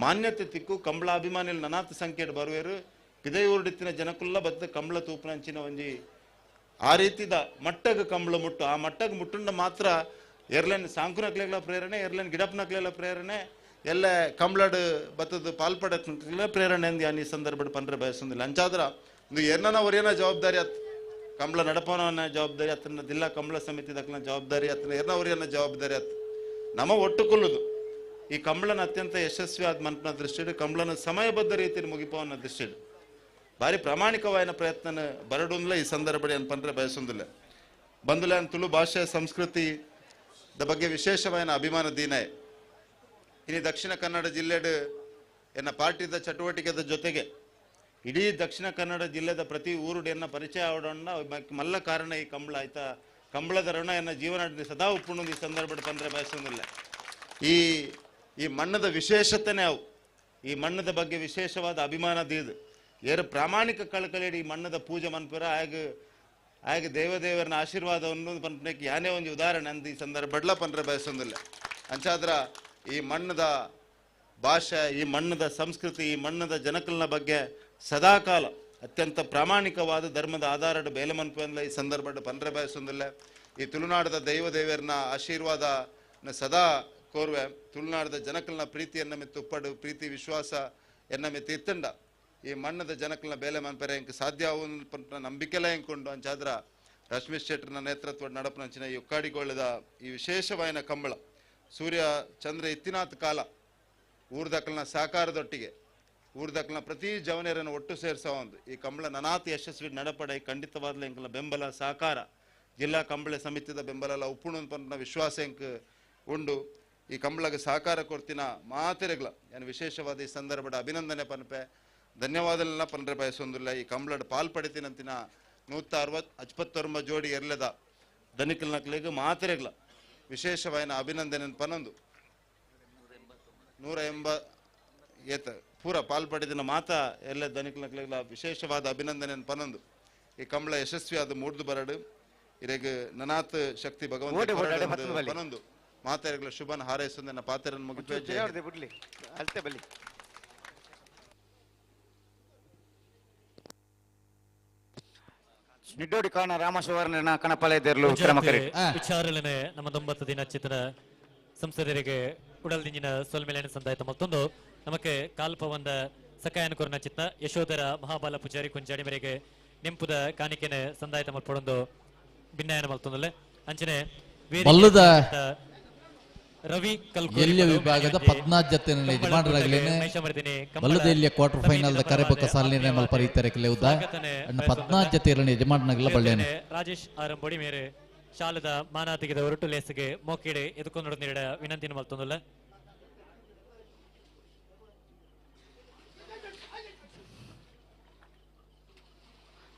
ಮಾನ್ಯತೆ ತಿಕ್ಕು ಕಂಬಳ ಅಭಿಮಾನಿಗಳು ನನಾತ ಸಂಖ್ಯೆ ಬರುವರು ಪಿದೈಯೂರ್ಡಿತ್ತಿನ ಜನಕುಲ್ಲ ಬದ್ದ ಕಂಬಳ ತೂಪನಂಚಿನ ಒಂಜಿ ಆ ರೀತಿದ ಮಟ್ಟಗ ಕಂಬಳ ಮುಟ್ಟು ಆ ಮಟ್ಟಗ ಮುಟ್ಟುಂಡ ಮಾತ್ರ ಎರ್ಲೆನ್ ಸಾಂಕುನಕ್ಲೆಗಳ ಪ್ರೇರಣೆ ಎರ್ಲೆನ್ ಗಿಡಪ್ನಕ್ಲೆಗಳ ಪ್ರೇರಣೆ ಎಲ್ಲ ಕಂಬಳಡ್ ಬತ್ತದ ಪಾಲ್ಪಡ ಪ್ರೇರಣೆ ಅಂದ್ ಯಾನ್ ಈ ಸಂದರ್ಭ ಪಂಡ್ರೆ ಬಯಸೊಂದಿಲ್ಲ ಅಂಚಾದ್ರ ಒಂದು ಏನ ಜವಾಬ್ದಾರಿ ಅತ್ ಕಂಬಳ ನಡಪನವನ್ನ ಜವಾಬ್ದಾರಿ ಅತನ ಜಿಲ್ಲಾ ಕಂಬಳ ಸಮಿತಿ ದಕ್ನ ಜವಾಬ್ದಾರಿ ಅತನ ಏನ ಜವಾಬ್ದಾರಿ ಅತ್ ನಮ್ಮ ಒಟ್ಟುಕೊಳ್ಳುದು ಈ ಕಂಬಳನ ಅತ್ಯಂತ ಯಶಸ್ವಿ ಆದ ಮನ್ಪನ ದೃಷ್ಟಿಡು ಕಂಬಳನ ಸಮಯಬದ್ಧ ರೀತಿಯಲ್ಲಿ ಮುಗಿಪವನ್ನ ದೃಷ್ಟಿಡು ಭಾರಿ ಪ್ರಾಮಾಣಿಕವಾದ ಪ್ರಯತ್ನ ಬರಡುಂದ್ಲ ಈ ಸಂದರ್ಭ ಏನ್ ಪಂಡ್ರೆ ಬಯಸೊಂದಿಲ್ಲ ಬಂದುಲ ತುಳು ಭಾಷೆ ಸಂಸ್ಕೃತಿ ಬಗ್ಗೆ ವಿಶೇಷವಾದ ಅಭಿಮಾನ ದೀನಾಯ ಇನ್ನು ದಕ್ಷಿಣ ಕನ್ನಡ ಜಿಲ್ಲೆಡು ಎನ್ನ ಪಾರ್ಟಿದ ಚಟುವಟಿಕೆದ ಜೊತೆಗೆ ಇಡೀ ದಕ್ಷಿಣ ಕನ್ನಡ ಜಿಲ್ಲೆದ ಪ್ರತಿ ಊರುಡು ಎನ್ನ ಪರಿಚಯ ಆವಡೋಣ ಮಲ್ಲ ಕಾರಣ ಈ ಕಂಬಳ ಆಯ್ತಾ ಕಂಬಳದ ಋಣ ಎನ್ನ ಜೀವನ ಸದಾ ಉಪ್ಪುಣ್ಣು ಈ ಸಂದರ್ಭ ಪಂದ್ರೆ ಬಯಸೋದಿಲ್ಲ ಈ ಮಣ್ಣದ ವಿಶೇಷತೆನೇ ಅವು ಈ ಮಣ್ಣದ ಬಗ್ಗೆ ವಿಶೇಷವಾದ ಅಭಿಮಾನ ದೀದು ಏರು ಪ್ರಾಮಾಣಿಕ ಕಳಕಳಿ ಈ ಮಣ್ಣದ ಪೂಜೆ ಮನ್ಪುರ ಆಗ ಹಾಗೆ ದೇವದೇವರನ ಆಶೀರ್ವಾದವನ್ನು ಪನ್ಪನೆಗೆ ಯಾನೇ ಒಂದು ಉದಾಹರಣೆ ಅಂದು ಈ ಸಂದರ್ಭ ಬಡ್ಲ ಪನ್ರೆ ಬಯಸೊಂದಿಲ್ಲ ಅಂಚಾದ್ರ ಈ ಮಣ್ಣದ ಭಾಷೆ, ಈ ಮಣ್ಣದ ಸಂಸ್ಕೃತಿ, ಈ ಮಣ್ಣದ ಜನಕಲ್ನ ಬಗ್ಗೆ ಸದಾಕಾಲ ಅತ್ಯಂತ ಪ್ರಾಮಾಣಿಕವಾದ ಧರ್ಮದ ಆಧಾರದ ಬೇಲೆ ಮನ್ಪಲ್ಲ ಈ ಸಂದರ್ಭ ಪನ್ರೆ ಬಯಸೊಂದಿಲ್ಲ. ಈ ತುಳುನಾಡದ ದೇವರನ ಆಶೀರ್ವಾದ ಸದಾ ಕೋರ್ವೆ. ತುಳುನಾಡದ ಜನಕಲ್ನ ಪ್ರೀತಿಯನ್ನ ಮೆತ್ತು ಉಪ್ಪಡು ಪ್ರೀತಿ ವಿಶ್ವಾಸ ಎನ್ನ ಮೆತ್ತು ಇತ್ತಂಡ ಈ ಮಣ್ಣದ ಜನಕಲ್ನ ಬೇಲೆ ಮನ್ಪರೆ ಇಂಕ ಸಾಧ್ಯ ನಂಬಿಕೆಲ್ಲ ಎಂಕೊಂಡು ಅಂಚಾದ್ರ ರಶ್ಮೀಶ್ ಶೆಟ್ಟರ್ನ ನೇತೃತ್ವ ನಡಪನಂಚಿನ ಈ ಒಕ್ಕಾಡಿಗೊಳ್ಳದ ಈ ವಿಶೇಷವಾಯಿನ ಕಂಬಳ ಸೂರ್ಯ ಚಂದ್ರ ಇತ್ತಿನಾತ್ ಕಾಲ ಊರ್ದಕಲ್ನ ಸಾಕಾರದೊಟ್ಟಿಗೆ ಊರ್ದಕಲ್ನ ಪ್ರತಿ ಜವನಿಯರನ್ನು ಒಟ್ಟು ಸೇರಿಸೋ ಒಂದು ಈ ಕಂಬಳ ನನಾತಿ ಯಶಸ್ವಿ ನಡಪಡೆ ಖಂಡಿತವಾದ್ಲ ಎಂಕಲ್ನ ಬೆಂಬಲ ಸಹಕಾರ ಜಿಲ್ಲಾ ಕಂಬಳ ಸಮಿತಿದ ಬೆಂಬಲ ಉಪ್ಪುಣ ಪಂಪನ ವಿಶ್ವಾಸ ಎಂಕ್ ಉಂಡು. ಈ ಕಂಬಳಗೆ ಸಹಕಾರ ಕೊಡ್ತಿನ ಮಾತೆರೆಗ್ಲ ಏನು ವಿಶೇಷವಾದ ಈ ಸಂದರ್ಭದ ಅಭಿನಂದನೆ ಪನ್ಪೆ ಧನ್ಯವಾದಗಳನ್ನ ಪನ್ರೆ ಬಯಸೊಂದಿಲ್ಲ. ಈ ಕಂಬಳದ ಪಾಲ್ಪಡಿತಿನಂತಿನ 169 ಜೋಡಿ ಎರ್ಲೆದ ಧನಿಕಲ್ನಕ್ಲಿಗೆ ಮಾತೆರೆಗ್ಲ ವಿಶೇಷವಾಯಿನ ಅಭಿನಂದನೆ ಪನೊಂದು 180 ಏತ ಪೂರ ಪಾಲ್ಪಡಿದಿನ ಮಾತ ಎಲ್ಲ ಧನಿಕಲ್ನಕ್ಲಿಗೆ ವಿಶೇಷವಾದ ಅಭಿನಂದನೆ ಪನೊಂದು. ಈ ಕಂಬಳ ಯಶಸ್ವಿ ಆದ ಮೂಡ್ದು ಬರಡು ಇರೆಗೆ ನನಾತ್ ಶಕ್ತಿ ಭಗವಂತ ಪನೊಂದು ಮಾತೆರೆಗ್ಲ ಶುಭನ ಹಾರೈಸೊಂದಿನ ಪಾತೆರನ್ನು ಮುಗಿಪೇ ನಿಡ್ಡೋಡಿ ಕಾಣ ರಾಮಶಿವರ್ಣ ಕಣಪಾಲಯದರ್ಲು ವಿಚಾರಲನೆ ನಮ್ಮ 9 ದಿನ ಚಿತ್ರ ಸಂಸದರಿಗೆ ಉಡಲ್ದಿಂಜಿನ ಸೊಲ್ಮೆಲೆನ ಸಂದಾಯಿತ ಮತ್ತೊಂದು ನಮಗೆ ಕಾಲ್ಪ ಒಂದ ಸಕಾಯನ ಕೊರನ ಚಿತ್ತ ಯಶೋಧರ ಮಹಾಬಾಲ ಪೂಜಾರಿ ಕುಂಜಾಡಿ ಮೇರೆಗೆ ನೆಂಪುದ ಕಾಣಿಕೆನೆ ಸಂದಾಯಿತ ಮಲ್ಪಡೊಂದು ಭಿನ್ನಾಯನ ಮಲ್ತೊಂದಲೆ ಅಂಚನೆ ಬಲ್ಲುದ ರವಿ ಎಲ್ಲಿಯ ವಿಭಾಗದ 14 ಜೊತೆ ಯಜಮಾನರಾಗಲೇನೆ ಬಲ್ಲುದೆಲ್ಲಿಯ ಕ್ವಾರ್ಟರ್ ಫೈನಲ್ ದ ಕರೆಬಕ ಸಾಲಿನ ಮಲ್ಪರಿತಾರೆ ಕೆಲವುದ 14 ಜೊತೆ ಯಜಮಾನರಾಗಲ್ಲ ಬಳ್ಳೇನೆ ರಾಜೇಶ್ ಆರಂಬೋಡಿ ಮೇರೆ ಶಾಲದ ಮಾನಾತಿಗೆದ ಹೊರಟು ಲೇಸಿಗೆ ಮೋಕಿಡೆ ಎದುಕೊಂಡು ನೀಡ ವಿನಂತಿನ ಮಲ್ತೊಂದಲ್ಲ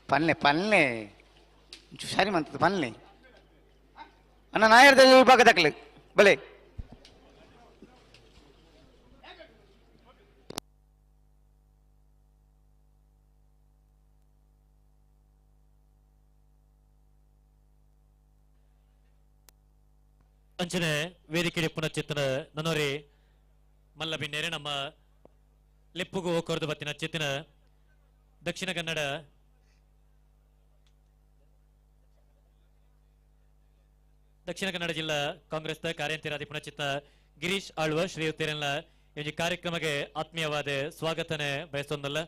ಪನ್ಲೆ ಸಾರಿ ಮಂತದ ಪನ್ಲೆ ಅಣ್ಣ ನಾಯರ್ದ ವಿಭಾಗದಕ್ಲೆ ಬಲೆ ಅಂಚನೆ ವೇದಿಕೆ ಪುನಶ್ಚಿತ್ತನ ನನೋರಿ ಮಲ್ಲ ಬಿನ್ನೇರೆ ನಮ್ಮ ಲೆಪ್ಪುಗು ಕೊರದು ಬತ್ತಿನ ಚಿತ್ತಿನ ದಕ್ಷಿಣ ಕನ್ನಡ ಜಿಲ್ಲಾ ಕಾಂಗ್ರೆಸ್ ಕಾರ್ಯಂತಿರಾದಿ ಪುನಶ್ಚಿತ್ತ ಗಿರೀಶ್ ಆಳ್ವ ಶ್ರೀಯುತ್ತೇರಲ್ಲ ಈ ಕಾರ್ಯಕ್ರಮಕ್ಕೆ ಆತ್ಮೀಯವಾದ ಸ್ವಾಗತನೆ ಬಯಸೊಂದಲ್ಲ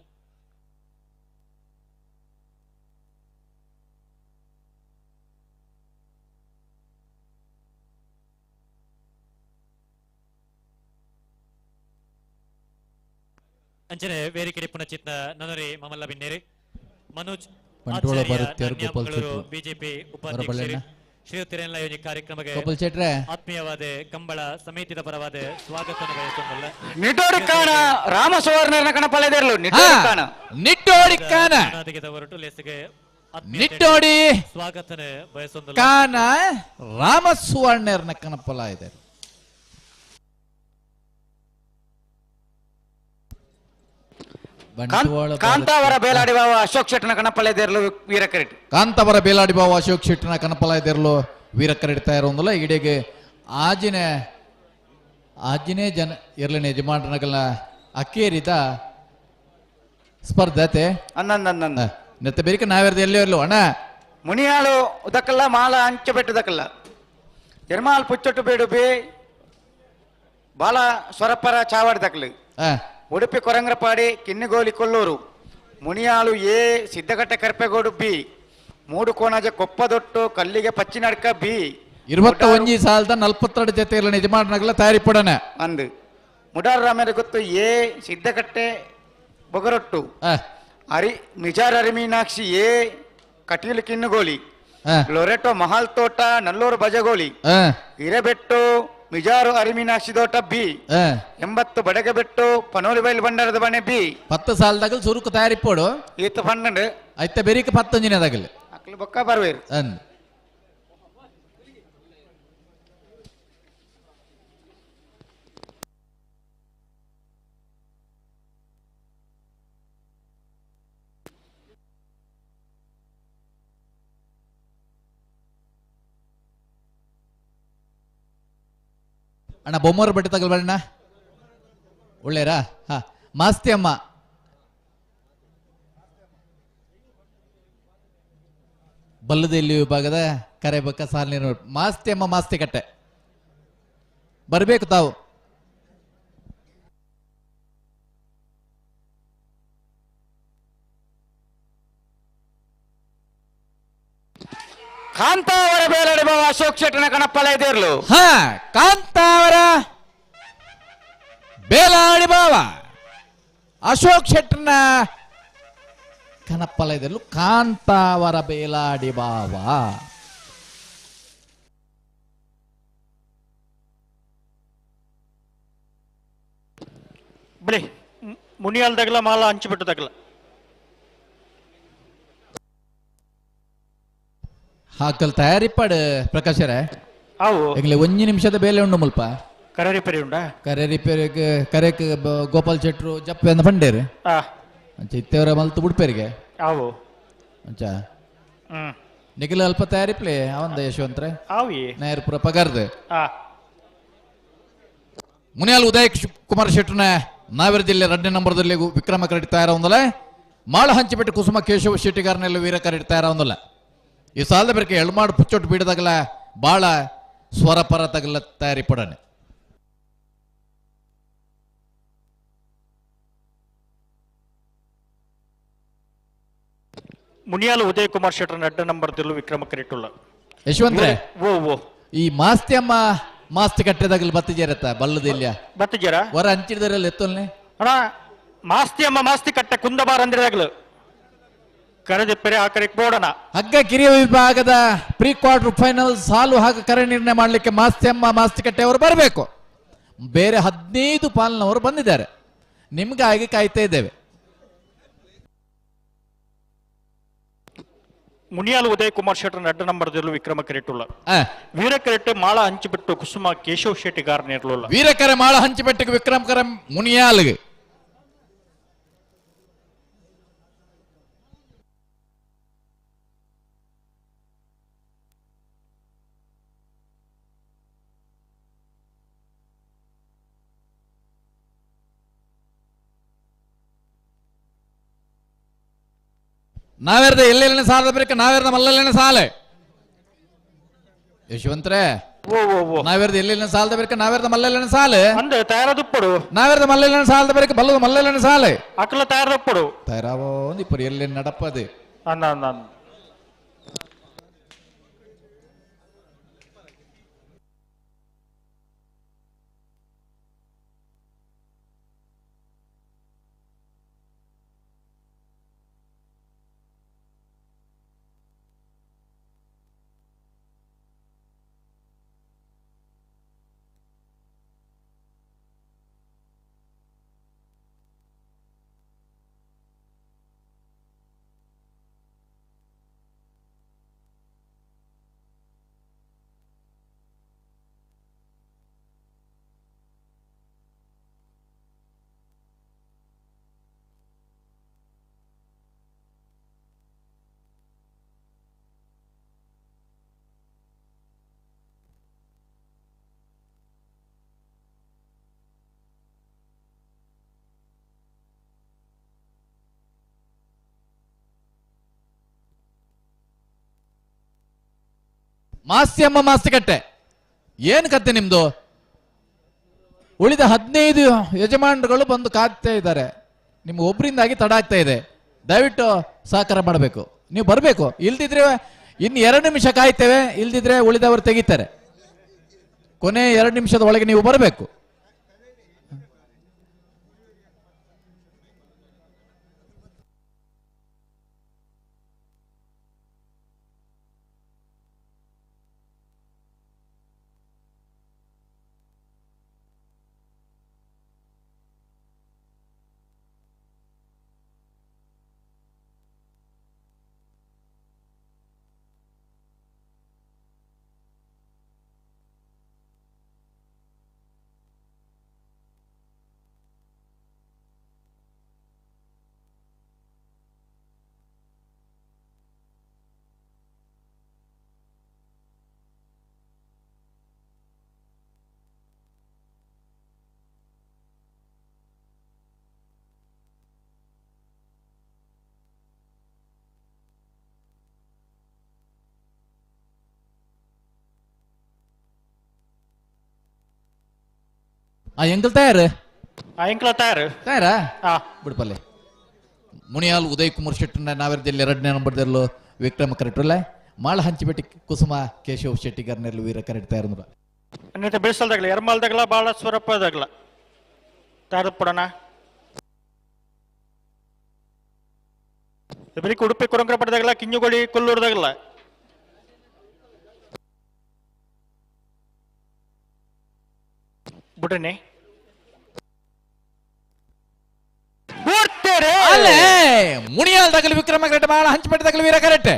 ಅಂಚನೆ ವೇದಿಕೆ ಪುನಶ್ಚಿತ್ತ ನನರಿ ಮಮಲ್ಲ ಬಿನ್ನೇರಿ ಮನೋಜ್ ಬಿಜೆಪಿ ಉಪಾಧ್ಯಕ್ಷರು ಶ್ರೀಯುತ್ತೇರಲ್ಲ ಈ ಕಾರ್ಯಕ್ರಮಕ್ಕೆ ಆತ್ಮೀಯವಾದ ಕಂಬಳ ಸಮಿತಿದ ಪರವಾದ ಸ್ವಾಗತ ಬಯಸೊಂದಲ್ಲ ನಿಟ್ಟೋಡಿ ಕಾಣ ರಾಮಸುವರ್ಣನ ಕಣಪಾಲಯದರ್ಲು ನಿಟ್ಟೋಡಿ ಕಾಣ ಹೊರಟು ಲೇಸಿಗೆ ನಿಟ್ಟೋಡಿ ಸ್ವಾಗತನೆ ಬಯಸೊಂದಲ್ಲ ಕಾಣ ರಾಮಸುವರ್ಣರ್ನ ಕಣಪಾಲಯದರ್ ಕಾಂತಾವರ ಬೇಲಾಡಿ ಬಾವ ಅಶೋಕ್ ಶೆಟ್ಟನ ಕಣಪಾಲಯದರ್ಲು ವೀರಕರೆಟ್ ಕಾಂತಾವರ ಬೇಲಾಡಿ ಬಾವ ಅಶೋಕ್ ಶೆಟ್ಟನ ಕಣಪಾಲಯದರ್ಲು ವೀರಕರೆಡ್ತಾ ಇರೋಂದಲ್ಲ ಇಡೆಗೆ ಆಜಿನೇ ಜನ ಇರ್ಲಿನ ಯಜಮಾನರಗಳ ಅಕ್ಕೇರಿದ ಸ್ಪರ್ಧತೆ ನೆತ್ತ ಬೇರಿಕೆ ನಾವಿರ್ದು ಎಲ್ಲೋ ಇರ್ಲು ಅಣ್ಣ ಮುನಿಯಾಳು ಉದಕ್ಕಲ್ಲ ಮಾಲ ಅಂಚೆ ಬೆಟ್ಟದಕ್ಕಲ್ಲ ಎರ್ಮಾಲ್ ಪುಚ್ಚೊಟ್ಟು ಬೇಡು ಬೇ ಬಾಲ ಸ್ವರಪರ ಚಾವಾಡ್ದಕ್ಲು ಉಡುಪಿ ಕೊರಂಗ್ರಪಾಡಿ ಕಿನ್ನಿಗೋಲಿ ಕೊಲ್ಲೂರು ಮುನಿಯಾಳು ಎ ಸಿದ್ದಗಟ್ಟೆ ಕರ್ಪೆಗೋಡು ಬಿ ಮೂಡು ಕೋಣಜ ಕೊಪ್ಪದೊಟ್ಟು ಕಲ್ಲಿಗೆ ಪಚ್ಚಿನಡ್ಕ ಬಿ 21 ಸಾಲದ 42 ಜೊತೆ ಇರಲಿನ ಯಜಮಾನರಗಳ ತಯಾರಿ ಪಡನೆ ಅಂದು ಮುಡಾರ್ ರಾಮೇರ ಗೊತ್ತು ಎ ಸಿದ್ದಗಟ್ಟೆ ಬೊಗರೊಟ್ಟು ಮಿಜಾರ್ ಅರಿಮೀನಾಕ್ಷಿ ಎ ಕಟೀಲು ಕಿನ್ನುಗೋಲಿ ಲೊರೆಟೋ ಮಹಾಲ್ ತೋಟ ನಲ್ಲೂರು ಬಜಗೋಲಿ ಹಿರೇಬೆಟ್ಟು ಮಿಜಾರು ಅರಿಮೀನಾಕ್ಷಿ ತೋಟ ಬಿ 80 ಬಡಗಬೆಟ್ಟು ಪನೋಲಿ ಬೈಲ್ ಬಂಡಾರದ ಬಣೆ ಬಿ 10 ಸಾಲದಾಗಲ್ ಸುರುಕು ತಯಾರಿ ಪೋಡು ಈತ 12 ಐತ ಬೇರಿಕೆ 11 ಅಕ್ಲು ಬೊಕ್ಕ ಬರ್ವೇರು ಅಣ್ಣ ಬೊಮ್ಮರ ಬಟ್ಟೆ ತಗಲ್ಬೇಡಣ್ಣ. ಒಳ್ಳೆಯರಾ? ಹಾ, ಮಾಸ್ತಿ ಅಮ್ಮ ಬಲ್ಲದಲ್ಲಿ ವಿಭಾಗದ ಕರೆಬಕ್ಕ ಸಾಲಿನ ಮಾಸ್ತಿ ಅಮ್ಮ ಮಾಸ್ತಿ ಕಟ್ಟೆ ಬರಬೇಕು ತಾವು. ಕಾಂತಾವರ ಬೇಲಡಿ ಬಾವ ಅಶೋಕ್ ಶೆಟ್ಟನ ಕಣಪ್ಪಲ ಇದಿರ್ಲು. ಹಾ, ಕಾಂತಾವರ ಬೇಲಾಡಿ ಬಾವ ಅಶೋಕ್ ಶೆಟ್ಟರ್ನ ಕನಪ್ಪಲಯದಲ್ಲೂ ಕಾಂತಾವರ ಬೇಲಾಡಿ ಬಾವ. ಬಿಡಿ ಮುನಿಯಾಲ್ ತಗಲ ಮಾಲ ಹಂಚಿಬಿಟ್ಟು ತಗಲ. ಹಾಕಲ್ ತಯಾರಿ ಪಡ್ ಪ್ರಕಾಶರೇ ಅವು ಈಗಲೇ 1 ನಿಮಿಷದ ಬೇಲೆ ಉಂಡು ಮುಲ್ಪ ಕರೆ ರಿಪೇರಿ ಉಂಡಾ? ಕರೆ ರಿಪೇರಿಗೆ ಕರೆಕ್ ಗೋಪಾಲ್ ಶೆಟ್ರು ಜಪ್ಪೆ ಅಂದ ಪಂಡೇರು ಅಂಚ ಇತ್ತೇವರ ಮಲ್ತು ಬಿಡ್ಪೇರಿಗೆ ಅವು ಅಂಚ ನಿಖಿಲ ಅಲ್ಪ ತಯಾರಿ ಪ್ಲೇ ಅವಂದ ಯಶವಂತ್ರೆ ಅವಿ ನೇರ ಪುರ ಪಗಾರ್ದು ಮುನಿಯಾಲ್ ಉದಯ್ ಕುಮಾರ್ ಶೆಟ್ರನ ನಾವೇರ ಜಿಲ್ಲೆ 2ನೇ ನಂಬರ್ದಲ್ಲಿ ವಿಕ್ರಮ ಕರೆಡಿ ತಯಾರವಂದಲ್ಲ. ಮಾಳ ಹಂಚಿಬಿಟ್ಟು ಕುಸುಮ ಕೇಶವ ಶೆಟ್ಟಿಗಾರನೆಲ್ಲ ವೀರ ಕರೆಡಿ ತಯಾರವಂದಲ್ಲ. ಈ ಸಾಲದ ಬೇರೆ ಎಳ್ಮಾಡು ಪುಚ್ಚೊಟ್ಟು ಬೀಡದಾಗಲ ಬಾಳ ಸ್ವರಪರ ತಗಲ ತಯಾರಿ ಪಡನೆ. ಮುನಿಯಾಲ್ ಉದಯ್ ಕುಮಾರ್ ಶೆಟ್ಟರ್ 2ನೇ ನಂಬರ್ದಲ್ಲೂ ವಿಕ್ರಮ ಕರೆಟ್ಟುಲ್ಲ. ಯಶವಂತ್ರೆ ಓ ಈ ಮಾಸ್ತಿ ಅಮ್ಮ ಮಾಸ್ತಿ ಕಟ್ಟೆದಾಗಲಿ ಬತ್ತಿಜೇರತ್ತ ಬಲ್ಲದಿಲ್ಲ ಬತ್ತಿಜಾರ ಹೊರ ಹಂಚಿಡದ್ರಲ್ಲಿ ಎತ್ತೊಲ್ನೆ ಅಣ್ಣ ಮಾಸ್ತಿ ಅಮ್ಮ ಮಾಸ್ತಿ ಕಟ್ಟೆ ಕುಂದಬಾರ್ ಅಂದಿರದಾಗ್ಲು ಕರೆದಿಪ್ಪರೆ ಆ ಕರೆ ಬೋಡಣ ಹಗ್ಗ ಕಿರಿಯ ವಿಭಾಗದ ಪ್ರೀ ಕ್ವಾರ್ಟರ್ ಫೈನಲ್ ಸಾಲು ಹಾಗೂ ಕರೆ ನಿರ್ಣಯ ಮಾಡಲಿಕ್ಕೆ ಮಾಸ್ತಿ ಅಮ್ಮ ಮಾಸ್ತಿ ಕಟ್ಟೆ ಅವರು ಬರಬೇಕು. ಬೇರೆ 15 ಪಾಲ್ನವರು ಬಂದಿದ್ದಾರೆ. ನಿಮ್ಗಾಗಿ ಕಾಯ್ತಾ ಇದ್ದೇವೆ. ಮುನಿಯಾಲ್ ಉದಯ್ ಕುಮಾರ್ ಶೆಟ್ಟರ್ 2ನೇ ನಂಬರ್ದಲ್ಲೂ ವಿಕ್ರಮ ಕರೆಟ್ಟುಲ್ಲ. ವೀರ ಕರೆಟ್ಟೆ ಮಾಳ ಹಂಚಿಬಿಟ್ಟು ಕುಸುಮ ಕೇಶವ್ ಶೆಟ್ಟಿಗಾರನ ಇರಲಿಲ್ಲ. ವೀರಕರೆ ಮಾಳ ಹಂಚಿಬಿಟ್ಟಿಗೆ ವಿಕ್ರಮ ಕರೆ ಮುನಿಯಾಲ್ಗೆ ನಾವೇರ್ದ ಎಲ್ಲೆಲ್ಲಿನ ಸಾಲದ ಬರೀಕ ನಾವೇರ್ದ ಮಲ್ಲಲ್ಲಿನ ಸಾಲೆ ಯಶವಂತ್ರೆ ನಾವೇರ್ದ ಎಲ್ಲೆಲ್ಲಿನ ಸಾಲದ ಬರೀಕ ನಾವೇರ್ದ ಮಲ್ಲಲ್ಲಿನ ಸಾಲೆ ಅಂದೆ ತಯಾರದಪ್ಪಡು ನಾವೇರ್ದ ಮಲ್ಲಲ್ಲಿನ ಸಾಲದ ಬರೀಕ ಬಲ್ಲದ ಮಲ್ಲಲ್ಲಿನ ಸಾಲೆ ಅಕ್ಕಲ ತಯಾರದಪ್ಪಡು ತಯಾರಾವೋ ಇಪ್ಪರು ಎಲ್ಲಿ ನಡಪ್ಪದು ಅನ್ನ ಮಾಸ್ತಿ ಅಮ್ಮ ಮಾಸ್ತಿ ಕಟ್ಟೆ ಏನು ಕತ್ತೆ ನಿಮ್ದು? ಉಳಿದ 15 ಯಜಮಾನರುಗಳು ಬಂದು ಕಾಯ್ತಾ ಇದ್ದಾರೆ. ನಿಮ್ಗೆ ಒಬ್ಬರಿಂದಾಗಿ ತಡ ಆಗ್ತಾ ಇದೆ. ದಯವಿಟ್ಟು ಸಹಕಾರ ಮಾಡಬೇಕು. ನೀವು ಬರಬೇಕು. ಇಲ್ದಿದ್ರೆ ಇನ್ನು 2 ನಿಮಿಷ ಕಾಯ್ತೇವೆ. ಇಲ್ದಿದ್ರೆ ಉಳಿದವರು ತೆಗಿತಾರೆ. ಕೊನೆ 2 ನಿಮಿಷದ ಒಳಗೆ ನೀವು ಬರಬೇಕು. ಎಂಕಲ್ ತಯಾರು ಎಂಕಲ ತಯಾರಾ ಬಿಡ್ಪಲ್ಲೆ ಮುನಿಯಾಲ್ ಉದಯ್ ಕುಮಾರ್ ಶೆಟ್ಟರ್ನ ನಾವೆರ್ದಲ್ಲಿ 2ನೇ ನಂಬರ್ದಲ್ಲೂ ವಿಕ್ರಮ ಕರೆಕ್ಟಲ್ಲ ಮಾಳ ಹಂಚಿಬೆಟ್ಟಿ ಕುಸುಮ ಕೇಶವ್ ಶೆಟ್ಟಿ ಗರ್ನೆರ್ಲು ವೀರ ಕರೆಕ್ಟ್ ತಯಾರಂದ್ರ ಅನ್ನಿತ ಬೆಳ್ಸಲ್ದಾಗಲ ಎರ್ಮಾಲ್ದಾಗಲ ಬಾಳ ಸ್ವರಪ್ಪದಾಗಲ ತಯಾರು ಪಡೋಣ ಬರೀ ಉಡುಪಿ ಕುರಂಕ್ರ ಪಡೆದಾಗಲ ಕಿಂಜುಗೋಳಿ ಕೊಲ್ಲೂರ್ದಾಗಲ್ಲ ಬಿಡ್ರಿ ಅಲ್ಲೇ ಮುನಿಯಾಲ್ದಾಗಲಿ ವಿಕ್ರಮ ಕರೆಕ್ಟ್ ಮಾಳ ಹಂಚಿಬೆಟ್ಟದಾಗಲಿ ವೀರ ಕರೆಕ್ಟ್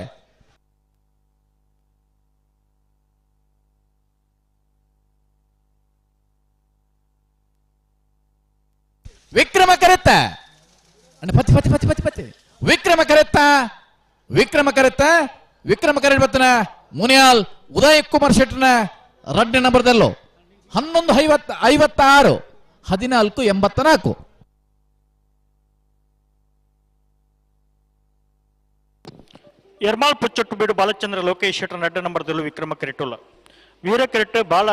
ವಿಕ್ರಮ ಕರೆತ್ತ ಪತಿ ಪತಿ ಪತಿ ಪತಿ ಪತಿ ವಿಕ್ರಮ ಕರೆತ್ತ ವಿಕ್ರಮ ಕರೆಕ್ಟ್ ಬತ್ತನ ಮುನಿಯಾಲ್ ಉದಯ್ ಕುಮಾರ್ ಶೆಟ್ಟರ್ನ 2ನೇ ನಂಬರ್ದಲ್ಲೋ 11:56 14:84 ಎರ್ಮಾಳ್ ಪುಚ್ಚೊಟ್ಟು ಬೀಡು ಬಾಲಚಂದ್ರ ಲೋಕೇಶ್ ಶೆಟ್ಟರ್ 2ನೇ ನಂಬರ್ದಲ್ಲೂ ವಿಕ್ರಮ ಕರೆಕ್ಟುಲ್ಲ ವೀರ ಕರೆಕ್ಟ್ ಬಾಳ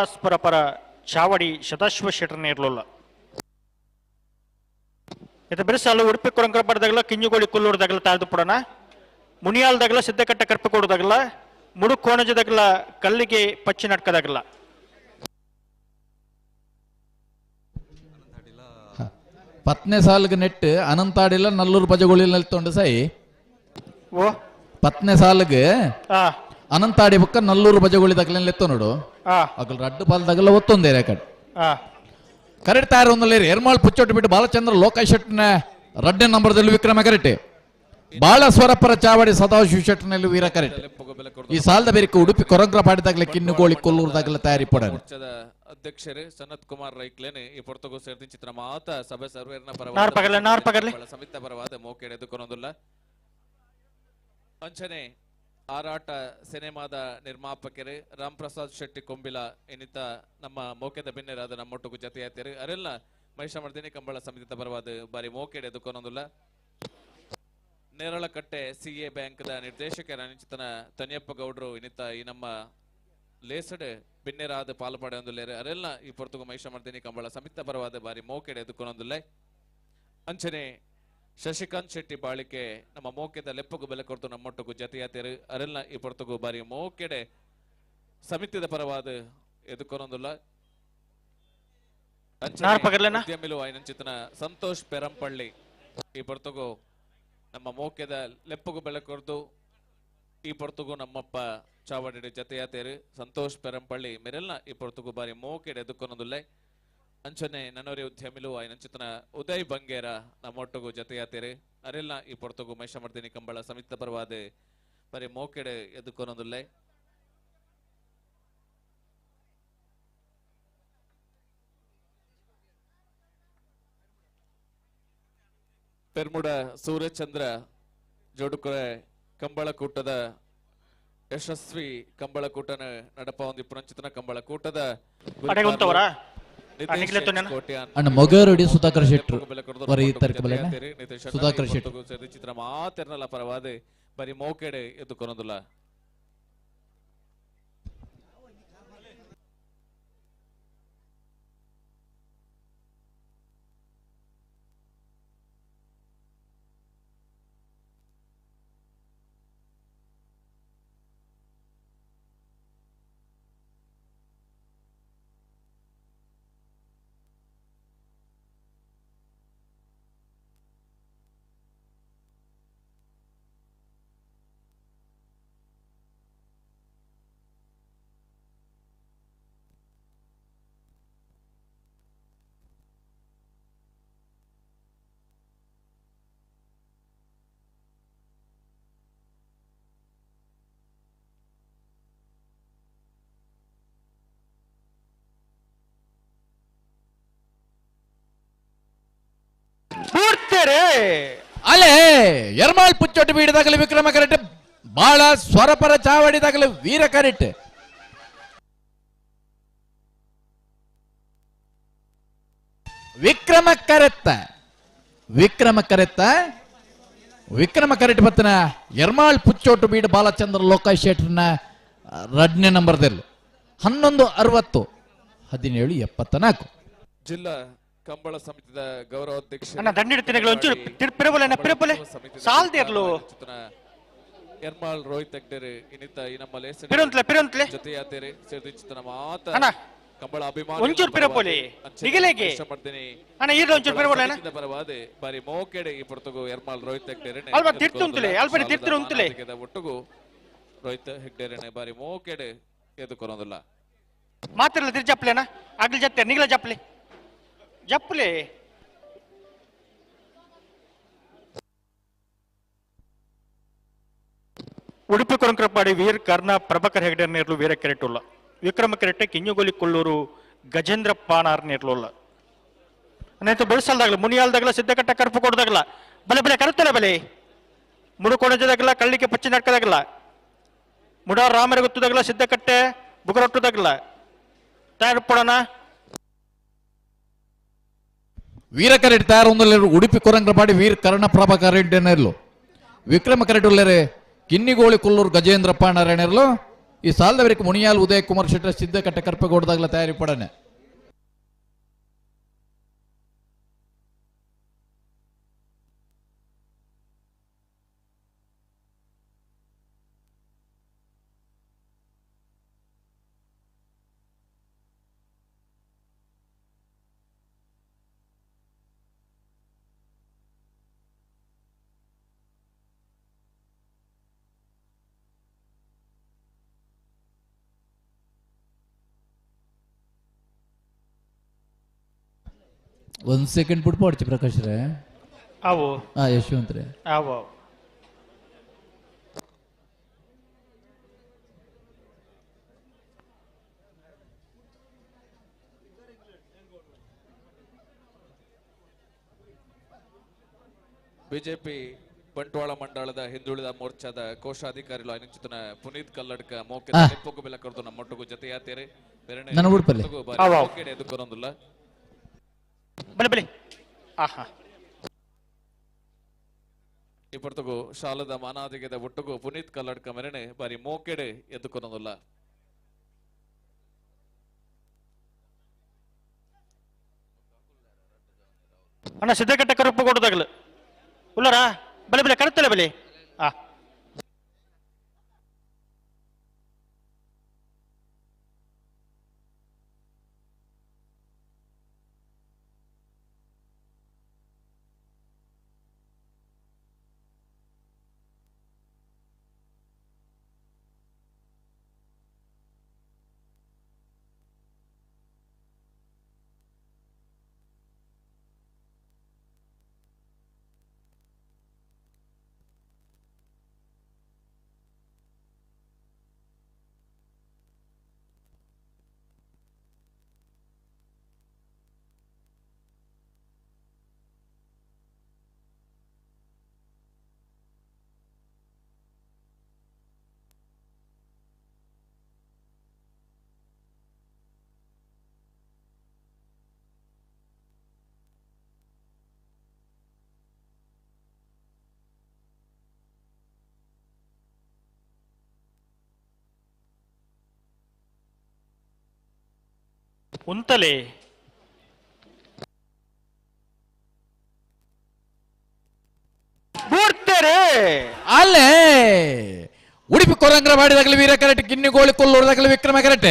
ಪರ ಚಾವಡಿ ಸದಾಶಿವ ಶೆಟ್ಟರ್ನ ಇರ್ಲಿಲ್ಲ ಇದು ಬೆರೆಸಲ್ಲ ಉಡುಪಿ ಕುರಂಕರ ಪಡೆದಾಗಲ ಕಿಂಜುಗೋಳಿ ಕೊಲ್ಲೂರ್ದಾಗಲ ತಾಯ್ದು ಪಡೋಣ ಮುನಿಯಾಲ್ದಾಗಲ ಸಿದ್ದಕಟ್ಟ ಕರ್ಪಕೋಡದಾಗಲ ಮುಡು ಕೋಣಜದಾಗಲ ಕಲ್ಲಿಗೆ ಪಚ್ಚಿ ನಡ್ಕದಾಗಲ್ಲ 10ನೇ ಸಾಲಿಗೆ ನೆಟ್ಟು ಅನಂತಾಡಿಲ್ಲ ನಲ್ಲೂರು ಬಜಗೋಳಿ ನೆಲ್ತೊಂಡು ಸೈ 10ನೇ ಸಾಲಿಗೆ ಅನಂತಾಡಿ ಬುಕ್ಕ ನಲ್ಲೂರು ಬಜಗೋಳಿ ದಗಲ ಎತ್ತೋ ನೋಡು ಅಗಲ್ ರಡ್ಡು ಬಾಲ್ದಾಗಲ್ಲ ಒತ್ತೊಂದೇ ರೇಕಡ್ ಕರೆಕ್ಟ್ ತಯಾರು ಒಂದಲ್ಲಿ ಎರ್ಮಾಳ್ ಪುಚ್ಚೊಟ್ಟು ಬಿಟ್ಟು ಬಾಲಚಂದ್ರ ಲೋಕೇಶ್ ಶೆಟ್ಟರ್ನ 2ನೇ ನಂಬರ್ದಲ್ಲಿ ವಿಕ್ರಮ ಕರೆಕ್ಟ್ ಬಾಳ ಸ್ವರಪರ ಚಾವಡಿ ಸದಾಶಿವ ಶೆಟ್ಟರ್ನಲ್ಲಿ ವೀರ ಕರೆಕ್ಟ್ ಈ ಸಾಲದ ಬೇರಿಕೆ ಉಡುಪಿ ಕೊರಂಗ್ರ ಪಾಡಿದಾಗಲೇ ಕಿನ್ನುಗೋಳಿ ಕೊಲ್ಲೂರ್ದಾಗಲ ತಯಾರಿ ಪಡ ಅಧ್ಯಕ್ಷರು ಸನತ್ ಕುಮಾರ್ ರೈಕ್ಲೇನೆ ಈ ಪೊರ್ತಗು ಸೇರ್ತಿ ಚಿತ್ರ ಮಾತ ಸಭೆ ಸರ್ವೇರ್ನ ಸಮಿತ ಪರವಾದ ಮೋಕೆ ಎದುಕೊನೊಂದುಲ್ಲ ಅಂಚನೆ ಆರಾಟ ಸಿನಿಮಾದ ನಿರ್ಮಾಪಕರು ರಾಮ್ ಪ್ರಸಾದ್ ಶೆಟ್ಟಿ ಕೊಂಬಿಲ ಇನ್ನಿತ ನಮ್ಮ ಮೋಕೆದ ಬೆನ್ನೆರಾದ ನಮ್ಮೊಟ್ಟಿಗೂ ಜತೆಯಾತಿರು ಅರೆಲ್ಲ ಮಹಿಷಮರ್ದಿನಿ ಕಂಬಳ ಸಮಿತಿ ಪರವಾದ ಬಾರಿ ಮೋಕೆಡೆ ಎದುಕೊನೊಂದುಲ್ಲ ನೇರಳಕಟ್ಟೆ ಸಿಎ ಬ್ಯಾಂಕ್ ದ ನಿರ್ದೇಶಕರ ಅನಿಚಿತನ ತನಿಯಪ್ಪ ಗೌಡ್ರು ಇನ್ನಿತ ಈ ನಮ್ಮ ಲೇಸಡ್ ಬಿನ್ನೆರಾದ ಪಾಲ್ಪಡೆ ಒಂದುಲ್ಲೇರು ಅರೆಲ್ಲ ಈ ಪೊರ್ತುಗು ಮಹಿಷಮರ್ದಿನಿ ಕಂಬಳ ಸಮಿತ ಪರವಾದ ಬಾರಿ ಮೋಕೆಡೆ ಎದುಕೊನೊಂದುಲ್ಲೆ ಅಂಚನೆ ಶಶಿಕಾಂತ್ ಶೆಟ್ಟಿ ಬಾಳಿಕೆ ನಮ್ಮ ಮೋಕೆದ ಲೆಪ್ಪಗು ಬೆಲೆ ಕೊಡ್ತು ನಮ್ಮೊಟ್ಟಿಗೂ ಜತೆಯಾತಿರು ಅರೆಲ್ಲ ಈ ಪೊರ್ತುಗು ಬಾರಿ ಮೋಕೆಡೆ ಸಮಿತಿದ ಪರವಾದ ಎದುಕೊನೊಂದುಲ್ಲ ಉದ್ಯಮಿಲು ಐನಂಚಿತನ ಸಂತೋಷ್ ಪೆರಂಪಳ್ಳಿ ಈ ಪೊರ್ತುಗು ನಮ್ಮ ಮೋಕೆದ ಲೆಪ್ಪಗು ಬೆಲೆ ಕೊಡ್ದು ಈ ಪೊರ್ತುಗು ನಮ್ಮಪ್ಪ ಚಾವಡಿ ಜತೆಯಾತೇರು ಸಂತೋಷ್ ಪೆರಂಪಳ್ಳಿ ಮೇರೆಲ್ಲ ಈ ಪೊರ್ತುಗು ಬಾರಿ ಮೋಕೆಡೆ ಎದುಕೊನೊಂದುಲ್ಲೆ ಅಂಚನೆ ನನ್ನೊರೆ ಉದ್ಯಮಿಲು ಐನಂಚಿತನ ಉದಯ್ ಬಂಗೇರ ನಮ್ಮೊಟ್ಟಿಗೂ ಜತೆಯಾತೇರು ಅರೆಲ್ಲ ಈ ಪೊರ್ತುಗು ಮಹಿಷಮರ್ದಿನಿ ಕಂಬಳ ಸಮಿತ ಪರವಾದ ಬಾರಿ ಮೋಕೆಡೆ ಎದುಕೊನೊಂದುಲ್ಲೆ ಪೆರ್ಮುಡ ಸೂರ್ಯಚಂದ್ರ ಜೋಡುಕೊರೆ ಕಂಬಳಕೂಟದ ಯಶಸ್ವಿ ಕಂಬಳಕೂಟನ ನಡಪ ಒಂದು ಪುರಂಚಿತನ ಕಂಬಳಕೂಟದ ಅಣ್ಣ ಮೊಗೇರಡಿ ಸುಧಾಕರ್ ಶೆಟ್ರು ವರಿ ತರ್ಕಬಲೆ ಸುಧಾಕರ್ ಶೆಟ್ರು ಚಿತ್ರ ಮಾತೆರ್ನಲ್ಲ ಪರವಾದ ಬರಿ ಮೋಕೆಡೆ ಎದುಕೊನೊಂದುಲ್ಲ ಅಲ್ಲೇ ಎರ್ಮಾಳ್ ಪುಚ್ಚೊಟ್ಟು ಬೀಡದಾಗಲಿ ವಿಕ್ರಮ ಕರೆಕ್ಟ್ ಬಾಳ ಸ್ವರಪರ ಚಾವಡಿದಾಗಲಿ ವೀರ ಕರೆಕ್ಟ್ ವಿಕ್ರಮ ಕರೆಕ್ಟ್ ಬತ್ತನ ಎರ್ಮಾಳ್ ಪುಚ್ಚೋಟು ಬೀಡು ಬಾಲಚಂದ್ರ ಲೋಕೇಶ್ ಶೆಟ್ಟರ್ನ 2ನೇ ನಂಬರ್ದಲ್ಲಿ 11:60 17:74 ಜಿಲ್ಲಾ ಕಂಬಳ ಸಮಿತಿದ ಗೌರವಾಧ್ಯಕ್ಷ ಅಣ್ಣ ದಂಡಿಡ್ತೀನಿ ಒಂಚೂರು ಪಿರಪೊಲೆ ಸಾಲ್ದಿರ್ಲು ಎರ್ಮಾಳ್ ರೋಹಿತ್ ಹೆಗ್ಡೆರ್ ಇನ್ನಿತ ಈ ನಮ್ಮ ಪಿರಂತ್ಲೆ ಜೊತೆಯಾದರೆ ಸೇರಿದ ಮಾತ ಅಣ್ಣ ಕಂಬಳ ಅಭಿಮಾನ ಒಂಚೂರು ಪಿರಪೊಲೆ ನಿಗಲೇಗೆ ಅಣ್ಣ ಈರ್ಲ ಒಂಚೂರು ಪಿರಪೊಲೆ ಅಣ್ಣ ಪರವಾದೆ ಬಾರಿ ಮೋಕೆಡೆ ಈ ಪೊರ್ತುಗು ಎರ್ಮಾಳ್ ರೋಹಿತ್ ಹೆಗ್ಡೆರ್ ಅಲ್ವಾ ತಿರ್ತುಂತುಲೆ ಅಲ್ಪಡಿ ತಿರ್ತಿರು ಉಂತುಲೆ ಒಟ್ಟುಗು ರೋಹಿತ್ ಹೆಗ್ಡೆರ್ ಬಾರಿ ಮೋಕೆಡೆ ಎದುಕೊರೋದಿಲ್ಲ ಮಾತಿರಲ್ಲ ತಿರ್ ಜಪ್ಲೆ ಅಣ್ಣ ಆಗ್ಲಿ ಜತ್ತೆ ನಿಗಲ ಜಪ್ಲೆ ಉಡುಪಿ ಕೊರಂಕ್ರಪಾಡಿ ವೀರ್ ಕರ್ಣ ಪ್ರಭಾಕರ್ ಹೆಗ್ಡೆ ನೇರ್ಲು ವೀರ ಕೆರೆಟುಲ್ಲ ವಿಕ್ರಮ ಕೆರೆಟ್ಟೆ ಕಿಂಜುಗೋಲಿ ಕೊಲ್ಲೂರು ಗಜೇಂದ್ರ ಪಾನಾರ್ ನೇರ್ಲುಲ್ಲ ಅನ್ನೈತು ಬೆಳೆಸಲ್ದಾಗಲ ಮುನಿಯಾಲ್ದಾಗಲ ಸಿದ್ದಕಟ್ಟ ಕರ್ಪು ಕೊಡದಾಗಲ ಬಲೆ ಕರುತ್ತಲೆ ಬಲೆ ಮುಡುಕೊಣಜದಾಗಲ ಕಳ್ಳಿಕೆ ಪಚ್ಚಿ ನಡ್ಕದಾಗಲ ಮುಡಾರ್ ರಾಮರ ಗೊತ್ತದಾಗಲ ಸಿದ್ದಕಟ್ಟೆ ಬುಗರೊಟ್ಟದಾಗಲ ತಯಾರು ಪಡೋಣ ವೀರಕರೆಡ್ ತಯಾರೊಂದಲ್ಲೆರು ಉಡುಪಿ ಕೊರಂಗ್ರಪಾಡಿ ವೀರ್ ಕರ್ಣ ಪ್ರಭಾಕರ್ ರೆಡ್ಡಿ ನೇರ್ಲು ವಿಕ್ರಮ ಕರೆಡುಲ್ಲೆರೆ ಕಿನ್ನಿಗೋಳಿ ಕೊಲ್ಲೂರು ಗಜೇಂದ್ರ ಪಾಣರೇಣರ್ಲು ಈ ಸಾಲದವರಿಗೆ ಮುನಿಯಾಲ್ ಉದಯ ಕುಮಾರ್ ಶೆಟ್ಟ ಸಿದ್ದಕಟ್ಟೆ ಕರ್ಪೆಗೋಡ್ದಾಗಲ ತಯಾರಿ ಪಡನೆ ಒಂದು ಸೆಕೆಂಡ್ ಬಿಟ್ಟು ಪಡ್ತಿ ಪ್ರಕಾಶ್ ರೇ ಅವು ಯಶವಂತ್ ರೇ ಅವು ಬಿಜೆಪಿ ಬಂಟ್ವಾಳ ಮಂಡಳದ ಹಿಂದುಳಿದ ಮೋರ್ಚಾದ ಕೋಶಾಧಿಕಾರಿಗಳು ಅನಿಂಚಿತನ ಪುನೀತ್ ಕಲ್ಲಡ್ಕ ಮೋಕೆ ನಿಪ್ಪೊಗ್ಗು ಬೆಲೆ ಕರೆದು ನಮ್ಮ ಒಟ್ಟಿಗೂ ಜೊತೆಯಾತೇರೆ ನನ್ನ ಉಡುಪಲ್ಲಿ ಎದುಕೊರೊಂದಿಲ್ಲ ಬಲೆ ಆಹಾ ಈ ಪೊರ್ತುಗು ಶಾಲದ ಮಾನಾದಿಗೆದ ಒಟ್ಟುಗು ಪುನೀತ್ ಕಲ್ಲಡ್ಕ ಮೆರಣೆ ಬಾರಿ ಮೋಕೆಡೆ ಎದ್ದುಕೊರೊಂದಿಲ್ಲ ಅಣ್ಣ ಸಿದ್ದಕಟ್ಟೆ ಕರುಪ್ಪು ಕೊಡದಾಗಲು ಉಲ್ಲರಾ ಬಲೆ ಕರುತ್ತಲೆ ಬಲೆ ಉಂತಲೆ ಅಲ್ಲೇ ಉಡುಪಿ ಕೊರಂಗ್ರಪಾಡಿದಾಗಲಿ ವೀರ ಕರೆಕ್ಟ್ ಕಿನ್ನಿಗೋಳಿ ಕೊಲ್ಲೂರದಾಗಲಿ ವಿಕ್ರಮ ಕರೆಕ್ಟ್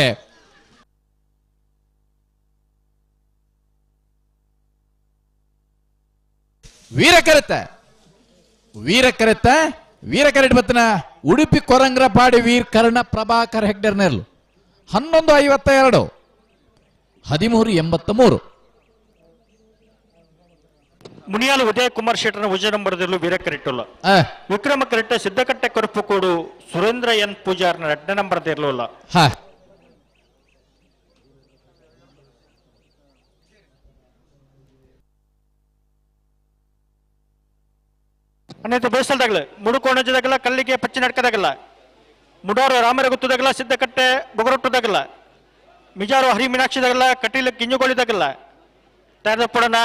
ವೀರ ಕರೆಕ್ಟ್ ಬತ್ತನ ಉಡುಪಿ ಕೊರಂಗ್ರಪಾಡಿ ವೀರ್ ಕರ್ಣ ಪ್ರಭಾಕರ್ ಹೆಗ್ಡೆರ್ ನೇರ್ಲು 11:52 13:83 ಮುನಿಯಾಲು ಉದಯ ಕುಮಾರ್ ಶೆಟ್ಟರ್ನ ಉಜ ನಂಬರದಲ್ಲೂ ವೀರ ಕರೆಕ್ಟುಲ್ಲ ವಿಕ್ರಮ ಕರೆಕ್ಟ್ ಸಿದ್ದಕಟ್ಟೆ ಕರುಪು ಕೋಡು ಸುರೇಂದ್ರ ಎನ್ ಪೂಜಾರ್ನ 2 ನಂಬರ್ ಇರಲಿಲ್ಲ ಅನ್ನೈತು ಬೇಸಲ್ದಾಗಲ ಮುಡುಕೋಣಜದಾಗಲ ಕಲ್ಲಿಗೆ ಪಚ್ಚಿ ನಡ್ಕದಾಗಲ್ಲ ಮುಡಾರು ರಾಮರ ಗುತ್ತದಾಗಲ್ಲ ಸಿದ್ದಕಟ್ಟೆ ಬೊಗರೊಟ್ಟದಾಗಲ್ಲ ಮಿಜಾರು ಹರಿ ಮೀನಾಕ್ಷಿದಾಗಲ್ಲ ಕಟೀಲ ಕಿಂಜುಗೋಳಿದಾಗಲ್ಲ ತಯಾರ ಪಡೋಣ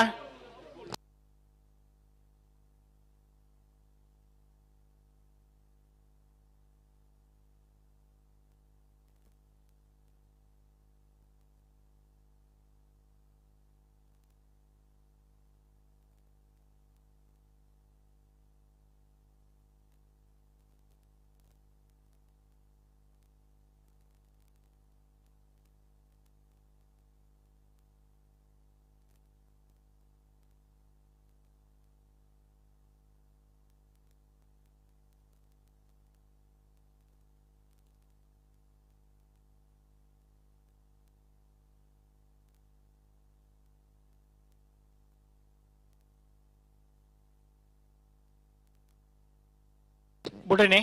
ಬುಡನೆ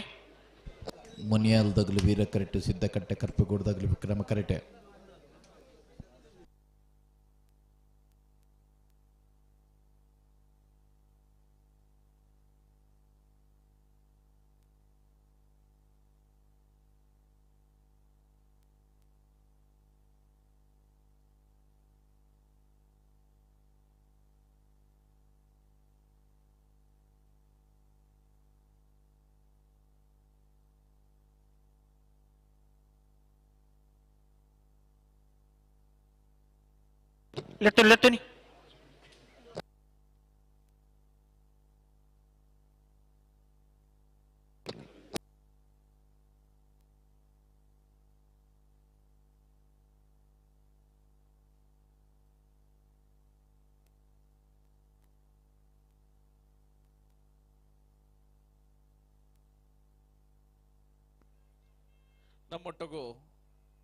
ಮುನಿಯಾಲ್ದಾಗಲು ವೀರ ಕರೆಕ್ಟ್, ಸಿದ್ದಕಟ್ಟೆ ಕರ್ಪೆಗೂಡದಾಗಲು ವಿಕ್ರಮ ಕರೆಕ್ಟ್. ಲೆತ್ತುನಿ ನಮ್ಮೊಟ್ಟಗು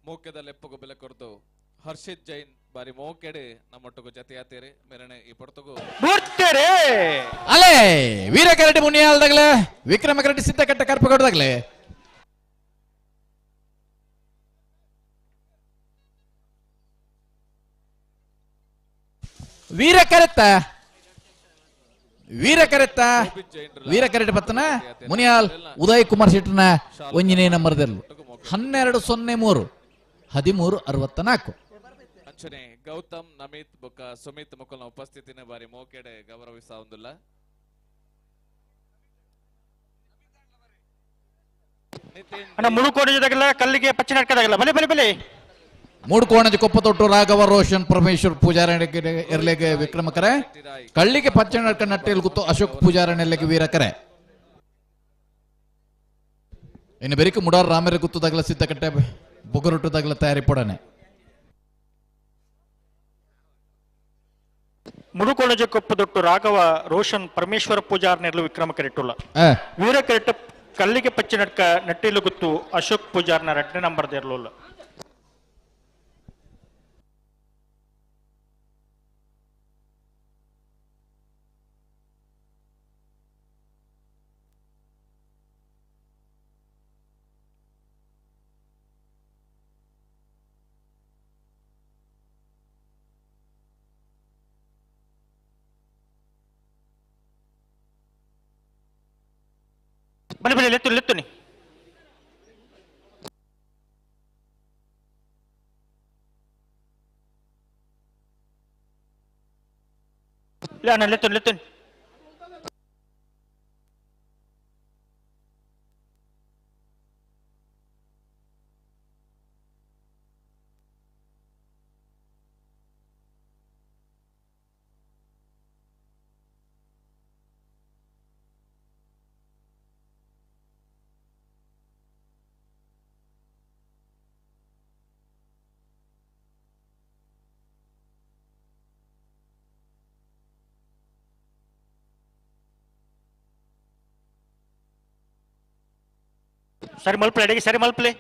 ಮೋಕ್ಯದ ಲೆಪ್ಪಗು ಬೆಲೆ ಕೊರತು ಹರ್ಷಿತ್ ಜೈನ್ ಬಾರಿ ಮೋಕೆಡೆ ನಮ್ಮೊಟ್ಟಗು ಜತೆಯಾತೇರೆ ಮೆರಣೆ ಈ ಪೊರ್ತಗು ಅಲೇ ವೀರ ಕರೆಕ್ಟ್ ಮುನಿಯಾಲ್ದಾಗಲೇ ವಿಕ್ರಮ ಕರೆಕ್ಟ್, ಸಿದ್ದಕಟ್ಟೆ ಕರ್ಪೆಗೂಡದಾಗಲೇ ವೀರ ಕರೆತ್ತ ವೀರ ಕರೆಕ್ಟ್ ಬತ್ತನ ಮುನಿಯಾಲ್ ಉದಯ್ ಕುಮಾರ್ ಶೆಟ್ಟರ್ನ ಒಂಜಿನೇ ನಂಬರ್ದಲ್ಲೂ 1203 1364. ಅಂಚನೆ ಗೌತಮ್ ನಮಿತ್ ಬೊಕ್ಕ ಸುಮಿತ್ ಮುಕಲ್ನ ಉಪಸ್ಥಿತಿನ ಬಾರಿ ಮೋಕೆಡೆ ಗೌರವಿಸಾವುದಿಲ್ಲ. ಅಣ್ಣ ಮುಳುಕೋಣದಾಗಲ್ಲ ಕಲ್ಲಿಗೆ ಪಚ್ಚಿನಡ್ಕದಾಗಲ್ಲ ಬಲೆ ಬಲೆ ಬಲೆ ಮೂಡ್ಕೋಣದ ಕೊಪ್ಪತೊಟ್ಟು ರಾಘವ ರೋಷನ್ ಪರಮೇಶ್ವರ್ ಪೂಜಾರಣಿಗೆ ಇರ್ಲೆಗೆ ವಿಕ್ರಮಕರೆ, ಕಳ್ಳಿಗೆ ಪಚ್ಚನಡ್ಕ ನಟ್ಟೆಲ್ ಗುತ್ತು ಅಶೋಕ್ ಪೂಜಾರಣಿಗೆ ವೀರಕರೆ. ಇನ್ನು ಬೆರಿಕ ಮುಡಾರ್ ರಾಮರ ಗುತ್ತದಾಗಲ ಸಿದ್ದಕಟ್ಟೆ ಬೊಗರೊಟ್ಟದಾಗಲ ತಯಾರಿ ಪೊಡನೆ. ಮುಳುಕೋಣಜ ಕೊಪ್ಪದೊಟ್ಟು ರಾಘವ ರೋಷನ್ ಪರಮೇಶ್ವರ ಪೂಜಾರ್ ನೆರಳು ವಿಕ್ರಮ ಕರೆಟ್ಟುಲ್ಲ ವೀರ ಕರೆಕ್ಟ್ ಕಲ್ಲಿಗೆ ಪಚ್ಚಿನಡ್ಕ ನಟ್ಟೆಲು ಗುತ್ತು ಅಶೋಕ್ ಪೂಜಾರ್ನ 2ನೇ ನಂಬರ್ ಇರಲಿಲ್ಲ. ಬಲೆ ಬಲೆ ಲೆತ್ತುನಿ ಅಣ್ಣ ಲೆತ್ತುನಿ ಸರಿ ಮಲ್ಪಲೆ ಅಡಿಗೆ ಸರಿ ಮಲ್ಪಲೆ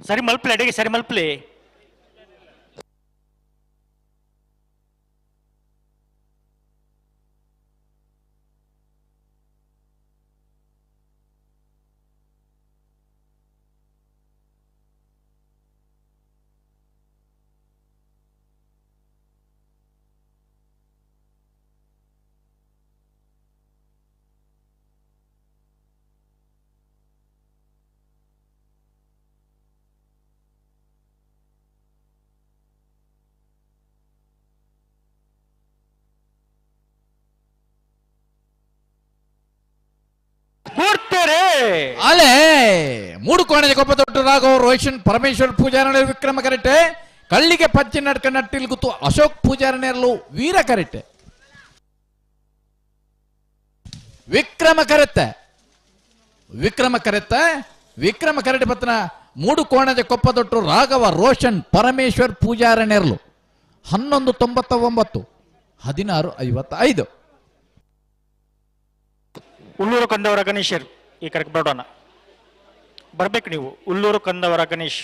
ಸರಿ ಮಲ್ಪಲೆ ಅಡಿಗೆ ಸರಿ ಮಲ್ಪಲೆ ಅಲೆ 3 ಕೋಣೆಗೆ ಕೊಪ್ಪ ತೊಟ್ಟು ರಾಘವ ರೋಷನ್ ಪರಮೇಶ್ವರ್ ಪೂಜಾರಣ ವಿಕ್ರಮ ಕರೆಟ್ಟೆ ಕಳ್ಳಿಗೆ ಪಚ್ಚಿ ನಡ್ಕ ನಟ್ಟಿಲ್ ಗುತ್ತು ಅಶೋಕ್ ಪೂಜಾರನೆರಲು ವೀರ ಕರೆಟ್ಟೆ ವಿಕ್ರಮ ಕರೆಟ್ಟೆ ಪತ್ತನ 3 ಕೋಣೆಗೆ ಕೊಪ್ಪ ತೊಟ್ಟು ರಾಘವ ರೋಷನ್ ಪರಮೇಶ್ವರ್ ಪೂಜಾರನೆರಲು 1199 1655 ಉಳ್ಳೂರು ಕಂದವರ ಗಣೇಶರ್ ಈ ಕರೆಕ್ಟ್ ಬರೋಣ ಬರ್ಬೇಕು ನೀವು. ಉಳ್ಳೂರು ಕಂದವರ ಗಣೇಶ್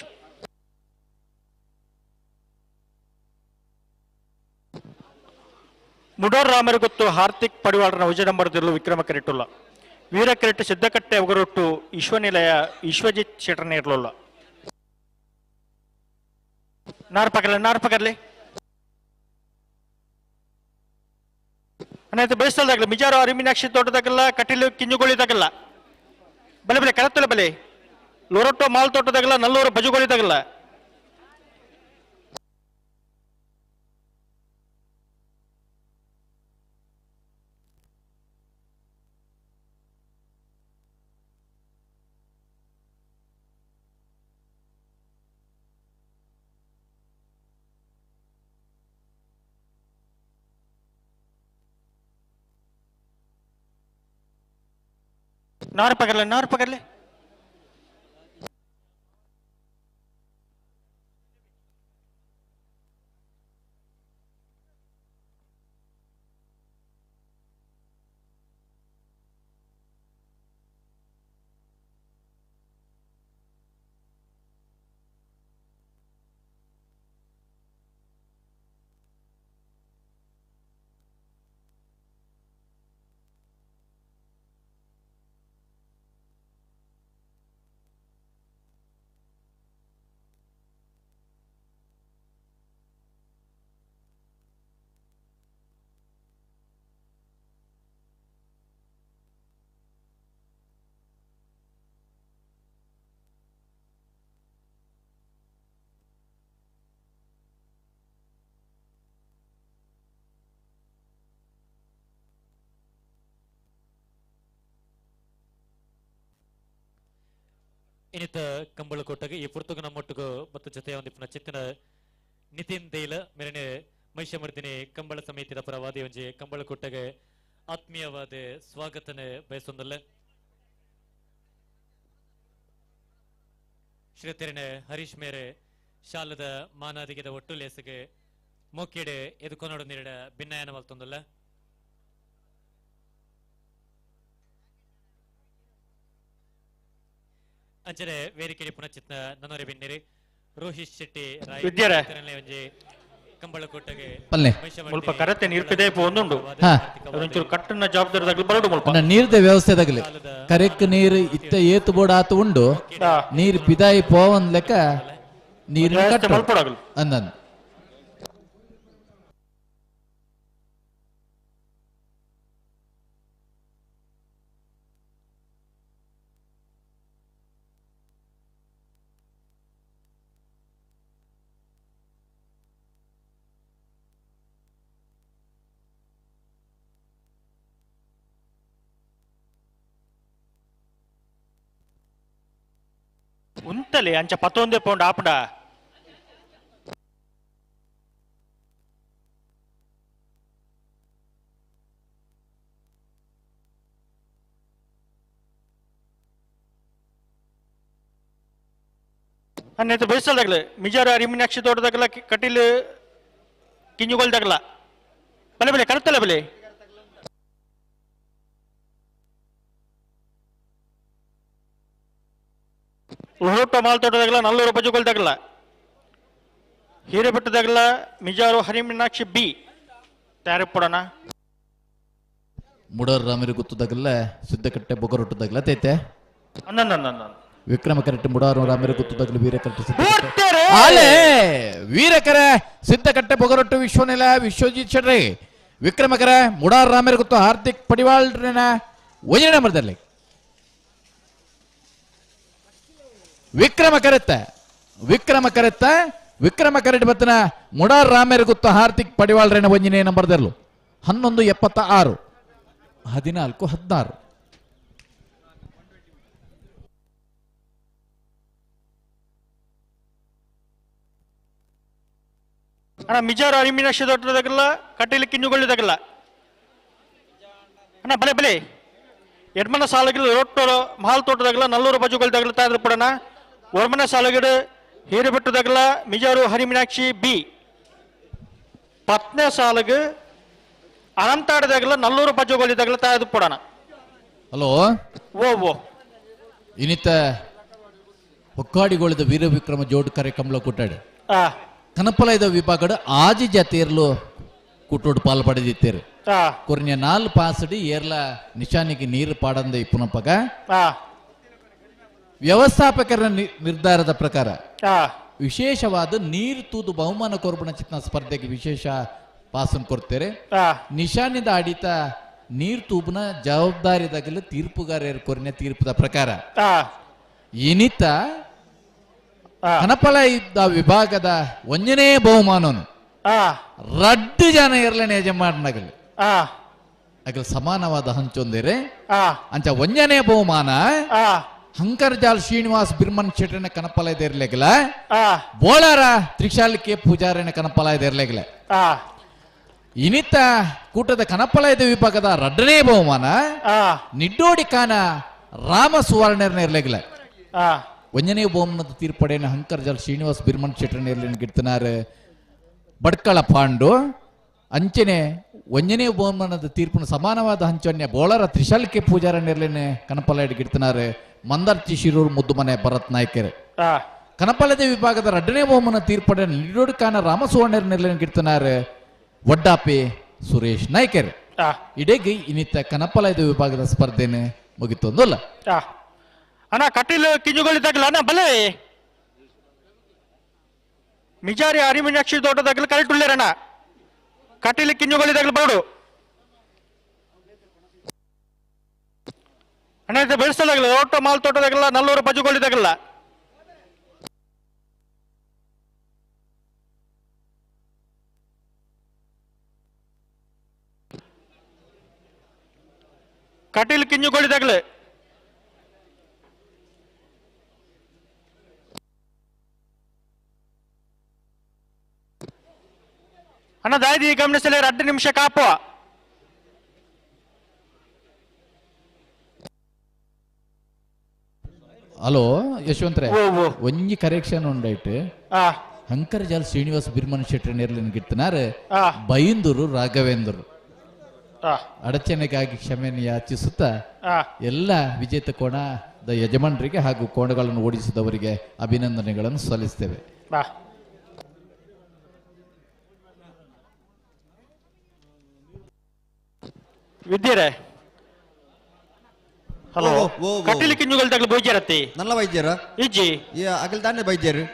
ಮುಡೋರ್ ರಾಮರು ಗೊತ್ತು ಹಾರ್ದಿಕ್ ಪಡಿವಾಳರ ವಿಜಯನಂಬರದಲ್ಲೂ ವಿಕ್ರಮ ಕೆರೆಟ್ಟುಲ್ಲ ವೀರ ಕೆರೆಟ್ಟು ಸಿದ್ದಕಟ್ಟೆ ಒಗರೊಟ್ಟು ವಿಶ್ವನಿಲಯ ವಿಶ್ವಜಿತ್ ಶೆಟ್ಟರ್ನೇ ಇರಲಿಲ್ಲ ನಾರ್ಪಕರ್ಲೆ ಅನ್ನೈತೆ ಬೇಯಿಸ್ತಲ್ದಾಗಲ್ಲ ಮಿಜಾರು ಅರಿಮೀನಾಕ್ಷಿ ತೋಟದಾಗಲ್ಲ ಕಟೀಲು ಕಿಂಜುಗೋಳಿದಾಗಲ್ಲ ಬಲೆ ಕರತ್ತಲ ಬಲೆ ಲೋರೊಟ್ಟೋ ಮಾಲ್ ತೋಟದಾಗಲ್ಲ ನಲ್ಲೂರು ಬಜುಗೋಳಿದಾಗಲ್ಲ नार पकड़ ले ಇನ್ನಿತ ಕಂಬಳ ಕೊಟ್ಟಾಗ ಈ ಪುರ್ತಕ ನಮ್ಮೊಟ್ಟಿಗೂ ಮತ್ತು ಜೊತೆ ಒಂದಿಪ್ಪ ಚಿತ್ತಿನ ನಿತಿನ್ ದೇಲ ಮೇರನೆ ಮಹಿಷಮರ್ದಿನಿ ಕಂಬಳ ಸಮಿತಿಯ ಪರವಾದಿ ಒಂಜಿ ಕಂಬಳ ಕೊಟ್ಟಾಗ ಆತ್ಮೀಯವಾದ ಸ್ವಾಗತನೆ ಬಯಸೊಂದಲ್ಲ ಶ್ರೀತೆರನೆ ಹರೀಶ್ ಮೇರೆ ಶಾಲದ ಮಾನಾದಿಗೆದ ಒಟ್ಟು ಲೇಸಿಗೆ ಮೊಕ್ಕೆಡೆ ಎದುಕೊನೋಡು ನೀಡ ಭಿನ್ನಾಯನ ಮಲ್ತೊಂದಲ್ಲ ಅಂಚನೆ ವೇದಿಕೆ ಪುನಚಿತ್ನ ನನ್ನೊರೆ ಬಿನ್ನಿರಿ ರೋಹಿತ್ ಶೆಟ್ಟಿ ಒಂಜಿ ಕಂಬಳ ಕೊಟ್ಟಗೆ ಮುಲ್ಪ ಕರತೆ ನೀರ್ಪಿದೆ ಒಂದುಂಡು ಒಂಚೂರು ಕಟ್ಟನ ಜವಾಬ್ದಾರಿದಾಗಲಿ ಬರಡು ಮುಲ್ಪ ನೀರ್ದ ವ್ಯವಸ್ಥೆದಾಗಲಿ ಕರೆಕ್ ನೀರು ಇತ್ತ ಏತು ಬೋಡ ಆತು ಉಂಡು ನೀರು ಪಿದಾಯಿ ಪೋವನ್ ಲೆಕ್ಕ ನೀರು ಮಲ್ಪಡಾಗಲು ಅಂದನ್ ಉಂತಲೆ ಅಂಚ 11 ಪೌಂಡ್ ಆಪಡ ಅನ್ನೈತೆ ಬಯಸಲ್ದಾಗಲೆ ಮಿಜಾರ ಅರಿಮೀನಾಕ್ಷಿ ತೋಟದಾಗಲ್ಲ ಕಟೀಲ್ ಕಿಂಜುಗೋಲ್ದಾಗಲ್ಲ ಬಲೆ ಕರೆತ್ತಲ್ಲ ಬಲೆ ಲೋಟ ಮಾಲ್ ತೋಟದಾಗಲ್ಲ ನಲ್ಲೂರು ಬಜುಗೋಲ್ದಾಗಲ್ಲ ಹಿರೇಬೆಟ್ಟದಾಗಲ್ಲ ಮಿಜಾರು ಹರಿಮೀನಾಕ್ಷಿ ಬಿ ತಯಾರಿ ಪಡೋಣ ಮುಡರ್ ರಾಮರಿ ಗುತ್ತದಾಗಲ್ಲ ಸಿದ್ದಕಟ್ಟೆ ಬೊಗರೊಟ್ಟದಾಗಲ್ಲ ತೈತೆ ವಿಕ್ರಮ ಕರೆಕ್ಟ್ ಮುಡಾರು ರಾಮರಿ ಗುತ್ತದಾಗಲ್ಲ ವೀರ ಕರೆಕ್ಟ್ ವೀರಕರೆ ಸಿದ್ದಕಟ್ಟೆ ಬೊಗರೊಟ್ಟು ವಿಶ್ವನೆಲ ವಿಶ್ವಜಿತ್ ಶೆಟ್ಟಿ ವಿಕ್ರಮಕರ ಮುಡಾರ್ ರಾಮರಿ ಗುತ್ತು ಹಾರ್ದಿಕ್ ಪಡಿವಾಳ್ರನ ವಜನ ನಂಬರ್ದಲ್ಲಿ ವಿಕ್ರಮ ಕರೆಕ್ಟ್ ಬತ್ತನ ಮುಡಾರ್ ರಾಮೇರ್ ಗುತ್ತ ಹಾರ್ದಿಕ್ ಪಡಿವಾಳ್ರೇನ ಒಂಜಿನೇ ನಂಬರ್ದಲ್ಲೂ 1176 14 16 ಅಣ್ಣ ಮಿಜಾರು ಅರಿಮೀನಾಕ್ಷಿ ತೋಟದಾಗಲ್ಲ ಕಟೀಲು ಕಿಂಜುಗೊಳ್ಳಿದಾಗಲ್ಲ ಅಣ್ಣ ಬಲೆ ಬಲೆ ಎಡ್ಮನ ಸಾಲಗಿಲ್ಲ ರೊಟ್ಟು ಮಹಾಲ್ ತೋಟದಾಗಲ್ಲ ನಲ್ಲೂರು ಬಜುಗೊಳ್ದಾಗಲ್ಲ ತಾದ್ರ ಪಡಣ ಒರ್ಮನ ಸಾಲಗಿಡ ಹೀರೆಬೆಟ್ಟದಾಗಲ್ಲ ಮಿಜಾರು ಹರಿಮೀನಾಕ್ಷಿ ಬಿ ಪತ್ನೇ ಸಾಲಗ ಅನಂತಾಡದಾಗಲ್ಲ ನಲ್ಲೂರು ಬಜುಗೊಳ್ಳಿದಾಗಲ್ಲ ತಾದ್ರ ಪಡಣ ಹಲೋ ಓ ಇನಿತ ಒಕ್ಕಾಡಿಗೊಳಿದ ವೀರ ವಿಕ್ರಮ ಜೋಡ್ ಕಾರ್ಯಕ್ರಮ ಕೊಟ್ಟಾಡು ಕನಪಲಯದ ವಿಭಾಗದ ಆಜಿ ಜಾತಿಯರ್ಲು ಕುಟ್ಟೋಡು ಪಾಲ್ ಪಡೆದಿತ್ತೇರು ಕೊರ್ನ್ಯ 4 ಪಾಸಡಿ ಏರ್ಲ ನಿಶಾನಿಗೆ ನೀರು ಪಾಡಂದ ಇಪ್ಪುನಪ್ಪಗ ವ್ಯವಸ್ಥಾಪಕರ ನಿರ್ಧಾರದ ಪ್ರಕಾರ ವಿಶೇಷವಾದ ನೀರು ತೂದು ಬಹುಮಾನ ಕೊರ್ಬಣ ಚಿತ್ನ ಸ್ಪರ್ಧೆಗೆ ವಿಶೇಷ ಪಾಸನ್ ಕೊಡ್ತೇರೆ ನಿಶಾನಿದ ಆಡಿತ ನೀರು ತೂಬನ ಜವಾಬ್ದಾರಿದಾಗಲು ತೀರ್ಪುಗಾರರು ಕೊರ್ನ್ಯ ತೀರ್ಪುದ ಪ್ರಕಾರ ಇನಿತ ಕನಪಲಯದ ವಿಭಾಗದ ಒಂಜನೇ ಬಹುಮಾನನು ರಡ್ಡು ಜನ ಇರ್ಲೇನೆ ಯಜಮಾನಗಲು ಅಗಲ್ ಸಮಾನವಾದ ಹಂಚೊಂದಿರೆ ಅಂಚ ಒಂಜನೇ ಬಹುಮಾನ ಹಂಕರ್ಜಾಲ್ ಶ್ರೀನಿವಾಸ್ ಬಿರ್ಮನ್ ಶೆಟ್ಟನ ಕನಪಲಯದ ಇರ್ಲೆಗಲ ಬೋಳಾರ ತ್ರಿಶಾಲಿಕೆ ಪೂಜಾರನ ಕನಪಲಯದ ಇರ್ಲೆಗಲ ಇನಿತ ಕೂಟದ ಕನಪಲಯದ ವಿಭಾಗದ ರಡ್ಡನೇ ಬಹುಮಾನ ನಿಡ್ಡೋಡಿ ಕಾನ ರಾಮ ಸುವರ್ಣರ್ನ ಇರ್ಲೆಗಲ ಒಂಜನೇ ಬಹುಮಾನದ ತೀರ್ಪಡೆಯನ್ನು ಹಂಕರ್ಜಾಲ್ ಶ್ರೀನಿವಾಸ್ ಬಿರ್ಮನ್ ಶೆಟ್ಟನ ಇರ್ಲಿ ಗಿಡ್ತನಾರೆ ಬಡ್ಕಳ ಪಾಂಡು ಅಂಚನೆ ಒಂಜನೇ ಬಹುಮಾನದ ತೀರ್ಪನ್ನು ಸಮಾನವಾದ ಹಂಚನ್ಯ ಬೋಳರ ತ್ರಿಶಾಲಿಕೆ ಪೂಜಾರ ನಿರ್ಲೇನೆ ಕನಪಲಯಡ್ ಗಿಡ್ತನಾರೆ ಮಂದರ್ಚಿ ಶಿರೂರು ಮುದ್ದುಮನೆ ಭರತ್ ನಾಯ್ಕರ್ ಕನಪಲಯದ ವಿಭಾಗದ ರಡ್ಡನೇ ಬಹುಮಾನ ತೀರ್ಪಡೆ ನಿಡೋಡಿ ಕಾನ ರಾಮಸುವರ್ಣರ್ ನಿರ್ಲೇನೆ ಗಿಡ್ತನಾರೆ ಒಡ್ಡಾಪೆ ಸುರೇಶ್ ನಾಯ್ಕರ್ ಇಡೆಗೆ ಇನಿತ ಕನಪಲಯದ ವಿಭಾಗದ ಸ್ಪರ್ಧೆನೆ ಮುಗಿತೊಂದಲ್ಲ ಅಣ್ಣ ಕಟೀಲು ಕಿಂಜುಗೊಳಿದಾಗಲ್ಲ ಅಣ್ಣ ಬಲೆ ಮಿಜಾರಿ ಅರಿಮೀನಾಕ್ಷಿ ತೋಟದಾಗಲ್ಲ ಕರೆಕ್ಟ್ ಉಳ್ಳೇರಣ್ಣ ಕಟೀಲು ಕಿಂಜುಗೊಳಿದಾಗಲ್ಲ ಬರಡು ಅಣ್ಣ ಇದು ಬೆಳೆಸಲಾಗಲ್ಲ ಒಟ್ಟು ಮಾಲ್ ತೋಟದಾಗಲ್ಲ ನಲ್ಲೂರು ಬಜುಗೊಳಿದಾಗಲ್ಲ ಕಟೀಲು ಕಿಂಜುಗೊಳಿದಾಗಲ್ಲ ಅಣ್ಣ ದಾಯ್ದಿ ಗಮನಿಸಲೇ 2 ನಿಮಿಷ ಕಾಪು ಹಲೋ ಯಶವಂತ್ರೆ ಒಂಜಿ ಕರೆಕ್ಷನ್ ಉಂಡೈಟ್ ಹಂಕರ್ಜಾಲ್ ಶ್ರೀನಿವಾಸ್ ಬಿರ್ಮನ್ ಶೆಟ್ಟಿ ನೇರ್ಲಿನ ಗಿಡ್ತನಾರೆ ಬೈಂದೂರು ರಾಘವೇಂದ್ರ ಅಡಚಣೆಗಾಗಿ ಕ್ಷಮೆಯನ್ನು ಯಾಚಿಸುತ್ತಾ ಎಲ್ಲ ವಿಜೇತ ಕೋಣದ ಯಜಮಾನರಿಗೆ ಹಾಗೂ ಕೋಣಗಳನ್ನು ಓಡಿಸಿದವರಿಗೆ ಅಭಿನಂದನೆಗಳನ್ನು ಸಲ್ಲಿಸ್ತೇವೆ. ವಿದ್ಯರೆ ಹಲೋ ಕಟೀಲು ಕಿಂಜುಗಳು ತಗಲು ಬೈಜರತ್ತಿ ನಲ್ಲ ವೈದ್ಯರ ಇಜ್ಜಿ ಅಗಲ್ ತಾನೆ ವೈದ್ಯರು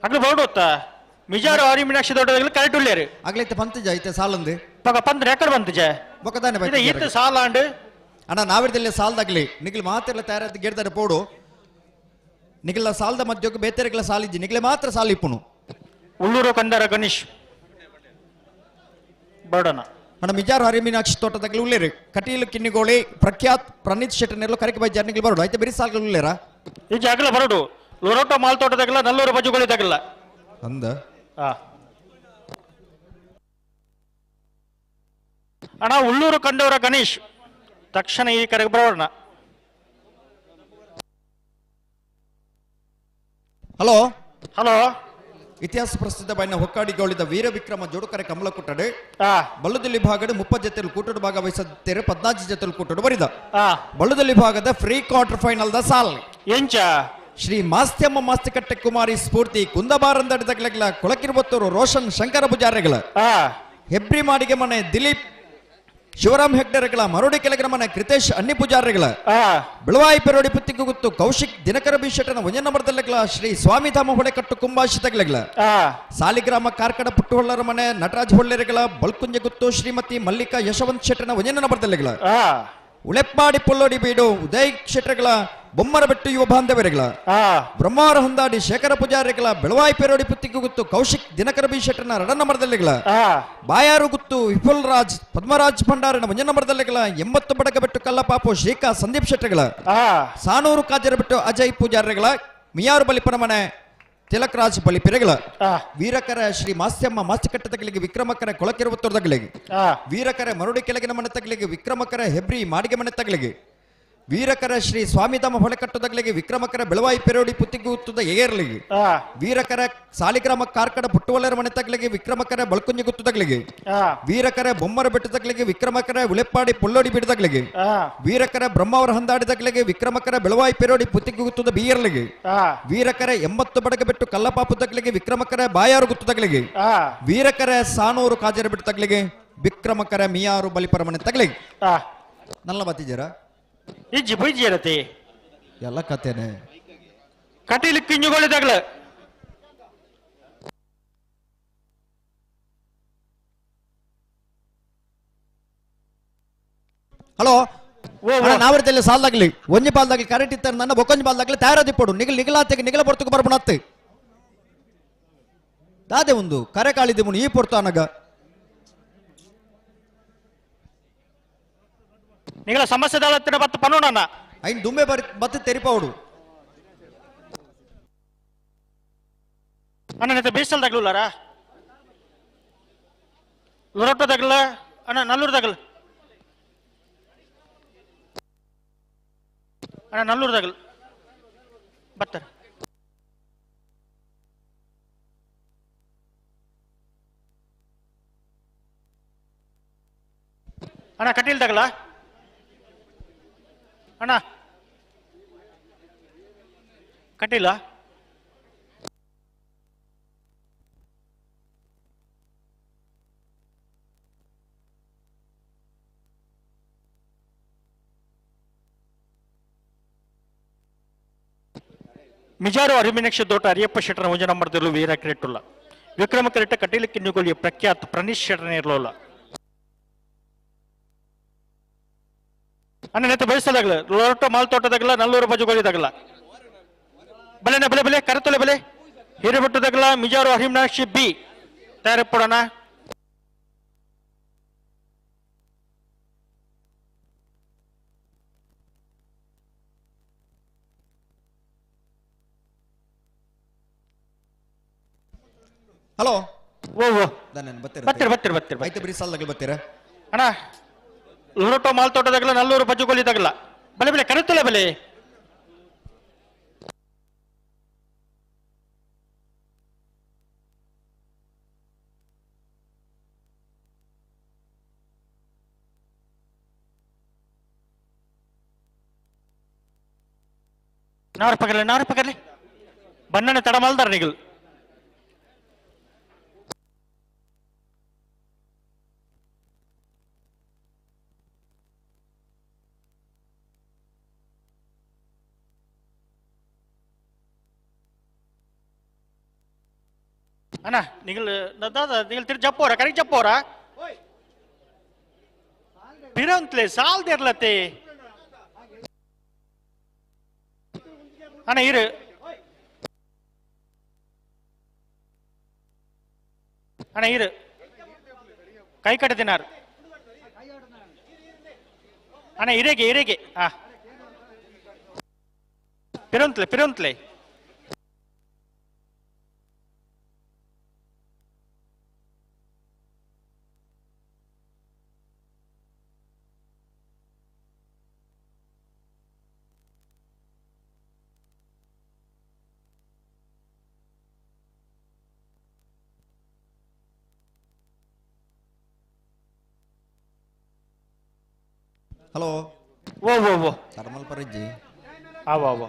ಅಗಲು ಬೋಡುತ್ತ ಮಿಜಾರು ಅರಿಮೀನಾಕ್ಷಿ ದೊಡ್ಡದಾಗಲು ಕರೆಕ್ಟ್ ಉಳ್ಳೇರು ಅಗಲೈತೆ ಪಂತಜ ಐತೆ ಸಾಲಂದು ಪಗ ಪಂದ್ರ ಎಕಡೆ ಬಂತಜ ಬೊಕದಾನೆ ಇದು ಇತ್ತು ಸಾಲ ಅಂಡು ಅಣ್ಣ ನಾವಿರ್ದಲ್ಲೇ ಸಾಲದಾಗ್ಲಿ ನಿಖಿಲ್ ಮಾತೆಲ್ಲ ತಯಾರತ್ತು ಗೆಡ್ತಾರೆ ಪೋಡು ನಿಖಿಲ್ ಸಾಲದ ಮಧ್ಯಕ್ಕೆ ಬೇತೆರೆಗಳ ಸಾಲಿಜ್ಜಿ ನಿಖಿಲೆ ಮಾತ್ರ ಸಾಲ ಇಪ್ಪುನು ಉಳ್ಳೂರು ಕಂದರ ಗಣೇಶ್ ಬರ್ಡನ ಅಣ್ಣ ಮಿಜಾರು ಹರಿಮೀನಾಕ್ಷಿ ತೋಟದಾಗಲಿ ಉಳ್ಳೇರು ಕಟೀಲು ಕಿನ್ನಿಗೋಳಿ ಪ್ರಖ್ಯಾತ್ ಪ್ರಣೀತ್ ಶೆಟ್ಟನೆಲ್ಲ ಕರೆಕೆ ಬೈ ಜರ್ನಿಗಳು ಬರೋಡು ಆಯ್ತು ಬೇರೆ ಸಾಲಗಳು ಉಳ್ಳೇರಾ ಈ ಜಾಗಲ ಬರೋಡು ಲೊರೋಟೋ ಮಾಲ್ ತೋಟದಾಗಲ್ಲ ನಲ್ಲೂರು ಬಜುಗಳಿದಾಗಲ್ಲ ಅಂದ ಅಣ್ಣ ಉಳ್ಳೂರು ಕಂಡವರ ಗಣೇಶ್ ತಕ್ಷಣ ಈ ಕರೆಗೆ ಬರೋಣ. ಹಲೋ ಹಲೋ ಇತಿಹಾಸ ಪ್ರಸಿದ್ಧ ಬೈನ ಹೊಕ್ಕಾಡಿಗೋಳಿದ ವೀರ ವಿಕ್ರಮ ಜೋಡುಕರೆ ಕಮಲ ಕುಟ್ಟಡೆ ಬಳ್ಳದಲ್ಲಿ ಭಾಗದ 30 ಜೊತೆಲು ಕೂಟಡು ಭಾಗವಹಿಸುತ್ತೇರೆ 14 ಜೊತೆಲು ಕೂಟಡು ಬರಿದ ಬಳ್ಳದಲ್ಲಿ ಭಾಗದ ಫ್ರೀ ಕ್ವಾರ್ಟರ್ ಫೈನಲ್ ದ ಸಾಲ್ ಎಂಚ ಶ್ರೀ ಮಾಸ್ತ್ಯಮ್ಮ ಮಾಸ್ತಿಕಟ್ಟೆ ಕುಮಾರಿ ಸ್ಫೂರ್ತಿ ಕುಂದಬಾರಂದಡದಗಲ ಕೊಳಕಿರುವತ್ತೂರು ರೋಷನ್ ಶಂಕರ ಪೂಜಾರಿಗಳ ಹೆಬ್ರಿ ಮಾಡಿಗೆ ಮನೆ ದಿಲೀಪ್ ಶಿವರಾಮ್ ಹೆಗ್ಡೆರೆಗಳ ಮರೋಡಿ ಕೆಳಗಿನ ಮನೆ ಕೃತೇಶ್ ಅನ್ನಿ ಪೂಜಾರಿಗಳ ಬೆಳವಾಯಿ ಪೆರೋಡಿ ಪುತ್ತಿಗೆ ಗುತ್ತು ಕೌಶಿಕ್ ದಿನಕರ ಬಿಶೆಟ್ಟನ ಒಂಜ ನಂಬರ್ದಲ್ಲಗಳ ಶ್ರೀ ಸ್ವಾಮಿಧಾಮ ಹೊಳೆಕಟ್ಟು ಕುಂಭಾಷಿತಗಳ ಸಾಲಿಗ್ರಾಮ ಕಾರ್ಕಡ ಪುಟ್ಟುಹೊಳ್ಳರ ಮನೆ ನಟರಾಜ್ ಹೊಳ್ಳೆರೆಗಳ ಬಲ್ಕುಂಜ ಗುತ್ತು ಶ್ರೀಮತಿ ಮಲ್ಲಿಕಾ ಯಶವಂತ್ ಶೆಟ್ಟನ ಒಂಜ ನಂಬರ್ದಲ್ಲಗಳ ಉಳೆಪ್ಪಾಡಿ ಪೊಲ್ಲೋಡಿ ಬೀಡು ಉದಯ್ ಕ್ಷೇತ್ರಗಳ ಬೊಮ್ಮರಬೆಟ್ಟು ಯುವ ಬಾಂಧವರೆಗಳ ಬ್ರಹ್ಮಾರ ಹೊಂದಾಡಿ ಶೇಖರ ಪೂಜಾರಿಗಳ ಬೆಳವಾಯಿ ಪೆರೋಡಿ ಪುತ್ತಿಗೆ ಗುತ್ತು ಕೌಶಿಕ್ ದಿನಕರ ಬಿ ಶೆಟ್ಟನ 2 ನಂಬರ್ದಲ್ಲಿಗಳ ಬಾಯಾರು ಗುತ್ತು ವಿಪುಲ್ ರಾಜ್ ಪದ್ಮರಾಜ್ ಭಂಡಾರನ 1 ನಂಬರ್ದಲ್ಲಿಗಳ 80 ಬಡಗಬೆಟ್ಟು ಕಲ್ಲಪಾಪು ಶ್ರೀಕಾ ಸಂದೀಪ್ ಶೆಟ್ಟಗಳ ಸಾನೂರು ಕಾಜರಬೆಟ್ಟು ಅಜಯ್ ಪೂಜಾರಿಗಳ ಮಿಯಾರು ಬಲಿಪನ ಮನೆ ತಿಲಕರಾಜ್ ಬಳಿಪಿರೆಗಳ ವೀರಕರ ಶ್ರೀ ಮಾಸ್ಯಮ್ಮ ಮಾಸ್ತಿಕಟ್ಟ ತಗಲಿಗೆ ವಿಕ್ರಮಕರ ಕೊಳಕಿರುವತ್ತೂರು ತಗಲಿಗೆ ವೀರಕರ ಮರುಡಿ ಕೆಳಗಿನ ಮನೆ ತಗಲಿಗೆ ವಿಕ್ರಮಕರ ಹೆಬ್ರಿ ಮಾಡಿಗೆ ಮನೆ ತಗಲಿಗೆ ವೀರಕರ ಶ್ರೀ ಸ್ವಾಮಿಧಾಮ ಹೊಳೆಕಟ್ಟು ತಗಲಿಗೆ ವಿಕ್ರಮಕರ ಬೆಳವಾಯಿ ಪೆರೋಡಿ ಪುತ್ತಿಗುತ್ತದ ಏರ್ಲಿಗೆ ವೀರಕರ ಸಾಲಿಗ್ರಾಮ ಕಾರ್ಕಡ ಪುಟ್ಟುವಲ್ಲರ ಮನೆ ತಗಲಿಗೆ ವಿಕ್ರಮಕರ ಬಳ್ಕುಂಜಿ ಗುತ್ತು ತಗಲಿಗೆ ವೀರಕರ ಬೊಮ್ಮರ ಬೆಟ್ಟ ತಗಲಿಗೆ ವಿಕ್ರಮಕರ ಉಳೆಪ್ಪಾಡಿ ಪುಲ್ಲೋಡಿ ಬಿಡ ತಗಲಿಗೆ ವೀರಕರ ಬ್ರಹ್ಮಾವರ ಹಂದಾಡಿ ತಗಲಿಗೆ ವಿಕ್ರಮಕರ ಬೆಳವಾಯಿ ಪೆರೋಡಿ ಪುತ್ತಿಗುತ್ತದ ಬೀಯರ್ಲಿಗೆ ವೀರಕರ 80 ಬಡಗ ಬೆಟ್ಟು ಕಲ್ಲಪಾಪು ತಗಲಿಗೆ ವಿಕ್ರಮಕರ ಬಾಯಾರು ಗುತ್ತು ತಗಲಿಗೆ ವೀರಕರ ಸಾನೂರು ಕಾಜರ ಬಿಟ್ಟು ತಗಲಿಗೆ ವಿಕ್ರಮಕರ ಮಿಯಾರು ಬಲಿಪರ ಮನೆ ತಗಲಿಗೆ ನಲ್ಲ ಬತ್ತಿದ್ದೀರ ಇಜ್ಜಿ ಬೈಜಿ ಇರತ್ತೆ ಎಲ್ಲ ಕತೆನೆ ಕಟೀಲಿ ಕಿಂಜುಗಳಿದಾಗ್ಲ ಹಲೋ ನಾವರದಲ್ಲಿ ಸಾಲ್ದಾಗ್ಲಿ ಒಂಜಿ ಪಾಲ್ದಾಗ್ಲಿ ಕರೆಕ್ಟ್ ಇತ್ತ ನನ್ನ ಬೊಕೊಂಜಿ ಪಾಲ್ದಾಗ್ಲಿ ತಯಾರದಿಪ್ಪಡು ನಿಗಲಾತೆಗೆ ನಿಗಲ ಬರ್ತಕ್ಕೆ ಬರ್ಬಣತ್ತೆ ದಾದೆ ಒಂದು ಕರೆ ಕಾಳಿದೆ ಮುನಿ ಈ ಪೊರ್ತು ಅನಗ ನಿಗಲ ಸಮಸ್ಯೆ ದಾಳತ್ತಿನ ಬತ್ತು ಪನ್ನೋಣ ಐನ್ ದುಮ್ಮೆ ಬತ್ತು ತೆರಿಪವಡು ಅಣ್ಣ ಬೇಸಲ್ ತಗಲಾರ ಲೊರೊಟ್ಟ ತಗಲ ಅಣ್ಣ ನಲ್ಲೂರು ತಗಲ ಅಣ್ಣ ನಲ್ಲೂರು ತಗಲ ಬತ್ತರ ಅಣ್ಣ ಕಟೀಲ್ ತಗಲ ಅಣ್ಣ ಕಟ್ಟಿಲ್ಲ ಮಿಜಾರು ಅರಿಮಿನಕ್ಷ ದೋಟ ಅರಿಯಪ್ಪ ಶೆಟ್ಟರ ಮುಂಜಾನೆ ಮಾಡ್ತಿರ್ಲು ವೀರ ಕ್ರೇಟುಲ್ಲ ವಿಕ್ರಮ ಕ್ರೇಟ ಕಟೀಲಿ ಕಿನ್ನುಗೊಳ್ಳಿ ಪ್ರಖ್ಯಾತ ಪ್ರಣೀಶ್ ಶೆಟ್ಟರನೇ ಇರಲಿಲ್ಲ ಅಣ್ಣ ನೆತ್ತ ಬಯಸದಾಗಲ ಲೊರಟೋ ಮಾಲ್ ತೋಟದಾಗಲ ನಲ್ಲೂರು ಬಜುಗಳಿದಾಗಲ ಬಲೆನ ಬಲೆ ಬಲೆ ಕರೆತೊಲೆ ಬಲೆ ಹಿರೇಬೆಟ್ಟದಾಗಲ ಮಿಜಾರು ಅರಿಮಿನಾಕ್ಷಿ ಬಿ ತಯಾರಪ್ಪಡೋಣ ಹಲೋ ಓ ಓ ಬತ್ತೀರ ಬತ್ತೀರ ಐತೆ ಬರೀ ಸಾಲ್ದಾಗ್ಲಿ ಬತ್ತೀರಾ ಅಣ್ಣ ಲೊರಟೋ ಮಾಲ್ ತೋಟದಾಗಲ ನಲ್ಲೂರು ಬಜುಗಳಿದಾಗಲ ಬಲೆ ಬಲೆ ಕರೆತೊಲೆ ಬಲೆ ನಾರು ಪಕರ್ಲೆ ಬಣ್ಣನೆ ತಡ ಮಾಲ್ದಾರ ನಿಗಲ್ ಅಣ್ಣ ನಿಗಲ್ ನಿಗಲ್ ತಿರ್ ಜಪ್ಪೋರ ಕರೆಕ್ಟ್ ಜಪ್ಪೋರ ಬಿರಂತ್ಲೆ ಸಾಲ್ದಿರ್ಲತ್ತೆ ಅಣ್ಣ ಇರು ಅಣ್ಣ ಇರು ಕೈ ಕಟ್ಟದಿನಾರು ಅಣ್ಣ ಇರೆಗೆ ಹಾ ಪಿರಂತ್ಲೆ ಹಲೋ ಓ ಓ ಓ ಥರ್ಮಲ್ ಪರಿಜ್ಜಿ ಆವಾ ಆವಾ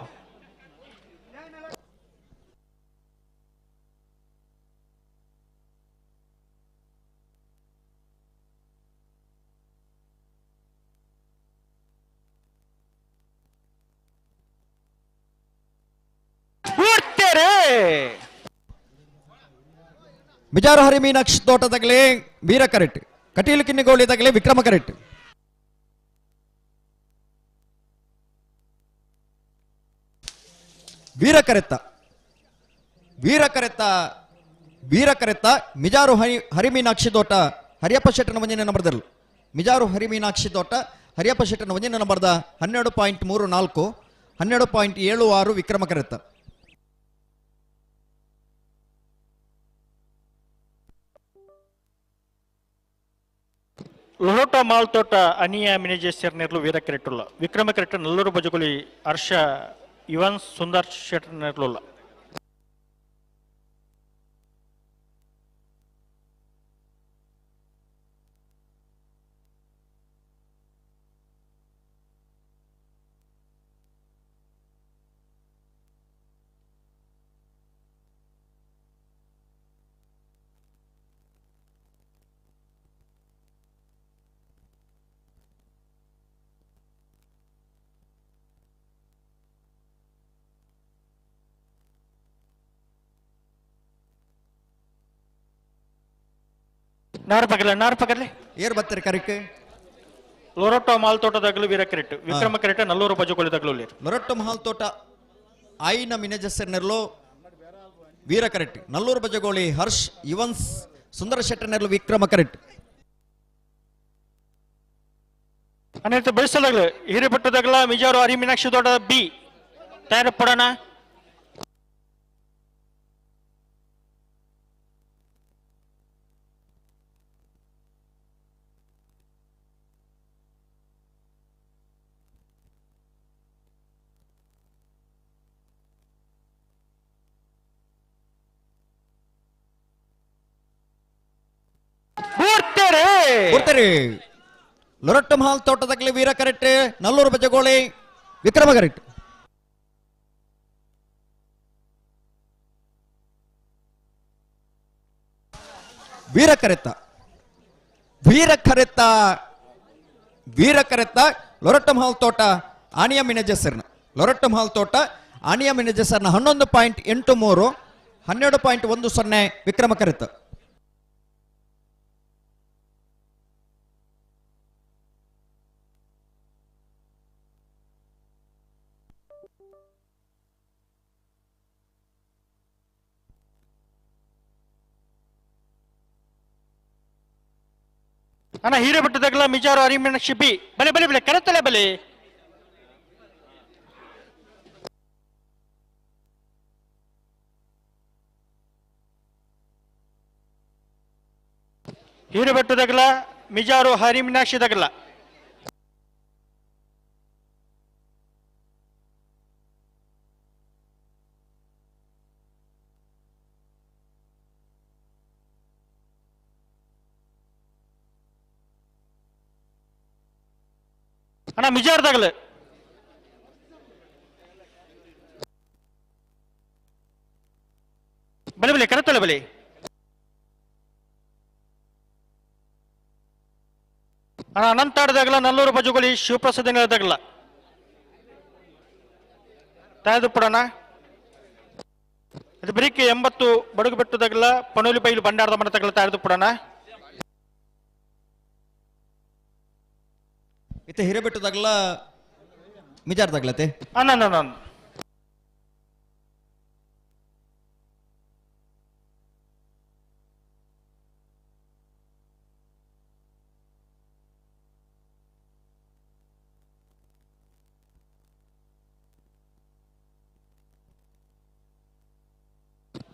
ಮಿಜಾರು ಹರಿ ಮೀನಾಕ್ಷಿ ತೋಟದಾಗಲೇ ವೀರ ಕರೆಟ್ ಕಟೀಲು ಕಿನ್ನಿಗೋಳಿದಾಗಲೇ ವಿಕ್ರಮ ಕರೆಟ್ ವೀರಕರೆತ್ತ ಮಿಜಾರು ಹರಿಮೀನಾಕ್ಷಿ ತೋಟ ಹರಿಯಪ್ಪ ಶೆಟ್ಟನ ವಂಜನೆ ನಂಬರ್ದರ್ಲು ಮಿಜಾರು ಹರಿಮೀನಾಕ್ಷಿ ತೋಟ ಹರಿಯಪ್ಪ ಶೆಟ್ಟನ ವಂಜನೆ ನಂಬರ್ದ 12.34 12.76 ವಿಕ್ರಮ ಕರೆತ್ತ ಲೊಹೋಟ ಮಾಲ್ತೋಟ ಅನಿಯ ಮಿನೇಜೇಶ್ವರ್ ನೆರ್ಲು ವೀರ ಕೆರೆಟ್ಟುಲ್ಲ ವಿಕ್ರಮ ಕೆರೆಟ್ಟ ನಲ್ಲೂರು ಬಜಗುಲಿ ಹರ್ಷ ಯುವನ್ ಸುಂದರ್ ಶೆಟ್ ನೆರ್ಲುಲ್ಲ ನಾರು ಪಗರ್ಲೆ ಏರ್ ಬತ್ತಾರೆ ಕರಿಕೆ ಲೊರೊಟ್ಟೋ ಮಾಲ್ತೋಟದಾಗಲು ವೀರ ಕೆರೆಟ್ ವಿಕ್ರಮ ಕೆರೆಟ ನಲ್ಲೂರು ಬಜಗೊಳಿದಾಗಲು ಲೊರೊಟ್ಟೋ ಮಹಾಲ್ ತೋಟ ಆಯ್ನ ಮಿನೇಜಸ್ಸರ್ನೆರ್ಲು ವೀರ ಕರೆಟ್ ನಲ್ಲೂರು ಬಜಗೋಳಿ ಹರ್ಷ್ ಯುವನ್ಸ್ ಸುಂದರ ಶೆಟ್ಟರ್ನೆರ್ಲು ವಿಕ್ರಮ ಕರೆಟ್ ಅನೇಕ ಬೆಳೆಸಲಾಗಲು ಹಿರಿಪಟ್ಟದಾಗಲ ಮಿಜಾರು ಹರಿ ಮೀನಾಕ್ಷಿ ದೊಡ್ಡ ಬಿ ತಯಾರು ಪಡೋಣ ಲೊರೊಟ್ಟೋ ಮಹಾಲ್ ತೋಟದಾಗಲಿ ವೀರ ಕರೆಟ್ ನಲ್ಲೂರು ಬಜಗೋಳಿ ವಿಕ್ರಮ ಕರೆಟ್ ವೀರ ಕರೆತ್ತ ಲೊರೊಟ್ಟೋ ಮಹಾಲ್ ತೋಟ ಆನಿಯಾ ಮಿನೇಜೆಸರ್ನ ಲೊರೊಟ್ಟೋ ಮಹಾಲ್ ತೋಟ ಆನಿಯಾ ಮಿನೇಜೆಸರ್ನ 11.83 12.10 ವಿಕ್ರಮ ಕರೆತ್ತ ಅಣ್ಣ ಹಿರೇಬೆಟ್ಟದಾಗಲ ಮಿಜಾರು ಹರಿ ಮೀನಾಕ್ಷಿ ಬಿ ಬಲೆ ಬಲೆ ಬಲೆ ಕರೆತಲೆ ಬಲೆ ಹಿರೇಬೆಟ್ಟದಾಗಲ ಮಿಜಾರು ಹರಿ ಮೀನಾಕ್ಷಿ ದಗಲ ಅಣ್ಣ ಮಿಜಾರ್ದಾಗಲ ಬಲೆ ಬಲೆ ಕರೆತಲೆ ಬಲೆ ಅಣ್ಣ ಅನಂತಾಡದಾಗಲ ನಲ್ಲೂರು ಬಜುಗೊಳಿ ಶಿವಪ್ರಸಾದಗಲ ತಾಯ್ದು ಪುಡಣ ಅದು ಬರೀಕೆ 80 ಬಡುಗು ಬೆಟ್ಟದಾಗಲ ಪನೋಲಿ ಬೈಲು ಬಂಡಾರದ ಮನೆ ತಗಲ ತಾಯ್ದು ಪುಡಣ ಇತ್ತೆ ಹಿರೇಬೆಟ್ಟದಾಗಲ ಮಿಜಾರ್ದಾಗ್ಲತೆ ಅಣ್ಣ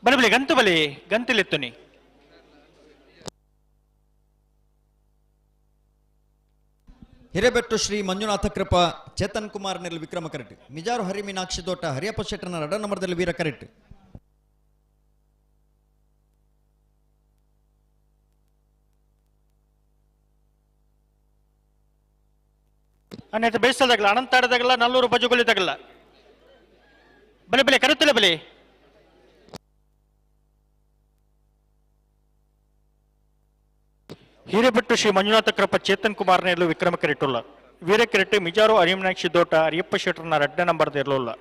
ಬಲೆ ಬಲೆ ಗಂತಲೆತ್ತುನಿ ಹಿರೇಬೆಟ್ಟು ಶ್ರೀ ಮಂಜುನಾಥ ಕೃಪಾ ಚೇತನ್ ಕುಮಾರ್ ನೆರಳು ವಿಕ್ರಮ ಕರೆಟ್ ಮಿಜಾರು ಹರಿ ಮೀನಾಕ್ಷಿ ದೋಟ ಹರಿಯಪ್ಪ ಶೆಟ್ಟರ್ನ ರಡ ನಂಬರ್ದಲ್ಲಿ ವೀರ ಕರೆಟ್ ಅನೇಕ ಬೇಸದಾಗಲ ಅನಂತಾಡದಾಗಲ ನಲ್ಲೂರು ಬಜುಗೊಳಿ ತಗಲ ಬಲೆ ಬಲೆ ಕರೆತಲೆ ಬಲೆ ಹಿರೇಬೆಟ್ಟು ಶ್ರೀ ಮಂಜುನಾಥ ಕೃಪ ಚೇತನ್ ಕುಮಾರ್ ನೆರಳು ವಿಕ್ರಮ ಕೆರೆಟ್ಟುಲ್ಲ ವೀರ ಕೆರೆಟ್ ಮಿಜಾರು ಹರಿ ಮೀನಾಕ್ಷಿ ದೋಟ ಹರಿಯಪ್ಪ ಶೆಟ್ಟರ್ನ ರಡ್ಡ ನಂಬರ್ದ ಇರಲಿಲ್ಲ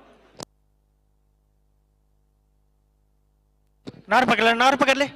ನಾರು ಪಗರ್ಲೆ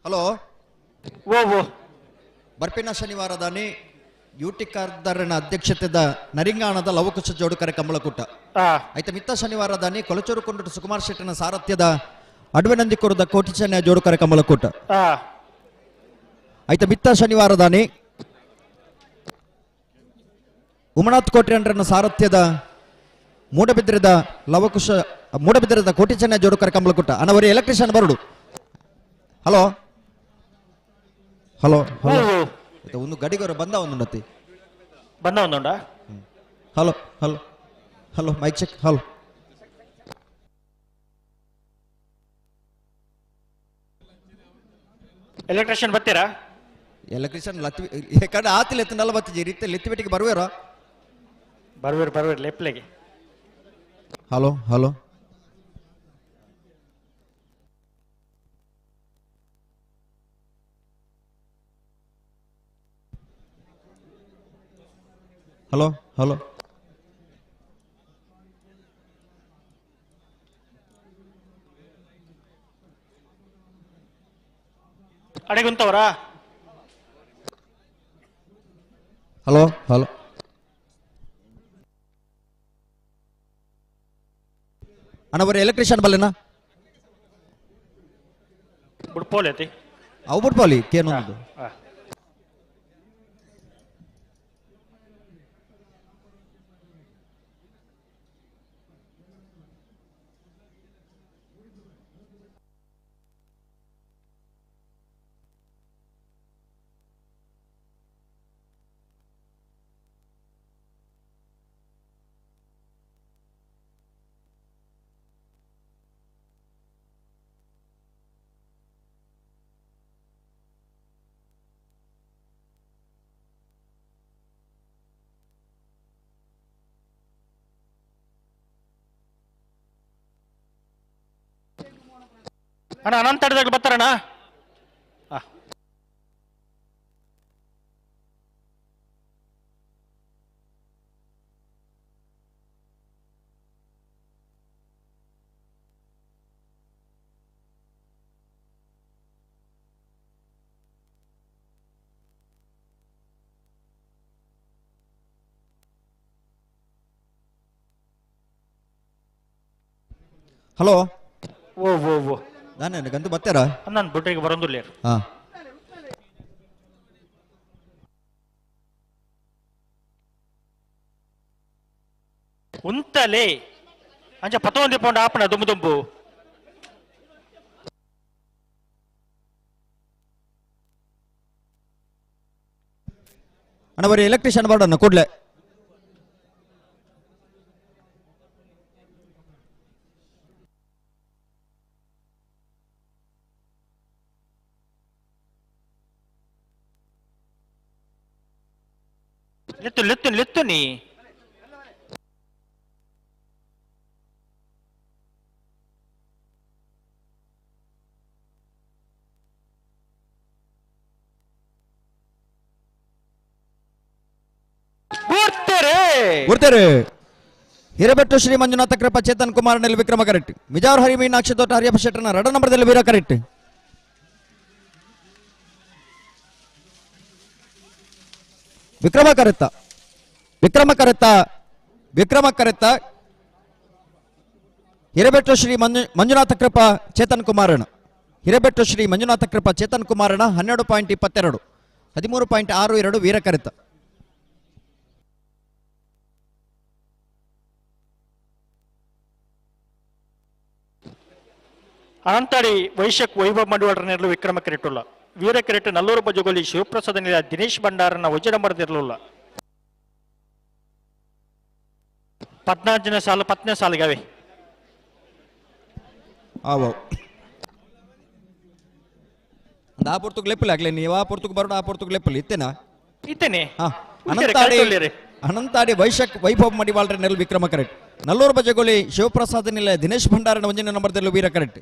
ಹಲೋ ಓ ಬರ್ಪಿನ ಶನಿವಾರದಾನಿ ಯೂಟಿಕಾರ್ದರನ ಅಧ್ಯಕ್ಷತೆದ ನರಿಂಗಾಣದ ಲವಕುಶ ಜೋಡುಕರೆ ಕಂಬಳಕೂಟ ಐತೆ ಮಿತ್ತ ಶನಿವಾರ ದಾನಿ ಕೊಳಚೂರು ಕೊಂಡ ಸುಕುಮಾರ್ ಶೆಟ್ಟಿನ ಸಾರಥ್ಯದ ಅಡ್ವೆನಂದಿಕೊರದ ಕೋಟಿ ಚೆನ್ನೈ ಜೋಡುಕರೆ ಕಂಬಳಕೂಟ ಐತೆ ಮಿತ್ತ ಶನಿವಾರ ದಾನಿ ಉಮನಾಥ್ ಕೋಟ್ರಿಯಂಡ್ರನ ಸಾರಥ್ಯದ ಮೂಡಬಿದ್ರದ ಕೋಟಿ ಚೆನ್ನೈ ಜೋಡುಕರೆ ಕಂಬಳಕೂಟ ಅನವರಿ ಎಲೆಕ್ಟ್ರಿಷಿಯನ್ ಬರುಡು ಹಲೋ ಹಲೋ ಹಲೋ ಒಂದು ಗಡಿಗರ ಬಂದ ಒಂದು ನತಿ ಬಂದ ಒಂದುಂಡ hello hello hello mic check hello electrician ಬರ್ತೀರಾ ಎಲೆಕ್ಟ್ರಿಷಿಯನ್ ಲತ್ತಿ ಕಡೆ ಆತಿಲ್ಲ ಎತ್ತನಲ್ಲ ಬತ್ತಿಜಿ ರೀತಿ ಲೆತ್ತಿಬಿಟ್ಟಿಗೆ ಬರುವೇರೋ ಬರ್ವೇರು ಲೆಪ್ಲೆಗೆ ಹಲೋ ಹಲೋ ಹಲೋ ಹಲೋ ಅಡೆಗುಂತವರಾ ಹಲೋ ಹಲೋ ಅಣ್ಣವರ ಎಲೆಕ್ಟ್ರಿಷಿಯನ್ ಬಲ್ಲೆನಾ ಬುಡ್ಪೋಲೇತಿ ಅವು ಬಿಟ್ಪೋಲಿ ಕೇನೊಂದು ಅಣ್ಣ ಅನಂತ ಅಡ್ದಾಗ ಬರ್ತಾರಣ್ಣ ಹಲೋ ಓ ಓ ಓ ನಾನು ಗಂತು ಬರ್ತಾರ ನಾನು ಬುಟ್ಟಿಗೆ ಬರೋದಿಲ್ಲ ಹಾ ಉಂತಲೇ ಅಂಚ 11 ಪೌಂಡ್ ಆಪಣ ದುಂಬು ದುಂಬು ಅಣ್ಣ ಬರೀ ಎಲೆಕ್ಟ್ರಿಷಿಯನ್ ಬಾರ್ಡನ್ನ ಕೂಡ್ಲೆ ಲೆತ್ತು ನೀ ಗುರ್ತೇರೆ ಹಿರೇಬೆಟ್ಟು ಶ್ರೀ ಮಂಜುನಾಥ ಕೃಪಾ ಚೇತನ್ ಕುಮಾರ್ ನೆಲ್ ವಿಕ್ರಮ ಕರೆಕ್ಟ್ ಮಿಜಾವರ್ ಹರಿ ಮೀನಾಕ್ಷಿ ತೋಟ ಹರಿಯಪ್ಪ ಶೆಟ್ಟರ್ನ 2 ನಂಬರ್ದಲ್ಲಿ ವೀರ ಕರೆಕ್ಟ್ ವಿಕ್ರಮ ಕರೆತ್ತ ಹಿರೇಬೆಟ್ಟು ಶ್ರೀ ಮಂಜುನಾಥ ಕೃಪಾ ಚೇತನ್ ಕುಮಾರಣ್ಣ ಹಿರೇಬೆಟ್ಟು ಶ್ರೀ ಮಂಜುನಾಥ ಕೃಪಾ ಚೇತನ್ ಕುಮಾರಣ್ಣ 12.22 13.62 ವೀರ ಕರೆತ್ತ ಅನಂತಾಡಿ ವೈಶಕ್ ವೈಭವ್ ಮಂಡುವಳರನ್ನೆರಲು ವಿಕ್ರಮ ಕಿರೀಟುಲ್ಲ ವೀರ ಕಿರೀಟ ನಲ್ಲೂರು ಬಜಗೋಲಿ ಶಿವಪ್ರಸಾದ ನಿಲ ದಿನೇಶ್ ಭಂಡಾರನ ವಜ್ರಮರದಿರಲಿಲ್ಲ 14ನೇ ಸಾಲು 10ನೇ ಸಾಲಿಗವೆ ಆ ಪುರ್ತುಕ್ ಲೆಪ್ಪಲಿ ಆಗ್ಲೇ ನೀವು ಆ ಪುರ್ತುಕ್ ಬರೋಣ ಆ ಪುರ್ತುಕ್ ಲೆಪ್ಪಲಿ ಇತ್ತೇನಾ ಇತ್ತೇನೆ ಅನಂತಾಡಿ ವೈಶಕ್ ವೈಭವ್ ಮಡಿವಾಳ್ರ ನೆಲ್ ವಿಕ್ರಮ ಕರೆಕ್ಟ್ ನಲ್ಲೂರು ಬಜಗೋಲಿ ಶಿವಪ್ರಸಾದ ನಿಲ ದಿನೇಶ್ ಭಂಡಾರನ 1ನೇ ನಂಬರ್ದಲ್ಲೂ ವೀರ ಕರೆಕ್ಟ್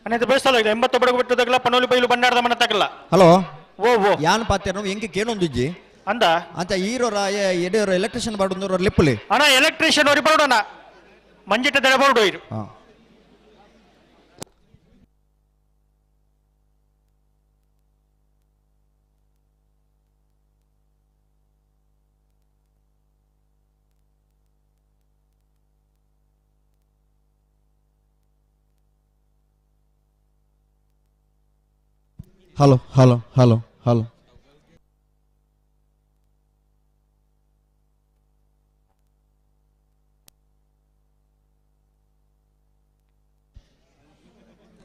ಅನ್ನೇದು ಬೇಸಲ್ಲ 80 ಬಡಗು ಬಿಟ್ಟದಾಗಲ್ಲ ಪನೋಲಿ ಬೈಲು ಬಂಡಾರದ ಮನ ತಗಲ್ಲ ಹಲೋ ಓ ಓ ಯಾನ್ ಪಾತ್ಯನು ಹೆಂಗೆ ಕೇನೊಂದಿಜ್ಜಿ ಅಂದ ಅಂತ ಈರೋರ ಎಡೆಯೋರ ಎಲೆಕ್ಟ್ರಿಷಿಯನ್ ಬಾಡುಂದವ್ರ ಲೆಪ್ಪಲಿ ಅಣ್ಣ ಎಲೆಕ್ಟ್ರಿಷಿಯನ್ ಅವ್ರಿ ಬರೋಣ ಮಂಜಿಟ ದಡ ಬರೋಡು ಇರು hello hello hello hello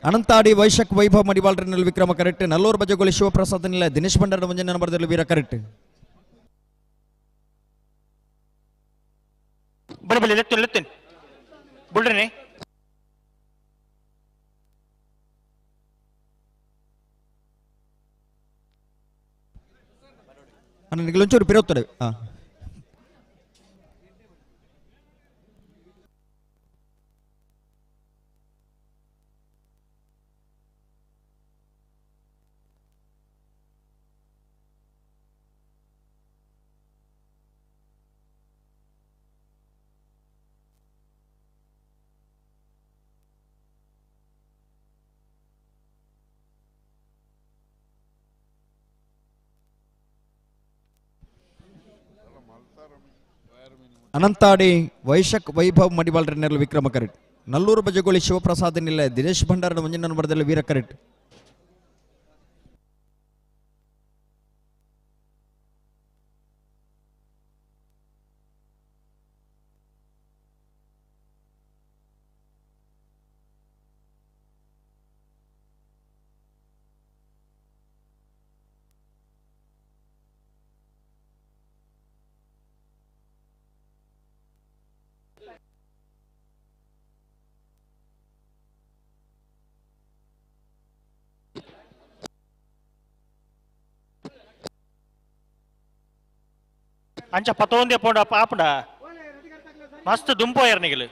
Anantadi Vaishakh Vaibhav ಮಡಿವಾಳರಲ್ಲಿ ವಿಕ್ರಮ ಕರೆಕ್ಟ್. ನಲ್ಲೂರು ಬಜಗೋಳಿ ಶಿವಪ್ರಸಾದ್ ನಿಲ್ಲ ದಿನೇಶ್ ಭಂಡಾರ ಮುಂಜಾನೆ ನಂಬರ್ದಲ್ಲಿ ವೀರ ಕರೆಕ್ಟ್. ಬರಬಲ್ಲಿ ಲೆತ್ತೇನೆ ಬಿಡ್ರಿ ನಿಗಳೊಂಚೂರು ಪಿರೋತ್ತಡೆ. ಅನಂತಾಡಿ ವೈಶಾಖ್ ವೈಭವ್ ಮಡಿವಾಳರಲ್ಲಿ ವಿಕ್ರಮ ಕರೆಕ್ಟ್. ನಲ್ಲೂರು ಬಜಗೋಳಿ ಶಿವಪ್ರಸಾದ್ ನಿಲ್ಲ ದಿನೇಶ್ ಭಂಡಾರ ಮುಂಜಾನೆ ನಂಬರ್ದಲ್ಲಿ ವೀರ ಕರೆಕ್ಟ್. ಅಂಚ ಪತೊಂದೆ ಪೋಂಡ ಪಾಪುಂಡ ಮಸ್ತ್ ದುಂಪೋಯರ್ ನಿಗಲು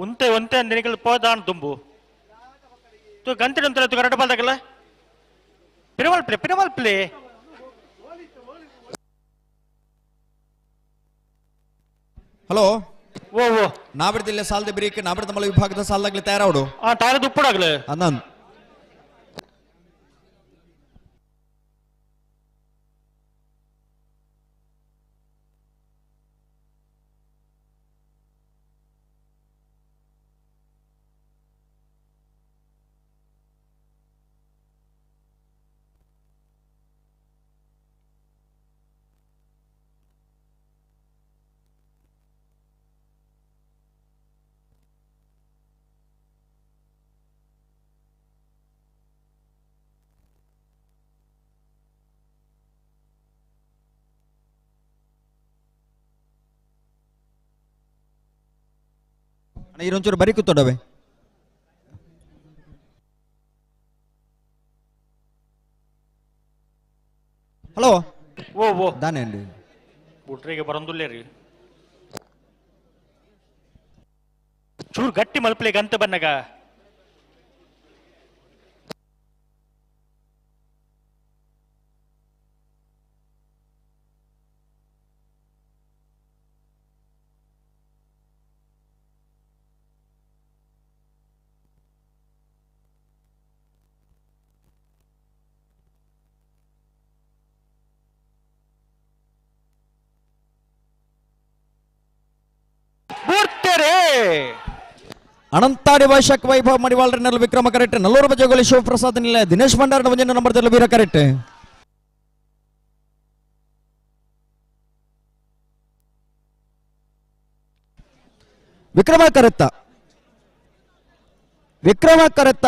ಉಂತೆ ಒಂತೆ ಅಂದಿನಿಗಳು ಪೋದಾನ್ ತುಂಬು ತು ಗಂತಿನ ತು ಕರಟ ಬಾಲ್ದಾಗಲ್ಲ ಪಿರವಲ್ ಪ್ಲೇ ಹಲೋ ಓ ನಾಬಿಡ್ದಿಲ್ಲ ಸಾಲದ ಬ್ರೇಕ್ ನಾಬಿಡ್ದ ಮಲ ವಿಭಾಗದ ಸಾಲದಾಗ್ಲಿ ತಯಾರಾವಡು ತಾರದು ಉಪ್ಪುಡಾಗ್ಲೆ ಅನ್ನನ್ ಇದೊಂಚೂರು ಬರೀ ಕೂತೊಡವೆ. ಹಲೋ ಓ ದಾನೆ ಅಂడి ಊಟ್ರಿಗೆ ಬರಂದುಲ್ಲೇ ರೀ ಚೂರು ಗಟ್ಟಿ ಮಲ್ಪಲೆ ಗಂತ ಬನ್ನಗ ಅನಂತಾಡಿ ವೈಶಾಖ್ ವೈಭವ್ ಮಡಿವಾಳರಲ್ಲಿ ವಿಕ್ರಮ ಕರೆಕ್ಟ್. ನಲ್ಲೂರು ಬಜಗೋಳಿ ಶಿವಪ್ರಸಾದ್ ನಿಲ್ಲ ದಿನೇಶ್ ಭಂಡಾರ ಮುಂಜಾನೆ ನಂಬರ್ದಲ್ಲಿ ವೀರ ಕರೆಕ್ಟ್. ವಿಕ್ರಮ ಕರೆತ್ತ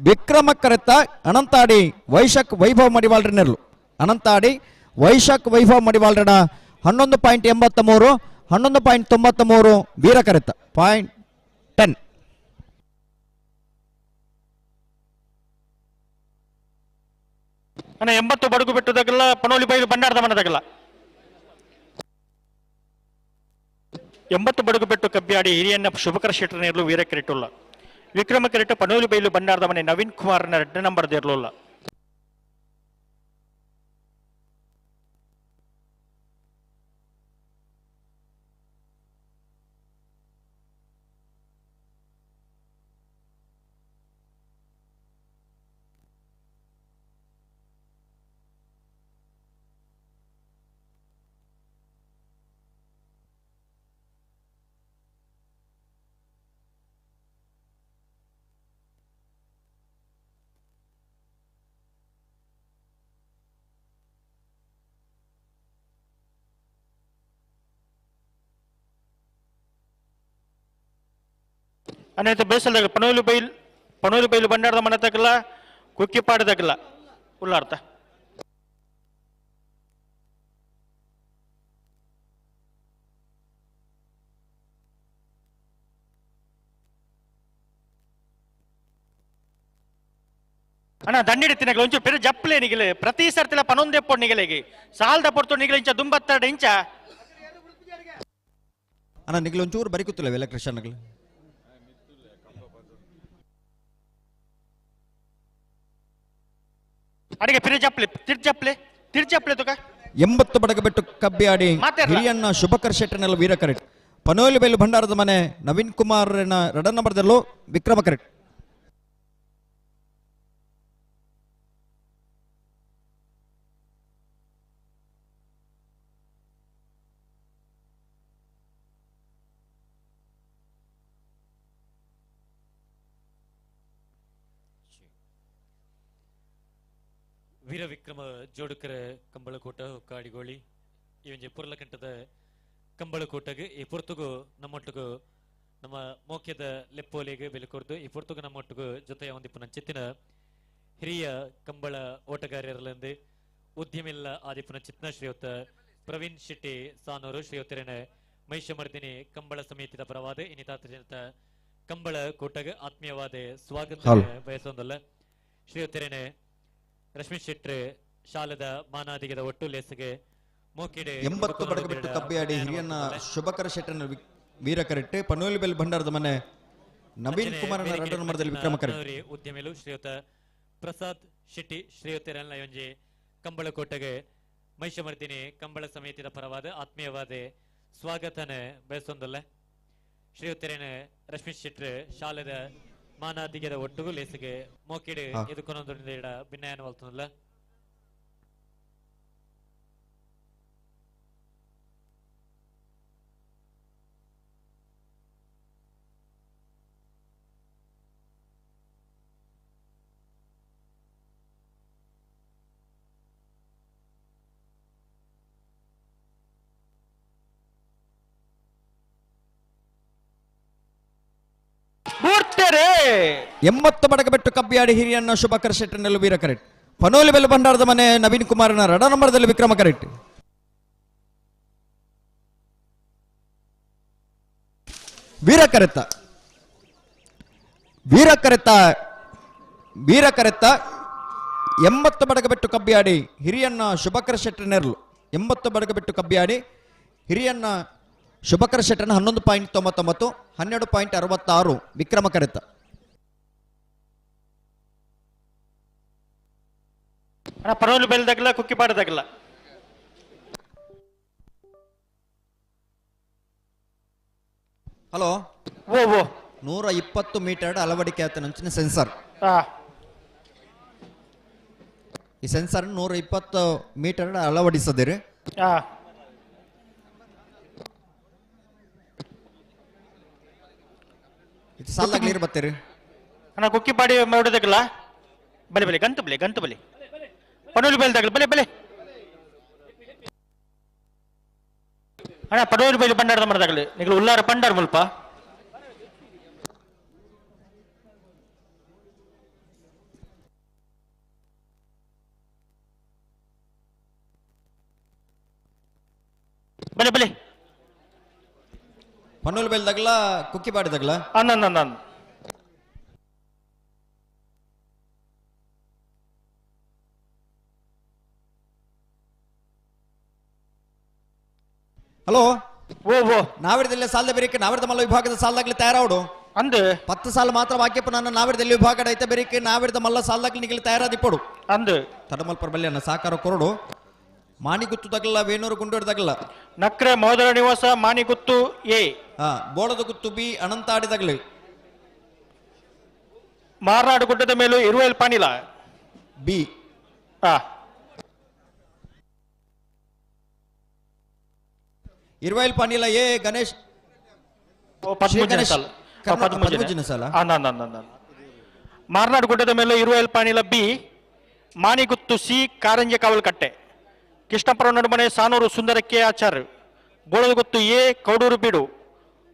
ವಿಕ್ರಮಕರೆತ್ತ ಅನಂತಾಡಿ ವೈಶಾಖ್ ವೈಭವ್ ಮಡಿವಾಳ್ರ ನೆರಳು ಅನಂತಾಡಿ ವೈಶಾಖ್ ವೈಭವ್ ಮಡಿವಾಳ್ರಡ 11.83 11.93 ವೀರಕರೆತ್ತ .10 ಅಣ್ಣ 80 ಬಡಗು ಬೆಟ್ಟದಾಗಲ್ಲ ಪನೋಲಿ ಬೈಲು ಬಂಡಾರದ ಮನದಾಗಲ್ಲ 80 ಬಡಗು ಬೆಟ್ಟು ಕಬ್ಬಿಯಾಡಿ ಹಿರಿಯಣ್ಣ ಶುಭಕರ ಶೆಟ್ಟರ್ ನೇರ್ಲು ವೀರ ಕಿರೀಟುಲ್ಲ ವಿಕ್ರಮ ಕಿರೀಟ ಪನೋಲಿ ಬೈಲು ಬಂಡಾರದ ಮನೆ ನವೀನ್ ಕುಮಾರ್ನ 2 ನಂಬರ್ ದೇರ್ಲುಲ್ಲ ಅನೇಕ ಬೇಸಲ್ದಾಗ ಪನೋಲಿ ಬೈಲು ಬಂಡಾರದ ಮನೆ ತಗಲ್ಲ ಕುಕ್ಕಿಪಾಡದಾಗಲ್ಲ ಉಲ್ಲಾರ್ಥ ಅಣ್ಣ ದಂಡಿಡ್ತೀನಿ ಒಂಚೂರು ಪೆರು ಜಪ್ಪಲೆ ನಿಗಿಲೆ ಪ್ರತಿ ಸರ್ತಿಲ ಪನೊಂದೆ ಪೊಡ್ ನಿಗಲೆಗೆ ಸಾಲ್ದ ಪೊರ್ತು ನಿಗಲೆ ಇಂಚ ದುಂಬತ್ತೆರಡು ಇಂಚ ಅಣ್ಣ ನಿಗಲು ಒಂಚೂರು ಬರಿಕುತ್ತಿಲ್ಲ ವೆಲ್ಲ ಕೃಷ್ಣಗಳು ಅಡಿಗೆ ಪಿರಿ ಜಪ್ಲೆ ತಿರ್ಚಪ್ಲೆ ತುಕ 80 ಬಡಗಬೆಟ್ಟು ಕಬ್ಬಿಯಾಡಿ ಹಿರಿಯಣ್ಣ ಶುಭಕರ್ ಶೆಟ್ಟರ್ನೆಲ್ಲ ವೀರ ಕರೆಟ್ ಪನೋಲಿ ಬೈಲು ಭಂಡಾರದ ಮನೆ ನವೀನ್ ಕುಮಾರ್ನ 2 ನಂಬರ್ದಲ್ಲೂ ವಿಕ್ರಮ ಕರೆಟ್ ವೀರ ವಿಕ್ರಮ ಜೋಡುಕರ ಕಂಬಳಕೋಟ ಕಾಡಿಗೋಳಿ ಇವಂಜೆ ಪುರ್ಲಕಂಠದ ಕಂಬಳಕೋಟಗೆ ಈ ಪೊರ್ತುಗು ನಮ್ಮೊಟ್ಟಿಗೂ ನಮ್ಮ ಮೋಕ್ಯದ ಲೆಪ್ಪೋಲಿಗೆ ಬೆಲೆ ಕೊರ್ದು ಈ ಪೊರ್ತುಗು ನಮ್ಮೊಟ್ಟಿಗೂ ಜೊತೆಯ ಒಂದಿಪ್ಪು ಚಿತ್ತಿನ ಹಿರಿಯ ಕಂಬಳ ಓಟಗಾರರಲ್ಲಿಂದ ಉದ್ಯಮಿಲ್ಲ ಆದಿಪ್ಪನ ಚಿತ್ನ ಶ್ರೀಯುತ ಪ್ರವೀಣ್ ಶೆಟ್ಟಿ ಸಾನೂರು ಶ್ರೀಯುತರೇನ ಮಹಿಷಮರ್ದಿನಿ ಕಂಬಳ ಸಮಿತಿದ ಪರವಾದ ಇನ್ನಿತ ಕಂಬಳ ಕೋಟಗೆ ಆತ್ಮೀಯವಾದ ಸ್ವಾಗತ ಬಯಸೊಂದಲ್ಲ ಶ್ರೀಯುತರೇನೆ ರಶ್ಮಿ ಶೆಟ್ಟಿ ಶಾಲದ ಮಾನಾದಿಗದ ಒಟ್ಟು ಲೇಸಿಗೆ ಮೋಕಿಡೆ 80 ಬಡಗಬೆಟ್ಟು ಕಬ್ಬಿಯಾಡಿ ಹಿರಿಯಣ್ಣ ಶುಭಕರ ಶೆಟ್ಟರ್ನ ವೀರ ಕರೆಟ್ ಪನೋಲಿ ಬೈಲು ಭಂಡಾರದ ಮನೆ ನವೀನ್ ಕುಮಾರ್ನ 2 ನಂಬರ್ದಲ್ಲಿ ವಿಕ್ರಮ ಕರೆಟ್ ಉದ್ಯಮಿಲು ಶ್ರೀಯುತ ಪ್ರಸಾದ್ ಶೆಟ್ಟಿ ಶ್ರೀಯುತರೆಲ್ಲ ಒಂಜಿ ಕಂಬಳಕೋಟೆಗೆ ಮಹಿಷಮರ್ದಿನಿ ಕಂಬಳ ಸಮಿತಿದ ಪರವಾದ ಆತ್ಮೀಯವಾದ ಸ್ವಾಗತನ ಬಯಸೊಂದಲ್ಲ ಶ್ರೀಯುತರೇನ ರಶ್ಮಿ ಶೆಟ್ಟಿ ಶಾಲದ ಮಾನಾದಿಗದ ಒಟ್ಟುಗು ಲೇಸಿಗೆ ಮೋಕಿಡೆ ಇದಕ್ಕೊಂದೊಂದು ಭಿನ್ನಯನ ವಲ್ತನಲ್ಲ ಮೂರ್ತೆರೆ 80 ಬಡಗಬೆಟ್ಟು ಕಬ್ಬಿಯಾಡಿ ಹಿರಿಯಣ್ಣ ಶುಭಕರ್ ಶೆಟ್ಟರ್ನೆಲ್ಲ ವೀರ ಕರೆಟ್ ಪನೋಲಿ ಬೈಲು ಭಂಡಾರದ ಮನೆ ನವೀನ್ ಕುಮಾರ್ನ 2 ನಂಬರ್ದಲ್ಲಿ ವಿಕ್ರಮ ಕರೆಟ್ ವೀರಕರೆತ್ತ 80 ಬಡಗಬೆಟ್ಟು ಕಬ್ಬಿಯಾಡಿ ಹಿರಿಯಣ್ಣ ಶುಭಕರ ಶೆಟ್ಟರ್ ನೆರಳು 80 ಬಡಗಬೆಟ್ಟು ಕಬ್ಬಿಯಾಡಿ ಹಿರಿಯಣ್ಣ ಶುಭಕರ ಶೆಟ್ಟರ್ನ 11.99 12.66 ವಿಕ್ರಮ ಕರೆತ್ತ ಪನೋಲಿ ಬೈಲ್ದಾಗಲ್ಲ ಕುಕ್ಕಿಪಾಡದಾಗಲ್ಲ ಹಲೋ ಓ 120 ಮೀಟರ್ ಅಳವಡಿಕೆ ಆತ ನಂಚಿನ ಸೆನ್ಸರ್ ಈ ಸೆನ್ಸರ್ 120 ಮೀಟರ್ ಅಳವಡಿಸದಿರಿ ಇದು ಸಾಲಾಗ್ಲಿ ಬರ್ತೀರಿ ಅಣ್ಣ ಕುಕ್ಕಿಪಾಡಿ ಮಾಡೋದಾಗಲ್ಲ ಬಲೆ ಗಂತು ಬಲೆ ಪನೋಲಿ ಬೈಲ್ದಾಗಲ್ಲ ಬಲೆ ಅಣ್ಣ ಪನೋಲಿ ಬೈಲು ಬಂಡಾರದ ಮರದಾಗಲಿ ನೀವು ಉಲ್ಲಾರ ಪಂಡಾರ ಮುಲ್ಪ ಬಲೆ ಬಲೆ ಪನ್ನೂಲ್ ಬೆಲ್ ತಗಲ ಕುಕ್ಕಿಪಾಡಿ ತಗಲ ಅನ್ನ ಹಲೋ ಓ ನಾವಿಡದಲ್ಲಿ ಸಾಲದ ಬೇರಿಕೆ ನಾವಿಡದ ಮಲ್ಲ ವಿಭಾಗದ ಸಾಲದಾಗ್ಲಿ ತಯಾರಾವಡು ಅಂದ್ 10 ಸಾಲ ಮಾತ್ರ ವಾಕ್ಯಪ್ಪ ನನ್ನ ನಾವಿಡದಲ್ಲಿ ವಿಭಾಗದ ಐತ ಬೇರಿಕೆ ನಾವಿಡದ ಮಲ್ಲ ಸಾಲದಾಗ್ಲಿ ನಿಗಲಿ ತಯಾರಾದಿಪ್ಪಡು ಅಂದ್ ತಡಮಲ್ಪರ್ ಬಲ್ಲಿ ಅನ್ನ ಸಾಕಾರ ಕೊರಡು ಮಾಣಿಗುತ್ತು ತಗಲ್ಲ ವೇಣೂರು ಗುಂಡೂರು ತಗಲ್ಲ ನಕ್ರೆ ಮೋದರ ನಿವಾಸ ಮಾನಿಗುತ್ತು A ಬೋಳದ Guttu B Anantadi ತಗಲಿ Marnadu ಗುಡ್ಡದ ಮೇಲೂ ಇರುವೆಲ್ ಪಾನಿಲ ಬಿ ಇರುವೆಲ್ ಪಾನಿಲ ಎ ಗಣೇಶ್ ಪದ್ಮುಂಜನ ಸಾಲ ಮಾರ್ನಾಡು ಗುಡ್ಡದ ಮೇಲೂ ಇರುವೆಲ್ ಪಾನಿಲ ಬಿ ಮಾನಿಗುತ್ತು ಸಿ ಕಾರಂಜಿ ಕಾವಲ್ ಕಟ್ಟೆ ಕೃಷ್ಣಪುರ ನಡುಮನೆ ಸಾನೂರು ಸುಂದರಕ್ಕೆ ಆಚಾರ್ ಬೋಳದ ಗುತ್ತು ಎ ಕೌಡೂರು ಬೀಡು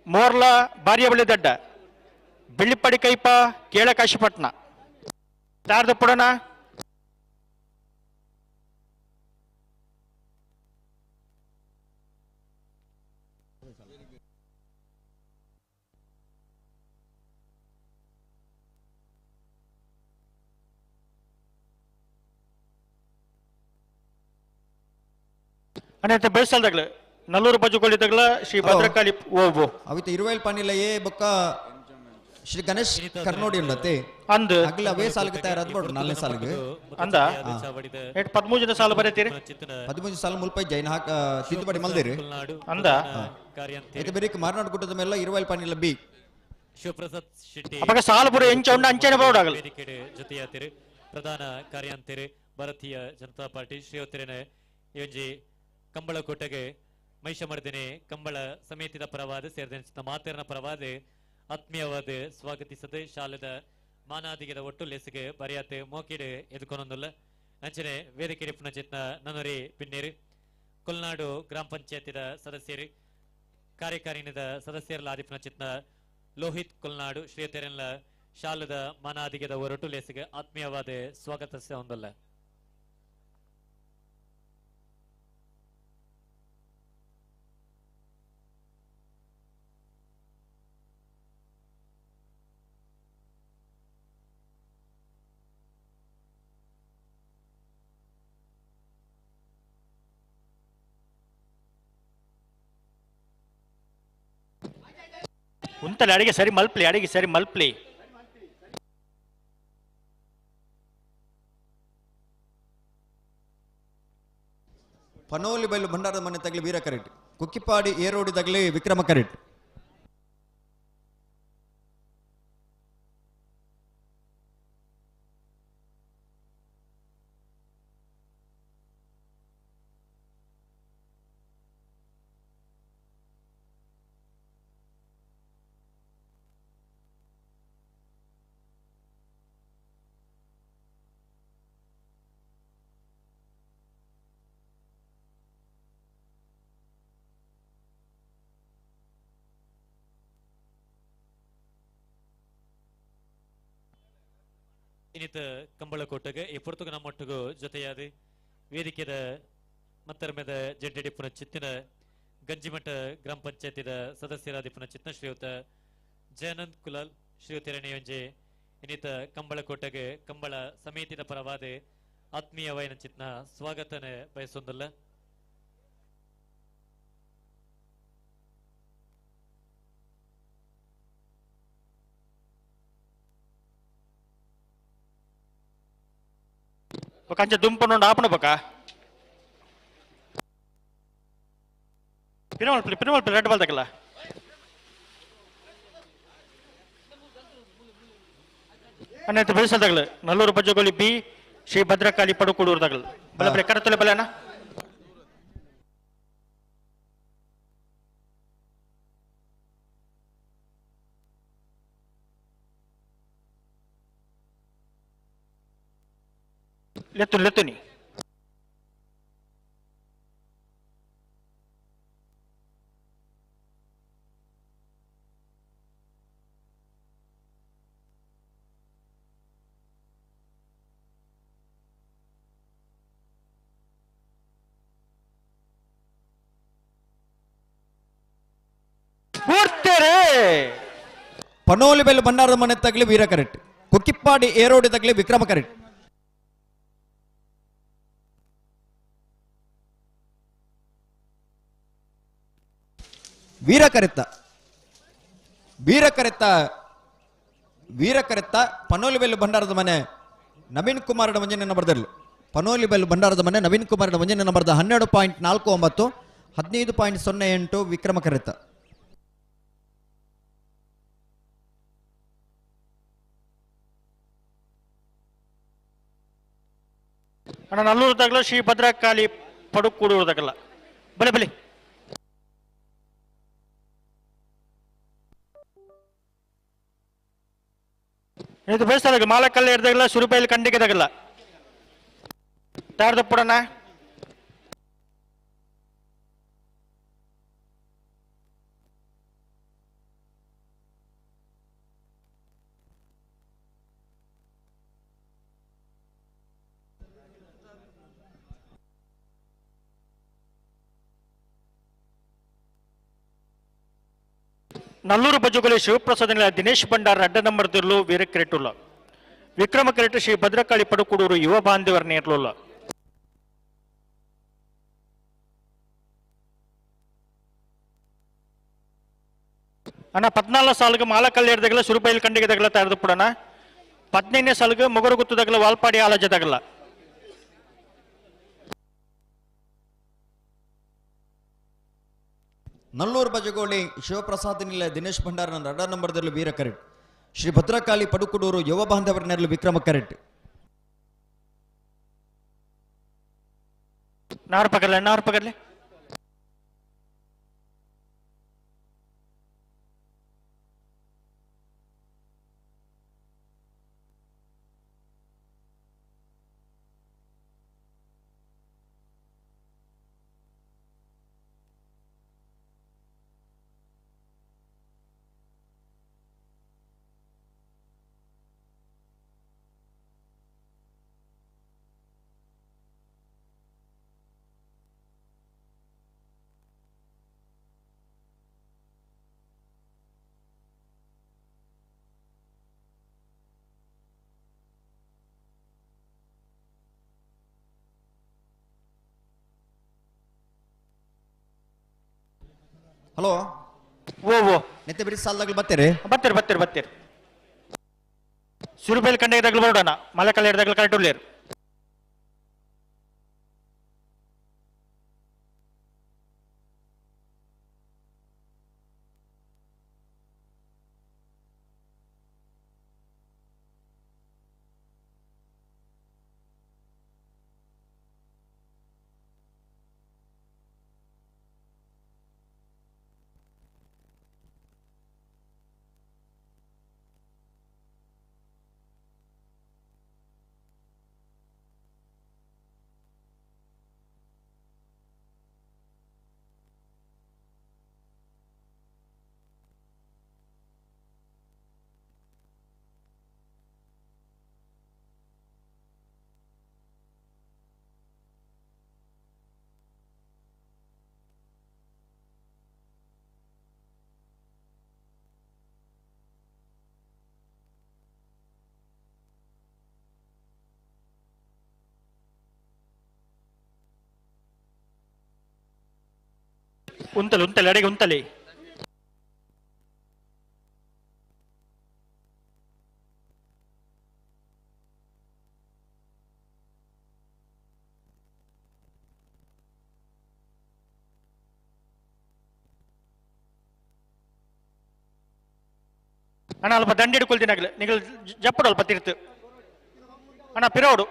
ಮೋರ್ಲ ಬಾರಿಯಬಳ್ಳಿ ದಡ್ಡ ಬೆಳ್ಳಿಪ್ಪಡಿ ಕೈಪ ಕೇಳ ಕಾಶಿಪಟ್ನ ತಾರ್ದ ಪುಡನ ಅನೇತ ಬೆಳ್ಸಲ್ದಾಗ್ಲ ನಲ್ಲೂರು ಬಜುಗಳಿದ್ದಾಗಲ ಶ್ರೀ ಭದ್ರಕಾಳಿ ಓ ಅವಿತ ಇರುವೆಲ್ ಪಾನಿಲ ಎ ಬೊಕ್ಕ ಶ್ರೀ ಗಣೇಶ್ ಕರ್ನೋಡಿ ಉಂಡತೆ ಅಂದ್ ಅಗ್ಲ ಅವೇ ಸಾಲಿಗೆ ತಯಾರಾದ ನೋಡ್ರಿ 4ನೇ ಸಾಲಿಗೆ ಅಂದ 13 ಸಾಲ ಬರೀತೀರಿ 13 ಸಾಲ ಮುಲ್ಪೈ ಜೈನ ಹಾಕ ತಿದ್ದುಪಡಿ ಮಲ್ದಿರಿ ಅಂದ ಇದು ಬೇರೆ ಮಾರ್ನಾಡ್ ಗುಡ್ಡದ ಮೇಲೆ ಇರುವೆಲ್ ಪಾನಿಲ ಬಿ ಶಿವಪ್ರಸಾದ್ ಶೆಟ್ಟಿ ಅವಾಗ ಸಾಲ ಪುರ ಎಂಚ ಉಂಡ ಅಂಚನೆ ಬೋರ್ಡಾಗಲ್ಲ ವೇದಿಕೆಡೆ ಜೊತೆಯಾತಿರು ಪ್ರಧಾನ ಕಾರ್ಯಾಂತಿರು ಭಾರತೀಯ ಜನತಾ ಪಾರ್ಟಿ ಶ್ರೀಯೋತ್ತಿರನ ಯೋಜಿ ಕಂಬಳ ಕೋಟೆಗೆ ಮೈಷಮರ್ದಿನಿ ಕಂಬಳ ಸಮಿತಿದ ಪರವಾದ ಸೇರಿದ ಮಾತೇರನ ಪರವಾದ ಆತ್ಮೀಯವಾದ ಸ್ವಾಗತಿಸದ ಶಾಲೆದ ಮಾನಾದಿಗದ ಒಟ್ಟು ಲೆಸಿಗೆ ಬರೆಯಾತೆ ಮೋಕಿಡೆ ಎದುಕೊನೊಂದುಲ್ಲ ಅಂಚನೆ ವೇದಿಕೆ ಪುನಚಿತ್ನ ನನ್ನೂರಿ ಪಿನ್ನೇರು ಕೊಲ್ನಾಡು ಗ್ರಾಮ ಪಂಚಾಯತಿದ ಸದಸ್ಯರು ಕಾರ್ಯಕಾರಿಣಿದ ಸದಸ್ಯರಲ್ಲ ಆದಿಪುನಚಿತ್ನ ಲೋಹಿತ್ ಕೊಲ್ನಾಡು ಶ್ರೀತೆರನ್ಲ ಶಾಲದ ಮಾನಾದಿಗದ ಒರಟು ಲೆಸಿಗೆ ಆತ್ಮೀಯವಾದ ಸ್ವಾಗತಿಸ ಹೊಂದಲ್ಲ ಉಂತಲೆ ಅಡಿಗೆ ಸರಿ ಮಲ್ಪ್ಲಿ ಪನೋಲಿ ಬೈಲು ಭಂಡಾರದ ಮನೆ ತಗಲಿ ವೀರ ಕರೆಟ್ ಕುಕ್ಕಿಪಾಡಿ ಏರೋಡಿ ತಗಲಿ ವಿಕ್ರಮ ಕರೆಟ್ ಇನ್ನಿತ ಕಂಬಳ ಕೋಟೆಗೆ ಈ ಪುರ್ತಕ ನಮ್ಮೊಟ್ಟಿಗೂ ಜೊತೆಯಾದ ವೇದಿಕೆದ ಮತ್ತರ್ಮೆದ ಜಡ್ಡಿ ಪುನಚಿತ್ತಿನ ಗಂಜಿಮಠ ಗ್ರಾಮ ಪಂಚಾಯತಿದ ಸದಸ್ಯರಾದ ಪುನಚಿತ್ನ ಶ್ರೀಯುತ ಜಯಾನಂದ್ ಕುಲಾಲ್ ಶ್ರೀಯುತಿರಣಿ ಒಂಜೆ ಇನ್ನಿತ ಕಂಬಳ ಕೋಟೆಗೆ ಕಂಬಳ ಸಮಿತಿದ ಪರವಾದ ಆತ್ಮೀಯವಾಯಿನ ಚಿತ್ನ ಸ್ವಾಗತನ ಬಯಸೊಂದಲ್ಲ ಕಂಚ ದುಂಪುಂಡು ಆಪಣ ಬಕ ಪಿನಮಲ್ಪಿ ರೆಡ್ ಬಾಲ್ ತಗಲ್ಲ ಅನ್ನೈತೆ ಬೆಳೆಸದಾಗಲ ನಲ್ಲೂರು ಬಜ್ಜಗೋಲಿ ಬಿ ಶ್ರೀ ಭದ್ರಕಾಳಿ ಪಡುಕೂಡೂರ್ದಾಗಲ ಬಲ ಕರತಲೆ ಬಲನ ಲೆತ್ತುನಿ ಪನೋಲಿಬೆಲ್ ಬಂಡಾರದ ಮನೆ ತಗಲಿ ವೀರ ಕರೆಟ್, ಕುಕ್ಕಿಪ್ಪಾಡಿ ಏರೋಡಿ ತಗಲಿ ವಿಕ್ರಮ ಕರೆಟ್. ವೀರಕರೆತ್ತ ಪನೋಲಿಬೆಲ್ ಬಂಡಾರದ ಮನೆ ನವೀನ್ ಕುಮಾರ್ ಮುಂಜಾನೆ ನಂಬರ್ದಲ್ಲೂ ಪನೋಲಿಬೆಲ್ ಬಂಡಾರದ ಮನೆ ನವೀನ್ ಕುಮಾರ್ ಮುಂಜಾನೆ ನಂಬರ್ದ 12.49 15.08 ವಿಕ್ರಮ ಕರೆತ್ತ. ಅಣ್ಣ ನಲ್ಲೂರು ತಗಲ ಶ್ರೀ ಭದ್ರಕಾಳಿ ಪಡುಕೂಡೂರು ತಗಲ ಬಲೆ ಬಲೆ ಇದು ಬೇಸರ ಮಾಲಕಲ್ಲಿ ಹಿಡ್ದಾಗಲ್ಲ ಸುರುಪಾಯಲ್ಲಿ ಕಂಡಿಗೆ ತಗಲ್ಲ ತಾರ್ದ ಪುಡಣ್ಣ ನಲ್ಲೂರು ಬಜುಗಲಿ ಶಿವಪ್ರಸಾದ್ ದಿನೇಶ್ ಭಂಡಾರ ಅಡ್ಡ ನಂಬರ್ ದಿರ್ಲು ವೀರ ಕ್ರೇಟುಲ್ಲ ವಿಕ್ರಮ ಕ್ರೇಟ್ ಶ್ರೀ ಭದ್ರಕಾಳಿ ಪಡುಕೂಡೂರು ಯುವ ಬಾಂಧವರ ನೇರ್ಲುಲ್ಲ ಅಣ್ಣ 14 ಸಾಲ್ಗೆ ಮಾಲಕಲ್ಲಿ ಹಿಡ್ದಾಗಲ್ಲ ಸುರುಬೈಲ್ ಕಂಡಿಗೆ ತಗಲ ತಾರ್ದು ಪುಡಣ 15ನೇ ಸಾಲ್ಗೆ ಮೊಗರು ಗುತ್ತದಾಗಲ ವಾಲ್ಪಾಡಿ ಆಲಜ ತಗಲ ನಲ್ಲೂರು ಬಜಗೋಳಿ ಶಿವಪ್ರಸಾದ್ ನಿಲ್ಲ ದಿನೇಶ್ ಭಂಡಾರ ಅಡ್ಡ ನಂಬರ್ದಲ್ಲೂ ವೀರ ಕರೆಟ್, ಶ್ರೀ ಭದ್ರಕಾಳಿ ಪಡುಕೂಡೂರು ಯುವ ಬಾಂಧವರ ನೆರಳು ವಿಕ್ರಮ ಕರೆಟ್. ನಾರು ಪಗರ್ಲೆ ಹಲೋ ಓ ನೆತ್ತೆ ಬಿಡಿ ಸಾಲದಾಗಲು ಬರ್ತೀರಿ ಸುರುಬೈಲ್ ಕಂಡಿಗೆ ತಗಲು ಬರೋಣ ಮಾಲಕಲ್ಲಿ ಹಿಡ್ದಾಗಲ ಕರೆಕ್ಟ್ ಉಳ್ಳೇರು ಉಂತಲೆ ಅಡೆಗೆ ಉಂತಲೆ ಅಣ್ಣ ಅಲ್ಪ ದಂಡಿ ಹಿಡ್ಕೊಳ್ತೀನಿ ಆಗ್ಲಿ ನೀವು ಜಪ್ಪಡು ಅಲ್ಪ ತಿರ್ತು ಅಣ್ಣ ಪಿರೋಡು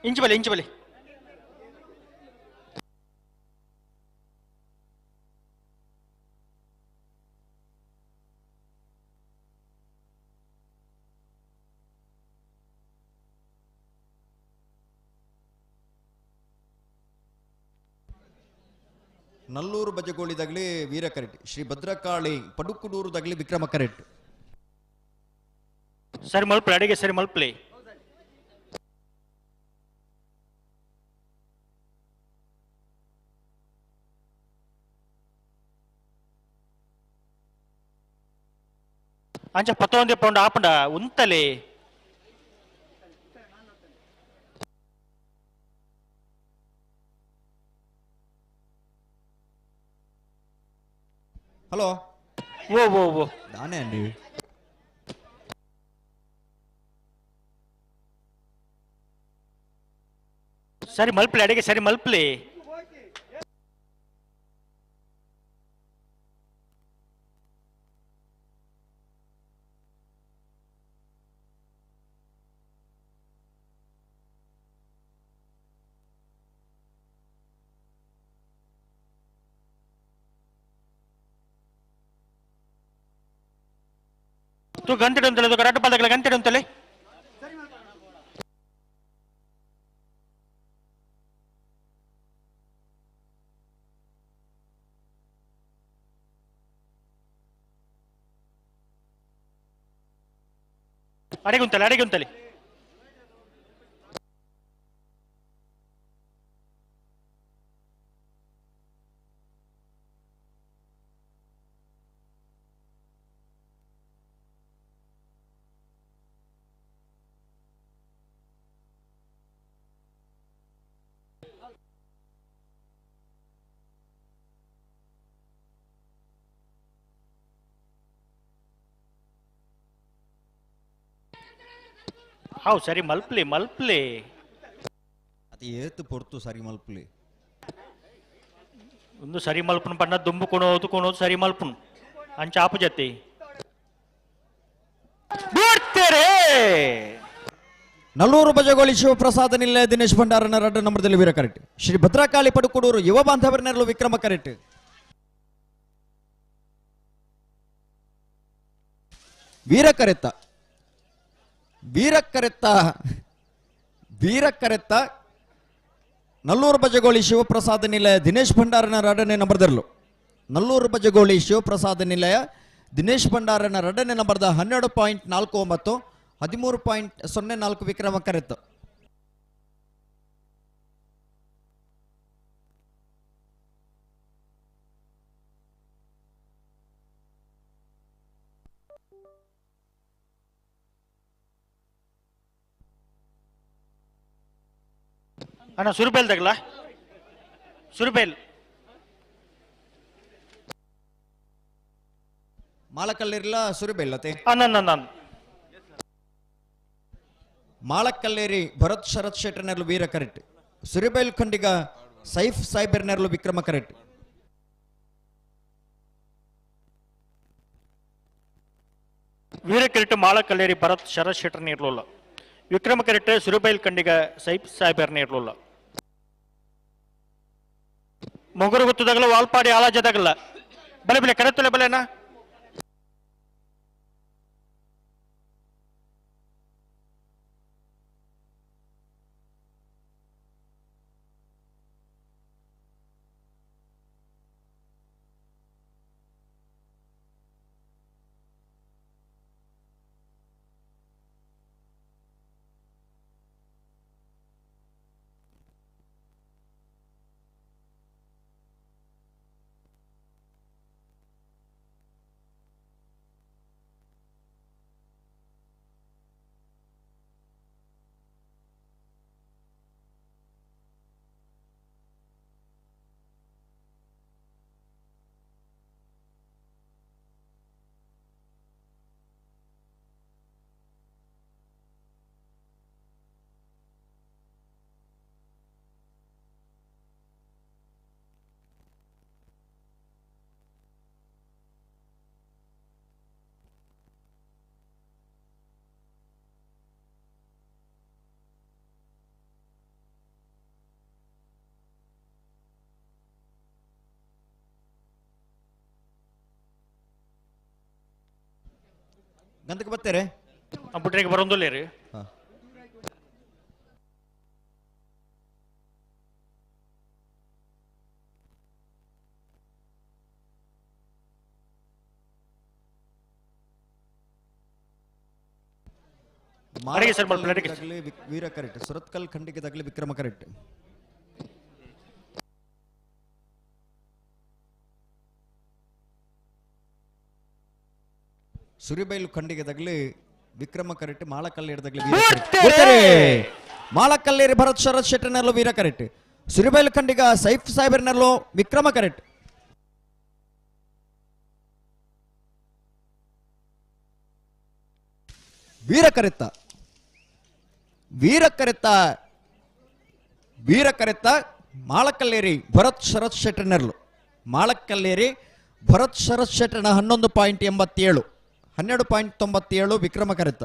ಇಂಚು ಬಲಿ ನಲ್ಲೂರು ಬಜಗೋಳಿದಾಗಲಿ ವೀರ ಕರೆಟ್, ಶ್ರೀ ಭದ್ರಕಾಳಿ ಪಡುಕುಡೂರುದಾಗಲಿ ವಿಕ್ರಮ ಕರೆಟ್. ಸರಿ ಮಲ್ಪಲೆ ಅಡಿಗೆ ಸರಿ ಮಲ್ಪಲೆ ಅಂಚ ಪತ್ತೊಂದೆ ಪೌಂಡ್ ಆಪಂಡ ಉಂತಲೆ హలో ఓ ఓ ఓ దానే అండి సరి మల్పులే అడిగే సరి మల్పులే తూ గంటెడు ఉంతలే ఒక రట్టు పదకల గంటెడు ఉంతలే అడిగుంతలే అడిగుంతలే ಹಾವು ಸರಿ ಮಲ್ಪ್ಲಿ ಮಲ್ಪ್ಲಿ ಅದು ಏತು ಪೊರ್ತು ಸರಿ ಮಲ್ಪ್ಲಿ ಒಂದು ಸರಿ ಮಲ್ಪನ್ ಪಣ್ಣ ದುಂಬು ಕೊಣೋದು ಸರಿ ಮಲ್ಪನ್ ಅಂಚ ಆಪು ಜತಿ ನಲ್ಲೂರು ಬಜಗೋಳಿ ಶಿವಪ್ರಸಾದ ನಿಲಯ ದಿನೇಶ್ ಭಂಡಾರನ ರಡ್ಡ ನಂಬರ್ದಲ್ಲಿ ವೀರ ಕರೆಕ್ಟ್ ಶ್ರೀ ಭದ್ರಕಾಳಿ ಪಡುಕೂಡೂರು ಯುವ ಬಾಂಧವರ ನೆರಳು ವಿಕ್ರಮ ಕರೆಕ್ಟ್ ವೀರಕರೆತ್ತ ವೀರಕರೆತ್ತ ವೀರಕರೆತ್ತ ನಲ್ಲೂರು ಬಜಗೋಳಿ ಶಿವಪ್ರಸಾದ ನಿಲಯ ದಿನೇಶ್ ಭಂಡಾರನ ಎರಡನೇ ನಂಬರ್ದಲ್ಲೂ ನಲ್ಲೂರು ಬಜಗೋಳಿ ಶಿವಪ್ರಸಾದ ನಿಲಯ ದಿನೇಶ್ ಭಂಡಾರನ ಎರಡನೇ ನಂಬರ್ದ 12.49 13.04 ವಿಕ್ರಮ ಕರೆತ್ತು ಅಣ್ಣ ಸುರುಬೇಲ್ ತಗಲ ಸುರುಬೇಲ್ ಮಾಳಕಲ್ಲೇರಿಲ್ಲ ಸುರಿಬೆಲ್ಲತೆ ಅಣ್ಣ ಮಾಳಕಲ್ಲೇರಿ ಭರತ್ ಶರತ್ ಶೆಟ್ಟರ್ ನೆರಳು ವೀರ ಕರೆಕ್ಟ್ ಸುರಿಬೈಲ್ ಖಂಡಿಗ ಸೈಫ್ ಸಾಯ್ಬರ್ ನೆರಳು ವಿಕ್ರಮ ಕರೆಕ್ಟ್ ವೀರ ಕೆರೆಟ್ ಮಾಳಕಲ್ಲೇರಿ ಭರತ್ ಶರತ್ ಶೆಟ್ಟರ್ ಇರಲಿಲ್ಲ ವಿಕ್ರಮ ಕೆರೆಟ್ ಸುರುಬೈಲ್ ಖಂಡಿಗ ಸೈಫ್ ಸಾಯ್ಬರ್ನೇ ಇರಲಿಲ್ಲ ಮೊಗರು ಗೊತ್ತದಾಗಲ್ಲ ವಾಲ್ಪಾಡಿ ಆಲಾಜದಾಗಲ್ಲ ಬಲೆ ಬಲೆ ಕರೆತ್ತಲೆ ಬಲೆನಾ ಗಂತಕ್ಕೆ ಬರ್ತಾರೆ ಬುಟ್ರಿಗೆ ಬರೋದಿಲ್ಲ ರೀ ವೀರ ಕರೆಕ್ಟ್ ಸುರತ್ಕಲ್ ಖಂಡಿಗೆ ತಗಲಿ ವಿಕ್ರಮ ಕರೆಕ್ಟ್ ಸುರಿಬೈಲು ಖಂಡಿಗೆದಾಗಲಿ ವಿಕ್ರಮ ಕರೆಟ್ ಮಾಳಕಲ್ಲೇರದಾಗಲಿ ಮಾಳಕಲ್ಲೇರಿ ಭರತ್ ಶರತ್ ಶೆಟ್ಟರ್ನಲ್ಲೂ ವೀರ ಕರೆಟ್ ಸುರಿಬೈಲು ಖಂಡಿಗ ಸೈಫ್ ಸಾಹೇಬರ್ನಲ್ಲೂ ವಿಕ್ರಮ ಕರೆಟ್ ವೀರಕರೆತ್ತ ಮಾಳಕಲ್ಲೇರಿ ಭರತ್ ಶರತ್ ಶೆಟ್ಟರ್ನರ್ಲು ಮಾಳಕಲ್ಲೇರಿ ಭರತ್ ಶರತ್ ಶೆಟ್ಟರ್ನ 11.87 12.97 ವಿಕ್ರಮ ಕರೆತ್ತ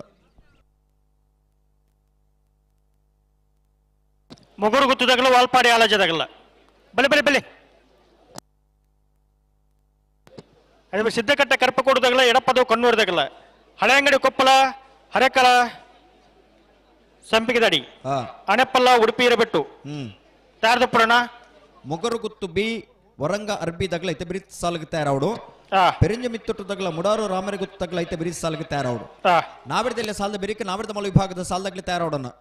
ಮೊಗರು ಗುತ್ತದಾಗಲ್ಲ ವಾಲ್ಪಾಡಿ ಆಲಜದಾಗಲ್ಲ ಬಲೆ ಬಲೆ ಬಲೆ ಅದೇ ಸಿದ್ದಕಟ್ಟೆ ಕರ್ಪಕೋಟದಾಗಲ್ಲ ಎಡಪದವು ಕಣ್ಣೂರದಾಗಲ್ಲ ಹಳೆ ಅಂಗಡಿ ಕೊಪ್ಪಳ ಹರೆಕಳ ಸಂಪಿಗೆದಾಡಿ ಅಣೆಪ್ಪಲ್ಲ ಉಡುಪಿ ಇರಬೆಟ್ಟು ತಯಾರದ ಪುರಾಣ ಮೊಗರು ಗುತ್ತು ಬಿ ವರಂಗ ಅರ್ಬಿ ದಗ್ಲ ಐತೆ ಬಿರಿತ್ ಸಾಲ್ಗೆ ತಯಾರವಡು ಪೆರಿಂಜ ಮಿತ್ತೊಟ್ಟು ದಗ್ಲ ಮುಡಾರು ರಾಮರಿ ಗುತ್ತು ತಗ್ಲ ಐತೆ ಬಿರಿತ್ ಸಾಲ್ಗೆ ತಯಾರವಡು ನಾವಿಡದಲ್ಲಿ ಸಾಲದ ಬೆರಿಕೆ ನಾವಿಡದ ಮಲ ವಿಭಾಗದ ಸಾಲದಾಗ್ಲಿ ತಯಾರವಡನ್ನ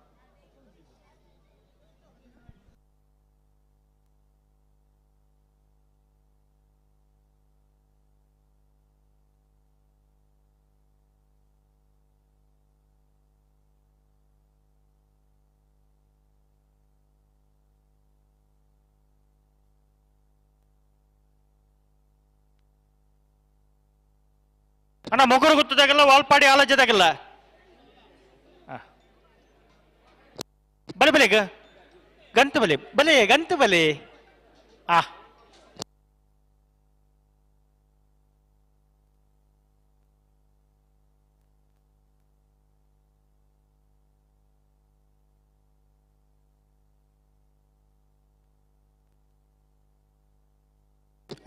ಅಣ್ಣ ಮೊಗರು ಗುತ್ತದಾಗಲ್ಲ ವಾಲ್ಪಾಡಿ ಆಲಜದಾಗಲ್ಲ ಬಲೆ ಬಲೆ ಗಂತು ಬಲೆ ಬಲೆ ಗಂತು ಬಲೆ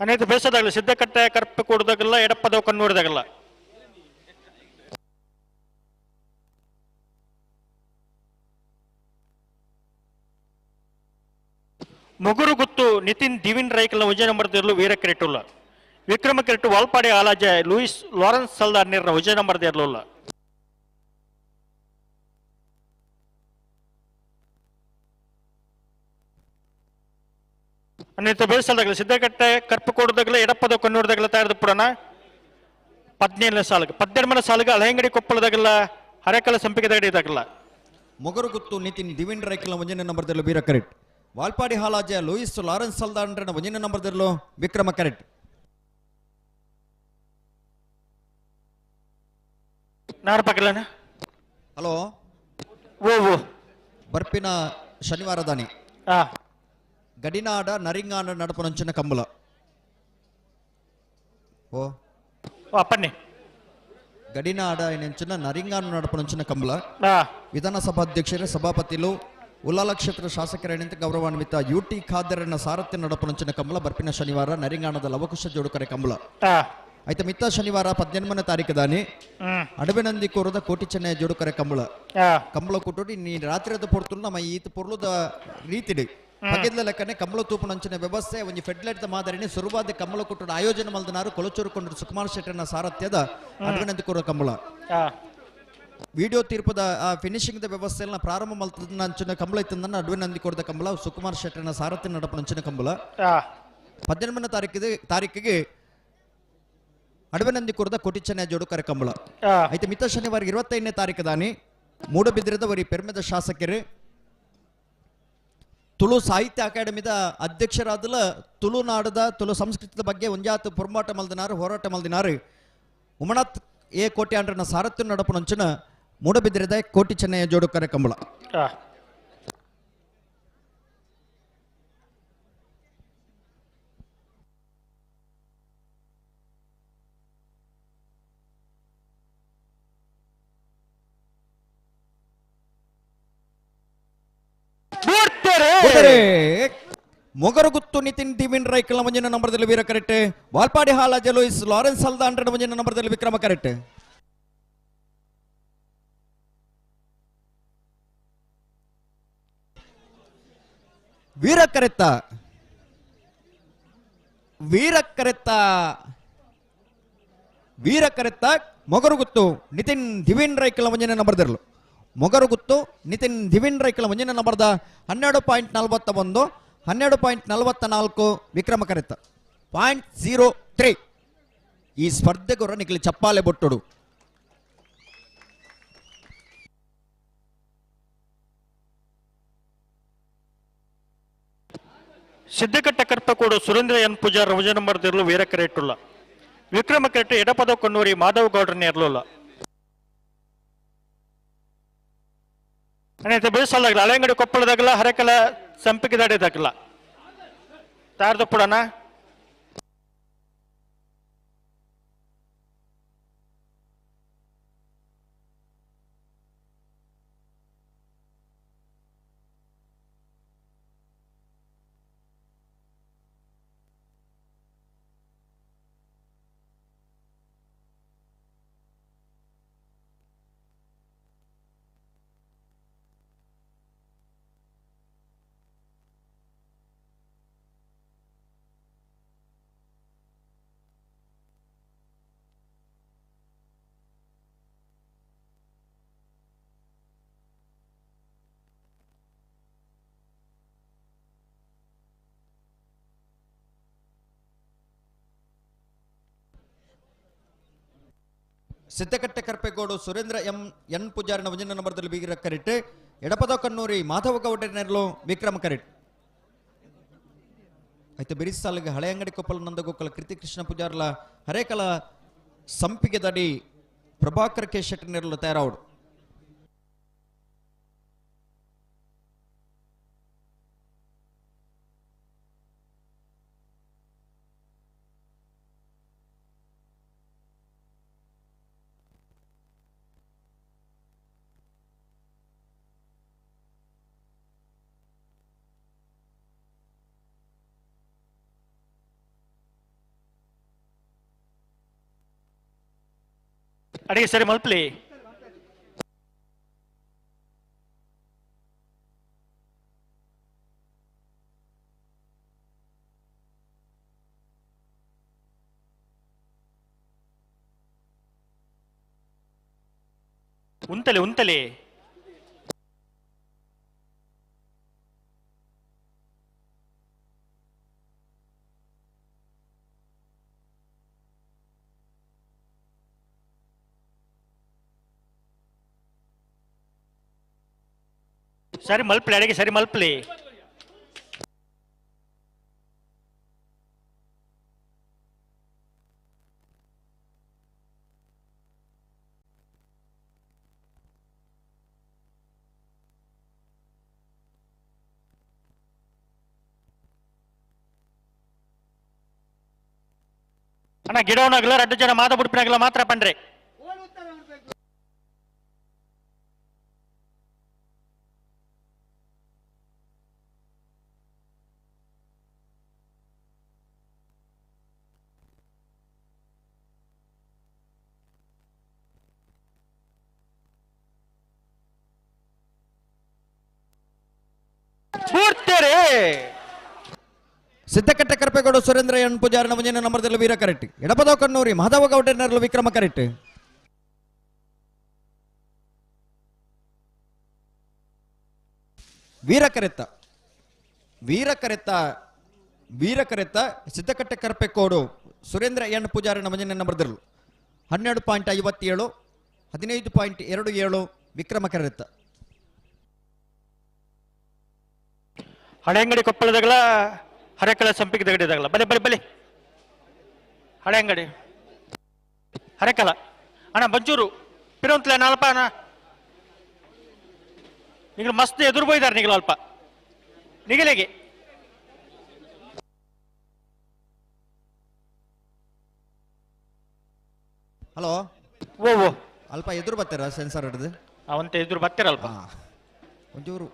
ಅನೇಕ ಬೇಸದಾಗಲ್ಲ ಸಿದ್ದಕಟ್ಟೆ ಕರ್ಪೆ ಕೂಡದಾಗಲ್ಲ ಎಡಪದವು ಕಣ್ಣೂರದಾಗಲ್ಲ ಮೊಗರು ಗುತ್ತು ನಿತಿನ್ ದಿವಿನ್ ರೈಕಲ್ನ ವಿಜಯ ನಂಬರ್ ದೇರ್ಲು ವೀರ ಕೆರೆಟುಲ್ಲ ವಿಕ್ರಮ ಕೆರೆಟು ವಾಲ್ಪಾಡಿ ಆಲಾಜ ಲೂಯಿಸ್ ಲಾರೆನ್ಸ್ ಸಲ್ದಾರ್ ನೀರ್ನ ವಿಜಯ ನಂಬರ್ ದೇರ್ಲುಲ್ಲ ಅನೇಕ ಬೇಸದಾಗಲ್ಲ ಸಿದ್ದಕಟ್ಟೆ ಕರ್ಪಕೋಟದಾಗಲ್ಲ ಎಡಪದ ಕಣ್ಣೂರದಾಗಲ್ಲ ತಯಾರದ ಪುರಾಣ 17ನೇ ಸಾಲಿಗೆ 12ನೇ ಸಾಲಿಗೆ ಹಳೆಂಗಡಿ ಕೊಪ್ಪಳದಾಗಲ್ಲ ಹರೆಕಲ ಸಂಪಿಗೆದಾಗಡಿ ಇದಾಗಲ್ಲ ಮೊಗರು ಗುತ್ತು ನಿತಿನ್ ದಿವಿನ್ ರೈಕಲ್ನ ಒಂಜನೇ ನಂಬರ್ ದೇರ್ಲು ವೀರ ಕರೆಟ್ ವಾಲ್ಪಾಡಿ ಹಾಲಾಜ ಲೂಯಿಸ್ ಲಾರೆನ್ಸ್ ಸಲ್ದಾಂಡ್ರನ ಒಂಜನೇ ನಂಬರ್ ದೇರ್ಲು ವಿಕ್ರಮ ಕರೆಟ್ ನಾರ ಪಕ್ಕಲನ ಹಲೋ ಓ ಬರ್ಪಿನ ಶನಿವಾರ ದಾನಿ ಗಡಿನಾಡ ನರಿಂಗಾನ ನಡಪನಂಚಿನ ಕಂಬಳ ಓ ಅಪ್ಪನ್ನಿ ಗಡಿನಾಡ ಏನಂಚಿನ ನರಿಂಗಾನ ನಡಪನಂಚಿನ ಕಂಬಳ ವಿಧಾನಸಭಾ ಅಧ್ಯಕ್ಷರೇ ಸಭಾಪತಿಲು ಉಲ್ಲಾಲ ಕ್ಷೇತ್ರ ಶಾಸಕರೇನಂತ ಗೌರವಾನ್ವಿತ UT ಖಾದರನ ಸಾರಥ್ಯ ನಡಪನಂಚಿನ ಕಂಬಳ ಬರ್ಪಿನ ಶನಿವಾರ ನರಿಂಗಾಣದ ಲವಕುಶ ಜೋಡುಕರೆ ಕಂಬಳ అయితే మిగతా శనివాರ 18ನೇ ತಾರೀಕು ದಾನಿ ಅಡವೆನಂದಿ ಕೋರದ ಕೋಟಿ ಚೆನ್ನೈ ಜೋಡುಕರೆ ಕಂಬಳ ಕಂಬಳ ಕೊಟ್ಟು ನೀ ರಾತ್ರಿ ಅದ ಪೊರ್ತುಲು ನಮ್ಮ ಈತ ಪೊರ್ಲುದ ರೀತಿಡಿ ಪಗೆದ್ಲ ಲೆಕ್ಕನೆ ಕಂಬಳ ತೂಪನಂಚಿನ ವ್ಯವಸ್ಥೆ ಒಂಜಿ ಫೆಡ್ಲೈಟ್ ಮಾದರಿನಿ ಸುರುವಾದ ಕಂಬಳ ಕೊಟ್ಟು ಆಯೋಜನೆ ಮಲ್ದನಾರು ಕೊಳಚೂರು ಕೊಂಡ್ರು ಸುಕುಮಾರ್ ಶೆಟ್ಟರ್ನ ಸಾರಥ್ಯದ ಅಡವೆನಂದಿ ಕೋರ ಕಂಬಳ ವಿಡಿಯೋ ತೀರ್ಪದ ಫಿನಿಶಿಂಗ್ ದ ವ್ಯವಸ್ಥೆಯನ್ನ ಪ್ರಾರಂಭ ಮಲ್ತದ ಅಂಚಿನ ಕಂಬಳ ಇತ್ತಂದನ್ನ ಅಡವೆನಂದಿ ಕೋರದ ಕಂಬಳ ಸುಕುಮಾರ್ ಶೆಟ್ಟರ್ನ ಸಾರಥ್ಯ ನಡಪನಂಚಿನ ಕಂಬಳ 18ನೇ ತಾರೀಕಿಗೆ ಅಡವೆನಂದಿ ಕೂರದ ಕೋಟಿ ಚೆನ್ನೈ ಜೋಡುಕರೆ ಕಂಬಳ అయితే ಮಿತ ಶನಿವಾರ 25ನೇ ತಾರೀಕು ದಾನಿ ಮೂಡಬಿದ್ರದ ವರಿ ಪೆರ್ಮೆದ ಶಾಸಕರು ತುಳು ಸಾಹಿತ್ಯ ಅಕಾಡೆಮಿದ ಅಧ್ಯಕ್ಷರಾದಲ ತುಳುನಾಡದ ತುಳು ಸಂಸ್ಕೃತಿಯ ಬಗ್ಗೆ ಒಂಜಾತು ಪೊರ್ಮಾಟ ಮಲ್ದಿನಾರು ಹೋರಾಟ ಮಲ್ದಿನಾರು ಉಮಣತ್ ಎ ಕೋಟ್ಯಾಂಡ್ರನ ಸಾರಥ್ಯ ನಡಪನಂಚಿನ ಮೂಡಬಿದ್ರದ ಕೋಟಿ ಚೆನ್ನೈ ಜೋಡುಕರೆ ಕಂಬಳ ಮೊಗರು ಗುತ್ತು ನಿತಿನ್ ದಿವಿನ್ ರೈಕಲ್ನ ಒಂಜಿನ ನಂಬರ್ದಲ್ಲಿ ವೀರ ಕರೆಕ್ಟ್ ವಾಲ್ಪಾಡಿ ಹಾಲಾಜ ಲೂಯಿಸ್ ಲಾರೆನ್ಸ್ ಸಲ್ದಾಂಡ್ರನ ಒಂಜಿನ ನಂಬರ್ದಲ್ಲಿ ವಿಕ್ರಮ ಕರೆಕ್ಟ್ ವೀರ ಕರೆತ್ತ ಮೊಗರು ಗುತ್ತು ನಿತಿನ್ ದಿವಿನ್ ರೈಕಲ್ನ ಒಂಜಿನ ನಂಬರ್ದರ್ಲು ಮೊಗರು ಗುತ್ತು ನಿತಿನ್ ದಿವಿನ್ ರೈಕಲ್ ಒಂಜಿನ ನಂಬರ್ದ 12.41 12.44 ವಿಕ್ರಮ ಕರೆತ್ತ 0.03 ಈ ಸ್ಪರ್ಧೆಗೊರ ನಿಖಿಲ್ ಚಪ್ಪಾಲೆ ಬೊಟ್ಟುಡು ಸಿದ್ದಕಟ್ಟ ಕರ್ಪಕೋಡು ಸುರೇಂದ್ರ ಎನ್ ಪೂಜಾರ್ ರವಜನಂಬರ್ದಿರ್ಲು ವೀರಕರೇಟುಲ್ಲ ವಿಕ್ರಮಕರೆಟ್ಟು ಎಡಪದ ಕೊನ್ನೂರಿ ಮಾಧವ್ ಗೌಡ್ರನ್ನ ಇರ್ಲಿಲ್ಲ ಅನೇಕ ಬೇಸಲ್ದಾಗಲ್ಲ ಹಳೆಂಗಡಿ ಕೊಪ್ಪಳದಾಗಲ್ಲ ಹರಕಲ ಸಂಪಿಗೆ ದಾಡಿದಾಗಲ್ಲ ತಾರ್ದ ಪುಡನ ಸಿದ್ದಕಟ್ಟೆ ಕರ್ಪೆಗೋಡು ಸುರೇಂದ್ರ ಎನ್ ಪೂಜಾರಿನ ವಂಜನ ನಂಬರ್ದಲ್ಲಿ ಬೀಗಿರ ಕರಿಟ್ ಎಡಪದ ಕನ್ನೂರಿ ಮಾಧವ ಗೌಡನೆರ್ಲು ವಿಕ್ರಮ ಕರಿಟ್ అయితే ಬಿರಿಸಾಲಿಗೆ ಹಳೆ ಅಂಗಡಿ ಕೊಪ್ಪಳ ನಂದಗೋಕಲ ಕೃತಿ ಕೃಷ್ಣ ಪೂಜಾರ್ಲ ಹರೇಕಲ ಸಂಪಿಗೆ ದಡಿ ಪ್ರಭಾಕರ್ ಕೆ ಶೆಟ್ಟಿ ನೆರಲು ತಯಾರಾವಡು ಅಡಿಗೆ ಸರಿ ಮಲ್ಪಲಿ ಉಂತಲೆ ಉಂತಲೆ ಸರಿ ಮಲ್ಪಲಿ ಅಡಿಗೆ ಸರಿ ಮಲ್ಪಲಿ ಅಣ್ಣ ಗಿಡವನಾಗಲ್ಲ 2 ಜನ ಮಾದ ಬುಡ್ಪಿನಾಗಲ್ಲ ಮಾತ್ರ ಪಂಡ್ರೆ ಸಿದ್ದಕಟ್ಟೆ ಕರ್ಪೆಗೋಡು ಸುರೇಂದ್ರ ಎನ್ ಪೂಜಾರಿನ ಮುಂಜಿನ ನಂಬರ್ದಲ್ಲಿ ವೀರ ಕರೆಕ್ಟ್ ಎಡಪದ ಕನ್ನೂರಿ ಮಾಧವ ಗೌಡನೆರಲು ವಿಕ್ರಮ ಕರೆಕ್ಟ್ ವೀರ ಕರೆತ್ತ ಸಿದ್ದಕಟ್ಟೆ ಕರ್ಪೆಗೋಡು ಸುರೇಂದ್ರ ಎನ್ ಪೂಜಾರಿನ ಮುಂಜಿನ ನಂಬರ್ದಿರಲು 12.57 15.27 ವಿಕ್ರಮ ಕರೆತ್ತ ಹಳೆ ಅಂಗಡಿ ಕೊಪ್ಪಳದಾಗಲ್ಲ ಹರೆಕಲ ಸಂಪಿಗೆ ದಗಡಿದಾಗಲ್ಲ ಬಲೆ ಬಲೆ ಬಲೆ ಹಳೆ ಅಂಗಡಿ ಹರೆಕಲ ಅಣ್ಣ ಬಂಚೂರು ಪಿರೋಂತ್ಲೆ ನಾಲ್ಪ ಅಣ್ಣ ನಿಗಳು ಮಸ್ತ್ ಎದುರು ಬೋಯ್ದಾರ ನಿಗಳು ಅಲ್ಪ ನಿಗಲೆಗೆ ಹಲೋ ಓ ಓ ಅಲ್ಪ ಎದುರು ಬರ್ತಾರ ಸೆನ್ಸರ್ ಹಿಡಿದು ಅವಂತ ಎದುರು ಬರ್ತೀರಲ್ಪ ಒಂಚೂರು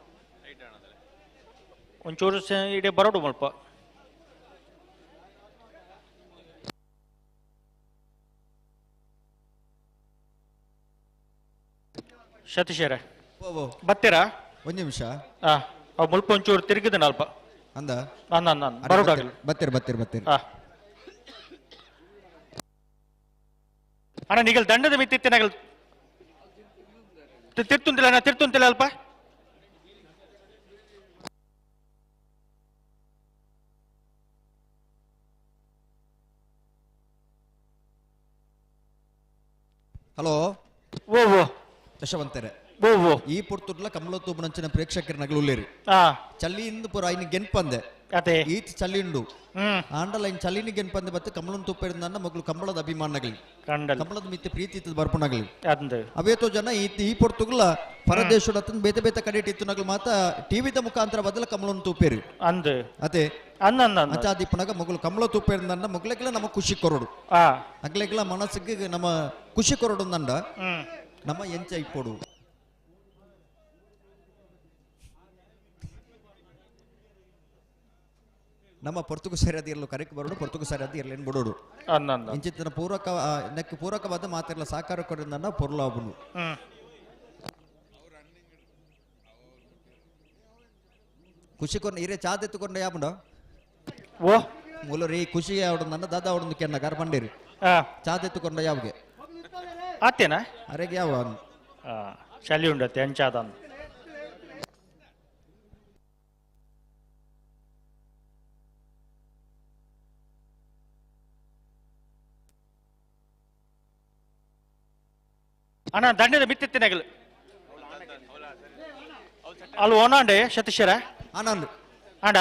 ಇಡೀ ಬರೋಡು ಸ್ವಲ್ಪ ಸತೀಶರೇ ಬರ್ತೀರಾ ಒಂದು ನಿಮಿಷ ಅವ್ ಮುಲ್ಪ ಒಂಚೂರು ತಿರುಗಿದನ ಅಲ್ಪ ಅಂದ ಬರೋಡಾಗಲಿ ಬತ್ತೀರಿ ಅಣ್ಣ ನಿಗಲ್ ದಂಡದ ಮಿತ್ತಿತ್ತಿನಾಗಲ್ ತಿರ್ತುಂತಿಲ್ಲ ಅಲ್ಪ ಹಲೋ ಓ ಓ ಯಶವಂತರೆ ಓ ಓ ಈ ಪುರ್ತುಡ್ಲ ಕಮಲತ್ತೂಬ್ ನಂಚಿನ ಪ್ರೇಕ್ಷಕರ ನಗಲುಲ್ಲೇರಿ ಚಲ್ಲಿಯಿಂದ ಪುರ ಇನ್ನು ಗೆನ್ಪಂದೆ ಅದೇ ಈತ್ ಚಲಿಂಡು ಆಂಡಲ ಇನ್ ಚಲಿನಿಗೆ ಪಂದೆ ಬತ್ತು ಕಮಲನ್ ತುಪ್ಪಿಡಿದ ಮಗಳು ಕಂಬಳದ ಅಭಿಮಾನಗಳು ಕಂಬಳದ ಮಿತ್ತೆ ಪ್ರೀತಿ ಬರ್ಪಣಗಳು ಅವೇತೋ ಜನ ಈ ಪೊರ್ತುಗಳ ಪರದೇಶದ ಬೇತೆ ಬೇತೆ ಕಡೆ ಇತ್ತು ಮಾತ ಟಿವಿದ ಮುಖಾಂತರ ಬದಲ ಕಮಲನ್ ತೂಪೇರು ಅದೇ ಅಂಚಾದಿಪ್ಪನಾಗ ಮಗಳು ಕಮಲ ತೂಪೇರಿದ ಮಗಳೆಲ್ಲ ನಮ್ಮ ಖುಷಿ ಕೊರಡು ಅಗ್ಲೆಲ್ಲ ಮನಸ್ಸಿಗೆ ನಮ್ಮ ಖುಷಿ ಕೊರಡು ನಂಡ ನಮ್ಮ ಎಂಚ ಇಪ್ಪೋಡು ನಮ್ಮ ಪೊರ್ತುಗು ಸರಿಯಾದ ಇರಲು ಕರೆಕ್ಟ್ ಬರೋಡು ಪೊರ್ತುಗು ಸರಿಯಾದ ಇರಲಿ ಬಿಡೋಡು ಇಂಚಿತ್ತಿನ ಪೂರಕ ನೆಕ್ಕೆ ಪೂರಕವಾದ ಮಾತೆಲ್ಲ ಸಾಕಾರ ಕೊರಿಂದ ಪೊರ್ಲಾಬುನು ಖುಷಿ ಕೊಂಡು ಇರೇ ಚಾದ ಎತ್ತುಕೊಂಡ ಯಾಬುಂಡ ಓ ಮೂಲ ರೀ ಖುಷಿ ಅವಡು ನನ್ನ ದಾದ ಅವಡೊಂದು ಕೆನ್ನ ಗಾರ ಬಂಡೇರಿ ಚಾದ ಎತ್ತುಕೊಂಡ ಯಾವ್ಗೆ ಆತೇನಾ ಅರೆಗೆ ಯಾವ ಶಲಿ ಉಂಡತ್ತೆ ಅಂಚಾದ ಅಣ್ಣ ದಂಡದ ಮಿತ್ತಿತ್ತಿನಗಲು ಅಲ್ಲಿ ಓನಾಂಡೆ ಸತೀಶ್ವರ ಆನಂದ್ ಆಂಡ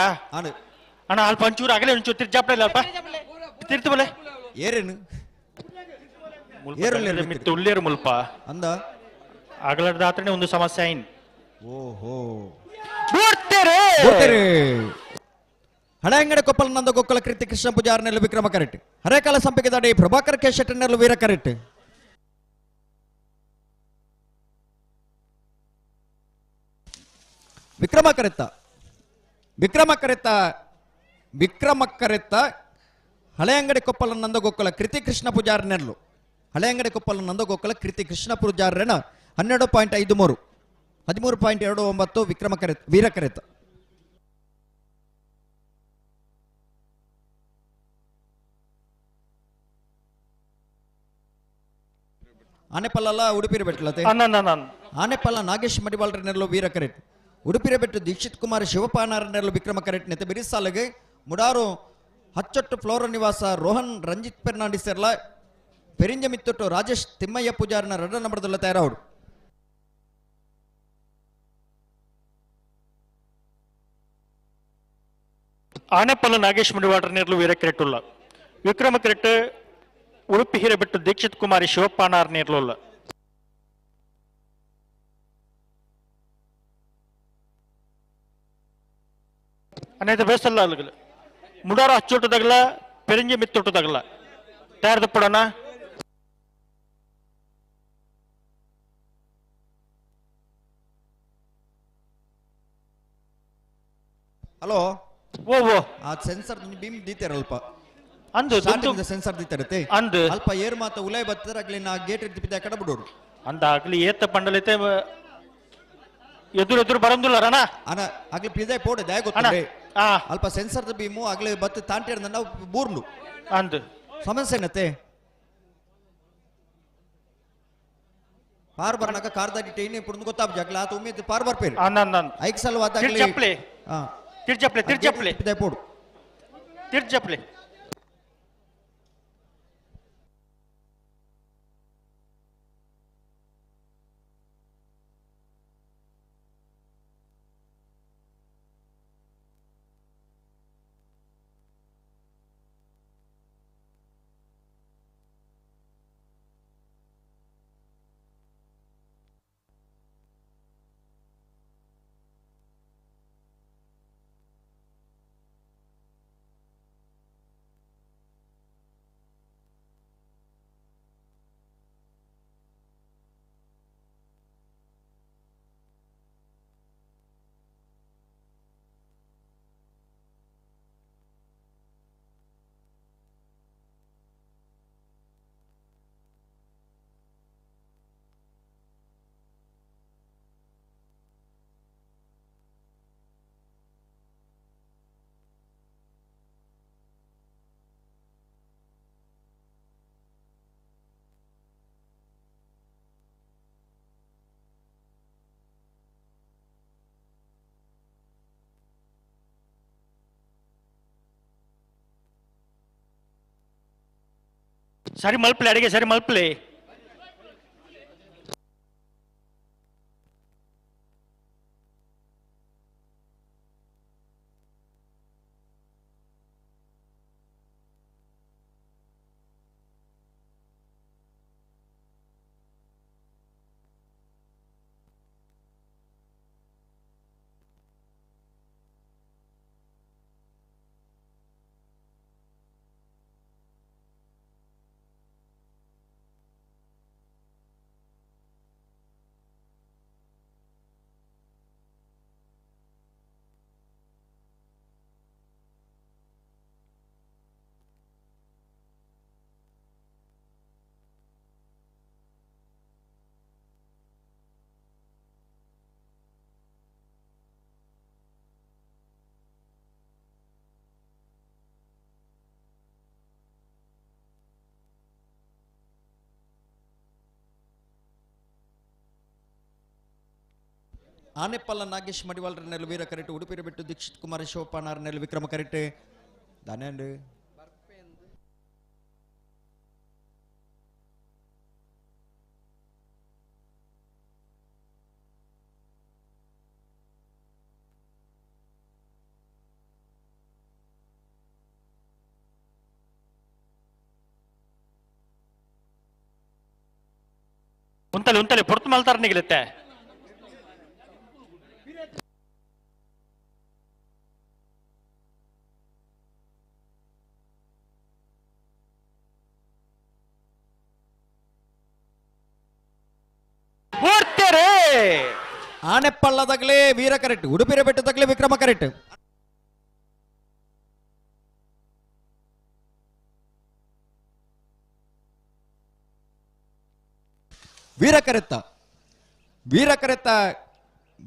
ಅಣ್ಣ ಅಲ್ಪ ಒಂಚೂರು ಆಗಲೇ ಒಂಚೂರು ತಿರ್ಜಾಪ್ಲ ಇಲ್ಲ ಅಲ್ಪ ತಿರ್ತು ಏರೇನು ಮಿತ್ತು ಉಳ್ಳೇರು ಮುಲ್ಪ ಅಂದ ಆಗಲದ ಆತ್ರನೇ ಒಂದು ಸಮಸ್ಯೆ ಆಯ್ನ್ ಓಹೋ ಹಳೆಂಗಡ ಕೊಪ್ಪಲ ನಂದ ಗೊಕ್ಕಲ ಕೃತಿ ಕೃಷ್ಣ ಪೂಜಾರನೆಲ್ಲ ವಿಕ್ರಮ ಕರೆಟ್ ಹರೇಕಾಲ ಸಂಪಿಗೆ ದಾಡಿ ಪ್ರಭಾಕರ್ ಕೆ ಶೆಟ್ಟನೆಲ್ಲ ವೀರ ಕರೆಟ್ ವಿಕ್ರಮ ಕರೆತ್ತ ಹಳೆ ಅಂಗಡಿ ಕೊಪ್ಪಲ ನಂದ ಗೊಕ್ಕಲ ಕೃತಿ ಕೃಷ್ಣ ಪೂಜಾರನೆಲ್ಲು ಹಳೆ ಅಂಗಡಿ ಕೊಪ್ಪಲ ನಂದ ಗೊಕ್ಕಲ ಕೃತಿ ಕೃಷ್ಣ ಪೂಜಾರನ 12.53 13.29 ವಿಕ್ರಮ ಕರೆತ್ತ ವೀರ ಕರೆತ್ತ ಆನೆಪಲ್ಲ ಉಡುಪಿರಿ ಬೆಟ್ಟಲತೆ ಆನೆಪಲ್ಲ ನಾಗೇಶ್ ಮಡಿವಾಳರನೆಲ್ಲೋ ವೀರ ಕರೆಟ್ ಉಡುಪಿರೆ ಬೆಟ್ಟು ದೀಕ್ಷಿತ್ ಕುಮಾರ್ ಶಿವಪಾನಾರನೆಲ್ಲೋ ವಿಕ್ರಮ ಕರೆಟ್ ನೆತೆ ಬಿರಿಸಾಲಗೆ ಮುಡಾರು ಹಚ್ಚೊಟ್ಟು ಫ್ಲೋರ ನಿವಾಸ ರೋಹನ್ ರಂಜಿತ್ ಫೆರ್ನಾಂಡಿಸ್ ಎಲ್ಲ ಪೆರಿಂಜ ಮಿತ್ತೊಟ್ಟು ರಾಜೇಶ್ ತಿಮ್ಮಯ್ಯ ಪೂಜಾರನ ರಡ ನಂಬರ್ದಲ್ಲ ತಯಾರವಡು ಆನೆಪಲ್ಲ ನಾಗೇಶ್ ಮಡಿವಾಳರನೆಲ್ಲೋ ವೀರ ಕರೆಟ್ಟುಲ್ಲ ವಿಕ್ರಮ ಕರೆಟ್ ಉಡುಪಿ ಹಿರೇಬೆಟ್ಟು ದೀಕ್ಷಿತ್ ಕುಮಾರಿ ಶಿವಪ್ಪಾನಾರ್ ನೇರ್ಲೋಲ್ಲ ಅನೇಕ ಬೇಸಲ್ಲ ಅಲ್ಲಿಗಲ ಮುಡಾರ ಹಚ್ಚೋಟದಾಗಲ ಪೆರಿಂಜಿ ಮಿತ್ತೊಟ್ಟದಾಗಲ ತಯಾರದ ಪಡೋಣ ಹಲೋ ಓ ಆ ಸೆನ್ಸರ್ ಬಿಮ್ ದೀತಾರಲ್ಪ ಅಂದು ಸೆನ್ಸರ್ ದಿತ್ತರತೆ ಅಂದು ಅಲ್ಪ ಏರ್ ಮಾತ ಉಲೈ ಬತ್ತರ ಆಗ್ಲಿ ನಾ ಗೇಟ್ ಇಡ್ತಿದ್ದೆ ಕಡ ಬಿಡೋರು ಅಂದ ಆಗ್ಲಿ ಏತ ಪಂಡಲೈತೆ ಎದುರು ಬರಂದಿಲ್ಲ ರಣ ಅನ ಆಗ್ಲಿ ಪಿದೆ ಪೋಡೆ ದಯ ಗೊತ್ತೇ ಅಲ್ಪ ಸೆನ್ಸರ್ ಬೀಮು ಆಗ್ಲಿ ಬತ್ತು ತಾಂಟಿ ನಾವು ಬೂರ್ನು ಅಂದು ಸಮಸ್ಯೆ ಏನತ್ತೆ ಪಾರ್ ಬರ್ನಾಕ ಕಾರ್ದಾಡಿ ಟೈನ್ ఇప్పుడు ಗೊತ್ತಾಬ್ ಜಗ್ಲ ಆತ ಉಮೇದ್ ಪಾರ್ ಬರ್ಪೇರಿ ಐಕ್ ಸಲವಾದ ಆಗ್ಲಿ ತಿರ್ಚಪ್ಲೆ ಪಿದೆ ಪೋಡು ತಿರ್ಚಪ್ಲೆ ಸರಿ ಮಲ್ಪಲೆ ಅಡಿಗೆ ಸರಿ ಮಲ್ಪಲೆ ಆನೆಪಲ್ಲ ನಾಗೇಶ್ ಮಡಿವಾಳರ ನೆರಳು ವೀರ ಕರೆಟ್ ಉಡುಪಿರ ಬಿಟ್ಟು ದೀಕ್ಷಿತ್ ಕುಮಾರ್ ಶಿವಪಾನಾರ್ ನೆರಳು ವಿಕ್ರಮ ಕರೆಟ್ ದಾನೇಂಡು ಉಂತಲೆ ಪೊರ್ತು ಮಲ್ತಾರ ನಿಗಿಲತ್ತೆ ಆನೆಪಳ್ಳದಾಗಲೇ ವೀರ ಕರೆಟ್ ಉಡುಪಿರ ಬೆಟ್ಟದಾಗಲೇ ವಿಕ್ರಮ ಕರೆಟ್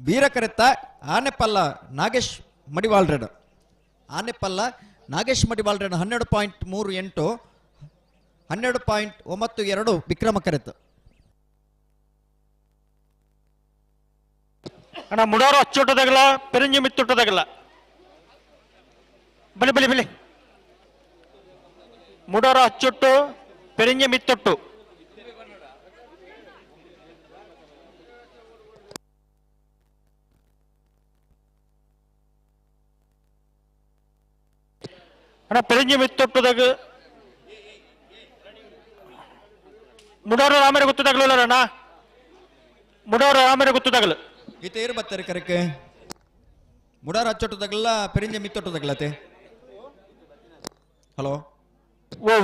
ವೀರಕರೆತ್ತ ಆನೆಪಲ್ಲ ನಾಗೇಶ್ ಮಡಿವಾಳ್ರೆಡ್ ಆನೆಪಲ್ಲ ನಾಗೇಶ್ ಮಡಿವಾಳ್ರೆಡ್ 12.38 12.92 ವಿಕ್ರಮ ಕರೆತ್ ಅಣ್ಣ ಮುಡೋರು ಅಚ್ಚೊಟ್ಟದಾಗಲ್ಲ ಪೆರಿಂಜಿ ಮಿತ್ತೊಟ್ಟದಾಗಲ್ಲ ಬಲಿ ಮುಡೋರು ಅಚ್ಚೊಟ್ಟು ಪೆರಿಂಜಿ ಮಿತ್ತೊಟ್ಟು ಅಣ್ಣ ಪೆರಿಂಜಿ ಮಿತ್ತೊಟ್ಟದಾಗ ಮುಡೋರು ರಾಮರೆ ಗೊತ್ತದಾಗಲ್ಲ ಅಣ್ಣ ಮುಡೋರು ರಾಮರೆ ಗೊತ್ತದಾಗಲ್ಲ ಈತ ಏರು ಬರ್ತಾರೆ ಕರೆಕ್ಕೆ ಮುಡಾರ ಹಚ್ಚೊಟ್ಟದಾಗಲ್ಲ ಪೆರಿಂಜೆ ಮಿತ್ತೊಟ್ಟದಾಗಲತೆ ಹಲೋ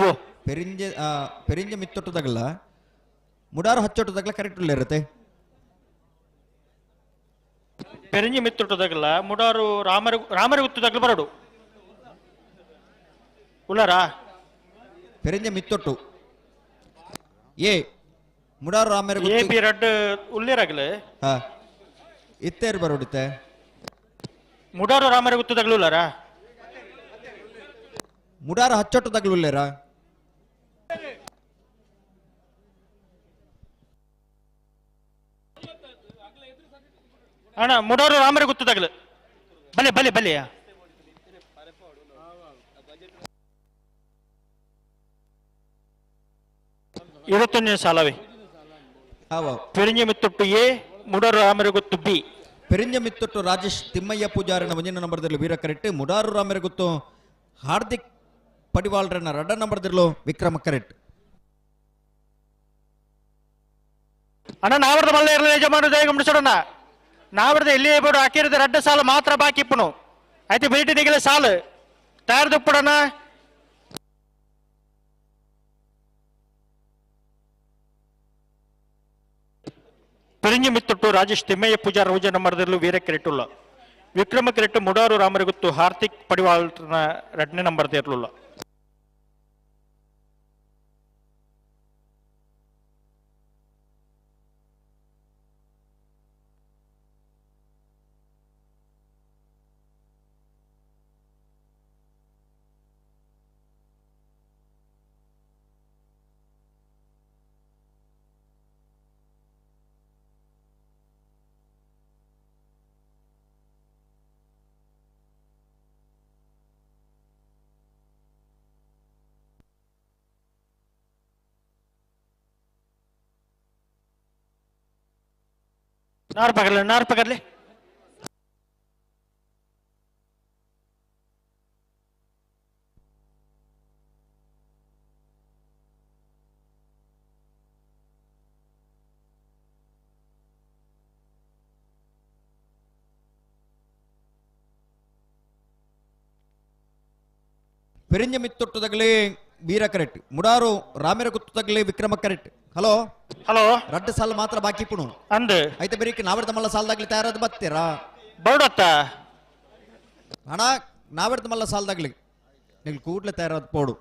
ಓ ಪೆರಿಂಜೆ ಮಿತ್ತೊಟ್ಟದಾಗಲ್ಲ ಮುಡಾರ ಹಚ್ಚೊಟ್ಟದಾಗಲ್ಲ ಕರೆಕ್ಟ್ ಇರುತ್ತೆ ಪೆರಿಂಜಿ ಮಿತ್ತೊಟ್ಟದಾಗಲ್ಲ ಮುಡಾರು ರಾಮರೆ ಗೊತ್ತದಾಗಲ್ಲ ಬರಡು ಉಳ್ಳಾರಾ ಪೆರಿಂಜೆ ಮಿತ್ತೊಟ್ಟು ಏ ಮುಡಾರು ರಾಮರೆ ಎ ಬಿ ರೆಡ್ ಉಳ್ಳೇರಾಗಲೇ ಹಾ ಇತ್ತೇರು ಬರೋಡಿತ್ತೆ ಮುಡಾರು ರಾಮರೆ ಗೊತ್ತದಾಗಲು ಉಳ್ಳಾರಾ ಮುಡಾರ ಹಚ್ಚೊಟ್ಟದಾಗಲು ಉಳ್ಳೇರಾ ಅಣ್ಣ ಮುಡೋರು ರಾಮರೆ ಗೊತ್ತದಾಗಲು ಬಲೆ ಇವತ್ತೊಂದೇ ಸಾಲವೇ ಪೆರಿಂಜೆ ಮಿತ್ತೊಟ್ಟು ಎ ಮುಡಾರು ರಾಮರೆ ಗೊತ್ತು ಬಿ ಪೆರಿಂಜೆ ಮಿತ್ತೊಟ್ಟು ರಾಜೇಶ್ ತಿಮ್ಮಯ್ಯ ಪೂಜಾರಿನ 1ನೇ ನಂಬರ್ದಲ್ಲಿ ವೀರ ಕರೆಟ್ ಮುಡಾರು ರಾಮರೆ ಗೊತ್ತು ಹಾರ್ದಿಕ್ ಪಡಿವಾಳ್ರನ್ನ 2ನೇ ನಂಬರ್ದಲ್ಲೂ ವಿಕ್ರಮ ಕರೆಟ್ ಅಣ್ಣ ನಾವರದ ಮಲ್ಲ ಇರಲಿ ಯಜಮಾನ ದಯ ಗಮನಿಸೋಣ ನಾವರದ ಎಲ್ಲಿ ಬೋಡು ಹಾಕಿರದ 2 ಸಾಲ ಮಾತ್ರ ಬಾಕಿ ಇಪ್ಪನು అయితే బయట దిగలే సాలు తయారు దుప్పడనా ಪೆರಿಂಜಿ ಮಿತ್ತೊಟ್ಟು ರಾಜೇಶ್ ತಿಮ್ಮಯ್ಯ ಪೂಜಾರ ರೋಜ ನಂಬರ್ದಲ್ಲೂ ವೀರ ಕೆರೆಟ್ಟುಲ್ಲ ವಿಕ್ರಮ ಕೆರೆಟ್ಟು ಮುಡಾರು ರಾಮರಿಗುತ್ತು ಹಾರ್ದಿಕ್ ಪಡಿವಾಳ್ನ 2ನೇ ನಂಬರ್ದ ಇರಲಿಲ್ಲ नार पकड़ ले ಪೆರಿಂಜೆ ಮಿತ್ತೊಟ್ಟದಾಗಲೇ ವೀರ ಕರೆಕ್ಟ್ ಮುಡಾರು ರಾಮೇರ ಗುತ್ತದಾಗಲೇ ವಿಕ್ರಮ ಕರೆಕ್ಟ್ ಹಲೋ 2 ಸಾಲ ಮಾತ್ರ ಬಾಕಿ ಪುಣು ಅಂದೆ ಐತೆ ಬರೀಕ್ ನಾವರ್ದ ಮಲ್ಲ ಸಾಲದಾಗ್ಲಿ ತಯಾರಾದ ಬತ್ತೀರಾ ಬೌಡತ್ತ ಅಣ್ಣ ನಾವರ್ದ ಮಲ್ಲ ಸಾಲದಾಗ್ಲಿ ನೀವು ಕೂಡ್ಲೆ ತಯಾರಾದ ಪೋಡು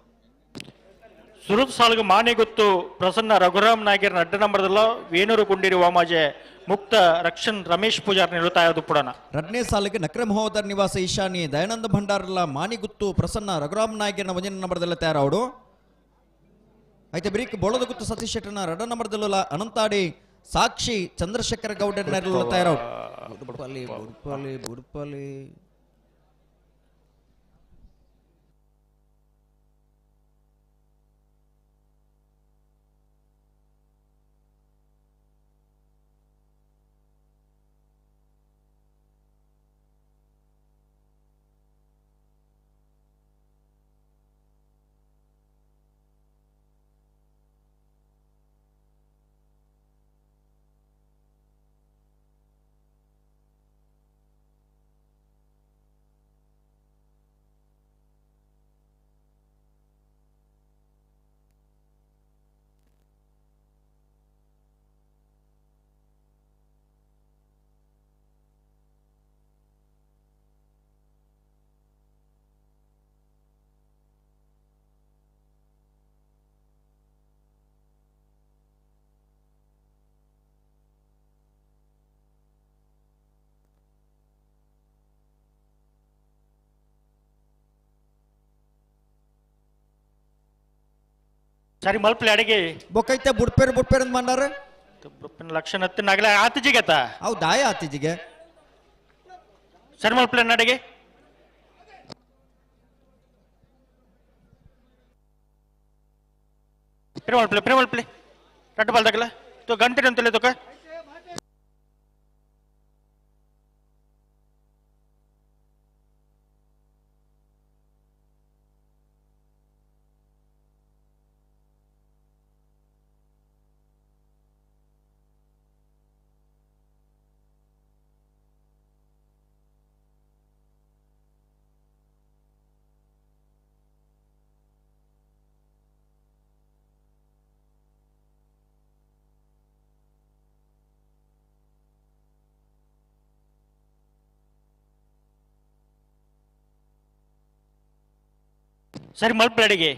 ಸುರುತ್ ಸಾಲ್ಗೆ ಮಾನೆ ಗೊತ್ತು ಪ್ರಸನ್ನ ರಘುರಾಮ್ ನಾಯಕರ 2 ನಂಬರ್ದಲ್ಲ ವೇಣೂರು ಕುಂಡೇರಿ ವಾಮಾಜೆ ಮುಕ್ತ ರಕ್ಷನ್ ರಮೇಶ್ ಪೂಜಾರ್ ನಿರುತ್ತಾಯದು ಪುಡನ 2ನೇ ಸಾಲಿಗೆ ನಕ್ರೆ ಮಹೋದರ್ ನಿವಾಸ ಈಶಾನಿ ದಯಾನಂದ ಭಂಡಾರಲ್ಲ ಮಾನಿಗುತ್ತು ಪ್ರಸನ್ನ ರಘುರಾಮ್ ನಾಯಕನ 1ನೇ ನಂಬರ್ದಲ್ಲ ತಯಾರಾವಡು అయితే బ్రేక్ బోళద గుత్తు సతీష్ శెట్టన 2వ నంబర్దల్ల అనంతాడి ಸಾಕ್ಷಿ ಚಂದ್ರಶೇಖರ ಗೌಡರ್ ನೆರಳು ತಯಾರೌಟ್ ಬುಡ್ಪಲ್ಲಿ ಬುಡ್ಪಲ್ಲಿ ಬುಡ್ಪಲ್ಲಿ ಸರಿ ಮಲ್ಪಲೆ ಅಡಿಗೆ ಬೊಕ್ಕೈತೆ ಬುಡ್ಪೇರು ಬುಡ್ಪೇರು ಅಂತ ಮಾಡ್ಯಾರ ಲಕ್ಷಣ ಹತ್ತು ನಗಲ ಆತಿಜಿಗೆತ ಅವು ದಾಯ ಆತಿಜಿಗೆ ಸರಿ ಮಲ್ಪಲೆ ನಡಿಗೆ ಪ್ರೇಮ ಮಲ್ಪಲೆ ರಟ್ಟು ಬಾಲ್ದಾಗಲ್ಲ ತೋ ಗಂಟೆ ಅಂತಲೇ ತೋಕ ಸರಿ ಮಲ್ಪಲೆ ಅಡಿಗೆ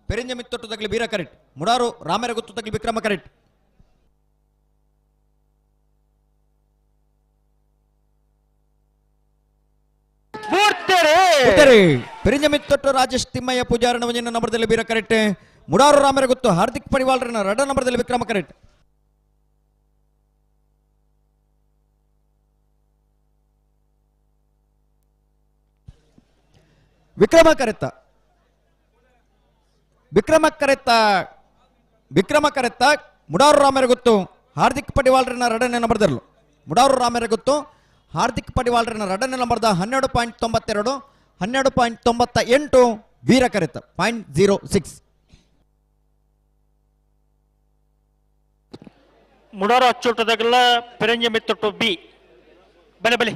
ಪೆರಿಂಜ ಮಿತ್ತೊಟ್ಟು ತಗಲಿ ಬೀರ ಕರೆಕ್ಟ್ ಮುಡಾರು ರಾಮರ ಗೊತ್ತು ತಗಲಿ ವಿಕ್ರಮ ಕರೆಕ್ಟ್ ಪೆರಿಂಜ ಮಿತ್ತೊಟ್ಟು ರಾಜೇಶ್ ತಿಮ್ಮಯ್ಯ ಪೂಜಾರನ ಒಂಜಿನ ನಂಬರ್ದಲ್ಲಿ ಬೀರ ಕರೆಕ್ಟ್ ಮುಡಾರು ರಾಮರ ಗೊತ್ತು ಹಾರ್ದಿಕ್ ಪಡಿವಾಲ್ರನ ರಡ ನಂಬರ್ದಲ್ಲಿ ವಿಕ್ರಮ ಕರೆಕ್ಟ್ ವಿಕ್ರಮ ಕರೆತ್ತ ವಿಕ್ರಮ ಕರೆತ್ತ ಮುಡಾರು ರಾಮರ ಗೊತ್ತು ಹಾರ್ದಿಕ್ ಪಡಿವಾಲ್ರನ ರಡನೇ ನಂಬರ್ದಲ್ಲೂ ಮುಡಾರು ರಾಮರ ಗೊತ್ತು ಹಾರ್ದಿಕ್ ಪಡಿವಾಲ್ರನ ರಡನೇ ನಂಬರ್ದ 12.92 12.98 ವೀರ ಕರೆತ್ತ 0.06 ಮುಡಾರು ಅಚ್ಚುಟದಾಗಲ್ಲ ಪೆರಂಜ ಮಿತ್ತೊಟ್ಟು ಬಿ ಬಲೆ ಬಲೆ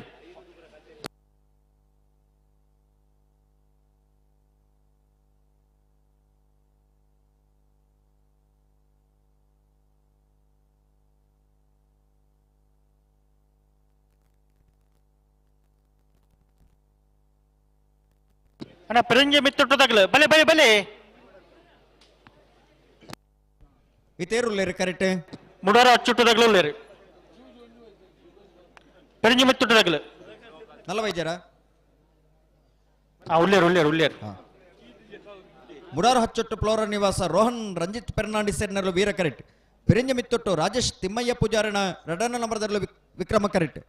ಅಣ್ಣ ಪೆರಂಜ ಮಿತ್ತೊಟ್ಟದಾಗಲ್ಲ ಬಲೆ ಬಲೆ ಬಲೆ ಇತೇರುಲ್ಲೇರಿ ಕರೆಕ್ಟ್ ಮುಡಾರ ಅಚ್ಚುಟ್ಟದಾಗಲೂ ಉಳ್ಳೇರಿ ಪೆರಂಜ ಮಿತ್ತೊಟ್ಟದಾಗಲ್ಲ ನಲವೈಜರ ಉಳ್ಳೇರು ಮುಡಾರು ಹಚ್ಚೊಟ್ಟು ಫ್ಲೋರ ನಿವಾಸ ರೋಹನ್ ರಂಜಿತ್ ಫೆರ್ನಾಂಡಿಸ್ ಎನ್ನಲು ವೀರ ಕರೆಕ್ಟ್ ಪೆರಿಂಜ ಮಿತ್ತೊಟ್ಟು ರಾಜೇಶ್ ತಿಮ್ಮಯ್ಯ ಪೂಜಾರನ ರಡನ ನಂಬರ್ದಲ್ಲೂ ವಿಕ್ರಮ ಕರೆಕ್ಟ್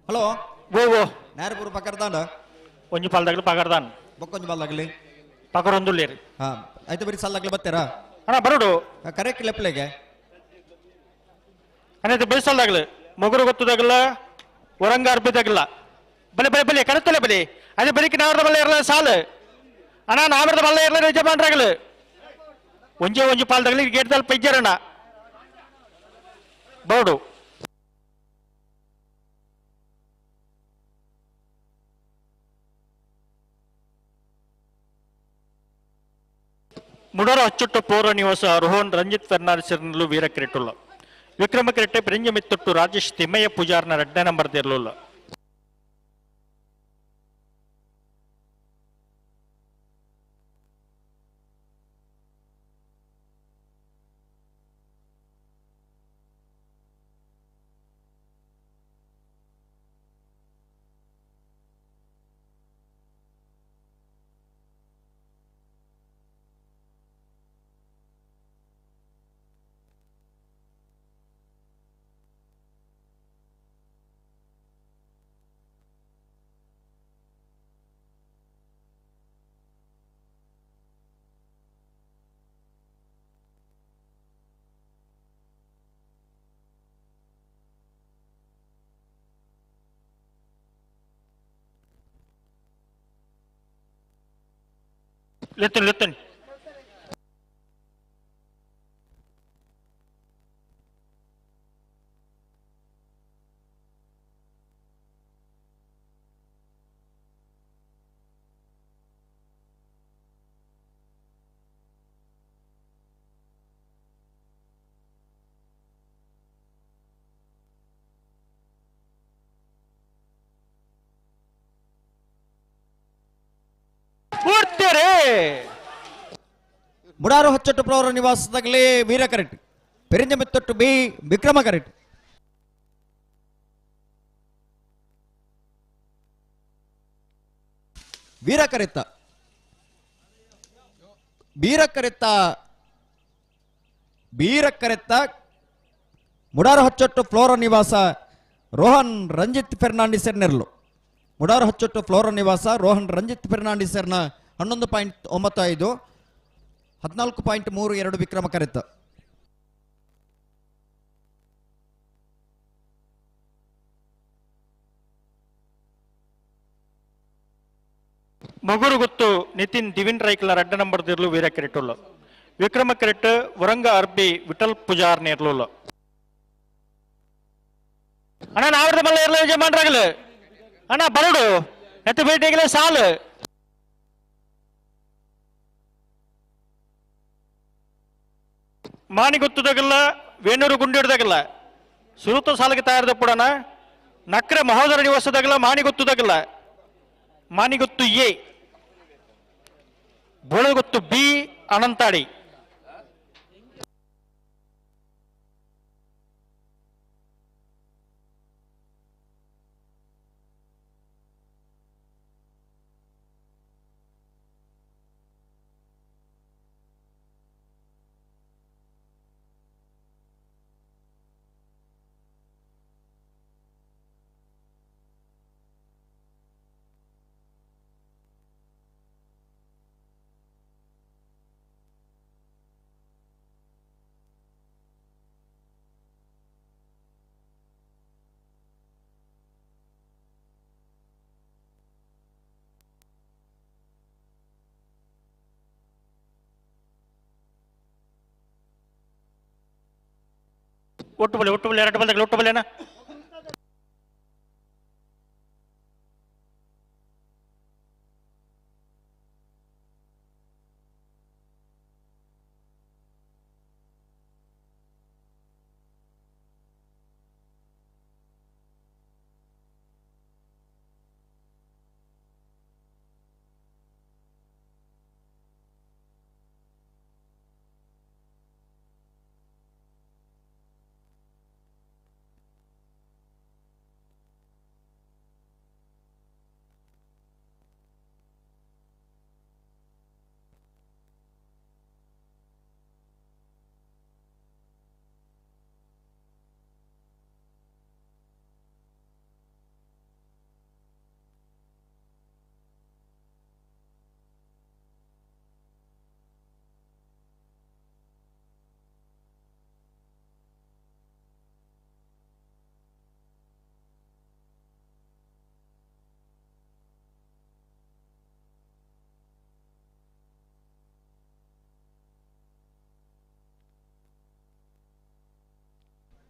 ಹಲೋ ಓ ಓ ನೇರಪುರ ಪಕ್ಕರ್ದಾಂಡ ಒಂಜಿ ಪಾಲ್ದಾಗ್ಲಿ ಪಗರ್ದಾನ್ ಬೊಕ್ಕೊಂಜಿ ಬಾಲ್ದಾಗ್ಲಿ ಪಕರೊಂದುಲ್ಲೇರಿ ಹಾ ಆಯ್ತು ಬರೀ ಸಾಲಾಗ್ಲಿ ಬರ್ತೀರಾ ಅಣ್ಣ ಬರೋಡು ಕರೆಕ್ಟ್ ಲೆಪ್ಲೆಗೆ ಅನ್ನೈತೆ ಬೇಸಲ್ದಾಗ್ಲಿ ಮೊಗರು ಗೊತ್ತದಾಗಲ್ಲ ಒರಂಗ ಅರ್ಬಿದಾಗಲ್ಲ ಬಲೆ ಬಲೆ ಬಲೆ ಕರೆಕ್ತಲೆ ಬಲೆ ಅದೇ ಬರೀಕ್ ನಾವ್ರದ ಬಲ್ಲ ಇರಲ್ಲ ಸಾಲು ಅಣ್ಣ ನಾವ್ರದ ಬಲ್ಲ ಇರಲ್ಲ ಯಜಮಾನ್ರಾಗಲು ಒಂಜೆ ಒಂಜಿ ಪಾಲ್ದಾಗ್ಲಿ ಗೇಟ್ದಲ್ಲಿ ಪೈಜರಣ್ಣ ಬರೋಡು ಮುಡರ ಅಚ್ಚುಟ್ಟು ಪೌರ ನಿವಾಸ ರೋಹನ್ ರಂಜಿತ್ ಫೆರ್ನಾಂಡಿಸ್ ವೀರ ಕಿರೀಟುಲ್ಲ ವಿಕ್ರಮ ಕಿರೀಟೆ ಪ್ರಿಂಜ ಮಿತ್ತೊಟ್ಟು ರಾಜೇಶ್ ತಿಮ್ಮಯ್ಯ ಪೂಜಾರ್ನ 2ನೇ ನಂಬರ್ ಇರಲಿಲ್ಲ ಲೆತ್ತನ್ ಮುಡಾರು ಹಚ್ಚಟ್ಟು ಪ್ರವರ ನಿವಾಸದಾಗಲಿ ವೀರ ಕರೆಟ್ ಪೆರಿಂಜ ಮಿತ್ತೊಟ್ಟು ಬಿ ವಿಕ್ರಮ ಕರೆಟ್ ವೀರ ಕರೆತ್ತ ಬೀರ ಕರೆತ್ತ ಬೀರ ಕರೆತ್ತ ಮುಡಾರು ಹಚ್ಚೊಟ್ಟು ಫ್ಲೋರ ನಿವಾಸ ರೋಹನ್ ರಂಜಿತ್ ಫೆರ್ನಾಂಡಿಸರ್ ನೆರಲು ಮುಡಾರು ಹಚ್ಚೊಟ್ಟು ಫ್ಲೋರ ನಿವಾಸ ರೋಹನ್ ರಂಜಿತ್ ಫೆರ್ನಾಂಡಿಸರ್ನ 11.95 14.32 ವಿಕ್ರಮ ಕರೆತ್ತ ಮೊಗರು ಗೊತ್ತು ನಿತಿನ್ ದಿವಿನ್ ರೈಕ್ಲ 2 ನಂಬರ್ ಇರಲು ವೀರ ಕಿರೀಟುಲ್ಲ ವಿಕ್ರಮ ಕಿರೀಟ್ ವರಂಗ ಅರ್ಬಿ ವಿಠಲ್ ಪೂಜಾರ್ ನೇರ್ಲುಲ್ಲ ಅಣ್ಣ ನಾವ್ರದ ಮಲ್ಲ ಇರಲ ಯಜಮಾನ್ರಾಗಲು ಅಣ್ಣ ಬರಡು ಎತ್ತು ಭೇಟಿಯಾಗಲೇ ಸಾಲು ಮಾನಿ ಗೊತ್ತದಾಗಲ್ಲ ವೇಣೂರು ಗುಂಡಿ ಹಿಡ್ದಾಗಲ್ಲ ಸುರುತ ಸಾಲಿಗೆ ತಯಾರದ ಪುಡಣ ನಕ್ರೆ ಮಹೋದರ ನಿವಾಸದಾಗಲ್ಲ ಮಾನಿ ಗೊತ್ತದಾಗಲ್ಲ ಮಾನಿ ಗೊತ್ತು ಎ ಬೋಳು ಗೊತ್ತು ಬಿ ಅನಂತಾಡಿ ಒಟ್ಟು ಬಲೆ 2 ಬಲ್ದಾಗ ಒಟ್ಟು ಬಲೆನಾ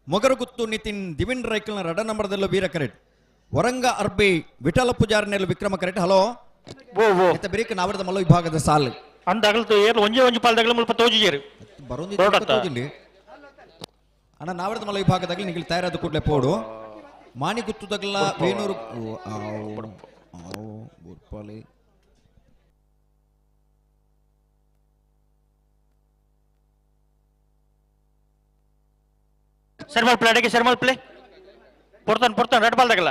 ಮೊಗರುಗುತ್ತು ನಿತಿನ್ ದಿವಿನ್ ರೈಕಲ್ನ ರಡ ನಂಬರ್ದಲ್ಲೂ ವೀರ ಕರೆಟ್ ವರಂಗ ಅರ್ಬಿ ವಿಠಲ ಪೂಜಾರನೆಲ್ಲ ವಿಕ್ರಮ ಕರೆಟ್ ಹಲೋ ಇತ್ತ ಬಿರಿಕ ನಾವರದ ಮಲ್ಲ ವಿಭಾಗದ ಸಾಲು ಅಂದಗಲ್ತು ಏರ್ ಒಂಜೆ ಒಂಜಿ ಪಾಲ್ದಗಲ ಮುಲ್ಪ ತೋಜಿಯರು ಬರೋಂಜಿ ತೋಜಿಲ್ಲಿ ಅಣ್ಣ ನಾವರದ ಮಲ್ಲ ವಿಭಾಗದಾಗಲಿ ನಿಗಲಿ ತಯಾರಾದ ಕೂಡಲೇ ಪೋಡು ಮಾಣಿ ಗುತ್ತುದಗಲ ವೇಣೂರು ಬುರ್ಪಾಲಿ ಶರ್ಮಲ್ ಪ್ಲೇ ಅಡಿಗೆ ಶರ್ಮಲ್ play ಪೊರ್ತಾನ್ red ball ತಗಲ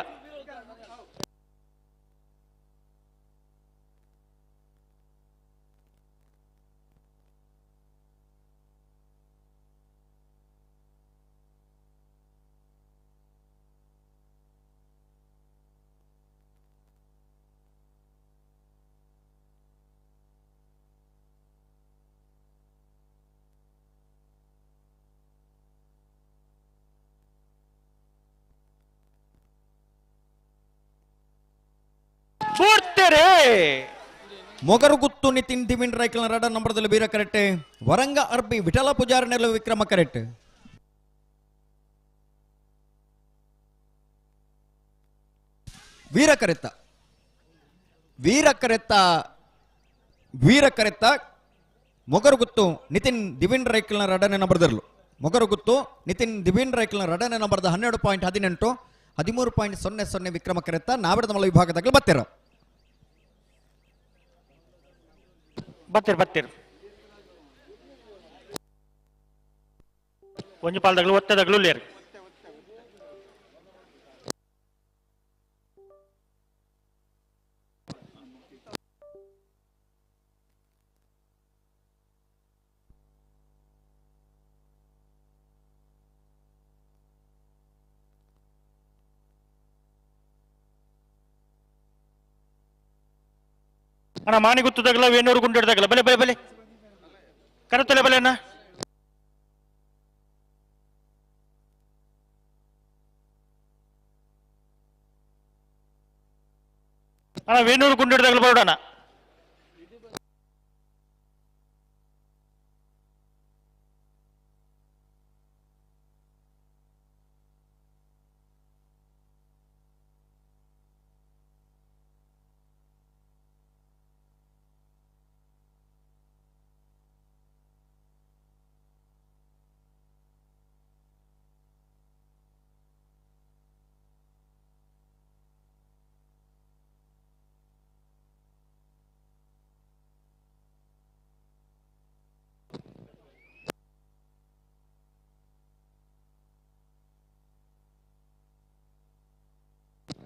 ಮೊಗರುಗುತ್ತು Nitin Divin ರೈಕಲ್ನ ರಡ ನಂಬರ್ದಲ್ಲಿ ವೀರ ಕರೆಕ್ಟ್ ವರಂಗ ಅರ್ಬಿ ವಿಠಲ ಪೂಜಾರನೆಲ್ಲ ವಿಕ್ರಮ ಕರೆಕ್ಟ್ ವೀರ ಕರೆತ್ತ ಮೊಗರುಗುತ್ತು ನಿತಿನ್ ದಿವಿನ್ ರೈಕಲ್ನ ರಡನೆ ನಂಬರ್ದರ್ಲು ಮೊಗರುಗುತ್ತು ನಿತಿನ್ ದಿವಿನ್ ರೈಕಲ್ನ ರಡನೆ ನಂಬರ್ದ 12.18 13.00 ವಿಕ್ರಮ ಕರೆತ್ತ ನಾವಡದ ಮಲ್ಲ ವಿಭಾಗದಾಗ ಬತ್ತಿರ್ ಒಂಜಿ ಪಾಲ್ದಗಲು ಒತ್ತದಗಲು ಲೇರು ಅಣ್ಣ ಮಾನಿ ಗುತ್ತದಾಗಲ ವೇಣೂರು ಗುಂಡಿಡ್ದಾಗಲ ಬಲೆ ಕರೆತಲೆ ಬಲೆ ಅಣ್ಣ ವೇಣೂರು ಗುಂಡಿಡ್ದಾಗಲ ಬರೋಡಣ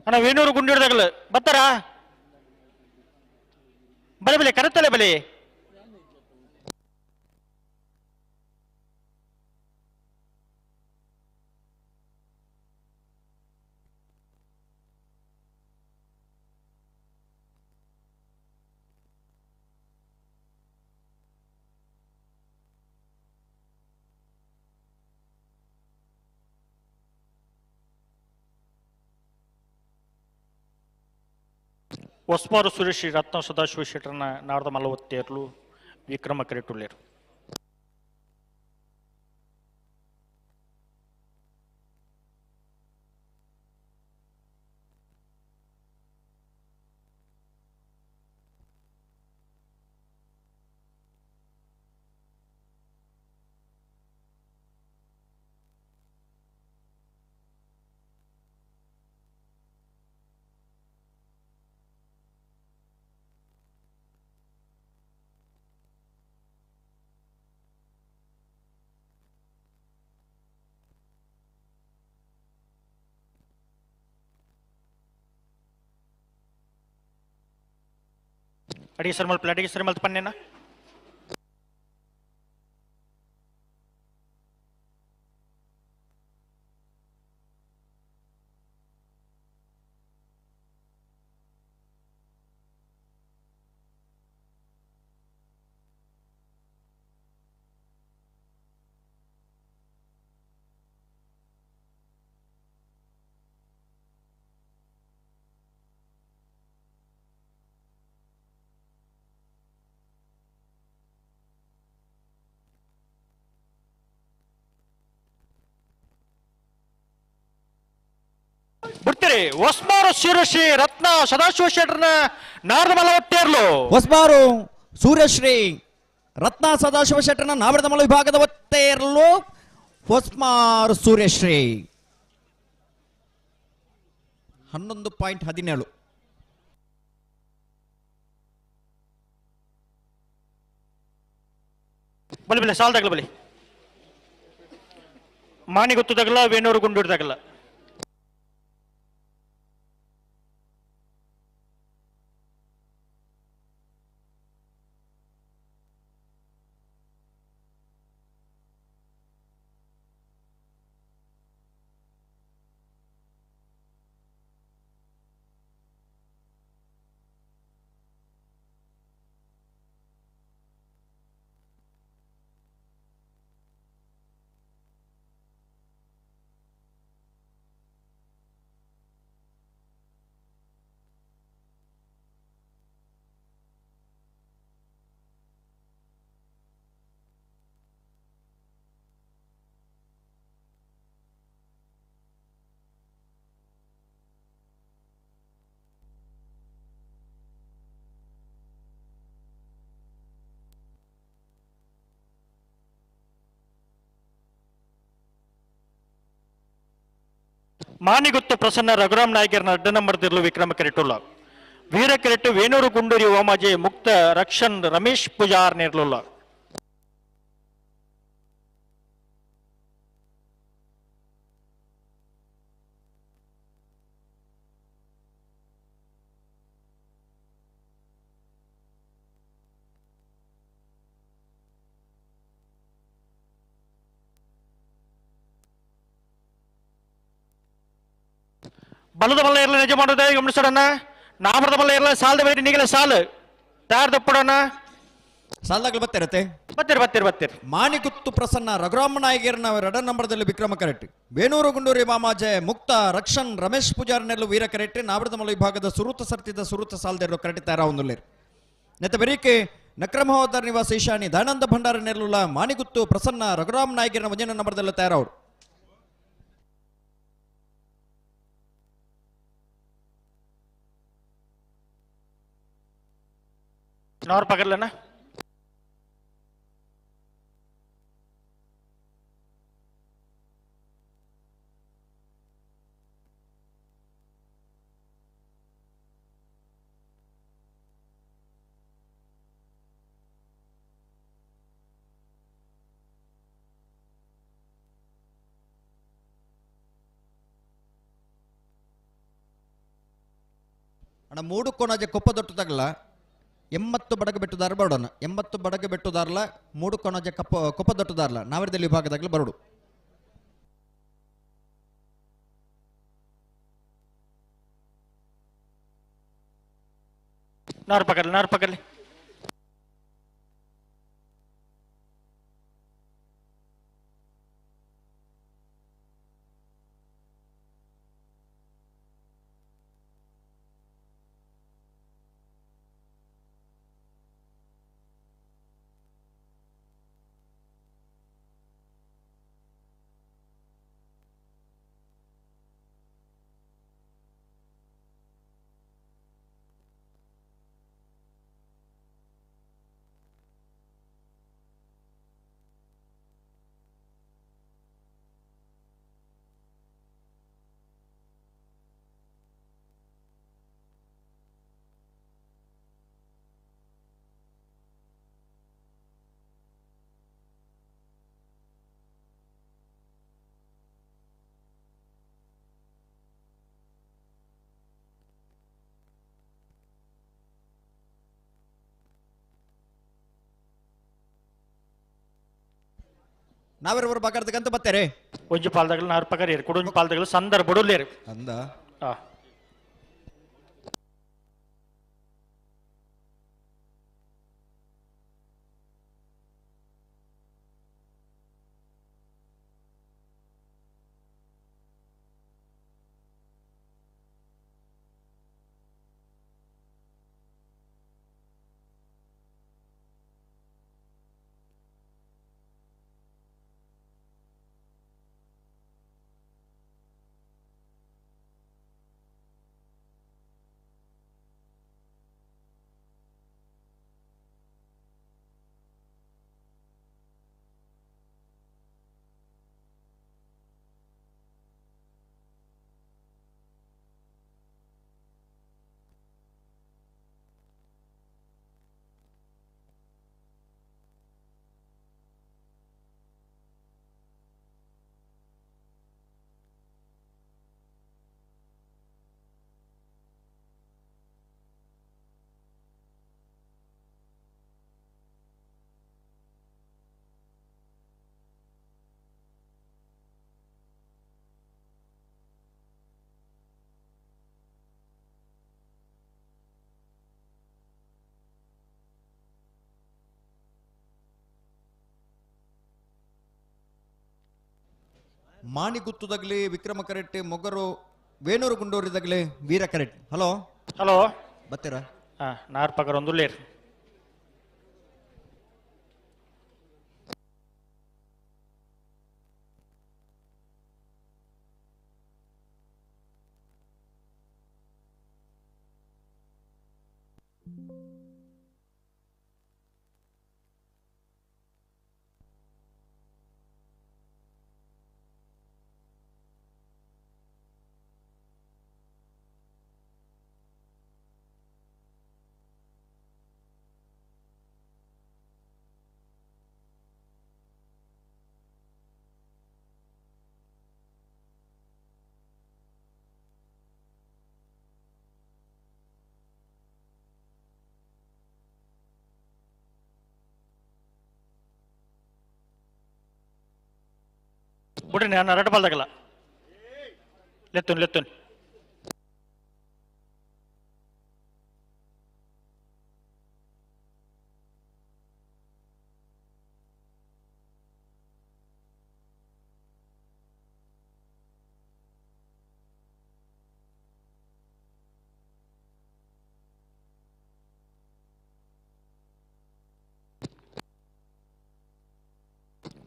ಅಣ್ಣ ವೇಣೂರು ಗುಂಡಿಡ್ದಾಗಲ ಬತ್ತಾರಾ ಬಲೆ ಕರೆತಲೆ ಬಲೆ ಒಸ್ಮಾರು ಸುರೇಶ್ ರತ್ನ ಸದಾಶಿವ ಶೆಟ್ಟರ್ನ ನಾಡ್ದ ಮಲ್ಲವತ್ತೇರ್ಲು ವಿಕ್ರಮ ಕರೆಟುಳ್ಳೇರು ಅಡಿಗೆ ಸರ್ಮಲ್ ಪನ್ನೇನ ಬಲಿಬಿರಿ ಒಸ್ಮಾರು ಶಿರಶ್ರೀ ರತ್ನ ಸದಾಶಿವ ಶೆಟ್ಟರ್ನ ನಾರದ ಮಲವತ್ತೇರ್ಲು ಹೊಸಬಾರು ಸೂರ್ಯಶ್ರೀ ರತ್ನ ಸದಾಶಿವ ಶೆಟ್ಟರ್ನ ನಾವರದ ಮಲ ವಿಭಾಗದ ಒತ್ತೇರಲು ಹೊಸ್ಮಾರು ಸೂರ್ಯಶ್ರೀ 11.17. ಬಲಿ ಬಲಿ ಸಾಲ್ ತಗಲ ಬಲಿ ಮಾನಿ ಗೊತ್ತು ತಗಲ ವೇಣೂರು ಗುಂಡೂರು ತಗಲ ಮಾನಿಗುತ್ತು ಪ್ರಸನ್ನ ರಘುರಾಮ್ ನಾಯ್ಕರ್ನ ಅಡ್ಡ ನಂಬರ್ ತಿರ್ಲು ವಿಕ್ರಮ ಕೆರೆಟುಲ್ಲ ವೀರ ಕೆರೆಟ್ಟು ವೇಣೂರು ಗುಂಡೂರಿ ಓಮಾಜೆ ಮುಕ್ತ ರಕ್ಷನ್ ರಮೇಶ್ ಪೂಜಾರ್ ನಿರ್ಲುಲ್ಲ ಬಲದ ಬಲ್ಲ ಇರಲಿ ನಿಜ ಮಾಡೋದೇ ಗಮನಿಸೋಣ ನಾಮರದ ಬಲ್ಲ ಇರಲಿ ಸಾಲದ ಬೇರೆ ನೀಗಲ ಸಾಲು ತಯಾರು ತಪ್ಪಡೋಣ ಸಾಲಾಗಲು ಬತ್ತಿರತ್ತೆ ಬತ್ತೀರಿ ಮಾಣಿಗುತ್ತು ಪ್ರಸನ್ನ ರಘುರಾಮ ನಾಯಕರ್ನ ಎರಡ ನಂಬರ್ದಲ್ಲಿ ವಿಕ್ರಮ ಕರೆಟ್ಟಿ ವೇಣೂರು ಗುಂಡೂರಿ ಮಾಮಾಜೆ ಮುಕ್ತ ರಕ್ಷನ್ ರಮೇಶ್ ಪೂಜಾರ್ ನೆರಳು ವೀರ ಕರೆಟ್ಟಿ ನಾವರದ ಮಲ ವಿಭಾಗದ ಸುರುತ ಸರ್ತಿದ ಸುರುತ ಸಾಲದ ಕರೆಟ್ಟಿ ತಯಾರ ಒಂದುಲ್ಲೇರು ನೆತ್ತ ಬೆರೀಕೆ ನಕ್ರಮಹೋದರ್ ನಿವಾಸ ಈಶಾನಿ ದಯಾನಂದ ಭಂಡಾರ ನೆರಳುಲ್ಲ ಮಾಣಿಗುತ್ತು ಪ್ರಸನ್ನ ರಘುರಾಮ ನಾಯಕರ್ನ ಒಂಜನ ನಂಬರ್ದಲ್ಲಿ ತಯಾರವರು और पकड़ लेना ಅಣ್ಣ ಮೂಡು ಕೋಣಾಜೆ ಕೊಪ್ಪ ದೊಟ್ಟು ತಗಲ 80 ಬಡಗ ಬೆಟ್ಟುದಾರ ಬರೋಣ 80 ಬಡಗ ಬೆಟ್ಟುದಾರ್ಲ ಮೂಡು ಕೊಣಜ ಕೊಪ್ಪ ದೊಟ್ಟುದಾರ್ಲ ನಾವರದಲ್ಲಿ ವಿಭಾಗದಾಗಲಿ ಬರೋಡು नार पकड़ ले ನಾವೆರವರು ಬಗರ್ದಕ್ಕಂತ ಬರ್ತಾರೆ ಒಂಜು ಪಾಲ್ದಾಗಲು ನಾರು ಪಕರೇರು ಕುಡುಂಜು ಪಾಲ್ದಾಗಲು ಸಂದರ್ ಬಡುಲೇರು ಅಂದ ಮಾಣಿಗುತ್ತುದಾಗಲಿ ವಿಕ್ರಮ ಕರೆಟ್ ಮೊಗರು ವೇಣೂರು ಗುಂಡೂರಿದಾಗಲಿ ವೀರ ಕರೆಟ್. ಹಲೋ ಹಲೋ ಬತ್ತೀರಾ? ನಾರ್ ಪಗರ್ ಒಂದು ಲೇರ್ ಬಿಡ್ರಿ ನಾನು ರಟ ಬಾಲ್ದಾಗಲ್ಲ ಲೆತ್ತುನ್ ಲೆತ್ತುನ್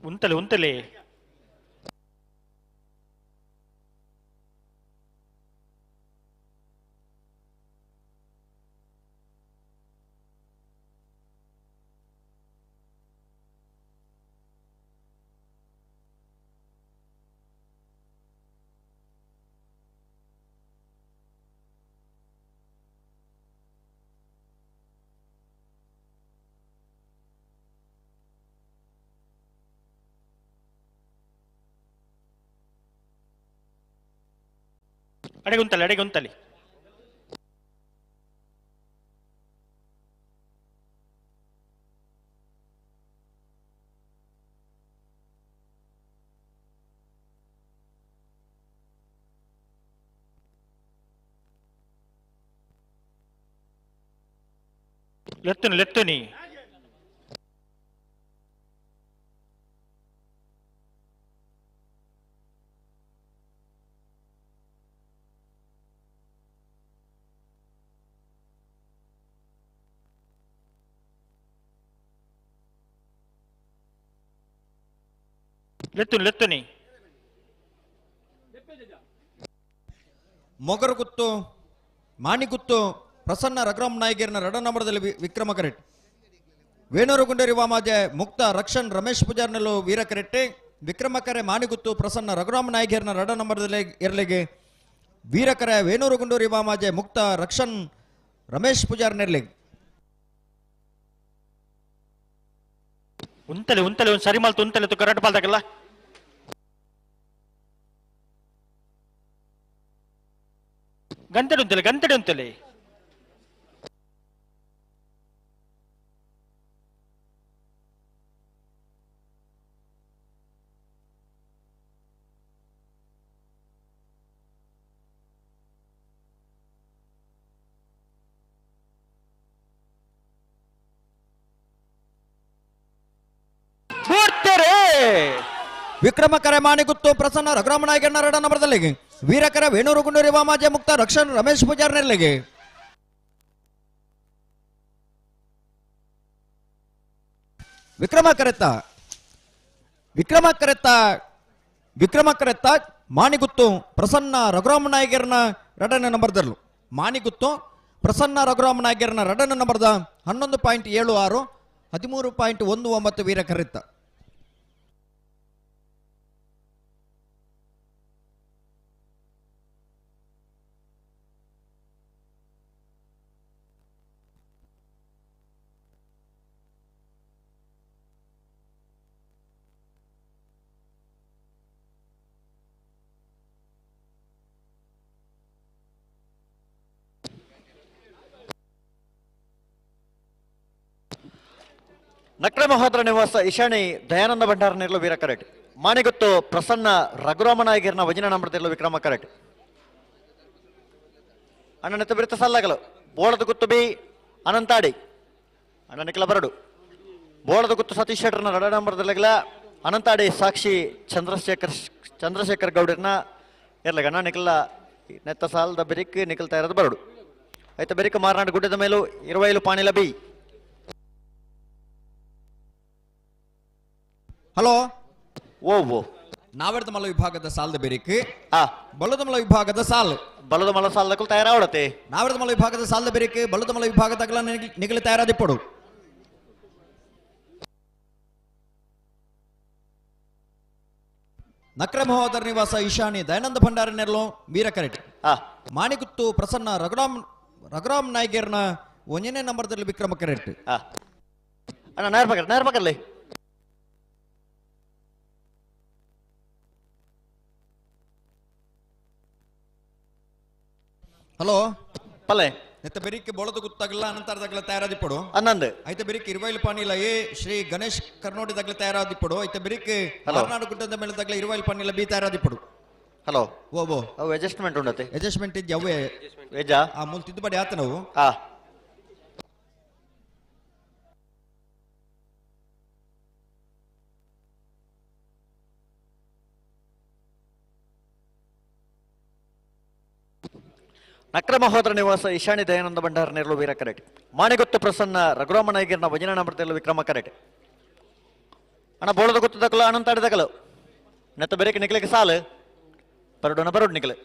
ಉಂತಲೆ ಉಂತಲೆ ಅಡೆಗುಂತಲೆ ಅಡೆಗುಂತಲೆ ಲೆತ್ತುನಿ ಲೆತ್ತುನಿ ಲೆತ್ತುನಿ ಲೆತ್ತುನಿ ಮೊಗರುಗುತ್ತು ಮಾಣಿಗುತ್ತು ಪ್ರಸನ್ನ ರಘುರಾಮ್ ನಾಯಕರ್ನ ರಡ ನಂಬರದಲ್ಲಿ ವಿಕ್ರಮ ಕರೆಟ್. ವೇಣೂರು ಗುಂಡೇರಿ ವಾಮಾಜೆ ಮುಕ್ತ ರಕ್ಷಣ್ ರಮೇಶ್ ಪೂಜಾರ್ನಲ್ಲೂ ವೀರ ಕರೆಟ್ಟೆ. ವಿಕ್ರಮ ಕರೆ ಮಾಣಿಗುತ್ತು ಪ್ರಸನ್ನ ರಘುರಾಮ್ ನಾಯಕರ್ನ ರಡ ನಂಬರದಲ್ಲಿ ಎರಲಿಗೆ ವೀರಕರೆ ವೇಣೂರು ಗುಂಡೂರಿ ವಾಮಾಜೆ ಮುಕ್ತ ರಕ್ಷಣ್ ರಮೇಶ್ ಪೂಜಾರ್ನೆರ್ಲಿಗೆ ಉಂತಲೆ ಉಂತಲೆ ಒಂದು ಸರಿ ಮಾಲ್ತು ಉಂತಲೆ ತು ಕರೆಕ್ಟ್ ಬಾಲ್ದಾಗಲ್ಲ ಗಂಟೆಡು ಉಂತಲೆ ಗಂಟೆಡು ಉಂತಲೆ ವಿಕ್ರಮ ಕರೆ ಮಾಣಿಗುತ್ತು ಪ್ರಸನ್ನ ರಘುರಾಮ ನಾಯಕನ ರಡ ನಂಬರದಲ್ಲಿ ವೀರಕರ ವೇಣೂರು ಗುಂಡೂರಿ ವಾಮಾಜೆ ಮುಕ್ತ ರಕ್ಷಣ್ ರಮೇಶ್ ಪೂಜಾರ್ನೆರ್ಲಿಗೆ ವಿಕ್ರಮ ಕರೆತ್ತ ಮಾಣಿಗುತ್ತು ಪ್ರಸನ್ನ ರಘುರಾಮ ನಾಯಕರ್ನ ರಡನ ನಂಬರ್ದಲ್ಲೂ ಮಾಣಿಗುತ್ತು ಪ್ರಸನ್ನ ರಘುರಾಮ ನಾಯಕರ್ನ ರಡನ ನಂಬರ್ದ 11.76 13.19 ವೀರ ಕರೆತ್ತ. ನಕ್ರೆ ಮಹೋದರ ನಿವಾಸ ಇಶಾಣಿ ದಯಾನಂದ ಭಂಡಾರ ನಿರ್ಲು ವೀರ ಕರೆಟ್. ಮಾಣಿಗುತ್ತು ಪ್ರಸನ್ನ ರಘುರಾಮ ನಾಯಕರ್ನ ವಜನ ನಂಬರದಿರ್ಲು ವಿಕ್ರಮ ಕರೆಟ್. ಅಣ್ಣನೆತ್ತ ಬಿರುತ್ತ ಸಲ್ಲಗಲು ಬೋಳದ ಗುತ್ತು ಬಿ ಅನಂತಾಡಿ ಅಣ್ಣನಿಕ್ಲ ಬರಡು ಬೋಳದ ಗುತ್ತು ಸತೀಶ್ ಶೆಟ್ಟರ್ನ ರಡ ನಂಬರದಲ್ಲಿಗಲ ಅನಂತಾಡಿ ಸಾಕ್ಷಿ ಚಂದ್ರಶೇಖರ್ ಗೌಡರ್ನ ಇರ್ಲಗಣ್ಣ ನಿಖಲ ನೆತ್ತ ಸಾಲದ ಬೆರಿಕ್ ನಿಖಲ್ತಾ ಇರೋದು ಬರಡು ಆಯ್ತು ಬೆರಿಕ್ ಮಾರ್ನಾಡು ಗುಡ್ಡದ ಮೇಲೂ 20 ಪಾಣಿಲ ಬಿ. ಹಲೋ ಓ ನಾವೆಡ್ದ ಮಲ ವಿಭಾಗದ ಸಾಲದ ಬೆರಿಕ್ ಬಲದ ಮಲ ವಿಭಾಗದ ಸಾಲ್ ಬಲದ ಮಲ ಸಾಲದಕ್ಕೂ ತಯಾರಾವಡತೆ ನಾವೆಡ್ದ ಮಲ ವಿಭಾಗದ ಸಾಲದ ಬೆರಿಕ್ ಬಲದ ಮಲ ವಿಭಾಗದಾಗಲ ನಿಗಲ ತಯಾರಾದಿಪ್ಪಡು. ನಕ್ರ ಮಹೋದರ ನಿವಾಸ ಈಶಾನಿ ದಯಾನಂದ ಭಂಡಾರ ನೆರಳು ವೀರಕರೆಟ್ ಮಾಣಿಗುತ್ತು ಪ್ರಸನ್ನ ರಘುರಾಮ್ ನಾಯ್ಗೇರ್ನ 1ನೇ ನಂಬರ್ದಲ್ಲಿ ವಿಕ್ರಮ ಕರೆಟ್ ಅಣ್ಣ ನೇರ್ಪಕರ್ಲೆ ಹಲೋ ಪಲ್ಲೆ ನೆತ್ತ ಬೆರಿಕ್ ಬೋಳದ ಗುತ್ತಾಗಲ್ಲ ಅನಂತರದಾಗಲ ತಯಾರಾದಿಪ್ಪಡು ಅನ್ನಂದು ಐತೆ ಬೆರಿಕ್ 20 ಪಾಣಿಲ ಎ ಶ್ರೀ ಗಣೇಶ್ ಕರ್ನೋಡಿದಾಗಲ ತಯಾರಾದಿಪ್ಪಡು ಐತೆ ಬೆರಿಕ್ ಮಾರ್ನಾಡು ಗುಡ್ಡದ ಮೇಲದಾಗಲ 20 ಪಾಣಿಲ ಬಿ ತಯಾರಾದಿಪ್ಪಡು. ಹಲೋ ಓ ಅವು ಅಡ್ಜಸ್ಟ್ಮೆಂಟ್ ಉಂಡತೆ ಅಡ್ಜಸ್ಟ್ಮೆಂಟ್ ಇದ್ದು ಅವೇ ವೇಜಾ ಆ ಮೂಲ ತಿದ್ದುಪಡಿ ಆತ ನಾವು ನಕ್ರ ಮಹೋದರ ನಿವಾಸ ಈಶಾನಿ ದಯಾನಂದ ಭಂಡಾರ ನೆರಳು ವೀರ ಕರೆಟ್ ಮಾಣಿಗೊತ್ತು ಪ್ರಸನ್ನ ರಘುರಾಮ ನಾಯ್ಗರ್ನ ಭಜನಾ ನಂಬರ್ತೆಲ್ಲ ವಿಕ್ರಮ ಕರೆಟ್ ಅಣ್ಣ ಬೋಳದ ಗೊತ್ತದಕ್ಕಲ್ಲ ಅನಂತಾಡಿದಕ್ಕಲು ನೆತ್ತ ಬೆರೇಕೆ ನಿಕ್ಲಿಕ್ಕೆ ಸಾಲು ಬರಡೋಣ ಬರೋಡು ನಿಕ್ಲೆ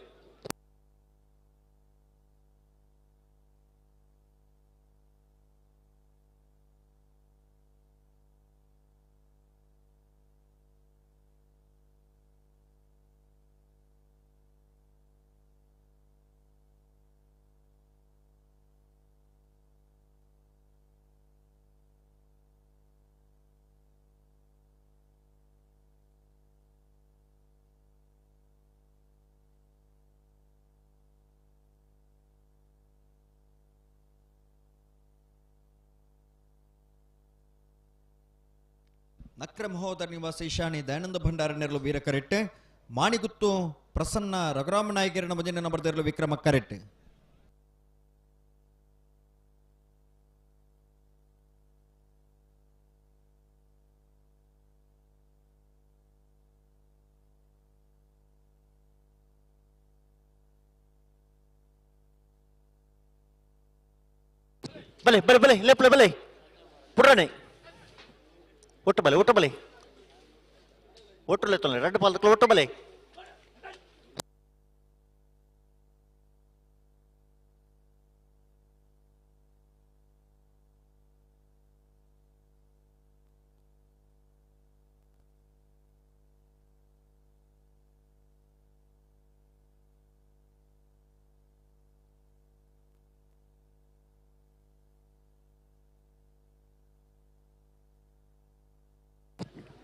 ನಕ್ರ ಮಹೋದರ ನಿವಾಸ ಈಶಾನಿ ದಯಾನಂದ ಭಂಡಾರ ನೆರಳು ವೀರ ಕರೆಟ್ ಮಾಣಿಗುತ್ತು ಪ್ರಸನ್ನ ರಘುರಾಮ ನಾಯ್ಗೇರನ ಭಜನೆ ನಂಬರ್ದಿರಲು ವಿಕ್ರಮ ಕರೆಟ್ ಬಲೆ ಬಲೆ ಬಲೆ ಲೆಪ್ಲೆ ಬಲೆ ಪುರಾಣೆ ಒಟ್ಟು ಬಲೆ ಒಟ್ಟು ಲೆತ್ತೊಲೆ 2 ಪಾಲದಕ್ಕಲು ಒಟ್ಟು ಬಲೆ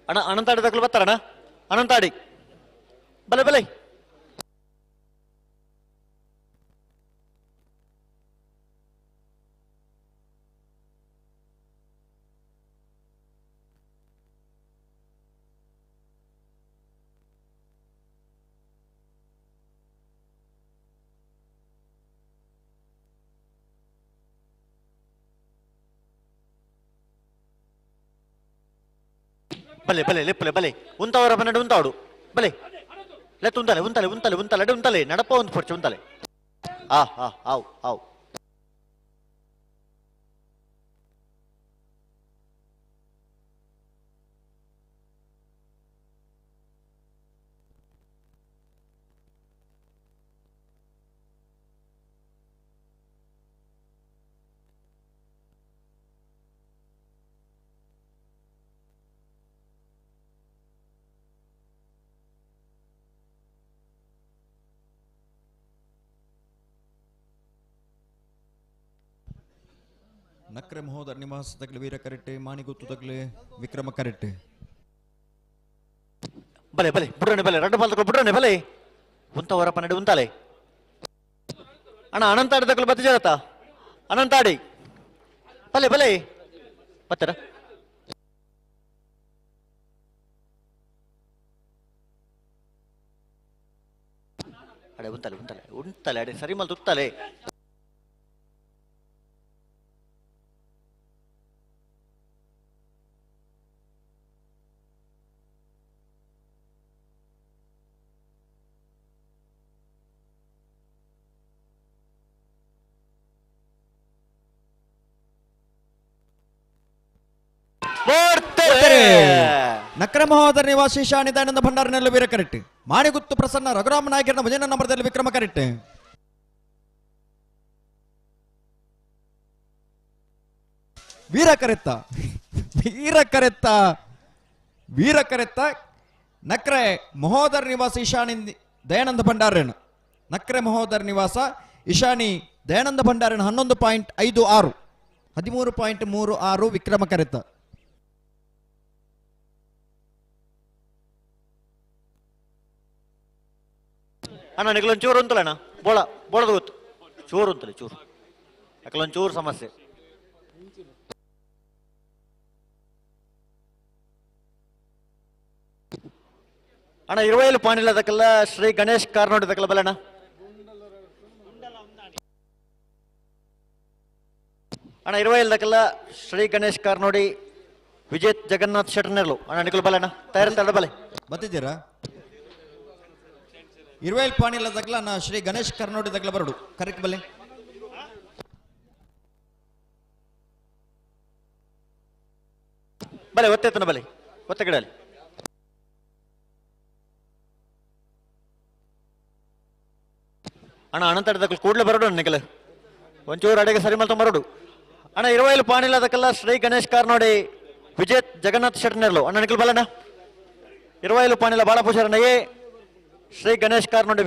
ಅಣ್ಣ ಅನಂತಾಡಿ ತಗಲು ಬರ್ತಾರಣ್ಣ ಅನಂತಾಡಿ ಬಲೆ ಬಲೆ ಬಲೆ ಬಲೆ ಲೆಪ್ಪಲೆ ಬಲೆ ಉಂತವರ ಪನ್ನಡು ಉಂತಾವಡು ಬಲೆ ಲೆತ್ ಉಂತಲೆ ಉಂತಲೆ ಉಂತಲೆ ಉಂತಲೆ ಅಡೆ ಉಂತಲೆ ನಡಪ ಒಂದು ಪೊರ್ಚೆ ಉಂತಲೆ ಆವ್ ಆವ್ ನಕ್ರೆ ಮಹೋದರ ನಿವಾಸ ತಗಲು ವೀರ ಕರೆಟ್ ಮಾಣಿಗುತ್ತು ತಗಲು ವಿಕ್ರಮ ಕರೆಟ್ ಬಲೆ ಬಲೆ ಬುಡ್ರನೆ ಬಲೆ 2 ಪಾಲದಕ್ಕಲು ಬುಡ್ರನೆ ಬಲೆ ಉಂತವರ ಪನ್ನಡು ಉಂತಲೆ ಅಣ್ಣ ಅನಂತಾಡಿ ತಗಲು ಬತ್ತಿ ಜಗತ್ತ ಅನಂತಾಡಿ ಬಲೆ ಬಲೆ ಬತ್ತರ ಅಡೆ ಉಂತಲೆ ಉಂತಲೆ ಉಂತಲೆ ಅಡೆ ಸರಿ ಮಲ್ ತುತ್ತಲೆ ನಕ್ರ ಮಹೋದರ ನಿವಾಸಿ ಶಾಣಿ ದಯಾನಂದ ಭಂಡಾರನೆಲ್ಲ ವೀರ ಕರೆಕ್ಟ್. ಮಾಣಿಗುತ್ತು ಪ್ರಸನ್ನ ರಘುರಾಮ ನಾಯಕರನ ಭಜನ ನಂಬರದಲ್ಲಿ ವಿಕ್ರಮ ಕರೆಕ್ಟ್. ವೀರ ಕರೆತ್ತ ವೀರ ಕರೆತ್ತ ವೀರ ಕರೆತ್ತ ನಕ್ರೆ ಮಹೋದರ ನಿವಾಸ ಈಶಾನಿ ದಯಾನಂದ ಭಂಡಾರನ ನಕ್ರೆ ಮಹೋದರ ನಿವಾಸ ಈಶಾನಿ ದಯಾನಂದ ಭಂಡಾರನ 11.56 13.36 ವಿಕ್ರಮ ಕರೆತ್ತ. ಅಣ್ಣ ನಿಗಲೊಂಚೂರು ಅಂತಲಣ್ಣ ಬೋಳದ ಗೊತ್ತು ಚೂರು ಅಂತಲೇ ಚೂರು ಅಕಲೊಂಚೂರು ಸಮಸ್ಯೆ. ಅಣ್ಣ 20 ಪಾಣಿಲದಕ್ಕೆಲ್ಲ ಶ್ರೀ ಗಣೇಶ್ ಕಾರ್ನೋಡಿದಕ್ಕೆಲ್ಲ ಬಲ್ಲಣ್ಣ. ಅಣ್ಣ 20 ಶ್ರೀ ಗಣೇಶ್ ಕಾರ್ನೋಡಿ ವಿಜಯ್ ಜಗನ್ನಾಥ್ ಶೆಟ್ಟರ್ನೆರ್ಲು ಅಣ್ಣ ನಿಗಲು ಬಲ್ಲಣ್ಣ ತಯಾರಿಸ್ತಾರ ಬಲೆ ಬತ್ತಿದ್ದೀರಾ? 20 ಪಾಣಿಲದಕ್ಕೆಲ್ಲ ನಾ ಶ್ರೀ ಗಣೇಶ್ ಕಾರ್ನೋಡಿದಕ್ಕೆಲ್ಲ ಬರಡು ಕರೆಕ್ಟ್ ಬಲ್ಲೆ. ಬಲೆ ಒತ್ತೆತ್ತನ ಬಲೆ ಒತ್ತೆ ಗಿಡಲಿ ಅಣ್ಣ ಅನಂತಡದಕ್ಕಲ್ಲಿ ಕೂಡಲೇ ಬರೋಡು ನಿಗಲ ಒಂಚೂರು ಅಡೆಗೆ ಸರಿ ಮಲ್ತ ಬರೋಡು. ಅಣ್ಣ 20 ಪಾಣಿಲದಕ್ಕೆಲ್ಲ ಶ್ರೀ ಗಣೇಶ್ ಕಾರ್ನೋಡಿ ವಿಜಯ್ ಜಗನ್ನಾಥ್ ಶೆಟ್ಟರ್ನೆರ್ಲು ಅಣ್ಣ ನಿಗಲು ಬಲ್ಲಣ್ಣ. 20 ಪಾಣಿಲ ಬಾಳಪೂಜಾರಣ್ಣಗೆ ಶ್ರೀ ಗಣೇಶ್ ಕಾರ್ನೋಡಿ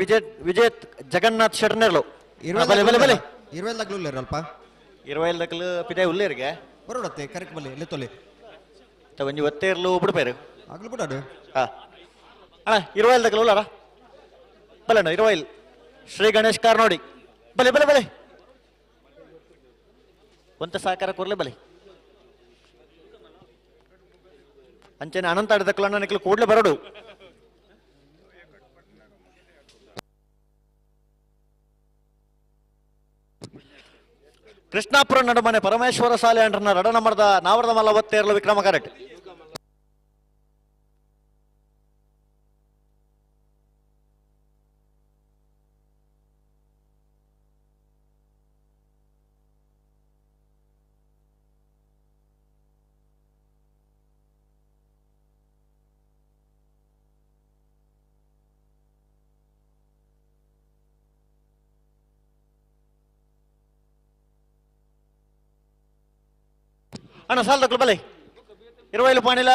ವಿಜಯ್ ಜಗನ್ನಾಥ್ ಶೆಟ್ಟರ್ನೆರ್ಲು ಬಲೆ ಬಲೆ ಬಲೆ 20 ಅಲ್ಪ 20 ಪಿದೆ ಉಲ್ಲೇರಿಗೆ ಬರೋಡತ್ತೆ ಕರೆಕ್ಟ್ ಬಲೆ ಎಲ್ಲಿ ತೊಲೆ ಒಂಜಿ ಒತ್ತೇರ್ಲು ಬಿಡ್ಪೇರು ಆಗ್ಲು ಬಿಡೋದು. ಅಣ್ಣ 20 ಉಲ್ಲಾರ ಬಲ್ಲಣ್ಣ 20 ಶ್ರೀ ಗಣೇಶ್ ಕಾರ್ನೋಡಿ ಬಲೆ ಬಲೆ ಬಲೆ ಒಂತ ಸಹಕಾರ ಕೊರ್ಲೆ ಬಲೆ ಅಂಚನೆ ಅನಂತ ಆಡಿದಕ್ಕಲ್ಲ ನಿಕ್ಲು ಕೂಡ್ಲೆ ಬರೋಡು. ಕೃಷ್ಣಾಪುರ ನಡುಮನೆ ಪರಮೇಶ್ವರ ಶಾಲೆ ಅಂಟರ್ನ ರಡ ನಂಬರ್ದ ನಾವರದ ಮಲ್ಲ ಒತ್ತೇರ್ಲು ವಿಕ್ರಮ ಕರೆಕ್ಟ್. ಅಣ್ಣ ಸಾಲದಕ್ಕಲು ಬಲೆ 20 ಪಾಣಿಲ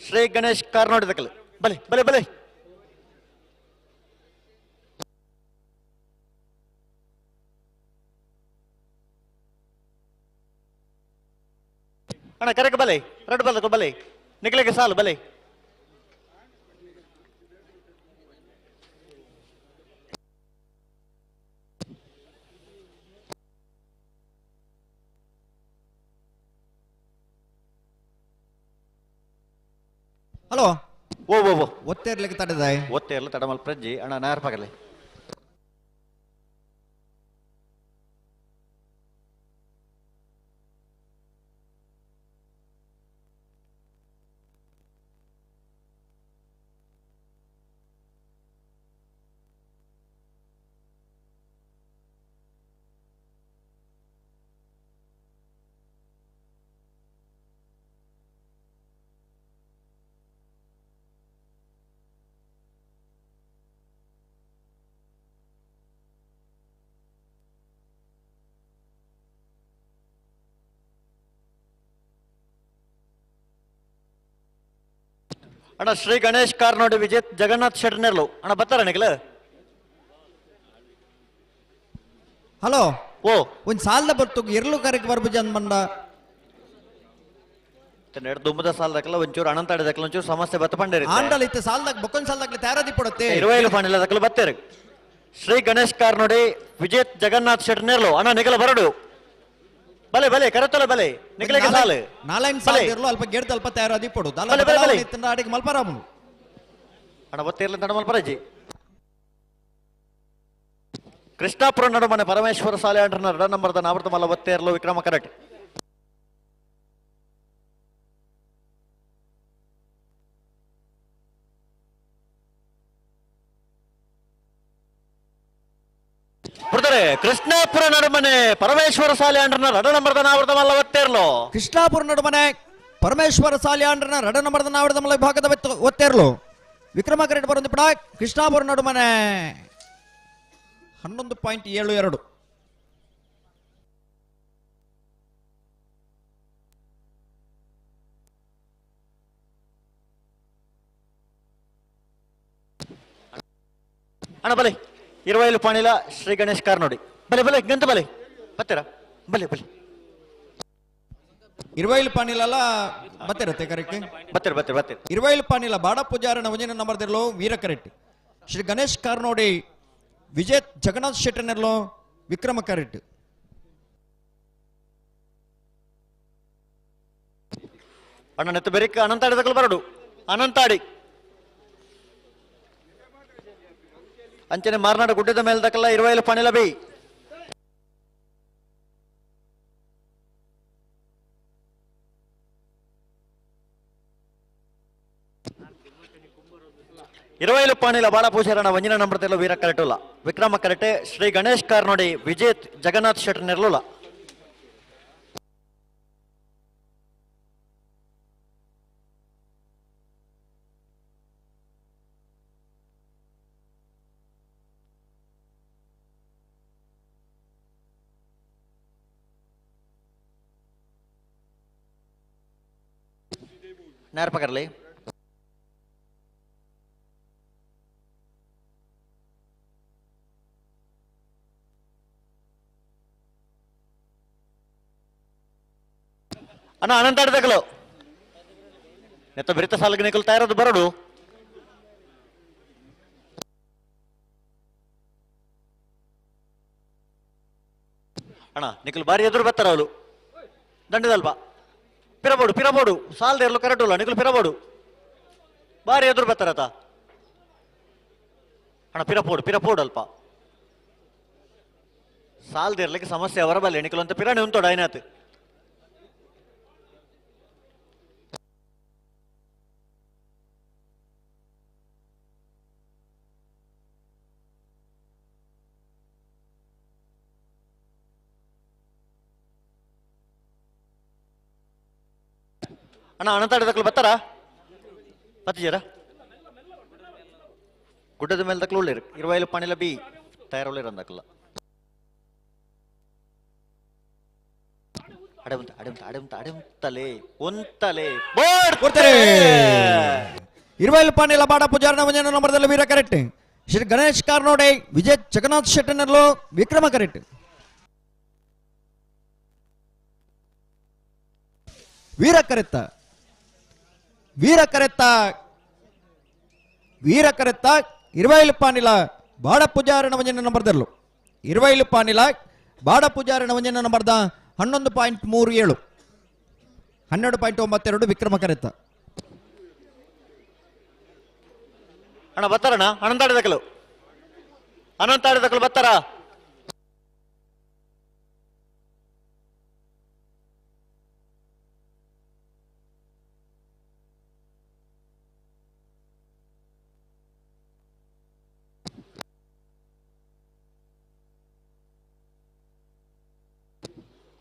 ಶ್ರೀ ಗಣೇಶ್ ಕಾರ್ನೋಡಿದಕ್ಕಲು ಬಲೆ ಬಲೆ ಬಲೆ ಅಣ್ಣ ಕರೆಕ್ಟ್ ಬಲೆ ರೆಡ್ ಬಲ್ದಕ್ಕಲು ಬಲೆ ನಿಕ್ಲಿಗೆ ಸಾಲು ಬಲೆ ಹಲೋ ಓ ಒತ್ತೇರ್ಲಿಕ್ಕೆ ತಡೆದಾಯ್ ಒತ್ತೇರ್ಲು ತಡಮಲ್ ಪ್ರಜ್ಜಿ ಅಣ್ಣ ನಾರ್ ಪಗಲೆ ಅಣ್ಣ ಶ್ರೀ ಗಣೇಶ್ ಕಾರ್ನೋಡಿ ವಿಜಯ್ ಜಗನ್ನಾಥ್ ಶೆಟ್ಟರ್ನೆರ್ಲು ಅಣ್ಣ ಬರ್ತಾರ ನಿಗಲ ಹಲೋ ಓ ಒಂದ್ ಸಾಲದ ಬರ್ತು ಎರಲು ಕರೆಕ್ಟ್ ಬರ್ಬುಜ ಅಂದ್ಬಂಡ ನೆಡ್ ದುಂಬದ ಸಾಲದಕ್ಕಲ್ಲ ಒಂಚೂರು ಅನಂತ ಆಡಿದಕ್ಕಲ್ಲ ಒಂಚೂರು ಸಮಸ್ಯೆ ಬತ್ತಪಂಡೇರಿ ಆಂಡಲ್ ಇತ್ತೆ ಸಾಲದಾಗ ಬೊಕ್ಕೊಂದ್ ಸಾಲದಾಗ್ಲಿ ತಯಾರಾದಿ ಪಡುತ್ತೆ 20 ಪಾಣಿಲದಕ್ಕಲ್ಲ ಬತ್ತೇರಿ ಶ್ರೀ ಗಣೇಶ್ ಕಾರ್ನೋಡಿ ವಿಜಯ್ ಜಗನ್ನಾಥ್ ಶೆಟ್ಟರ್ನೆರ್ಲು ಅಣ್ಣ ನಿಗಲ ಬರಡು ಬಲೆ ಬಲೆ ಕರೆತೊಲೆ ಬಲೆ ನಿಗಲಿಗೆ ಸಾಲು ನಾಲ್ಕು ಸಾಲ ಇರಲು ಅಲ್ಪ ಗೆಡ್ದು ಅಲ್ಪ ತಯಾರಾದಿ ಪಡು ಅಡಿಗೆ ಮಲ್ಪರಾಮನು ಅಣ್ಣ ಒತ್ತೇರ್ಲಿ ನಡ ಮಲ್ಪರಾಜಿ ಕೃಷ್ಣಾಪುರ ನಡುಮನೆ ಪರಮೇಶ್ವರ ಶಾಲೆ ಅಂಟರ್ನ ರಡ ನಂಬರ್ದ ನಾವರ್ತ ಮಲ್ಲ ಒತ್ತೇರ್ಲು ವಿಕ್ರಮ ಕರೆಕ್ಟ್ ಬರ್ತಾರೆ ಕೃಷ್ಣಾಪುರ ನಡುಮನೆ ಪರಮೇಶ್ವರ ಶಾಲೆ ಅಂಟರ್ನ ರಡ ನಂಬರ್ದ ನಾವರ್ತ ಮಲ್ಲ ಒತ್ತೇರ್ಲು ಕೃಷ್ಣಾಪುರ ನಡುಮನೆ ಪರಮೇಶ್ವರ ಸಾಲಿಯಾಂಡ್ರನ 2 ನಂಬರ್ದ ನಾವಡದ ಮಲ ವಿಭಾಗದ ಒತ್ತೇರ್ಲು ವಿಕ್ರಮ ಕರೆಟ್ ಬರೋದು ಬಿಡ ಕೃಷ್ಣಾಪುರ ನಡುಮನೆ 11.72. ಅಣ್ಣ ಬಲೆ 20 ಪಾಣಿಲ ಶ್ರೀ ಗಣೇಶ್ ಕಾರ್ನೋಡಿ ಬಲೆ ಬಲೆ ಗಂತ ಬಲೆ ಬತ್ತೀರಾ ಬಲೆ ಬಲೆ 20 ಪಾಣಿಲಲ್ಲ ಬತ್ತಿರತ್ತೆ ಕರೆಕ್ಟ್ ಬತ್ತೀರ ಬತ್ತೀರ ಬತ್ತೀರ 20 ಪಾಣಿಲ ಬಾಡ ಪೂಜಾರನ ಒಂಜಿನ ನಂಬರ್ ದಿರ್ಲು ವೀರ ಕರೆಕ್ಟ್ ಶ್ರೀ ಗಣೇಶ್ ಕಾರ್ನೋಡಿ ವಿಜಯ್ ಜಗನ್ನಾಥ್ ಶೆಟ್ಟರ್ನೆರ್ಲು ವಿಕ್ರಮ ಕರೆಕ್ಟ್ ಅಣ್ಣ ನೆತ್ತ ಬೆರಿಕ ಅನಂತಾಡಿ ತಗಲು ಬರಡು ಅನಂತಾಡಿ ಅಂಚನೆ ಮಾರ್ನಾಡು ಗುಡ್ಡದ ಮೇಲೆ ದಕ್ಕಲ್ಲ 20 ಪಾಣಿಲ ಬಿ ಇರುವೈಲು ಪಾಣಿಲ ಬಾಳ ಪೂಜಾರಣ ವಂಜನ ನಂಬರ್ ತೆಲ್ಲ ವೀರ ಕರೆಟುಲ್ಲ ವಿಕ್ರಮ ಕರೆಟೆ ಶ್ರೀ ಗಣೇಶ್ ಕಾರ್ನೋಡಿ ವಿಜಯ್ ಜಗನ್ನಾಥ್ ಶೆಟ್ಟರ್ ನೆರ್ಲುಲ್ಲ ನೇರ ಪಕರ್ಲಿ ಅಣ್ಣ ಅನಂತಾಡಿ ತಗಲು ನೆತ್ತ ಬೆರಿತ ಸಾಲಿಗೆ ನಿಕಲು ತಯಾರದು ಬರಡು ಅಣ್ಣ ನಿಕಲು ಬಾರಿ ಎದುರು ಬರ್ತಾರ ಅವಳು ದಂಡದಲ್ಪ ಪಿರಬೋಡು ಪಿರಬೋಡು ಸಾಲದ ಇರಲು ಕರೆಕ್ಟ್ ಇಲ್ಲ ನಿಕಲು ಪಿರಬೋಡು ಬಾರಿ ಎದುರು ಬರ್ತಾರತ ಅಣ್ಣ ಪಿರಪೋಡು ಪಿರಪೋಡು ಅಲ್ಪ ಸಾಲದ ಇರ್ಲಿಕ್ಕೆ ಸಮಸ್ಯೆ ಅವರ ಬಲ್ಲೆ ನಿಕಲು ಅಂತ ಪಿರಾಣಿ ಉಂಟೋಡ ಐನಾತ್ ಅಣ್ಣ ಅನಂತಾಡಿ ತಕ್ಕಲು ಬರ್ತಾರ ಬತ್ತಿಜರ ಗುಡ್ಡದ ಮೇಲೆ ತಕ್ಕಲು ಉಳ್ಳಿರು 20 ಪಾಣಿಲ ಬಿ ತಯಾರು ಉಳ್ಳಿರು ಅಂದಕ್ಕಲ್ಲ ಅಡೆಂತ ಅಡೆಂತ ಅಡೆಂತ ಅಡೆಂತಲೇ ಒಂತಲೇ ಬೋರ್ಡ್ ಕೊಡ್ತಾರೆ 20 ಪಾಣಿಲ ಬಾಡ ಪೂಜಾರನ ವಂಜನ ನಂಬರ್ದಲ್ಲಿ ವೀರ ಕರೆಕ್ಟ್ ಶ್ರೀ ಗಣೇಶ್ ಕಾರ್ನೋಡೆ ವಿಜಯ್ ಜಗನ್ನಾಥ್ ಶೆಟ್ಟರ್ನೆರ್ಲು ವಿಕ್ರಮ ಕರೆಕ್ಟ್ ವೀರ ಕರೆತ್ತ ವೀರ ಕರೆತ್ತ ವೀರ ಕರೆತ್ತ 20 ಪಾಣಿಲ ಬಾಡ ಪೂಜಾರನ ವಂಜನ ನಂಬರ್ದಲ್ಲು 20 ಪಾಣಿಲ ಬಾಡ ಪೂಜಾರನ ವಂಜನ ನಂಬರ್ದ 11.37 12.92 ವಿಕ್ರಮ ಕರೆತ್ತ ಅಣ್ಣ ಬರ್ತಾರಣ್ಣ ಅನಂತಾಡಿ ತಕ್ಕಲು ಅನಂತಾಡಿ ತಕ್ಕಲು ಬರ್ತಾರ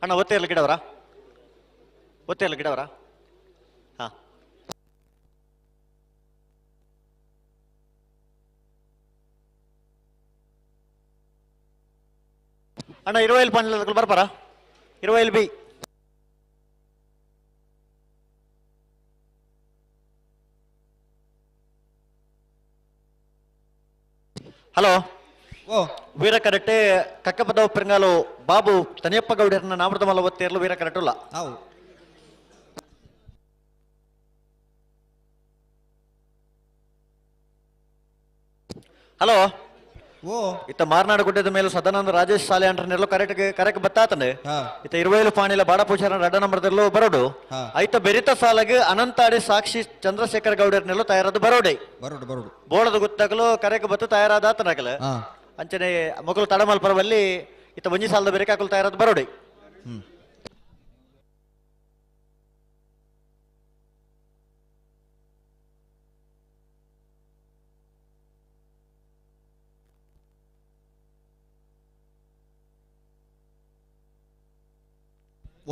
ಅಣ್ಣ ಒತ್ತೆ ಎಲ್ಲ ಗಿಡವರ ಒತ್ತೆ ಎಲ್ಲ ಗಿಡವರ ಹಾ ಅಣ್ಣ 20 ಪಾಣಿಲ ಬರ್ಬಾರ 20 ಬಿ ಹಲೋ ಓ ವೀರ ಕರೆಕ್ಟೆ ಕಕ್ಕಪದ ಪೆಂಗಾಲು ಬಾಬು ತನಿಯಪ್ಪ ಗೌಡರನ್ನ ನಾಮೃತ ಮಲ್ಲ ಒತ್ತೇರ್ಲು ವೀರ ಕರೆಕ್ಟುಲ್ಲ ಹೌದು ಹಲೋ ಓ ಇತ್ತ ಮಾರ್ನಾಡು ಗುಡ್ಡದ ಮೇಲೂ ಸದಾನಂದ ರಾಜೇಶ್ ಸಾಲೆ ಅಂಟ್ರನ್ನೆಲ್ಲೋ ಕರೆಕ್ಟ್ ಬತ್ತಾತಂಡೆ ಇತ್ತ 20 ಪಾಣಿಲ ಬಾಡ ಪೂಜಾರ 2 ನಂಬರ್ದಲ್ಲೂ ಬರೋಡು ಐತ ಬೆರಿತ ಸಾಲಗೆ ಅನಂತಾಡಿ ಸಾಕ್ಷಿ ಚಂದ್ರಶೇಖರ್ ಗೌಡರ್ನೆಲ್ಲೋ ತಯಾರಾದ ಬರೋಡೆ ಬರೋಡು ಬರೋಡು ಬೋಳದ ಗುತ್ತಗಲು ಕರೆಕ್ ಬತ್ತು ತಯಾರಾದಾತನಾಗಲ ಅಂಚನೆ ಮಗಳು ತಡಮಲ್ ಪರವಲ್ಲಿ ಇತ್ತ ಒಂಜಿ ಸಾಲದ ಬೆರಿಕ ಹಾಕಲು ತಯಾರಾದ ಬರೋಡೆ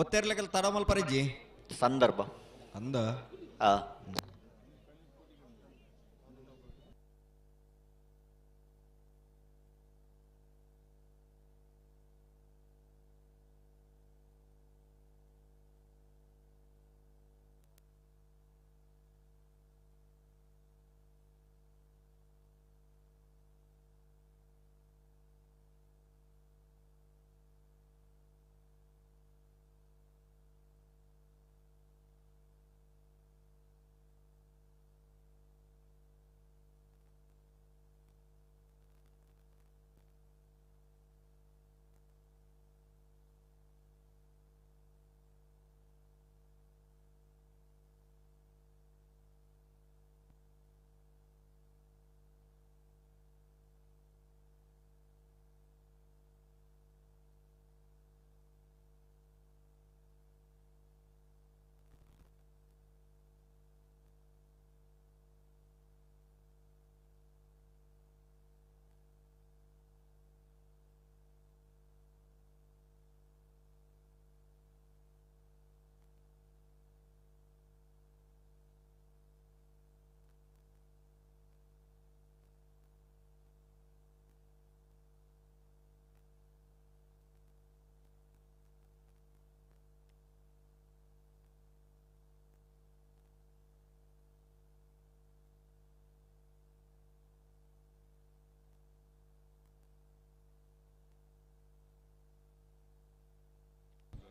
ಒತ್ತೇರ್ಲೆಗಲ್ ತಡಮಲ್ ಪರಿಜಿ ಸಂದರ್ಭ ಅಂದ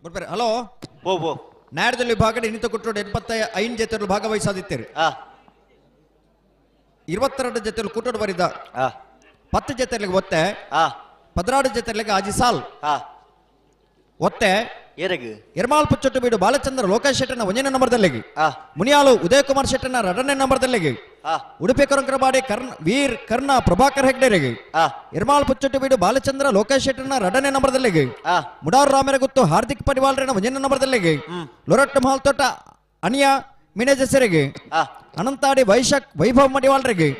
ಬರ್ಬೇರೆ ಹಲೋ ಓ ನ್ಯಾಯದಲ್ಲಿ ಭಾಗಡೆ ಇನ್ನಿತ ಕೊಟ್ಟರು 75 ಜೊತೆಗಳು ಭಾಗವಹಿಸಾದಿತ್ತೇರಿ 22 ಜೊತೆಗಳು ಕೂಟೋಡು ಬರಿದ 10 ಜೊತೆಗಳಿಗೆ ಒತ್ತೆ 16 ಜೊತೆಗಳಿಗೆ ಆಜಿ ಸಾಲ್ ಒತ್ತೆ ಎರ್ಮಾಲ್ ಪುಚ್ಚೊಟ್ಟು ಬೀಡು ಬಾಲಚಂದ್ರ ಲೋಕೇಶ್ ಶೆಟ್ಟನ 1ನೇ ನಂಬರ್ದಲ್ಲಿಗೆ ಮುನಿಯಾಲು ಉದಯ್ ಕುಮಾರ್ ಶೆಟ್ಟನ 2ನೇ ನಂಬರ್ದಲ್ಲಿಗೆ ಉಡುಪಿ ಕೊರಂಕರಬಾಡಿ ವೀರ್ ಕರ್ಣ ಪ್ರಭಾಕರ್ ಹೆಗ್ಡೆರಿಗೆ ಎರ್ಮಾಲ್ ಪುಚ್ಚೊಟ್ಟು ಬೀಡು ಬಾಲಚಂದ್ರ ಲೋಕೇಶ್ ಶೆಟ್ಟನ 2ನೇ ನಂಬರ್ದಲ್ಲಿಗೆ ಮುಡಾರು ರಾಮರಗುತ್ತು ಹಾರ್ದಿಕ್ ಪಡಿವಾಲ್ರನ 1ನೇ ನಂಬರ್ದಲ್ಲಿಗೆ ಲೊರಟ್ ಮಹಾಲ್ ತೋಟ ಅನಿಯ ಮಿನೇಜಸರಿಗೆ ಅನಂತಾಡಿ ವೈಭವ್ ಮಡಿವಾಲ್ರಿಗೆ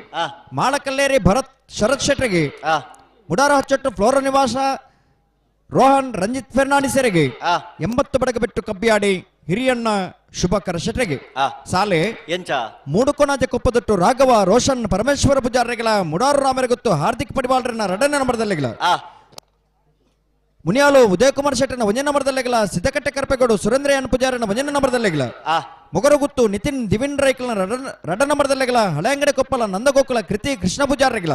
ಮಾಳಕಲ್ಲೇರಿ ಭರತ್ ಶರತ್ ಶೆಟ್ಟರಿಗೆ ಮುಡಾರ ಹಚ್ಚೊಟ್ಟು ಫ್ಲೋರ ನಿವಾಸ ರೋಹನ್ ರಂಜಿತ್ ಫೆರ್ನಾಂಡಿಸರಿಗೆ 80 ಬಡಗ ಬಿಟ್ಟು ಕಬ್ಬಿಯಾಡಿ ಹಿರಿಯಣ್ಣ ಶುಭಕರ ಶೆಟ್ರಿಗೆ ಸಾಲೆ ಮೂಡುಕೊನಾಜೆ ಕೊಪ್ಪದೊಟ್ಟು ರಾಘವ ರೋಷನ್ ಪರಮೇಶ್ವರ ಪೂಜಾರಿಗಳ ಮುಡಾರು ರಾಮರಗುತ್ತು ಹಾರ್ದಿಕ್ ಪಡಿವಾಲ್ರನ 2ನೇ ನಂಬರ್ದಲ್ಲಿಗಳ ಮುನಿಯಾಲು ಉದಯ್ ಕುಮಾರ್ ಶೆಟ್ಟನ 1ನೇ ನಂಬರ್ದಲ್ಲಿಗಳ ಸಿದ್ದಕಟ್ಟೆ ಕರ್ಪೆಗೋಡು ಸುರೇಂದ್ರಯ್ಯನ್ ಪೂಜಾರನ 1ನೇ ನಂಬರ್ದಲ್ಲಿಗಳ ಮೊಗರಗುತ್ತು ನಿತಿನ್ ದಿವಿನ್ ರೈಕಲ್ನ 2ನೇ ನಂಬರ್ದಲ್ಲಿಗಳ ಹಳೆಯಂಗಡೆ ಕೊಪ್ಪಲ ನಂದಗೋಕುಲ ಕೃತಿ ಕೃಷ್ಣ ಪೂಜಾರಿಗಳ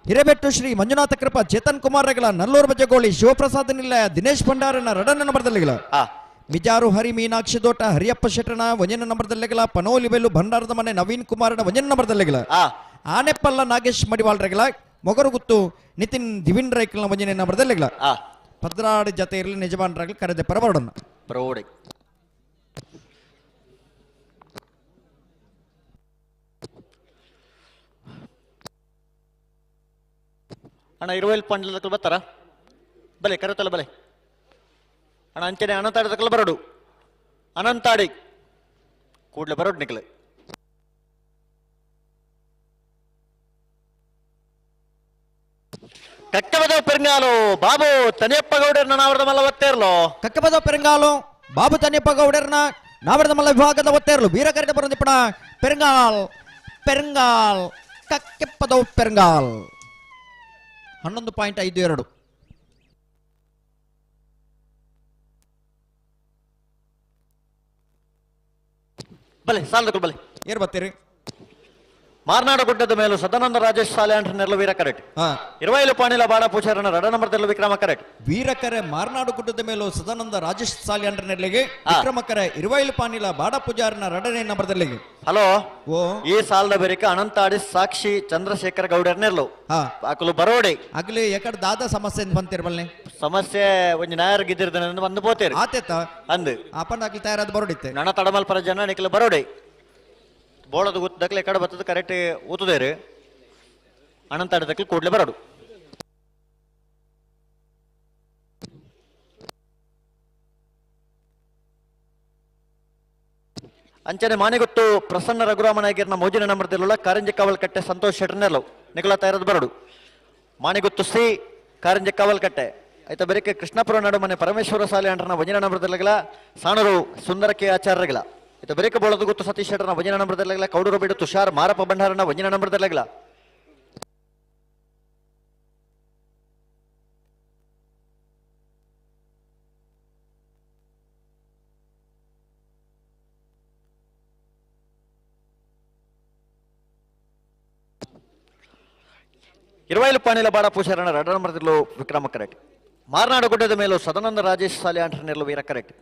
ಹಿರೇಬೆಟ್ಟು ಶ್ರೀ ಮಂಜುನಾಥ ಕೃಪಾ ಚೇತನ್ ಕುಮಾರ್ ರೆಗಲ ನಲ್ಲೂರು ಬಜಗೋಳಿ ಶಿವಪ್ರಸಾದ್ ನಿಲಯ ದಿನೇಶ್ ಭಂಡಾರನ 2ನೇ ನಂಬರ್ದಲ್ಲಿಗಳ ಮಿಜಾರು ಹರಿ ಮೀನಾಕ್ಷಿ ದೋಟ ಹರಿಯಪ್ಪ ಶೆಟ್ಟನ 1ನೇ ನಂಬರ್ದಲ್ಲಿಗಳ ಪನೋಲಿ ಬೆಲ್ಲು ಭಂಡಾರದ ಮನೆ ನವೀನ್ ಕುಮಾರನ 1ನೇ ನಂಬರ್ದಲ್ಲಿಗಳ ಆನೆಪಲ್ಲ ನಾಗೇಶ್ ಮಡಿವಾಳ್ ರೆಗಲ ಮೊಗರುಗುತ್ತು ನಿತಿನ್ ದಿವಿನ್ ರೈಕಲ್ನ 1ನೇ ನಂಬರ್ದಲ್ಲಿಗಳ 16 ಜೊತೆ ಇರಲಿ ನಿಜಮಾನರಾಗಲಿ ಕರೆದೆ ಪರಬರಡನ್ನ ಅಣ್ಣ 20 ಪಾಯಿಂಟ್ ಬರ್ತಾರ ಬಲೆ ಕರೆತಲ್ಲ ಬಲೆ ಅಣ್ಣ ಅಂಚನೆ ಅನಂತಾಡಿ ಬರೋಡು ಅನಂತಾಡಿ ಕೂಡ್ಲೆ ಬರೋಡು ನಿಕ್ಲೆ ಕಕ್ಕಬದ ಪೆರಂಗಾಲು ಬಾಬು ತನಿಯಪ್ಪ ಗೌಡರ್ನ ನಾವರದ ಮಲ್ಲ ಒತ್ತೇರ್ಲೋ ಕಕ್ಕಬದ ಪೆರಂಗಾಲು ಬಾಬು ತನಿಯಪ್ಪ ಗೌಡರ್ನ ನಾವರದ ಮಲ್ಲ ವಿಭಾಗದ ಒತ್ತೇರ್ಲು ವೀರಕರೆಡೆ ಬರೋದಿಪ್ಪಣ ಪೆರಂಗಾಲ್ ಪೆರಂಗಾಲ್ ಕಕ್ಕೆಪ್ಪದ ಪೆರಂಗಾಲ್ 11.52 ಬಲೆ ಸಾಲದ ಬಲೆ ಏರ್ ಬರ್ತೀರಿ ಮಾರ್ನಾಡು ಗುಡ್ಡದ ಮೇಲೂ ಸದಾನಂದ ರಾಜೇಶ್ ಸಾಲೆ ಅಂಟನೆರಲು ವೀರ ಕರೆಕ್ಟ್ 20 ಪಾಣಿಲ ಬಾಡ ಪೂಜಾರನ 2ನೇ ನಂಬರ್ದಲ್ಲೂ ವಿಕ್ರಮ ಕರೆಕ್ಟ್ ವೀರಕರೆ ಮಾರ್ನಾಡು ಗುಡ್ಡದ ಮೇಲೂ ಸದಾನಂದ ರಾಜೇಶ್ ಸಾಲೆ ಅಂಟನೆರಲಿಗೆ ವಿಕ್ರಮಕರೆ 20 ಪಾಣಿಲ ಬಾಡ ಪೂಜಾರನ 2ನೇ ನಂಬರ್ದಲ್ಲಿಗೆ ಹಲೋ ಈ ಸಾಲದ ಬೇರಿಕ ಅನಂತಾಡಿ ಸಾಕ್ಷಿ ಚಂದ್ರಶೇಖರ್ ಗೌಡರ್ನೆರ್ಲು ಆಕಲು ಬರೋಡಿ ಆಗ್ಲಿ ಯಾಕಡೆ ದಾದ ಸಮಸ್ಯೆ ಬಂತಿರ್ಬಲ್ನೆ ಸಮಸ್ಯೆ ಒಂದು ನ್ಯಾಯರ್ ಗಿದ್ದಿರ್ದ ಬಂದು ಬೋತೇರಿ ಆತೇತ ಅಂದು ಆಪಂಡ ಆಗ್ಲಿ ತಯಾರಾದ ಬರೋಡಿತ್ತೆ ನಣ ತಡಮಲ್ ಪರ ಜನ ನಿಕ್ಲ ಬರೋಡಿ ಬೋಳದ ಗುತ್ತದಕ್ಲೆ ಕಡೆ ಬರ್ತದ ಕರೆಕ್ಟ್ ಊತದೇರಿ ಅನಂತಾಡದಕ್ಲೆ ಕೂಡ್ಲೆ ಬರೋಡು ಅಂಚನೆ ಮಾನಿಗೊತ್ತು ಪ್ರಸನ್ನ ರಘುರಾಮನಾಗಿರ್ನ ಮೋಜಿನ ನಂಬರ್ದಲ್ಲ ಕಾರಂಜಿ ಕಾವಲ್ ಕಟ್ಟೆ ಸಂತೋಷ್ ಶೆಟ್ಟರ್ನೆಲ್ಲ ನಿಖಲ ತಯಾರದು ಬರೋಡು ಮಾನಿಗೊತ್ತು ಸಿ ಕಾರಂಜಿ ಕಾವಲ್ ಕಟ್ಟೆ ಆಯ್ತಾ ಬೇರೆ ಕೃಷ್ಣಪುರ ನಡು ಮನೆ ಪರಮೇಶ್ವರ ಸಾಲೆ ಅಂಟನ 1ನೇ ನಂಬರ್ದಲ್ಲ ಸಾಣರು ಸುಂದರ ಕೆ ಆಚಾರ್ಯಗಳ ಇತ ಬೇರೆ ಬೋಳದು ಗೊತ್ತು ಸತೀಶ್ ಶೆಟ್ಟರ್ನ ವಂಜನ ನಂಬರ್ದಲ್ಲಾಗಲ ಕೌಡೂರು ಬೇಡು ತುಷಾರ್ ಮಾರಪ್ಪ ಭಂಡಾರನ ವಂಜನ ನಂಬರ್ದಲ್ಲಾಗಲ ఇరవైలు పానీల బాడ పూశారన్న 2 నంబర్లో విక్రమ కరెక్ట్ మార్నాడు గుడ్డದ ಮೇಲೂ ಸದಾನಂದ ರಾಜೇಶ್ ಸಾಲಿ ಆಂಟರ್ನೇರ್ಲು ವೀರ ಕರೆಕ್ಟ್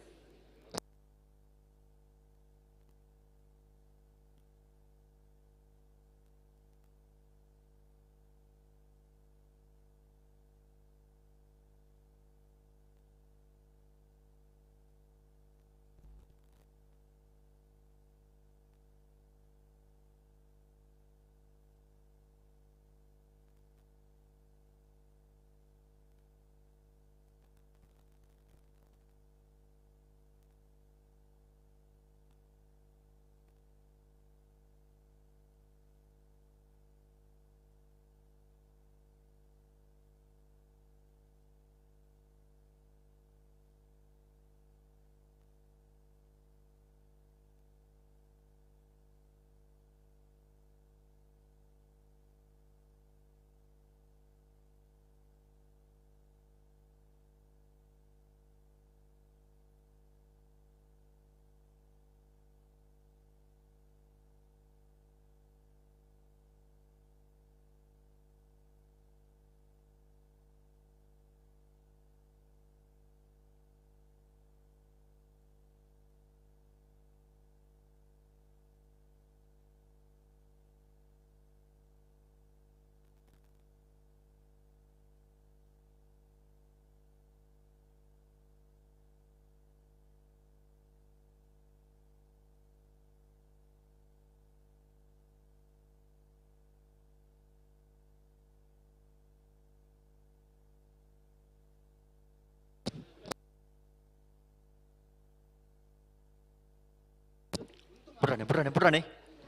బుర్రాని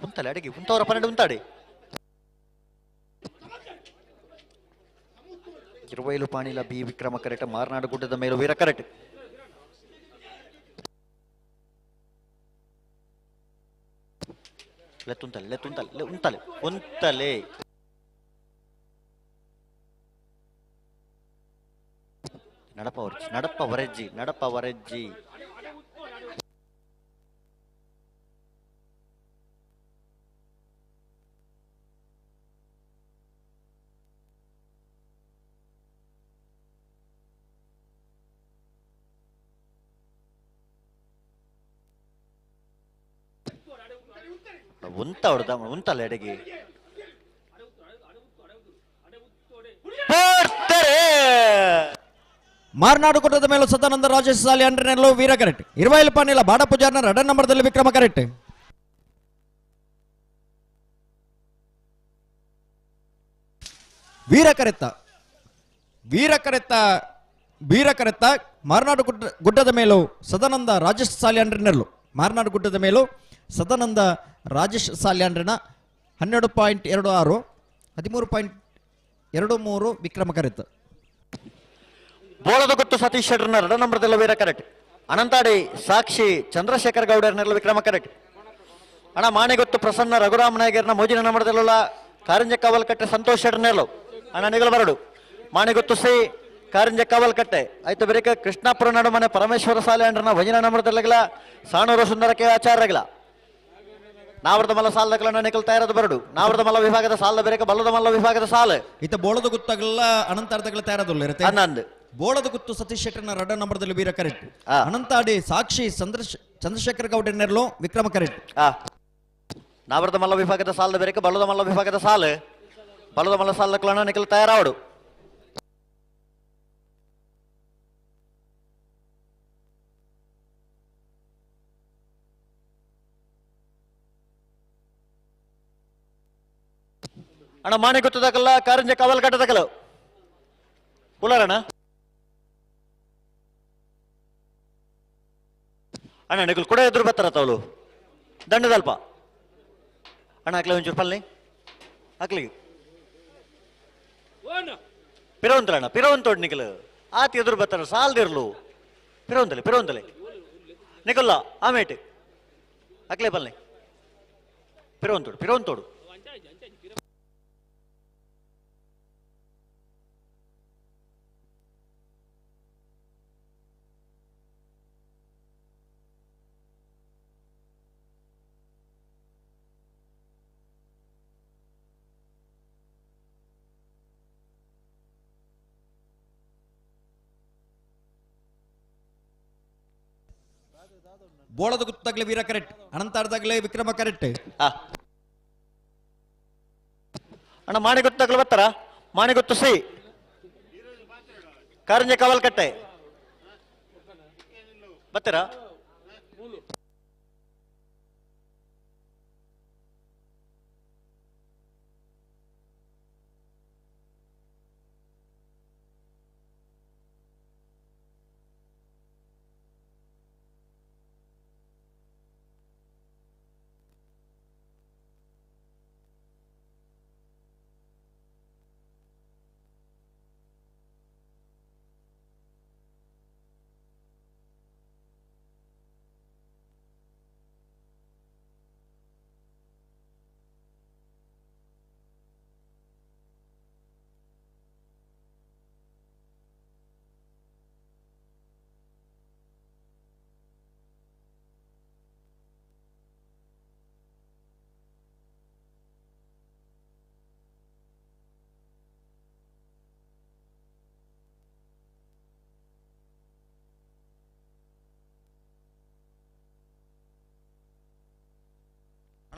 ఉంతలే అడిగి ఉంతవర 12 ఉంటాడి 20 పానీల బి విక్రమ కరెక్ట్ మార్నాడు గుడ్డದ ಮೇಲೂ ವೀರ ಕರೆಕ್ಟ್ ఉంతలే నడపవరెజ్జి ఉంతలే అడిగి ಮಾರ್ನಾಡು ಗುಡ್ಡದ ಮೇಲೂ ಸದಾನಂದ ರಾಜೇಶ್ ಸಾಲಿ ಆಂಟರ್ನೇರ್ಲು ವೀರ ಕರೆಕ್ಟ್ 20 ಪಾನೀಲ ಬಾಡ ಪೂಜಾರ್ನ 2 ನಂಬರ್ದಲ್ಲಿ ವಿಕ್ರಮ ಕರೆಕ್ಟ್ ವೀರ ಕರೆತ್ತ ಮಾರ್ನಾಡು ಗುಡ್ಡದ ಮೇಲೂ ಸದಾನಂದ ರಾಜೇಶ್ ಸಾಲಿ ಆಂಟರ್ನೇರ್ಲು ಮಾರ್ನಾಡು ಗುಡ್ಡದ ಮೇಲೂ ಸದಾನಂದ ರಾಜೇಶ್ ಸಾಲ್ಯಾಂಡ್ರನ 12.26 13.23 ವಿಕ್ರಮ ಕರೆತ್ ಬೋಳದ ಗೊತ್ತು ಸತೀಶ್ ಶೆಟ್ಟರ್ನ 2 ನಂಬರ್ದಲ್ಲ ವೀರ ಕರೆಕ್ಟ್ ಅನಂತಾಡಿ ಸಾಕ್ಷಿ ಚಂದ್ರಶೇಖರ್ ಗೌಡರ್ನೆಲ್ಲ ವಿಕ್ರಮ ಕರೆಕ್ಟ್ ಅಣ್ಣ ಮಾಣೆ ಗೊತ್ತು ಪ್ರಸನ್ನ ರಘುರಾಮ ನಾಯಕರ್ನ ಮೋಜಿನ ನಂಬರ್ದಲ್ಲ ಕಾರಂಜ ಕಾವಲ್ಕಟ್ಟೆ ಸಂತೋಷ್ ಶೆಟ್ಟರ್ನೆಲ್ಲ ಅಣ್ಣ ನಿಗಲು ಬರಡು ಮಾಣೆ ಗೊತ್ತು ಸಿ ಕಾರಂಜ ಕಾವಲ್ಕಟ್ಟೆ ಆಯ್ತು ಬೇರೆ ಕೃಷ್ಣಾಪುರ ನಡುಮನೆ ಪರಮೇಶ್ವರ ಸಾಲ್ಯಾಂಡ್ರನ ವಜಿನ ನಂಬರ್ದಲ್ಲ ಸಾಣೂರು ಸುಂದರಕ್ಕೆ ಆಚಾರ್ಯಗಳ ನಾವರದ ಮಲ್ಲ ಸಾಲದಗಳ ನಿಕಲ್ ತಯಾರದ ಬರಡು ನಾವರದ ಮಲ್ಲ ವಿಭಾಗದ ಸಾಲದ ಬೇರೆ ಬಲ್ಲದ ಮಲ್ಲ ವಿಭಾಗದ ಸಾಲ ಇತ ಬೋಳದ ಗುತ್ತಗಳ ಅನಂತಾರ್ಧಗಳ ತಯಾರದಲ್ಲ ಇರುತ್ತೆ ಹನ್ನೊಂದು ಬೋಳದ ಗುತ್ತು ಸತೀಶ್ ಶೆಟ್ಟರ್ನ 2 ನಂಬರ್ದಲ್ಲಿ ವೀರ ಕರೆಕ್ಟ್ ಅನಂತಾಡಿ ಸಾಕ್ಷಿ ಚಂದ್ರಶೇಖರ್ ಗೌಡರ್ನೆರ್ಲು ವಿಕ್ರಮ ಕರೆಕ್ಟ್ ನಾವರದ ಮಲ್ಲ ವಿಭಾಗದ ಸಾಲದ ಬೇರೆ ಬಲ್ಲದ ಮಲ್ಲ ವಿಭಾಗದ ಸಾಲ ಬಲ್ಲದ ಮಲ್ಲ ಸಾಲದಗಳ ನಿಕಲ್ ತಯಾರಾವಡು ಅಣ್ಣ ಮಾಣೆ ಗೊತ್ತದಕ್ಕಲ್ಲ ಕಾರಂಜ ಕಾವಲ್ ಕಟ್ಟದಕ್ಕಲ್ಲ ಉಲಾರಣ್ಣ ಅಣ್ಣ ನಿಕಲ್ ಕೂಡ ಎದುರು ಬರ್ತಾರ ಅವಳು ದಂಡದಲ್ಪ ಅಣ್ಣ ಹಾಕ್ಲಿ ಒಂಚೂರು ಪಲ್ನಿ ಹಾಕ್ಲಿ ಪಿರವಂತಲಣ್ಣ ಪಿರವಂತೋಡ್ ನಿಕಲ್ ಆತಿ ಎದುರು ಬರ್ತಾರ ಸಾಲ್ದಿರ್ಲು ಪಿರವಂತಲೆ ನಿಕಲ್ಲ ಆಮೇಟ್ ಅಕ್ಲೆ ಬಲ್ಲೆ ಪಿರವಂತೋಡು ಬೋಳದ ಗುತ್ತಾಗ್ಲೆ ವೀರ ಕರೆಕ್ಟ್ ಅನಂತಾಡ್ದಾಗ್ಲೆ ವಿಕ್ರಮ ಕರೆಕ್ಟ್ ಅಣ್ಣ ಮಾಣಿ ಗೊತ್ತಾಗ್ಲು ಬರ್ತಾರ ಮಾಣಿ ಗೊತ್ತು ಸಿ ಕಾರಂಜೆ ಕವಲ್ಕಟ್ಟೆ ಬರ್ತೀರಾ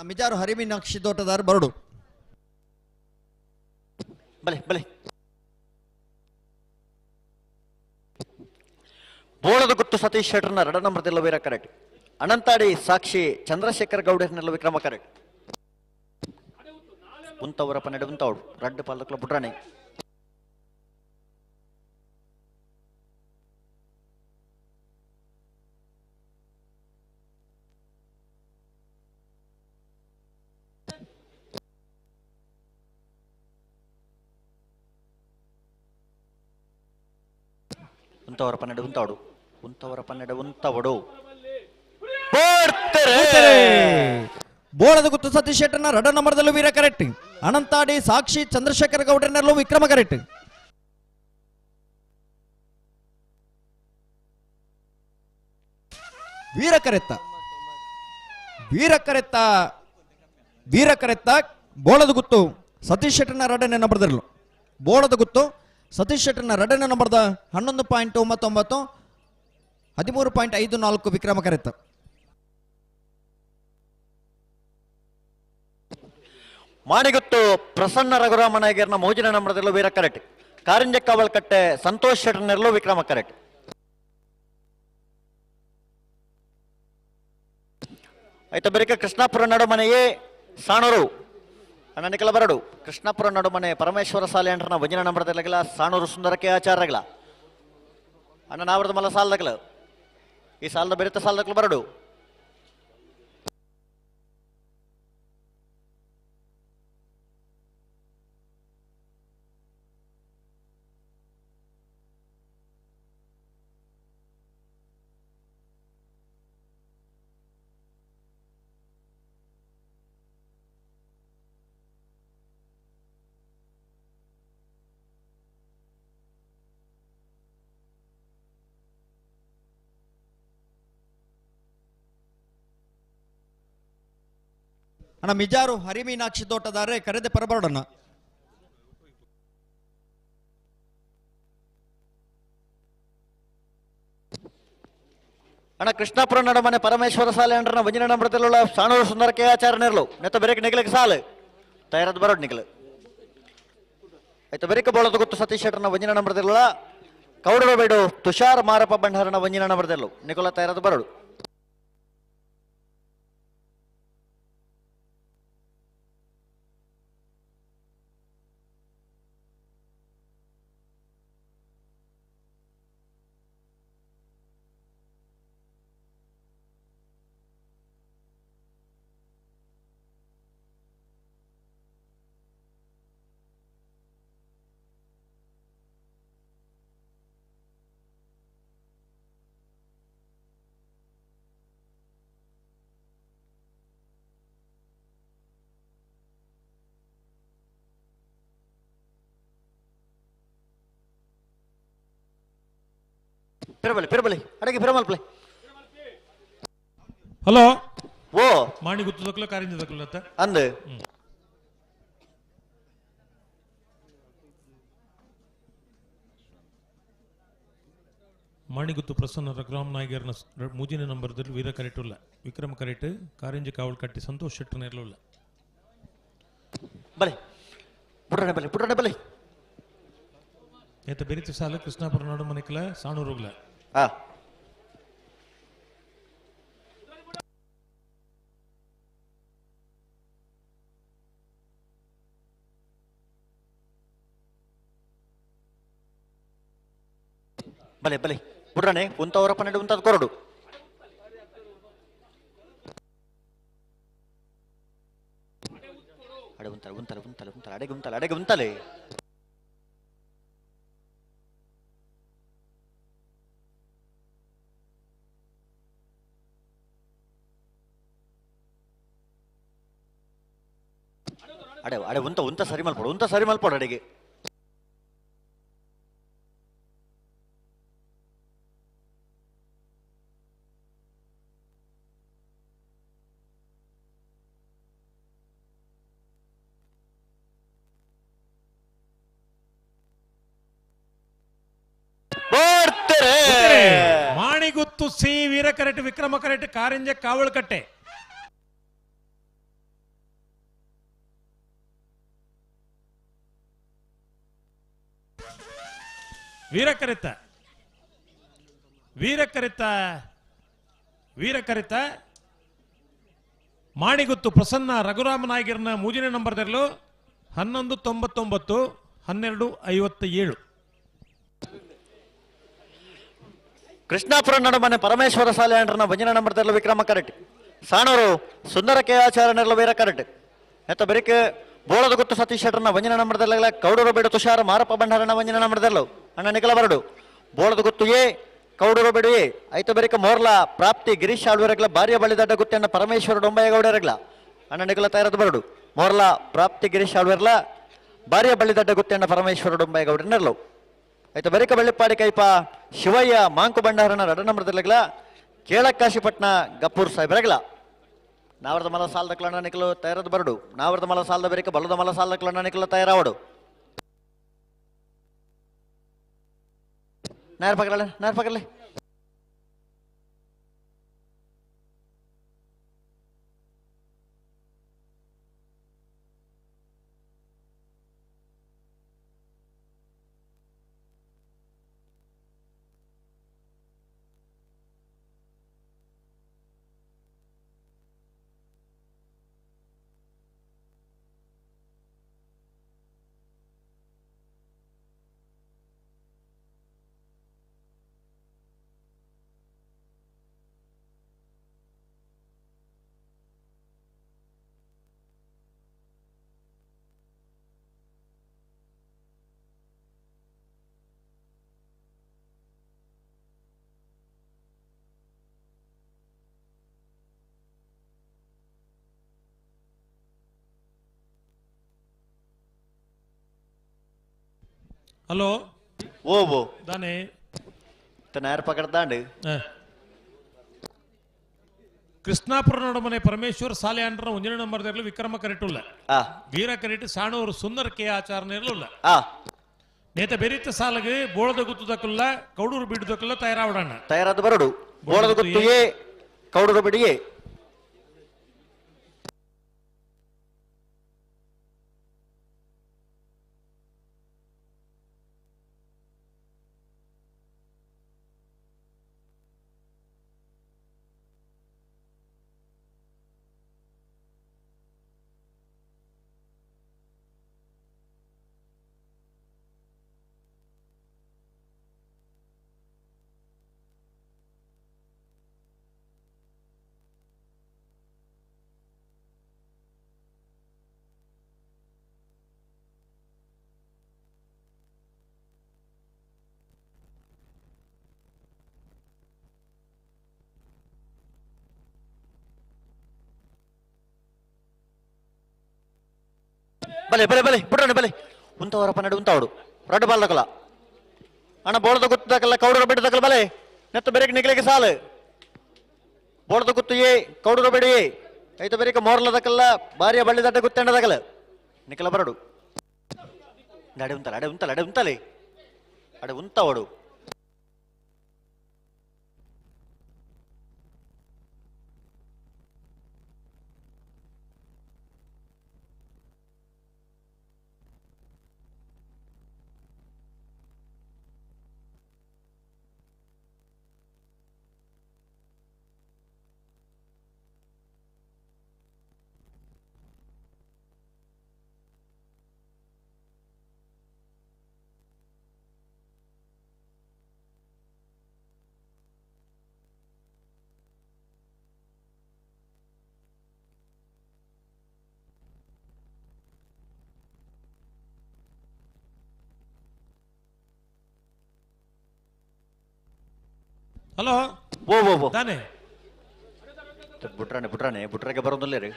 ಮಿಜಾರು ಹರಿಮೀನಾಕ್ಷಿ ತೋಟದಾರ ಬರಡು ಬಲೆ ಬಲೆ ಬೋಳದ ಗುತ್ತು ಸತೀಶ್ ಶೆಟ್ಟರ್ನ 2 ನಂಬರ್ದೆಲ್ಲ ವೀರ ಕರೆಕ್ಟ್ ಅನಂತಾಡಿ ಸಾಕ್ಷಿ ಚಂದ್ರಶೇಖರ್ ಗೌಡರ್ನೆಲ್ಲ ವಿಕ್ರಮ ಕರೆಕ್ಟ್ ಉಂತವರ 12 ಉಂತವಡು 2 ಪಾಲಕ್ಲ ಬುಡ್ರಾಣಿ ಉಂತವರ 12 ಉಂತವಡು ಉಂತವರ 12 ಉಂತವಡು ಬೋಳದ ಗುತ್ತು ಸತೀಶ್ ಶೆಟ್ಟರ್ನ 2 ನಂಬರ್ದಲ್ಲೂ ವೀರ ಕರೆಕ್ಟ್ ಅನಂತಾಡಿ ಸಾಕ್ಷಿ ಚಂದ್ರಶೇಖರ್ ಗೌಡರ್ನೆಲ್ಲೂ ವಿಕ್ರಮ ಕರೆಕ್ಟ್ ವೀರ ಕರೆತ್ತ ಬೋಳದ ಗುತ್ತು ಸತೀಶ್ ಶೆಟ್ಟರ್ನ 2ನೇ ನಂಬರ್ದಲ್ಲೂ ಬೋಳದ ಗುತ್ತು ಸತೀಶ್ ಶೆಟ್ಟರ್ನ 2ನೇ ನಂಬರ್ದ 11.99 13.54 ವಿಕ್ರಮ ಕರೆತ್ತ ಮಾಣಿಗುತ್ತು ಪ್ರಸನ್ನ ರಘುರಾಮನಾಯರ್ನ 3ನೇ ನಂಬರ್ದಲ್ಲೂ ವೀರ ಕರೆಕ್ಟ್ ಕಾರಂಜೆ ಕಾವಲ್ಕಟ್ಟೆ ಸಂತೋಷ್ ಶೆಟ್ಟರ್ನೆಲ್ಲೂ ವಿಕ್ರಮ ಕರೆಕ್ಟ್ ಆಯ್ತು ಬರೀಕ ಕೃಷ್ಣಾಪುರ ನಡುಮನೆಯೇ ಸಾಣೂರು ಅನ್ನನಿಕಲ ಬರಡು ಕೃಷ್ಣಾಪುರ ನಡುಮನೆ ಪರಮೇಶ್ವರ ಸಾಲೆ ಅಂಟ್ರನ 1ನೇ ನಂಬರ್ದಲ್ಲಗಲ ಸಾಣೂರು ಸುಂದರಕ್ಕೆ ಆಚಾರಗಲ ಅನ್ನ ನಾವರದ ಮಲ್ಲ ಸಾಲದಗಲ ಈ ಸಾಲದ ಬೆರೆತ ಸಾಲದಗಲ ಬರಡು ಅಣ್ಣ ಮಿಜಾರು ಹರಿಮೀನಾಕ್ಷಿ ತೋಟದಾರೆ ಕರೆದೆ ಪರಬರಡಣ್ಣ ಅಣ್ಣ ಕೃಷ್ಣಾಪುರ ನಡುಮನೆ ಪರಮೇಶ್ವರ ಸಾಲೆ ಅಂಡ್ರನ 1ನೇ ನಂಬರ್ದಲ್ಲ ಸಾಣೂರು ಸುಂದರಕ್ಕೆ ಆಚಾರನೆರ್ಲು ನೆತ್ತ ಬೆರೆಕ್ ನಿಗಲಿಗೆ ಸಾಲು ತಯಾರದ್ ಬರೋಡ್ ನಿಗಲು ಆಯ್ತು ಬೆರೆಕ ಬೋಳದ ಗೊತ್ತು ಸತೀಶ್ ಶೆಟ್ಟರ್ನ 1ನೇ ನಂಬರ್ದಲ್ಲ ಕೌಡರ ಬೇಡು ತುಷಾರ್ ಮಾರಪ್ಪ ಬಂಡಾರನ 1ನೇ ನಂಬರ್ದಲ್ಲೂ ನಿಕೋಲ ತಯಾರದ್ ಬರೋಡು ಪಿರಬಲಿ ಅಡಗಿ ಪಿರಮಲ್ಪಲೆ. ಹಲೋ ಓ ಮಾಣಿ ಗುತ್ತದಕ್ಕಲ ಕಾರಿಂಜದಕ್ಕಲ ಅಂದು ಮಾಣಿಗುತ್ತು ಪ್ರಸನ್ನ ರಘುರಾಮ್ ನಾಯ್ಗರ್ನ ಮೂಜಿನ ನಂಬರ್ದಲ್ಲಿ ವೀರ ಕರೆಟುಲ್ಲ ವಿಕ್ರಮ ಕರೆಟ್ ಕಾರಿಂಜಿ ಕಾವಲ್ ಕಟ್ಟಿ ಸಂತೋಷ್ ಶೆಟ್ಟರ್ ನೆರಳುಲ್ಲ ಬಲೆ ಪುಟ್ರನೆ ಬಲೆ ಏತ ಬೆರಿತು ಸಾಲ ಕೃಷ್ಣಾಪುರ ನಾಡು ಮನೆಕಲ ಸಾಣೂರುಗ್ಲ ಬಲೆ ಪುಟ್ರನೆ ಉಂತವರ ಪನ್ನೆರಡು ಉಂತದ ಕೊರಡು ಅಡೆಗೆ ಉಂತಲೆ ಅಡೆ ಉಂತ ಸರಿ ಮಲ್ಪಡು ಅಡೆಗೆ ಮಾಣಿಗುತ್ತು ಸಿ ವೀರ ಕರೆಟ್ ವಿಕ್ರಮ ಕರೆಟ್ ಕಾರಿಂಜ ಕಾವಲ್ ಕಟ್ಟೆ ವೀರಕರಿತ ಮಾಣಿಗುತ್ತು ಪ್ರಸನ್ನ ರಘುರಾಮ ನಾಯ್ಗರ್ನ ಮೂಜಿನ ನಂಬರ್ದಲ್ಲೂ 1199 1257 ಕೃಷ್ಣಾಪುರ ನಡುಮನೆ ಪರಮೇಶ್ವರ ಸಾಲೆ ಅಂಡ್ರನ ಭಂಜನ ನಂಬರ್ದಲ್ಲೂ ವಿಕ್ರಮ ಕರೆಟ್ ಸಾಣೂರು ಸುಂದರ ಕೆ ಆಚಾರ ನೆರಳು ವೀರ ಕರೆಟ್ ಎತ್ತ ಬೆರಿಕೆ ಬೋಳದ ಗುತ್ತು ಸತೀಶ್ ಶೆಟ್ಟರ್ನ ವಂಜನ ನಂಬರ್ದಲ್ಲ ಕೌಡೂರು ಬೇಡು ತುಷಾರ ಮಾರಪ್ಪ ಭಂಡಾರನ ವಂಜನ ನಂಬರ್ದಲ್ಲೂ ಅಣ್ಣ ನಿಖಲ ಬರಡು ಬೋಳದ ಗುತ್ತು ಎ ಕೌಡೂರು ಬೇಡು ಎ ಐತ ಬೆರಿಕ ಮೋರ್ಲಾ ಪ್ರಾಪ್ತಿ ಗಿರೀಶ್ ಆಳ್ವರೆಗ್ಲ ಬಾರಿಯ ಬಳಿದಡ್ಡ ಗುತ್ತಣ್ಣ ಪರಮೇಶ್ವರ ಡೊಂಬಯ್ಯಗೌಡರೆಗ್ಲ ಅಣ್ಣ ನಿಖಲ ತಯಾರದು ಬರಡು ಮೋರ್ಲಾ ಪ್ರಾಪ್ತಿ ಗಿರೀಶ್ ಆಳ್ವರ್ಲ ಬಾರಿಯ ಬಳಿದಡ್ಡ ಗುತ್ತಣ್ಣ ಪರಮೇಶ್ವರ ಡೊಂಬಯ್ಯಗೌಡರ ನೆರಳು ಐತ ಬೆರಿಕ ಬೆಳ್ಳಿಪ್ಪಾಡಿ ಕೈಪ ಶಿವಯ್ಯ ಮಾಂಕು ಭಂಡಾರನ ರಡ ನಂಬರ್ದಲ್ಲ ಕೇಳಕ್ಕಾಶಿಪಟ್ನ ಗಪ್ಪೂರ್ ಸಾಹೇಬ್ರೆಗ್ಲ ನಾವರದ ಮಲ ಸಾಲದ ಕ್ಲಣ್ಣ ನಿಖಲು ತಯಾರದು ಬರಡು ನಾವರದ ಮಲ ಸಾಲದ ಬೆರಿಕ ಬಲದ ಮಲ ಸಾಲದ ಕ್ಲಣ್ಣ ನಿಖಲು ತಯಾರಾವಡು ನೇರ ಪಕಡಲೆ ಹಲೋ ಓ ದಾನೆ ನೇರ ಪಕಡ್ತಾಂಡು ಕೃಷ್ಣಾಪುರ ನಡುಮನೆ ಪರಮೇಶ್ವರ್ ಸಾಲೆ ಅಂಡ್ರ ಒಂಜಿನ ನಂಬರ್ದಲ್ಲೂ ವಿಕ್ರಮ ಕರೆಟುಲ್ಲ ವೀರ ಕರೆಟ್ ಸಾಣೂರು ಸುಂದರ ಕೆ ಆಚಾರ ನೆರಳುಲ್ಲ ನೇತ ಬೆರಿತ ಸಾಲಗೆ ಬೋಳದ ಗುತ್ತುದಕ್ಕಲ್ಲ ಕೌಡೂರು ಬಿಡುದಕ್ಕಲ್ಲ ತಯಾರಾವಡಣ್ಣ ತಯಾರಾದ ಬರಡು ಬೋಳದ ಗುತ್ತು ಎ ಕೌಡೂರು ಬಿಡಿ ಎ ಬಲೆ ಪುಟ್ರನೆ ಉಂತವರ ಪನ್ನೆರಡು ಉಂತಾವಡು ರಡ್ಡು ಬಾಲ್ದಕಲ ಅಣ್ಣ ಬೋಳದ ಗುತ್ತದಕಲ್ಲ ಕೌಡರ ಬಿಟ್ಟದಕಲ್ಲ ಬಲೆ ನೆತ್ತ ಬೆರೆಗೆ ನಿಗಲಿಗೆ ಸಾಲು ಬೋಳದ ಗುತ್ತಿಯೇ ಕೌಡುಗ ಬೆಡಿಯೇ ಐತ ಬೆರೆಗೆ ಮೋರ್ಲದಕ್ಕಲ್ಲ ಬಾರಿಯ ಬಳ್ಳಿ ದಡ್ಡ ಗುತ್ತೆಂಡದಗಲ ನಿಖಲ ಬರಡು ಅಡೆ ಉಂತಲೆ ಅಡೆ ಉಂತಲೆ ಅಡೆ ಉಂತಲೆ ಅಡೆ ಉಂತವಡು ಹಲೋ ಓ ತಾನೇ ಬುಟ್ರಾಗೆ ಬರೋದಿಲ್ಲ ರೀ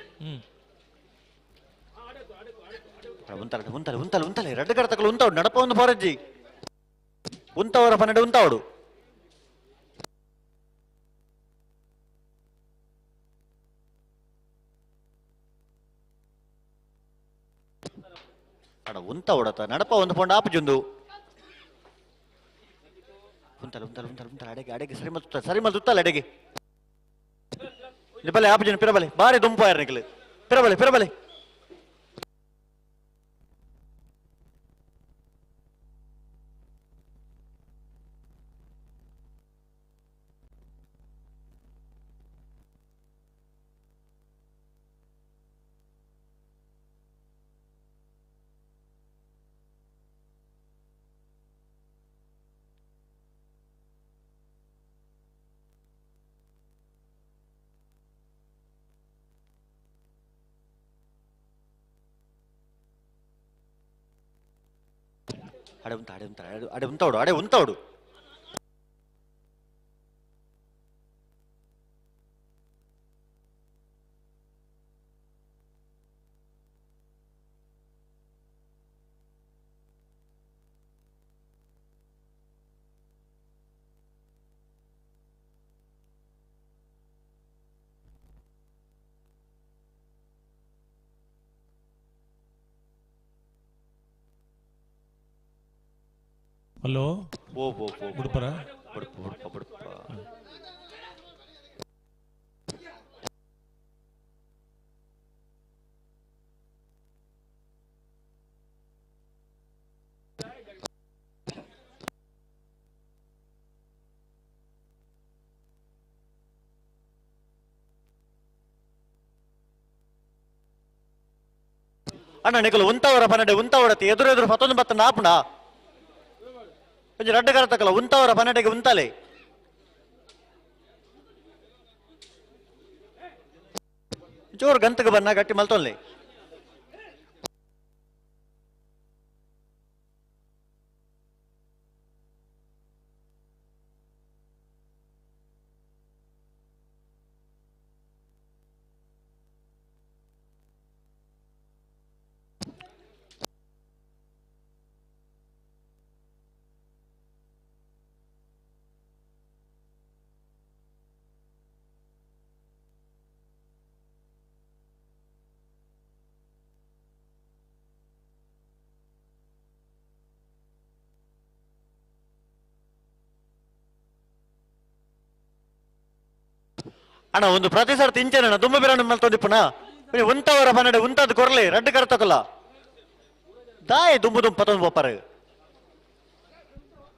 ಉಂತಲೆ ರೆಡ್ ಕಡೆ ತಗೊಳ್ಳು ಉಂತವಡು ನಡಪ ಒಂದು ಫಾರಜ್ಜಿ ಉಂತವರ ಪನ್ನಡೆ ಉಂತವಡು ಅಡ ಉಂತವಡತ ನಡಪ ಒಂದು ಪೊಂಡ ಆಪಜುಂದು ಉಂತಲೆ ಅಡೆಗೆ ಸರಿಮಲ್ ತುತ್ತಲ್ಲ ಅಡೆಗೆ ಬಲೆ ಆಪಜನ ಪಿರಬಲೆ ಬಾರಿ ದುಂಪು ಯಾರು ನಿಖಲು ಪಿರಬಲೆ ಅಡೆ ಉಂತವಡು ಹಲೋ ಬುಡ್ಪರ ಅಣ್ಣ ನಿಖಲು ಉಂತವರ ಪನ್ನಡೆ ಉಂತವಡತಿ ಎದುರು ಪತ್ತೊಂದು ಬತ್ತ ನಾಪುಣ కొంచెం రెడ్ కరతకల ఉంతవర పన్నెటికి ఉంతలే ಜೋರು ಗಂತಗೆ ಬನ್ನ ಗಟ್ಟಿ ಮಲ್ತೊನ್ಲೆ ಅಣ್ಣ ಒಂದು ಪ್ರತಿ ಸರ್ ತಿಂಚೇನ ದುಂಬ ಬಿರಾಣಿ ಮಲ್ತೊಂದಿಪ್ಪಣ ಉಂತವರ ಪನ್ನಡೆ ಉಂತದ್ದು ಕೊರ್ಲೆ ರೆಡ್ ಕರ್ತಕಲ್ಲ ದಾಯ್ ದುಂಬು ಪತ್ತೊಂದು ಬೋಪಾರ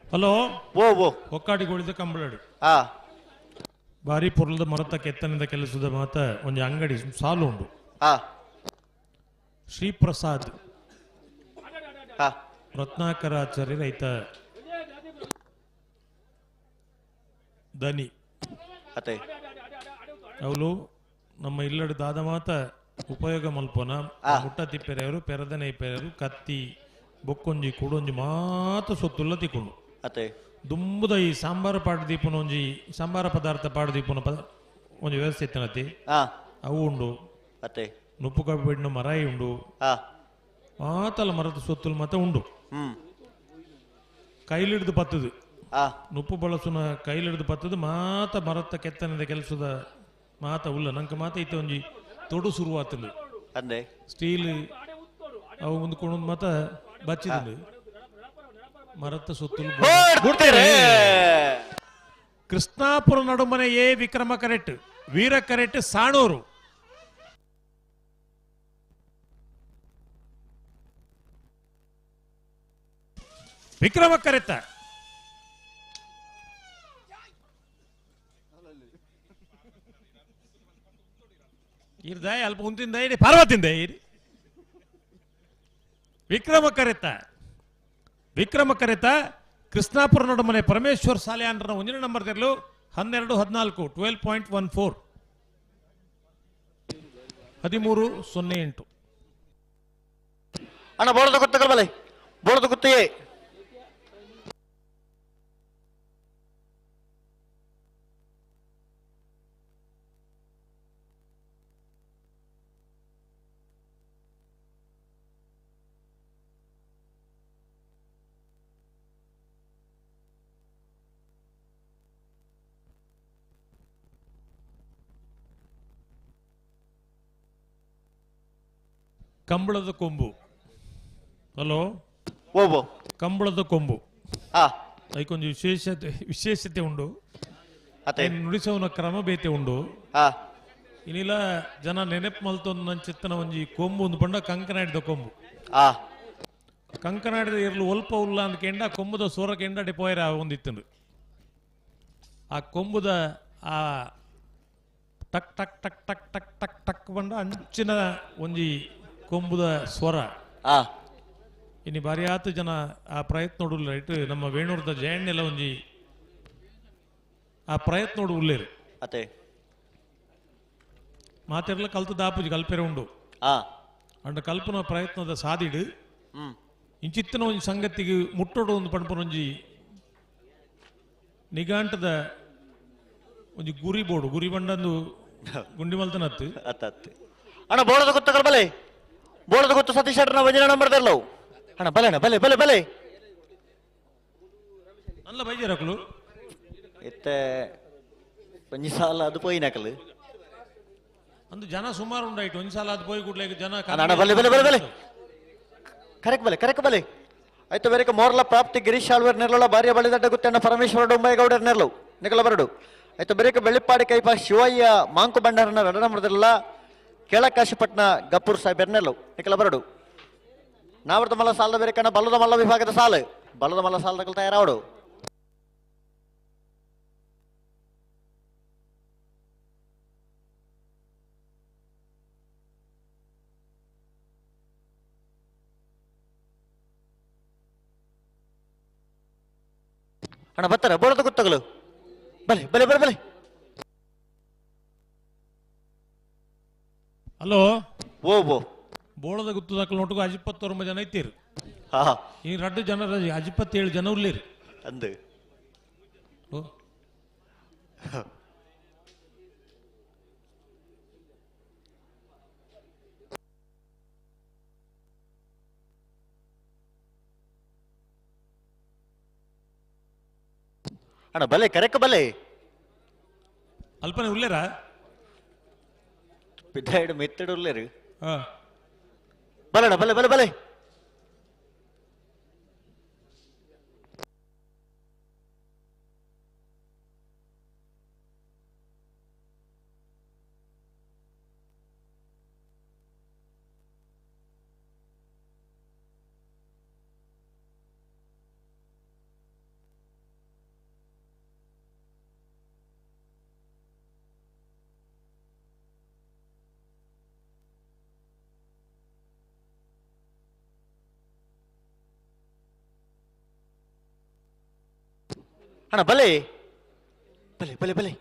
ಹಲೋ ಓ ಒಕ್ಕಾಡಿಗೊಳಿದ ಕಂಬಳಡಿ ಆ ಬಾರಿ ಪೊರ್ಲದ ಮರತ ಕೆತ್ತನದ ಕೆಲಸದ ಮಾತ ಒಂದು ಅಂಗಡಿ ಸಾಲು ಉಂಟು ಶ್ರೀ ಪ್ರಸಾದ್ ರತ್ನಾಕರಾಚಾರ್ಯ ರೈತ ದನಿ ಅತೆ ಅವಳು ನಮ್ಮ ಇಲ್ಲಡ ದಾದ ಮಾತ ಉಪಯೋಗ ಮಲ್ಪನ ಮುಟ್ಟ ತಿಪ್ಪೆರೆಯವರು ಪೆರದನೆ ಪೆರೆಯರು ಕತ್ತಿ ಬೊಕ್ಕೊಂಜಿ ಕೂಡೊಂಜಿ ಮಾತ ಸೊತ್ತುಲ್ಲ ತಿಕ್ಕೊಂಡು ಅತೆ ದುಂಬುದ ಈ ಸಾಂಬಾರ ಪಾಡ್ದೀಪನ ಒಂಜಿ ಸಾಂಬಾರ ಪದಾರ್ಥ ಪಾಡ್ದೀಪನ ಒಂಜಿ ವ್ಯವಸ್ಥೆ ಇತ್ತನತಿ ಅವು ಉಂಡು ಅತೆ ನುಪ್ಪು ಕಬ್ಬಿಡಿನ ಮರಾಯಿ ಉಂಡು ಮಾತಲ್ಲ ಮರದ ಸೊತ್ತುಲು ಮಾತ ಉಂಡು ಕೈಲಿಡ್ದು ಪತ್ತದು ನುಪ್ಪು ಬಳಸುನ ಕೈಲಿಡಿದು ಪತ್ತದು ಮಾತ ಮರತ್ತ ಕೆತ್ತನದ ಕೆಲಸದ ಮಾತ ಉಲ್ಲ ನಂಗೆ ಮಾತ ಇತ್ತ ಒಂಜಿ ತೊಡು ಶುರುವಾತಲು ಅಂದೆ ಸ್ಟೀಲ್ ಅವು ಮುಂದ್ಕೊಂಡು ಮಾತ ಬಚ್ಚಿದಲು ಮರತ್ತ ಸುತ್ತಲು ಕೃಷ್ಣಾಪುರ ನಡುಮನೆ ಎ ವಿಕ್ರಮ ಕರೆಟ್ ವೀರ ಕರೆಟ್ ಸಾಣೂರು ವಿಕ್ರಮ ಕರೆತ ಇರ್ದಾಯ ಅಲ್ಪ ಉಂತಿಂದ ಇಡಿ ಪಾರ್ವತಿಂದ ಇಡಿ ವಿಕ್ರಮ ಕರೆತ ಕೃಷ್ಣಾಪುರ ನಡುಮನೆ ಪರಮೇಶ್ವರ್ ಶಾಲೆ ಅಂಡ್ರ ಒಂದಿನ ನಂಬರ್ ತೆರಲು 12-14 12.14 1308 ಅಣ್ಣ ಬೋಳದ ಗೊತ್ತಗಳ ಬಲೆ ಬೋಳದ ಗೊತ್ತಿಯೇ ಕಂಬಳದ ಕೊಂಬು ಹಲೋ ಓಬೋ ಕಂಬಳದ ಕೊಂಬು ಅದಕ್ಕೊಂದು ವಿಶೇಷತೆ ಉಂಡು ನುಡಿಸೋನ ಕ್ರಮ ಬೇತೆ ಉಂಡು ಇನ್ನಿಲ್ಲ ಜನ ನೆನಪು ಮಲ್ತೊಂದು ನನ್ನ ಚಿತ್ತನ ಒಂಜಿ ಕೊಂಬು ಒಂದು ಪಂಡ ಕಂಕನಾಡಿದ ಕೊಂಬು ಕಂಕನಾಡಿದ ಇರ್ಲು ಒಲ್ಪ ಉಲ್ಲ ಅಂತ ಕೆಂಡ ಕೊಂಬುದ ಸೋರ ಕೆಂಡ ಡಿಪೋಯರ ಒಂದಿತ್ತು ಆ ಕೊಂಬುದ ಆ ಟಕ್ ಟಕ್ ಟಕ್ ಟಕ್ ಟಕ್ ಟಕ್ ಟಕ್ ಬಂಡ ಅಂಚಿನ ಒಂಜಿ ಕೊಂಬುದ ಸ್ವರ ಇನ್ನು ಬಾರಿ ಆತು ಜನ ಆ ಪ್ರಯತ್ನ ನೋಡುಲ್ಲ ಇಟ್ಟು ನಮ್ಮ ವೇಣೂರದ ಜಯಣ್ಣೆಲ್ಲ ಒಂಜಿ ಆ ಪ್ರಯತ್ನ ನೋಡು ಉಳ್ಳೇರು ಅತೆ ಮಾತೆರ್ಲ ಕಲ್ತು ದಾಪುಜಿ ಕಲ್ಪೆರೆ ಉಂಡು ಅಂಡ ಕಲ್ಪನ ಪ್ರಯತ್ನದ ಸಾದಿಡು ಇಂಚಿತ್ತಿನ ಒಂಜಿ ಸಂಗತಿಗೆ ಮುಟ್ಟೋಡು ಒಂದು ಪಂಪನೊಂಜಿ ನಿಘಾಂಟದ ಒಂಜಿ ಗುರಿ ಬೋಡು ಗುರಿ ಬಂಡಂದು ಗುಂಡಿ ಮಲ್ತನತ್ತು ಅಣ್ಣ ಬೋಳದ ಗೊತ್ತಗಳ ಬಲೆ ಬೋಳದ ಗೊತ್ತು ಸತೀಶ್ ಅಡ್ರನ ವಜನ ನಂಬರ್ ತೆರಲವು ಅಣ್ಣ ಬಲೆ ಅಣ್ಣ ಬಲೆ ಬಲೆ ಬಲೆ ಅಲ್ಲ ಬೈಜರಕಲು ಇತ್ತೆ ಒಂಜಿ ಸಾಲ ಅದು ಪೋಯಿನಕಲು ಅಂದು ಜನ ಸುಮಾರು ಉಂಡಾಯ್ತು ಒಂದ್ ಸಲ ಅದು ಪೋಯಿ ಕೂಡ್ಲೆ ಜನ ಅಣ್ಣ ಬಲೆ ಬಲೆ ಬಲೆ ಬಲೆ ಕರೆಕ್ಟ್ ಬಲೆ ಆಯ್ತು ಬೇರೆ ಮೋರ್ಲ ಪ್ರಾಪ್ತಿ ಗಿರೀಶ್ ಆಳ್ವೇರ್ ನೆರಳ ಭಾರ್ಯ ಬಳಿದಡ್ಡ ಗುತ್ತಣ್ಣ ಪರಮೇಶ್ವರ ಡೊಂಬಾಯಿಗೌಡರ್ ನೆರಳು ನಿಕಲ ಬರಡು ಆಯ್ತು ಬೇರೆ ಬೆಳ್ಳಿಪ್ಪಾಡಿ ಕೈಪ ಶಿವಯ್ಯ ಮಾಂಕು ಬಂಡಾರನ ರಡನಮೃದಲ್ಲ ಕೇಳಕಾಶಿಪಟ್ನ ಗಪ್ಪೂರ್ ಸಾಹೇಬ್ ನೆರಳು ನಿಕಲ ಬರಡು ನಾವರ್ದ ಮಲ್ಲ ಸಾಲದ ಬೇರೆ ಕಣ್ಣ ಬಲ್ಲದ ಮಲ್ಲ ವಿಭಾಗದ ಸಾಲು ಬಲ್ಲದ ಮಲ್ಲ ಸಾಲದ ತಯಾರಾವಡು ಅಣ್ಣ ಬರ್ತಾರ ಬೋಳದ ಗೊತ್ತಗಳು ಬಲೆ ಬಲೆ ಬಲೆ ಬಲೆ ಹಲೋ ಓ ಬೋಳದ ಗುತ್ತು ದಾಖಲು ನೋಟು 29 ಜನ ಐತೀರಿ ಈ 2 ಜನ 27 ಜನ ಉಳ್ಳೇರಿ ಅಂದು ಅಣ್ಣ ಬಲೆ ಕರೆಕ್ಟ್ ಬಲೆ ಅಲ್ಪನೆ ಉಳ್ಳೇರ ಬಿದ್ದಾಯ್ಡು ಮೆತ್ತಡು ಉಳ್ಳೇರು ಬಲಣ ಬಲೆ ಬಲೆ ಬಲೆ ಅಣ್ಣ ಬಲೆ ಬಲೆ ಬಲೆ ಬಲೆ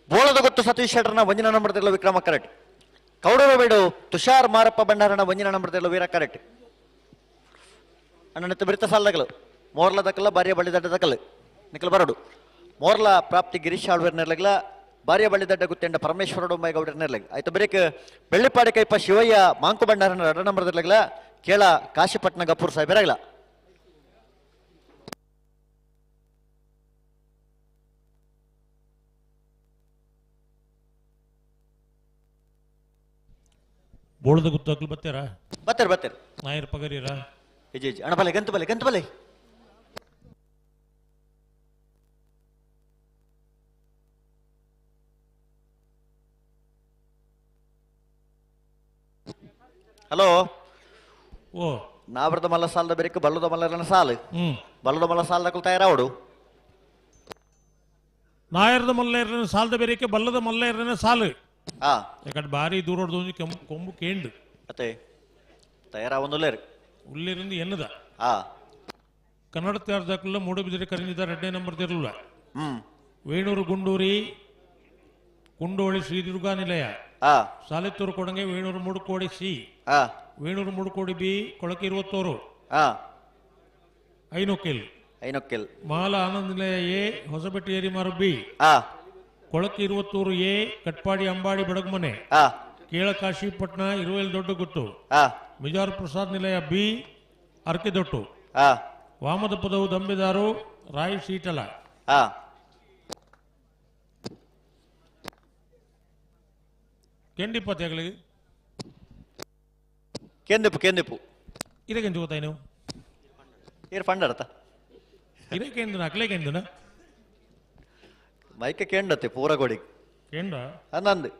ಬೋಳದ ಗೊತ್ತು ಸತೀಶ್ ಶೆಟ್ಟರ್ನ ವಂಜನ ನಂಬರ್ ತೆರಲು ವಿಕ್ರಮ ಕರೆಕ್ಟ್ ಕೌಡೂರು ಬೇಡು ತುಷಾರ್ ಮಾರಪ್ಪ ಭಂಡಾರನ ವಂಜನ ನಂಬರ್ ತೆರಲು ವೀರ ಕರೆಕ್ಟ್ ಅಣ್ಣನಿತ್ತು ಬಿರಿತ ಸಾಲದಕಲು ಮೋರ್ಲ ದಕ್ಕಲ ಬಾರಿಯ ಬಳ್ಳಿ ದಡ್ಡ ದಕ್ಕಲು ನಿಕಲ್ ಬರಡು ಮೋರ್ಲ ಪ್ರಾಪ್ತಿ ಗಿರೀಶ್ ಆಳ್ವೇರ್ ನೆರ್ಲಗ್ಲ ಬಾರಿಯ ಬಳ್ಳಿ ದಡ್ಡ ಗುತ್ತೆಂಡ ಪರಮೇಶ್ವರ ಉಮ್ಮಾಯಿ ಗೌಡರ್ ನೆರ್ಲಗ್ ಆಯ್ತು ಬರೀಕ್ ಬೆಳ್ಳಿಪಾಡಿ ಕೈಪ ಶಿವಯ್ಯ ಮಾಂಕು ಬಂಡಾರನ ರಡ ನಂಬರ್ದರ್ಲಗ್ಲ ಕೇಳ ಕಾಶಿಪಟ್ನ ಗಪೂರ್ ಸಾಹೇಬರಾಗ್ಲ ಬೋಳದ ಗುತ್ತಾಕ್ಲು ಬತ್ತಾರ ಬತ್ತಾರ ನಾಯರ್ ಪಗರೀರ ಇಜಿ ಅಣ್ಣ ಬಲೆ ಗಂತು ಬಲೆ ಹಲೋ ಓ ನಾವರದ ಮಲ್ಲ ಸಾಲದ ಬೇರೆ ಬಲ್ಲದ ಮಲ್ಲರನ ಸಾಲು ಬಲ್ಲದ ಮಲ್ಲ ಸಾಲದ ತಯಾರಾವಡು ನಾಯರದ ಮಲ್ಲೇರನ ಸಾಲದ ಬೇರೆಕ್ಕೆ ಬಲ್ಲದ ಮಲ್ಲೇರನ ಸಾಲು ಯಾಕಂದ್ರೆ ಬಾರಿ ದೂರ ಕೊಂಬು ಕೇಂಡು ಮತ್ತೆ ತಯಾರಾವೊಂದುಲ್ಲೇರು ಉಳ್ಳೇರಿಂದ ಎನ್ನದ ಕನ್ನಡ ತಯಾರದಾಕಲ್ಲ ಮೂಡಬಿದಿರೆ ಕರಿಂದಿದ್ದ 2ನೇ ನಂಬರ್ ತಿರಲಿಲ್ಲ ವೇಣೂರು ಗುಂಡೂರಿ ಕುಂಡೋಳಿ ಶ್ರೀ ದುರ್ಗಾ ನಿಲಯ ಸಾಲಿತ್ತೂರು ಕೊಡಂಗೆ ವೇಣೂರು ಮುಡುಕೋಡಿ ಸಿ ವೇಣೂರು ಮುಡುಕೋಡಿ ಬಿ ಕೊಳಕೆ 26 ಐನೊಕ್ಕೆಲ್ ಮಾಲ ಆನಂದ ನಿಲಯ ಎ ಹೊಸಬೆಟ್ಟಿ ಏರಿಮಾರು ಬಿ ಕೊಳಕೆ 23 ಎ ಕಟ್ಪಾಡಿ ಅಂಬಾಡಿ ಬಡಗಮನೆ ಕೇಳ ಕಾಶಿಪಟ್ನ ಇರುವೆಲ್ ದೊಡ್ಡ ಗುತ್ತು ಮಿಜಾರ್ ಪ್ರಸಾದ್ ನಿಲಯ ಬಿ ಅರ್ಕೆದೊಟ್ಟು ವಾಮದ ಪದವು ದಂಬೆದಾರು ರಾಯ್ ಶೀಟಲ ಕೆಂಡಿಪ್ಪತ್ತೆಗಳಿಗೆ ಕೆಂದಿಪ್ಪು ಇದಕ್ಕೆಂದು ಗೊತ್ತಾಯಿ ನೀವು ಏರ್ ಫಂಡ್ ಅರ್ಥ ಇದಕ್ಕೆಂದು ಅಕ್ಲೇಕೆಂದು ಮೈಕೆ ಕೇಂಡತ್ತೆ ಪೂರ ಕೊಡಿ ಕೇಂಡ ನಂದು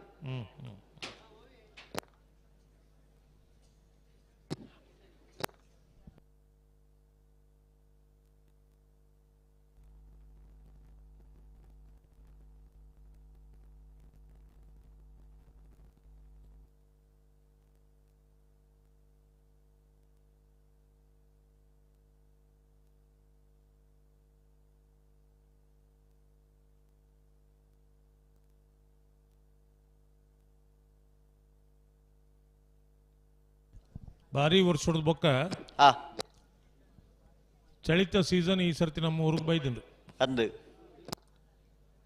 ಭಾರಿ ವರ್ಷದ ಬೊಕ್ಕ ಚಳಿತ ಸೀಸನ್ ಈ ಸರ್ತಿ ನಮ್ಮ ಊರಿಗೆ ಬೈದಂದು ಅಂದು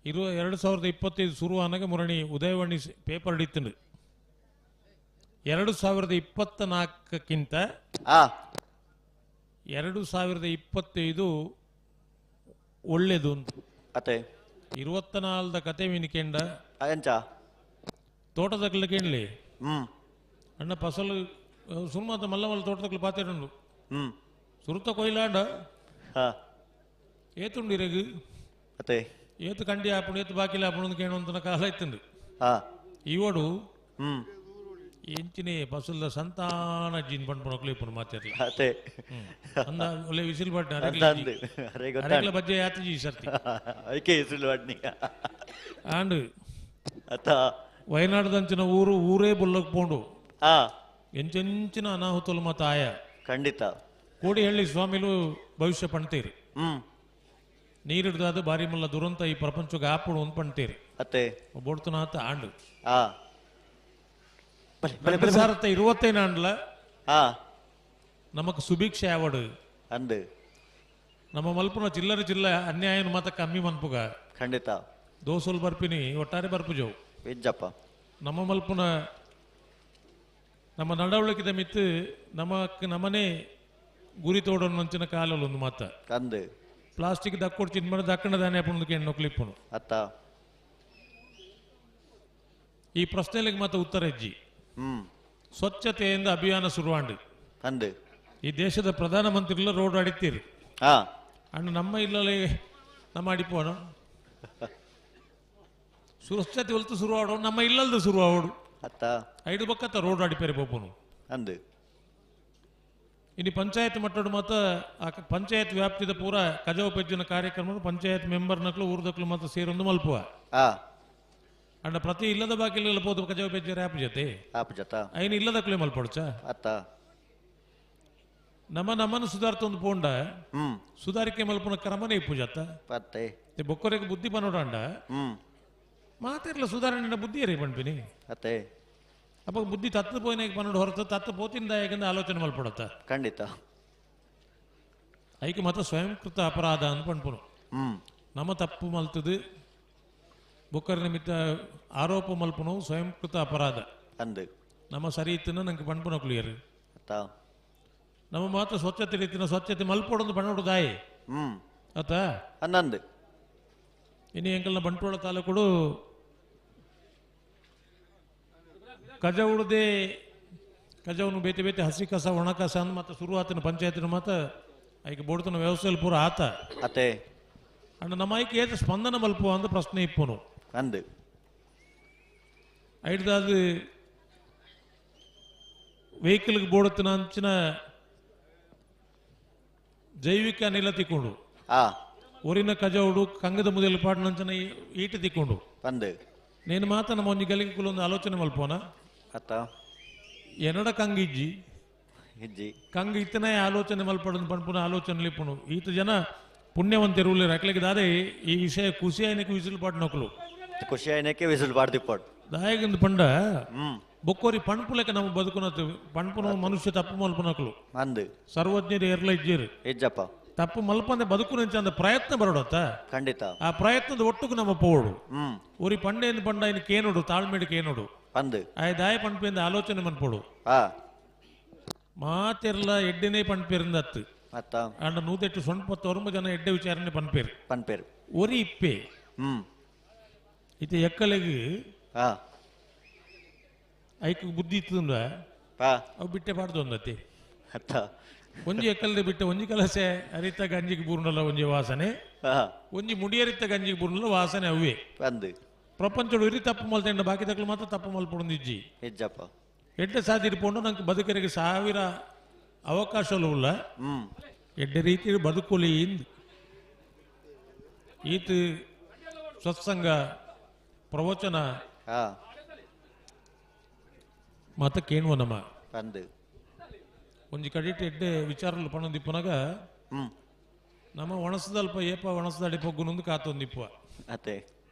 2025 ಶುರು ಆನಾಗ ಮುರಣಿ ಉದಯವಾಣಿ ಪೇಪರ್ ಹಿಡಿತಂಡು 2024ಕ್ಕಿಂತ 2025 ಒಳ್ಳೇದು ಅತೆ 24 ಕತೆ ವಿನಿಕೆಂಡ ತೋಟದಕ್ಕಲ್ಲ ಕೇಳಲಿ ಅಣ್ಣ ಫಸಲು ಸುಮ್ಮತ ಮಲ್ಲಮಲ್ಲ ತೋಟದಕ್ಕಲು ಪಾತೇರಂಡು ಸುರುತ ಕೊಯ್ಲಾಂಡ ಏತುಂಡಿರಗು ಅತೆ ಏತು ಕಂಡಿ ಆಪುಡು ಏತು ಬಾಕಿಲ ಆಪುಡು ಕೇಳುವಂತ ಕಾಲ ಇತ್ತಂಡು ಇವಡು ಎಂಚಿನೇ ಫಸಲ್ದ ಸಂತಾನ ಜೀನ್ ಪಂಡ್ಪಣಕ್ಲು ಇಪ್ಪು ಮಾತಾಡ್ಲಿ ಅತೆ ಅಂದ ಒಳ್ಳೆ ವಿಸಿಲ್ ಬಡ್ಡ ಅರೆಗ್ಲ ಬಜ್ಜೆ ಯಾತಜಿ ಸರ್ತಿ ಐಕೆ ವಿಸಿಲ್ ಬಡ್ನಿ ಆಂಡ್ ಅತ ವಯನಾಡದಂಚಿನ ಊರೇ ಬೊಲ್ಲಕ್ ಪೋಂಡು ಎಂಚೆಂಚಿನ ಅನಾಹುತಲು ಮತ ಆಯ ಖಂಡಿತ ಕೋಡಿ ಹಳ್ಳಿ ಸ್ವಾಮಿಲು ಭವಿಷ್ಯ ಪಣ್ತೀರಿ ನೀರಿಡ್ದಾದ ಬಾರಿ ಮಲ್ಲ ದುರಂತ ಈ ಪ್ರಪಂಚಕ್ಕೆ ಆಪುಡು ಒಂದು ಪಣ್ತೀರಿ ಅತ್ತೆ ಬೋಡ್ತನ ಆತ ಆಂಡು 2025 ಆಂಡ್ಲ ನಮಕ್ ಸುಭಿಕ್ಷೆ ಆವಡು ಅಂದು ನಮ್ಮ ಮಲ್ಪುನ ಚಿಲ್ಲರೆ ಜಿಲ್ಲ ಅನ್ಯಾಯನ ಮಾತ ಕಮ್ಮಿ ಮನ್ಪುಗ ಖಂಡಿತ ದೋಸೋಲ್ ಬರ್ಪಿನಿ ಒಟ್ಟಾರೆ ಬರ್ಪುಜವು ವಿಜ್ಜಪ್ಪ ನಮ್ಮ ಮಲ್ಪುನ ನಮ್ಮ ನಡವಳಿಕೆದ ಮಿತ್ತು ನಮ್ಮನೆ ಗುರಿ ತೋಡೋನು ನಂಚಿನ ಕಾಲಲ್ಲಿ ಒಂದು ಮಾತ ಅಂದು ಪ್ಲಾಸ್ಟಿಕ್ ದಕ್ಕೊಡ್ ಚಿನ್ಮಡ ದಕ್ಕಣ ದಾನೆ ಅಪ್ಪನದಕ್ಕೆ ಹೆಣ್ಣು ಕ್ಲಿಪ್ಪನು ಅತ್ತ ಈ ಪ್ರಶ್ನೆಗಳಿಗೆ ಮಾತ್ರ ಉತ್ತರ ಇಜ್ಜಿ ಸ್ವಚ್ಛತೆಯಿಂದ ಅಭಿಯಾನ ಶುರುವಾಂಡು ಅಂದು ಈ ದೇಶದ ಪ್ರಧಾನಮಂತ್ರಿಗಳ ರೋಡ್ ಅಡಿತೀರಿ ಅಣ್ಣ ನಮ್ಮ ಇಲ್ಲೇ ನಮ್ಮ ಅಡಿಪೋಣ ಸ್ವಚ್ಛತೆ ಹೊಲ್ತು ಶುರುವಾಡೋ ನಮ್ಮ ಇಲ್ಲಲ್ದು ಶುರುವಾಡು ಅತ್ತ 5 ಬಕ್ಕತ್ತ ರೋಡ್ ಅಡಿಪೇರಿ ಪೋಪನು ಅಂದು ಇನ್ನು ಪಂಚಾಯತ್ ಮಟ್ಟದ ಮಾತ ಆ ಪಂಚಾಯತ್ ವ್ಯಾಪ್ತಿದ ಪೂರ ಕಜಾವ ಪೆಜ್ಜಿನ ಕಾರ್ಯಕ್ರಮ ಪಂಚಾಯತ್ ಮೆಂಬರ್ ನಕ್ಲು ಊರ್ದಕ್ಲು ಮಾತ್ರ ಸೇರೊಂದು ಮಲ್ಪುವ ಅಂಡ ಪ್ರತಿ ಇಲ್ಲದ ಬಾಕಿಲ್ಲ ಪೋದು ಕಜಾವ ಪೆಜ್ಜರ ಆಪ್ ಜೊತೆ ಐನು ಇಲ್ಲದಕ್ಲೆ ಮಲ್ಪೊಡ್ಚ ಅತ್ತ ನಮ್ಮನ್ನು ಸುಧಾರ್ತೊಂದು ಪೋಂಡ ಸುಧಾರಿಕೆ ಮಲ್ಪುನ ಕ್ರಮನೇ ಇಪ್ಪು ಜತ್ತ ಬೊಕ್ಕರಿಗೆ ಬುದ್ಧಿ ಪನೋಡಾಂಡ ಮಾತಿರ್ಲ ಸುಧಾರಣೆ ಬುದ್ಧಿ ಏರಿ ಪಣ್ಪಿನಿ ಅತ್ತೆ ಅಪ್ಪ ಬುದ್ಧಿ ತತ್ತು ಪೋಯಿನಾಗ ಪನ್ನೋಡು ಹೊರತು ತತ್ತು ಪೋತಿಂದ ಯಾಕಂದ್ರೆ ಆಲೋಚನೆ ಮಲ್ಪಡತ್ತ ಖಂಡಿತ ಐಕೆ ಮಾತ್ರ ಸ್ವಯಂಕೃತ ಅಪರಾಧ ಅಂತ ಪಂಪುನು ನಮ್ಮ ತಪ್ಪು ಮಲ್ತದು ಬೊಕ್ಕರ ನಿಮಿತ್ತ ಆರೋಪ ಮಲ್ಪನು ಸ್ವಯಂಕೃತ ಅಪರಾಧ ಅಂದು ನಮ್ಮ ಸರಿ ಇತ್ತನ ನಂಗೆ ಪಂಪುನ ಕ್ಲಿಯರ್ ನಮ್ಮ ಮಾತ್ರ ಸ್ವಚ್ಛತೆ ರೀತಿನ ಸ್ವಚ್ಛತೆ ಮಲ್ಪೊಡೊಂದು ಪಣ್ಣೊಡುದಾಯಿ ಆತ ಅನ್ನಂದು ಇನ್ನು ಎಂಕಲ್ನ ಬಂಟ್ವಾಳ ತಾಲೂಕು ಕಜ ಉಡದೆ ಕಜವನ್ನು ಬೇತೆ ಬೇತೆ ಹಸಿ ಕಸ ಒಣ ಕಸ ಅಂದ್ ಮತ್ತೆ ಶುರುವಾತಿನ ಪಂಚಾಯತಿನ ಮಾತ ಐಕೆ ಬೋಡ್ತನ ವ್ಯವಸ್ಥೆಯಲ್ಲಿ ಪೂರ ಆತ ಅತೆ ಅಂಡ್ ನಮ್ಮ ಐಕೆ ಏತ ಸ್ಪಂದನ ಮಲ್ಪುವ ಅಂತ ಪ್ರಶ್ನೆ ಇಪ್ಪನು ಅಂದು ಐಡ್ದಾದ ವೆಹಿಕಲ್ಗೆ ಬೋಡತ್ತಿನ ಅಂಚಿನ ಜೈವಿಕ ಅನಿಲ ತಿಕ್ಕೊಂಡು ಊರಿನ ಕಜೌಡು ಕಂಗದ ಮುದಲು ಪಾಡ್ನಂಚನ ಈಟ ತಿಕ್ಕೊಂಡು ಅಂದು నేను మాత్రం ನಮ್ಮ ಒಂಜಿ ಗಲಿಗೆ ಕುಲೊಂದು ಆಲೋಚನೆ ಮಲ್ಪೋನ ಅತ್ತ ಎನ್ನಡ ಕಂಗಿಜ್ಜಿ ಇಜ್ಜಿ ಕಂಗ ಇತ್ತನೇ ಆಲೋಚನೆ ಮಲ್ಪಡೋದು ಪಣ್ಪುನ ಆಲೋಚನೆ ಲಿಪ್ಪುನು ಈತ ಜನ ಪುಣ್ಯವಂತರು ಅಕ್ಲಿಗೆ ದಾದೆ ಈ ವಿಷಯ ಖುಷಿ ಆಯ್ನಕ್ಕೆ ವಿಸಿಲ್ ಪಾಡ್ ನಕಲು ಖುಷಿ ಆಯ್ನಕ್ಕೆ ವಿಸಿಲ್ ಪಾಡ್ದಿಪ್ಪಾಡು ದಾಯಗಿಂದ ಪಂಡ ಬೊಕ್ಕೋರಿ ಪಣ್ಪುಲೆಕ್ಕ ನಮ್ಮ ಬದುಕುನತ್ತು ಪಣ್ಪುನ ಮನುಷ್ಯ ತಪ್ಪು ಮಲ್ಪನಕಲು ಅಂದು ಸರ್ವಜ್ಞರು ಎರ್ಲ ಇಜ್ಜೇರು ಇಜ್ಜಪ್ಪ ತಪ್ಪು ಮಲ್ಪಂದೆ ಬದುಕುನಂಚ ಅಂದ ಪ್ರಯತ್ನ ಬರೋಡತ್ತ ಖಂಡಿತ ಆ ಪ್ರಯತ್ನದ ಒಟ್ಟುಕು ನಮ್ಮ ಪೋಡು ಊರಿ ಪಂಡೇನು ಪಂಡ ಇನ್ನು ಕೇನೋಡು ತಾಳ್ಮೇಡಿಗೆ ಕೇನೋಡು ಅಂದು ಆಯ್ ದಾಯ ಪಂಪಿಂದ ಆಲೋಚನೆ ಮನ್ಪೋಡು ಮಾತೆರ್ಲ ಎಡ್ಡೆನೇ ಪಂಪೇರಿಂದ ಅತ್ತು ಅತ್ತ ಅಂಡ ನೂತೆಟ್ಟು ಸೊಂಪತ್ತೊರ್ಮ ಜನ ಎಡ್ಡೆ ವಿಚಾರಣೆ ಪನ್ಪೇರು ಪನ್ಪೇರು ಒರಿ ಇಪ್ಪೆ ಇತ ಎಕ್ಕಲೆಗೆ ಐಕ್ ಬುದ್ಧಿ ಇತ್ತಂದ ಅವು ಬಿಟ್ಟೆ ಪಾಡ್ದು ಅಂದತಿ ಅತ್ತ ಒಂಜಿ ಎಕ್ಕಲ್ದೆ ಬಿಟ್ಟೆ ಒಂಜಿ ಕಲಸೆ ಅರಿತ ಗಂಜಿಗೆ ಬೂರ್ನಲ್ಲ ಒಂಜಿ ವಾಸನೆ ಒಂಜಿ ಮುಡಿಯರಿತ ಗಂಜಿಗೆ ಬೂರ್ನಲ್ಲ ವಾಸನೆ ಅವೇ ಅಂದು ಪ್ರಪಂಚಡು ಇರಿ ತಪ್ಪು ಮಲ್ತಂಡ ಬಾಕಿ ತಕ್ಕಲು ಮಾತ್ರ ತಪ್ಪು ಮಲ್ಪೊಂದು ಇಜ್ಜಿ ಇಜ್ಜಪ್ಪ ಎಡ್ಡೆ ಸಾದಿರ್ಕೊಂಡು ನಂಗೆ ಬದುಕರಿಗೆ ಸಾವಿರ ಅವಕಾಶಗಳು ಉಳ್ಳ ಎಡ್ಡೆ ರೀತಿ ಬದುಕುಲಿ ಇಂದು ಈತ ಸತ್ಸಂಗ ಪ್ರವಚನ ಮಾತ ಕೇಳುವ ನಮ್ಮ ಅಂದು ಒಂಜಿ ಕಡಿಟ್ ಎಡ್ಡೆ ವಿಚಾರಲು ಪಣೊಂದಿಪ್ಪನಾಗ ನಮ್ಮ ಒಣಸದಲ್ಪ ಏಪ ಒಣಸದಾಡಿ ಪೊಗ್ಗುನೊಂದು ಕಾತೊಂದಿಪ್ಪುವ ಅತೆ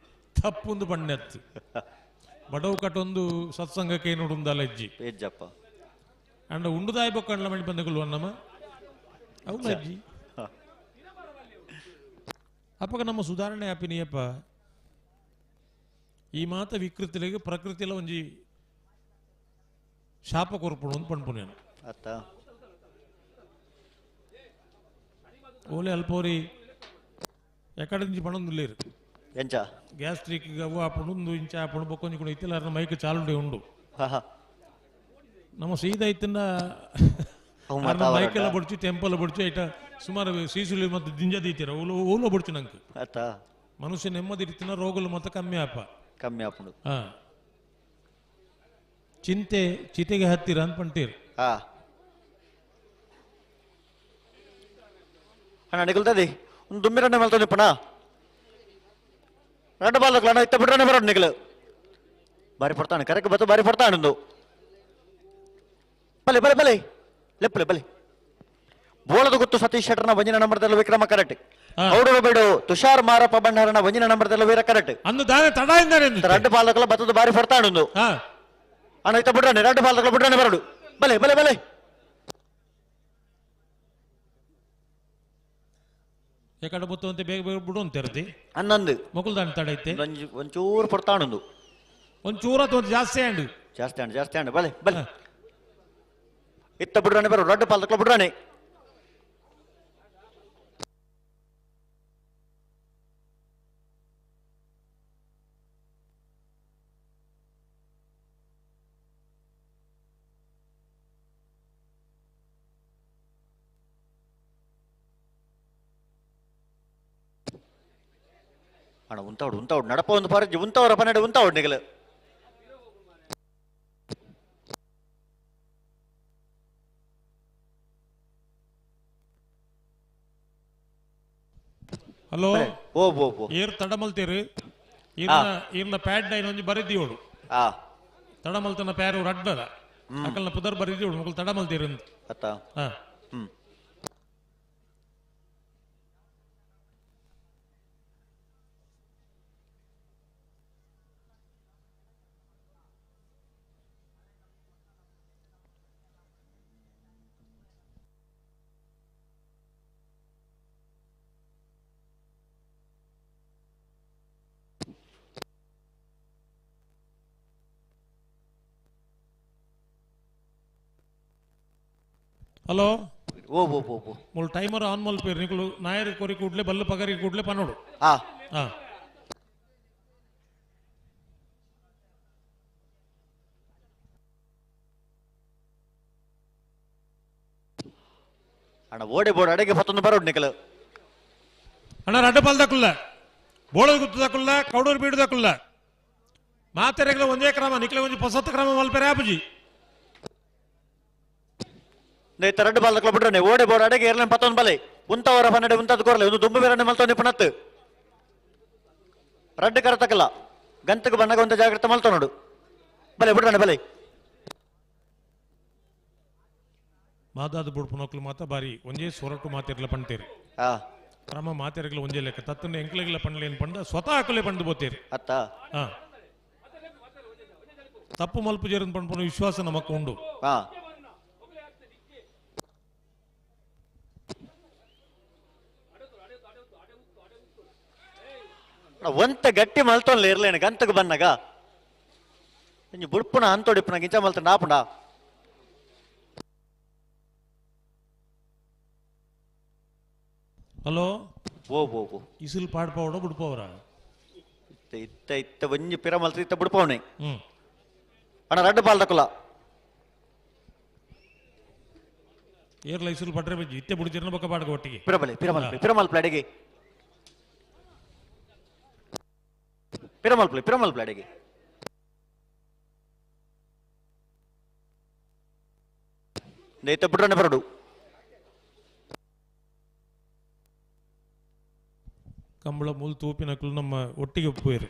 ತಪ್ಪೊಂದು ಪಣ್ಣೆತ್ತು ಬಡವು ಕಟ್ಟೊಂದು ಸತ್ಸಂಗಕ್ಕೆ ನೋಡುಂದಲ್ಲ ಅಜ್ಜಿ ಇಜ್ಜಪ್ಪ ಅಂಡ ಉಂಡುದಾಯಿ ಬೊಕ್ಕಂಡ್ಲ ಮಣಿ ಬಂದಗಳು ನಮ್ಮ ಅವು ಅಜ್ಜಿ ಅಪ್ಪಗ ನಮ್ಮ ಸುಧಾರಣೆ ಆಪಿನಿಯಪ್ಪ ಈ ಮಾತ ವಿಕೃತಿಲಿಗೆ ಪ್ರಕೃತಿಲ ಒಂಜಿ ಶಾಪ ಕೊರ್ಪುಣ ಒಂದು ಪಣ್ಪುನೇನು ಅತ್ತ ಓಲೆ ಅಲ್ಪೋರಿ ಎಕಡೆ ಪಣೊಂದುಲ್ಲೇರು ಎಂಚ ಗ್ಯಾಸ್ಟ್ರಿಕ್ ಅವು ಆಪುಂಡು ಇಂಚ ಆಪುಂಡು ಬೊಕ್ಕೊಂಜಿ ಕೂಡ ಇತ್ತಿಲ್ಲ ಮೈಕ್ ಚಾಲುಂಡೆ ಉಂಡು ನಮ್ಮ ಸೀದಾ ಇತ್ತಿನ ಮೈಕೆಲ್ಲ ಬಡ್ಚು ಟೆಂಪಲ್ ಬಡ್ಚು ಐಟ ಸುಮಾರು ಸೀಸುಲಿ ಮತ್ತು ದಿಂಜ ದೀತಿರ ಓಲೋ ಬಡ್ಚು ನಂಗೆ ಅತ್ತ ಮನುಷ್ಯ ನೆಮ್ಮದಿ ಇರ್ತಿನ ರೋಗಲು ಮತ್ತೆ ಕಮ್ಮಿ ಆಪ ಕಮ್ಮಿ ಆಪುಂಡು ಚಿಂತೆ ಚಿತೆಗೆ ಹತ್ತಿರ ಅಂತ ಪಂಟೀರ್ ಅಣ್ಣ ನಿಗಲ್ತದಿ ಒಂದು ದುಮ್ಮಿರಣ್ಣೆ ಮಲ್ತಾನೆ ಪಣ రెండు బాల్లకు ఇత్త బిడ్డనే బరోడు నిగలు బారి పడతాను కరెక్ట్ బత బారి పడతాను బలే బలే బలే ಲೆಪ್ಪಲೆ ಬಲೆ ಬೋಳದ ಗುತ್ತು ಸತೀಶ್ ಶೆಟ್ಟರ್ನ ವಂಜಿನ ನಂಬರ್ದಲ್ಲ ವಿಕ್ರಮ ಕರೆಕ್ಟ್ ಔಡರು ಬೇಡು ತುಷಾರ್ ಮಾರಪ್ಪ ಬಂಡಾರನ ವಂಜಿನ ನಂಬರ್ದಲ್ಲ ವೀರ ಕರೆಕ್ಟ್ రెండు ಬಾಲ್ಗಳ ಬತ್ತದ ಬಾರಿ ಪಡ್ತಾನು ಅಣ್ಣ ಇತ್ತ ಬಿಡ್ರಾನೆ రెండు ಬಾಲ್ಗಳ ಬಿಡ್ರಾನೆ ಬರೋಡು ಬಲೆ ಬಲೆ ಬಲೆ ಎಕಡೆ ಬತ್ತು ಅಂತ ಬೇಗ ಬೇಗ ಬಿಡು ಅಂತಿರ್ತಿ ಹನ್ನೊಂದು ಮಗುಲ್ದಾನ್ ತಡೈತೆ ಒಂಚೂರು ಪಡ್ತಾಣು ಒಂಚೂರ ಜಾಸ್ತಿ ಅಂಡು ಜಾಸ್ತಿ ಅಂಡು ಬಲೆ ಬಲೆ ಇತ್ತ ಬಿಡ್ರಾನೆ ಬರೋ రెండు ಬಾಲ್ಗಳ ಬಿಡ್ರಾನೆ ಅಣ್ಣ ಉಂತಾವಡು ನಡಪ ಒಂದು ಪಾರಜ್ಜಿ ಉಂತವರ ಪನ್ನಡೆ ಉಂತಾವಡು ನಿಗಲು ಹಲೋ ಓ ಏರ್ ತಡಮಲ್ತೀರಿ ಈರ್ನ ಪ್ಯಾಡ್ ಡೈನ್ ಒಂಜಿ ಬರಿದಿಯೋಡು ತಡಮಲ್ತನ ಪ್ಯಾರು ರಡ್ಡದ ಅಕಲ್ನ ಪುದರ್ ಬರಿದಿಯೋಡು ಮಕ್ಕಳು ತಡಮಲ್ತೀರಿ ಅತ್ತ ಹಲೋ ಓ ಓ ಓ ಓ ಮುಲ್ ಟೈಮರ್ ಆನ್ ಮಲ್ಪೇರು ನಿಕಲು ನಾಯರ್ ಕೊರಿ ಕೂಡ್ಲೆ ಬಲ್ಲು ಪಗರಿ ಕೂಡ್ಲೆ ಪನ್ನೋಡು ಹಾ ಹಾ ಅಣ್ಣ ಓಡಿ ಬೋರ್ಡ್ ಅಡೆಗೆ ಮತ್ತೊಂದು ಬರೋಡು ನಿಕಲು ಅಣ್ಣ ರಡ್ಡ ಪಾಲ್ದಕ್ಕಲ್ಲ ಬೋಳದ ಗುತ್ತದಕ್ಕಲ್ಲ ಕೌಡೂರು ಬೀಡದಕ್ಕಲ್ಲ ಮಾತೆರೆಗಳ ಒಂದೇ ಕ್ರಮ ನಿಕ್ಲೆ ಒಂಜಿ ಪಸತ್ತು ಕ್ರಮ ಮಲ್ಪೇರೆ ಆಪುಜಿ ನೇತ ರಡ್ಡ ಪಾಲ್ದಕ್ಕಲ್ಲ ಬಿಡ್ರೆ ಓಡಿ ಬೋರ್ಡ್ ಅಡೆಗೆ ಎರಲನ್ ಪತ್ತೊಂದು ಬಲೆ ಉಂತವರ ಪನ್ನಡೆ ಉಂತದ್ದು ಕೊರಲೆ ಒಂದು ದುಂಬು ಬೇರೆ ಮಲ್ತೊಂದು ಪನತ್ತು ರಡ್ಡ ಕರತಕ್ಕಲ್ಲ ಗಂತಕ್ಕೆ ಬಣ್ಣಗ ಒಂದು ಜಾಗ್ರತೆ ಮಲ್ತೋ ನೋಡು ಬಲೆ ಬಿಡ್ರಣ್ಣ ಬಲೆ ಮಾದಾದ ಬುಡ್ಪುನೋಕ್ಲು ಮಾತ ಬಾರಿ ಒಂಜೇ ಸೊರಟು ಮಾತೆರ್ಲ ಪಣ್ತೇರಿ ಕ್ರಮ ಮಾತೆರೆಗ್ಲ ಒಂಜೇ ಲೆಕ್ಕ ತತ್ತನ್ನು ಎಂಕ್ಲೆಗ್ಲ ಪಣ್ಲೇನು ಪಂಡ ಸ್ವತಃ ಹಾಕಲೇ ಪಂಡು ಬೋತೇರಿ ಅತ್ತ ಹಾ ತಪ್ಪು ಮಲ್ಪು ಜೇರನ್ ಪಂಡ್ಪುನ ವಿಶ್ವಾಸ ನಮಕ್ ಉಂಡು ಒಂತ ಗಟ್ಟಿ ಮಲ್ತೊನ್ಲ ಇರ್ಲೇನು ಗಂತಕ್ಕೆ ಬನ್ನಗ ಇಂಜಿ ಬುಡ್ಪುನ ಅಂತೋಡಿಪ್ಪುನ ಗಿಂಚ ಮಲ್ತ ನಾಪುಂಡ ಹಲೋ ಓ ಓ ಓ ಇಸಿಲ್ ಪಾಡ್ಪವಡ ಬುಡ್ಪವರ ಇತ್ತ ಇತ್ತ ಇತ್ತ ಒಂಜಿ ಪಿರ ಮಲ್ತ ಇತ್ತ ಬುಡ್ಪವನೆ ಹ್ಮ್ ಅಣ್ಣ ರಡ್ಡು ಪಾಲ್ ತಕೊಲ್ಲ ಏರ್ಲ ಇಸಿಲ್ ಪಡ್ರೆ ಬಜ್ಜಿ ಇತ್ತೆ ಬುಡ್ತಿರ್ನ ಬೊಕ್ಕ ಪಾಡ್ಗ ಒಟ್ಟಿಗೆ ಪಿರಮಲ್ ಪ್ಲಾಡಿಗೆ ಪಿರಮಲ್ ಪ್ಲಾಡಿಗೆ ನೇತ ಬಿಡ್ರನೆ ಬರಡು ಕಂಬಳ ಮೂಲ್ ತೂಪಿನಕ್ಲು ನಮ್ಮ ಒಟ್ಟಿಗೆ ಒಪ್ಪುವೇರು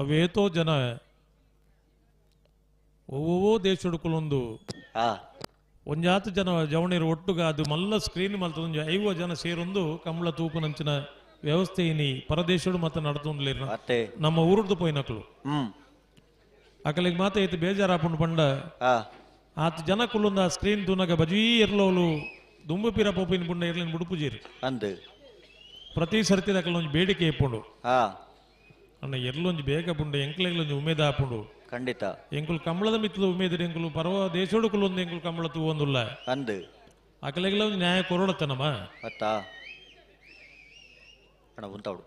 ಅವೇತೋ ಜನ ಒವ್ವೋ ದೇಶಡುಕುಲೊಂದು ಒಂಜಾತು ಜನ ಜವಣಿರು ಒಟ್ಟುಗ ಅದು ಮಲ್ಲ ಸ್ಕ್ರೀನ್ ಮಲ್ತದ ಒಂಜಿ 5 ಜನ ಸೇರೊಂದು ಕಂಬಳ ತೂಪುನಂಚಿನ ವ್ಯವಸ್ಥೆ ಇನಿ ಪರದೇಶಡು ಮತ್ತೆ ನಡ್ತೊಂಡ್ಲೇರು ನಮ್ಮ ಊರದ್ದು ಪೋಯ್ನಕ್ಲು ಅಕಲಿಗೆ ಮಾತ ಐತಿ ಬೇಜಾರಾಪುಂಡು ಪಂಡ ಆತ ಜನ ಕುಲ್ಲೊಂದು ಆ ಸ್ಕ್ರೀನ್ ತೂನಗ ಬಜೀ ಇರ್ಲೋಲು ದುಂಬು ಪಿರ ಪೋಪಿನ ಪುಂಡ ಇರ್ಲಿನ ಬುಡುಪುಜೀರಿ ಅಂದ್ ಪ್ರತಿ ಸರ್ತಿ ಅಕಲ್ ಒಂಜಿ ಬೇಡಿಕೆ ಇಪ್ಪುಂಡು ಅಣ್ಣ ಎರ್ಲೊಂಜಿ ಬೇಗ ಪುಂಡು ಎಂಕ್ಲೆಗ್ಲೊಂಜಿ ಉಮೇದ ಆಪುಂಡು ಖಂಡಿತ ಎಂಕುಲು ಕಂಬಳದ ಮಿತ್ತದ ಉಮೇದಿರಿ ಎಂಕುಲು ಪರ್ವ ದೇಶೋಡುಕುಲು ಒಂದು ಎಂಕುಲು ಕಂಬಳ ತೂವೊಂದುಲ್ಲ ಅಂದ್ ಅಕಲೆಗ್ಲ ಒಂದು ನ್ಯಾಯ ಕೊರಡತ್ತನಮ್ಮ ಅತ್ತ ಅಣ್ಣ ಉಂತಾವಡು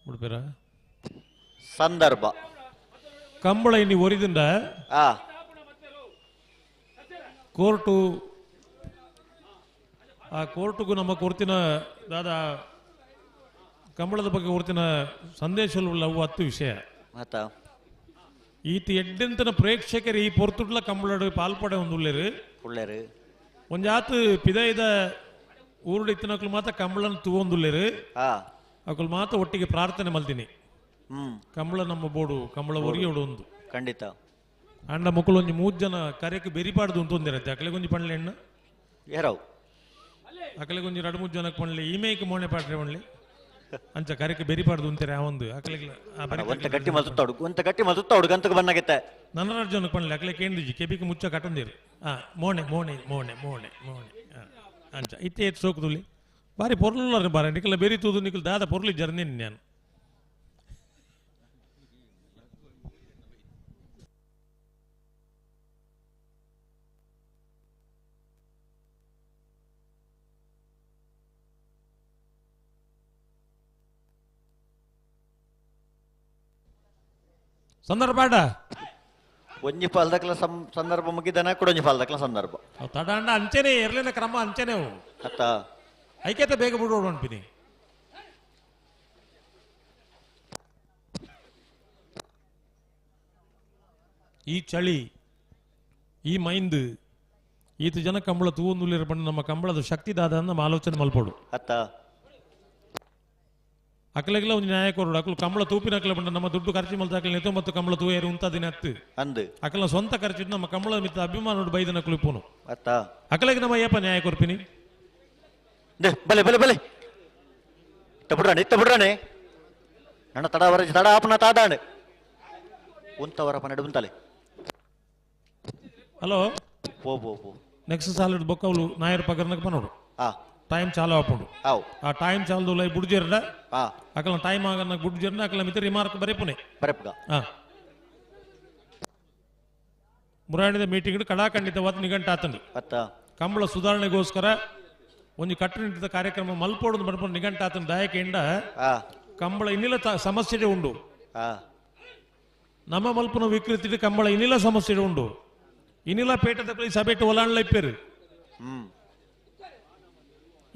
ಬಿಡ್ಬೇರ ಸಂದರ್ಭ ಕಂಬಳ ಇನ್ನಿ ಒರಿದಿಂದ ಕೋರ್ಟು ಆ ಕೋರ್ಟ್ಗೂ ನಮ್ಮ ಕೊರ್ತಿನ ದಾದ ಕಂಬಳದ ಬಗ್ಗೆ ಕೊರ್ತಿನ ಸಂದೇಶಗಳು ಅವು 10 ವಿಷಯ ಈತ ಎಡ್ಡೆಂತನ ಪ್ರೇಕ್ಷಕರು ಈ ಪೊರ್ತುಡ್ಲ ಕಂಬಳ ಪಾಲ್ಪಡೆ ಒಂದುಳ್ಳೇರು ಒಂಜಾತು ಪಿದೈದ ಊರುಡಿತ್ತಿನಕ್ಲು ಮಾತ ಕಂಬಳನ ತೂವೊಂದುಳ್ಳೇರು ಅಕಲ್ ಮಾತ ಒಟ್ಟಿಗೆ ಪ್ರಾರ್ಥನೆ ಮಲ್ತೀನಿ ಕಂಬಳ ನಮ್ಮ ಬೋಡು ಕಂಬಳ ಒರಿಯೋಡು ಒಂದು ಖಂಡಿತ ಅಂಡ ಮಕ್ಕಳು ಒಂಜಿ 3 ಜನ ಕರೆಯಕ್ಕೆ ಬೆರಿಪಾಡ್ದು ಅಂತೊಂದಿರತ್ತೆ ಅಕಲೆಗೊಂಜಿ ಪಣ್ಲೆ ಹೆಣ್ಣು ಯಾರವು ಅಕಲೆಗೊಂಜಿ 2-3 ಜನಕ್ಕೆ ಪಣ್ಲೆ ಈಮೇಕ್ ಮೋಣೆ ಪಾಟ್ರೆ ಪಣ್ಲೆ ಅಂಚ ಕರೆಕ್ಕೆ ಬೆರಿಪಾಡ್ದು ಅಂತಾರೆ ಆ ಒಂದು ಅಕಲೆಗ್ಲ ಒಂತ ಗಟ್ಟಿ ಮಲ್ತುತ್ತಾಡು ಗಂತಕ್ಕೆ ಬನ್ನಾಗತ್ತೆ ನನ್ನ 2 ಜನಕ್ಕೆ ಪಣ್ಲೆ ಅಕಲೆ ಕೇಂದ್ರಿಜಿ ಕೆಬಿಗೆ ಮುಚ್ಚ ಕಟ್ಟಂದಿರು ಮೋಣೆ ಮೋಣೆ ಮೋಣೆ ಮೋಣೆ ಮೋಣೆ ಅಂಚ ಇತ್ತೆ ಸೋಕುದುಲಿ ಬಾರಿ ಪೊರ್ಲ ಬಾರ ನಿಕಲ ಬೆರಿತುದು ನಿಕಲ್ ದಾದ ಪೊರ್ಲಿ ಜರ್ನೇನಿ ನಾನು ಸಂದರ್ಭ ಒಂಜಿ ಪಾಲ್ದಕ್ಲ ಸಂದರ್ಭ ಮುಗಿದನ ಕೂಡ ಒಂಜಿ ಪಾಲ್ದಕ್ಲ ಸಂದರ್ಭ ತಡಾಂಡ ಅಂಚೆನೆ ಎರ್ಲಿನ ಕ್ರಮ ಅಂಚೆನೆ ಅತ್ತ ಐಕ್ಯತೆ ಬೇಗ ಬಿಡೋಡು ಅನ್ಪಿನಿ ಈ ಚಳಿ ಈ ಮೈಂದ್ ಈತ ಜನ ಕಂಬಳ ತೂವೊಂದುಲ್ಲಿರ ಬಂದು ನಮ್ಮ ಕಂಬಳದ ಶಕ್ತಿ ದಾದ ನಮ್ಮ ಆಲೋಚನೆ ಮಲ್ಪೋಡು ಅತ್ತ ಅಕಲೆಗ್ಲ ಒಂದು ನ್ಯಾಯ ಕೊರೋಡು ಅಕಲು ಕಂಬಳ ತೂಪಿನ ಅಕಲ ಬಂಡ ನಮ್ಮ ದುಡ್ಡು ಖರ್ಚು ಮಲ್ತ ಅಕಲ್ ನೆತ್ತು ಮತ್ತು ಕಂಬಳ ತೂಯರು ಉಂತದಿನ ಹತ್ತು ಅಂದ್ ಅಕಲ ಸ್ವಂತ ಖರ್ಚಿಟ್ಟು ನಮ್ಮ ಕಂಬಳ ಮಿತ್ತ ಅಭಿಮಾನ ಬೈದನ ಕುಲಿಪೋನು ಅತ್ತ ಅಕಲೆಗೆ ನಮ್ಮ ಏಪ ನ್ಯಾಯ ಕೊರ್ಪಿನಿ ಬಲೆ ಬಲೆ ಬಲೆ ಇತ್ತ ಬಿಡ್ರಾನೆ ನನ್ನ ತಡ ವರಜಿ ತಡ ಆಪನ ತಾದಾಂಡ್ ಉಂತವರ ಪನ್ನಡೆ ಉಂತಲೆ ಹಲೋ ಓ ನೆಕ್ಸ್ಟ್ ಸಾಲ ಬೊಕ್ಕವಲು ನಾಯರ್ ಪಗರ್ನಕ್ಕೆ ಪನ್ನೋಡು ಟೈಮ್ ಚಾಲು ಆಪುಂಡು ಆ ಟೈಮ್ ಚಾಲು ಲೈ ಬುಡ್ಜೇರ್ಡ ಅಕಲ ಟೈಮ್ ಆಗನ ಬುಡ್ಜೇರ್ಡ ಅಕಲ ಮಿತ ರಿಮಾರ್ಕ್ ಬರೆಪುನೆ ಬರೆಪ್ಗ ಮುರಾಣಿದ ಮೀಟಿಂಗ್ ಕಡಾಖಂಡಿತವಾದ ನಿಘಂಟಾತಂಡು ಕಂಬಳ ಸುಧಾರಣೆಗೋಸ್ಕರ ಒಂದು ಕಟ್ಟುನಿಟ್ಟಿನ ಕಾರ್ಯಕ್ರಮ ಮಲ್ಪೋಡು ಬರ್ಬೋದು ನಿಘಂಟಾತನ ದಾಯಕೆಯಿಂದ ಕಂಬಳ ಇನ್ನಿಲ ಸಮಸ್ಯೆ ಉಂಡು ನಮ್ಮ ಮಲ್ಪನ ವಿಕೃತಿ ಕಂಬಳ ಇನ್ನಿಲ ಸಮಸ್ಯೆ ಉಂಡು ಇನ್ನಿಲ ಪೇಟದ ಸಭೆಟ್ಟು ಒಲಾಣ್ಲ ಇಪ್ಪೇರು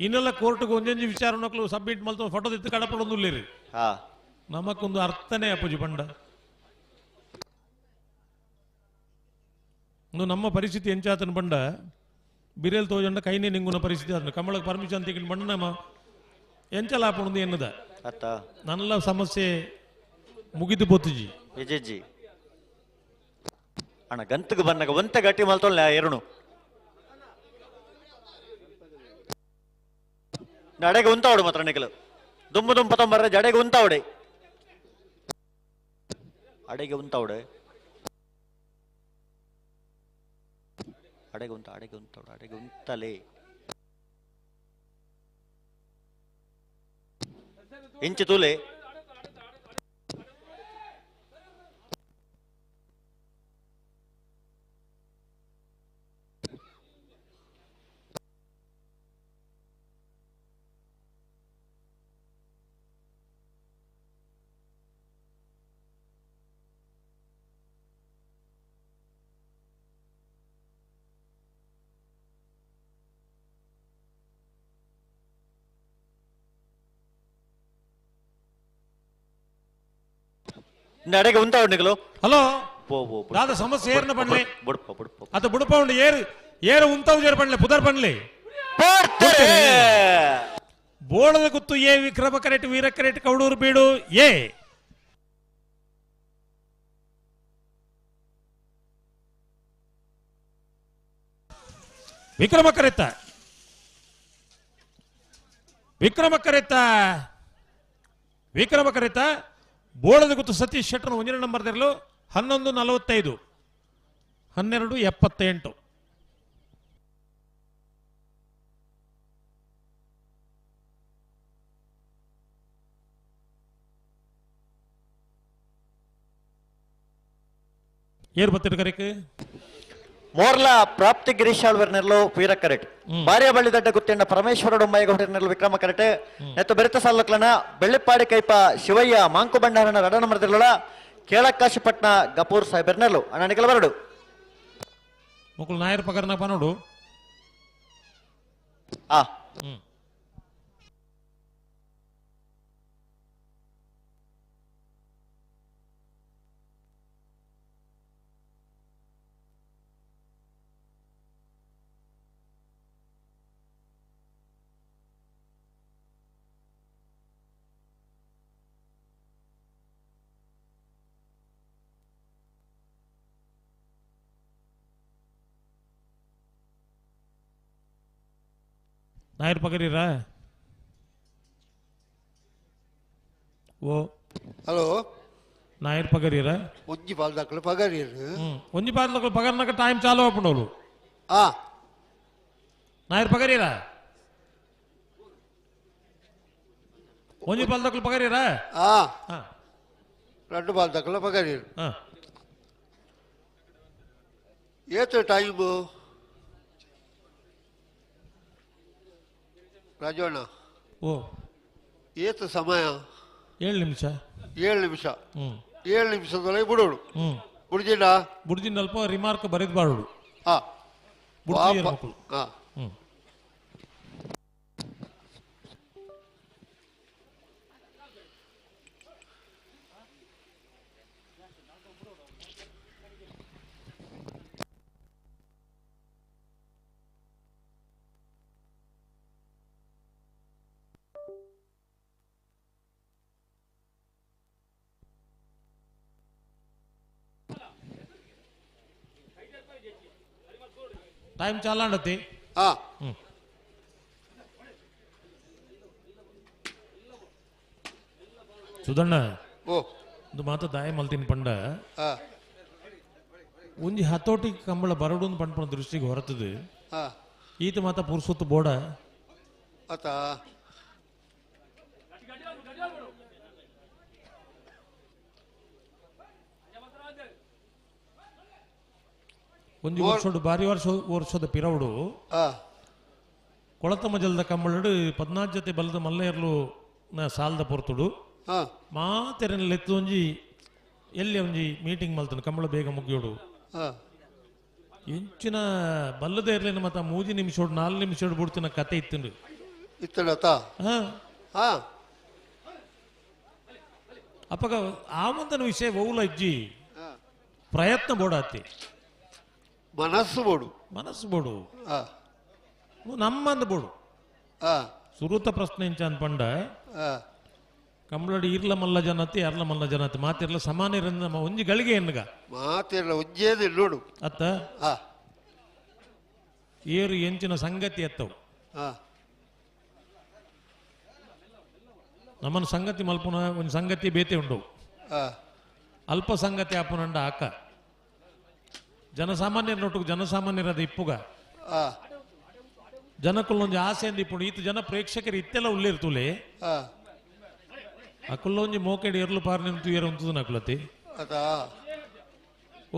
ಇನ್ನೆಲ್ಲ ಕೋರ್ಟ್ಗೆ ಒಂದೊಂದು ವಿಚಾರ ಸಬ್ಮಿಟ್ ಮಲ್ತ ಫೋಟೋ ಎತ್ತು ಕಡಪಡೊಂದುಲ್ಲೇರಿ ನಮಕ್ಕೊಂದು ಅರ್ಥನೇ ಅಪ್ಪಜಿ ಪಂಡ ನಮ್ಮ ಪರಿಸ್ಥಿತಿ ಎಂಚಾತನ ಬಂಡ ಬಿರೇಲ್ ತೋಜಂಡ ಕೈನೇ ನಿಂಗುನ ಪರಿಸ್ಥಿತಿ ಅದನ್ನ ಕಮಳಕ್ಕೆ ಪರ್ಮಿಷನ್ ತೆಗಿಕೊಂಡು ಬಂಡ ನಮ್ಮ ಎಂಚಲ ಹಾಪುಂದು ಎನ್ನದ ನನ್ನೆಲ್ಲ ಸಮಸ್ಯೆ ಮುಗಿದು ಬೋತುಜಿ ವಿಜಯ್ಜಿ ಅಣ್ಣ ಗಂತಗೆ ಬಂದಾಗ ಒಂತ ಗಟ್ಟಿ ಮಲ್ತೊಳ್ಳ ಎರಡು ಜಡೆಗೆ ಉಂತಾವಡು ಮಾತ್ರ ನಿಖಲು ದುಂಬು ದುಂಪತ್ತೊಂಬರ್ರೆ ಜಡೆಗೆ ಉಂತಾವಡೆ ಅಡೆಗೆ ಉಂತಾವಡೆ ಅಡೆಗೆ ಉಂತಾವಡೆ ಅಡೆಗೆ ಉಂತಲೇ ಇಂಚು ತೂಲೆ ನಡೆಗೆ ಉಂಟಾ ನಿಗಲು ಹಲೋ ದಾದ ಸಮಸ್ಯೆ ಏರ್ನ ಪಣ್ಲೆ ಅತ ಬುಡಪ ಉಂಡು ಏರು ಉಂತಾವು ಜೇರು ಪಣ್ಲೆ ಪುದರ್ ಪಣ್ಲೆ ಬೋಳದ ಗುತ್ತು ಏ ವಿಕ್ರಮ ಕರೆಟ್ ವೀರ ಕರೆಟ್ ಕೌಡೂರು ಬೀಡು ಏ ವಿಕ್ರಮ ಕರೆತ ಬೋಳದ ಗುತ್ತು ಸತೀಶ್ ಶೆಟ್ಟರ್ ಒಂದನೇ ನಂಬರ್ ತೆರಲು 11:45 12:78 ಏರ್ ಬತ್ತಿರ ಕರೆಕ್ ಮೋರ್ಲ ಪ್ರಾಪ್ತಿ ಗಿರೀಶ್ ಆಳ್ವರ್ನೆರ್ಲು ವೀರ ಕರೆಟ್ ಬಾರ್ಯ ಬಳ್ಳಿ ದಡ್ಡ ಗುತ್ತಿಂಡ ಪರಮೇಶ್ವರ ಡೊಂಬಾಯಿಗೊಟ್ಟಿರ್ನೆರ್ಲು ವಿಕ್ರಮ ಕರೆಟ್ ನೆತ್ತು ಬೆರೆತ ಸಾಲಕ್ಲನ ಬೆಳ್ಳಿಪ್ಪಾಡಿ ಕೈಪ ಶಿವಯ್ಯ ಮಾಂಕು ಬಂಡಾರನ ರಡ ನಂಬರ್ದಿರ್ಲ ಕೇಳಕ್ಕಾಶಿಪಟ್ನ ಗಪೂರ್ ಸಾಹೇಬರ್ನೆರ್ಲು ಅಣ್ಣ ಬರಡು ಮುಕ್ಕಳು ನಾಯರ್ ಪಗರ್ನ ಪನೋಡು ಆ ನಾಯರ್ ಪಗರೀರಾ ಓ ಹಲೋ ನಾಯರ್ ಪಗರೀರಾ ಒಂಜಿ ಪಾಲ್ದಾಕ್ಲು ಪಗರೀರು ಒಂಜಿ ಪಾಲ್ದಾಕ್ಲು ಪಗರ್ನಾಕ ಟೈಮ್ ಚಾಲು ಆಪುಂಡೋಲು ಆ ನಾಯರ್ ಪಗರೀರಾ ಒಂಜಿ ಪಾಲ್ದಾಕ್ಲು ಪಗರೀರಾ ಆ రెండు పాల్దాక్లు పగరీరు ಏತು ಟೈಮು ರಾಜಣ್ಣ ಓ ಏತು ಸಮಯ 7 ನಿಮಿಷ 7 ನಿಮಿಷ 7 ನಿಮಿಷದೊಳಗೆ ಬಿಡೋಡು ಬುಡ್ಜಿಂಡ ಬುಡ್ಜಿಂಡ ಅಲ್ಪ ರಿಮಾರ್ಕ್ ಬರೆದು ಬಾಡೋಡು టైం చాలా అండి ಸುಧಣ್ಣ ಇದು ಮಾತ ದಾಯ ಮಲ್ತಿನ ಪಂಡ ಒಂಜಿ ಹತೋಟಿ ಕಂಬಳ ಬರಡು ಪಂಡ ದೃಷ್ಟಿಗೆ ಹೊರತದು ಈತ ಮಾತ ಪುರ್ಸೊತ್ತು ಬೋಡ ಒಂಜಿ ವರ್ಷೋಡು ಬಾರಿ ವರ್ಷದ ಪಿರವುಡು ಕೊಳತ ಮಜಲ್ದ ಕಂಬಳಡು 14 ಜೊತೆ ಬಲದ ಮಲ್ಲೆಯರ್ಲು ಸಾಲದ ಪೊರ್ತುಡು ಮಾತೆರನಲ್ಲಿ ಎತ್ತು ಒಂಜಿ ಎಲ್ಲಿ ಒಂಜಿ ಮೀಟಿಂಗ್ ಮಲ್ತನು ಕಂಬಳ ಬೇಗ ಮುಗಿಯೋಡು ಇಂಚಿನ ಬಲ್ಲದ ಇರ್ಲಿನ ಮತ್ತ 3 ನಿಮಿಷೋಡು 4 ನಿಮಿಷೋಡು ಬಿಡ್ತಿನ ಕತೆ ಇತ್ತಂಡು ಅಪ್ಪಗ ಆಮಂದನ ವಿಷಯ ಬಹುಲ ಇಜ್ಜಿ ಪ್ರಯತ್ನ ಬೋಡಾತಿ ಮನಸ್ಸು ಬೋಡು ನಮ್ಮಂದು ಬೋಡು ಸುರುತ ಪ್ರಶ್ನೆ ಇಂಚ ಅನ್ಪಂಡ ಕಂಬಳಡಿ ಇರ್ಲ ಮಲ್ಲ ಜನತಿ ಅರ್ಲ ಮಲ್ಲ ಜನತಿ ಮಾತಿರ್ಲ ಸಮಾನ ಇರಂದ ಒಂಜಿ ಗಳಿಗೆ ಎನ್ನಗ ಮಾತಿರ್ಲ ಒಂಜೇದು ನೋಡು ಅತ್ತ ಏರು ಎಂಚಿನ ಸಂಗತಿ ಎತ್ತವು ನಮ್ಮನ ಸಂಗತಿ ಮಲ್ಪುನ ಒಂದು ಸಂಗತಿ ಬೇತೆ ಉಂಡು ಅಲ್ಪ ಸಂಗತಿ ಆಪುನಂಡ ಆಕ ಜನಸಾಮಾನ್ಯರ ನೋಟು ಜನಸಾಮಾನ್ಯರದ ಇಪ್ಪುಗ ಜನಕ್ಕಲ್ಲೊಂದು ಆಸೆ ಅಂದ ಇಪ್ಪುಂಡು ಈತ ಜನ ಪ್ರೇಕ್ಷಕರು ಇತ್ತೆಲ್ಲ ಉಳ್ಳಿರ್ತುಲೆ ಅಕ್ಕಲ್ಲೊಂಜಿ ಮೋಕೆಡಿ ಎರಲು ಪಾರ್ನ ತುಯರ ಉಂತದ ನಕ್ಲತಿ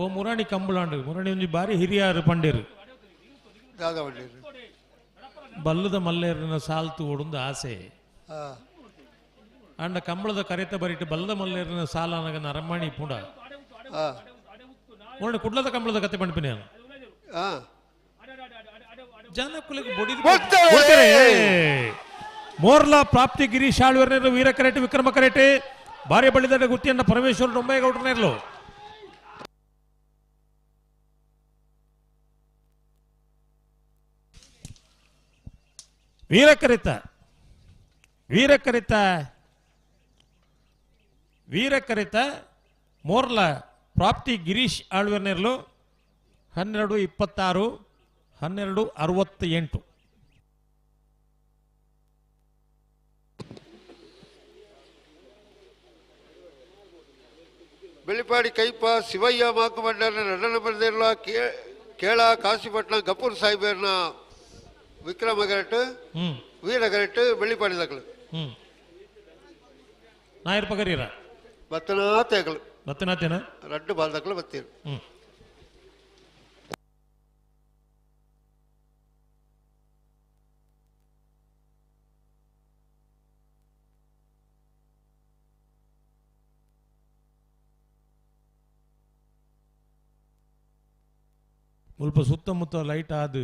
ಓ ಮುರಾಣಿ ಕಂಬಳಾಂಡು ಮುರಾಣಿ ಒಂಜಿ ಬಾರಿ ಹಿರಿಯರು ಪಂಡೇರು ಬಲ್ಲದ ಮಲ್ಲೇರಿನ ಸಾಲ್ತು ಓಡುಂದು ಆಸೆ ಅಂಡ ಕಂಬಳದ ಕರೆತ ಬರಿಟ್ಟು ಬಲ್ಲದ ಮಲ್ಲೇರಿನ ಸಾಲ ನನಗೆ ಅರಮಣಿ ಪುಂಡ ಒಳ್ಳೆ ಕುಡ್ಲದ ಕಂಬಳದ ಕತೆ ಪಂಡಿಪಿನಿ ನಾನು ಜನಕ್ಕುಲಿಗೆ ಮೋರ್ಲಾ ಪ್ರಾಪ್ತಿ ಗಿರೀಶ್ ಆಳ್ವರ್ನೇರು ವೀರ ಕರೆಟೆ ವಿಕ್ರಮ ಕರೆಟೆ ಬಾರಿ ಬಳಿದ ಗುತ್ತಿಯನ್ನ ಪರಮೇಶ್ವರ ಡೊಂಬೇಗೌಡನೇರ್ಲು ವೀರಕರಿತ ಮೋರ್ಲ ಪ್ರಾಪ್ತಿ ಗಿರೀಶ್ ಆಳ್ವರ್ನೇರ್ಲು 12:26 12:68 ಬೆಳಿಪಾಡಿ ಕೈಪ ಶಿವಯ್ಯ ಮಾಕುಮಂಡಲ ನಡನ ಬರೆದಿರುವ ಕೇಳ ಕಾಶಿಪಟ್ನ ಗಪೂರ್ ಸಾಹಿಬರ್ನ ವಿಕ್ರಮ ಗರಟ್ ವೀರ ಗರಟ್ ಬೆಳಿಪಾಡಿ ದಕ್ಕಲು ನಾಯರ್ ಪಗರೀರ ಬತ್ತನಾತೇಕಲು ಬತ್ತನಾತೇನ ರಡ್ಡು ಬಾಲ್ದಕ್ಕಲು ಬತ್ತೀರು ಸ್ವಲ್ಪ ಸುತ್ತಮುತ್ತ ಲೈಟ್ ಆದ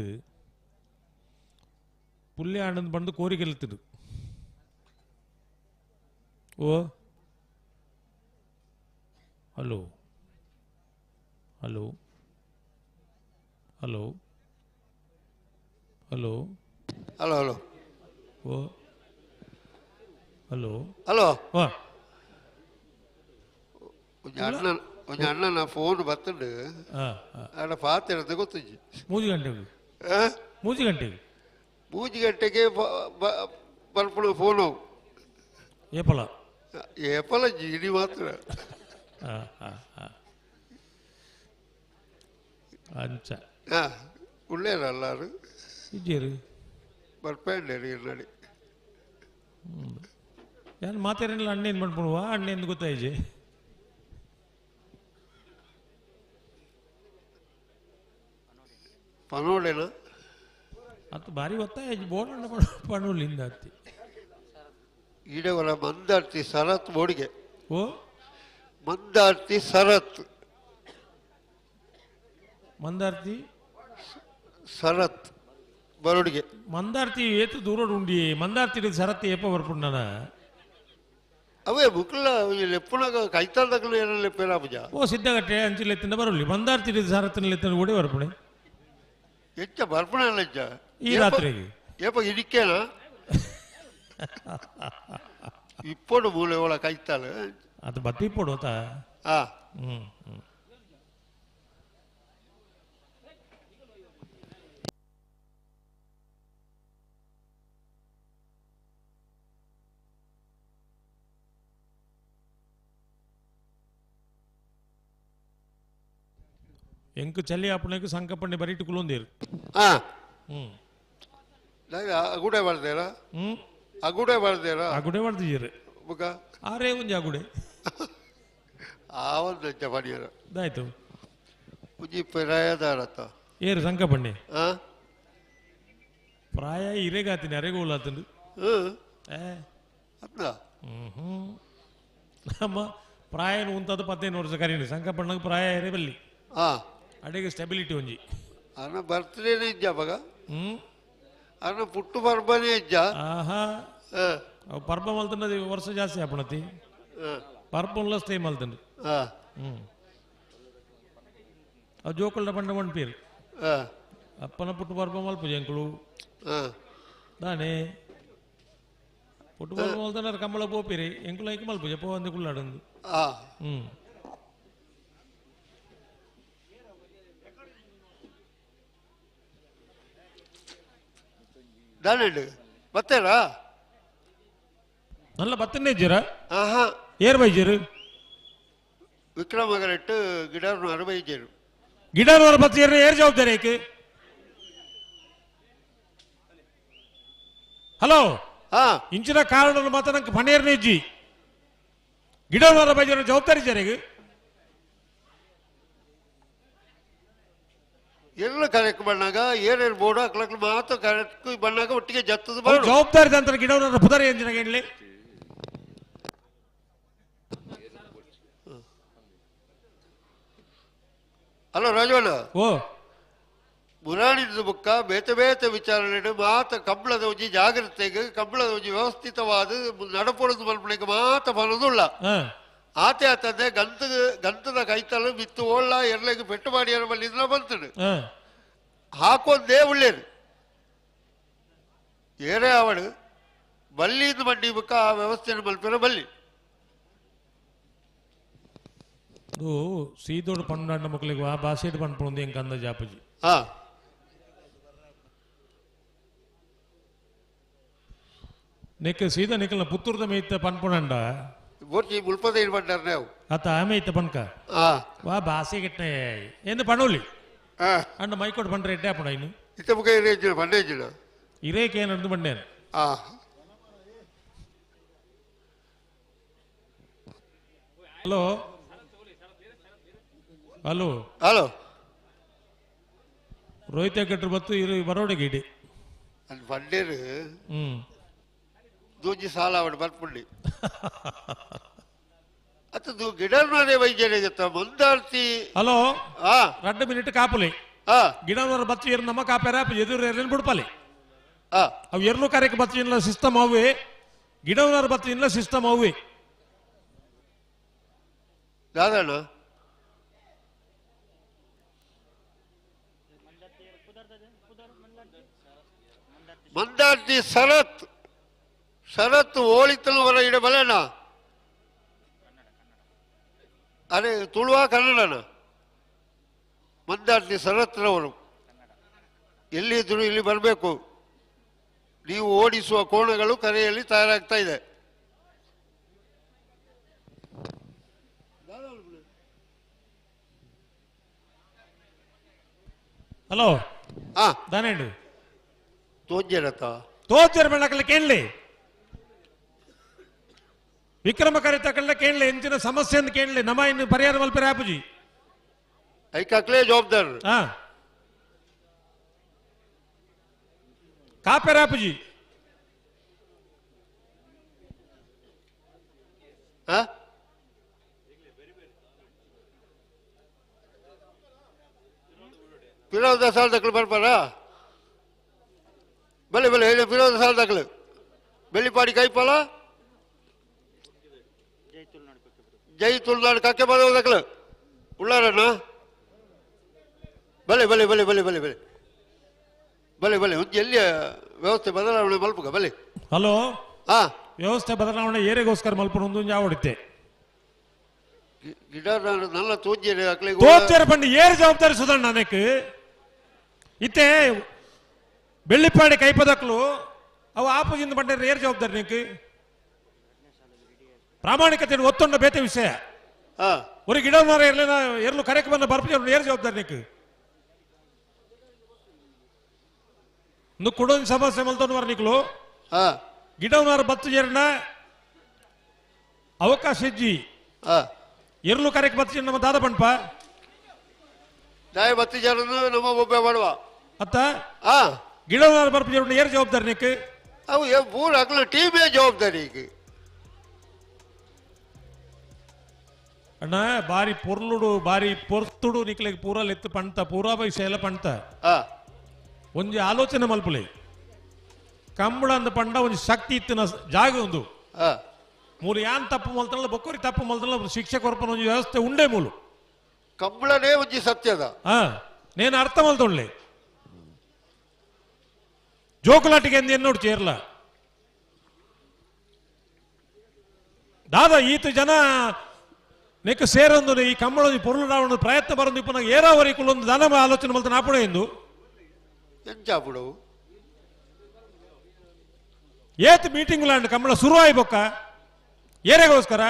ಪುಲ್ಯ ಆನಂದ್ ಬಂದು ಕೋರಿಕೆ ಗೆಲ್ತಿದ್ದು ಓ hello hello hello hello hello hello ಓ ಹಲೋ ಹಲೋ ಓ ಒಂಜ ಅಣ್ಣನ ಫೋನ್ ಬತ್ತುಂಡು ಆಡ ಪಾತಿರದು ಗೊತ್ತುಂಜಿ 3 ಗಂಟೆಗೆ 3 ಗಂಟೆಗೆ ಬರ್ಪುಡು ಫೋನು ಏಪಲ ಜೀಡಿ ಮಾತ್ರ ಅಂಚ ಉಳ್ಳೇರಲ್ಲಾರು ಇದ್ದೀರಿ ಬರ್ಪೇಂಡೇರಿ ನಡಿ ಯಾರು ಮಾತಾಡಿಲ್ಲ ಅಣ್ಣೇನು ಮಾಡ್ಬಿಡುವ ಅಣ್ಣೇನು ಗೊತ್ತಾಯ್ಜಿ ಪನೋಡೆನ ಅದು ಬಾರಿ ಗೊತ್ತಾಯ ಬೋರ್ಡ್ ಪಣೋಲಿಂದ ಹತ್ತಿ ಈಡವರ ಮಂದಾರ್ತಿ ಸರತ್ ಬೋಡಿಗೆ ಓ ಮಂದಾರ್ತಿ ಸರತ್ ಮಂದಾರ್ತಿ ಸರತ್ ಬರೋಡಿಗೆ ಮಂದಾರ್ತಿ ಏತು ದೂರ ಉಂಡಿ ಮಂದಾರ್ತಿ ಸರತ್ ಏಪ ಬರ್ಪುಂಡನ ಅವೇ ಬುಕ್ಲ ಲೆಪ್ಪುನಾಗ ಕೈತಾಲ್ದಾಗ ಏನೋ ಲೆಪ್ಪೇರ ಪೂಜ ಓ ಸಿದ್ಧಗಟ್ಟೆ ಅಂಚಿಲೆತ್ತಿಂದ ಬರೋಲಿ ಮಂದಾರ್ತಿ ಸರತ್ತಿನ ಓಡಿ ಬರ್ಪುಣೆ ಹೆಚ್ಚ ಬರ್ಪಣ ಹೆಚ್ಚ ಈ ರಾತ್ರಿಗೆ ಏಪ ಇಡಿಕೇನ ಇಪ್ಪಡು ಮೂಲೆ ಒಳ ಕೈತಾಲ ಅದು ಬತ್ತಿ ಪೋಡು ಎಂಕು ಚಲಿ ಆಪಣೆಗೆ ಸಂಕಪಣ್ಣೆ ಬರೀಟು ಕುಲೊಂದಿರು ಅಗುಡೆ ಬರ್ದೇರ ಅಗುಡೆ ಬರ್ದೇರ ಅಗುಡೆ ಬರ್ದಿದ್ದೀರಿ ಬುಗ ಆರೇ ಒಂಜಿ ಅಗುಡೆ ಆವೊಂದು ಪಡಿಯರು ಇದಾಯ್ತು ಪುಜಿ ಪರಾಯದಾರತ ಏರು ಸಂಕ ಪಣ್ಣೆ ಆ ಪ್ರಾಯ ಇರೇಗಾತೀನಿ ಅರೆಗೋಲಾತಂಡು ಅದ್ನ ನಮ್ಮ ಪ್ರಾಯನು ಉಂತದ್ದು 15 ವರ್ಷ ಕರೀನಿ ಸಂಕ ಪಣ್ಣಗೆ ಪ್ರಾಯ ಇರೇ ಬಲ್ಲಿ ಅಡೆಗೆ ಸ್ಟೆಬಿಲಿಟಿ ಒಂಜಿ ಅನ್ನ ಬರ್ತ್ಡೇನೇ ಇಜ್ಜ ಬಗ ಅನ್ನ ಪುಟ್ಟು ಪರ್ಬನೇ ಇಜ್ಜ ಆಹಾ ಅವು ಪರ್ಬ ಮಲ್ತಂಡ ವರ್ಷ ಜಾಸ್ತಿ ಆಪಣತಿ ಪರ್ಬಲ್ಲ ಸ್ಟೇ ಮಲ್ತಂಡು ಅವು ಜೋಕಲ್ಡ ಪಂಡ ಮಣ್ಪೇರು ಅಪ್ಪನ ಪುಟ್ಟು ಪರ್ಬ ಮಲ್ಪು ಎಂಕುಳು ದಾನೆ ಪುಟ್ಟು ಪರ್ಬ ಮಲ್ತಂಡ ಕಂಬಳ ಪೋಪಿರಿ ಎಂಕುಳು ಐಕೆ ಮಲ್ಪು ಪೋ ಅಂದೆ ಕುಳ್ಳಾಡಂದು ದಾನಂಡು ಬತ್ತೇರಾ നല്ല പത്തന്നെ ജറ ആഹാ ഏർ വൈജർ വിക്രമകരട്ട് ಗಿಡಾರು 60 ಜರು ಗಿಡಾರು 60 ಜರು ಏರ್ ಜವಾಬ್ದಾರಿ ಏಕೆ ಹಲೋ ಇಂಚಿನ ಕಾರಣ ಮಾತ ನಂಗೆ ಫಣೇರ್ನೇ ಇಜ್ಜಿ ಗಿಡಾರು 60 ಜರು ಜವಾಬ್ದಾರಿ ಜರೆಗೆ ಎಲ್ಲ ಕರೆಕ್ಟ್ ಬಂದಾಗ ಏನೇನು ಬೋರ್ಡ್ ಹಾಕ್ಲಕ್ ಮಾತ್ರ ಕರೆಕ್ಟ್ ಬಂದಾಗ ಒಟ್ಟಿಗೆ ಜತ್ತದ ಜವಾಬ್ದಾರಿ ಅಂತಾರೆ ಗಿಡವರ ಪುದರಿ ಎಂಜಿನ ಹೇಳಲಿ ಹಲೋ ರಾಜವಣ್ಣ ಓ ಮುರಾಣಿದ ಬುಕ್ಕ ಬೇತೆ ಬೇತೆ ವಿಚಾರಣೆ ಮಾತ ಕಂಬಳದ ಒಂಜಿ ಜಾಗ್ರತೆಗೆ ಕಂಬಳದ ಒಂಜಿ ವ್ಯವಸ್ಥಿತವಾದ ನಡಪೊಳದು ಮಲ್ಪನೆಗೆ ಮಾತ ಬರೋದುಲ್ಲ ಆತೆ ಆತಂದೆ ಗಂತದ ಕೈತಲು ಬಿತ್ತು ಓಳ್ಳ ಎರ್ಲೆಗೆ ಪೆಟ್ಟು ಮಾಡಿ ಬಲ್ಲಿಂದ ಬಂತಡು ಹಾಕೊಂದೇ ಒಳ್ಳೇದು ಏರೇ ಅವಳು ಬಲ್ಲಿಂದ ಮಂಡಿ ಬುಕ್ಕ ಆ ವ್ಯವಸ್ಥೆಯನ್ನು ಮಲ್ಪಿನ ಬಲ್ಲಿ ಸೀದೋಡು ಪಂಡ ಮಕ್ಕಳಿಗೆ ಆ ಭಾಷೆ ಪಂಡ್ಪೊಂದು ಹೆಂಗೆ ಅಂದ ಜಾಪಜಿ ನೆಕ್ ಸೀದಾ ನಿಕಲ್ನ ಪುತ್ತೂರ್ದ ಮೇಯ್ತ ಪನ್ಪುಣಂಡ ಬೋರ್ಜಿ ಮುಲ್ಪದ ಇರ್ಬಂಡಾರ ನಾವು ಅತ್ತ ಆಮೇಯ್ತ ಪನ್ಕ ವಾ ಭಾಷೆ ಗಿಟ್ಟ ಎಂದು ಪಣೋಲಿ ಅಂಡ ಮೈಕೋಟ್ ಪಂಡ್ರೆ ಎಡ್ಡೆ ಪಣ ಇನ್ನು ಇತ್ತ ಮುಖ ಇರೇಜಿನ ಪಂಡೇಜಿನ ಇರೇಕೆ ಏನಂದು ಬಂಡೇನು ಹಲೋ ಹಲೋ ಹಲೋ ರೋಹಿತ ಕಟ್ರು ಬತ್ತು ಇರು ಬರೋಡೆಗೆ ಇಡಿ ಅಲ್ಲಿ ಪಂಡೇರು ದೂಜಿ ಸಾಲ ಅವಡು ಬರ್ಪುಂಡಿ ಅದು ಗಿಡರ್ನೇ ವೈದ್ಯರಿಗೆ ಮುಂದಾರ್ತಿ ಹಲೋ 2 ಮಿನಿಟ್ ಕಾಪುಲಿ ಗಿಡವರ ಬಚ್ಚಿ ಇರು ನಮ್ಮ ಕಾಪೇರ ಎದುರು ಎರ್ಲೇನು ಬಿಡ್ಪಲಿ ಅವು ಎರ್ಲು ಕಾರ್ಯಕ್ಕೆ ಬಚ್ಚಿ ಇಲ್ಲ ಸಿಸ್ಟಮ್ ಅವೆ ಗಿಡವರ ಬಚ್ಚಿ ಇಲ್ಲ ಸಿಸ್ಟಮ್ ಅವೆ ದಾದಣ್ಣ ಮಂದಾರ್ತಿ ಶರತ್ ಓಳಿತಲು ಹೊರ ಇಡ ಬಲನ ಅರೆ ತುಳುವ ಕನ್ನಡನ ಮಂದಾರ್ತಿ ಶರತ್ನವರು ಎಲ್ಲಿದ್ರು ಇಲ್ಲಿ ಬರಬೇಕು ನೀವು ಓಡಿಸುವ ಕೋಣಗಳು ಕರೆಯಲ್ಲಿ ತಯಾರಾಗ್ತಾ ಇದೆ ಹಲೋ ದಾನೇಂಡು ತೋಜ್ಜರತ ತೋಜ್ಜರ ಬೆಳಕಲ್ಲ ಕೇಳಲಿ ವಿಕ್ರಮ ಕರಿತಕಲ್ಲ ಕೇಳಲಿ ಎಂಚಿನ ಸಮಸ್ಯೆ ಅಂತ ಕೇಳಲಿ ನಮ್ಮ ಇನ್ನು ಪರಿಹಾರ ಮಲ್ಪೆ ಆಪುಜಿ ಐಕಾಕ್ಲೇ ಜವಾಬ್ದಾರ ಕಾಪೆ ಆಪುಜಿ ವಿರೋಧ ಸಾಲ ದಾಖಲು ಬರ್ಬಾರಾ ಬಲೆ ಬಲೆ ಹೇಳಿ ವಿರೋಧ ಸಾಲ ದಾಖಲು ಬೆಳ್ಳಿಪಾಡಿ ಕೈಪಾಲ ಜೈ ತುಳುನಾಡು ಕಕ್ಕೆ ಬರೋ ದಾಖಲು ಉಳ್ಳಾರಣ್ಣ ಬಲೆ ಬಲೆ ಬಲೆ ಬಲೆ ಬಲೆ ಬಲೆ ಬಲೆ ಬಲೆ ಎಲ್ಲಿ ವ್ಯವಸ್ಥೆ ಬದಲಾವಣೆ ಮಲ್ಪುಗ ಬಲೆ ಹಲೋ ವ್ಯವಸ್ಥೆ ಬದಲಾವಣೆ ಏರಿಗೋಸ್ಕರ ಮಲ್ಪನ ಒಂದು ಯಾವಡಿತ್ತೆ ಗಿಡ ನಲ್ಲ ತೋಜ್ಜೇರಿ ತೋಜ್ಜೇರಿ ಪಂಡು ಏರು ಜವಾಬ್ದಾರಿ ಸುಧಣ್ಣ ನನಕ್ಕೆ ಇತ್ತೆ ಬೆಳ್ಳಿಪಾಡಿ ಕೈಪದಕ್ಲು ಅವು ಆಪೋಜಿಂದ ಬಂಡ ಏರು ಜವಾಬ್ದಾರಿ ನೀಕು ಪ್ರಾಮಾಣಿಕತೆ ಒತ್ತೊಂಡ ಬೇತೆ ವಿಷಯ ஒரு ಗಿಡ ಮರ ಇರಲಿಲ್ಲ ಎರ್ಲು ಕರೆಕ್ ಬಂದ ಬರ್ಪಿ ಏರು ಜವಾಬ್ದಾರಿ ನೀಕು ನು ಕೊಡೋನ್ ಸಮಸ್ಯೆ ಮಲ್ತೋನ್ ವರ್ನಿಕ್ಲು ಗಿಡವನಾರ ಬತ್ತು ಜೇರನ ಅವಕಾಶ ಇಜ್ಜಿ ಎರ್ಲು ಕರೆಕ್ ಬತ್ತು ನಮ್ಮ ದಾದ ಪಂಪ ದಾಯ 10 ಜನ ನಮ್ಮ ಒಬ್ಬ ಮಾಡುವ ಅತ್ತ ಹಾ ಗಿಡ ಬರ್ಪಿದ್ರು ಏರ್ ಜವಾಬ್ದಾರಿ ನಿಕ್ಕೆ ಅವು ಪೂರ ಅಕ್ಲ ಟೀಮೇ ಜವಾಬ್ದಾರಿ ಈಗ ಅಣ್ಣ ಬಾರಿ ಪೊರ್ಲುಡು ಬಾರಿ ಪೊರ್ತುಡು ನಿಕ್ಲೆಗೆ ಪೂರ ಲೆತ್ತು ಪಂತ ಪೂರಾ ಪೈಸೆ ಎಲ್ಲ ಪಂತ ಒಂಜಿ ಆಲೋಚನೆ ಮಲ್ಪುಲೆ ಕಂಬಳ ಅಂದ ಪಂಡ ಒಂಜಿ ಶಕ್ತಿ ಇತ್ತಿನ ಜಾಗ ಒಂದು ಮೂಲು ಯಾನ್ ತಪ್ಪು ಮಲ್ತಲ್ಲ ಬೊಕ್ಕರಿ ತಪ್ಪು ಮಲ್ತಲ್ಲ ಶಿಕ್ಷೆ ಕೊರಪನ ಒಂಜಿ ವ್ಯವಸ್ಥೆ ಉಂಡೆ ಮೂಲು ಕಂಬಳನೇ ಒಂಜಿ ಸತ್ಯದ ನೇನು ಅರ್ಥ ಮಲ್ತೊಳ್ಳೆ ಜೋಕುಲಾಟಿಗೆ ಎಂದು ಎನ್ನೋಡು ಚೇರ್ಲ ದಾದ ಈತ ಜನ ನೆಕ್ ಸೇರೊಂದು ಈ ಕಂಬಳ ಪೊರ್ಲುಡಾವಣ ಪ್ರಯತ್ನ ಬರೋದು ಇಪ್ಪ ನಂಗೆ ಏರಾವರಿ ಕುಲ್ಲೊಂದು ದನ ಆಲೋಚನೆ ಮಲ್ತ ನಾಪುಡ ಎಂದು ಎಂಚಾಪುಡವು ಏತ್ ಮೀಟಿಂಗ್ ಲ್ಯಾಂಡ್ ಕಂಬಳ ಶುರು ಆಯ್ಬೊಕ್ಕ ಏರೆಗೋಸ್ಕರ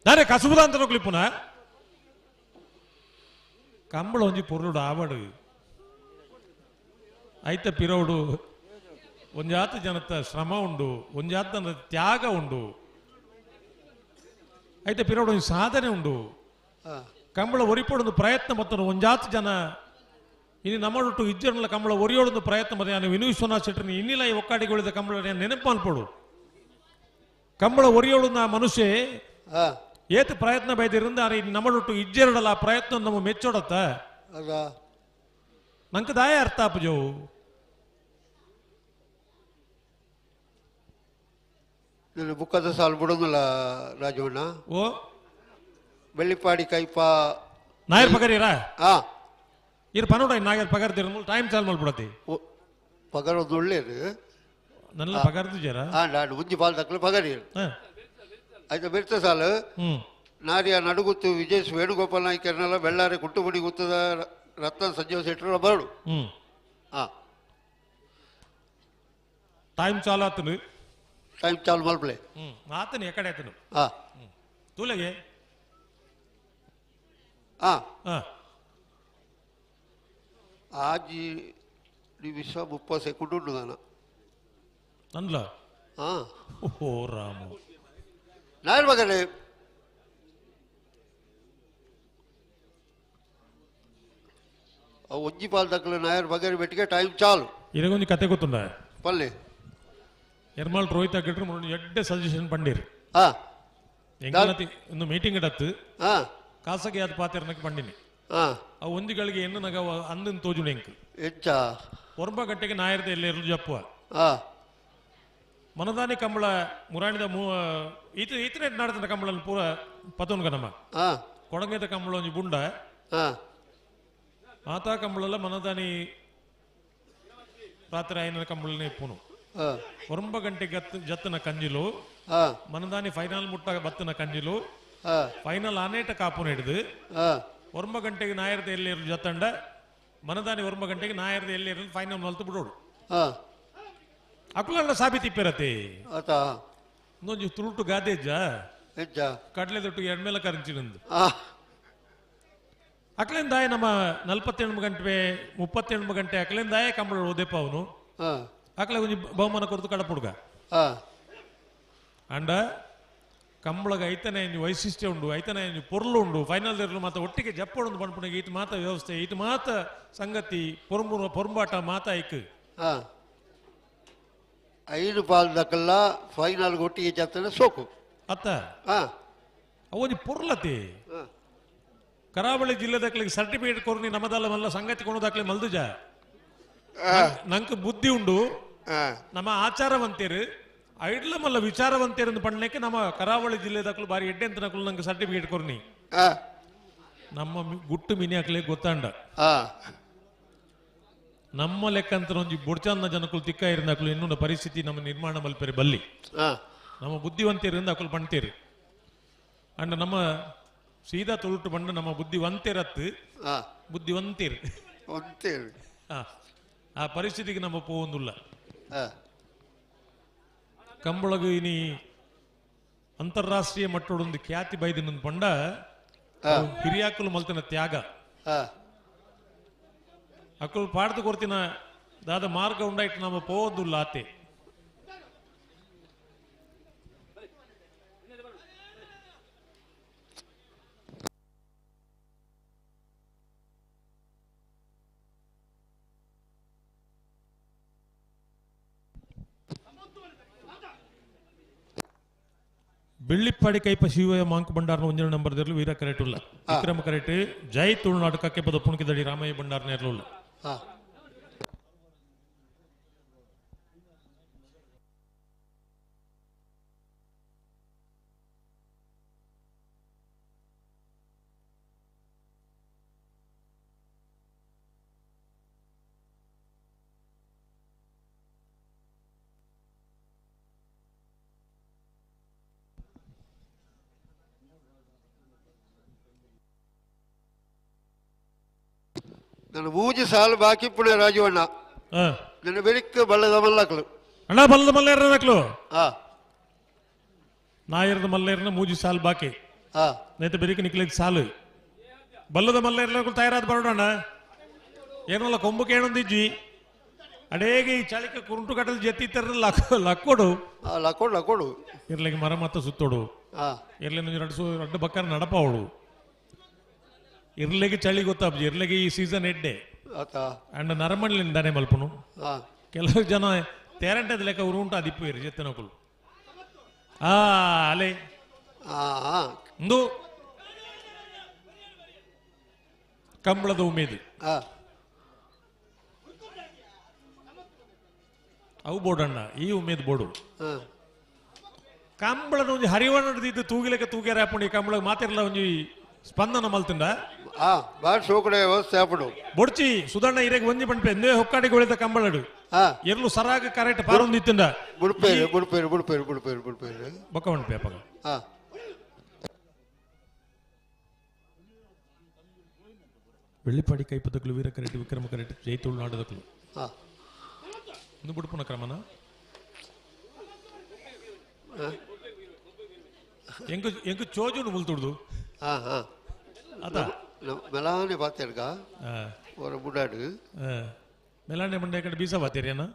ದಾರೆ ಕಸುಬುದ ಅಂತ ನೋಕ್ಲಿ ಪುನಃ ಕಂಬಳ ಒಂಜಿ ಪೊರ್ಲುಡು ಆವಡು ಐತ ಪಿರೋಡು ಒಂಜಾತ ಜನತ ಶ್ರಮ ಉಂಡು ಒಂಜಾತ ತ್ಯಾಗ ಉಂಡು ಐತ ಪಿರೋಡು ಒಂಜಿ ಸಾಧನೆ ಉಂಡು ಕಂಬಳ ಒರಿಪೋಡೊಂದು ಪ್ರಯತ್ನ ಮತ್ತು ಒಂಜಾತ ಜನ ಇನ್ನು ನಮ್ಮೊಟ್ಟು ಇಜ್ಜರ್ನಲ್ಲ ಕಂಬಳ ಒರಿಯೋಡೊಂದು ಪ್ರಯತ್ನ ಮತ್ತೆ ನಾನು ವಿನು ವಿಶ್ವನಾಥ್ ಶೆಟ್ಟರ್ನಿ ಇನ್ನಿಲ್ಲ ಈ ಒಕ್ಕಾಡಿಗೊಳಿದ ಕಂಬಳ ನೆನಪು ಮಲ್ಪಡು ಕಂಬಳ ಒರಿಯೋಡೊಂದು ಆ ಮನುಷ್ಯ ಏತ್ ಪ್ರಯತ್ನ ಬೈದಿರಿಂದ ನಮ್ಮೊಟ್ಟು ಇಜ್ಜೆರಡಲ್ಲ ಆ ಪ್ರಯತ್ನ ನಮ್ಮ ಮೆಚ್ಚೋಡತ್ತ ನಂಗೆ ದಾಯ ಅರ್ಥ ಅಪ್ಪಜವು ನನ್ನ ಬುಕ್ಕದ ಸಾಲು ಬಿಡೋದಿಲ್ಲ ರಾಜವಣ್ಣ ಓ ಬೆಳ್ಳಿಪಾಡಿ ಕೈಪ ನಾಯರ್ ಪಗಾರಿರಾ ಇರ್ ಪನೋಡ ನಾಯರ್ ಪಗಾರ್ದಿರ ಟೈಮ್ ಚಾಲ್ ಮಾಡ್ಬಿಡತಿ ಪಗಾರ ಒಂದು ಒಳ್ಳೇದು ನನ್ನ ಪಗಾರ್ದು ಜರ ನಾನು ಮುಂಜಿ ಪಾಲ್ ತಕ್ಕಲು ಪಗಾರಿ ಆಯ್ತಾ ಬೆರ್ತ ಸಾಲು ನಾರಿಯ ನಡುಗುತ್ತು ವಿಜಯ್ ವೇಣುಗೋಪಾಲ್ ನಾಯ್ಕರ್ನೆಲ್ಲ ಬೆಳ್ಳಾರಿ ಕುಟ್ಟುಬುಡಿ ಗುತ್ತದ ರತ್ನ ಸಂಜೀವ ಶೆಟ್ಟರ ಬರಡು ಟೈಮ್ ಚಾಲು ಆತನು ಟೈಮ್ ಚಾಲು ಮಲ್ಪಲೆ ಆತನು ಎಕಡೆ ಆತನು ತೂಲೆಗೆ ಆಜಿ ನಿಮಿಷ 30 ಸೆಕೆಂಡ್ ಉಂಟು ನಾನು ಅನ್ಲ ಓ ರಾಮ ನಾಯರ್ ಮಗನೇ ಒಂಜಿ ಪಾಲ್ ತಕ್ಕಲು ನಾಯರ್ ಬಗರಿ ಬೆಟ್ಟಿಗೆ ಟೈಮ್ ಚಾಲು ಇರಗೊಂದು ಕತೆ ಗೊತ್ತುಂಡ ಪಲ್ಲೆ ಎರ್ಮಾಲ್ ರೋಹಿತ್ ಆಗಿಟ್ರು ಎಡ್ಡೆ ಸಜೆಷನ್ ಪಂಡೀರ್ ಒಂದು ಮೀಟಿಂಗ್ ಇಡತ್ತು ಖಾಸಗಿ ಆದ ಪಾತಿರ್ನಕ್ಕೆ ಪಂಡಿನಿ ಆ ಒಂದಿಗಳಿಗೆ ಎನ್ನು ನಗ ಅಂದನ್ ತೋಜುಣ ಎಂಕ್ ಒರ್ಬ ಗಂಟೆಗೆ ನಾಯರ್ದ ಎಲ್ಲ ಇರಲು ಜಪ್ಪುವ ಮನದಾನಿ ಕಂಬಳ ಮುರಾಣಿದ ಈತನೇ ನಾಡ್ತದ ಕಂಬಳ ಪೂರ ಪತೋನ್ಗ ನಮ್ಮ ಕೊಡಂಗದ ಕಂಬಳ ಒಂಜಿ ಬುಂಡ ಮಾತಾ ಕಂಬಳಲ್ಲ ಮನದಾನಿ ರಾತ್ರಿ ಐನ ಕಂಬಳನೇ ಇಪ್ಪುನು ಒರಂಬ ಗಂಟೆಗೆ ಜತ್ತನ ಕಂಜಿಲು ಮನದಾನಿ ಫೈನಲ್ ಮುಟ್ಟ ಬತ್ತನ ಕಂಜಿಲು ಫೈನಲ್ ಆನೇಟ ಕಾಪುನ ಹಿಡಿದು ಒರಂಬ ಗಂಟೆಗೆ ನಾಯರ್ದ ಎಲ್ಲಿ ಜತ್ತಂಡ ಮನದಾನಿ ಒರಂಬ ಗಂಟೆಗೆ ನಾಯರ್ದ ಎಲ್ಲಿ ಇರಲಿ ಫೈನಲ್ ಮಲ್ತು ಬಿಡೋಡು ಅಕುಲ ಸಾಬೀತಿಪ್ಪಿರತ್ತೆ ಇನ್ನೊಂದು ತುರುಟು ಗಾದೇಜ್ಜ ಕಡ್ಲೆ ದೊಟ್ಟು ಎಣ್ಮೆಲ ಕರಂಚಿನಂದು ಅಕ್ಲಿಂದಾಯ ನಮ್ಮ 48 ಗಂಟೆ 38 ಗಂಟೆ ಅಕ್ಲಿಂದಾಯ ಕಂಬಳ ಓದೆಪ್ಪ ಅವನು ಅಕ್ಲೆ ಒಂಜಿ ಬಹುಮಾನ ಕೊರತು ಕಡಪುಡ್ಗ ಅಂಡ ಕಂಬಳಗ ಐತನೆ ವೈಶಿಷ್ಟ್ಯ ಉಂಡು ಐತನೆ ಪೊರ್ಲು ಉಂಡು ಫೈನಲ್ ಇರಲು ಮಾತ ಒಟ್ಟಿಗೆ ಜಪ್ಪೊಂದು ಬಣ್ಪುಣಿಗೆ ಈತ ಮಾತ ವ್ಯವಸ್ಥೆ ಈತ ಮಾತ ಸಂಗತಿ ಪೊರ್ಂಬಾಟ ಮಾತ ಐಕ್ 5 ಪಾಲ್ ದಕ್ಕಲ್ಲ ಫೈನಲ್ ಒಟ್ಟಿಗೆ ಜತ್ತನ ಸೋಕು ಅತ್ತ ಅವನಿ ಪೊರ್ಲತಿ ಕರಾವಳಿ ಜಿಲ್ಲೆದಕ್ಲಿಗೆ ಸರ್ಟಿಫಿಕೇಟ್ ಕೊರ್ನಿ ನಮ್ಮದಲ್ಲ ಮಲ್ಲ ಸಂಗತಿ ಕೊಣೋದಾಕ್ಲೆ ಮಲ್ದುಜ ನಂಗೆ ಬುದ್ಧಿ ಉಂಡು ನಮ್ಮ ಆಚಾರವಂತೇರು ಐಡ್ಲ ಮಲ್ಲ ವಿಚಾರವಂತೇರು ಪಣ್ಣಕ್ಕೆ ನಮ್ಮ ಕರಾವಳಿ ಜಿಲ್ಲೆದಕ್ಲು ಬಾರಿ ಎಡ್ಡೆ ಅಂತ ನಕಲು ನಂಗೆ ಸರ್ಟಿಫಿಕೇಟ್ ಕೊರ್ನಿ ನಮ್ಮ ಗುಟ್ಟು ಮಿನಿ ಹಾಕ್ಲಿಕ್ಕೆ ಗೊತ್ತಾಂಡ ನಮ್ಮ ಲೆಕ್ಕ ಅಂತ ಒಂಜಿ ಬೊಡ್ಚಂದ ಜನಕ್ಕಳು ತಿಕ್ಕ ಇರಿಂದಾಕಲು ಇನ್ನೊಂದು ಪರಿಸ್ಥಿತಿ ನಮ್ಮ ನಿರ್ಮಾಣ ಮಲ್ಪೇರಿ ಬಲ್ಲಿ ನಮ್ಮ ಬುದ್ಧಿವಂತೇರಿಂದ ಅಕಲು ಪಣ್ತೇರಿ ಅಂಡ್ ನಮ್ಮ ಸೀದಾ ತೊಳುಟು ಬಂದು ನಮ್ಮ ಬುದ್ಧಿವಂತೇರತ್ತು ಬುದ್ಧಿವಂತೇರು ಆ ಪರಿಸ್ಥಿತಿಗೆ ನಮ್ಮ ಪೋವೊಂದುಲ್ಲ ಕಂಬಳಗು ಇನಿ ಅಂತಾರಾಷ್ಟ್ರೀಯ ಮಟ್ಟದೊಂದು ಖ್ಯಾತಿ ಬೈದಿನ ಪಂಡ ಹಿರಿಯಾಕಲು ಮಲ್ತಿನ ತ್ಯಾಗ ಅಕ್ಕಳು ಪಾಡ್ದು ಕೊರ್ತಿನ ದಾದ ಮಾರ್ಗ ಉಂಡಾಯ್ತು ನಮ್ಮ ಪೋವೊಂದುಲ್ಲ ಆತೆ ಬೆಳ್ಳಿಪ್ಪಾಡಿ ಕೈಪ ಶಿವಯ ಮಾಂಕ್ ಬಂಡಾರನ ಒಂಜನ ನಂಬರ್ ದೇರ್ಲು ವೀರ ಕರೆಕ್ಟ್ ಉಲ್ಲ ವಿಕ್ರಮ ಕರೆಕ್ಟ್ ಜೈ ತುಳುನಾಡು ಕಕ್ಕೆ ಪದ ಪುಣಕಿದಡಿ ರಾಮಯ್ಯ ಬಂಡಾರನ ಇರ್ಲುಲ್ಲ ನನ್ನ 3 ಸಾಲು ಬಾಕಿ ಪುಣೆ ರಾಜವಣ್ಣ ನನ್ನ ಬೆಳಿಕ್ ಬಲ್ಲದ ಮಲ್ಲಕ್ಲು ಅಣ್ಣ ಬಲ್ಲದ ಮಲ್ಲೇರನಕ್ಲು ನಾಯರದ ಮಲ್ಲೇರನ 3 ಸಾಲು ಬಾಕಿ ನೈತ ಬೆರಿಕ ನಿಕ್ಲಿಕ್ ಸಾಲು ಬಲ್ಲದ ಮಲ್ಲೇರನಕ್ಲು ತಯಾರಾದ ಬರೋಣ ಏನಲ್ಲ ಕೊಂಬಕ್ಕೆ ಏನೊಂದಿಜ್ಜಿ ಅಡೇಗೆ ಈ ಚಳಿಕೆ ಕುರುಂಟು ಕಟ್ಟಲು ಜೆತ್ತಿತ್ತರ ಲಕ್ಕೋಡು ಲಕ್ಕೋಡು ಇರ್ಲಿಕ್ಕೆ ಮರ ಮತ್ತ ಸುತ್ತೋಡು ಇರ್ಲಿ ಅಡ್ಡ ಬಕ್ಕಾರ ನಡಪವಳು ಇರ್ಲಿಗೆ ಚಳಿ ಗೊತ್ತಾಪ್ಜಿ ಇರ್ಲಿಗೆ ಈ ಸೀಸನ್ ಎಡ್ಡೆ ಅಂಡ್ ನರಮಣ್ಲಿಂದಾನೆ ಮಲ್ಪನು ಕೆಲವು ಜನ ತೇರಂಟದ ಲೆಕ್ಕ ಉರುಂಟ ದಿಪ್ಪು ಇರು ಜೆತ್ತನಕುಲು ಅಲೆ ಒಂದು ಕಂಬಳದ ಉಮೇದು ಅವು ಬೋರ್ಡಣ್ಣ ಈ ಉಮೇದ್ ಬೋರ್ಡು ಕಂಬಳದ ಒಂಜಿ ಹರಿವಣ್ಣ ಹಿಡಿದಿದ್ದು ತೂಗಿಲೆಕ್ಕ ತೂಗ್ಯಾರ ಹಾಕೊಂಡು ಈ ಕಂಬಳ ಮಾತಿರಲ್ಲ ಒಂಜಿ ಸ್ಪಂದನ ಮಲ್ತಿಂದ ವ್ಯವಸ್ಥೆ ಹಾಪಡು ಬೊಡ್ಚಿ ಸುಧಣ್ಣ ಇರೆಗೆ ಒಂಜಿ ಪಂಪೆ ಎಂದೇ ಹೊಕ್ಕಾಡಿಗೆ ಒಳಿತ ಕಂಬಳಡು ಎರ್ಲು ಸರಾಗ ಕರೆಕ್ಟ್ ಪಾರೊಂದಿತ್ತಿಂದ ಬುಡ್ಪೇರು ಬೊಕ್ಕ ಪಂಪೆ ಅಪ್ಪಗ ಬೆಳ್ಳಿಪಾಡಿ ಕೈಪದಕ್ಲು ವೀರ ಕರೆಕ್ಟ್ ವಿಕ್ರಮ ಕರೆಕ್ಟ್ ಜೈ ತುಳುನಾಡದಕ್ಲು ಒಂದು ಬುಡ್ಪುನ ಕ್ರಮನ ಎಂಕು ಚೋಜುನು ಮುಲ್ತುಡ್ದು ಅದ ಮೆಲಾನೆ ಪಾತೆರ್ಗ ஒரு முடாடு மெலானே மண்டே கட பீசா பாத்தேரியனா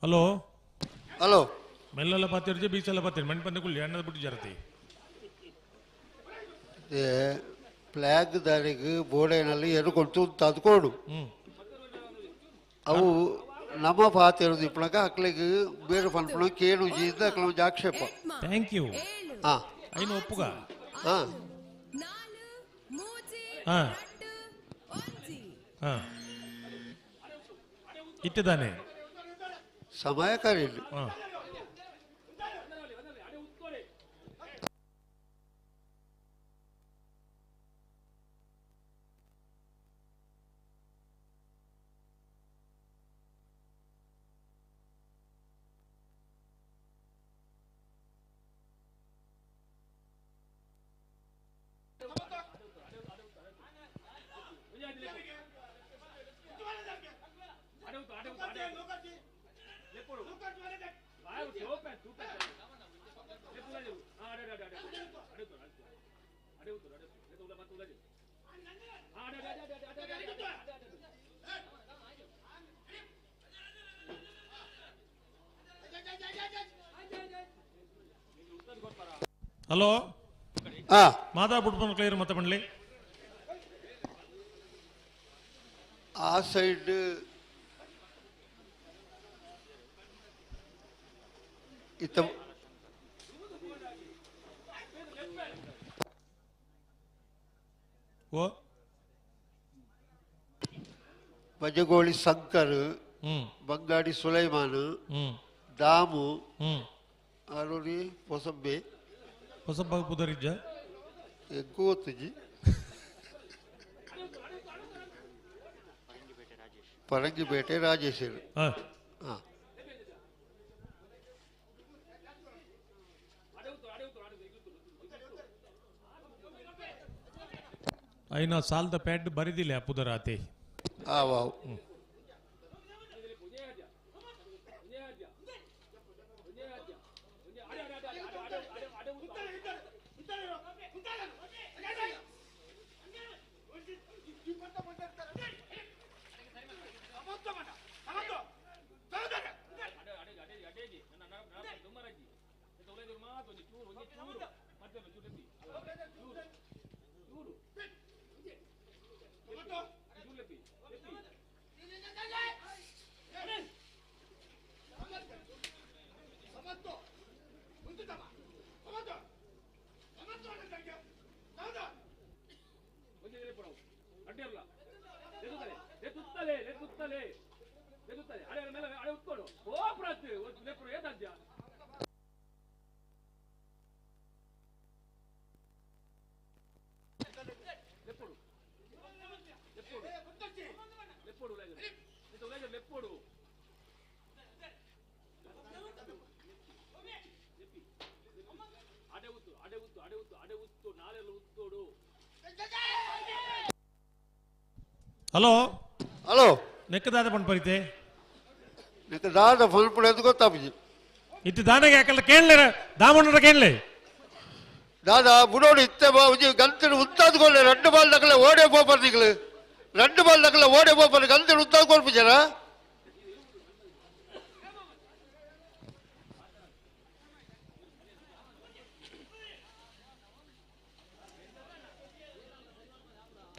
ಹಲೋ ಹಲೋ ಮೆಲ್ಲೆಲ್ಲ ಪಾತಿರ್ಜಿ ಬೀಚೆಲ್ಲ ಪಾತಿರ್ ಮಣ್ಣು ಬಂದ ಕುಳ್ಳಿ ಅಣ್ಣದ ಬಿಟ್ಟು ಜರತಿ ಫ್ಲಾಗ್ ದಾರಿಗೆ ಬೋರ್ಡೇನಲ್ಲಿ ಎರುಕೊಳ್ತು ತದ್ಕೋಡು ಅವು ನಮ್ಮ ಪಾತಿರೋದು ಇಪ್ಪಳಕ ಅಕ್ಳಿಗೆ ಬೇರೆ ಪನ್ಪಣ ಕೇಳು ಜೀದ ಅಕ್ಲ ಆಕ್ಷೇಪ ಥ್ಯಾಂಕ್ ಯು ಐನು ಒಪ್ಪುಗ ಇಟ್ಟಿದ್ದಾನೆ ಸಮಯಕಾರಿ ಹಲೋ ಮಾತಾಡ್ಬಿಟ್ಟು ಕ್ಲಿಯರ್ ಮತ್ತೆ ಬನ್ಲಿ ಆ ಸೈಡ್ ಇತ್ತ ಬಜಗೋಳಿ ಶಂಕರ್ ಬಂಗಾಡಿ ಸುಲೈಮಾನ್ ದಾಮು ಆರೋರಿ ಹೊಸಬ್ಬೆ ಪುದರಿಜ್ಜ ಎಗ್ಗೋತುಜಿ ಪರಂಗಿಪೇಟೆ ರಾಜೇಶ್ವರಿ అయినా సాల్ద ప్యాడ్ బరిదిలే పుదరాతే వావ్ ಹಲೋ ಹಲೋ ನೆಕ್ಕದಾದ ಪಣ್ ಪರಿತೆ ನೆಕ್ಕದಾದ ಫಲ್ ಪಡೆದು ಗೊತ್ತಾಪುಜಿ ಇತ್ತು ದಾನಗೆ ಯಾಕಲ್ಲ ಕೇಳಲಿರ ದಾಮಣ್ಣರ ಕೇಳಲಿ ದಾದಾ ಬುಡೋಡು ಇತ್ತೆ ಬಾಬುಜಿ ಗಂತಿನ ಉತ್ತಾದ್ಕೊಳ್ಳಿ 2 ಬಾಲ್ ನಕಲೆ ಓಡೇ போப்பார் நீங்களு 2 ಬಾಲ್ ನಕಲೆ ಓಡೇ போப்பார் ಗಂತಿನ ಉತ್ತಾದ್ಕೊಳ್ಪಿಜಾರ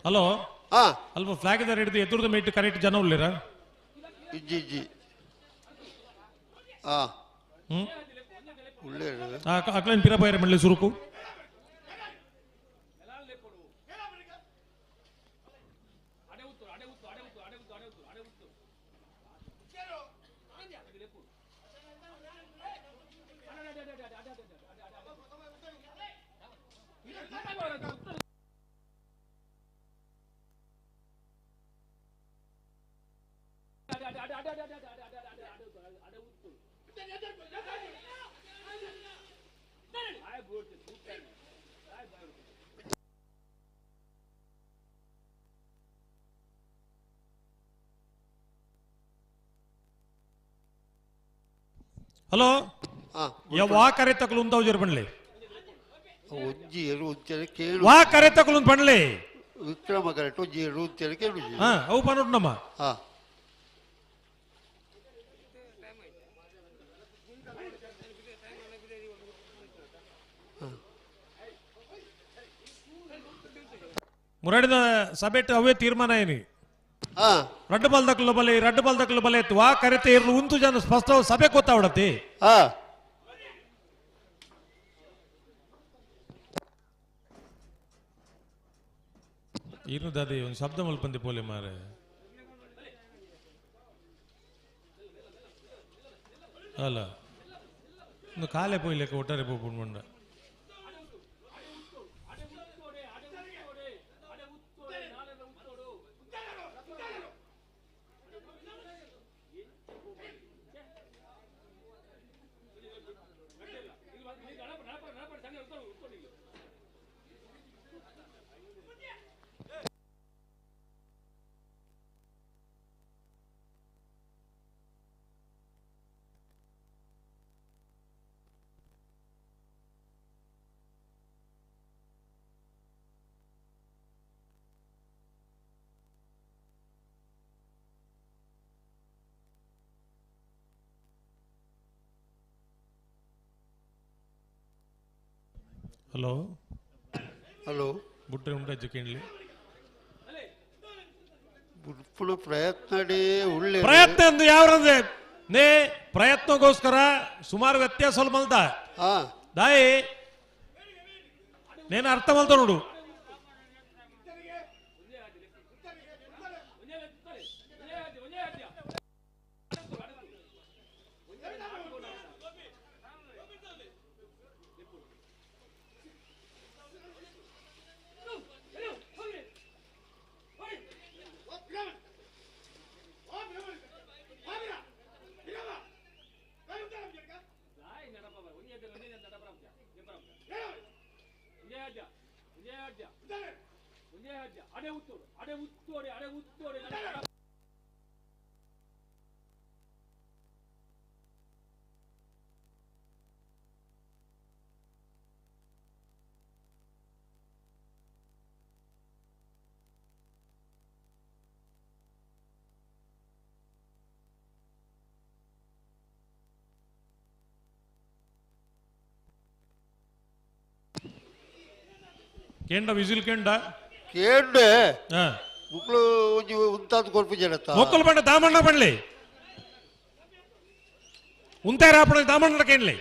ಹಲೋ ಅಲ್ಪ ಫ್ಲಾಗ್ ದಾರ ಹಿಡಿದು ಎದುರದ ಮೇಟ್ ಕರೆಕ್ಟ್ ಜನ ಉಳ್ಳಿರ ಇಜ್ಜಿ ಅಕ್ಲನ್ ಪಿರ ಬೈರ ಮಳ್ಳಿ ಸುರುಕು ಹಲೋ ವಾ ಕರೆ ತಕಲು ಉಂತಾವ್ ಜರ್ ಬಣ್ಲೆ ಒಂಜಿ eru ಉಂಚನೆ ಕೇಳು ವಾ ಕರೆ ತಕಲು ಬಣ್ಲೆ ವಿಕ್ರಮ ಕರೆಕ್ಟ್ ಒಂಜಿ eru ಉಂಚನೆ ಕೇಳು ಅವು ಪನೋಟ್ ನಮ್ಮ ಮುರಾಡಿದ ಸಭೆಟ್ ಅವೇ ತೀರ್ಮಾನ ಏನಿ ರಡ್ಡು ಬಾಲ್ ದಕ್ಕಲು ಬಲೆ ವಾ ಕರೆತೆ ಇರ್ಲು ಉಂತು ಜನ ಸ್ಪಷ್ಟ ಸಭೆ ಗೊತ್ತಾವಡತಿ ಇನ್ನು ದಾದಿ ಒಂದು ಶಬ್ದ ಮಲ್ಪಂದಿ ಪೋಲೆ ಮಾರೆ ಅಲ್ಲ ಒಂದು ಕಾಲೇ ಪೋಯ್ಲೆಕ್ಕ ಒಟ್ಟಾರೆ ಪೋಪುಂಡ ಹಲೋ ಹಲೋ ಬುಟ್ರೆ ಉಂಟಾಜು ಕೇಳಲಿ ಬುಡ್ಪುಳು ಪ್ರಯತ್ನಡೇ ಉಳ್ಳೆ ಪ್ರಯತ್ನ ಎಂದು ಯಾವ್ರಂದ್ರೆ ನೇ ಪ್ರಯತ್ನಗೋಸ್ಕರ ಸುಮಾರು ವ್ಯತ್ಯಾಸ ಮಲ್ತ ದಾಯಿ ನೇನು ಅರ್ಥ ಮಲ್ತ ನೋಡು ಕೇಂಡ ವಿಸಿಲ್ ಕೇಂಡ ಕೇಂಡೆ ಮುಕ್ಳು ಒಂಜಿ ಉಂತಾದ್ ಕೊರ್ಪು ಜನತ ಮೊಕ್ಕಲು ಬಂಡ ದಾಮಣ್ಣ ಬಣ್ಲಿ ಉಂತಾರ ಆಪಣ ದಾಮಣ್ಣ ಕೇಂಡ್ಲಿ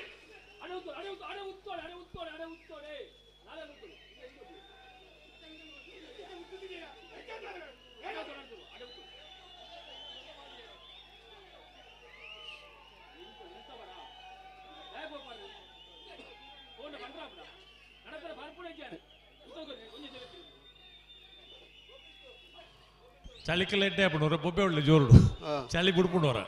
చలికి లెట్టే అప్పుడు బొబ్బే వాళ్ళు జోరుడు చలి బుడుపుండోరా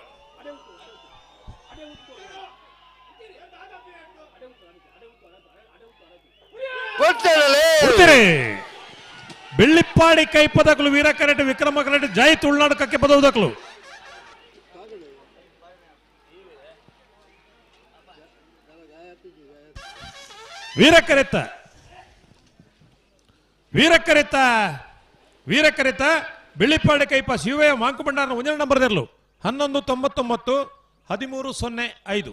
ಬೆಳ್ಳಿಪ್ಪಾಡಿ ಕೈ ಪದಕಲು ವೀರಕರೆಡ್ಡಿ ವಿಕ್ರಮಕರೆಡ್ಡಿ ಜೈ ತುಳುನಾಡು ಕಕ್ಕೆ ಪದಕಲು ವೀರಕರೆತ್ತ ವೀರಕರೆತ್ತ ವೀರಕರೆತ್ತ ಬೆಳ್ಳಿಪ್ಪಾಡಿ ಕೈಪ ಶಿವಯ್ಯ ಮಾಂಕು ಭಂಡಾರನ 1 ನಂಬರ್ ದರ್ಲು 1199 1305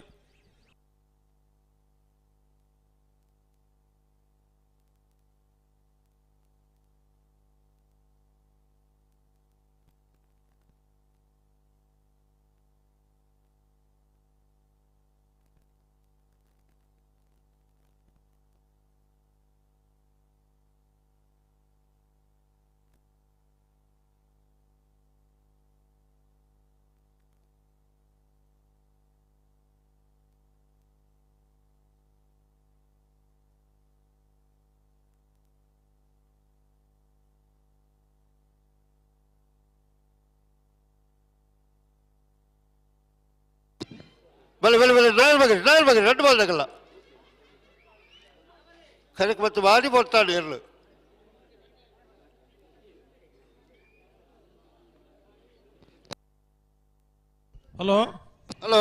ಬಲೆ ಬಲೆ ಬಲೆ ನಾಲ್ ಬಗೆ 2 ಬಾಲ್ ತಗಲ್ಲ ಕರೆಕ್ಟ್ ಮತ್ತೆ ಬಾಡಿ ಬರ್ತಾನೆ ಇರ್ಲು ಹಲೋ ಹಲೋ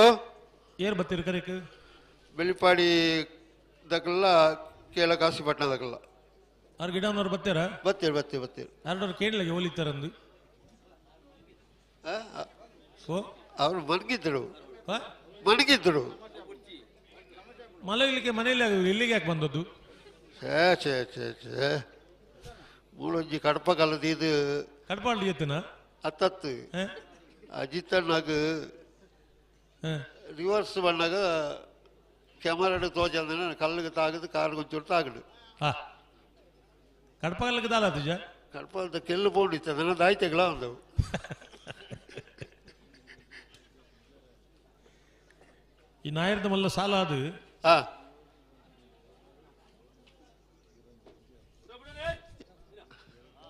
ಏರ್ ಬತ್ತೀರಿ ಕರೆಕ್ ಬೆಳ್ಳಿಪಾಡಿ ದಕ್ಕಲ್ಲ ಕೇಳ ಕಾಸಿಪಟ್ಟಣ ದಕ್ಕಲ್ಲ ಅವ್ರ ಗಿಡನವ್ರು ಬತ್ತೀರ ಬತ್ತೀರಿ ಯಾರು ಕೇಳಲಿಕ್ಕೆ ಹೋಲಿತಾರಂದು ಅವರು ಮಣಗಿದ್ರು ಮಲಗಲಿಕ್ಕೆ ಮನೆಯಲ್ಲಿ ಇಲ್ಲಿಗೆ ಯಾಕೆ ಬಂದದ್ದು ಮೂಳೊಂಜಿ ಕಡಪ ಕಲದ ಇದು ಕಡಪ ಎತ್ತಿನ ಹತ್ತತ್ತು ಅಜಿತನಾಗ ರಿವರ್ಸ್ பண்ணாಗ ಕ್ಯಾಮರಾ ತೋಜಲ್ದ ಕಲ್ಲಿಗೆ ತಾಗದು ಕಾರ್ ಕೊಂಚೂರು ತಾಗಡು ಕಡಪ ಕಲ್ಲಿಗೆ ದಾಲ ತುಜ ಕಡಪ ಕೆಲ್ಲು ಪೋಂಡಿತ್ತ ನನ್ನ ದಾಯ್ತೆಗಳ ಒಂದವು ಈ ನಾಯರ್ದ ಮಲ್ಲ ಸಾಲ ಅದು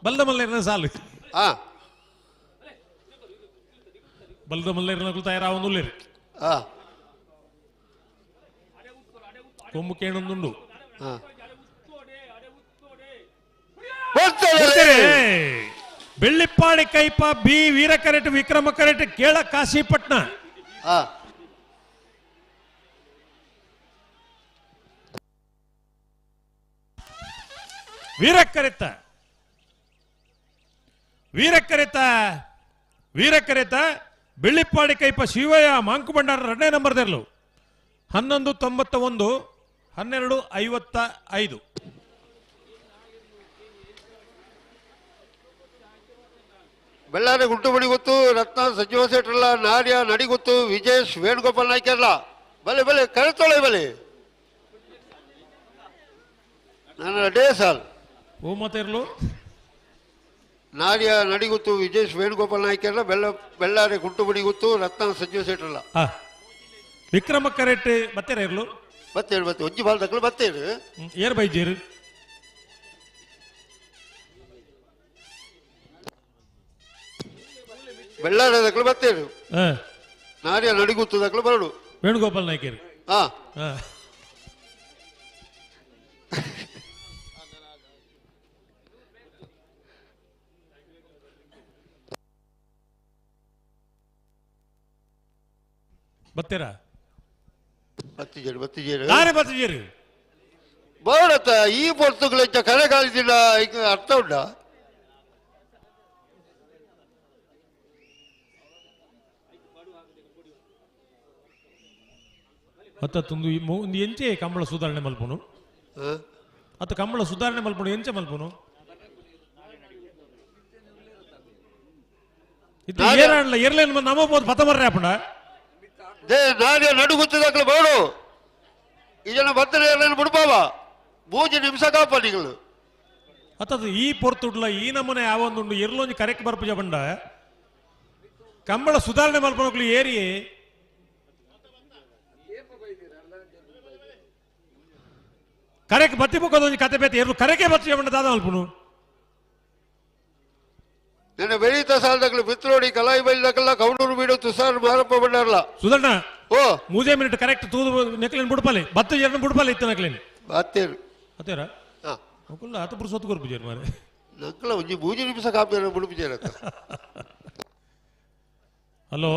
ಬಲ್ದ ಮಲ್ಲ ಸಾಲು ಬಲ್ದ ಮಲ್ಲ ತಯಾರಾವೊಂದು കൊമ്പ് കേണൊന്നുണ്ടു ಬೆಳ್ಳಿಪ್ಪಾಡಿ ಕೈಪ ಬಿ ವೀರಕರೆಟ್ ವಿಕ್ರಮಕರೆಟ್ ಕೇಳ ಕಾಶಿಪಟ್ನ ವೀರಕರೆತ ವೀರಕರೆತ ವೀರಕರೆತ ಬೆಳ್ಳಿಪ್ಪಾಡಿ ಕೈಪ ಶಿವಯ್ಯ ಮಾಂಕು ಭಂಡಾರ 2ನೇ ನಂಬರ್ ದರ್ಲು 1191 1255 ಬೆಳ್ಳಾರಿ ಗುಂಟುಮಣಿ ಗೊತ್ತು ರತ್ನ ಸಚಿವ ಸೇಟ್ರಲ್ಲ ನಾರ್ಯ ನಡಿ ಗೊತ್ತು ವಿಜೇಶ್ ವೇಣುಗೋಪಾಲ್ ನಾಯ್ಕರ್ಲ ಬಲೆ ಬಲೆ ಕರೆತೊಳೆ ಬಲೆ ನಾನು ಅಡೇ ಸಾಲ್ ಓಮತಿರ್ಲು ನಾರ್ಯ ನಡಿ ಗೊತ್ತು ವಿಜೇಶ್ ವೇಣುಗೋಪಾಲ್ ನಾಯ್ಕರ್ಲ ಬೆಳ್ಳಾರಿ ಗುಂಟುಮಣಿ ಗೊತ್ತು ರತ್ನ ಸಚಿವ ಸೇಟ್ರಲ್ಲ ವಿಕ್ರಮ ಕರೆಟ್ ಬತ್ತೇರ ಇರ್ಲು ಬತ್ತೇರು ಒಂಜಿ ಬಾಲ್ ತಕ್ಕಲು ಬತ್ತೇರು ಏರ್ ಬೈಜೇರು ಬೆಳ್ಳಾರಿ ತಕ್ಕಲು ಬತ್ತೇರು ನಾರ್ಯ ನಡಿಗುತ್ತು ತಕ್ಕಲು ಬರಡು ವೇಣುಗೋಪಾಲ್ ನಾಯ್ಕರು ಬತ್ತೀರಾ ಬತ್ತಿಜೇರು ನಾನೇ ಬತ್ತಿಜೇರು ಬೋಡತ್ತ ಈ ಪೊರ್ತುಗಳ ಕರೆ ಕಾಲಿದಿಲ್ಲ ಅರ್ಥ ಉಂಟ ಅತ್ತೊಂದು ಎಂಚೆ ಕಂಬಳ ಸುಧಾರಣೆ ಮಲ್ಪುನು ಅತ್ತ ಕಂಬಳ ಸುಧಾರಣೆ ಮಲ್ಪುನು ಎಂಚೆ ಮಲ್ಪುನು ಇದು ಏರಣ್ಣ ಇರ್ಲೇನು ನಮ್ಮಬೋದು ಪತ ಬರ್ರೆ ಆಪಣ ನಾನೇ ನಡುಗುತ್ತಿದಾಗಲೇ ಬೋಡು ಇದನ್ನ ಬತ್ತನೆ ಇರ್ಲೇನು ಬಿಡ್ಬಾವ 3 ನಿಮಿಷ ಕಾಪಾಡಿಗಳು ಅತ್ತದು ಈ ಪೊರ್ತುಡ್ಲ ಈ ನಮ್ಮನೆ ಯಾವೊಂದು ಇರ್ಲೊಂಜಿ ಕರೆಕ್ಟ್ ಬರ್ಪುಜ ಬಂಡ ಕಂಬಳ ಸುಧಾರಣೆ ಮಲ್ಪನಕ್ಲು ಏರಿ ಕರೆಕ್ ಬತ್ತಿ ಮುಖದೊಂದು ಕತೆ ಬೇತೆ ಎರಡು ಕರೆಕೆ ಬತ್ತಿ ಬಂಡ ದಾದ ಮಲ್ಪುನು ನನ್ನ ಬೆಳೀತ ಸಾಲದಾಗಲು ಬಿತ್ರೋಡಿ ಕಲಾಯಿ ಬೈಲಕಲ್ಲ ಕೌಂಡೂರು ಬೀಡು ತುಸಾರ್ ಮಾರಪ್ಪ ಬಂಡಾರಲ್ಲ ಸುಧಣ್ಣ ಓ 3 ಮಿನಿಟ್ ಕರೆಕ್ಟ್ ತೂದು ನೆಕ್ಲೇನ್ ಬುಡ್ಪಲೆ ಬತ್ತು ಎರಡು ಬುಡ್ಪಲೆ ಇತ್ತು ನೆಕ್ಲೇನ್ ಬಾತೇರು ಅತೇರ ಒಕ್ಕಲ್ಲ ಆತ ಪುರುಸೊತ್ತು ಕೊರ್ಪುಜೇರ್ ಮಾರೆ ನಕ್ಕಲ ಒಂಜಿ 3 ನಿಮಿಷ ಕಾಪಿಯರ ಬುಡ್ಪುಜೇರಕ್ಕ ಹಲೋ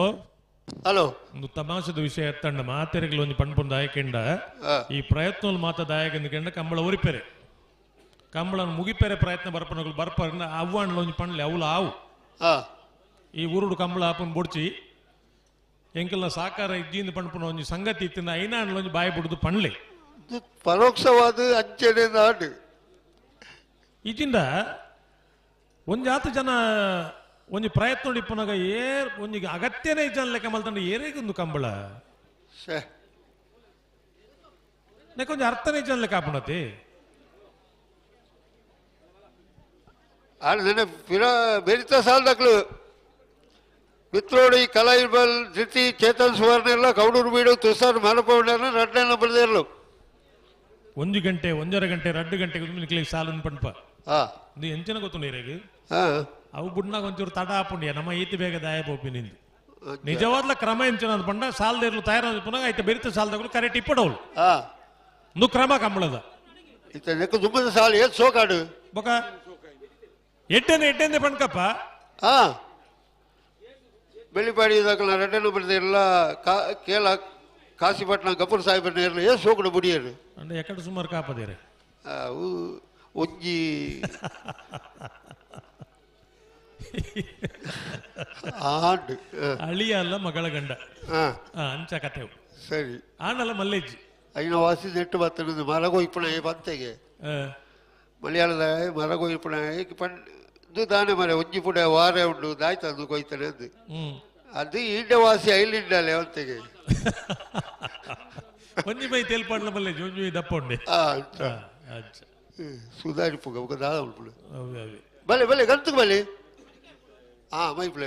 ಹಲೋ ಒಂದು ತಮಾಷದ ವಿಷಯ ಎತ್ತಂಡ ಮಾತೆರೆಗಳು ಒಂದು ಪಂಪುಂದು ಆಯ್ಕೆಂಡ ಈ ಪ್ರಯತ್ನ ಮಾತ ದಾಯಕಂದ ಕಂಬಳ ಒರಿಪೆರೆ ಕಂಬಳನ್ನು ಮುಗಿಪೆರೆ ಪ್ರಯತ್ನ ಬರ್ಪನಗಳು ಬರ್ಪ ಅವ್ವಣ್ಣ ಒಂಜಿ ಪಂಡ್ಲೆ ಅವಳು ಆವು ಈ ಊರುಡು ಕಂಬಳ ಆಪನ್ ಬೊಡ್ಚಿ ಎಂಕಲ್ನ ಸಾಕಾರ ಇದ್ದಿಂದ ಪಂಪನ ಒಂಜಿ ಸಂಗತಿ ಇತ್ತಿನ ಐನಾಣ್ಣ ಒಂಜಿ ಬಾಯಿ ಬಿಡುದು ಪಂಡ್ಲೆ ಪರೋಕ್ಷವಾದ ಅಂಚನೆ ನಾಡು ಇದಿಂದ ಒಂಜಾತ ಜನ ಒಂಜಿ ಪ್ರಯತ್ನ ಇಪ್ಪನಾಗ ಒಂಜಿ ಅಗತ್ಯನೇ ಜನ ಲೆಕ್ಕ ಮಲ್ತಂಡ ಏರೇಗೊಂದು ಕಂಬಳ ನೆಕೊಂಜಿ ಅರ್ಥನೇ ಜನ ಲೆಕ್ಕ ಆಪಣತಿ ನನ್ನ ಬೆರಿತ ಸಾಲದಾಗ್ಲು ಮಿತ್ರೋಡಿ ಕಲಾಯಿಬಲ್ ಜಿತಿ ಚೇತನ್ ಸುವರ್ಣ ಎಲ್ಲ ಕೌಡೂರು ಬೀಡು ತುಸಾರ್ ಮಾನಪವಣ್ಣ ರಡ್ಡನ್ನ ಬರೆದಿರಲು 1 ಗಂಟೆ 1.5 ಗಂಟೆ 2 ಗಂಟೆಗೆ ನಿಕ್ಲಿಗೆ ಸಾಲನ್ ಪಂಪ ನೀ ಎಂಚಿನ ಗೊತ್ತು ನೀರಿಗೆ ಅವು ಬುಡ್ನಾಗ ಒಂಚೂರು ತಡ ಹಾಪುಂಡಿಯ ನಮ್ಮ ಈತಿ ಬೇಗ ದಾಯ ಬೋಪಿ ನಿಂದು ನಿಜವಾದ್ಲ ಕ್ರಮ ಎಂಚಿನ ಪಂಡ ಸಾಲದೇರ್ಲು ತಯಾರಾದ ಪುನಃ ಆಯ್ತು ಬೆರಿತ ಸಾಲದಾಗ್ಲು ಕರೆಕ್ಟ್ ಇಪ್ಪಡವಳು ನು ಕ್ರಮ ಕಂಬಳದ ದುಮ್ಮದ ಸಾಲ ಏನ್ ಸೋಕಾಡು ಬೊಕ ಎಡ್ಡೆನೆ ಪಣ್ಕಪ್ಪ ಬೆಳ್ಳಿಪಾಡಿದಾಗಲ ರೆಡ್ಡನ್ನು ಬರೆದ ಎಲ್ಲ ಕೇಳ ಕಾಸಿಪಟ್ನ ಗಪೂರ್ ಸಾಹೇಬರ್ನ ಇರಲಿ ಏನ್ ಸೋಕಡು ಬುಡಿಯರು ಅಂದ್ರೆ ಎಕಡೆ ಸುಮಾರು ಕಾಪದೇರೆ ಒಂಜಿ ಅಳಿಯ ಅಲ್ಲ ಮಗಳ ಗಂಡ ಅಂಚ ಕಥೆವು ಸರಿ ಆನಲ್ಲ ಮಲ್ಲೇಜಿ ಐನ ವಾಸಿ ನೆಟ್ಟು ಬರ್ತದೆ ಮರಗೋಯ್ಪಣ ಬಂತೆಗೆ ಮಲಯಾಳದ ಮರಗೋಯ್ಪಣ ಇದು ದಾನೆ ಮರ ಒಂಜಿ ಪುಡ ವಾರ ಉಂಡು ದಾಯ್ತಂದು ಕೊಯ್ತಾನೆ ಅದು ಅದು ಈಂಡ ವಾಸಿ ಐಲಿಂಡಲೆ ಅವತ್ತಿಗೆ ಒಂಜಿ ಬೈ ತೇಲ್ಪಾಡ್ಲ ಮಲ್ಲೇಜಿ ಒಂಜಿ ದಪ್ಪ ಉಂಡೆ ಸುಧಾರಿಪುಗ ఒక దాదా ఉల్పులు భలే భలే గంతుకు భలే ಮೈಪ್ಲೆ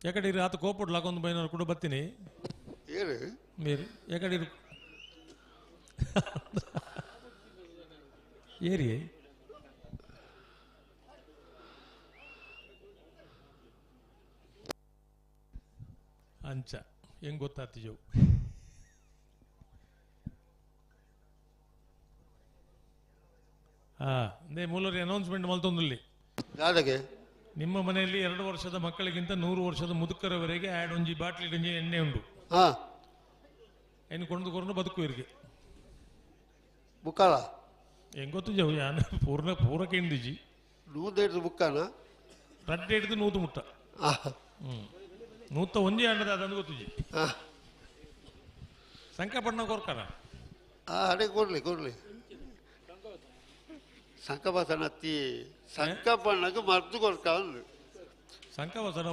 ಎಕಡೆ ಆತ ಕೋಪುಡ್ ಲಾಗೊಂದು ಬೈನವ್ರು ಕೂಡ ಬರ್ತೀನಿ ಏರು ಮೇರಿ ಎಕಡೆ ಏರಿ ಅಂಚ ಹೆಂಗ್ ಗೊತ್ತಾಗ್ತಿಜವು ಅದೇ ಮೂಲರಿ ಅನೌನ್ಸ್ಮೆಂಟ್ ಮಲ್ತೊಂದಲ್ಲಿ ನಿಮ್ಮ ಮನೆಯಲ್ಲಿ 2 ವರ್ಷದ ಮಕ್ಕಳಿಗಿಂತ 100 ವರ್ಷದ ಮುದುಕರವರೆಗೆ ಒಂಜಿ ಬಾಟ್ಲಿ ಗಂಜಿ ಎಣ್ಣೆ ಉಂಟು ಏನು ಕೊಂಡು ಬದುಕು ಇರ್ಗೆ ಬುಕ್ಕಾಲ ಹೆಂಗ್ ಗೊತ್ತು ಜವು ಯಾನ ಪೂರಕ್ಕೆ ಹಿಂದಿಜಿ 100 ಬುಕ್ಕಾನ ರಡ್ಡೆ ಹಿಡಿದು 100 ಮುಟ್ಟ 100 ಒಂಜಿ ಅಂಡದ ಅದನ್ನು ಗೊತ್ತುಜಿ ಸಂಖ್ಯಾಪಟ್ಟಣ ಕೊರ್ಕರ ಅಡೆ ಕೊರ್ಲಿ ಸಂಕಬಾಸನ ಅತ್ತಿ ಸಂಕಪಣ್ಣಗೆ ಮರ್ದು ಕೊಡ್ಕ ಸಂಕಬಾಸನ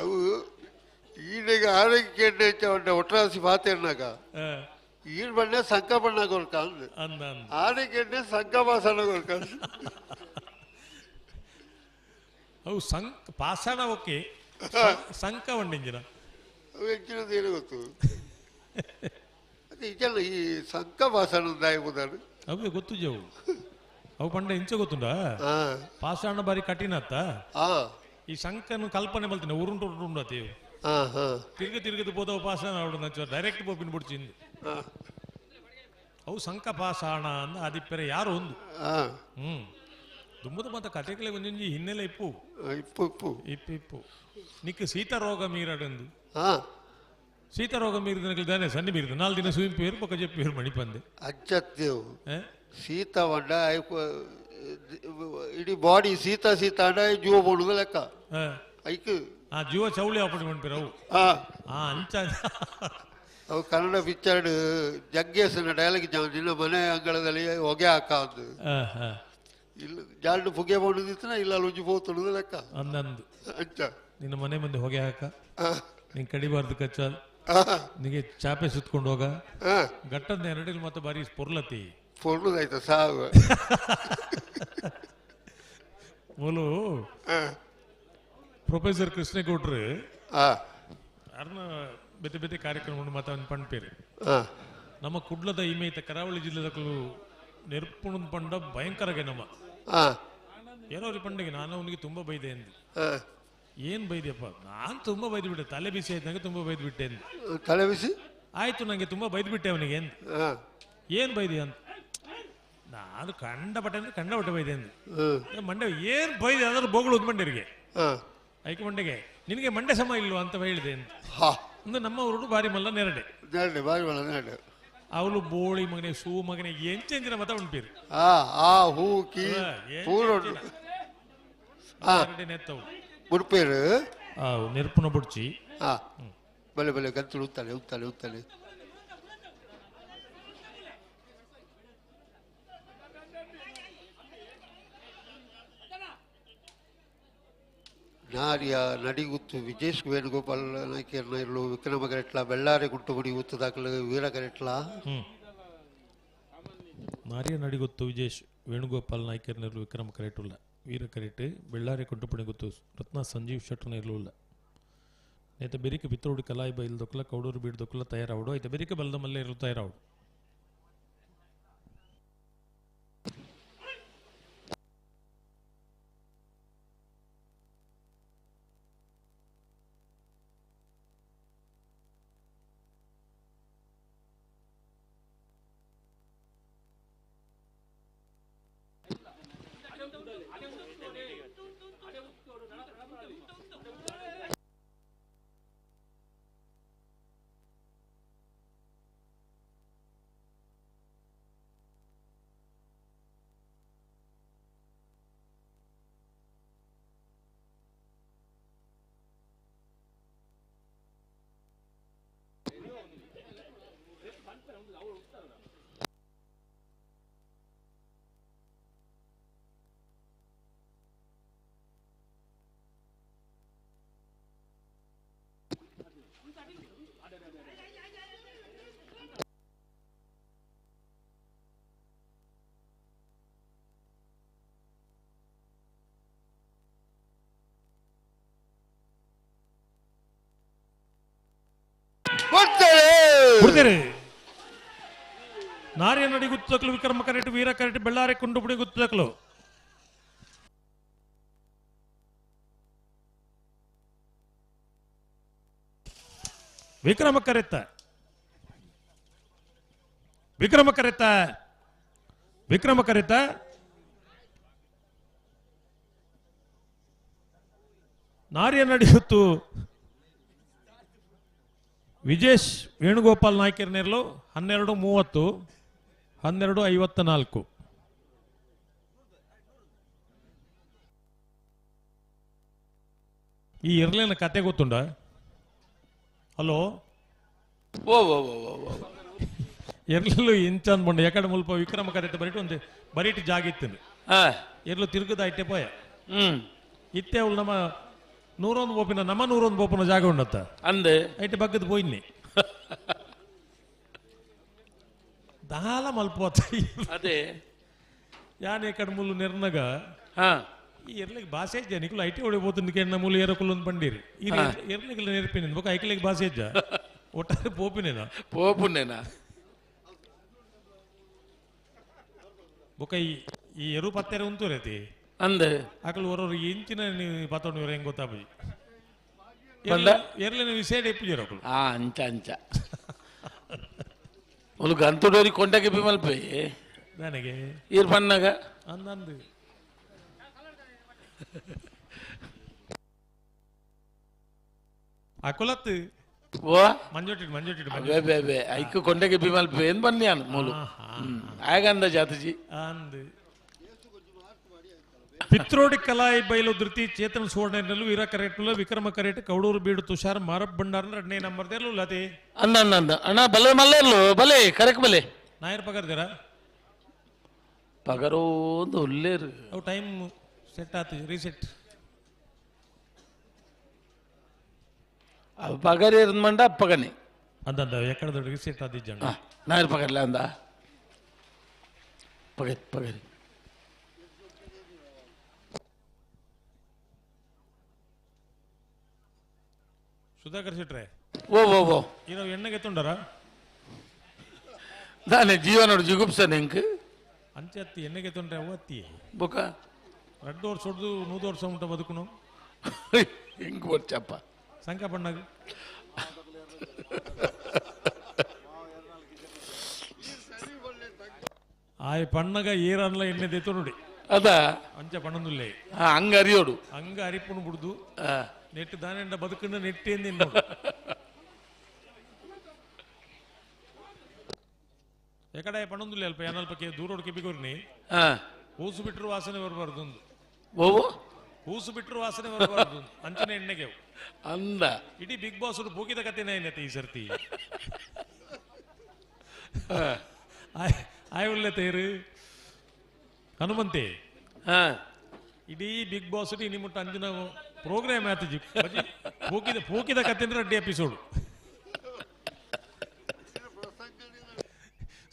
ಅವು ಈಗ ಆರೋಗ್ಯ ಒಟ್ರಾಸಿ ಪಾತೆಣ್ಣಾಗ ಈರ್ ಬಣ್ಣ ಸಂಕಪಣ್ಣ ಕೊಡ್ಕ ಆರೋಗ್ಯ ಸಂಕಬಾಸನ ಕೊಡ್ಕ ಅವು ಪಾಸಣ ಓಕೆ ಸಂಕ ಒಂಡಿಂಜಿನ ಅವು ಹೆಚ್ಚಿನದು ಏನು ಗೊತ್ತು ಅದೇ ಈಜಲ್ಲ ಈ ಸಂಕಬಾಸನ ದಾಯಬುದಾರು ಅವೇ ಗೊತ್ತು ಜವು ಅವು ಪಂಡ ಇಂಚೆ ಗೊತ್ತುಂಡ ಪಾಷಾಣ ಬಾರಿ ಕಠಿಣ ಅತ್ತ ಈ ಸಂಕನ ಕಲ್ಪನೆ ಮಲ್ತೀನಿ ಉರುಂಟು ತಿರುಗದು ಬೋದವು ಪಾಷಾಣ ಅವಡು ಡೈರೆಕ್ಟ್ ಬೋಪಿನ ಬಿಡ್ಚಿಂದು ಅವು ಸಂಕ ಪಾಷಾಣ ಅಂದ ಅದಿಪ್ಪರೆ ಯಾರು ಒಂದು ತುಂಬದ ಮಾತ ಕತೆಗಳಿಗೆ ಒಂದೊಂದು ಹಿನ್ನೆಲೆ ಇಪ್ಪು ಇಪ್ಪು ಇಪ್ಪು ಇಪ್ಪು ಇಪ್ಪು ನಿಕ್ಕ ಶೀತರೋಗ ಮೀರಾಡಂದು ಹಾ ಶೀತರೋಗ ಮೀರಿದಾನೆ ಸಣ್ಣ ಮೀರಿದ 4 ದಿನ ಸ್ವಿಮ್ ಪೇರು ಪಕ್ಕ ಜಪ್ಪೇರು ಮಣಿಪಂದೆ ಅಜ್ಜತ್ತೇವು ಶೀತ ಬಂಡ ಇಡೀ ಬಾಡಿ ಶೀತ ಶೀತ ಅಂಡ ಜೀವ ಬೋಡುದು ಲೆಕ್ಕ ಐಕ್ ಆ ಜೀವ ಚೌಳಿ ಆಪಣಿ ಮಾಡ್ಪಿರವು ಅಂಚ ಅವು ಕನ್ನಡ ಪಿಕ್ಚರ್ಡ್ ಜಗ್ಗೇಶನ ಡೈಲಾಗ್ ನಿನ್ನ ಮನೆ ಅಂಗಳದಲ್ಲಿ ಹೊಗೆ ಹಾಕ ಅಂದು ಇಲ್ಲ ಜಾಲ್ಡು ಪುಗೆ ಬೋಡುದಿತ್ತನ ಇಲ್ಲ ಲುಂಜಿ ಹೋಗ್ತುಡುದು ಲೆಕ್ಕ ಅಂದಂದು ಅಂಚ ನಿನ್ನ ಮನೆ ಮುಂದೆ ಹೊಗೆ ಹಾಕ ನಿಂಗೆ ಕಡಿಬಾರ್ದು ಕಚ್ಚ ನಿಗೆ ಚಾಪೆ ಸುತ್ಕೊಂಡು ಹೋಗ ಗಟ್ಟದ ಎರಡಿಲ್ ಮತ್ತೆ ಬಾರಿ ಪೊರ್ಲತಿ ಪೊರ್ಲದಾಯ್ತ ಸಾವು ಮೂಲು ಪ್ರೊಫೆಸರ್ ಕೃಷ್ಣೇಗೌಡ್ರು ಯಾರನ್ನ ಬೇತೆ ಬೇತೆ ಕಾರ್ಯಕ್ರಮ ಮಾತ ಪಂಡ್ಪೇರು ನಮ್ಮ ಕುಡ್ಲದ ಇಮೇತ ಕರಾವಳಿ ಜಿಲ್ಲೆದಕ್ಕೂ ನೆರ್ಪುಣ ಪಂಡ ಭಯಂಕರಗೆ ನಮ್ಮ ಏನೋ ಪಂಡಿಗೆ ನಾನು ಅವನಿಗೆ ತುಂಬಾ ಬೈದೆ ಅಂದು ಏನ್ ಬೈದ್ಯಪ್ಪ ನಾನ್ ತುಂಬಾ ಬೈದು ಬಿಟ್ಟೆ ತಲೆ ಬಿಸಿ ಆಯ್ತು ನಂಗೆ ತುಂಬಾ ಬೈದು ಬಿಟ್ಟೆ ತಲೆ ಬಿಸಿ ಆಯ್ತು ನಂಗೆ ತುಂಬಾ ಬೈದು ಬಿಟ್ಟೆ ಅವನಿಗೆ ಏನ್ ಬೈದಿ ಅಂತ ನಾನು ಕಂಡಪಟ್ಟೆ ಬೈದೆ ಅಂದು ಮಂಡ್ಯ ಏನ್ ಬೈದೆ ಅಂದ್ರೆ ಬೋಗಳು ಮಂಡ್ಯರಿಗೆ ಐಕೆ ಮಂಡೆಗೆ ನಿನಗೆ ಮಂಡ್ಯ ಸಮ ಇಲ್ವಾ ಅಂತ ಹೇಳಿದೆ ಅಂದ್ರೆ ನಮ್ಮ ಊರು ಬಾರಿ ಮಲ್ಲ ನೆರಡೆ ಅವಳು ಬೋಳಿ ಮಗನೆ ಸೂ ಮಗನೆ ಎಂಚಿನ ಮತ ಉಂಟೀರಿ ನೆತ್ತವು ಮುಡ್ಪೇರು ನೆರ್ಪುನ ಬುಡ್ಚಿ ಬಲೆ ಬಲೆ ಗಂತಲು ಉತ್ತಲೆ ಉತ್ತಲೆ ಉತ್ತಲೆ ನಾರ್ಯ ನಡಿಗುತ್ತು ವಿಜೇಶ್ ವೇಣುಗೋಪಾಲ್ ನಾಯ್ಕರ್ನ ಇರಲು ವಿಕ್ರಮ ಕರೆಟ್ಲ ಬೆಳ್ಳಾರೆ ಗುಟ್ಟುಗುಡಿ ಉತ್ತು ದಾಖಲು ವೀರ ಕರೆಟ್ಲ ನಾರ್ಯ ನಡಿಗುತ್ತು ವಿಜೇಶ್ ವೇಣುಗೋಪಾಲ್ ನಾಯ್ಕರ್ನ ಇರಲು ವಿಕ್ರಮ ಕರೆಟುಲ್ಲ ವೀರ ಕರೆಟ್ ಬೆಳ್ಳಾರೆ ಕುಂಟುಪುಣಿ ಗೊತ್ತು ರತ್ನ ಸಂಜೀವ್ ಶೆಟ್ಟರ್ನ ಇರಲಿಲ್ಲ ನೇತ ಬೆರಿಕೆ ಬಿತ್ತೋಡಿ ಕಲಾಯಿ ಬೈಲ್ ದೊಕ್ಕಲ ಕೌಡೂರು ಬೀಡ್ ದೊಕ್ಕಲ ತಯಾರಾವಡು ಐತೆ ಬೆರಿಕೆ ಬಲ್ದ ಮಲ್ಲೆ ಇರಲು ತಯಾರಾವಡು ನಾರ್ಯ ನಡಿ ಗುತ್ತಕಲು ವಿಕ್ರಮ ಕರೆಟ್ ವೀರ ಕರೆಟ್ ಬೆಳ್ಳಾರೆ ಕುಂಡುಪುಡಿ ಗುತ್ತಕಲು ವಿಕ್ರಮ ಕರೆತ ವಿಕ್ರಮ ಕರೆತ ವಿಕ್ರಮ ಕರೆತ ನಾರ್ಯ ನಡೆಯುತ್ತು ವಿಜೇಶ್ ವೇಣುಗೋಪಾಲ್ ನಾಯ್ಕರ್ನೇರ್ಲು 12:30 12:54 ಈ ಇರ್ಲಿನ ಕತೆ ಗೊತ್ತುಂಡ ಹಲೋ ಎರ್ಲು ಇಂಚ ಅಂದ್ಬಂಡ ಯಾಕಡೆ ಮುಲ್ಪ ವಿಕ್ರಮ ಕರೆತ ಬರಿಟ್ಟು ಒಂದು ಬರಿಟ್ಟು ಜಾಗ ಇತ್ತು ಎರ್ಲು ತಿರುಗದ ಐಟೆ ಪೋಯ ಇತ್ತೆ ಅವಳು ನಮ್ಮ 101 ಬೋಪಿನ ನಮ್ಮ 101 ಬೋಪನ ಜಾಗ ಉಂಡತ್ತ ಅಂದೆ ಐಟೆ ಬಗ್ಗದ ಪೋಯಿನ್ನಿ ದಾಲ ಮಲ್ಪೋತ ಅದೇ ಯಾನೆ ಕಡೆ ಮುಲ್ಲು ನೆರ್ನಗ ಈ ಎರ್ಲಿಗೆ ಭಾಷೆ ಇಜ್ಜ ನಿಕ್ಲು ಐಟಿ ಹೊಡಿಬೋತು ಕೆಣ್ಣ ಮೂಲು ಏರಕುಲ್ಲು ಒಂದು ಬಂದಿರಿ ಈ ಎರ್ಲಿಗೆಲ್ಲ ನೆರಪಿನ ಬೊಕ್ಕ ಐಕ್ಲಿಗೆ ಭಾಷೆ ಇಜ್ಜ ಒಟ್ಟಾರೆ ಪೋಪಿನೇನ ಪೋಪುನೇನ ಬೊಕ್ಕ ಈ ಎರು ಪತ್ತೆರೆ ಉಂಟು ರೀತಿ ಅಂದೆ ಅಕಲು ಹೊರವರು ಇಂಚಿನ ಪತ್ತೊಂಡು ಹೆಂಗ್ ಗೊತ್ತಾಬಿ ಎರ್ಲಿನ ವಿಷಯ ಎಪ್ಪಿಜರಕಲು ಅಂಚ ಅಂಚ ಒಂದು ಗಂತುಡೋರಿ ಕೊಂಡಗೆ ಬಿಮಲ್ಪೆ ನನಗೆ ಇರ್ ಬಣ್ಣಗ ಅಂದಂದು ಅಕೊಲತ್ತು ಓ ಮಂಜೋಟಿಡ್ ಅವೇ ಬೇಬೆ ಐಕು ಕೊಂಡೆಗೆ ಬಿಮಲ್ ಏನ್ ಬನ್ನಿ ಮೂಲು ಆಗಂದ ಜಾತಜಿ ಅಂದ್ ಪಿತ್ರೋಡಿ ಕಲಾಯಿ ಬೈಲು ಧೃತಿ ಚೇತನ ಸುವರ್ಣೆನಲ್ಲೂ ವೀರ ಕರೆಕ್ಟ್ನಲ್ಲೂ ವಿಕ್ರಮ ಕರೆಕ್ಟ್ ಕೌಡೂರು ಬೀಡು ತುಷಾರ್ ಮಾರಪ್ ಭಂಡಾರನ 2ನೇ ನಂಬರ್ದೇಲು ಲತೆ ಅಂದ ಅಣ್ಣ ಬಲೆ ಮಲ್ಲೆರ್ಲು ಬಲೆ ಕರೆಕ್ಟ್ ಬಲೆ ನಾಯರ್ ಪಗರ್ದಿರ ಪಗರೋ ಒಂದು ಒಲ್ಲೇರು ಅವು ಟೈಮ್ ಸೆಟ್ ಆತು ರೀಸೆಟ್ ಪಗರಿ ಮಂಡ ಅಪ್ಪಗನೆ ಅಂದ ಎಕ್ಕಡ ರೀಸೆಟ್ ಆದಿಜ್ಜಂಡ ನಾಯರ್ ಪಗರ್ಲ ಅಂದ ಪಗರಿ ಸುಧಾಕರ್ ಶೆಟ್ರೆ ಓ ಇರೋ ಎಣ್ಣೆಗೆ ತುಂಡರ ನಾನೇ ಜೀವನೋಡು ಜಿಗುಪ್ಸನೆ ಹೆಂಗ್ ಅಂಚೆ ಹತ್ತಿ ಎಣ್ಣೆಗೆ ತುಂಡ್ರೆ ಅವು ಹತ್ತಿ ಬೊಕ 2 ವರ್ಷ ಹೊಡೆದು 100 ವರ್ಷ ಉಂಟ ಬದುಕುನು ಹೆಂಗ್ ಬರ್ಚಪ್ಪ ಸಂಕ ಪಣ್ಣಾಗ ಆಯ್ ಪಣ್ಣಗ ಏರನ್ಲ ಎಣ್ಣೆ ದೇತು ನೋಡಿ ಅದ ಅಂಚ ಪಣ್ಣನುಲ್ಲೇ ಹಂಗ ಅರಿಯೋಡು ಹಂಗ ಅರಿಪುನು ಬಿಡುದು ನೆಟ್ಟು ದಾನೆಂಡ ಬದುಕನ್ನು ನೆಟ್ಟಿ ಎಂದಿನ ಎಕಡೆ ಪಣ್ಣೊಂದಿಲ್ಲ ಅಲ್ಪ ಏನಲ್ಪಕ್ಕೆ ದೂರೋಡ್ಕೆ ಬಿಗೋರ್ನಿ ಹೂಸು ಬಿಟ್ಟರು ವಾಸನೆ ಬರಬಾರ್ದು ಒಂದು ಹೂಸು ಬಿಟ್ಟರು ವಾಸನೆ ಬರಬಾರ್ದು ಅಂಚನೆ ಎಣ್ಣೆಗೆ ಅಂದ ಇಡೀ ಬಿಗ್ ಬಾಸ್ ಬೂಕಿದ ಕಥೆನೇ ಏನೈತೆ ಈ ಸರ್ತಿ ಆಯ್ ಒಳ್ಳೆ ತೇರು ಹನುಮಂತೆ ಇಡೀ ಬಿಗ್ ಬಾಸ್ ಇನಿ ಮುಟ್ಟ ಅಂಜಿನ ಪ್ರೋಗ್ರಾಮ್ ಆತಜಿ ಪೂಕಿದ ಕತೆ ಅಂದ್ರೆ 2 ಎಪಿಸೋಡ್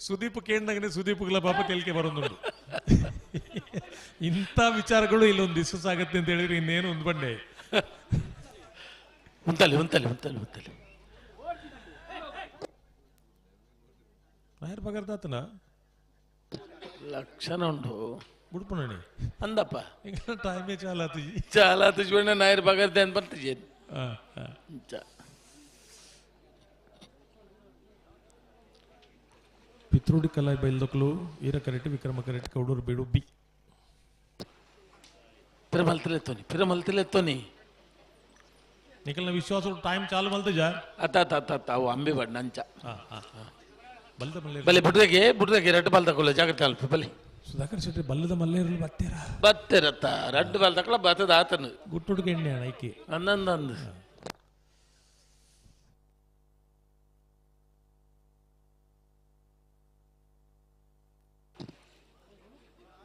ಸುದೀಪ್ ಕೇಂದ್ರಗನೆ ಸುದೀಪ್ಗಳ ಪಾಪ ಕೆಲ್ಕೆ ಬರೋದುಂಟು ಇಂಥ ವಿಚಾರಗಳು ಇಲ್ಲೊಂದು ಡಿಸ್ಕಸ್ ಆಗತ್ತೆ ಅಂತ ಹೇಳಿದ್ರೆ ಇನ್ನೇನು ಒಂದು ಬಂಡೆ ಉಂತಲಿ ನಾಯರ್ ಪಗರ್ದಾತನ ಲಕ್ಷಣ ಉಂಟು ಬಿಡ್ಪಣಿ ಅಂದಪ್ಪ ಟೈಮೇ ಚಾಲಾತು ಜೀವನ ನಾಯರ್ ಬಗರ್ದೆ ಅಂತ ಬರ್ತಜಿ ಪಿತ್ರೋಡಿ ಕಲಾಯಿ ಬೈಲ್ದಕ್ಲು ಈರ ಕರೆಕ್ಟ್ ವಿಕ್ರಮ ಕರೆಕ್ಟ್ ಕೌಡೂರು ಬೇಡು ಬಿ ಪಿರಮಲ್ತಿಲೆತ್ತೋನಿ ನಿಖಲ್ನ ವಿಶ್ವಾಸ ಟೈಮ್ ಚಾಲು ಮಲ್ತ ಜಾ ಅವು ಅಂಬಿ ಬಣ್ಣ ಅಂಚ ಬಲ್ದ ಮಲ್ಲೆ ಬಲೆ ಬುಡ್ದಗೆ ರಡ್ಡು ಬಾಲ್ ತಗೊಳ್ಳ ಜಾಗ್ರತೆ ಅಲ್ಪ ಬಲೆ ಸುಧಾಕರ್ ಶೆಟ್ಟಿ ಬಲ್ಲದ ಮಲ್ಲೇರು ಬತ್ತೇರತ್ತ ರಡ್ಡು ಬಾಲ್ ತಗೊಳ್ಳ ಬತ್ತದ ಆತನು ಗುಟ್ಟುಡ್ಗೆ ಎಣ್ಣೆ ಐಕಿ ಅಂದಂದು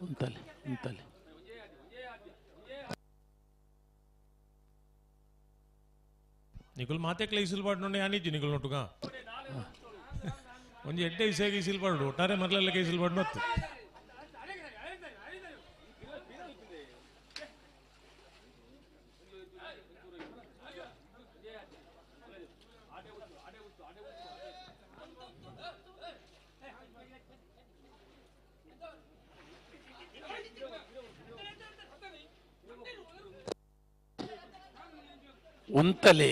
ಉಂತಲಿ ನಿಕುಲ್ ಮಾತೆ ಇಸಿಲ್ ಪಾಡು ನೋಡಿ ಆನಿಜ್ಜಿ ನಿಕುಲ್ ನೋಟುಗ ಒಂದು 8 ವಿಷಯಕ್ಕೆ ಇಸಿಲ್ ಪಾಡು ಒಟ್ಟಾರೆ ಮರಲೆಲ್ಲ ಇಸಿಲ್ ಪಾಡು ಮತ್ತು ಉಂತಲೆ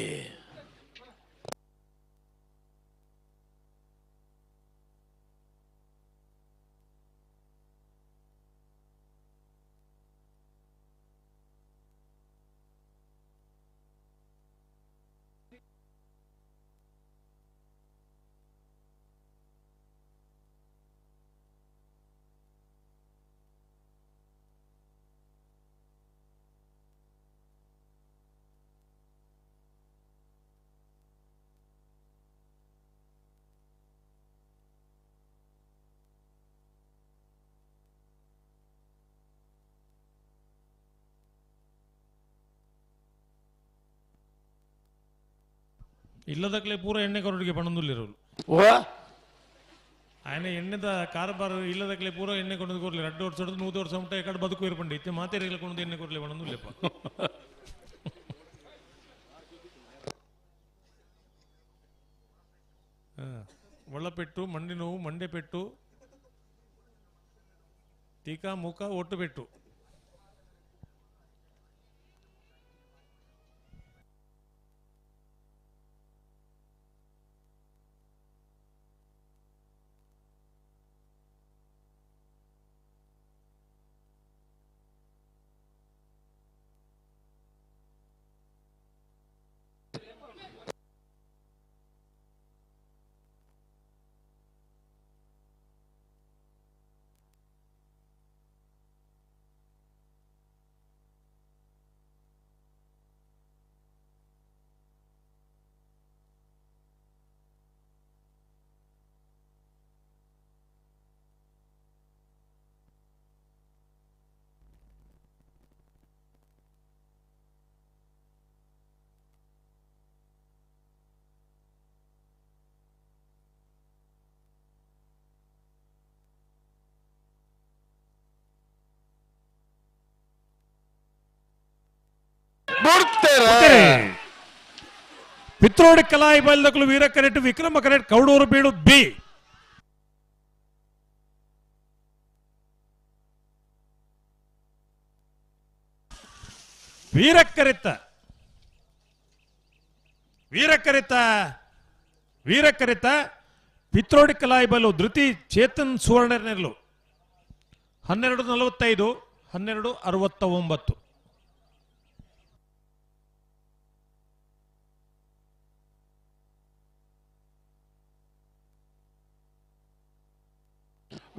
ಇಲ್ಲದಕ್ಲೆ ಪೂರ ಎಣ್ಣೆ ಕೊರಡಿಗೆ ಪಣಂದುಲ್ಲಿರೋರು ఆయన ಎಣ್ಣೆದ ಕಾರ್ಬಾರ್ ಇಲ್ಲದಕ್ಲೆ ಪೂರ ಎಣ್ಣೆ ಕೊಂಡು ಕೊರ್ಲಿ 2 ವರ್ಷ 100 ವರ್ಷ ಉಂಟ ಎಕಡೆ ಬದುಕು ಇರ್ಪಂಡಿ ಇತ್ತೆ ಮಾತೇರಿಗಳ ಕೊಂಡು ಎಣ್ಣೆ ಕೊರ್ಲಿ ಪಣಂದುಲ್ಲೆಪ್ಪ ಒಳ್ಳಪೆಟ್ಟು ಮಂಡಿ ನೋವು ಮಂಡೆ ಪೆಟ್ಟು ತೀಕಾ ಮೂಕ ಒಟ್ಟು ಪೆಟ್ಟು ಬಿಡ್ತೇರೆ ಪಿತ್ರೋಡಿ ಕಲಾಯಿ ಬಲ್ದಕಲು ವೀರ ಕರೆಟ್ ವಿಕ್ರಮ ಕರೆಟ್ ಕೌಡೂರು ಬೀಡು ಬಿ ವೀರಕ್ಕರಿತ ಪಿತ್ರೋಡಿ ಕಲಾಯಿ ಬಲ್ಲು ಧೃತಿ ಚೇತನ್ ಸುವರ್ಣನೆರ್ಲು 12:45 12:69.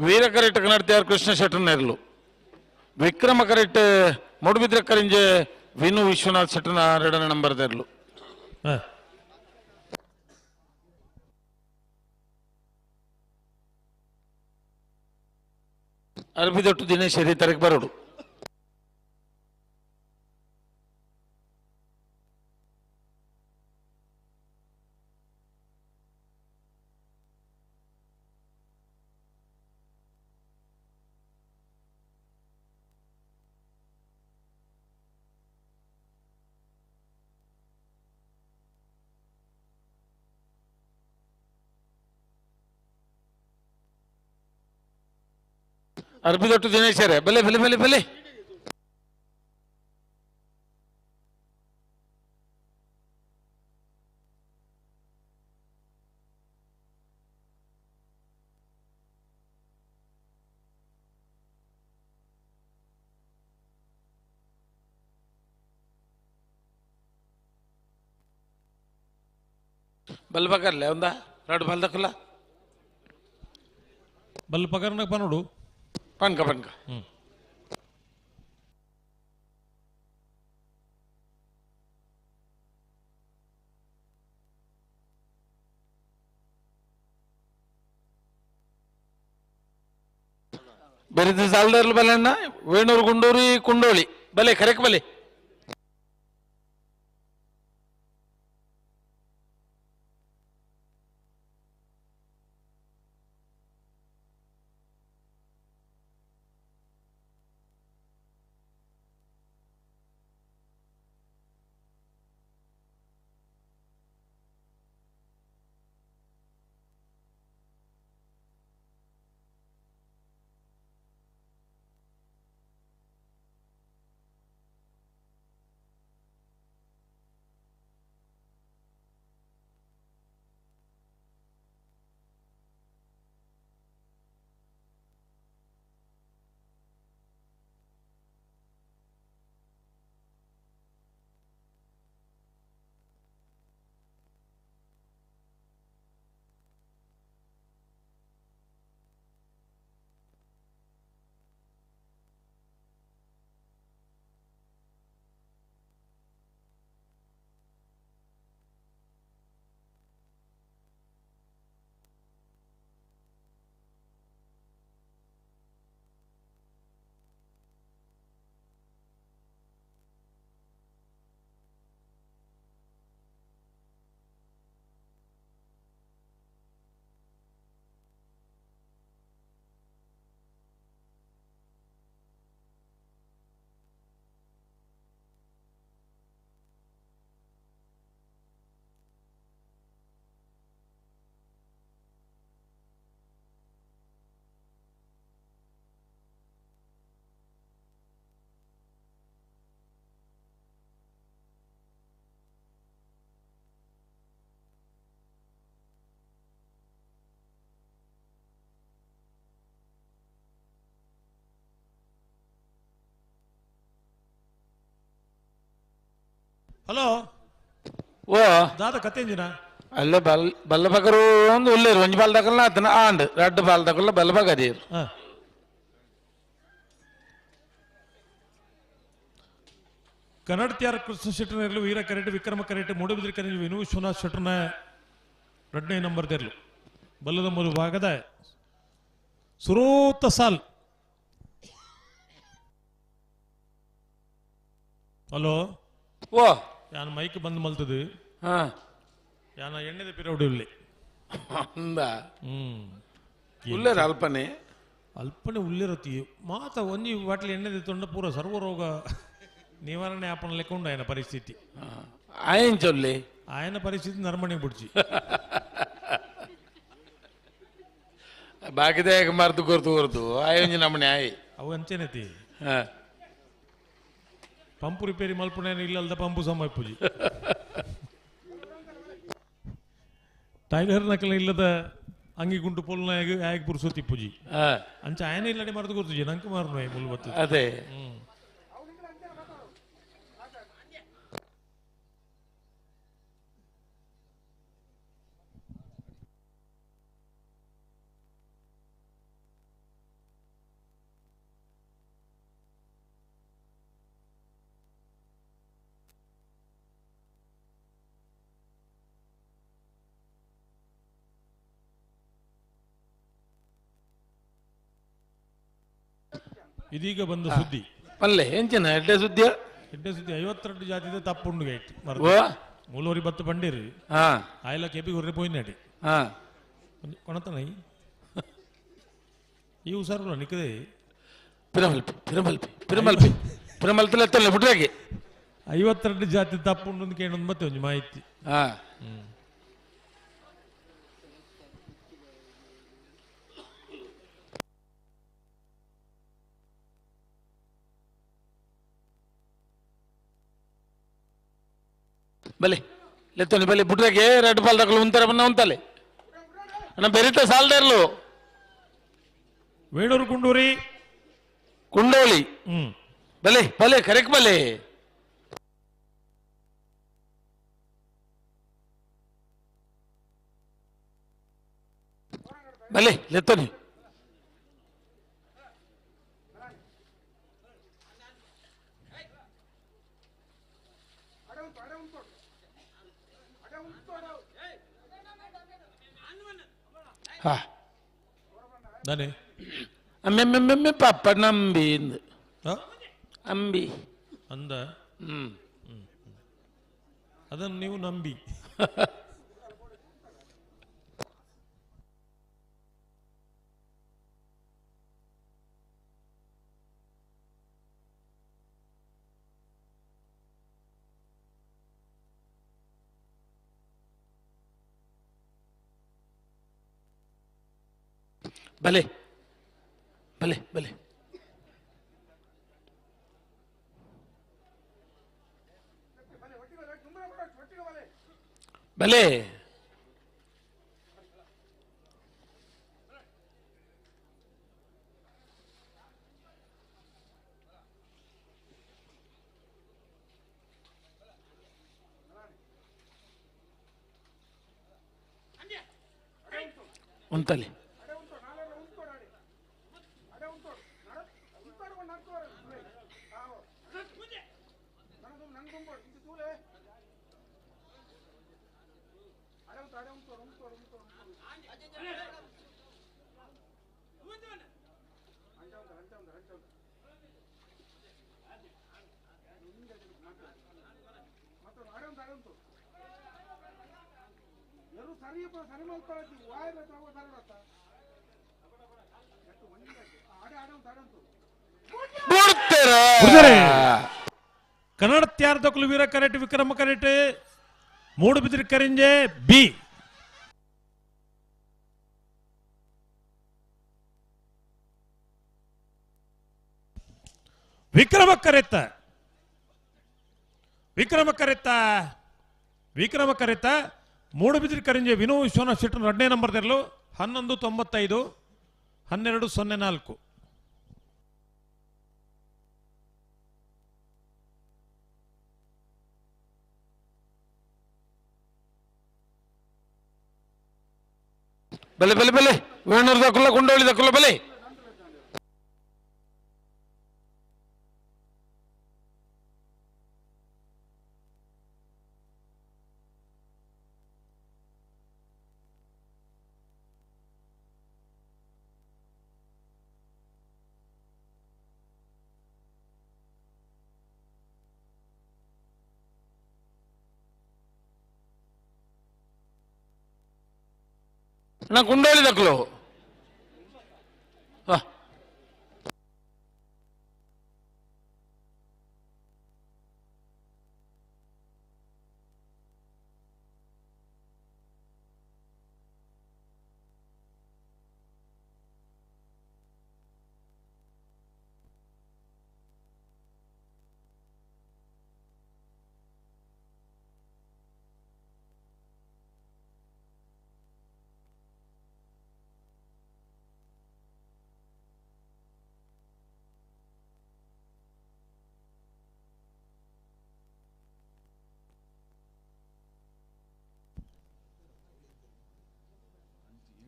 ವೀರ ಕರೆಟ್ ಕನ್ನಡತಿಯಾರ್ ಕೃಷ್ಣ ಶೆಟ್ಟರ್ ನೆರಲು ವಿಕ್ರಮ ಕರೆಟ್ ಮೂಡುಬಿದ್ರೆ ಕರಿಂಜೆ ವಿನು ವಿಶ್ವನಾಥ್ ಶೆಟ್ಟರ್ನ 2ನೇ ನಂಬರ್ ತೆರಲು ಅರ್ಬಿದೊಟ್ಟು ದಿನೇಶ್ ತರಕ್ಕೆ ಬರೋಡು ಅರ್ಬಿದೊಟ್ಟು ದಿನೇಶ್ ಬಲೆ ಬಲೆ ಬಲೆ ಬಲೆ ಬಲ್ ಪಕರ್ಲೆ ಒಂದ 2 ಬಾಲ್ ದಕ್ಕಲ್ಲ ಬಲ್ ಪಕರ್ನ ಪನೋಡು ಪನ್ಕ ಬೆರೆದ ಸಾಲ್ದರ್ಲು ಬಲೆನ್ನ ವೇಣೂರು ಗುಂಡೂರಿ ಕುಂಡೋಳಿ ಬಲೆ ಕರೆಕ್ ಬಲೆ ಹಲೋ ಓ ದಾದ ಕತ್ತೇಂಜಿನ ಅಲ್ಲೇ ಬಲ್ಲ ಪಕರು ಒಂದು ಉಳ್ಳೇರು ಒಂಜಿ ಬಾಲ್ ತಕಲ್ನ ಆತನ ಆಂಡ್ 2 ಬಾಲ್ ತಕಲ್ಲ ಬಲ್ಲ ಪಕದೀರು ಕನ್ನಡತಿಯಾರ ಕೃಷ್ಣ ಶೆಟ್ಟರ್ನೆರ್ಲು ವೀರ ಕರೆಟ್ ವಿಕ್ರಮ ಕರೆಟ್ ಮೂಡುಬಿದ್ರೆ ಕರೆಟ್ ವಿನು ವಿಶ್ವನಾಥ್ ಶೆಟ್ಟರ್ನ 2ನೇ ನಂಬರ್ ತೆರಲು ಬಲ್ಲದ ಮೊದಲು ಭಾಗದ ಸುರೋತ ಸಾಲ್ ಹಲೋ ಓ ಯಾನ ಮೈಕ್ ಬಂದು ಮಲ್ತದು ಯಾನ ಎಣ್ಣೆದ ಪಿರೌಡಿ ಉಳ್ಳಿ ಉಳ್ಳೇರು ಅಲ್ಪನೆ ಉಳ್ಳಿರತಿ ಮಾತ ಒಂಜಿ ಬಾಟ್ಲಿ ಎಣ್ಣೆದ ತೊಂಡ ಪೂರ ಸರ್ವರೋಗ నివారణ యాపన లెక్క ఉండు ఆయన పరిస్థితి. ఆయన చొల్లి ఆయన పరిస్థితి నర్మణి బుడ్చి ಬಾಕಿದಾಗ ಮರ್ದು ಕೊರ್ದು ಆಯೋಜನೆ ನಮ್ಮನೆ ಆಯಿ ಅವು ಅಂಚೆನತಿ ಪಂಪು ರಿಪೇರಿ ಮಲ್ಪುನೇನು ಇಲ್ಲದ ಪಂಪು ಸಮಯ ಪೂಜಿ ಟೈಲರ್ ನಕಲ ಇಲ್ಲದ ಅಂಗಿ ಗುಂಟು ಪೊಲ್ನ ಆಗಿ ಪುರುಸೋತಿ ಪೂಜಿ ಅಂಚ ಆಯನ ಇಲ್ಲಡೆ ಮರ್ದು ಕೊರ್ತು ನಂಕ ಮಾರ್ನು ಮುಲ್ವತ್ತು ಅದೇ ಇದೀಗ ಬಂದ ಸುದ್ದಿ ಅಲ್ಲೇ ಎಂಚಿನ ಎಡ್ಡೆ ಸುದ್ದಿ 52 ಜಾತಿದ ತಪ್ಪುಂಡು ಗೈಟ್ ಮೂಲೋರಿ ಬತ್ತು ಬಂಡೇರಿ ಆಯ್ಲ ಕೆಪಿ ಹೊರ್ರೆ ಪೋಯಿನಾಡಿ ಕೊಣತನೈ ಈ ಉಸಾರಲ್ಲ ನಿಕ್ಕದೆ ಪಿರಮಲ್ಪಿ ಬಿಟ್ರಾಗಿ 52 ಜಾತಿ ತಪ್ಪುಂಡು ಅಂತ ಕೇಳೊಂದು ಮತ್ತೆ ಒಂದು ಮಾಹಿತಿ ಬಲೆ ಲೆತ್ತೋನಿ ಬಲೆ ಬುಟ್ರಾಗೆ ರೆಡ್ ಬಾಲ್ ತಗೊಳ್ಳು ಉಂತರ ಬನ್ನ ಉಂತಲೆ ಅಣ್ಣ ಬೆರಿತ ಸಾಲ್ದೇರ್ಲು ವೇಣೂರು ಕುಂಡೋಳಿ ಬಲೆ ಬಲೆ ಕರೆಕ್ಟ್ ಬಲೆ ಬಲೆ ಲೆತ್ತೋನಿ దాని అమ్మెమ్మెమ్మెమ్మె పప్ప నంబి అంబి ಅಂದ ಅದನ್ನು ನೀವು ನಂಬಿ ಬಲೆ ಬಲೆ ಬಲೆ ಬಲೆ ಉಂತಲಿ ಕನ್ನಡ ತ್ಯಾರ್ದಕಲು ವೀರ ಕರೆಟ್ ವಿಕ್ರಮ ಕರೆಟ್ ಮೂಡುಬಿದಿರೆ ಕರಿಂಜೆ ಬಿ ವಿಕ್ರಮ ಕರೆತ್ತ ಮೂಡುಬಿದಿರೆ ಕರಿಂಜೆ ವಿನೋ ವಿಶ್ವನಾಥ್ ಶೆಟ್ಟರ್ 2ನೇ ನಂಬರ್ ತೆರಲು 1195 1204 ಬಲೆ ಬಲೆ ಬಲೆ ವೇಣೂರು ದಕ್ಕುಲ್ಲ ಕುಂಡೋಳಿ ದಕ್ಕುಲ್ಲ ಬಲೆ ನಾ ಕುಂಡೋಳಿ ದಕ್ಕಲು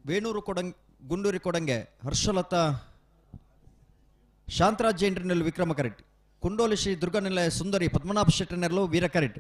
ವೇಣೂರು ಗುಂಡೂರಿ ಕೊಡಂಗೆ ಹರ್ಷಲತಾ ಶಾಂತರಾಜ್ ಜೈನ್ರಿನಲ್ಲಿ ವಿಕ್ರಮ ಕರೆಟ್ ಕುಂಡೋಲಿ ಶ್ರೀ ದುರ್ಗನಿಲಯ ಸುಂದರಿ ಪದ್ಮನಾಭ ಶೆಟ್ಟರ್ನೆರಲು ವೀರ ಕರೆಟ್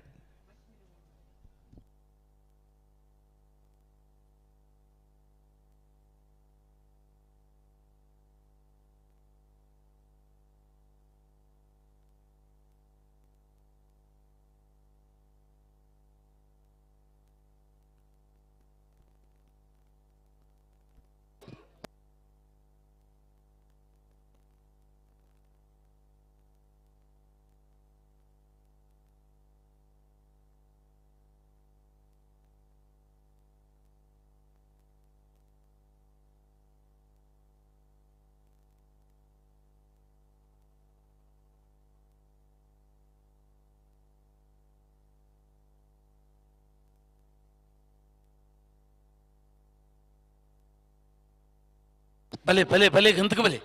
భలే భలే భలే గంతకు భలే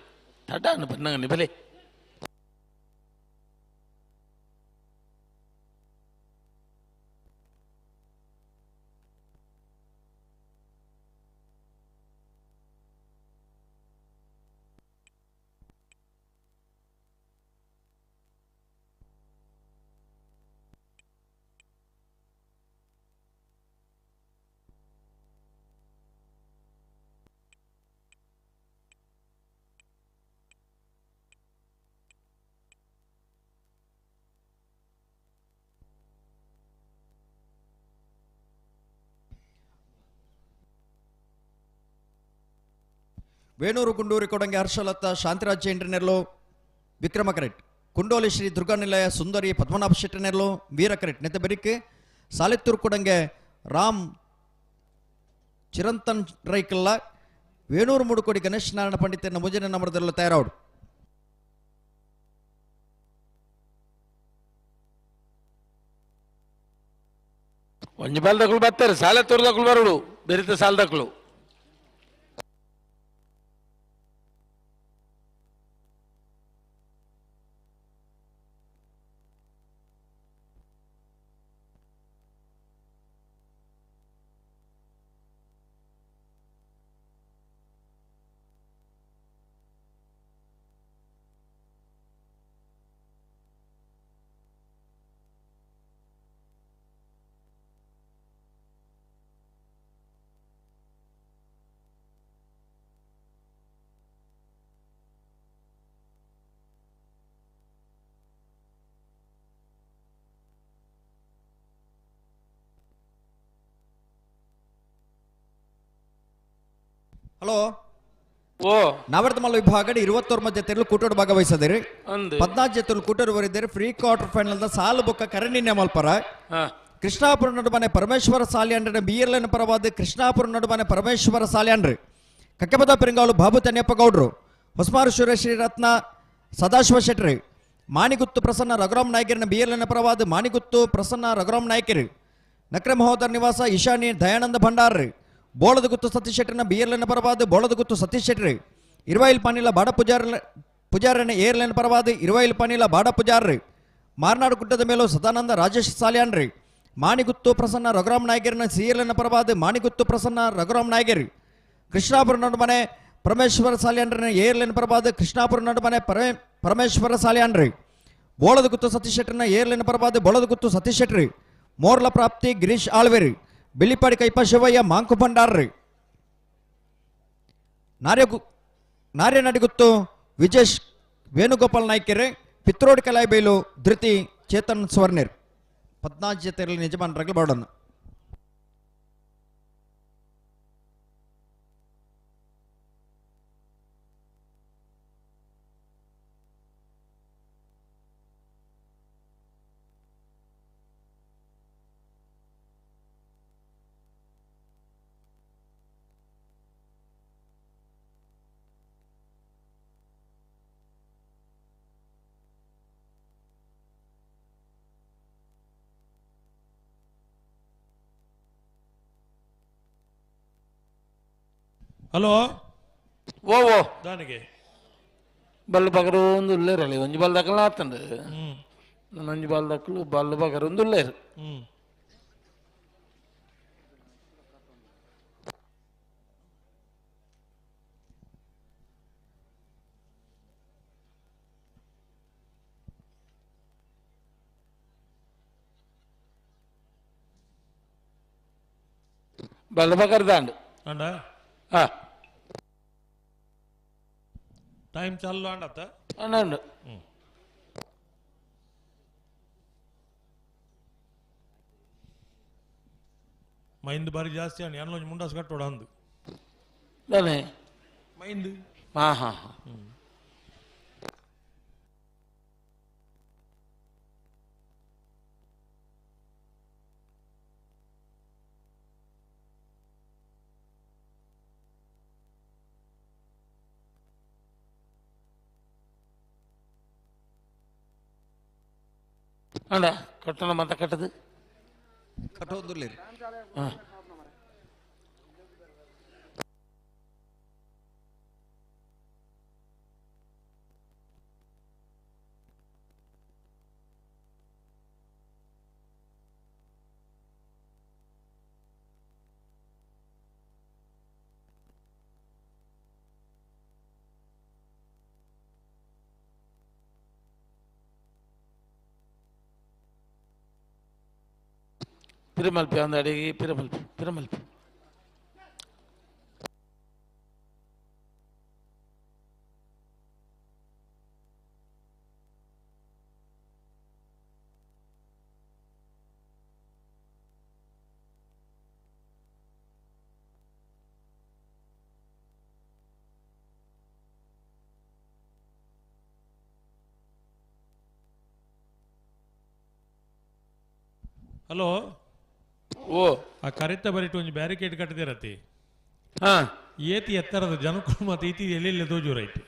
తడ్డాను పన్నగని భలే ವೇಣೂರು ಗುಂಡೂರಿ ಕೊಡಂಗೆ ಹರ್ಷಲತಾ ಶಾಂತರಾಜ್ ಜೈನ್ರಿನೆರಲು ವಿಕ್ರಮ ಕರೆಟ್ ಕುಂಡೋಲಿ ಶ್ರೀ ದುರ್ಗಾನಿಲಯ ಸುಂದರಿ ಪದ್ಮನಾಭ ಶೆಟ್ಟರ್ನೆರಲು ವೀರ ಕರೆಟ್ ನೆತ್ತ ಬೆರಿಕೆ ಸಾಲಿತ್ತೂರು ಕೊಡಂಗೆ ರಾಮ್ ಚಿರಂತನ್ ರೈಕಲ್ಲ ವೇಣೂರು ಮುಡುಕೋಡಿ ಗಣೇಶ್ ನಾರಾಯಣ ಪಂಡಿತನ ಮುಂಜಾನೆ ನಂಬರದಲ್ಲ ತಯಾರಾಡು ಒಂಜಿ ಬಾಲ್ದಕ್ಕಳು ಬರ್ತಾರೆ ಸಾಲೆತ್ತೂರ್ದಕ್ಕಳು ಬರೋಡು ಬೆರಿತ ಸಾಲದಕ್ಕಳು ಹಲೋ ಓ ನವರತ್ಮಲ್ಲ ವಿಭಾಗ 21 ಜತೆಗಳು ಕೂಟೋಡು ಭಾಗವಹಿಸಿದಿರಿ 14 ಜತೆಗಳು ಕೂಟೋಡು ಬರಿದಿರಿ ಫ್ರೀ ಕ್ವಾರ್ಟರ್ ಫೈನಲ್ ಸಾಲು ಬೊಕ್ಕ ಕರಣಿನ್ಯ ಮಲ್ಪರ ಕೃಷ್ಣಾಪುರ ನಡುಬನೆ ಪರಮೇಶ್ವರ ಸಾಲಿಯಂಡ್ರೆ ಬಿಎಲ್ಎನ್ ಪರವಾದ ಕೃಷ್ಣಾಪುರ ನಡುಬನೆ ಪರಮೇಶ್ವರ ಸಾಲಿಯಂಡ್ರೆ ಕಕ್ಕೆಬದ ಪೆರಿಂಗಾಲು ಬಾಬು ತನ್ಯಪ್ಪ ಗೌಡ್ರು ಹೊಸಮಾರು ಶ್ರೀರತ್ನ ಸದಾಶಿವ ಶೆಟ್ರಿ ಮಾಣಿಗುತ್ತು ಪ್ರಸನ್ನ ರಘುರಾಮ್ ನಾಯ್ಕರಿನ ಬಿಎಲ್ಎನ್ ಪರವಾದ ಮಾಣಿಗುತ್ತು ಪ್ರಸನ್ನ ರಘುರಾಮ್ ನಾಯ್ಕರಿ ನಕ್ರೆ ಮಹೋದರ್ ನಿವಾಸ ಈಶಾನಿ ದಯಾನಂದ ಭಂಡಾರ್ರಿ ಬೋಳದ ಗುತ್ತು ಸತೀಶ್ ಶೆಟ್ಟರ್ನ ಬಿಎಲ್ಎನ್ ಪರವಾದ ಬೋಳದ ಗುತ್ತು ಸತೀಶ್ ಶೆಟ್ರಿ ಇರುವೈಲ್ ಪಾನಿಲ ಬಾಡ ಪೂಜಾರನ ಏರ್ಲೆನ್ ಪರವಾದ ಇರುವೈಲ್ ಪಾನಿಲ ಬಾಡ ಪೂಜಾರ್ರಿ ಮಾರ್ನಾಡು ಗುಡ್ಡದ ಮೇಲೂ ಸದಾನಂದ ರಾಜೇಶ್ ಸಾಲಿಯಾನ್ರಿ ಮಾಣಿಗುತ್ತು ಪ್ರಸನ್ನ ರಘುರಾಮ್ ನಾಯ್ಕರಿನ ಸಿಎಲ್ಎನ್ ಪರವಾದ ಮಾಣಿಗುತ್ತು ಪ್ರಸನ್ನ ರಘುರಾಮ್ ನಾಯ್ಕರಿ ಕೃಷ್ಣಾಪುರ ನಡುಮನೆ ಪರಮೇಶ್ವರ ಸಾಲಿಯಾನ್ರಿ ಏರ್ಲೆನ್ ಪರವಾದ ಕೃಷ್ಣಾಪುರ ನಡುಮನೆ ಪರಮೇಶ್ವರ ಸಾಲಿಯಾನ್ರಿ ಬೋಳದ ಗುತ್ತು ಸತೀಶ್ ಶೆಟ್ಟರ್ನ ಏರ್ಲೆನ್ ಪರವಾದ ಬೋಳದ ಗುತ್ತು ಸತೀಶ್ ಶೆಟ್ರಿ ಮೋರ್ಲ ಪ್ರಾಪ್ತಿ ಗಿರೀಶ್ ಆಳ್ವೇರಿ ಬಿಲ್ಲಿಪಾಡಿ ಕೈಪ ಶಿವಯ್ಯ ಮಾಂಕು ಭಂಡಾರ್ರಿ ನಾರ್ಯ ನಡಿಗುತ್ತು ವಿಜೇಶ್ ವೇಣುಗೋಪಾಲ್ ನಾಯ್ಕೆರೆ ಪಿತ್ರೋಡಿ ಕಲಾಯಿಬೈಲು ಧೃತಿ ಚೇತನ್ ಸ್ವರ್ಣಿರ್ 14 ಜತೆಯಲ್ಲಿ ನಿಜಮಾನರಾಗಲು ಬಾಡೋಣ ಹಲೋ ಓ ಓ ದಾನಿಗೆ ಬಲ್ಲು ಬಗರು ಒಂದು ಉಳ್ಳೇರಲ್ಲಿ ಒಂಜಿ ಬಾಲ್ ದಕ್ಕಲು ಆತಂಡು ಒಂಜಿ ಬಾಲ್ ದಕ್ಕಲು ಬಲ್ಲು ಬಗರು ಒಂದು ಉಳ್ಳೇರು ಬಲ್ಬಕರ್ದಾಂಡ್ ಅಂಡ ಟೈಮ್ ಚಾಲು ಅಂಡತ್ತ ಅಂಡ ಮೈಂದು ಬಾರಿ ಜಾಸ್ತಿ ಅಣ್ಣ ಏನೋ ಮುಂಡಾಸ್ ಕಟ್ಟೋಡ ಅಂದು ಮೈಂದು ಹಾ ಹಾ ಅಣ್ಣ ಕಟ್ಟಣ ಮತ್ತೆ ಕಟ್ಟದು ಕಟ್ಟೋದಿಲ್ಲ ಹಾಂ ಪಿರಮಲ್ಪಿ ಒಂದು ಅಡಿಗೆ ಪಿರಮಲ್ಪಿ ಹಲೋ ಓ ಆ ಕರೆಕ್ಟ ಬರಿಟ್ಟು ಒಂದು ಬ್ಯಾರಿಕೇಡ್ ಕಟ್ಟದಿರತಿ ಹಾ ಏತಿ ಎತ್ತರದ ಜನಕ್ಕೂ ಮತ್ತೆ ಈತಿ ಎಲ್ಲೆಲ್ಲ ತೋಜೂರಾಯ್ತು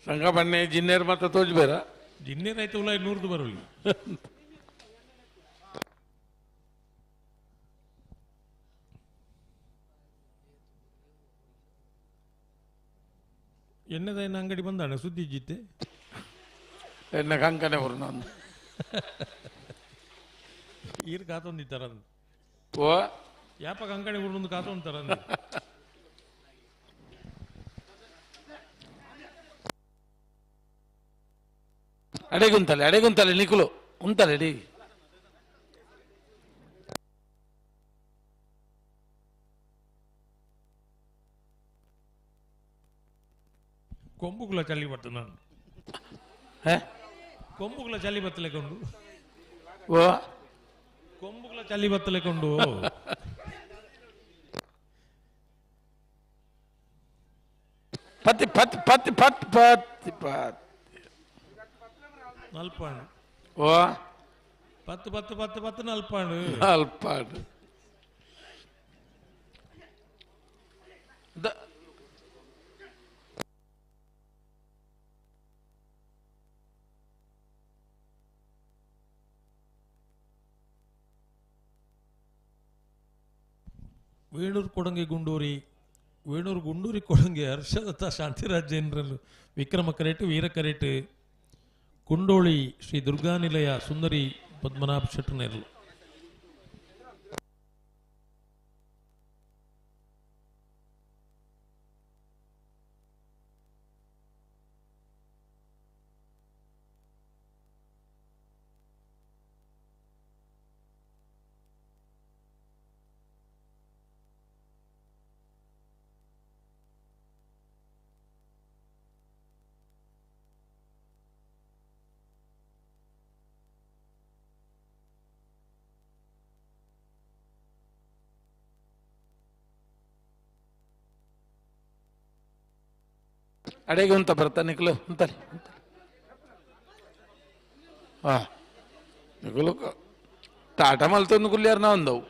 ಸಂಘ ಬನ್ನೆ ಜಿನ್ನೇರ್ ಮತ್ತೆ ತೋಜ್ಬೇರ ಜಿನ್ನೇರ್ ಆಯ್ತು ಉಲ್ಲ 100 ಬರಲಿ ಎಣ್ಣೆದ ಅಂಗಡಿ ಬಂದಾಣ ಸುದ್ದಿ ಇಜ್ಜಿತ್ತೆ ಎಣ್ಣೆ ಕಂಕನೆ ಬರು ನಾನು ಈರ್ ಕಾತೊಂದಿತ್ತಾರ ಓ ಯಾಪ ಕಂಕಣಿ ಉರುಂದು ಕಾತೊಂತಾರ ಅಡೆಗುಂತಲೆ ನಿಖುಲು ಉಂತಲೆ ಅಡಿ ಕೊಂಬುಗುಲ ಚಲಿ ಬರ್ತದೆ ನಾನು ಕೊಂಬುಗುಲ ಚಲಿ ಬತ್ತಲೆಕೊಂಡು ಓ ಕೊಂಬುಗುಲ ಚಲಿ ಬತ್ತಲೆಕೊಂಡು ಪತ್ತಿ ಪತ್ತಿ ಪತ್ತಿ ಪತ್ತಿ ಪತ್ತಿ ಪತ್ತಿ ನಲ್ಪಾಂಡು ಓ 10 ನಲ್ಪಾಂಡು ನಲ್ಪಾಂಡು ವೇಣೂರು ಕೊಡಂಗೆ ಗುಂಡೂರಿ ವೇಣೂರು ಗುಂಡೂರಿ ಕೊಡಂಗೆ ಹರ್ಷದತ್ತ ಶಾಂತಿರಾಜ್ ಜನರಲ್ ವಿಕ್ರಮ ಕರೇಟ್ ವೀರ ಕರೇಟ್ ಕುಂಡೋಳಿ ಶ್ರೀ ದುರ್ಗಾನಿಲಯ ಸುಂದರಿ ಪದ್ಮನಾಭ ಶೆಟ್ಟರ್ನೇರ್ಲು ಅಡೆಗೆ ಉಂತ ಬರ್ತಾ ನಿಖಲು ಉಂತಲೆ ಹಾ ನಿಖಲು ಟಾಟಾ ಮಲ್ತೊಂದು ಕುಲ್ಲಿಯಾರ್ನ ಒಂದವು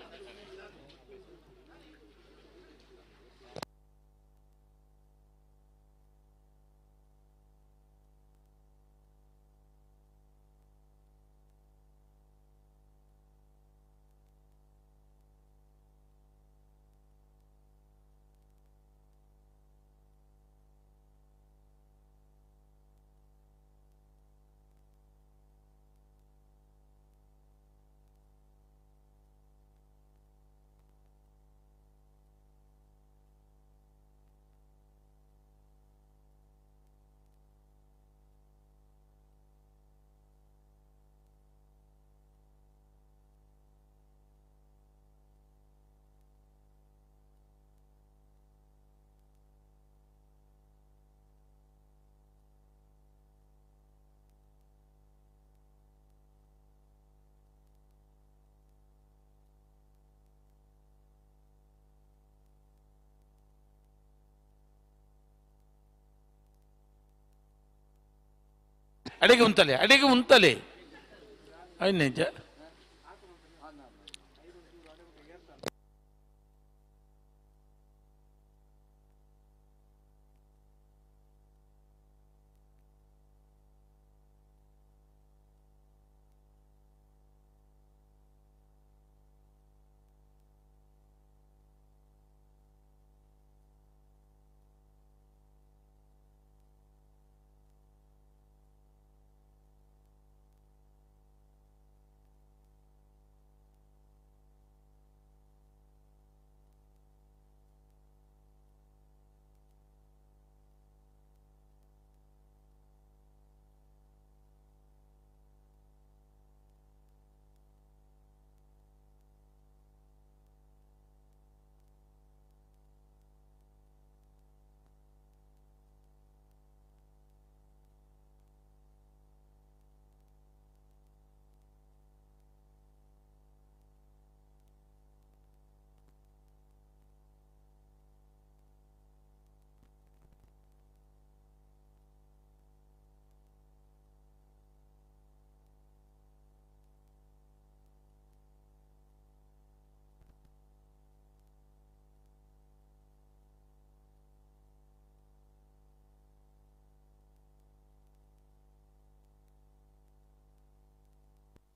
ಅಡಿಗೆ ಉಂತಲೆ ನಿಜ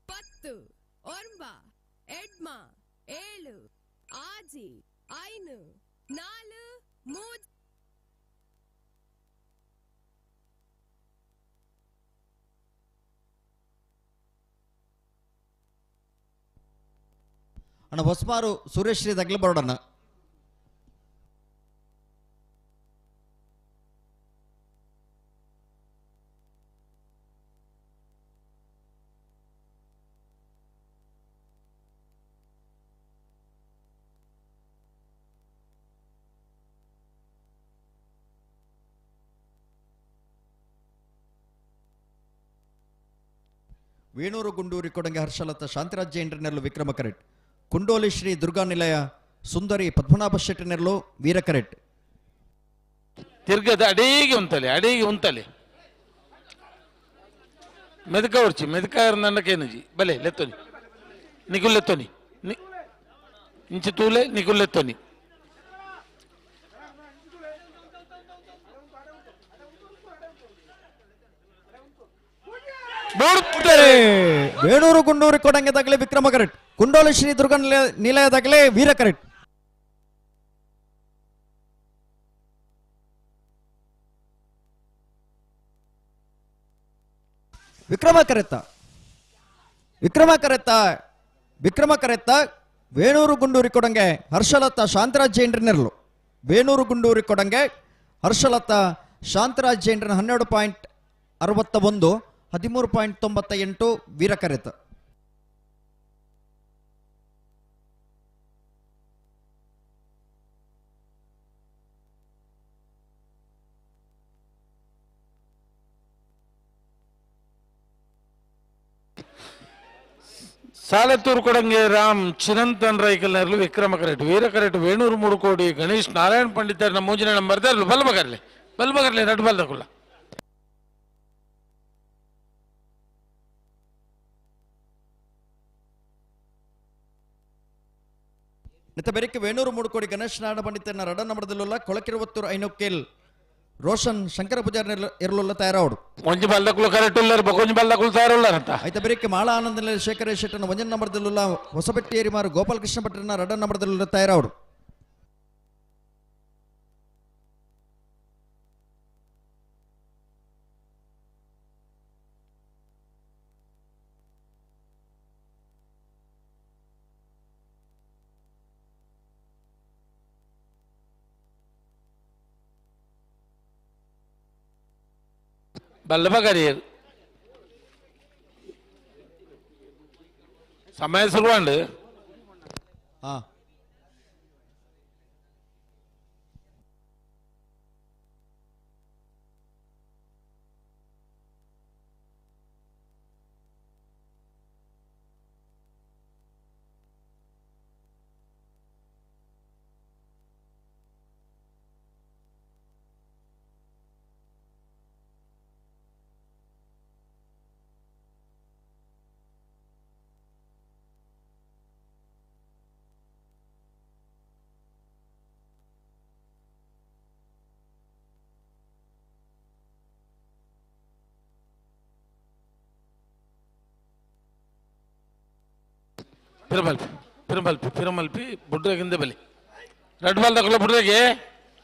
ಪತ್ತು ಒರ್ಂಬ ಎಡ್ಮ ಏಳು ಆಜಿ ಐನು ನಾಲು ಮೂಜ್ ಅಣ್ಣ ಹೊಸಮಾರು ಸುರೇಶ್ ಶ್ರೀ ದಗ್ಲ ಬರೋಡಣ್ಣ. ವೇಣೂರು ಗುಂಡೂರಿ ಕೊಡಂಗೆ ಹರ್ಷಲತಾ ಶಾಂತಿರಾಜ್ ಜೈನರನೆರಲು ವಿಕ್ರಮ ಕರೆಟ್ ಕುಂಡೋಲಿ ಶ್ರೀ ದುರ್ಗಾ ನಿಲಯ ಸುಂದರಿ ಪದ್ಮನಾಭ ಶೆಟ್ಟಿನೆರಲು ವೀರ ಕರೆಟ್ ತಿರ್ಗದ ಅಡಿಗೆ ಉಂತಲೆ ಮೆದಕ ಉರ್ಚಿ ಮೆದಕ ನನ್ನಕೇನುಜಿ ಬಲೆ ಲೆತ್ತೋನಿ ನಿಗುಲ್ಲೆತ್ತೋನಿ ಇಂಚು ತೂಲೆ ನಿಗುಲ್ಲೆತ್ತೋನಿ ವೇಣೂರು ಗುಂಡೂರಿ ಕೊಡಂಗೆ ತಗಲೆ ವಿಕ್ರಮ ಕರೆಟ್ ಕುಂಡೋಲಿ ಶ್ರೀ ದುರ್ಗಾ ನಿಲಯ ತಗಲೆ ವೀರ ಕರೆಟ್ ವಿಕ್ರಮ ಕರೆತ್ತ ವೇಣೂರು ಗುಂಡೂರಿ ಕೊಡಂಗೆ ಹರ್ಷಲತಾ ಶಾಂತರಾಜ್ ಜೈನರನೆರಲು ವೇಣೂರು ಗುಂಡೂರಿ ಕೊಡಂಗೆ ಹರ್ಷಲತಾ ಶಾಂತರಾಜ್ ಜೈನರನ 12.61 13.98 ವೀರ ಕರೆತ ಸಾಲತ್ತೂರು ಕೊಡಂಗೆ ರಾಮ್ ಚಿರಂತನ್ ರೈಕಲ್ನರ್ಲು ವಿಕ್ರಮ ಕರೆಟ್ ವೀರ ಕರೆಟ್ ವೇಣೂರು ಮುಡುಕೋಡಿ ಗಣೇಶ್ ನಾರಾಯಣ ಪಂಡಿತರ ಮೂಜಿನ ನಂಬರ್ ಬಲ್ಬಗರ್ಲೆ ನಡು ಬಲ್ದಕುಲ್ಲ ನಿತ ಬೆರಿಕೆ ವೇಣೂರು ಮೂಡುಕೋಡಿ ಗಣೇಶ್ ನಾರಾಯಣ ಪಂಡಿತನ ರಡ ನಂಬರ್ದಲ್ಲ ಕೊಳಕಿರುವತ್ತೂರು ಐನೋಕೇಲ್ ರೋಷನ್ ಶಂಕರ ಪೂಜಾರಿ ಎರಲುಲ್ಲ ತಯಾರಾವಡು ಒಂಜಿ ಬಲ್ದಕುಲು ಕರೆಕ್ಟ್ ಉಳ್ಳಾರ ಬಕೊಂಜಿ ಬಲ್ದಕುಲು ತಯಾರುಳ್ಳಾರಂತ ಐತ ಬೆರಿಕೆ ಮಾಳ ಆನಂದ ಶೇಖರ ಶೆಟ್ಟನ ಒಂಜನ ನಂಬರ್ದಲ್ಲ ಹೊಸಬೆಟ್ಟಿ ಏರಿಮಾರು ಗೋಪಾಲಕೃಷ್ಣ ಭಟ್ರನ ರಡ ನಂಬರ್ದಲ್ಲ ತಯಾರಾವಡು ಬಲ್ಲಬಗರಿಯರು ಸಮಯ ಶುರುವಾಂಡು ಪಿರಮಲ್ಪಿ ಬುಡ್ರೆಗಿಂದ ಬಲಿ ರೆಡ್ ಬಾಲ್ ತಗೊಳ್ಳ ಬುಡ್ರೆಗೆ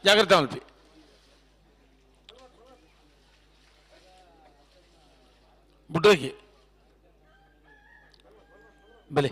ಜಾಗ್ರತೆ ಮಲ್ಪಿ ಬುಡ್ರೆಗೆ ಬಲಿ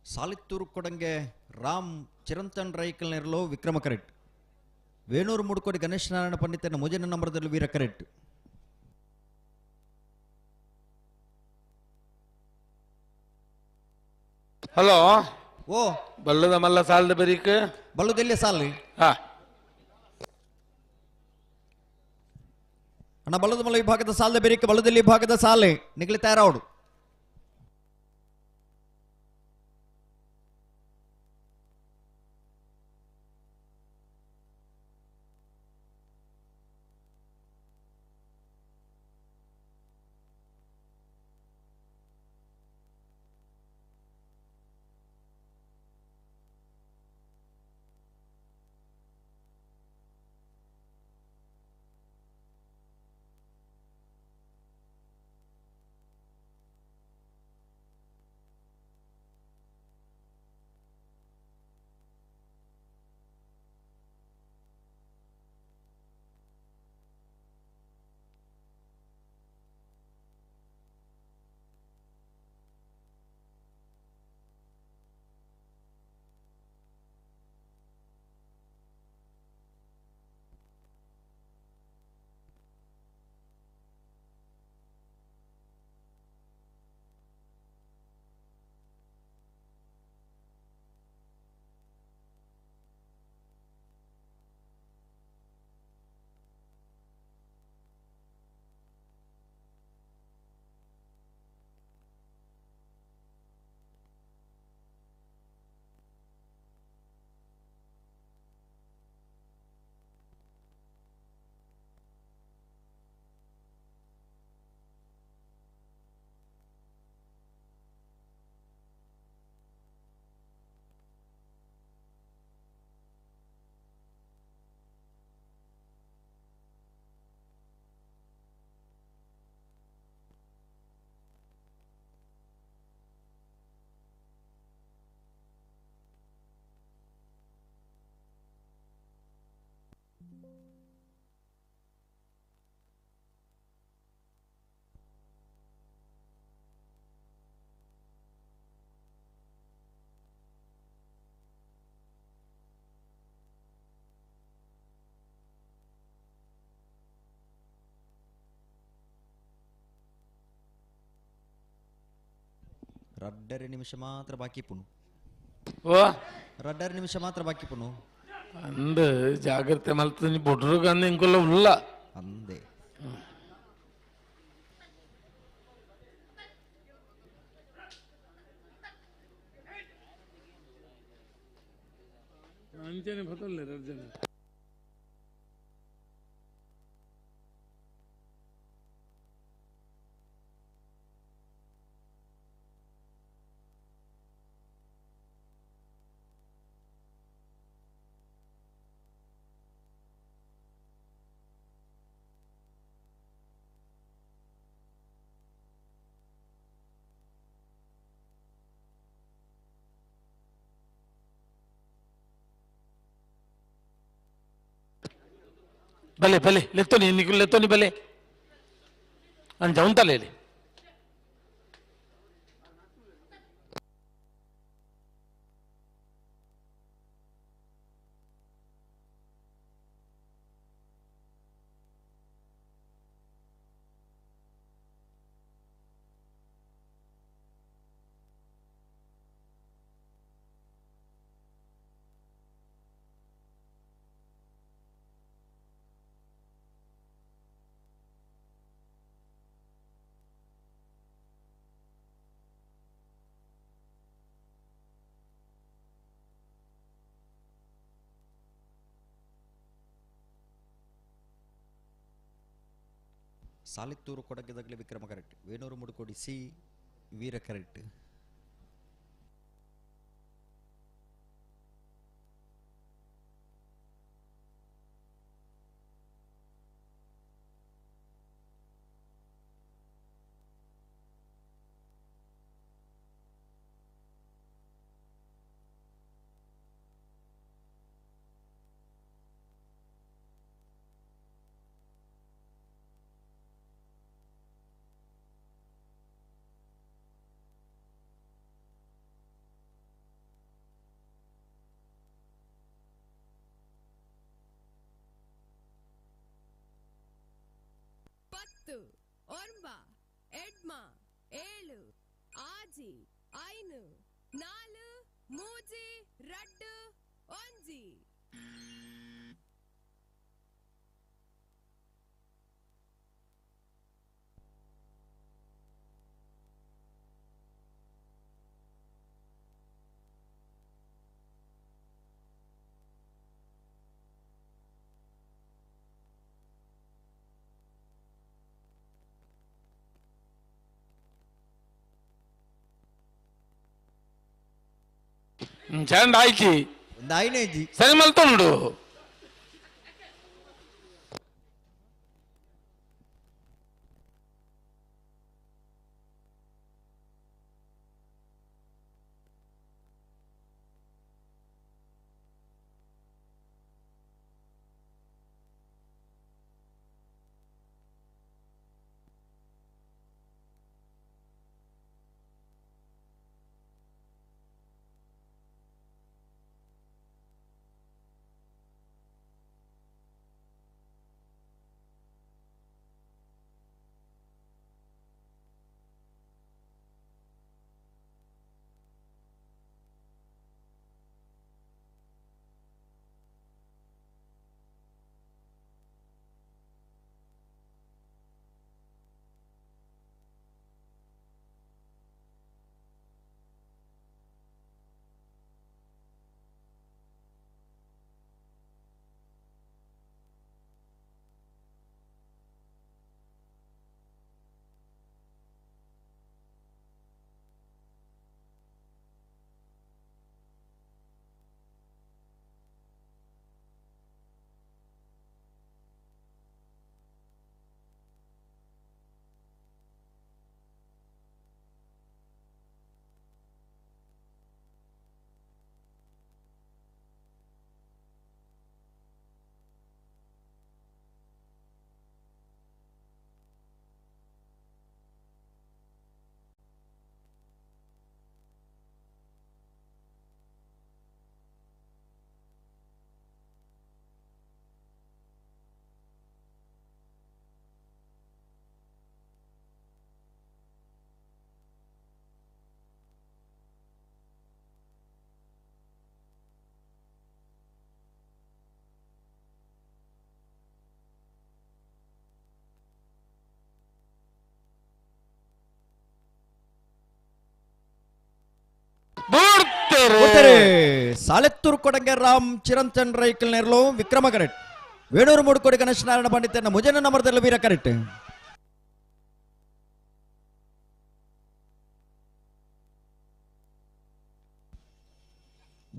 ಸಾಲಿತ್ತೂರು ಕೊಡಂಗೆ ರಾಮ್ ಚಿರಂತನ್ ರೈಕಲ್ ನೆರಲು ವಿಕ್ರಮ ಕರೆಟ್ ವೇಣೂರು ಮುಡುಕೋಡಿ ಗಣೇಶ್ ನಾರಾಯಣ ಪಂಡಿತನ ಮುಜನ ನಂಬರದಲ್ಲಿ ವೀರ ಕರೆಟ್ ಹಲೋ ಓ ಬಲ್ಲದ ಮಲ್ಲ ಸಾಲದ ಬರೀಕ್ ಬಲ್ಲುದೆಲ್ಲೇ ಸಾಲಿ ಹಾ ಅಣ್ಣ ಬಲ್ಲದ ಮಲ್ಲ ವಿಭಾಗದ ಸಾಲದ ಬೆರಿಕೆ ಬಲ್ಲದಲ್ಲಿ ವಿಭಾಗದ ಸಾಲೆ ನಿಗಲಿ ತಯಾರಾವಡು ರಡ್ಡರೆ ನಿಮಿಷ ಮಾತ್ರ ಬಾಕಿ ಪುನು ಓ ರಡ್ಡರೆ ನಿಮಿಷ ಮಾತ್ರ ಬಾಕಿ ಪುನು ಅಂದ ಜಾಗ್ರತೆ ಮಲ್ತ ಬುಡ್ರಗಂದ ಇಂಕೊಲ್ಲ ಉಲ್ಲ ಅಂದೆ ಅಂಚನೆ ಬದಲ್ಲೆ ರಡ್ಜನೆ भले भले लेतो नहीं निकल लेतो नहीं भले आणि जाऊन चालेल ಸಾಲಿತ್ತೂರು ಕೊಡಗಿದಾಗಲೇ ವಿಕ್ರಮ ಕರೆಕ್ಟ್. ವೇಣೂರು ಮುಡುಕೋಡಿ ಸಿ ವೀರ ಕರೆಕ್ಟ್. ಒರ್ಬ ಎಡ್ಮ ಏಳು ಆಜಿ ಐನು ನಾಲು ಮೂಜಿ ರಡ್ಡು ಒಂಜಿ. ಚಂದ ಆಯ್ಕಿ ಒಂದು ಆಯ್ನೇಜಿ ಸರಿ ಮಲ್ತೊಂಡು. ಸಾಲೆತ್ತೂರು ಕೊಡಂಗೆ ರಾಮ್ ಚಿರಂತನ್ ರೈಕಲ್ ನೆರಳು ವಿಕ್ರಮ ಕರೆಕ್ಟ್. ವೇಣೂರು ಮೂಡುಕೋಡಿ ಗಣೇಶ ನಾರಾಯಣ ಪಂಡಿತನ ಮುಜನ ನಂಬರ್ದಲ್ಲಿ ವೀರ ಕರೆಕ್ಟ್.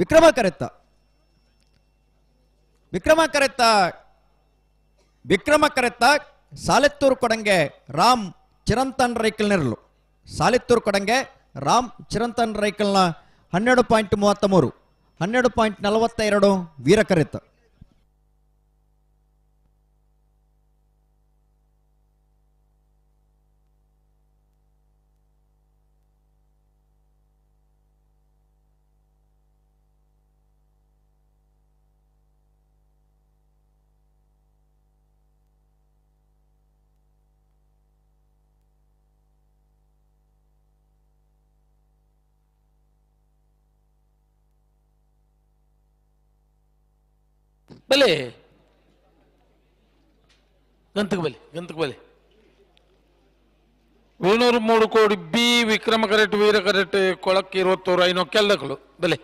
ವಿಕ್ರಮ ಕರೆತ್ತ ಸಾಲೆತ್ತೂರು ಕೊಡಂಗೆ ರಾಮ್ ಚಿರಂತನ್ ರೈಕಲ್ ನೆರಳು. ಸಾಲೆತ್ತೂರು ಕೊಡಂಗೆ ರಾಮ್ ಚಿರಂತನ್ ರೈಕಲ್ನ 12.33 12.42 ವೀರ ಕರೆತ್ತ. ಬಲೆ ಗಂತಕ್ಕೆ ಬಲೆ ವೇಣೂರು ಮೂಡುಕೋಡಿ ಬಿ ವಿಕ್ರಮ ಕರೆಕ್ಟ್ ವೀರ ಕರೆಕ್ಟ್ ಕೊಳಕ್ಕೆ 21 ಐನೋ ಕೆಲ್ದಗಳು ಬಲೆ.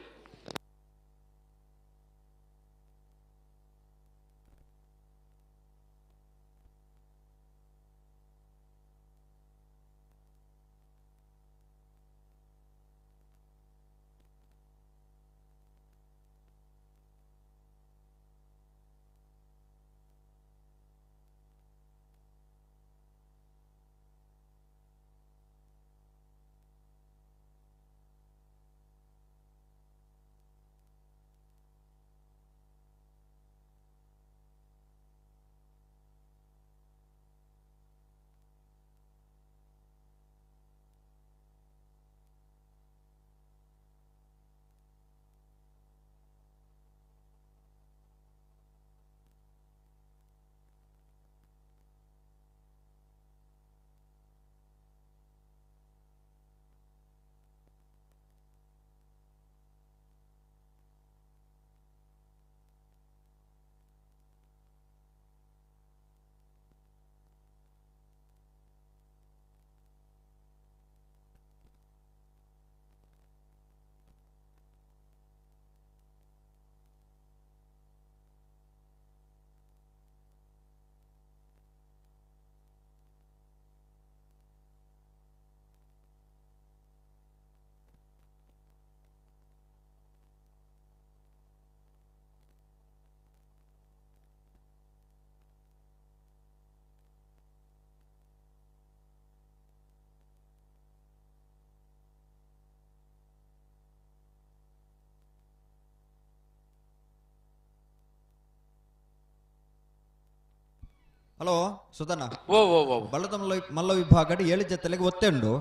ಹಲೋ ಸುಧನ ಓ ಓ ಓ ಬಳ್ಳದ ಮಲ್ಲ ವಿಭಾಗ 7 ಜೊತೆಲೆಗೆ ಒತ್ತೆ ಉಂಡು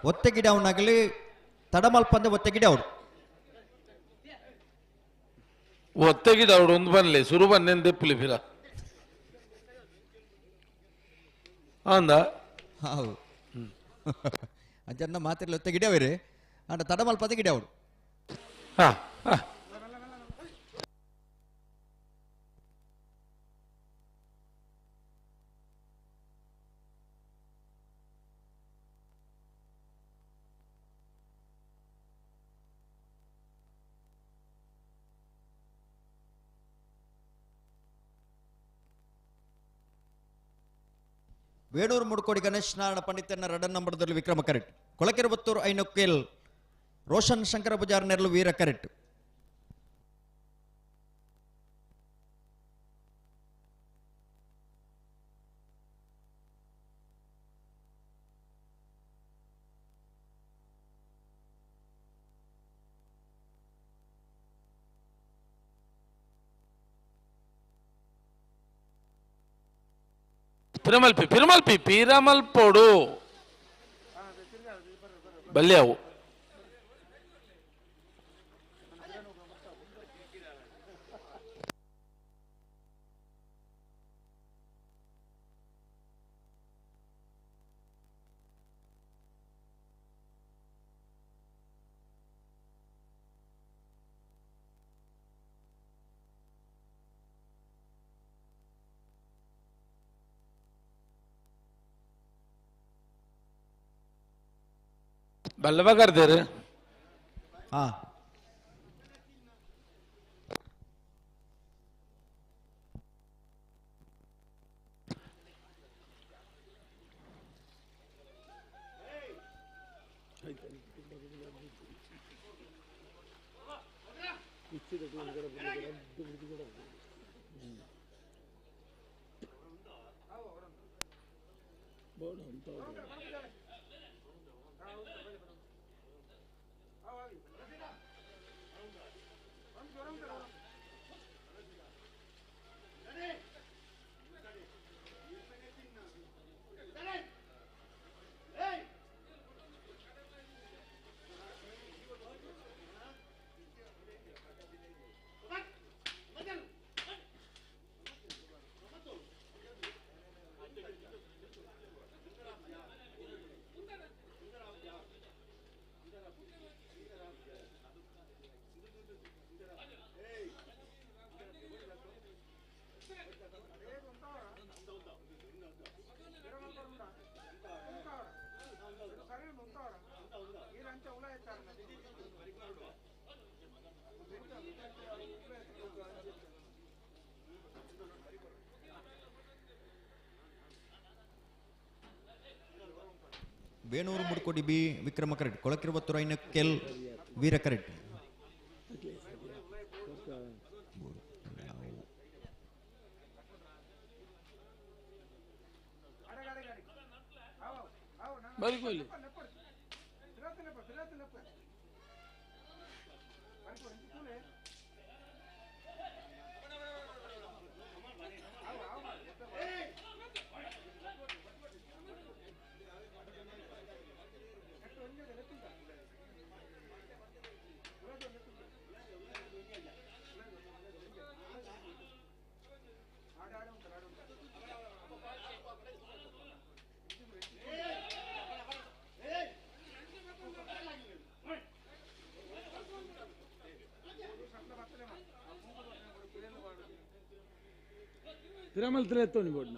ಒತ್ತೆ ಗಿಡ ಅವನಾಗಲಿ ತಡಮಲ್ಪಂದೆ ಒತ್ತೆ ಗಿಡ ಅವಡು ಒತ್ತೆಗಿದ ಅವಡು ಒಂದು ಬನ್ಲಿ ಸುರು ಬನ್ನೆಂದು ದೆಪ್ಪಲಿ ಫಿರ ಅಂದ ಹೌದು ಅಜ್ಜನ್ನ ಮಾತಿರ್ಲಿ ಒತ್ತೆ ಗಿಡವೇ ಅಂಡ ತಡಮಲ್ಪಂದೆ ಗಿಡ ಅವಡು ಹಾ ವೇಣೂರು ಮುಡ್ಕೋಡಿ ಗಣೇಶ್ ನಾರಾಯಣ ಪಂಡಿತನ 2 ನಂಬರ್ದಲ್ಲಿ ವಿಕ್ರಮ ಕರೆಟ್ ಕೊಳಕೆರಬತ್ತೂರು ಐನೊಕ್ಕೇಲ್ ರೋಷನ್ ಶಂಕರ ಪೂಜಾರ್ ನೆರಳು ವೀರ ಕರೆಟ್ ಪಿರಮಲ್ಪಿ ಪಿರಮಲ್ಪೋಡು ಬಲ್ಯಾವು ಬಲ್ಲವ ಕರ್ದೇರು ಹಾ ವೇಣೂರು ಮುಡ್ಕೋಡಿ ಬಿ ವಿಕ್ರಮ ಕರೆಟ್ ಕೊಳಕಿರುವತ್ತೂರು ಐನೊಕ್ಕೇಲ್ ವೀರ ಕರೆಟ್ ಬಲ್ಕೊಲ್ಲಿ ತಿರಮಲ್ ತಿರೇತ್ತೋನಿ ಬೋಡ್ನ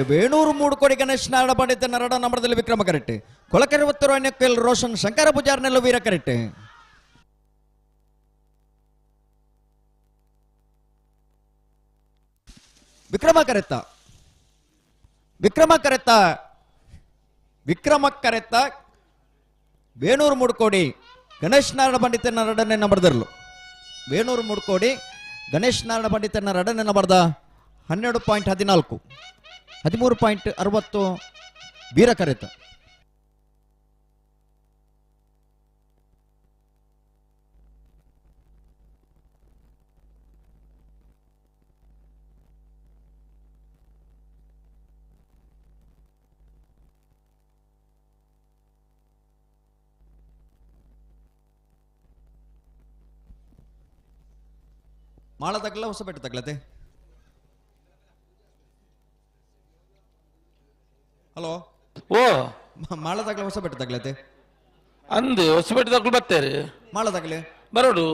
ವೇಣೂರು ಮೂಡುಕೋಡಿ ಗಣೇಶ್ ನಾರಾಯಣ ಪಂಡಿತ ನರಡ ನಂಬರದಲ್ಲಿ ವಿಕ್ರಮ ಕರೆಕ್ಟ್ ಕೊಳಕೆರವತ್ತರು ಅನ್ಯಕ್ಕಲ್ ರೋಷನ್ ಶಂಕರ ಪೂಜಾರ್ನೆಲ್ಲ ವೀರ ಕರೆಕ್ಟ್ ವಿಕ್ರಮ ಕರೆತ್ತ ವೇಣೂರು ಮೂಡುಕೋಡಿ ಗಣೇಶ್ ನಾರಾಯಣ ಪಂಡಿತನ ಎರಡನೇ ನಂಬರ್ದರ್ಲು ವೇಣೂರು ಮೂಡುಕೋಡಿ ಗಣೇಶ್ ನಾರಾಯಣ ಪಂಡಿತನ ಎರಡನೇ ನಂಬರ್ದ 12.14 13.60 ವೀರ ಕರೆತ ಮಾಳ ತಗಲ ಹೊಸಪೇಟೆ ತಗಲತೆ ಹಲೋ ಓ ಮಾಳ ತಗಲ ಹೊಸಪೇಟೆ ತಗಲತೆ ಅಂದು ಹೊಸಪೇಟೆ ತಗೊಳ್ ಬರ್ತಾರೆ ಮಾಳ ತಗಲೆ ಬರೋಡು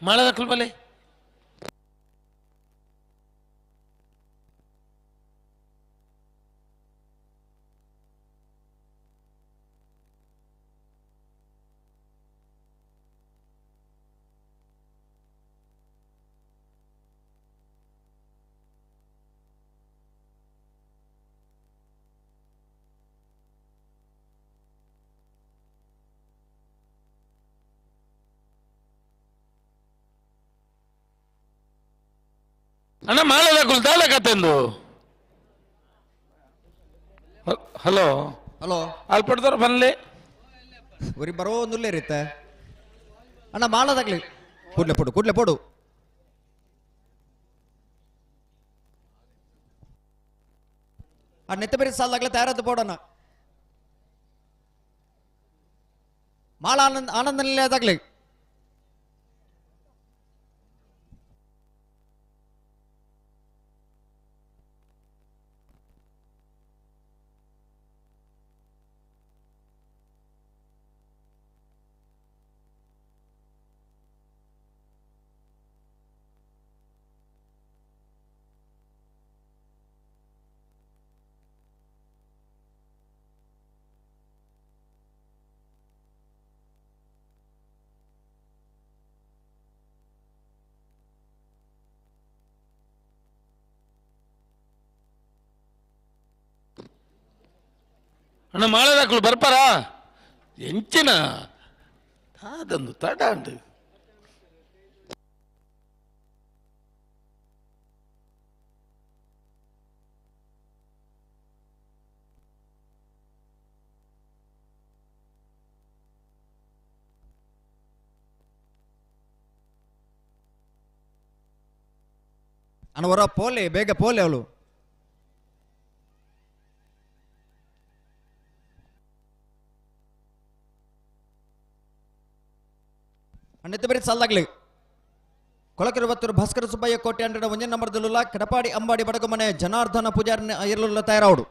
ಮಾಳ ತಗೊಳ್ ಬಲೆ ಅಣ್ಣ ಮಾಳದ ಕುಲ್ತಾಳ ಕತೆಂದು ಹಲೋ ಅಲ್ಲಿ ಪಡ್ದವ್ರು ಬನ್ಲಿ ಒರಿ ಬರೋ ಒಂದುಲ್ಲೇ ಇರುತ್ತೆ ಅಣ್ಣ ಮಾಳದಾಗ್ಲಿ ಕೂಡ್ಲೆ ಪೋಡು ಆ ನೆತ್ತ ಬೇರೆ ಸಾಲಾಗ್ಲೇ ತಯಾರದ್ದು ಪೋಡೋಣ ಮಾಳ ಆನಂದ ನಿಲಯದಾಗ್ಲಿ ಅಣ್ಣ ಮಾಳದಾಕ್ಳು ಬರ್ಪಾರಾ ಎಂಚಿನ ಅದೊಂದು ತಡ ಉಂಟು ಅಣ್ಣ ಪೋಲೆ ಬೇಗ ಪೋಲೆ ಅವಳು ಅಣ್ಣೆತ್ತ ಬೇರೆ ಸಾಲಾಗ್ಲಿ ಕೊಳಕಿರುವತ್ತೂರು ಭಾಸ್ಕರ ಸುಬ್ಬಯ್ಯ ಕೋಟೆ ಅಂಡಡ ಒಂಜೆ ನಂಬರ್ದಲ್ಲ ಕಡಪಾಡಿ ಅಂಬಾಡಿ ಬಡಗಮನೆ ಜನಾರ್ದನ ಪೂಜಾರಿ ಇರಲು ತಯಾರಾವಡು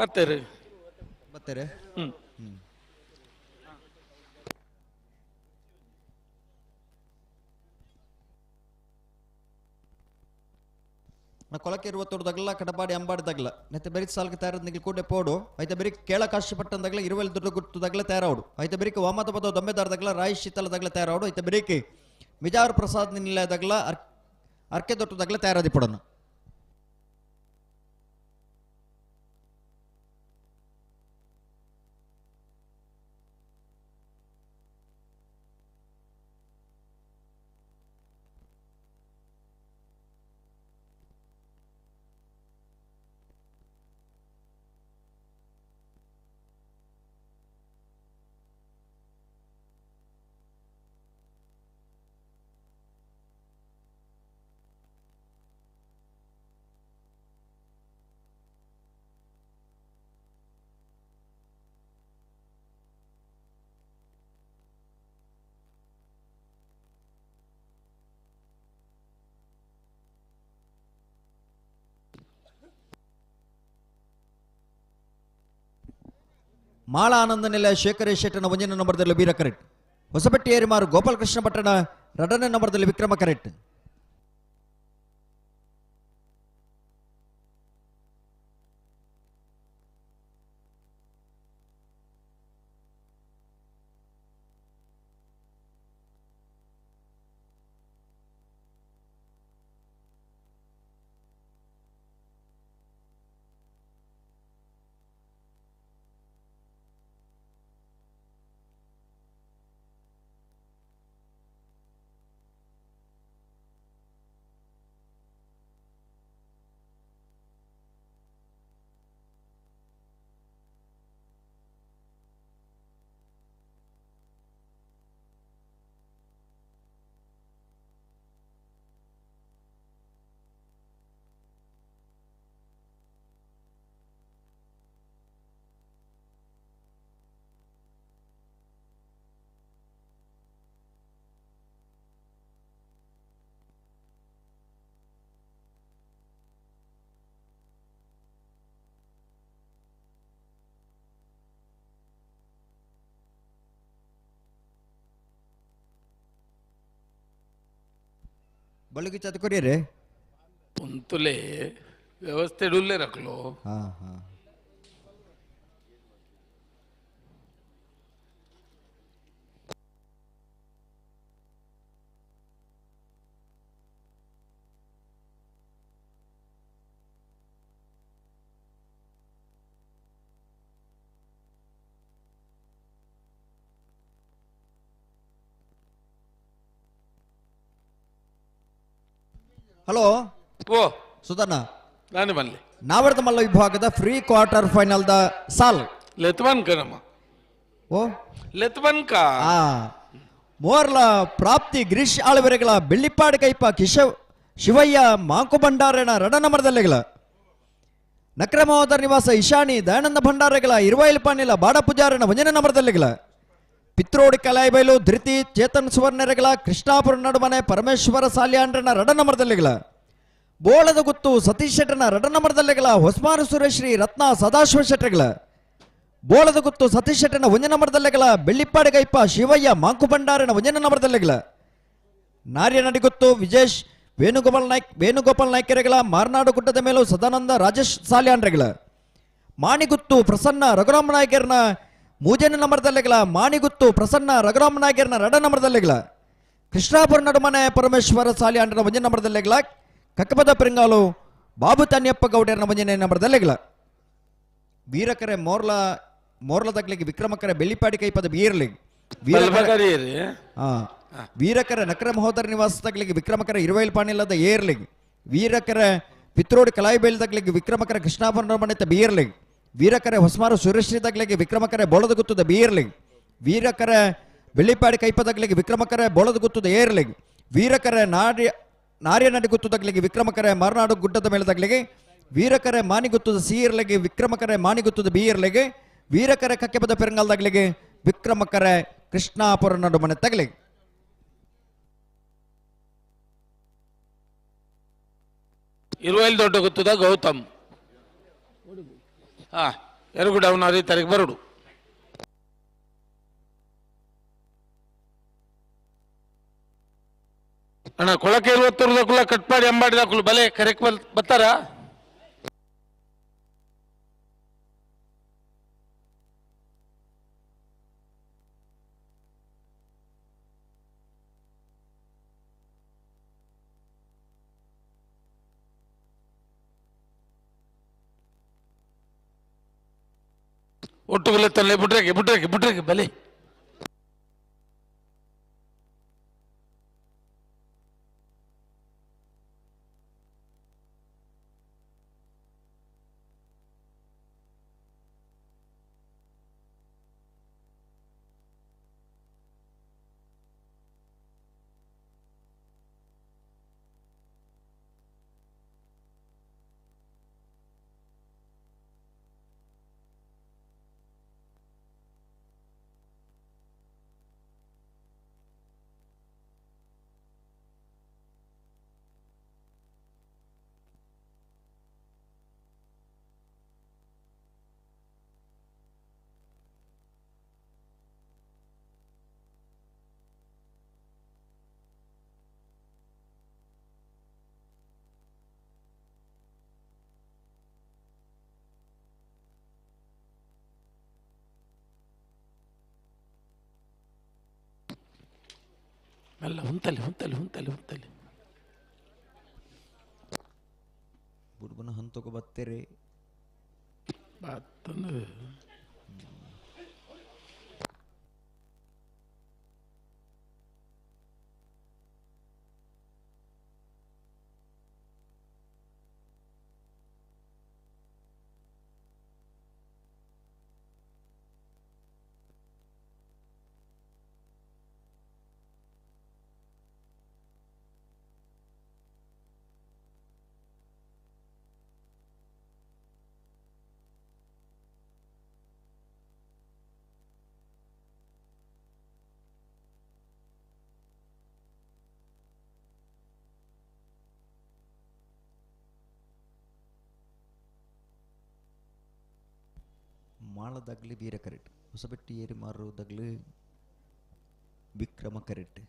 ಬರ್ತೀರಿ ಬರ್ತೀರಿ ಕೊಲಕ್ಕೆ 20 ತಗಲ ಕಟಪಾಡಿ ಅಂಬಾಡಿ ತಗಲ ನೆತ್ತೆ ಬೆರಿಕ್ ಸಾಲ್ಗೆ ತಯಾರದ್ ನಿಗಲ್ ಕೂಡೆ ಪೋಡು ಐತೆ ಬೆರಿಕ್ ಕೇಳ ಕಷ್ಟಪಟ್ಟನ್ ತಗಲ 20 ದುಡ್ಡು ಗುಟ್ಟು ತಗಲ ತಯಾರಾಡು ಐತೆ ಬೆರಿಕ್ ವಾಮತ ಪದ ದೊಂಬೆದಾರ ತಗಲ ರಾಯಿ ಶೀತಲ ತಗಲ ತಯಾರಾಡು ಐತೆ ಬೆರಿಕ್ ಮಿಜಾರ್ ಪ್ರಸಾದ್ ನಿಲ್ಲ ತಗಲ ಅರ್ಕೆ ದೊಟ್ಟು ತಗಲ ತಯಾರಾದಿ ಪಡೋಣ ಮಾಳ ಆನಂದ ನಿಲಯ ಶೇಖರೇಶ್ ಶೆಟ್ಟನ 1ನೇ ನಂಬರ್ದಲ್ಲಿ ಬೀರ ಕರೆಕ್ಟ್ ಹೊಸಪಟ್ಟಿ ಏರಿಮಾರು ಗೋಪಾಲಕೃಷ್ಣ ಪಟ್ಟಣ 2ನೇ ನಂಬರ್ದಲ್ಲಿ ವಿಕ್ರಮ ಕರೆಕ್ಟ್ बल्कि चाहते करिए रे पुंतुले व्यवस्थे डुल्ले रख लो हाँ हाँ ಹಲೋ ಓ ಸುಧರ್ಣ ನಾನು ಬನ್ನಿ ನಾವರ್ತ ಮಲ್ಲ ವಿಭಾಗದ ಫ್ರೀ ಕ್ವಾರ್ಟರ್ ಫೈನಲ್ ದ ಸಾಲ್ ಲೆತ್ವನ್ ಕಣಮ್ಮ ಓ ಲೆತ್ವನ್ ಕಾ ಮೋರ್ಲ ಪ್ರಾಪ್ತಿ ಗಿರೀಶ್ ಆಳ್ವೆರೆಗಳ ಬೆಳ್ಳಿಪ್ಪಾಡು ಕೈಪ ಶಿವಯ್ಯ ಮಾಂಕು ಭಂಡಾರಣ ರಡ ನಮರದಲ್ಲೆಗಳ ನಕ್ರಮೋದರ್ ನಿವಾಸ ಇಶಾನಿ ದಯಾನಂದ ಭಂಡಾರಗಳ ಇರುವೈಲ್ಪಾನಿಲ ಬಾಡ ಪೂಜಾರಣ 1ನೇ ನಂಬರ್ದಲ್ಲೆಗಳ ಪಿತ್ರೋಡಿ ಕಲಾಯಿಬೈಲು ಧೃತಿ ಚೇತನ್ ಸುವರ್ಣರೆಗಳ ಕೃಷ್ಣಾಪುರ ನಡುಮನೆ ಪರಮೇಶ್ವರ ಸಾಲ್ಯಾಂಡ್ರನ ರಡ ನಂಬರ್ದಲ್ಲೆಗಳ ಬೋಳದ ಗುತ್ತು ಸತೀಶ್ ಶೆಟ್ಟನ ರಡ ನಂಬರ್ದಲ್ಲೆಗಳ ಹೊಸ್ಮಾರು ಸುರೇಶ್ರೀ ರತ್ನ ಸದಾಶಿವ ಶೆಟ್ಟರೆಗಳ ಬೋಳದ ಗುತ್ತು ಸತೀಶ್ ಶೆಟ್ಟನ 1ನೇ ನಂಬರ್ದಲ್ಲೆಗಳ ಬೆಳ್ಳಿಪ್ಪಾಡಿ ಗೈಪ ಶಿವಯ್ಯ ಮಾಂಕು ಭಂಡಾರನ 1ನೇ ನಂಬರ್ದಲ್ಲೆಗಳ ನಾರ್ಯ ನಡಿಗುತ್ತು ವಿಜೇಶ್ ವೇಣುಗೋಪಾಲ್ ನಾಯ್ಕೆರೆಗಳ ಮಾರ್ನಾಡು ಗುಡ್ಡದ ಮೇಲೂ ಸದಾನಂದ ರಾಜೇಶ್ ಸಾಲ್ಯಾಂಡ್ರೆಗಳ ಮಾಣಿಗುತ್ತು ಪ್ರಸನ್ನ ರಘುರಾಮ ನಾಯ್ಕರ್ನ 3ನೇ ನಂಬರ್ದಲ್ಲೆಗಳ ಮಾಣಿಗುತ್ತು ಪ್ರಸನ್ನ ರಘುರಾಮ ನಾಯ್ಕರ್ನ ರಡ ನಂಬರ್ದಲ್ಲೆಗಳ ಕೃಷ್ಣಾಪುರ ನಡುಮನೆ ಪರಮೇಶ್ವರ ಸಾಲಿಯಾಂಡ್ರನ 1ನೇ ನಂಬರ್ದಲ್ಲೆಗಳ ಕಕ್ಕಪದ ಪೆರಿಂಗಾಲು ಬಾಬು ತಾನ್ಯಪ್ಪ ಗೌಡ್ಯರ್ನ 1ನೇ ನಂಬರ್ದಲ್ಲೆಗಳ ವೀರಕರೆ ಮೋರ್ಲ ತಗ್ಲಿಗೆ ವಿಕ್ರಮಕರೆ ಬೆಳ್ಳಿಪಾಡಿ ಕೈಪದ ಬೀರ್ಲಿಗ್ ವೀರಕರ ನಕರ ಮಹೋದರ ನಿವಾಸ ತಗ್ಲಿಗೆ ವಿಕ್ರಮಕರ ಇರುವೈಲ್ಪಾಣಿಲ್ಲದ ಏರ್ಲಿಗ್ ವೀರಕರ ಪಿತ್ರೋಡಿ ಕಲಾಯಿಬೇಲ್ ತಗ್ಲಿಗೆ ವಿಕ್ರಮಕರ ಕೃಷ್ಣಾಪುರ ನಡುಮನೆ ಬೀರ್ಲಿಗ್ ವೀರಕರೆ ಹೊಸ್ಮಾರು ಸುರೇಶ್ರೀ ತಗ್ಲಿಗೆ ವಿಕ್ರಮಕರೆ ಬೋಳದ ಗುತ್ತದ ಬೀರ್ಲಿಗ್ ವೀರಕರೆ ಬೆಳ್ಳಿಪಾಡಿ ಕೈಪದಗ್ಲಿಗೆ ವಿಕ್ರಮಕರೆ ಬೋಳದ ಗುತ್ತದ ಏರ್ಲಿಗ್ ವೀರಕರೆ ನಾರ್ಯ ನಡಿ ಗುತ್ತದಗ್ಲಿಗೆ ವಿಕ್ರಮಕರೆ ಮರನಾಡು ಗುಡ್ಡದ ಮೇಲೆ ತಗ್ಲಿಗೆ ವೀರಕರೆ ಮಾನಿಗುತ್ತದ ಸೀರ್ಲೆಗೆ ವಿಕ್ರಮಕರೆ ಮಾನಿಗುತ್ತದ ಬೀರ್ಲೆಗೆ ವೀರಕರೆ ಕಕ್ಕೆಬದ ಪೆರಂಗಾಲ್ದಾಗ್ಲಿಗೆ ವಿಕ್ರಮಕರೆ ಕೃಷ್ಣಾಪುರ ನಡುಮನೆ ತಗ್ಲಿಗೆ ಇರುವೈಲ್ ದೊಡ್ಡ ಗುತ್ತದ ಗೌತಮ್ ಎರುಗು ಡೌನ್ ಆದ ಈ ತಾರೀಕು ಬರುಡು ಅಣ್ಣ ಕೊಳಕೆ 20 ಕಟ್ಪಾಡಿ ಅಂಬಾಡಿದಾಕುಲು ಬಲೆ ಕರೆಕ್ಟ್ ಬರ್ತಾರ ಒಟ್ಟುಗುಲೆ ತಲೆ ಬಿಟ್ರೆ ಬಲೆ ಮೆಲ್ಲ ಹುಂತಲಿ ಬುಡ್ಬನ ಹಂತಕ್ಕೆ ಬತ್ತೇರಿ ಬಾತಂದು ಮಾಳದಾಗ್ಲಿ ವೀರ ಕರೆಟ್ ಹೊಸಬೆಟ್ಟಿ ಏರಿ ಮಾರುದಾಗ್ಲಿ ವಿಕ್ರಮ ಕರೆಟ್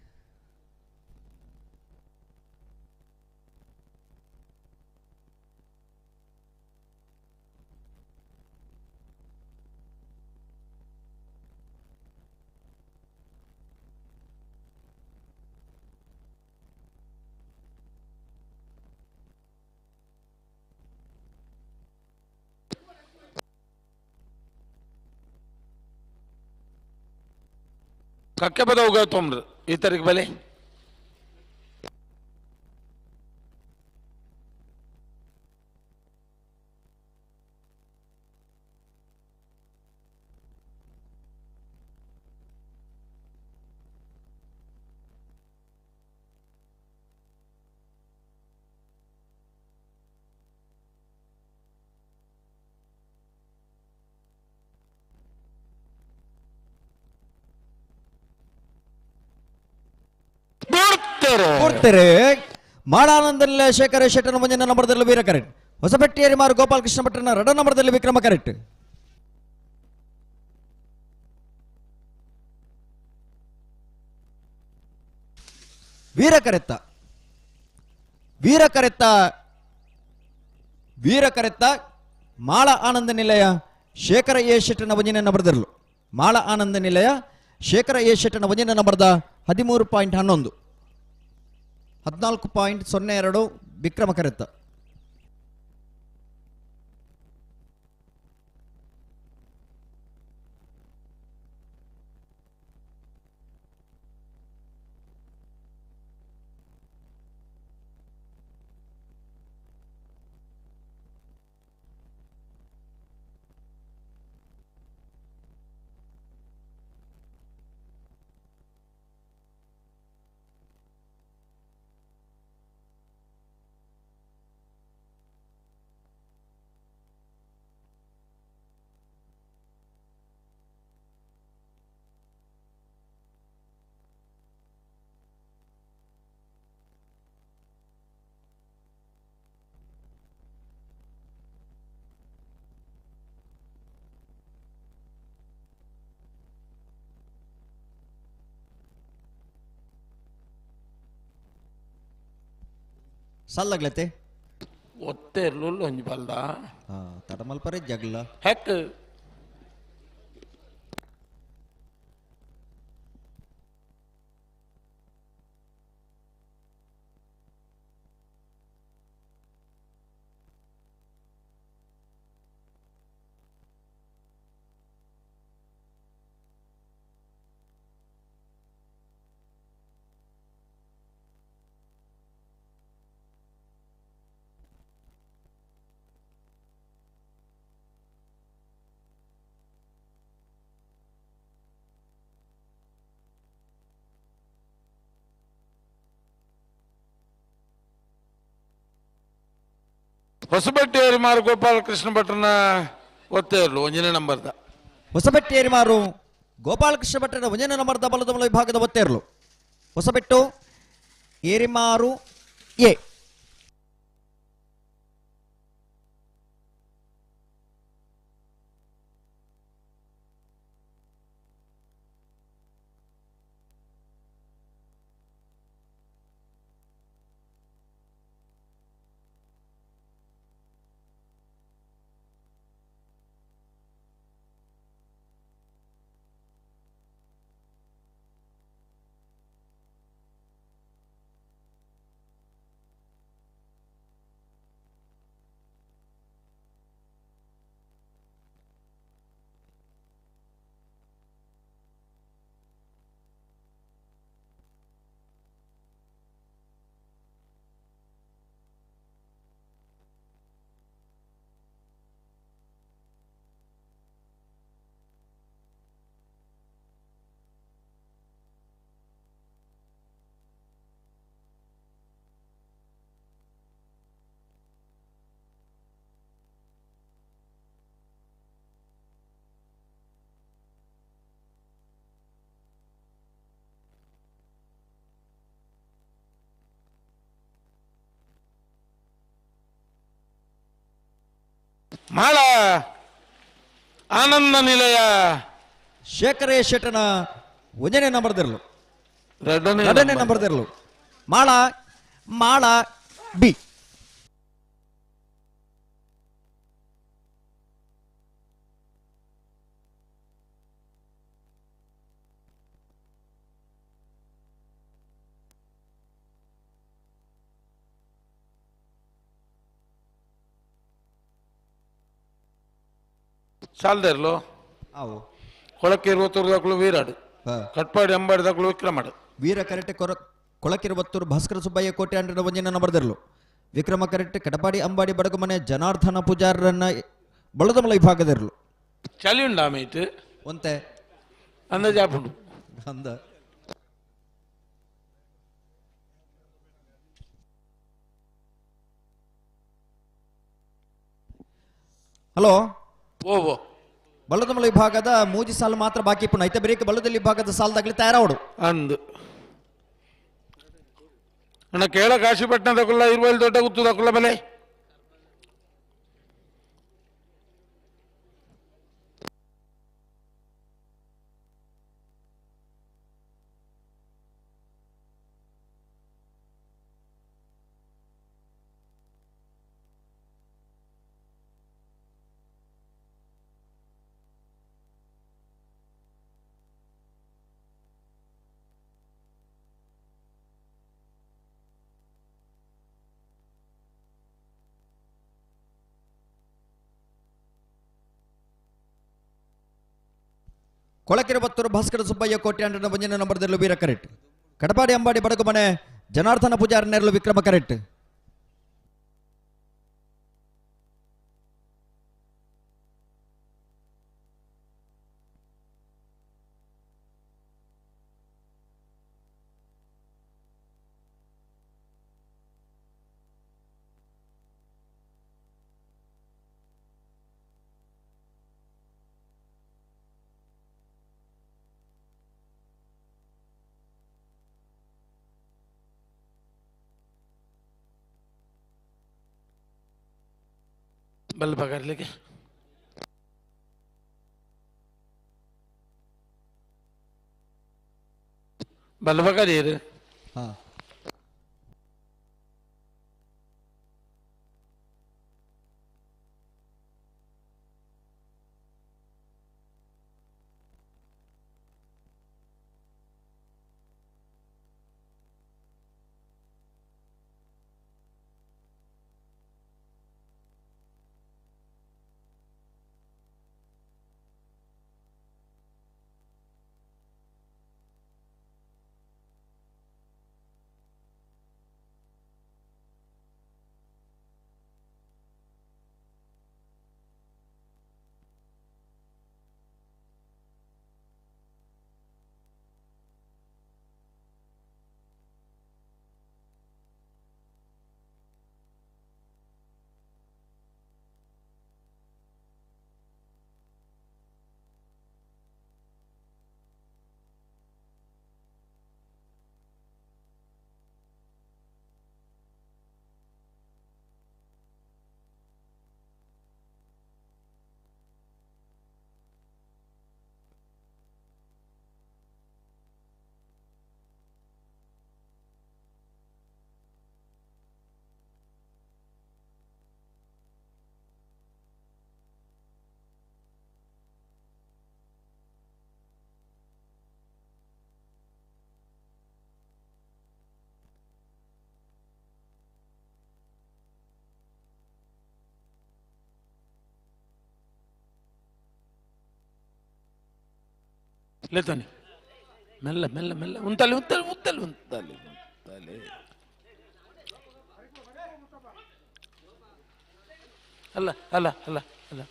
ಕಕ್ಕೆ ಬದ ಹೋಗ ತೊಂಬ್ರು ಈ ತಾರೀಕು ಬಲೆ ಕೊಡ್ತಾರೆ ಮಾಳಾನಂದಲ್ಲ ಶೇಖರ ಶೆಟ್ಟನ ಮುಂಜಿನ ನಂಬರ್ದಲ್ಲಿ ವೀರ ಕರೆಟ್ ಹೊಸಬೆಟ್ಟಿಯರಿ ಮಾರು ಗೋಪಾಲ್ ಕೃಷ್ಣ ಭಟ್ಟನ ರಡ ನಂಬರ್ದಲ್ಲಿ ವಿಕ್ರಮ ಕರೆಟ್ ವೀರ ಕರೆತ್ತ ಮಾಳ ಆನಂದ ನಿಲಯ ಶೇಖರ ಎ ಶೆಟ್ಟನ ಮುಂಜಿನ ನಂಬರ್ದರ್ಲು ಮಾಳ ಆನಂದ ನಿಲಯ ಶೇಖರ ಎ ಶೆಟ್ಟನ ಮುಂಜಿನ ನಂಬರ್ದ 13.11 14.02 ವಿಕ್ರಮ ಕರೆತ್ತ ಸಲ್ಲಗ್ಲತೆ ಒತ್ತೆ ಇರ್ಲು ಒಂಜಿ ಬಲ್ದ ತಡಮಲ್ಪರೆ ಜಗ್ಲ ಹೆಕ್ ಹೊಸಬಟ್ಟೇರಿ ಮಾರು ಗೋಪಾಲಕೃಷ್ಣ ಭಟ್ರನ ಒತ್ತೆ ಇರ್ಲು ಒಂಜನೇ ನಂಬರ್ದ ಹೊಸಬೆಟ್ಟೇರಿ ಮಾರು ಗೋಪಾಲಕೃಷ್ಣ ಭಟ್ಟರ ಒಂಜನೇ ನಂಬರ್ದ ಬಲದ ವಿಭಾಗದ ಒತ್ತೇರ್ಲು ಹೊಸಬೆಟ್ಟು ಏರಿಮಾರು ಎ ಮಾಳ ಆನಂದ ನಿಲಯ ಶೇಖರೇ ಶೆಟ್ಟನ ಒಂದನೇ ನಂಬರ್ದಿರ್ಲು ಎರಡನೇ ಎರಡನೇ ನಂಬರ್ದಿರ್ಲು ಮಾಳ ಮಾಳ ಬಿ ಸಾಲ್ದಿರ್ಲು ಅವು ಕೊಳಕ್ಕೆ 23 ವೀರಾಡು ಕಟ್ಪಾಡಿ ಅಂಬಾಡಿ ವಿಕ್ರಮಾಡು ವೀರ ಕರೆಕ್ಟ್ ಕೊಳಕಿರುವತ್ತೂರು ಭಾಸ್ಕರ ಸುಬ್ಬಯ್ಯ ಕೋಟೆ ಅಂಡ್ರ ಒಂಜಿನ ನಂಬರ್ದಿರ್ಲು ವಿಕ್ರಮ ಕರೆಕ್ಟ್ ಕಡಪಾಡಿ ಅಂಬಾಡಿ ಬಡಗು ಮನೆ ಜನಾರ್ದನ ಪೂಜಾರನ್ನ ಬಳದಮಲ ವಿಭಾಗದಿರ್ಲು ಚಳಿ ಉಂಡಾ ಮೈಟ್ ಒಂತೆ ಅಂದ ಜಾಪುಂಡು ಅಂದ ಹಲೋ ಓ ಬಳ್ಳದಮಲ ವಿಭಾಗದ ಮೂಜಿ ಸಾಲು ಮಾತ್ರ ಬಾಕಿ ಪುಣ್ಯ ಐತೆ ಬರೀಕ ಬಳ್ಳದಲ್ಲಿ ವಿಭಾಗದ ಸಾಲದಾಗ್ಲಿ ತಯಾರಾವಡು ಅಂದು ಅಣ್ಣ ಕೇಳ ಕಾಶಿಪಟ್ಟಣದಕ್ಕಲ್ಲ ಇರುವಲ್ಲಿ ದೊಡ್ಡ ಗುತ್ತದಕ್ಕಲ್ಲ ಬಲೆ ಕೊಳಕಿರುವತ್ತೂರು ಭಾಸ್ಕರ ಸುಬ್ಬಯ್ಯ ಕೋಟೆ ಅಂಡ್ರ ಒಂಜಿನ ನಂಬರ್ದಿರ್ಲು ವೀರ ಕರೆಕ್ಟ್ ಕಡಪಾಡಿ ಅಂಬಾಡಿ ಬಡಗು ಮನೆ ಜನಾರ್ದನ ಪೂಜಾರನೆರ್ಲು ವಿಕ್ರಮ ಕರೆಕ್ಟ್ बल पकड़ लेके बल पकड़ हाँ ಲೆತ್ತನಿ ಮೆಲ್ಲ ಮೆಲ್ಲ ಮೆಲ್ಲ ಉಂತಲ್ಲಿ ಉಂತಲ್ಲಿ ಉಂತಲ್ಲಿ ಉಂತಲ್ಲಿ ಉಂತಲ್ಲಿ ಅಲ್ಲ ಅಲ್ಲ ಅಲ್ಲ ಅಲ್ಲ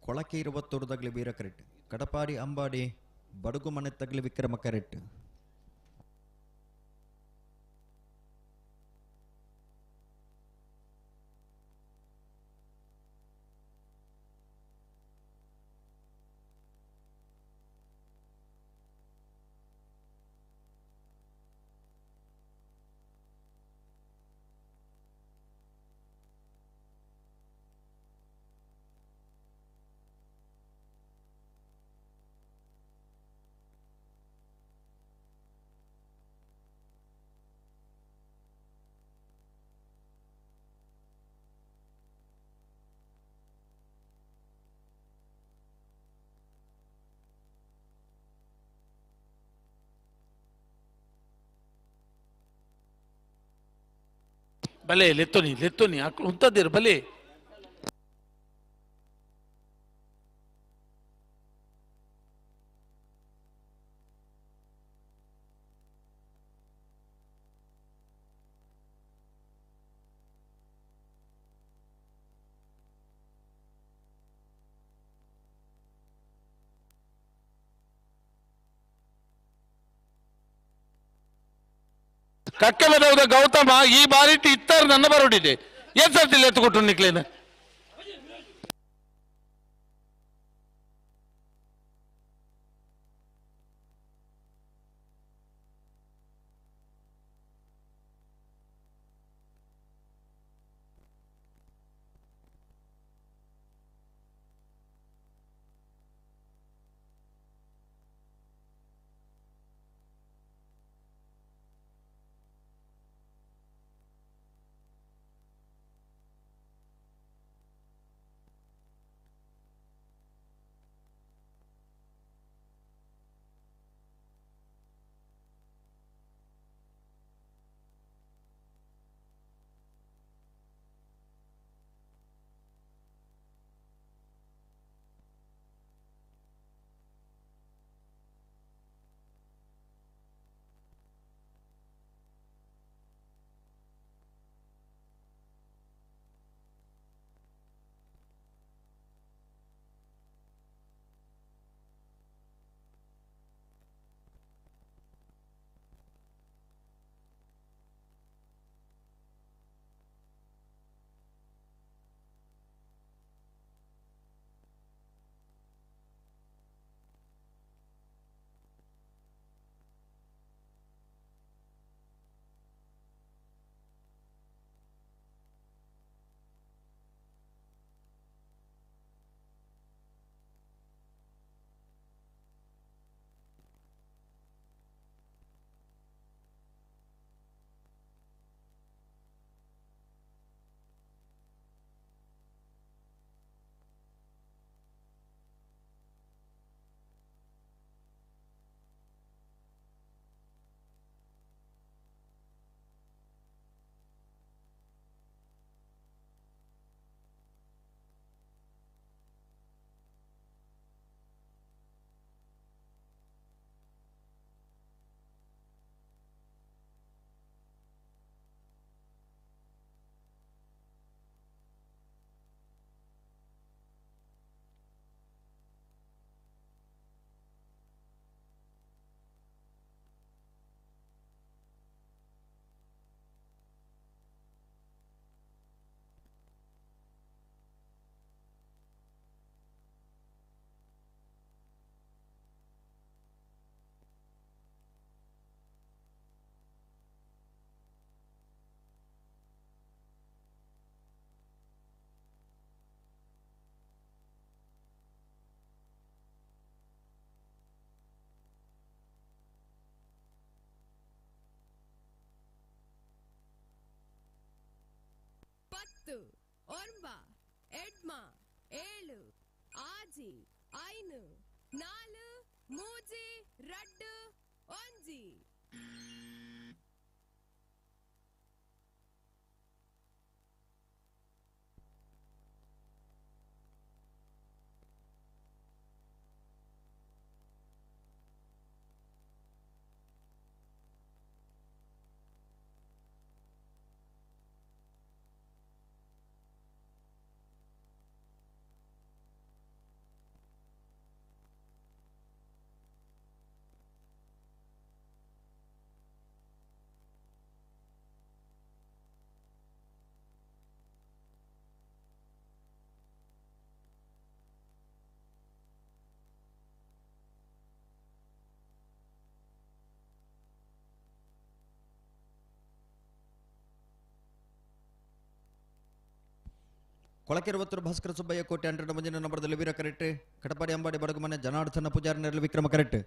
ಕೊಳಕೆ 21 ತಗಲಿ ವೀರ ಕರೆಕ್ಟ್ ಕಡಪಾಡಿ ಅಂಬಾಡಿ ಬಡಗು ಮನೆ ತಗಲಿ ವಿಕ್ರಮ ಕರೆಕ್ಟ್ ಭಲೆ ಲೆತ್ತೋನಿ ಆಕಳು ಉಂತದ್ದಿರು ಭಲೆ ಕಕ್ಕಲದವದ ಗೌತಮ ಈ ಬಾರಿ ಇತ್ತರ ನನ್ನ ಬರೋಡಿದೆ ಏನ್ ಸರ್ತಿ ಎತ್ತುಕೊಟ್ಟು ನಿಕ್ಲೇನ 10 9 8 7 6 5 4 3 2 1. ಕೊಳಕೆರುವತ್ತೂರು ಭಾಸ್ಕರ ಸುಬ್ಬಯ್ಯ ಕೋಟೆ 100 ಮುಂದಿನ ನಂಬರ್ದಲ್ಲಿ ವೀರ ಕರೆಕ್ಟ್. ಕಟಪಾಡಿ ಅಂಬಾಡಿ ಬಡಗುಮನೆ ಜನಾರ್ದನ ಪೂಜಾರಿ ನೆರಳು ವಿಕ್ರಮ ಕರೆಕ್ಟ್.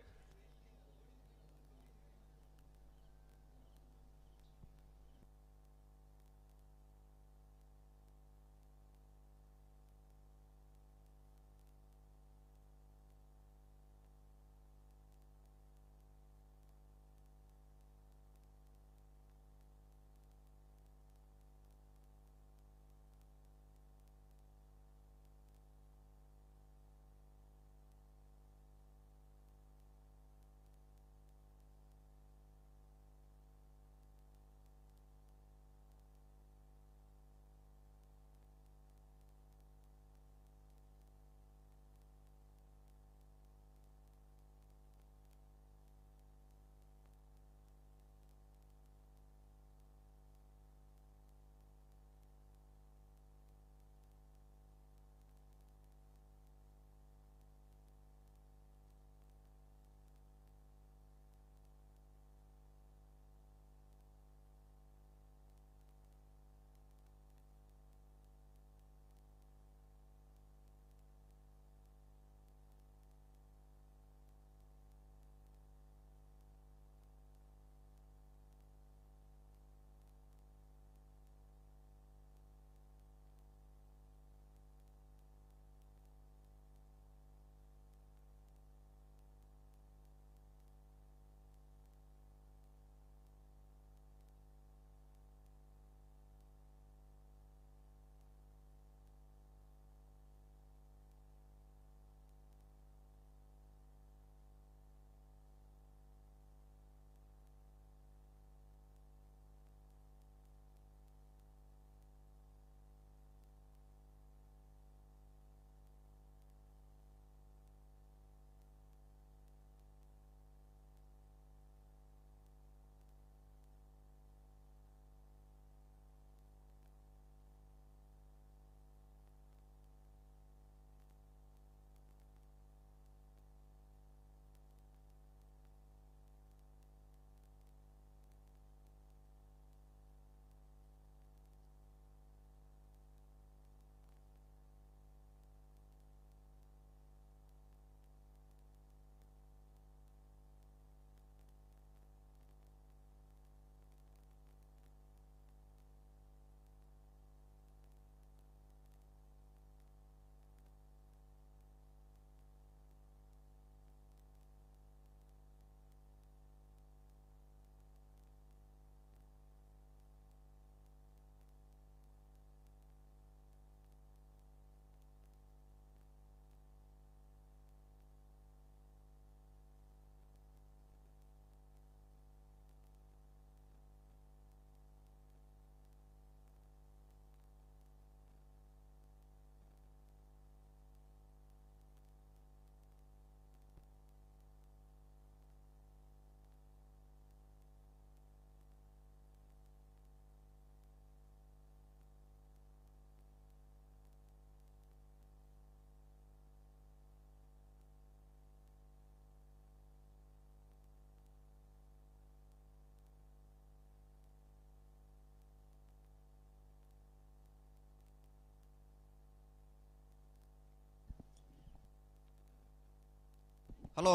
ಹಲೋ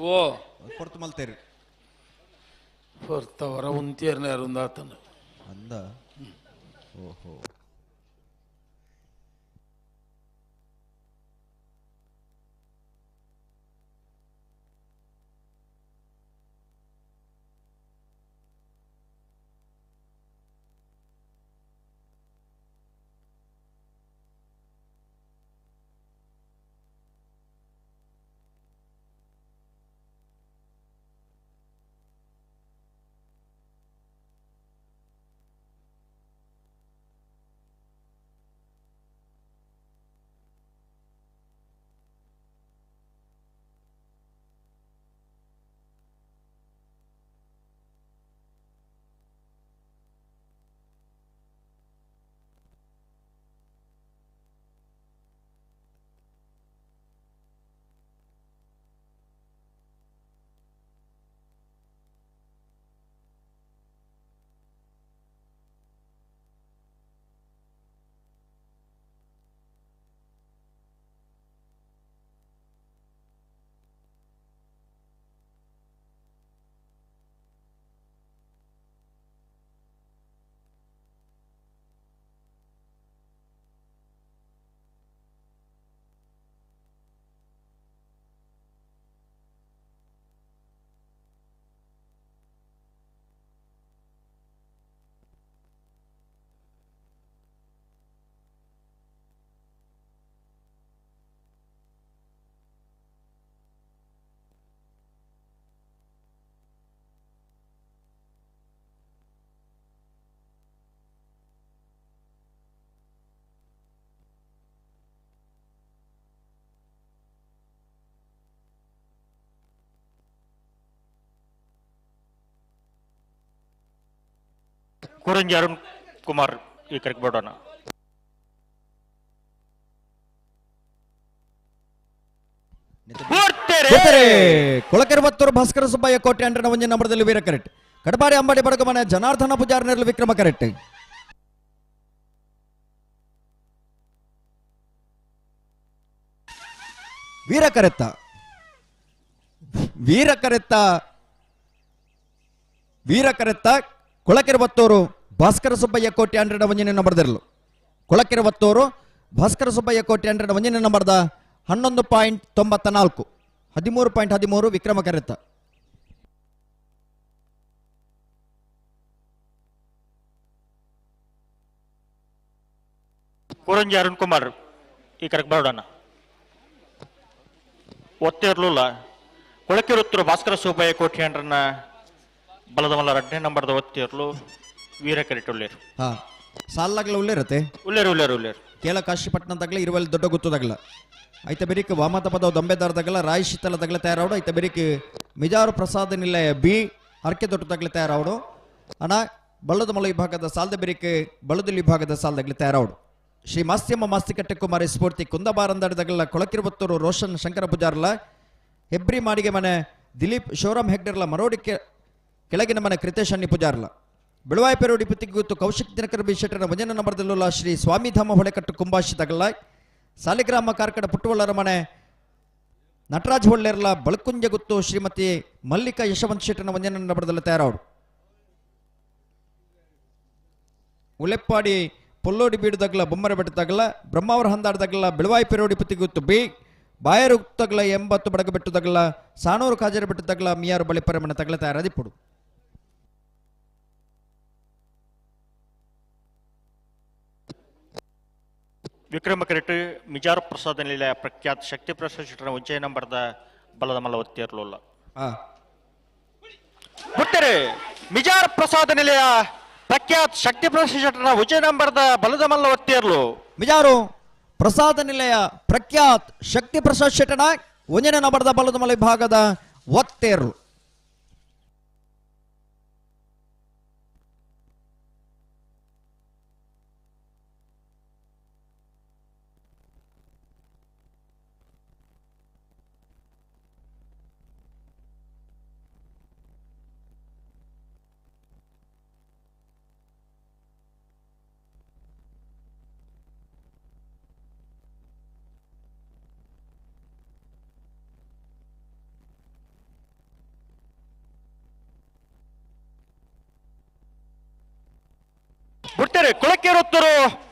ಓ ಕೊಡ್ತು ಮಲ್ತೇರಿ ಹೊರ್ತವರ ಉಂತಿಯರ್ನ ಯಾರು ಆತನ ಅಂದ ಓಹೋ ಕುರಂಜಿ ಅರುಣ್ ಕುಮಾರ್ ಈ ಕರೆಕ್ಟ್ ಬೋರ್ಡನ್ನ ಕೊಳಕೆರವತ್ತೂರು ಭಾಸ್ಕರ ಸುಬ್ಬಯ್ಯ ಕೋಟೆ ಅಂಡ್ರನ ಒಂಜಿ ನಂಬರ್ದಲ್ಲಿ ವೀರ ಕರೆಕ್ಟ್ ಕಡಪಾಡಿ ಅಂಬಾಡಿ ಬಡಗಮನೆ ಜನಾರ್ದನ ಪೂಜಾರ್ ನೆರಳು ವಿಕ್ರಮ ಕರೆಕ್ಟ್ ವೀರ ಕರೆತ್ತ ವೀರ ಕರೆತ್ತ ವೀರ ಕರೆತ್ತ ಕೊಳಕೆರವತ್ತೂರು ಭಾಸ್ಕರ ಸುಬ್ಬಯ್ಯ ಕೋಟೆ ಅಂಡ್ರನ ಒಂಜಿನ ನಂಬರ್ದೆರಲು ಕೊಳಕೆರವತ್ತೂರು ಭಾಸ್ಕರ ಸುಬ್ಬಯ್ಯ ಕೋಟೆ ಅಂಡ್ರನ ಒಂಜಿನ ನಂಬರ್ದ 11.94 13.13 ವಿಕ್ರಮ ಕರೆತ್ತ ಕುರಂಜಿ ಅರುಣ್ ಕುಮಾರ್ ಈ ಕರೆಕ್ಟ್ ಬೋರ್ಡನ್ನ ಒತ್ತಿರ್ಲಿಲ್ಲ ಕೊಳಕಿರುತ್ತರು ಭಾಸ್ಕರ ಸುಬ್ಬಯ್ಯ ಕೋಟೆ ಅಂಡ್ರನ್ನ ಬಲದ ಮಲ್ಲ 2ನೇ ನಂಬರ್ದ ಒತ್ತಿರ್ಲು ವೀರ ಕರೆಕ್ಟ್ ಉಳ್ಳೇರು ಹಾ ಸಾಲಾಗ್ಲ ಉಳ್ಳೇರತ್ತೆ ಉಳ್ಳೇರು ಕೇಳ ಕಾಶಿಪಟ್ಟಣದಾಗ್ಲ ಇರುವಲ್ಲಿ ದೊಡ್ಡ ಗೊತ್ತದಾಗ್ಲ ಐತ ಬೆರಿಕ್ ವಾಮತ ಪದವು ದೊಂಬೆದಾರದಾಗಲ ರಾಯ್ ಶೀತಲದಾಗಲ ತಯಾರಾವಡು ಐತ ಬೆರಿಕ್ ಮಿಜಾರು ಪ್ರಸಾದ ನಿಲಯ ಬಿ ಅರ್ಕೆ ದೊಡ್ಡದಾಗಲ ತಯಾರಾವಡು ಅನ ಬಳ್ಳದ ಮಲ ವಿಭಾಗದ ಸಾಲ್ದ ಬೆರಿಕ್ ಬಳ್ಳದಲ್ಲಿ ವಿಭಾಗದ ಸಾಲ್ದಾಗಲ ತಯಾರಾವಡು ಶ್ರೀ ಮಾಸ್ತಿಯಮ್ಮ ಮಾಸ್ತಿಕಟ್ಟೆ ಕುಮಾರಿ ಸ್ಫೂರ್ತಿ ಕುಂದಬಾರಂದಾಡದಾಗಲ ಕೊಳಕಿರುವತ್ತೂರು ರೋಷನ್ ಶಂಕರ ಪೂಜಾರ್ಲ ಹೆಬ್ರಿ ಮಾಡಿಗೆ ಮನೆ ದಿಲೀಪ್ ಶಿವರಾಮ್ ಹೆಗ್ಡರ್ಲ ಮರೋಡಿ ಕೆಳಗಿನ ಮನೆ ಕೃತೇಶ್ ಅನ್ನಿ ಪೂಜಾರ್ಲ ಬಿಳವಾಯಪೇರೋಡಿ ಪುತ್ತಿಗುತ್ತು ಕೌಶಿಕ್ ದಿನಕರ ಬಿ ಶೆಟ್ಟರ ವಜನ ನಂಬರ್ದಲ್ಲ ಶ್ರೀ ಸ್ವಾಮಿಧಾಮ ಹೊಳೆಕಟ್ಟು ಕುಂಭಾಶಿತಗಲ್ಲ ಸಾಲಿಗ್ರಾಮ ಕಾರ್ಕಡ ಪುಟ್ಟವಳ್ಳರ ಮನೆ ನಟರಾಜ್ ಹೊಳ್ಳೆರ್ಲ ಬಳಕುಂಜ ಗುತ್ತು ಶ್ರೀಮತಿ ಮಲ್ಲಿಕಾ ಯಶವಂತ್ ಶೆಟ್ಟನ ವಜನ ನಂಬರ್ದಲ್ಲ ತಯಾರಾವಡು ಉಲೆಪ್ಪಾಡಿ ಪೊಲ್ಲೋಡಿ ಬೀಡುದಾಗಲ ಬೊಮ್ಮರ ಬೆಟ್ಟದಾಗಲ ಬ್ರಹ್ಮಾವರ ಹಂದಾಡದಾಗಲ ಬಿಳವಾಯಪೇರೋಡಿ ಪುತ್ತಿಗುತ್ತು ಬಿ ಬಾಯರು ತಗಲ 80 ಬಡಗ ಬೆಟ್ಟದಾಗಲ ಸಾಣೂರು ಕಾಜರ ಬೆಟ್ಟದಾಗಲ ಮಿಯಾರು ಬಳಿಪರ ಮನೆ ತಗಲ ತಯಾರಾದಿಪ್ಪುಡು ವಿಕ್ರಮ ಕರೆಕ್ಟ್ ಮಿಜಾರು ಪ್ರಸಾದ ನಿಲಯ ಪ್ರಖ್ಯಾತ ಶಕ್ತಿ ಪ್ರಸಾದ ಉಜ್ಜಯ ನಂಬರ್ದ ಬಲದ ಮಲ್ಲ ಒತ್ತಿರ್ಲಿಲ್ಲ ಬಿಟ್ಟರೆ ಮಿಜಾರ್ ಪ್ರಸಾದ ನಿಲಯ ಪ್ರಖ್ಯಾತ ಶಕ್ತಿ ಪ್ರಸಾದ ಉಜ್ಜಯ ನಂಬರ್ದ ಬಲದ ಮಲ್ಲ ಒತ್ತಿರ್ಲು ಮಿಜಾರು ಪ್ರಸಾದ ನಿಲಯ ಪ್ರಖ್ಯಾತ್ ಶಕ್ತಿ ಪ್ರಸಾದ್ ಶೆಟ್ಟನ ಒಂಜನ ನಂಬರ್ದ ಬಲದ ಮಲ್ಲ ವಿಭಾಗದ ಒತ್ತೇರ್ಲು ಬಿಡ್ತಾರೆ ಕೊಳಕೆರುತ್ತರು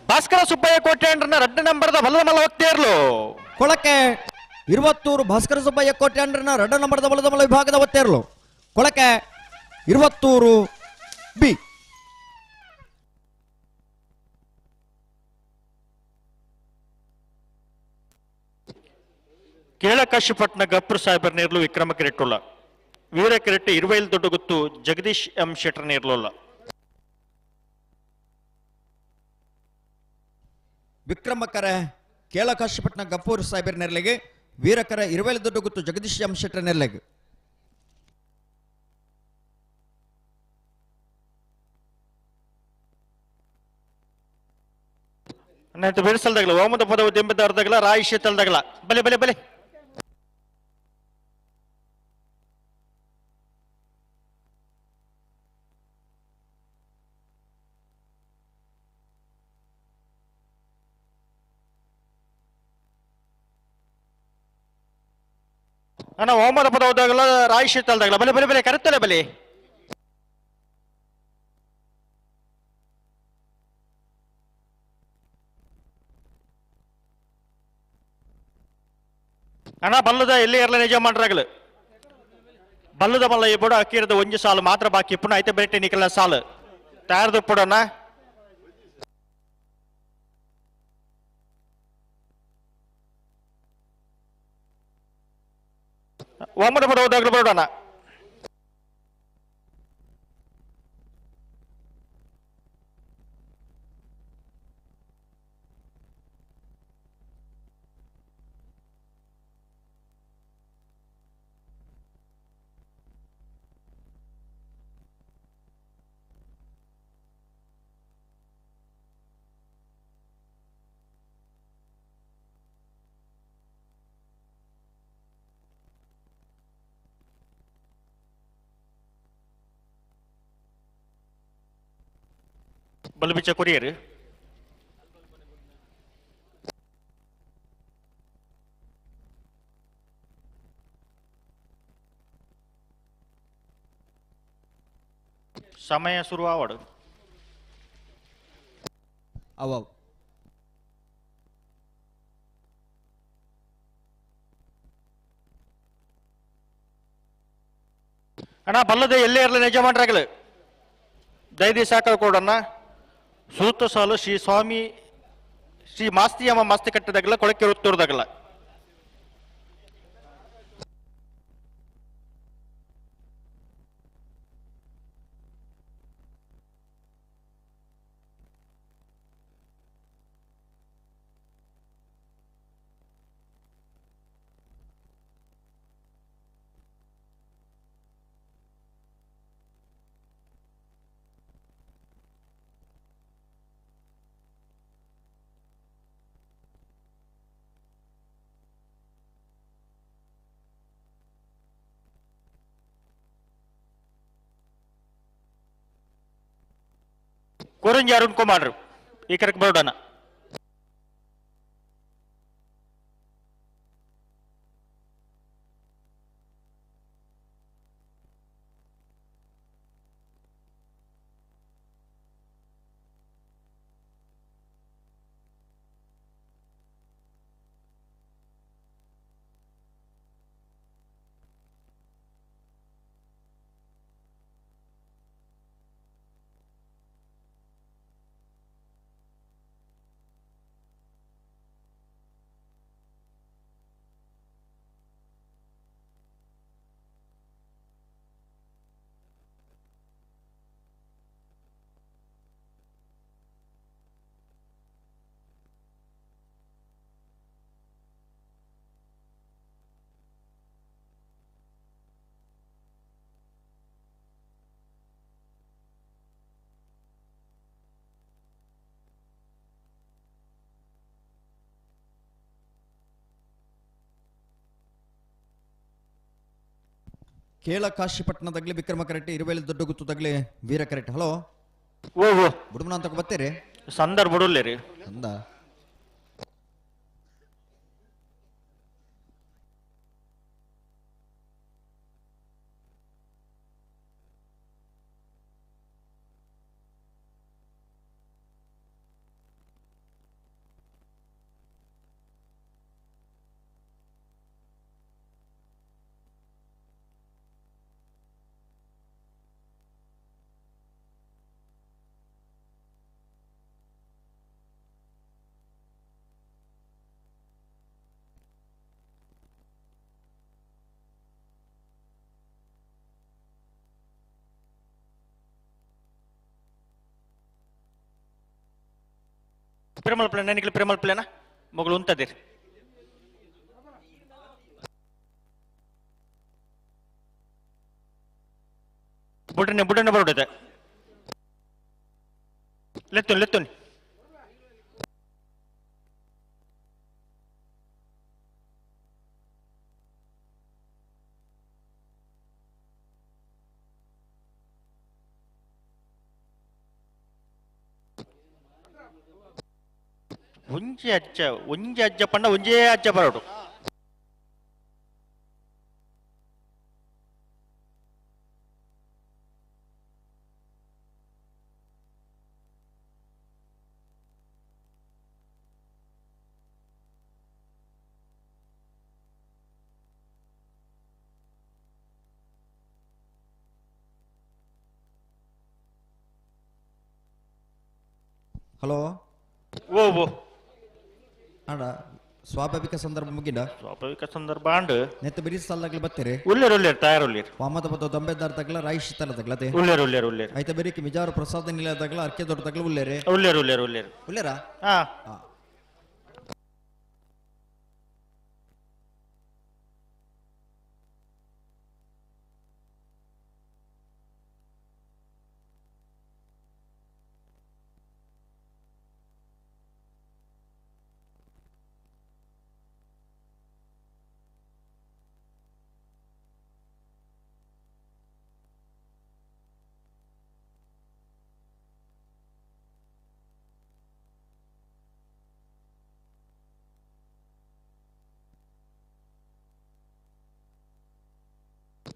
ಭಾಸ್ಕರ ಸುಬ್ಬಯ್ಯ ಕೋಟೆ ಅಂಡ್ರನ 2ನೇ ನಂಬರ್ದ ಬಲದ ಮಲ್ಲ ಒತ್ತೇರ್ಲು ಕೊಳಕೆ ಇರುವತ್ತೂರು ಭಾಸ್ಕರ ಸುಬ್ಬಯ್ಯ ಕೋಟೆ ಅಂಡ್ರನ 2ನೇ ನಂಬರ್ದ ಬಲದ ಮಲ್ಲ ವಿಭಾಗದ ಒತ್ತೇರ್ಲು ಕೊಳಕೆ ಇರುವತ್ತೂರು ಬಿ ಕೇಳಕಾಶಿಪಟ್ನ ಗಪ್ರು ಸಾಹೇಬರ್ ನೇರ್ಲು ವಿಕ್ರಮ ಕಿರೆಟ್ಟುಲ್ಲ ವೀರ ಕಿರೆಟ್ಟು ಇರುವೈಲ್ ದೊಡ್ಡ ಗುತ್ತು ಜಗದೀಶ್ ಎಂ ಶೆಟ್ಟರ್ ನೇರ್ಲುಲ್ಲ ವಿಕ್ರಮಕರ ಕೇಳಕಾಶಿಪಟ್ನ ಗಪ್ಪೂರ್ ಸಾಹೇಬರ್ ನೆರಳಿಗೆ ವೀರಕರ ಇರುವೆಲ್ ದೊಡ್ಡ ಗುತ್ತು ಜಗದೀಶ್ ಎಂ ಶೆಟ್ಟರ್ ನೆರಳಿಗೆ ಬೆಳೆಸಲ್ದಾಗಲ ಓಮದ ಪದವು ದೆಂಬದಾರ್ದಾಗಲ ರಾಯಿ ಶೀತಲ್ದಾಗಲ ಬಲೆ ಬಲೆ ಬಲೆ ಅಣ್ಣ ಓಮದ ಪದವದಾಗಲ ರಾಯಿ ಶೀತಲ್ದಾಗಲ ಬಲೆ ಬಲೆ ಬಲೆ ಕರೆತ್ತಲೆ ಬಲೆ ಅಣ್ಣ ಬಲ್ಲದ ಎಲ್ಲಿ ಇರಲ ನಿಜ ಮಾಡ್ರಾಗಲು ಬಲ್ಲದ ಮಲ್ಲ ಈ ಬುಡ ಅಕ್ಕಿರದ ಒಂಜಿ ಸಾಲು ಮಾತ್ರ ಬಾಕಿ ಪುನಃ ಐತೆ ಬೇಟೆ ನಿಕಲ ಸಾಲು ತಯಾರ್ದು ಪುಡಣ್ಣ ಒಮ್ಮದ ಪದವದಾಗಲು ಬರೋಣ ಬಲ್ಬಿಚ್ಚ ಕೊರಿಯರ್ ಸಮಯ ಶುರುವಾವಡು ಅವ ಅಣ್ಣ ಬಲ್ಲದೆ ಎಲ್ಲೇ ಇರಲಿ ಯಜಮಾನ್ರಾಗಲಿ ದೈದಿ ಸಾಕಲ್ ಕೊಡಣ್ಣ ಸೂತ ಸಾಲು ಶ್ರೀ ಸ್ವಾಮಿ ಶ್ರೀ ಮಾಸ್ತಿಯಮ್ಮ ಮಾಸ್ತಿ ಕಟ್ಟದಾಗಲ್ಲ ಕೊಳಕೆ ತೋರ್ದಾಗಲ್ಲ कोरंजी अरुण कुमार ಈ ಕರೆಕ್ಟ್ ಬೋರ್ಡನ ಕೇಳ ಕಾಶಿಪಟ್ಟಣದಾಗ್ಲಿ ವಿಕ್ರಮ ಕರೆಕ್ಟ್ ಇರುವೆಲ್ ದೊಡ್ಡ ಗುತ್ತದಾಗ್ಲಿ ವೀರ ಕರೆಕ್ಟ್ ಹಲೋ ಓ ಬುಡುಮನ ಅಂತ ಬರ್ತೀರಿ ಸಂದರ್ ಬುಡುಲ್ಲೇ ರೀ ಅಂದ ಪ್ರೇಮಲ್ ಪ್ಲೇನ ನಿಖಿಲ್ ಪ್ರೇಮಲ್ ಪ್ಲೇನ ಮಗಳು ಉಂಟದಿರಿ ಬುಡನೆ ಬರೋಡಿದೆ ಲೆತ್ತುನಿ ಒಂಜಿ ಅಜ್ಜ ಪಂಡ ಒಂಜೇ ಅಜ್ಜ ಬರೋಡು ಹಲೋ ಓ ಅಣ್ಣ ಸ್ವಾಭಾವಿಕ ಸಂದರ್ಭ ಮುಗಿದ ಸ್ವಾಭಾವಿಕ ಸಂದರ್ಭ ಅಂಡ್ ನೆತ್ತ ಬಿರಿ ಸಾಲಾಗ್ಲಿ ಬರ್ತೀರಿ ಉಳ್ಳೇರು ತಯಾರುಳ್ಳೇರು ವಾಮದ ಪದ ದೊಂಬೆದಾರ ತಗಲ ರಾಯಿಶ್ ತಲ ತಗಲತೆ ಉಳ್ಳೇರು ಆಯ್ತಾ ಬೇರೆ ಮಿಜಾರು ಪ್ರಸಾದ ನಿಲ ತಗಲ ಅರ್ಕೆ ದೊಡ್ಡ ತಗಲ ಉಳ್ಳೇರೆ ಉಳ್ಳೇರಾ ಹಾ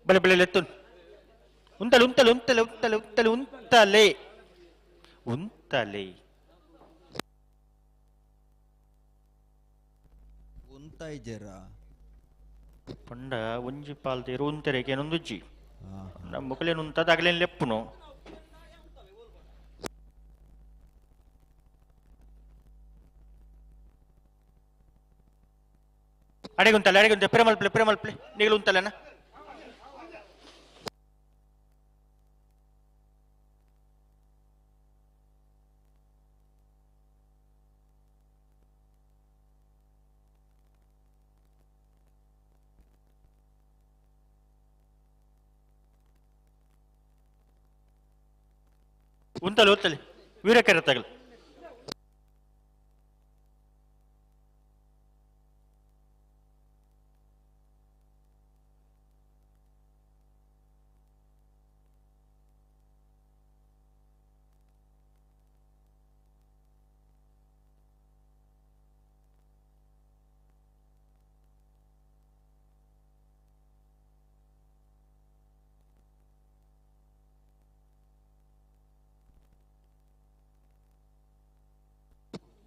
ಬಲೆ ಬಲೆ ಎತ್ತು ಉಂತಲೆ ಉಂತಲೆ ಉಂತಲೆ ಉಂತಲೆ ಉಂತಲೆ ಉಂತಲೆ ಉಂತಲೆ ಉಂತಾಯ್ಜರ ಪಂಡ ಒಂಜಿ ಪಾಲ್ದೇರು ಉಂತೆರೆಗೆ ಏನೊಂದುಜ್ಜಿ ನಮ್ಮ ಮುಖಲೇನು ಉಂತದಾಗಲೇನು ಲೆಪ್ಪುನು ಅಡೆಗುಂತಲೆ ಪ್ರೇಮಲ್ಪ್ಲೆ ನೀಗಳು ಉಂತಲೆನ ಉಂತಲೆ ವೀರಕೆರೆ ತಗಲು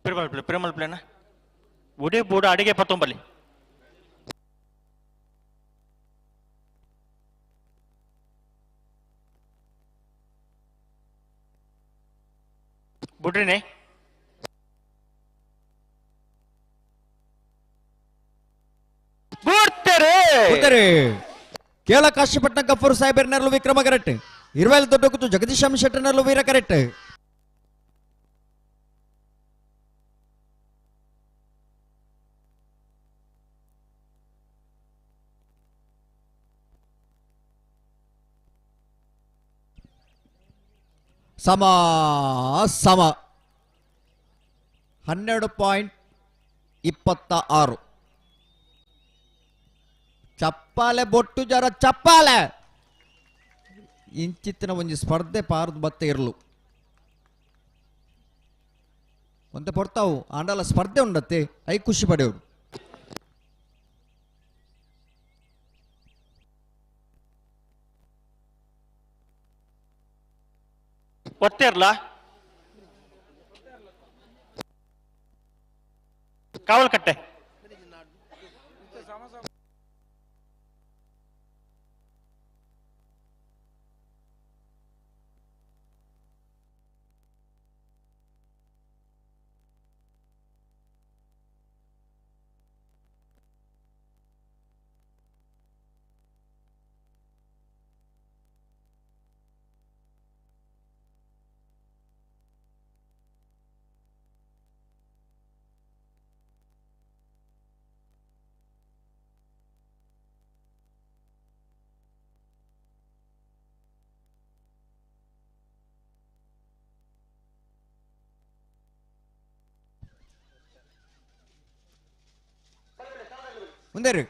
ಪ್ರೇಮಲ್ಪ್ಲೇನ ಒಡೆ ಬೋರ್ಡ್ ಅಡಿಗೆ ಪತ್ತೊಂಬಲ್ಲಿ ಬುಡ್ರಿನೇ ಕೇಳ ಕಾಶಿಪಟ್ನ ಗಫೂರ್ ಸಾಹೇಬರ್ನರ್ಲು ವಿಕ್ರಮ ಕರೆಕ್ಟ್ ಇರುವೆಲ್ ದೊಡ್ಡ ಕೂತು ಜಗದೀಶ್ ಶೆಟ್ಟರ್ನರ್ಲು ವೀರ ಕರೆಕ್ಟ್ ಸಮ 12.26 ಚಪ್ಪಾಲೆ ಬೊಟ್ಟು ಜರ ಚಪ್ಪಾಲೆ ಇಂಚಿತ್ತಿನ ಒಂಜಿ ಸ್ಪರ್ಧೆ ಪಾರ್ದು ಬತ್ತೆ ಇರ್ಲು ಒಂತೆ ಪೊರ್ತಾವು ಆಂಡಲ ಸ್ಪರ್ಧೆ ಉಂಡತ್ತೆ ಐ ಖುಷಿ ಪಡೆಯೋರು ಒತ್ತೇರ್ಲ ಕಾವಲ್ ಕಟ್ಟೆ ಮುಂದೆ ರೀ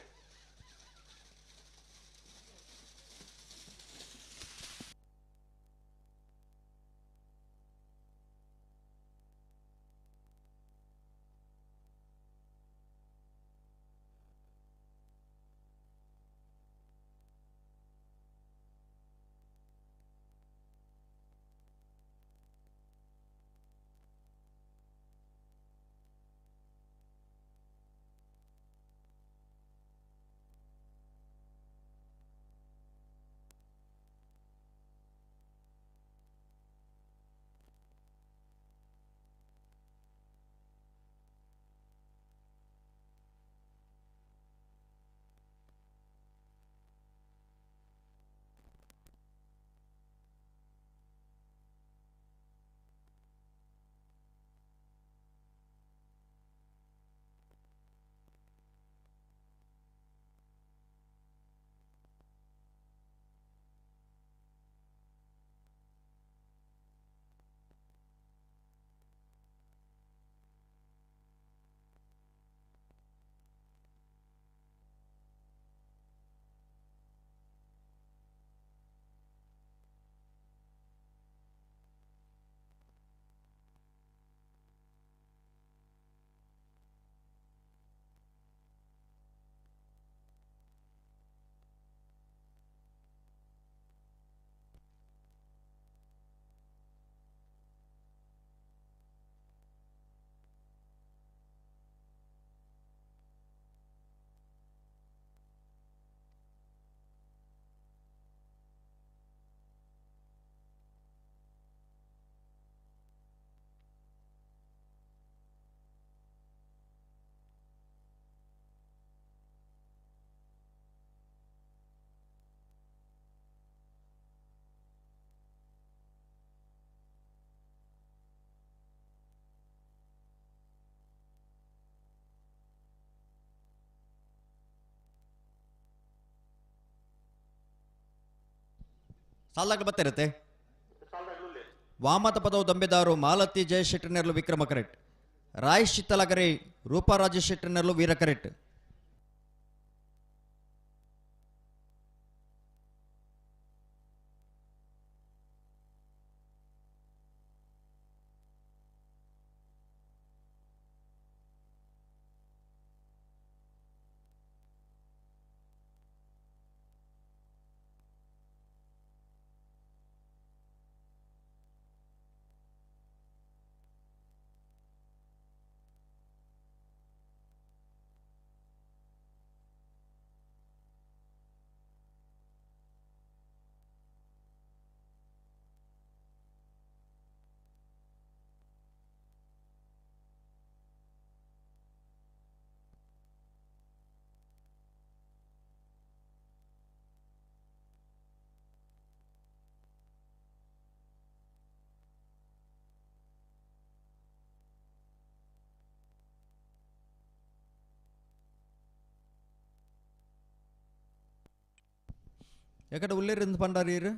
ಸಾಲಾಗ ಬತ್ತಿರತ್ತೆ ವಾಮತ ಪದವು ದಂಬೆದಾರು ಮಾಲತಿ ಜಯಶೆಟ್ಟರ್ನೆರ್ಲು ವಿಕ್ರಮ ಕರೆಕ್ಟ್ ರಾಯ್ ಶಿತ್ತಲಗರೆ ರೂಪಾರಾಜ ಶೆಟ್ಟರ್ನೆರ್ಲು ವೀರ ಕರೆಕ್ಟ್ ఎక్కడ ఉల్లేరు ఎందుకు పండారు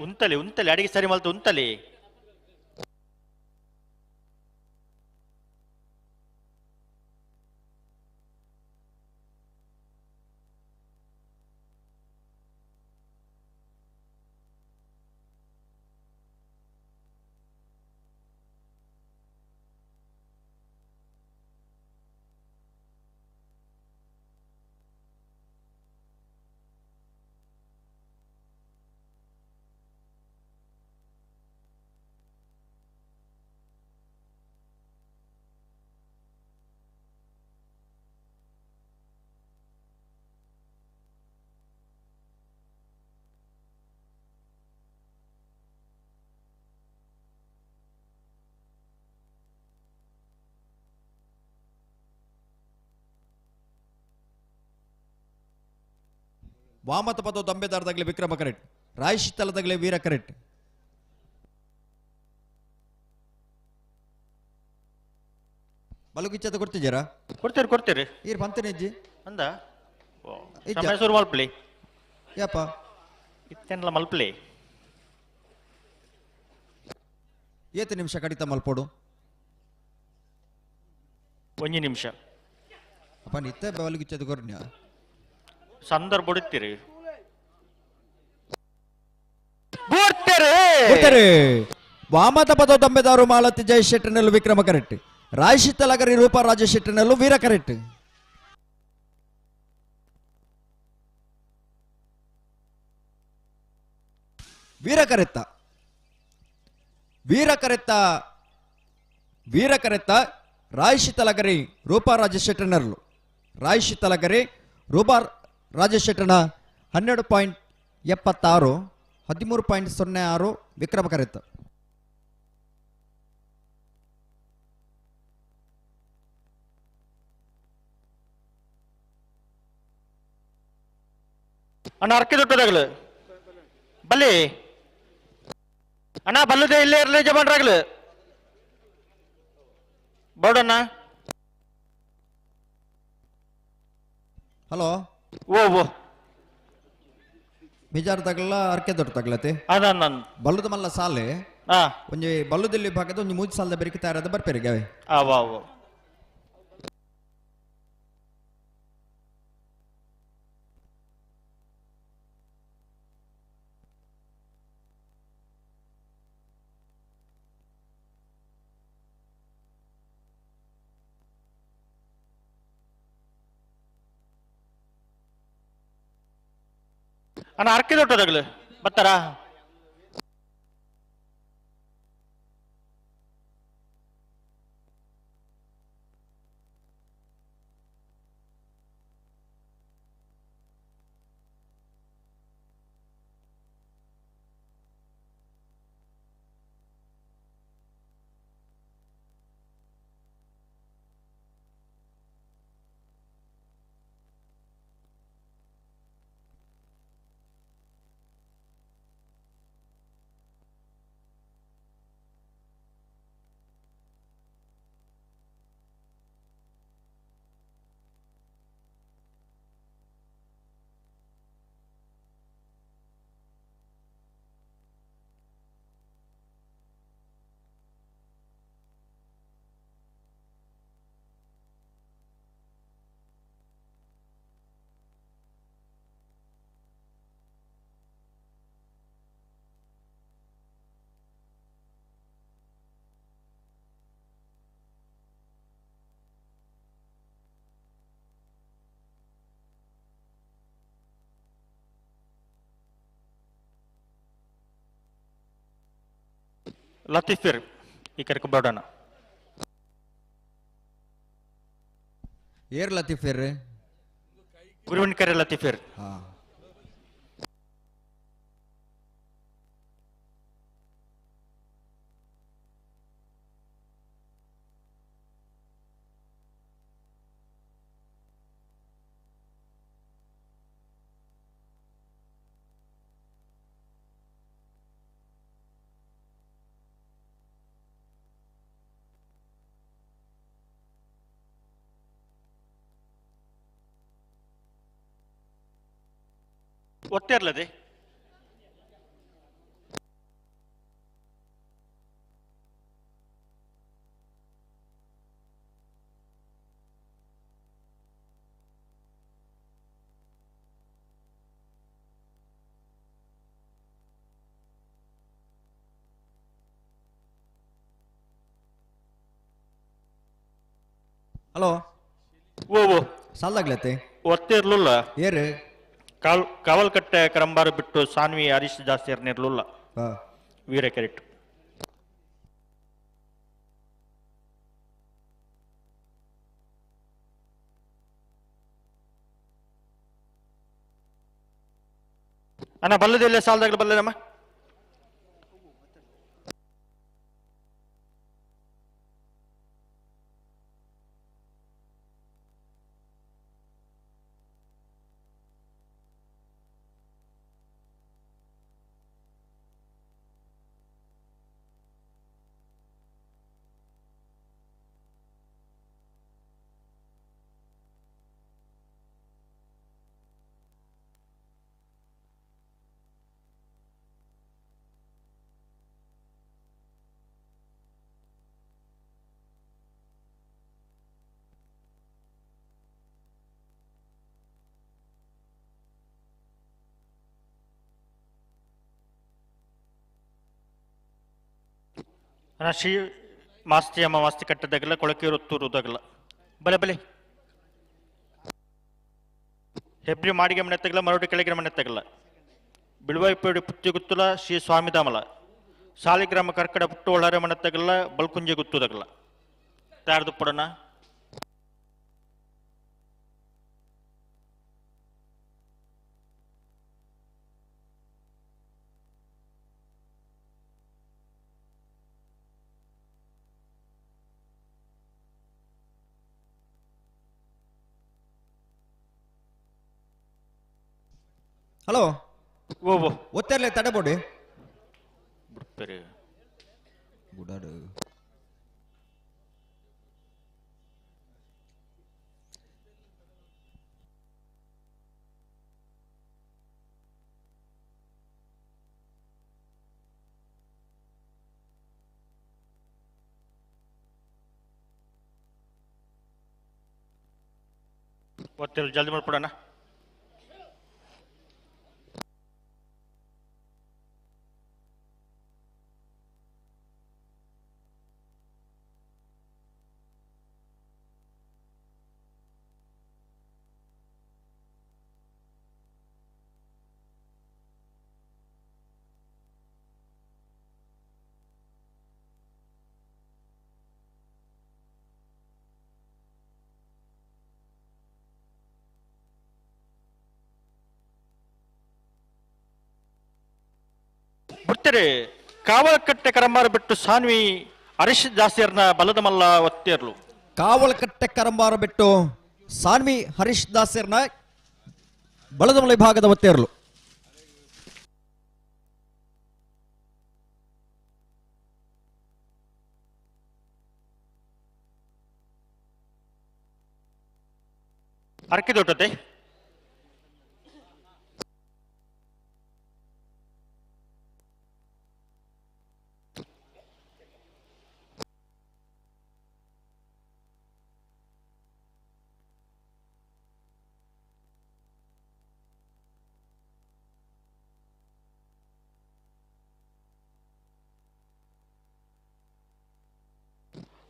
ಉಂತಲೆ ಅಡಿಗೆ ಸರಿ ಮಲ್ತು ಉಂತಲೆ ವಾಮತ ಪದವು ದಂಬೆದಾರದಾಗಲೇ ವಿಕ್ರಮ ಕರೆಕ್ಟ್ ರಾಯ್ ಶಿತ್ತಲದಾಗಲೇ ವೀರ ಕರೆಕ್ಟ್ ಬಲುಗಿಚ್ಚದ ಕೊಡ್ತಿದ್ದೀರಾ ಕೊಡ್ತೀರಿ ಈರ್ ಬಂತೇನೆಜ್ಜಿ ಅಂದ ಮೈಸೂರು ಮಲ್ಪಲಿ ಯಾಪ ಇತ್ತೆನ್ಲ ಮಲ್ಪಲಿ ಏತು ನಿಮಿಷ ಕಡಿತ ಮಲ್ಪೋಡು 1 ನಿಮಿಷ ಅಪ್ಪ ನಿತ್ತೆ ಬಲುಗಿಚ್ಚದ ಕೊರ್ನ್ಯಾ ಸಂದರ್ಭ ಬಿಡ್ತೀರಿ ಕೊಡ್ತಾರೆ ವಾಮದ ಪದ ತಂಬೆದಾರು ಮಾಲತಿ ಜಯ ಶೆಟ್ಟನಲ್ಲೂ ವಿಕ್ರಮ ಕರೆಕ್ಟ್ ರಾಯಶಿತ್ತಲಗರಿ ರೂಪ ರಾಜ ಶೆಟ್ಟನಲ್ಲೂ ವೀರ ಕರೆಕ್ಟ್ ವೀರ ಕರೆತ್ತ ವೀರ ಕರೆತ್ತ ವೀರ ಕರೆತ್ತ ರಾಯಶಿತ್ತಲಗರಿ ರೂಪ ರಾಜ ಶೆಟ್ಟನರ್ಲು ರಾಯಶಿತ್ತಲಗರಿ ರೂಪ ರಾಜ ಶೆಟ್ಟನ 12.76 13.06 ವಿಕ್ರಮ ಕರೆತ್ತ ಅಣ್ಣ ಅರ್ಕೆ ದೊಡ್ಡದಾಗಲು ಬಲ್ಲಿ ಅಣ್ಣ ಬಲ್ಲದೆ ಇಲ್ಲೇ ಇರಲಿ ಜಮಾನ್ರಾಗ್ಲು ಬೋಡಣ್ಣ ಹಲೋ ಓ ಓ ಮಿಜಾರ್ ತಗಲ ಅರ್ಕೆ ದೊಡ್ಡ ತಗಲತೆ ಬಲ್ಲುದ ಮಲ್ಲ ಸಾಲೆ ಒಂಜಿ ಬಲ್ಲುದಲ್ಲಿ ಭಾಗದ ಒಂಜಿ ಮೂಜಿ ಸಾಲದ ಬೆರಿಕೆ ತಯಾರಾದ ಬರ್ಪೇರಿಗೆ ಅವೆ ಆವಾ ಅಣ್ಣ ಅರ್ಕೆ ದೊಡ್ಡದಾಗಲು ಬರ್ತಾರಾ ಲತೀಫಿರ್ ಈ ಕರೆಕ ಬೋಡಣ್ಣ ಏರ್ ಲತೀಫಿರ್ ಗುರುವಿನ ಕರೆ ಲತೀಫಿರ್ ಒತ್ತೆ ಇರ್ಲದೆ ಹಲೋ ಓ ಓ ಸಾಲಾಗ್ಲತೆ ಒತ್ತೆ ಇರ್ಲಿಲ್ಲ ಏರು ಕಾವಲ್ಕಟ್ಟೆ ಕರಂಬಾರು ಬಿಟ್ಟು ಸಾನ್ವಿ ಹರೀಶ್ ಜಾಸ್ತಿ ಇರ್ನಿರ್ಲಿಲ್ಲ ವೀರ ಕೆರೆಟ್ ಅಣ್ಣ ಬಲ್ಲದಿಲ್ಲ ಸಾಲದಾಗಲು ಬಲ್ಲದಮ್ಮ ಶ್ರೀ ಮಾಸ್ತಿ ಅಮ್ಮ ಮಾಸ್ತಿ ಕಟ್ಟದಾಗಲ್ಲ ಕೊಳಕೆ ವೃತ್ತೂರುದಾಗಲ್ಲ ಬಲೆ ಬಲೆ ಹೆಬ್ರಿ ಮಾಡಿಗೆ ಮನೆ ತಗಲ ಮರಡಿ ಕೆಳಗಿನ ಮನೆ ತಗಲ್ಲ ಬಿಳುವಾಯಿಪೇಡಿ ಪುತ್ತಿ ಗುತ್ತಲ ಶ್ರೀ ಸ್ವಾಮಿದಾಮಲ ಸಾಲಿಗ್ರಾಮ ಕರ್ಕಡ ಪುಟ್ಟು ಒಳರೆ ಮನೆ ತಗಲ್ಲ ಬಲ್ಕುಂಜೆ ಗುತ್ತುದಾಗಲ್ಲ ಯಾರ್ದು ಪಡೋಣ ಹಲೋ ಓ ಒತ್ತರ್ಲೆ ತಡೆಬೋಡಿ ಬಿಡ್ತಾರೆ ಗುಡಾಡು ಒತ್ತಲ್ಲಿ ಜಲ್ದಿ ಮಾಡ್ಬಿಡೋಣ ಬಿಡ್ತಾರೆ ಕಾವಲಕಟ್ಟೆ ಕರಂಬಾರ ಬಿಟ್ಟು ಸಾನ್ವಿ ಹರೀಶ್ ದಾಸಿಯರ್ನ ಬಲದ ಮಲ್ಲ ಒತ್ತೇರ್ಲು ಕಾವಲಕಟ್ಟೆ ಕರಂಬಾರ ಬಿಟ್ಟು ಸಾನ್ವಿ ಹರೀಶ್ ದಾಸರ್ನ ಬಲದ ಮಲೆ ಭಾಗದ ಒತ್ತೇರ್ಲು ಅರಕೆ ದೊಡ್ಡತೆ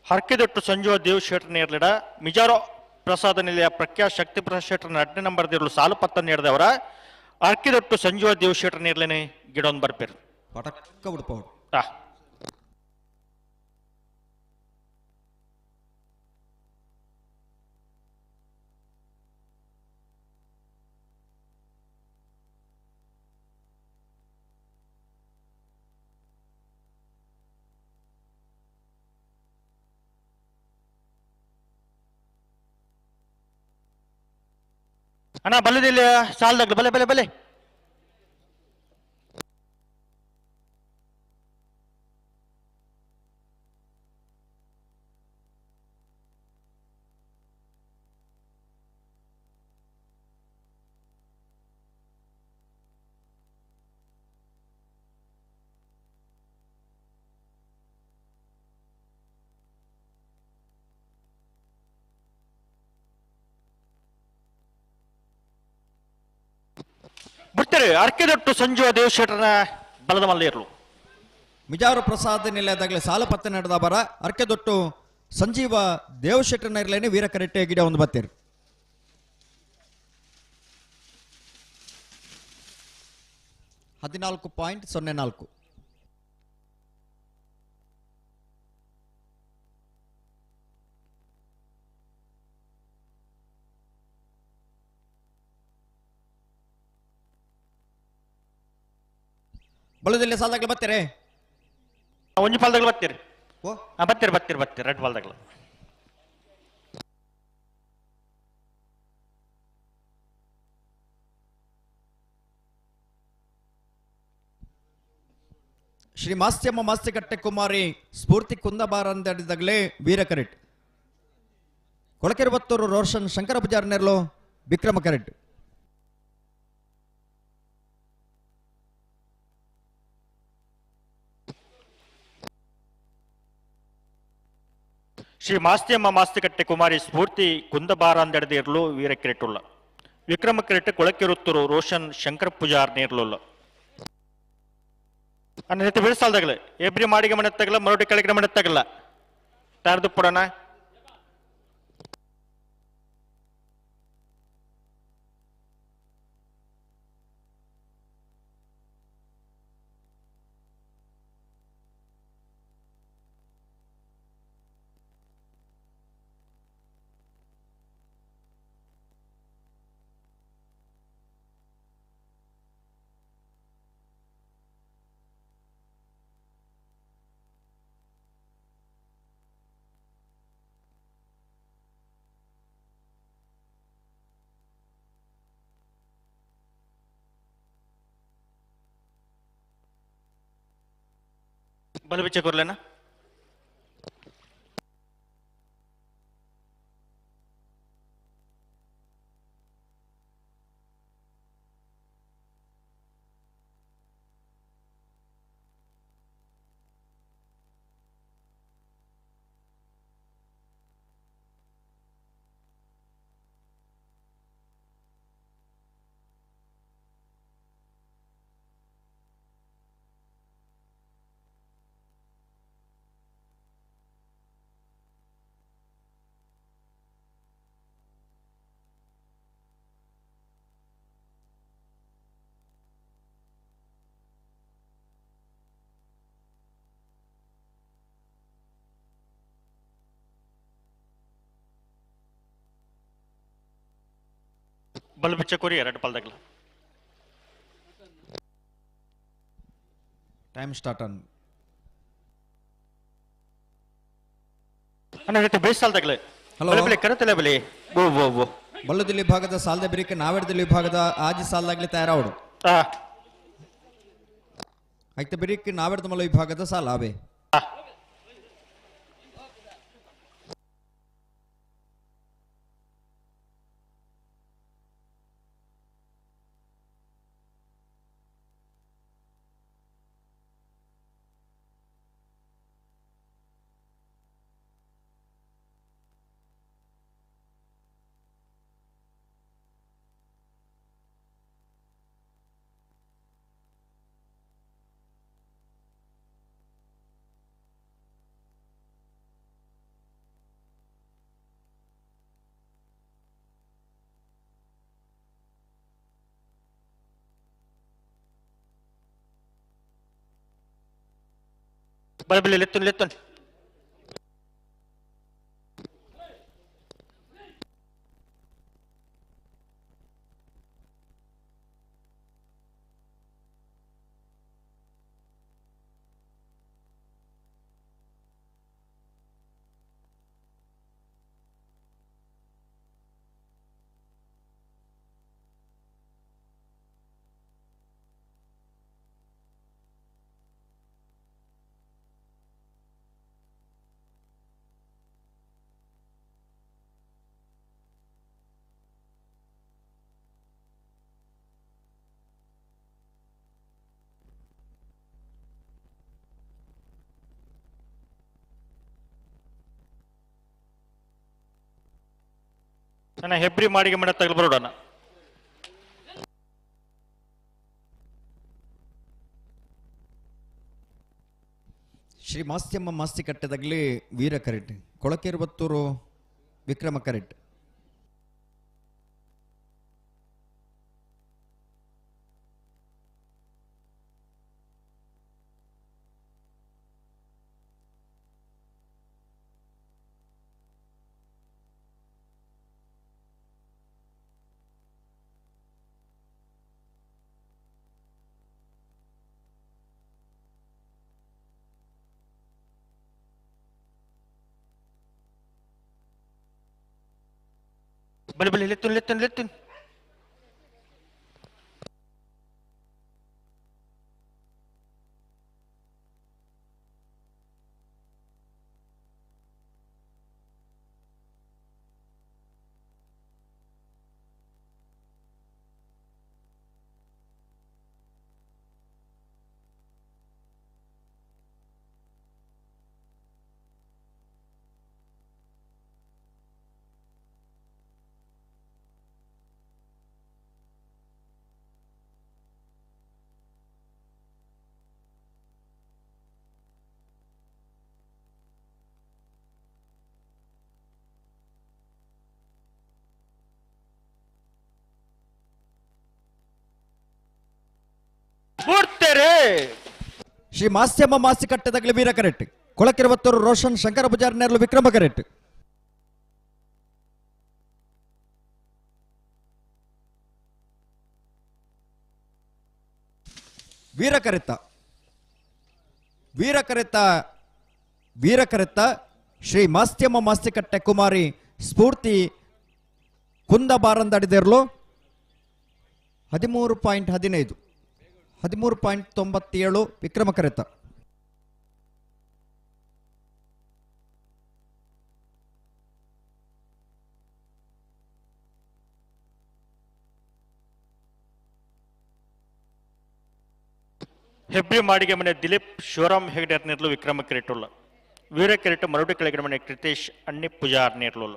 ಹರ್ಕೆದೊಟ್ಟು ಸಂಜುವ ದೇವ್ ಶೆಟ್ರ್ ನೇರ್ಲಿಡ ಮಿಜಾರೋ ಪ್ರಸಾದ ನಿಲಯ ಪ್ರಖ್ಯಾ ಶಕ್ತಿ ಪ್ರಸಾದ್ ಶೆಟ್ರ್ 8 ನಂಬರ್ ದಿರ್ಲು ಸಾಲು ಪತ್ತ ನೀಡಿದವರ ಹರ್ಕೆದೊಟ್ಟು ಸಂಜುವ ದೇವ್ ಶೆಟ್ರ್ ನೇರ್ಲೇನೆ ಗಿಡೊಂದು ಬರ್ಪೇರು ಪಟಕ್ಕ ಬಿಡ್ಪವ್ರು ಅಣ್ಣ ಬಲ್ಲದಿಲ್ಲ ಸಾಲದಾಗ್ಲು ಬಲೆ ಬಲೆ ಬಲೆ ಬಿಡ್ತಾರೆ ಅರ್ಕೆದೊಟ್ಟು ಸಂಜುವ ದೇವ್ ಶೆಟ್ರನ ಬಲದ ಮಲ್ಲ ಇರ್ಲು ಮಿಜಾರು ಪ್ರಸಾದ ನಿಲಯದಾಗಲೇ ಸಾಲ ಪತ್ತೆ ನಡೆದ ಬರ ಅರ್ಕೆದೊಟ್ಟು ಸಂಜೀವ ದೇವಶೆಟ್ಟರ್ ನೇರ್ಲೇನೆ ವೀರ ಕರೆಟ್ಟೆ ಗಿಡ ಒಂದು ಬತ್ತೇರು 14.04 ಬಳದಲ್ಲಿ ಸಾಲದಾಗಲೇ ಬರ್ತಾರೆ ಒಂಜಿ ಪಾಲ್ದಾಗಲು ಬರ್ತೀರಿ ಓ ಬರ್ತೀರಿ ಬರ್ತೀರಿ ಬರ್ತೀರಿ ರೆಡ್ ಪಾಲ್ದಾಗಲು ಶ್ರೀ ಮಾಸ್ತ್ಯಮ್ಮ ಮಾಸ್ತಿಕಟ್ಟೆ ಕುಮಾರಿ ಸ್ಫೂರ್ತಿ ಕುಂದಬಾರಂದಡಿದಾಗಲೇ ವೀರ ಕರೆಟ್ ಕೊಳಕೆರುವತ್ತೂರು ರೋಷನ್ ಶಂಕರ ಪೂಜಾರ್ ನೆರ್ಲು ವಿಕ್ರಮ ಕರೆಟ್ ಶ್ರೀ ಮಾಸ್ತಿಯಮ್ಮ ಮಾಸ್ತಿಕಟ್ಟೆ ಕುಮಾರಿ ಸ್ಫೂರ್ತಿ ಕುಂದಬಾರಂದಡಿದಿರ್ಲು ವೀರ ಕಿರೆಟ್ಟುಲ್ಲ ವಿಕ್ರಮ ಕಿರೆಟ್ ಕೊಳಕೆರುತ್ತೂರು ರೋಷನ್ ಶಂಕರ ಪೂಜಾರ್ ನೇರ್ಲುಲ್ಲ ಅನ್ನೈತೆ ಬಿಡಿಸಾಲ್ದಾಗಲ ಎಬ್ರಿ ಮಾಡಿಗೆ ಮನೆ ತಗಲ ಮರಡಿ ಕೆಳಗಿನ ಮನೆ ತಗಲ ತಾರ್ದು ಪುಡಣ बल पीछे कर लेना बल पीछे कोरी रेड पाल तगला ಟೈಮ್ ಸ್ಟಾರ್ಟ್ ಆನ್ ಅನ್ನೈತೆ ಬಿಡಿಸಾಲ್ ತಗಲ ಹಲೋ ಬಲೆ ಕರತಲೆ ಬಲೆ ಬೋ ಬೋ ಬೋ ಬಲ್ಲದಲ್ಲಿ ಭಾಗದ ಸಾಲ್ದೆ ಬಿರಿಕೆ ನಾವೆಡದಲ್ಲಿ ವಿಭಾಗದ ಆಜಿ ಸಾಲ್ದಾಗ್ಲಿ ತಯಾರಾವಡು ಐತೆ ಬಿರಿಕೆ ನಾವೆಡದ ಮಲ ವಿಭಾಗದ ಸಾಲ ಆವೆ बल बले लेतुन लेतुन ನನ್ನ ಹೆಬ್ರಿ ಮಾಡಿಗೆ ಮನೆ ತಗಲ ಬರೋಡಣ ಶ್ರೀ ಮಾಸ್ತ್ಯಮ್ಮ ಮಾಸ್ತಿ ಕಟ್ಟೆದಾಗಲಿ ವೀರ ಕರೆಟ್ ಕೊಳಕೇರುವತ್ತೂರು ವಿಕ್ರಮ ಕರೆಟ್ बल बले लेतुन लेतुन लेतुन ಶ್ರೀ ಮಾಸ್ಯಮ್ಮ ಮಾಸಿಕಟ್ಟೆ ತಗಲಿ ವೀರ ಕರೆಟ್ ಕೊಳಕಿರುವತ್ತೂರು ರೋಷನ್ ಶಂಕರ ಪೂಜಾರಿ ನೆರಳು ವಿಕ್ರಮ ಕರೆಟ್ ವೀರಕರೆತ್ತ ಶ್ರೀ ಮಾಸ್ತ್ಯಮ್ಮ ಮಾಸ್ತಿಕಟ್ಟೆ ಕುಮಾರಿ ಸ್ಫೂರ್ತಿ ಕುಂದ ಬಾರಂದಡಿದೆರ್ಲು 13.97 ವಿಕ್ರಮ ಕರೆತ್ತ ಹೆಬ್ರಿ ಮಾಡಿಗೆ ಮನೆ ದಿಲೀಪ್ ಶಿವರಾಮ್ ಹೆಗ್ಡೆ ನಿರ್ಲು ವಿಕ್ರಮ ಕಿರೀಟುಲ್ಲ ವೀರ ಕಿರೀಟ ಮರುಡಿ ಕೆಳಗಿನ ಮನೆ ಕೃತೇಶ್ ಅಣ್ಣಿ ಪೂಜಾರ್ ನಿರ್ಲುಲ್ಲ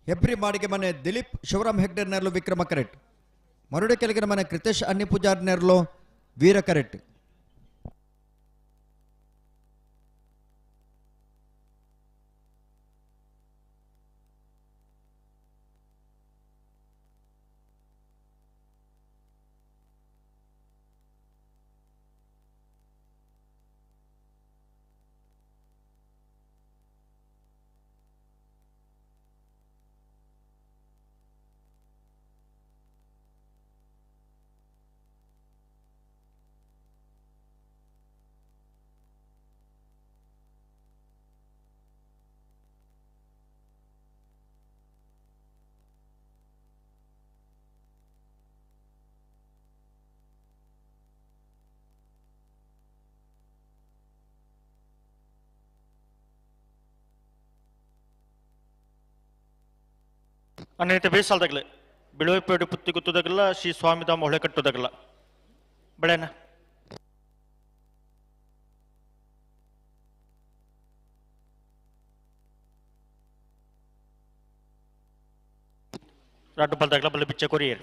ಹೆಬ್ರಿ ಮಾಡಿಗೆ ಮನೆ ದಿಲೀಪ್ ಶಿವರಾಮ್ ಹೆಗ್ಡೆ ನೆರಲು ವಿಕ್ರಮ ಕರೆಟ್ ಮರುಡೆ ಕೆಳಗಿನ ಮನೆ ಕೃತೇಶ್ ಅನ್ನಿ ಪೂಜಾರ್ ನೆರಲು ವೀರ ಕರೆಟ್ ಅನ್ನೈತೆ ಬೇಸಾಲ್ದಾಗಲೇ ಬಿಳುವಪೇಡು ಪುತ್ತಿ ಗುತ್ತದಾಗಲ್ಲ ಶ್ರೀ ಸ್ವಾಮಿಧಾಮ ಹೊಳೆ ಕಟ್ಟುದಾಗಲ್ಲ ಬೆಳೆನ ರಾಡು ಬಲ್ದಾಗಲ ಬಲ್ಲ ಬಿಚ್ಚ ಕೊರಿಯರ್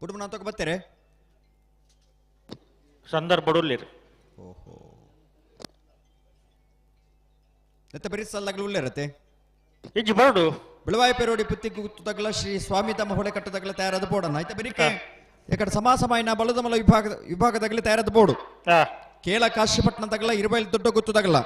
ಕುಟುಂಬ ತಗೋ ಬರ್ತೀರಿ ಸಂದರ್ಭ ಬಡೂಲಿರಿ ಓಹೋ ನೆತ್ತ ಬರೀ ಸಲ್ಲಾಗಲು ಉಳ್ಳೇರತ್ತೆ ಇಜ್ಜಿ ಬರಡು ಬಿಳವಾಯಿ ಪೇರೋಡಿ ಪುತ್ತಿ ಗುತ್ತುದಗಲ ಶ್ರೀ ಸ್ವಾಮಿ ತಮ್ಮ ಹೊಳೆ ಕಟ್ಟದಗಲ ತಯಾರಾದ ಬೋಡನ್ನ ಆಯ್ತಾ ಬರೀಕೆ ఇక్కడ సమాసమైన బలదమల విభాగదగలి తయారద బోడు కేల కాశీపట్నం తగల 20 దొడ్డ గుత్తు తగల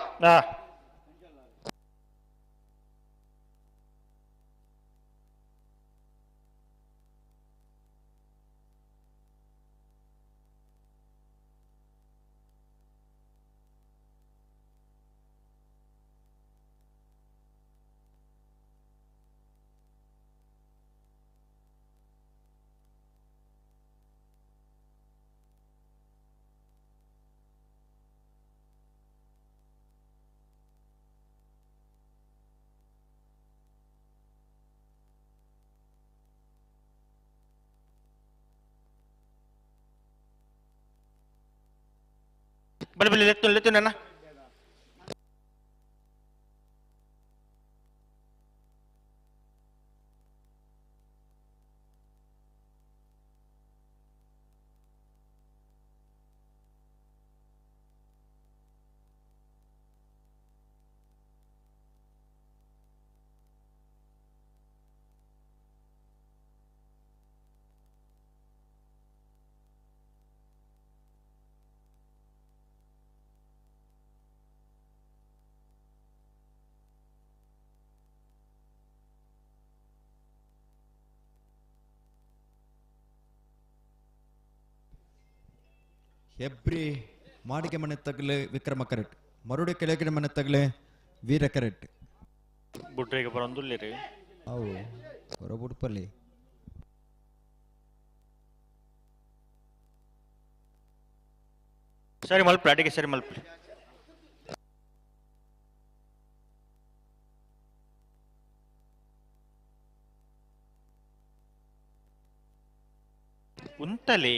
ಬಲೆ ಬಲೆ ಲೆತ್ತು ನನ್ನ ಹೆಬ್ರಿ ಮಾಡಿಗೆ ಮನೆ ತಗಲೆ ವಿಕ್ರಮ ಕರೆಟ್ ಮರುಡಿ ಕೆಳಗಿನ ಮನೆ ತಗಲೆ ವೀರ ಕರೆಟ್ ಬುಡ್ರಿಗೆ ಬರೋಂದುಲ್ಲಿರಿ ಅವು ಹೊರಬುಡ್ಪಲ್ಲಿ ಸರಿ ಮಲ್ಪ್ರಿ ಅಡಿಗೆ ಸರಿ ಮಲ್ಪ್ರಿ ಉಂಟಲಿ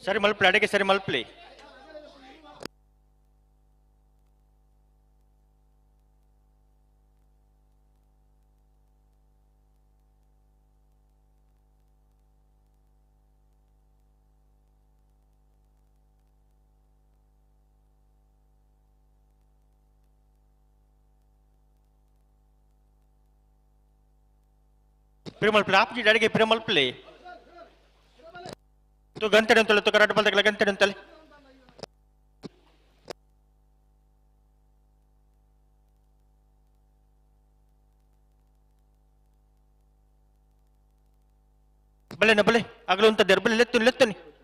ಸರಿ ಮಲ್ಪ್ಲಿ ಅಡಿಗೆ ಸರಿ ಮಲ್ಪ್ಲಿ ಪ್ರೇಮಲ್ಪ್ಲಿ ಆಪ್ಜಿ ಅಡಿಗೆ ಪ್ರೇಮಲ್ಪ್ಲಿ तू गंते नंतले तू कराटे बोलते गंते नंतले बले ना बले अगले उनता देर बले लेते नहीं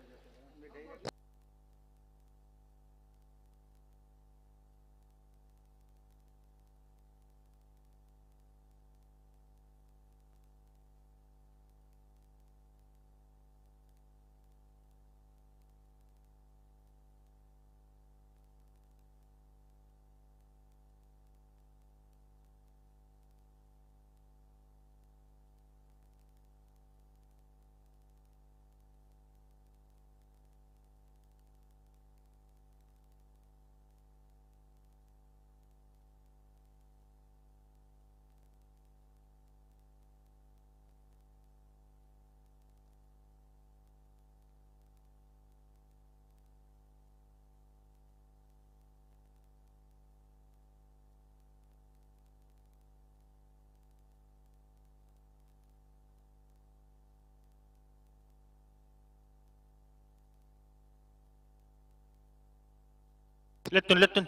लेतुन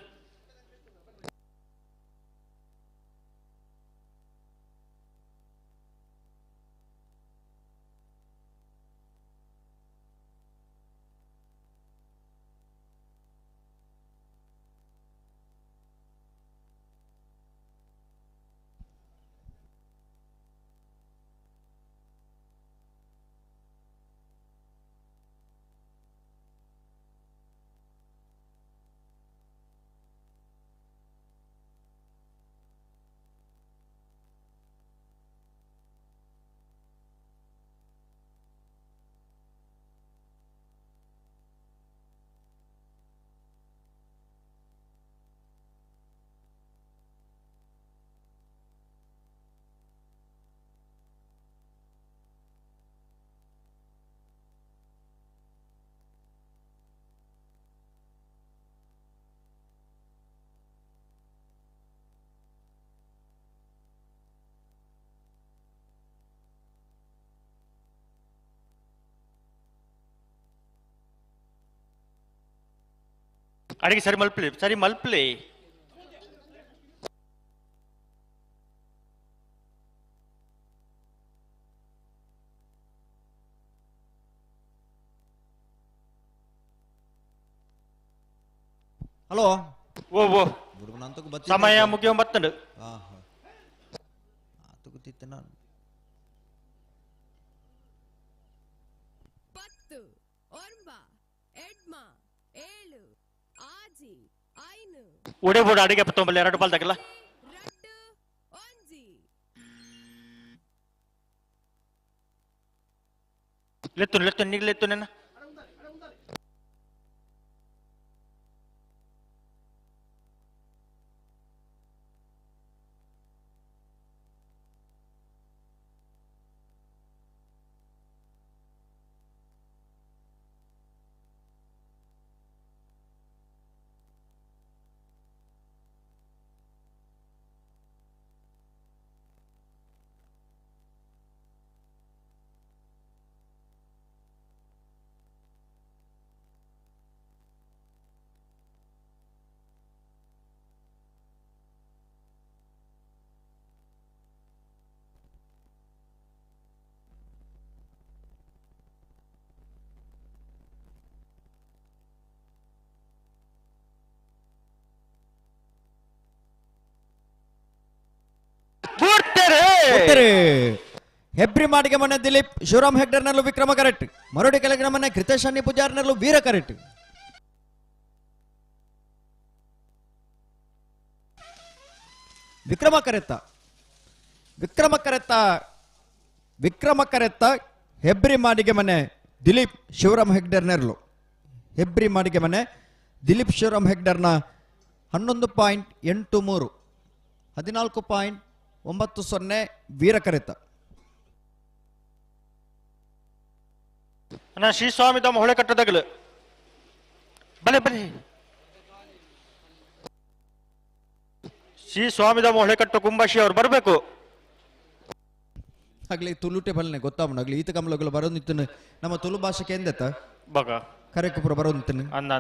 अड़े सरी मल्पले ಹಲೋ ಓ ಸಮಯ ಮುಗಿಯೋ ಮತ್ತಂಡು ಆತು ಗೊತ್ತಿತ್ತೆ ನಾನು 10 9 8 7 6 5 ಒಡೆ ಬೋಡ ಅಡಿಗೆ 2 2 ಪಾಲ್ ತಗಲ್ಲ ಲೆತ್ತು ನೀಗ್ ಲೆತ್ತು ನೆನ ಹೆಬ್ರಿ ಮಾಡಿಗೆ ಮನೆ ದಿಲೀಪ್ ಶಿವರಾಮ್ ಹೆಗ್ಡರ್ನಲ್ಲೂ ವಿಕ್ರಮ ಕರೆಕ್ಟ್ ಮರಡಿ ಕೆಳಗಿನ ಮನೆ ಕೃತೇಶ್ ಅಣ್ಣಿ ಪೂಜಾರ್ನಲ್ಲೂ ವೀರ ಕರೆಕ್ಟ್ ವಿಕ್ರಮ ಕರೆತ್ತ ಹೆಬ್ರಿ ಮಾಡಿಗೆ ಮನೆ ದಿಲೀಪ್ ಶಿವರಾಮ್ ಹೆಗ್ಡರ್ನರ್ಲು ಹೆಬ್ರಿ ಮಾಡಿಗೆ ಮನೆ ದಿಲೀಪ್ ಶಿವರಾಮ್ ಹೆಗ್ಡರ್ನ 11.83 14.90 ವೀರ ಕರೆತ್ತ ಅಣ್ಣ ಶ್ರೀ ಸ್ವಾಮಿ ತಮ್ಮ ಹೊಳೆ ಕಟ್ಟದಾಗಲು ಬಲೆ ಶ್ರೀ ಸ್ವಾಮಿ ತಮ್ಮ ಹೊಳೆ ಕಟ್ಟು ಕುಂಬಾಶಿ ಅವ್ರು ಬರಬೇಕು ಆಗ್ಲಿ ತುಳುಟೆ ಬಲ್ನೆ ಗೊತ್ತಾವಣ ಆಗ್ಲಿ ಈತ ಕಮಲಗಳು ಬರೋದಿತ್ತು ನಮ್ಮ ತುಳು ಭಾಷೆಗೆ ಎಂದೆತ್ತ ಬಗ ಕರೆಕಪುರ ಬರೋದಿತ್ತು ಅಂದ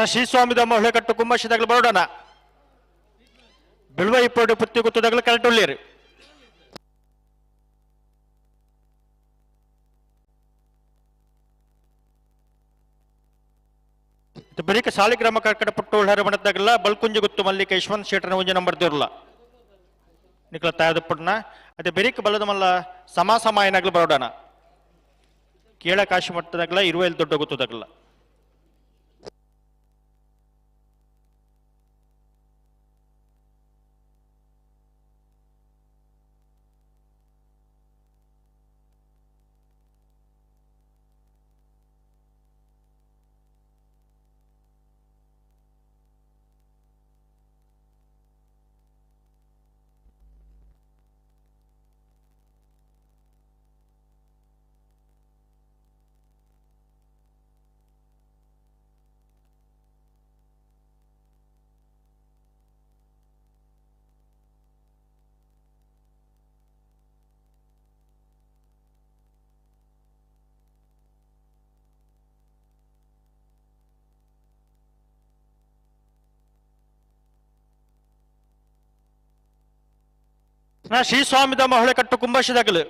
ಶ್ರೀ ಸ್ವಾಮಿ ತಮ್ಮ ಹೊಳೆ ಕಟ್ಟು ಕುಂಬಾಶಿದಾಗಲು ಬರೋಣ ಬಿಳುವ ಇಪ್ಪಡು ಪುತ್ತಿ ಗುತ್ತದಾಗಲು ಕರೆಕ್ಟ್ ಉಳ್ಳೇರಿ ಬರೀಕ ಸಾಲಿಗ್ರಾಮ ಕರ್ಕಟ ಪುಟ್ಟು ಉಳ್ಳಾರ ಮಣದಾಗಲ್ಲ ಬಲ್ಕುಂಜಿ ಗುತ್ತು ಮಲ್ಲಿಕ ಯಶವಂತ್ ಶೇಟರ್ನ ಒಂಜ ನಂಬರ್ ದೇವ್ರಲ್ಲ ನಿಕ್ಲ ತಾಯದ ಪುಟ್ನ ಅದೇ ಬೆರೀಕ ಬಲದ ಮಲ್ಲ ಸಮಾಸಮಾಯನಾಗ್ಲು ಬರೋಡಣ ಕೇಳ ಕಾಶಿ ಮಟ್ಟದಾಗಲ್ಲ ಇರುವೆಲ್ ದೊಡ್ಡ ಗುತ್ತದಾಗಲ್ಲ ಶ್ರೀ ಸ್ವಾಮಿ ತಮ್ಮ ಹೊಳೆ ಕಟ್ಟು ಕುಂಬಾಶಿದಾಗಲು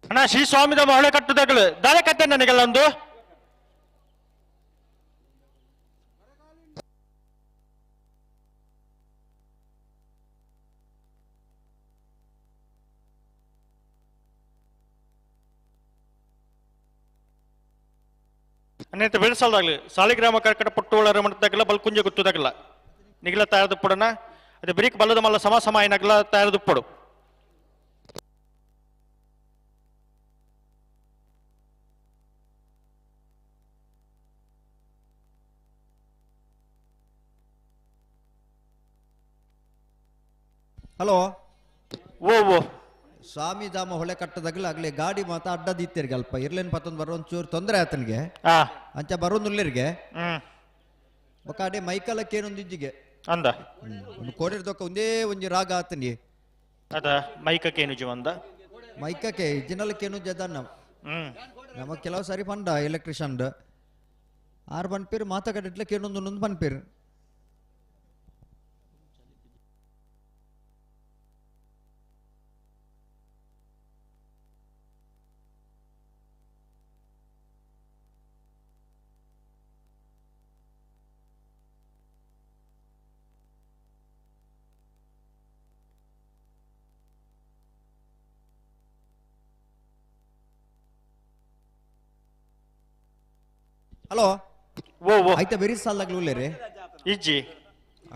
ಅಣ್ಣ ಶ್ರೀ ಸ್ವಾಮಿ ತಮ್ಮ ಹೊಳೆ ಕಟ್ಟುದಾಗಲು ದಾಳೆ ಕತ್ತೆ ನನಗೆಲ್ಲ ಒಂದು ಅನ್ನೈತೆ ಬೆಳೆಸಲ್ದಾಗ್ಲಿ ಸಾಲಿಗ್ರಾಮ ಕರ್ಕಟ ಪುಟ್ಟುವಳರ ಮಟ್ಟದಾಗಲ್ಲ ಬಲ್ಕುಂಜ ಗುತ್ತದಾಗಲ್ಲ ನಿಗಲ ತಯಾರದು ಪುಡನ ಅದೇ ಬರೀಕ್ ಬಲ್ಲದ ಮಲ್ಲ ಸಮಾಸಮಾಯನಾಗಲ್ಲ ತಯಾರದು ಪಡು ಹಲೋ ಓ ಸ್ವಾಮಿ ಧಾಮ ಹೊಳೆ ಕಟ್ಟದಾಗಲ ಆಗ್ಲಿ ಗಾಡಿ ಮಾತ ಅಡ್ಡದಿತ್ತಿರ್ಗೆ ಅಲ್ಪ ಇರ್ಲೇನ್ ಪತ್ತೊಂದು ಬರೋ ಒಂಚೂರು ತೊಂದರೆ ಆತನಿಗೆ ಅಂಚ ಬರೋನುಲ್ಲಿರ್ಗೆ ಬೊಕಾಡೆ ಮೈಕಲಕ್ಕೆ ಏನೊಂದು ಇಜ್ಜಿಗೆ ಅಂದ ಒಂದು ಕೋಡಿರ್ದೊಕ್ಕ ಒಂದೇ ಒಂಜಿ ರಾಗ ಆತನಿಗೆ ಅದ ಮೈಕಕ್ಕೆ ಏನು ಜೀವಂದ ಮೈಕಕ್ಕೆ ಇಜ್ಜಿನಲ್ಲಕ್ಕೇನು ಜದನ್ನ ನಮಗ್ ಕೆಲವು ಸಾರಿ ಪಂಡ ಎಲೆಕ್ಟ್ರಿಷಿಯನ್ ಆರು ಬನ್ಪೇರು ಮಾತಾಡಿಟ್ಲಕ್ಕೆ ಏನೊಂದು ಪನ್ಪೇರು ಹಲೋ ಓ ಓ ಆಯ್ತಾ ಬೆರಿ ಸಾಲಾಗ್ಲು ಉಳ್ಳೇರಿ ಇಜ್ಜಿ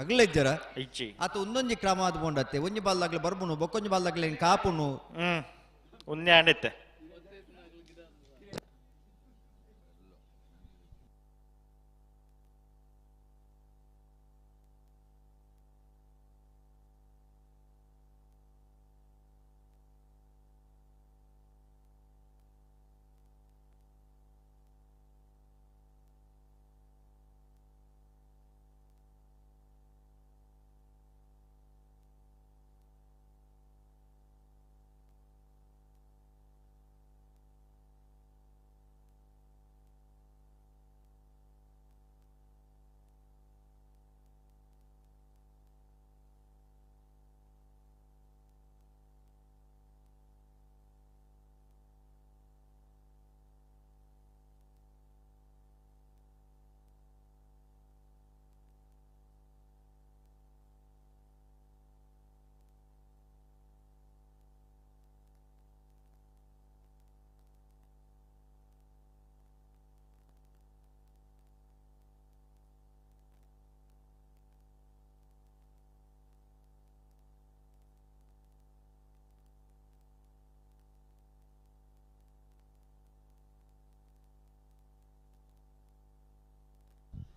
ಅಗ್ಲ ಇಜ್ಜರ ಇಜ್ಜಿ ಆತ ಒಂದೊಂಜಿ ಕ್ರಮ ಆದ್ ಬೋಂಡತ್ತೆ ಒಂಜಿ ಬಾಲ್ದಾಗ್ಲ ಬರ್ಬುನು ಬೊಕ್ಕೊಂಜಿ ಬಾಲ್ದಾಗ್ಲ ಕಾಪುನು ಉನ್ನೆ ಆಂಡಿತ್ತೆ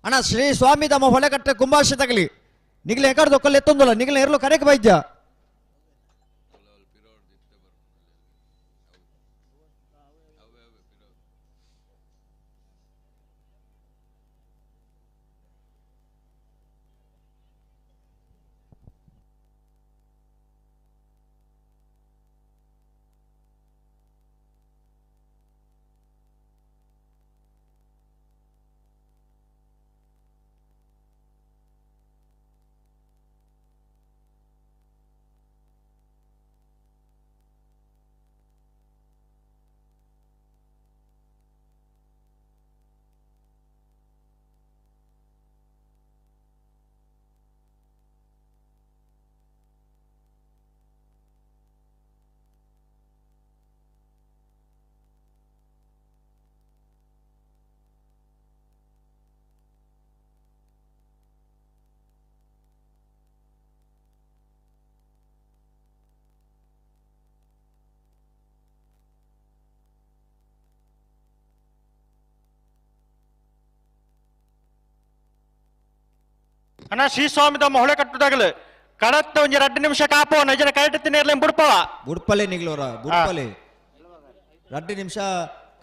ಅಣ್ಣ ಶ್ರೀ ಸ್ವಾಮಿ ತಮ್ಮ ಹೊಳೆಕಟ್ಟೆ ಕುಂಭಾಷೆ ತಗಲಿ ನಿಗ್ಲೆ ಎಕಡೆ ದೊಕ್ಕಲ್ಲಿ ಎತ್ತೊಂದಲ್ಲ ನಿಗ್ಲೆ ಎರಲು ಕರೆಕ್ ಬೈದ್ಯ ಅಣ್ಣ ಶ್ರೀ ಸ್ವಾಮಿ ತಮ್ಮ ಹೊಳೆ ಕಟ್ಟುದಾಗಲು ಕಡತ್ತ ಒಂಜಿ 2 ನಿಮಿಷ ಕಾಪೋ ನಜನ ಕರೆಕ್ಟ್ ನೇರ್ಲೆ ಬುಡ್ಪವ ಬುಡ್ಪಲೆ ನಿಗ್ಲೋರ ಬುಡ್ಪಲೆ 2 ನಿಮಿಷ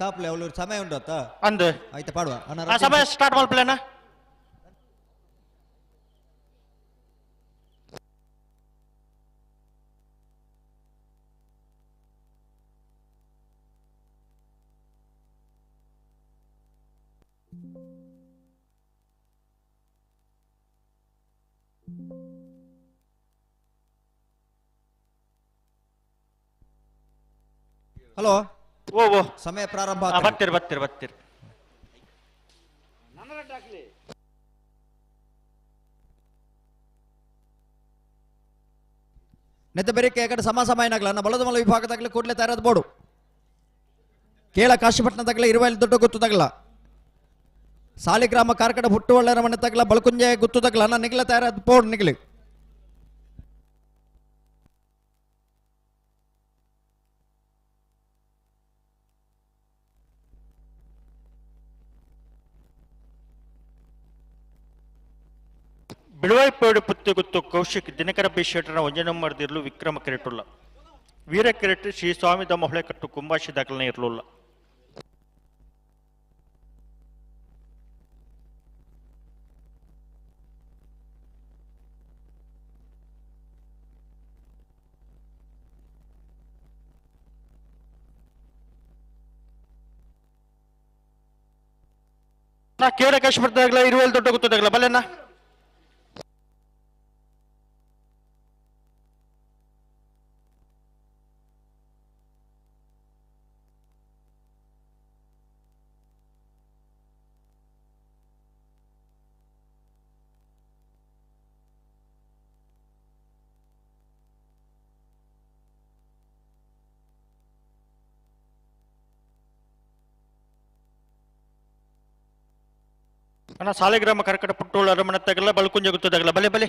ಕಾಪ್ಲೆ ಅವಳು ಸಮಯ ಉಂಡತ್ತ ಅಂದ್ ಆಯ್ತಾ ಪಾಡುವ ಆ ಸಮಯ ಸ್ಟಾರ್ಟ್ ಮಾಡ್ಪ್ಲೇನಾ ಹಲೋ ಓ ಓ ಸಮಯ ಪ್ರಾರಂಭ ಬರ್ತೀರಿ ನೆತ್ತ ಬೆರಿಕೆ ಎಕಡೆ ಸಮಯನಾಗ್ಲ ನನ್ನ ಬಲದ ಮಲ ವಿಭಾಗದಾಗಲೇ ಕೂಡಲೇ ತಯಾರಾದ ಬೋಡು ಕೇಳ ಕಾಶಿಪಟ್ಟಣದಾಗಲೇ ಇರುವಲ್ಲಿ ದೊಡ್ಡ ಗುತ್ತದಾಗಲ ಸಾಲಿಗ್ರಾಮ ಕಾರ್ಕಡ ಹುಟ್ಟುವಳ್ಳರ ಮನೆ ತಗಲ ಬಳ್ಕುಂಜೆ ಗುತ್ತದಾಗಲ ನನ್ನ ನಿಗ್ಲ ತಯಾರಾದ ಬೋಡು ನಿಗ್ಲಿ ಬಿಳುವಾಯ್ಪೇಡು ಪುತ್ತು ಗುತ್ತು ಕೌಶಿಕ್ ದಿನಕರ ಬೇಶೇಟರ ಒಂಜನಮ್ಮರ್ದಿರ್ಲು ವಿಕ್ರಮ ಕೆರೆಟುಲ್ಲ ವೀರ ಕೆರೆಟ್ ಶ್ರೀ ಸ್ವಾಮಿ ತಮ್ಮ ಹೊಳೆ ಕಟ್ಟು ಕುಂಭಾಷಿ ದಾಖಲನೆ ಇರಲಿಲ್ಲ ನಾ ಕೇಳ ಕಾಶ್ಮೀರದಾಗಲ ಇರುವಲ್ಲಿ ದೊಡ್ಡ ಗುತ್ತದಾಗಲ ಬಲ್ಲೆನಾ ಅಣ್ಣ ಸಾಲಿಗ್ರಾಮ ಕರ್ಕಟ ಪುಟ್ಟೋಳು ಅರಮನೆ ತಗಲ ಬಲ್ಕುಂಜ ಗೊತ್ತದಾಗಲ್ಲ ಬಲೆ ಬಲೆ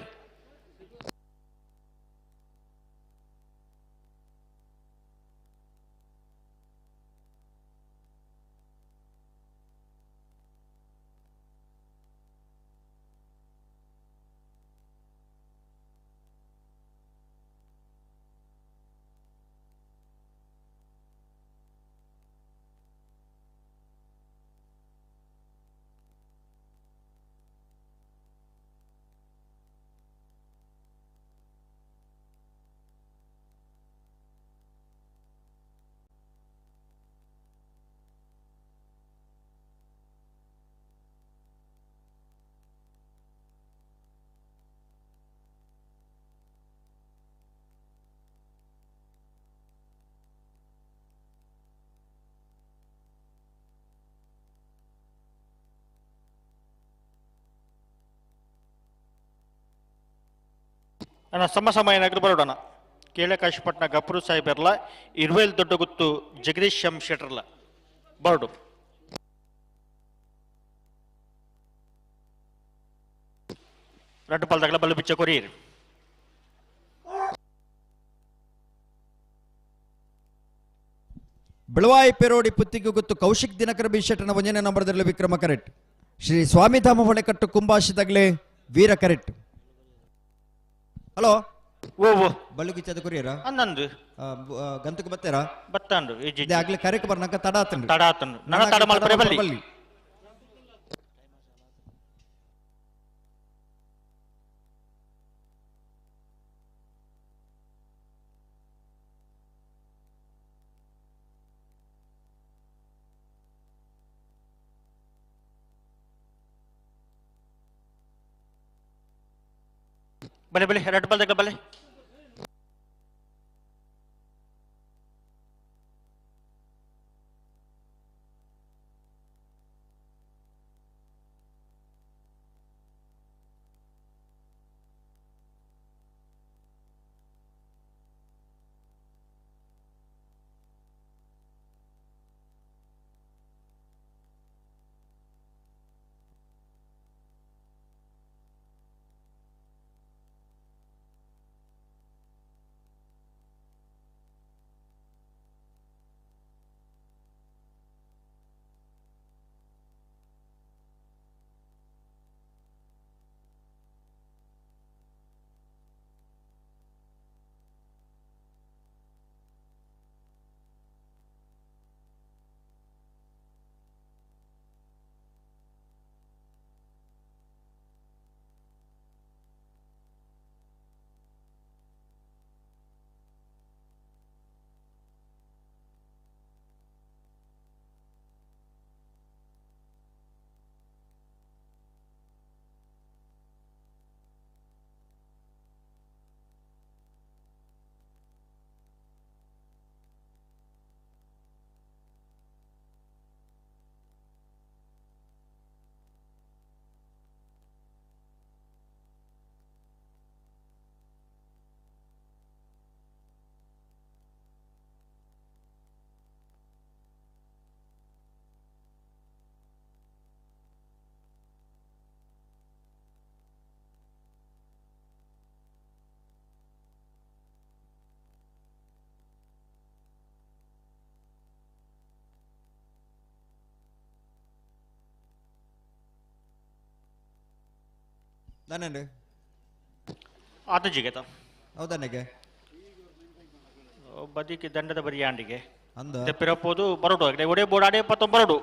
ಅಣ್ಣ ಸಮಯ ನಗರ ಬರೋಡಣ ಕೇಳಕಾಶಪಟ್ನ ಗಪ್ರು ಸಾಹೇಬರ್ಲ ಇರ್ವೇಲ್ ದೊಡ್ಡ ಗುತ್ತು ಜಗದೀಶ್ ಎಂ ಶೆಟ್ರಲ್ಲ ಬರಡು ರಡ್ಡುಪಾಲ್ದಾಗಲ ಬಲ್ಲು ಬಿಚ್ಚ ಕೊರಿಯಿರಿ ಬೆಳವಾಯಿ ಪೆರೋಡಿ ಪುತ್ತಿಗೆ ಗೊತ್ತು ಕೌಶಿಕ್ ದಿನಕರ ಬಿ ಶೆಟ್ಟನ ಒಂಜನೇ ನಂಬರ್ದಲ್ಲಿ ವಿಕ್ರಮ ಕರೆಟ್ ಶ್ರೀ ಸ್ವಾಮಿಧಾಮ ಹೊಳೆಕಟ್ಟು ಕುಂಭಾಶಿದಾಗಲೇ ವೀರ ಕರೆಟ್ ಹಲೋ ಓ ಬಳ್ಳುಗಿಚ್ಚದ ಕೊರಿಯರ ಅನ್ನಂದು ಗಂತಕ್ಕೆ ಬತ್ತೇರಾ ಬತ್ತಾಂಡು ಆಗ್ಲೇ ಕರೆಕ್ ಬರ್ನಕ ತಡ ಆತಂಡು ತಡ ಆತಂಡು ನನ್ನ ತಡ ಮಲ್ಪರೆ ಬಲ್ಲಿ ಬಲೆ ಬಲೆ ಎರಡು ಬಾಲ್ದಾಗ ಬಲೆ ದಾನೇನು ಆತ ಜಿಗೆತ ಹೌದಾನೆಗೆ ಬದಿಗೆ ದಂಡದ ಬರಿಯಾಂಡಿಗೆ ಅಂದ ತೆಪ್ಪಿರಪ್ಪೋದು ಬರಡು ಆಗಲಿ ಒಡೆ ಬೋಡಾಡೆ ಪತ್ತ ಬರಡು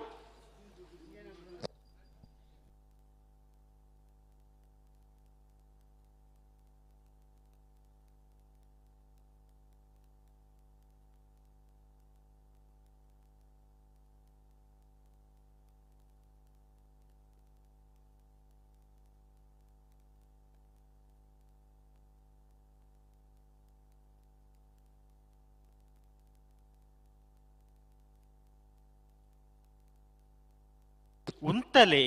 ಉಂಟಲೇ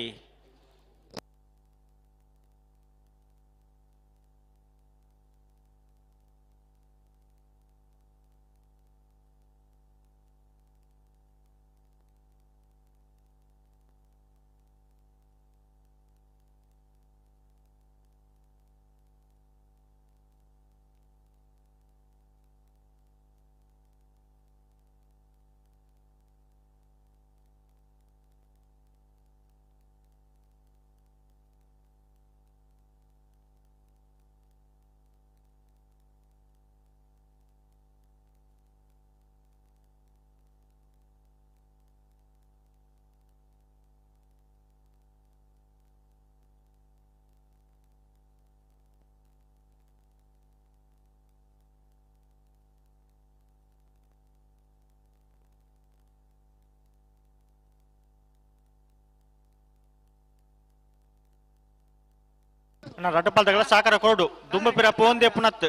ಅಣ್ಣ ರಡ್ಡಪಾಲ್ದಗಳ ಸಾಕಾರ ಕೊರಡು ದುಂಬಪಿರ ಪೋಂದೆ ಪುನತ್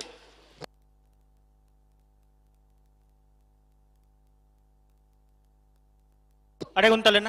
ಅಡೆಗುಂತಲೆನ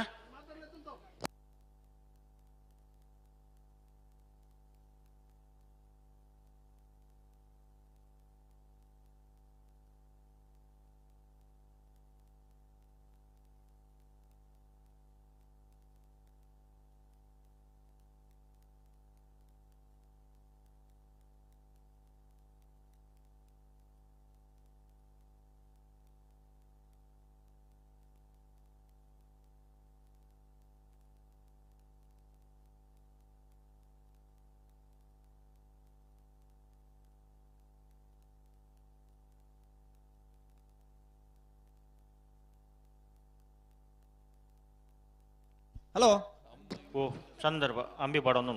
ಹಲೋ ಓ ಸಂದರ್ಭ ಅಂಬಿ ಬಾಡೋನು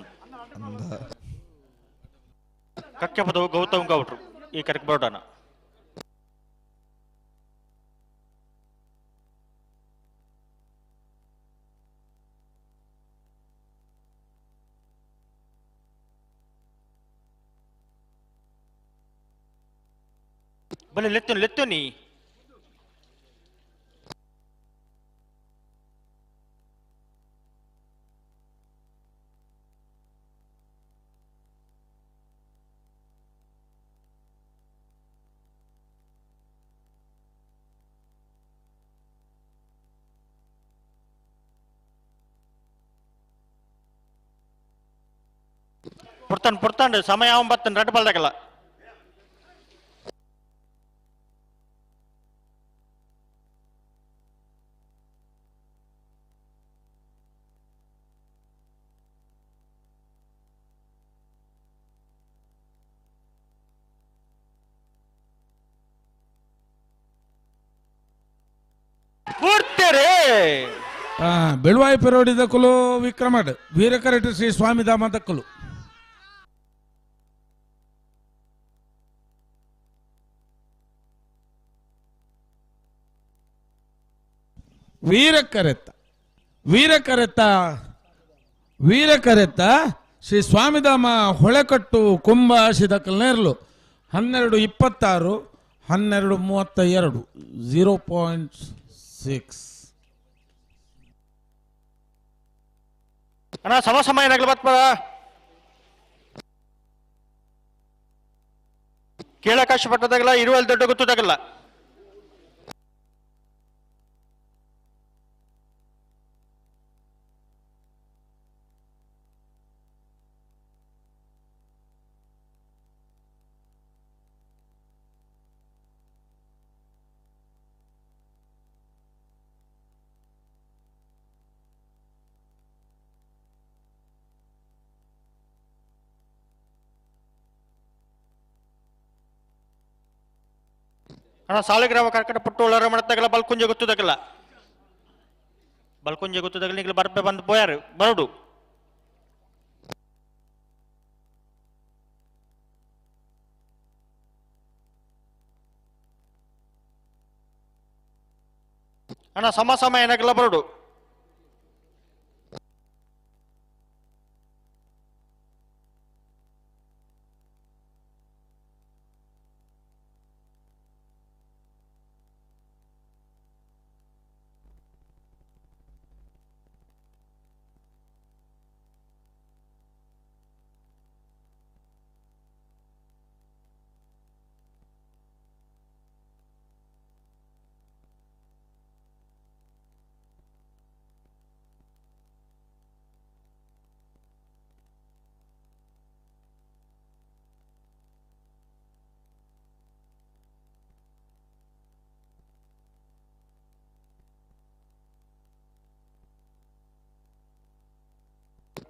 ಕಕ್ಕೆ ಪದವು ಗೌತಮ್ ಗೌಡ್ರು ಈ ಕರೆಕ್ ಬೋರ್ಡನ ಬಲೆ ಲೆತ್ತು ನೀ ಪುರ್ತಾಂಡ್ ಸಮಯ ಬರ್ತನ್ ರಡ್ ಬಾಲ್ದಾಗಲ್ಲ ಬೆಳುವಾಯಿ ಪೆರೋಡಿ ದಕ್ಕಲು ವಿಕ್ರಮಡ್ ವೀರಕರೆಟ್ ಶ್ರೀ ಸ್ವಾಮಿ ಧಾಮ ದಕ್ಕಲು ವೀರಕರೆತ್ತ ಶ್ರೀ ಸ್ವಾಮಿಧಾಮ ಹೊಳೆಕಟ್ಟು ಕುಂಭಾಶಿ ದಕ್ಕಲ್ನೇರ್ಲು 12:26 12:32 0.6 ಅಣ್ಣ ಸಮಯ ಏನಾಗಲಿ ಬರ್ತದ ಕೇಳಕಾಶ ಪಟ್ಟದಾಗಲ್ಲ ಇರುವಲ್ಲಿ ದೊಡ್ಡ ಗೊತ್ತದಾಗಲ್ಲ ಅಣ್ಣ ಸಾಲಿಗ್ರಾಮ ಕರ್ಕಟ ಪುಟ್ಟು ಒಳರ ಮಾಡತ್ತಾಗಲ್ಲ ಬಲ್ಕುಂಜೆ ಗೊತ್ತದಾಗಲ್ಲ ಈಗಲೂ ಬರ್ಬೆ ಬಂದು ಪೋಯಾರು ಬರಡು ಅಣ್ಣ ಸಮಯ ಏನಾಗಲ್ಲ ಬರಡು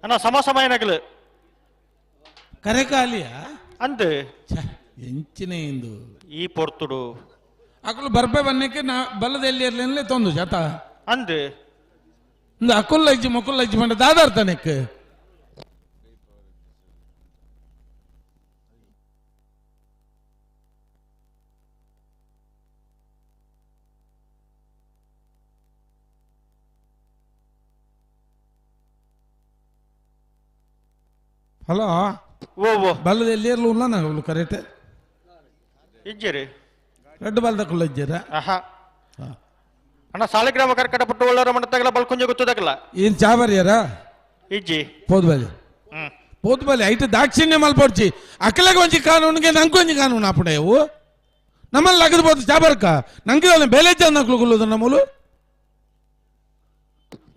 ಅಣ್ಣ ಸಮಯ ಏನಾಗಲು ಕರೆಕಾಲಿಯ ಅಂದು ಎಂಚಿನ ಇಂದು ಈ ಪೊರ್ತುಡು ಅಕಲು ಬರ್ಬೆ ಬನ್ನಕ್ಕೆ ನಾ ಬಲ್ಲದಲ್ಲಿ ಇರ್ಲಿಲ್ಲ ತೊಂದು ಜಾತ ಅಂದು ಇಂದು ಅಕುಲ್ಲಜ್ಜಿ ಮಕ್ಕುಲ್ಲಜ್ಜಿ ಬಂಡ ದಾದಾರ್ತಾನೆಕ್ ಹಲೋ ಓ ಬಲ್ಲದ ಎಲ್ಲಿಯರ್ಲು ಉಲ್ಲ ನಾವು ಕರೆಕ್ಟ್ ಇಜ್ಜಿರಿ ರೆಡ್ ಬಾಲ್ದ ಕುಲ್ಲ ಇದ್ದೀರಾ ಆಹಾ ಅಣ್ಣ ಸಾಲಿಗ್ರಾಮ ಕರ್ಕಟ ಪುಟ್ಟು ಒಳ್ಳರ ಮಣ್ಣತ್ತಾಗಲ ಬಲ್ಕೊಂಜ ಗೊತ್ತದಾಗಲ್ಲ ಏನ್ ಚಾ ಬರ್ಯಾರ ಇಜ್ಜಿ పోదుబలి పోదుబలి అయితే దాక్షిణ్యం మల్పొచ్చి అక్కలకి వంచి కానూనుಗೆ ನಂಕೊಂಜಿ ಕಾನೂನು ಅಪ್ಪಡೆವು ನಮ್ಮಲ್ಲಿ ಲಗದ್ಬೋದು ಚಾಬರ್ಕ ನಂಗೆ ಬೇಲೆಜ್ಜ ನಕ್ಲು ಕುಲ್ಲುದು ನಮ್ಮಲು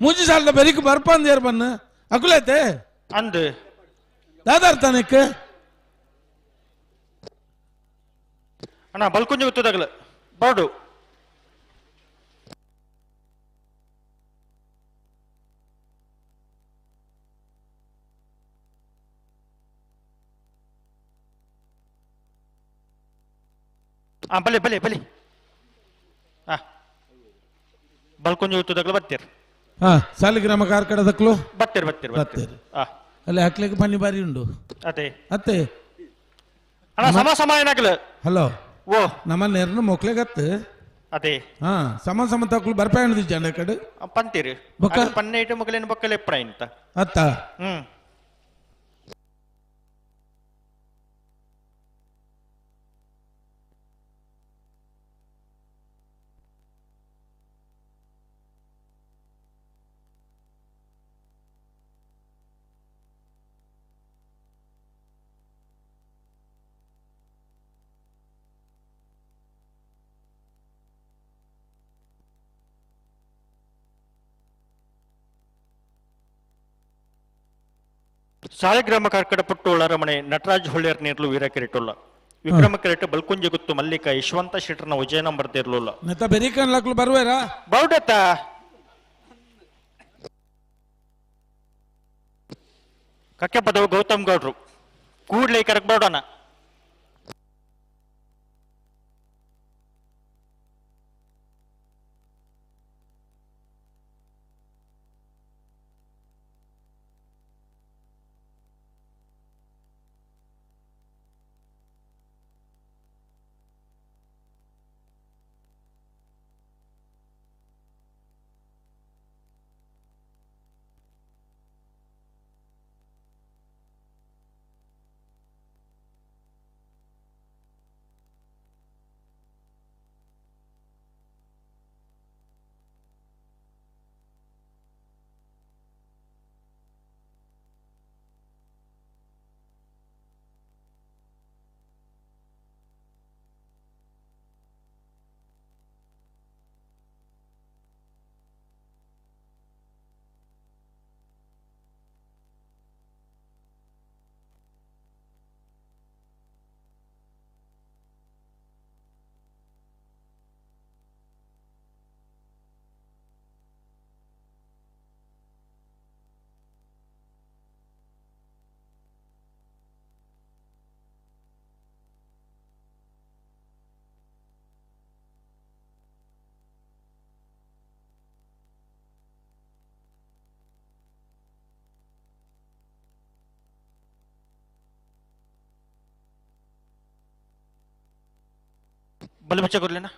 ಮೂಜಿ ಸಾಲದ ಬೆರಿಕು ಬರ್ಪಂದು ಏರ್ ಬನ್ನ ಅಕುಲೈತೆ ಅಂದ್ ದಾದಾರ್ ತಾನಕ್ಕೆ ಅಣ್ಣ ಬಲ್ಕೊಂಜ ಗೊತ್ತದಾಗಲ್ಲ ಬಾಡು ಬಲೆ ಬಲೆ ಬಲೆ ಬಲ್ಕೊಂಜ ಗೊತ್ತದಾಗಲ್ಲ ಬರ್ತೀರಿ ಹಾ ಸಾಲಿಗ್ರಾಮ ಕಾರ್ಕಡದಕ್ಲು ಬರ್ತೀರಿ ಬರ್ತೀರಿ ಬರ್ತೀರಿ ಅಲ್ಲಿ ಹಾಕ್ಲಿಕ್ಕೆ ಪನ್ನಿ ಬಾರಿ ಉಂಡು ಅದೇ ಅತ್ತೆ ಅಣ್ಣ ಸಮ ಸಮ ಏನಾಗಲ್ಲ ಹಲೋ ಓ ನಮ್ಮ ನೆರ್ನ ಮೊಕ್ಲೆಗತ್ತು ಅದೇ ಹಾ ಸಮ ಸಮ ತಕ್ಲು ಬರ್ಪಾಯಣದಿ ಜಂಡ ಕಡೆ ಪಂತೀರಿ ಬೊಕ್ಕ ಪನ್ನೆ ಇಟ್ಟು ಮಗಲೇನು ಬೊಕ್ಕಲೆ ಎಪ್ಪಡ ಇಂತ ಅತ್ತ ಸಾಲಿಗ್ರಾಮ ಕರ್ಕಟ ಪುಟ್ಟೋಳ ರಮಣೆ ನಟರಾಜ್ ಹೊಳ್ಳೆರ್ ನೀರ್ಲು ವೀರ ಕಿರೀಟುಲ್ಲ ವಿಕ್ರಮ ಕಿರೀಟ ಬಲ್ಕುಂಜೆ ಗುತ್ತು ಮಲ್ಲಿಕ ಯಶವಂತ ಶೆಟ್ಟರ್ನ ವಿಜಯ ನಂಬರ್ ಇರ್ಲಿಲ್ಲ ನೆತ್ತ ಬೆರಿಕನ್ ಲಕ್ಲು ಬರುವೇರಾ ಬೌಡತ್ತ ಕಕ್ಕೆ ಪದವು ಗೌತಮ್ ಗೌಡ್ರು ಕೂಡ್ಲೆ ಕರಕ್ ಬೌಡನ ಬಲ್ ಬಚ್ಚ ಕೊರ್ಲೇನಾ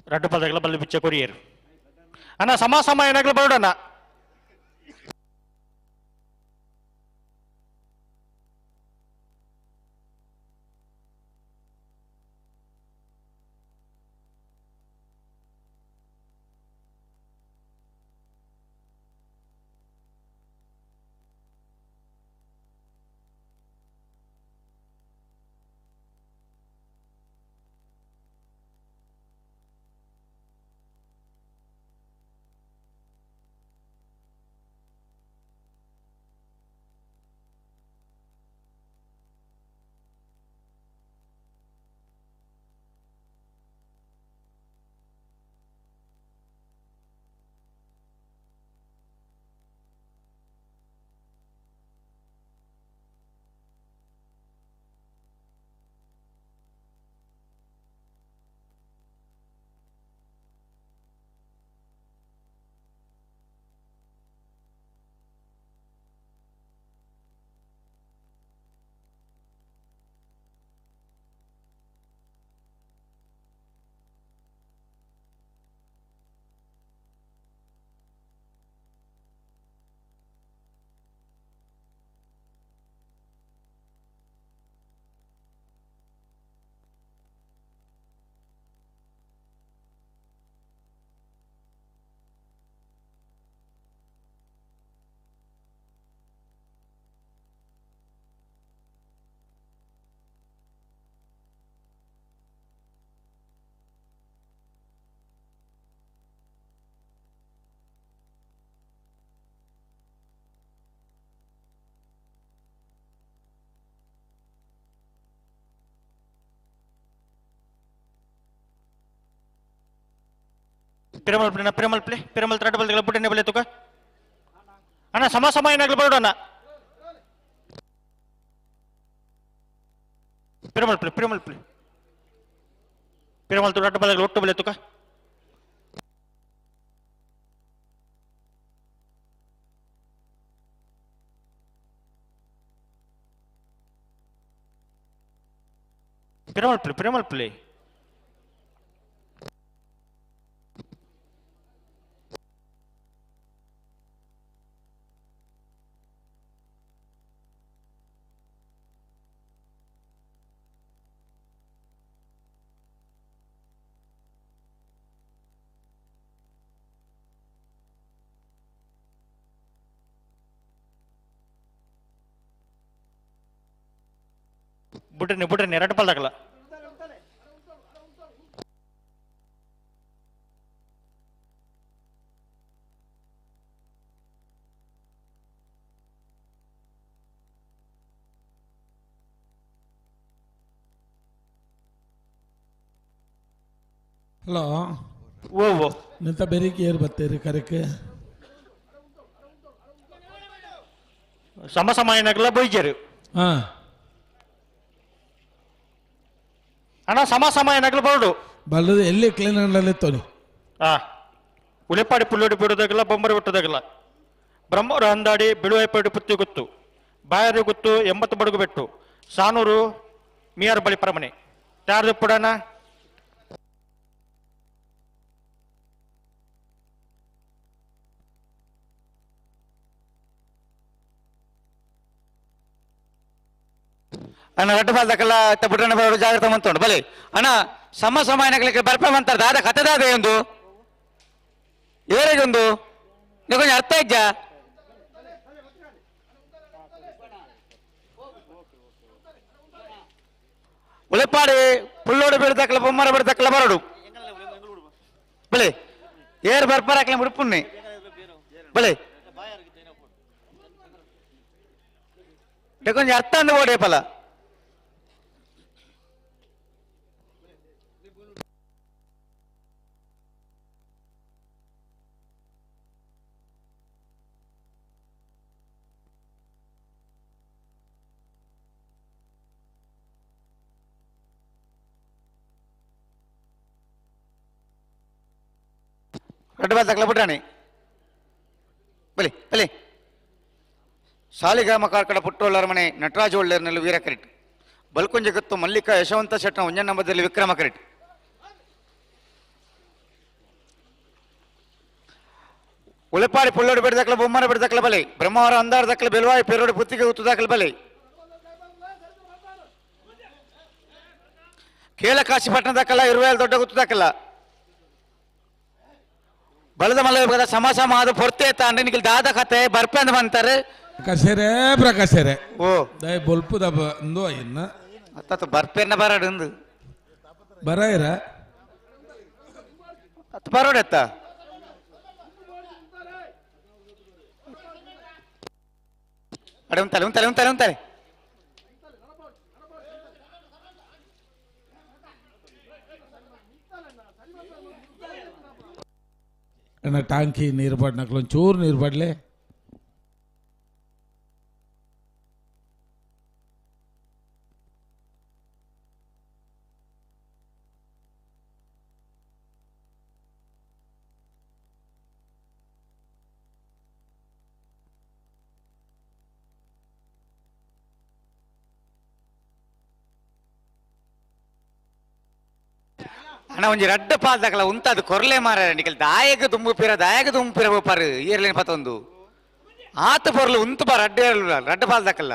ರಡ್ಡು ಪದಗಳ ಬಲ್ಲು ಬಿಚ್ಚ ಕೊರಿಯರು ಅಣ್ಣ ಸಮ ಏನಾಗ್ಲೂ ಬರೋಡಣ್ಣ ಪಿರಮಲ್ ರಡ್ಡು ಬಲ್ಗಳ ಬುಟ್ಟನೆ ಬಲೆ ತುಕ ಅಣ್ಣ ಸಮ ಏನಾಗ್ಲೂ ಬರೋಡಣ್ಣ ಪಿರಮಲ್ ರಡ್ಡು ಬಲ್ಗಳ ಒಟ್ಟು ಬಲೆ ತುಕ ಪಿರಮಲ್ ಪ್ಲೇ ಬುಟ್ರೆ ಎರಡು ಪಲ್ದಾಗಲ್ಲ ಹಲೋ ಓ ನಿಂತ ಬೆರಿಕೆ ಏರ್ ಬರ್ತೇರಿ ಕರೆಕ್ಕೆ ಸಮ ಏನಾಗಲ್ಲ ಬೈಜರು ಹಾ ಅಣ್ಣ ಸಮ ಏನಾಗ್ಲೂ ಬರೋಡು ಬಲ್ಲದು ಎಲ್ಲಿ ಕ್ಲೀನಲ್ಲಿ ತೋನಿ ಉಳಿಪಾಡಿ ಪುಲ್ಲೋಡಿ ಬಿಡೋದಾಗಲ್ಲ ಬೊಂಬರಿ ಬಿಟ್ಟದಾಗಲ್ಲ ಬ್ರಹ್ಮರು ಅಂದಾಡಿ ಬಿಳುವೈಪಾಡಿ ಪುತ್ತಿ ಗೊತ್ತು ಬಾಯರಿ ಗೊತ್ತು 80 ಬಡಗು ಬೆಟ್ಟು ಸಾನೂರು ಮಿಯಾರ್ ಬಳಿ ಪರಮನೆ ಯಾರ್ದು ಪುಡಣ ಅಣ್ಣ ರಡ್ಡು ಬಾಲ್ದಕ್ಕೆಲ್ಲ ಬುಟ್ಟನೆ ಬರೋಡು ಜಾಗ್ರತೆ ಮಂತೋಂಡು ಬಲೆ ಅಣ್ಣ ಸಮ ಏನಕ್ಕೆ ಬರ್ಪೇಮಂತಾರೆ ದಾದ ಕತೆ ದಾದ ಒಂದು ಇವರಿಗೊಂದು ಕೊಂಚ ಅರ್ಥ ಇಜ್ಜ ಉಳಿಪಾಡಿ ಪುಲ್ಲೋಡು ಬಿಡದಕ್ಕಲ ಬೊಮ್ಮರ ಬಿಡದಕ್ಕಲ ಬರೋಡು ಬಲೆ ಏರ್ ಬರ್ಪರಾಕ್ಲ ಮುಡುಪುನ್ನೆ ಬಲೆ ಕೊಂಚ ಅರ್ಥ ಅಂದು ಓಡೇ ಪಲ ರಡ್ಡು ಬಾಲ್ ತಕ್ಕಲ ಬಿಟ್ಟಾಣಿ ಬಲಿ ಬಲಿ ಸಾಲಿಗ್ರಾಮ ಕಾರ್ಕಡ ಪುಟ್ಟೋಳ್ಳರ ಮನೆ ನಟರಾಜ ಒಳ್ಳೆರ್ನಲ್ಲಿ ವೀರ ಕರಿಟ್ ಬಲ್ಕುಂಜ ಗತ್ತು ಮಲ್ಲಿಕಾ ಯಶವಂತ ಶೆಟ್ನ ಒಂಜ ನಂಬರ್ದಲ್ಲಿ ವಿಕ್ರಮ ಕರಿಟ್ ಉಳಿಪಾಡಿ ಪುಲ್ಲೋಡು ಬಿಡದಕ್ಕಲ ಬೊಮ್ಮನ ಬಿಡದಕ್ಕಲ ಬಲೆ ಬ್ರಹ್ಮವರ ಅಂದಾಡದಕ್ಕಲ ಬೆಲವಾಯಿ ಪೆರೋಡು ಪುತ್ತಿಗೆ ಉತ್ತದಕ್ಕಲ ಬಲೆ ಕೇಳ ಕಾಶಿಪಟ್ಟಣದಕ್ಕಲ ಇರುವೆಲ್ ದೊಡ್ಡ ಗುತ್ತದಕ್ಕಲ ಬಲದ ಮಲ್ಲ ಸಮ ಸಮ ಅದು ಪೊರ್ತೆ ತಾಂಡ್ರೆ ನಿಖಿಲ್ ದಾದ ಕತೆ ಬರ್ಪೆ ಅಂತ ಬಂತಾರೆ ಪ್ರಕಾಶರೇ ಓ ದಯ ಬೊಲ್ಪುದ ಇಂದು ಇನ್ನ ಅತ್ತ ಬರ್ಪೆನ್ನ ಬರಡು ಇಂದು ಬರ ಇರ ಅತ್ತ ಬರೋಡೆತ್ತ ಅಡೆ ಉಂತಲೆ ಅಣ್ಣ ಟಾಂಕಿ ನೀರು ಪಡ್ನಕ್ಲು ಒಂಚೂರು ನೀರು ಪಡ್ಲೆ ಅಣ್ಣ ಒಂಜಿ ರಡ್ಡ ಪಾಲ್ದಕಲ ಉಂತದು ಕೊರ್ಲೆ ಮಾರ ನಿಕಲ್ ದಾಯಗ ದುಂಬು ಪಿರ ಪಾರು ಏರ್ಲೇನ್ ಪತ್ತೊಂದು ಆತ ಪೊರ್ಲು ಉಂತು ಪಾರ ರಡ್ಡ ಪಾಲ್ದಕಲ್ಲ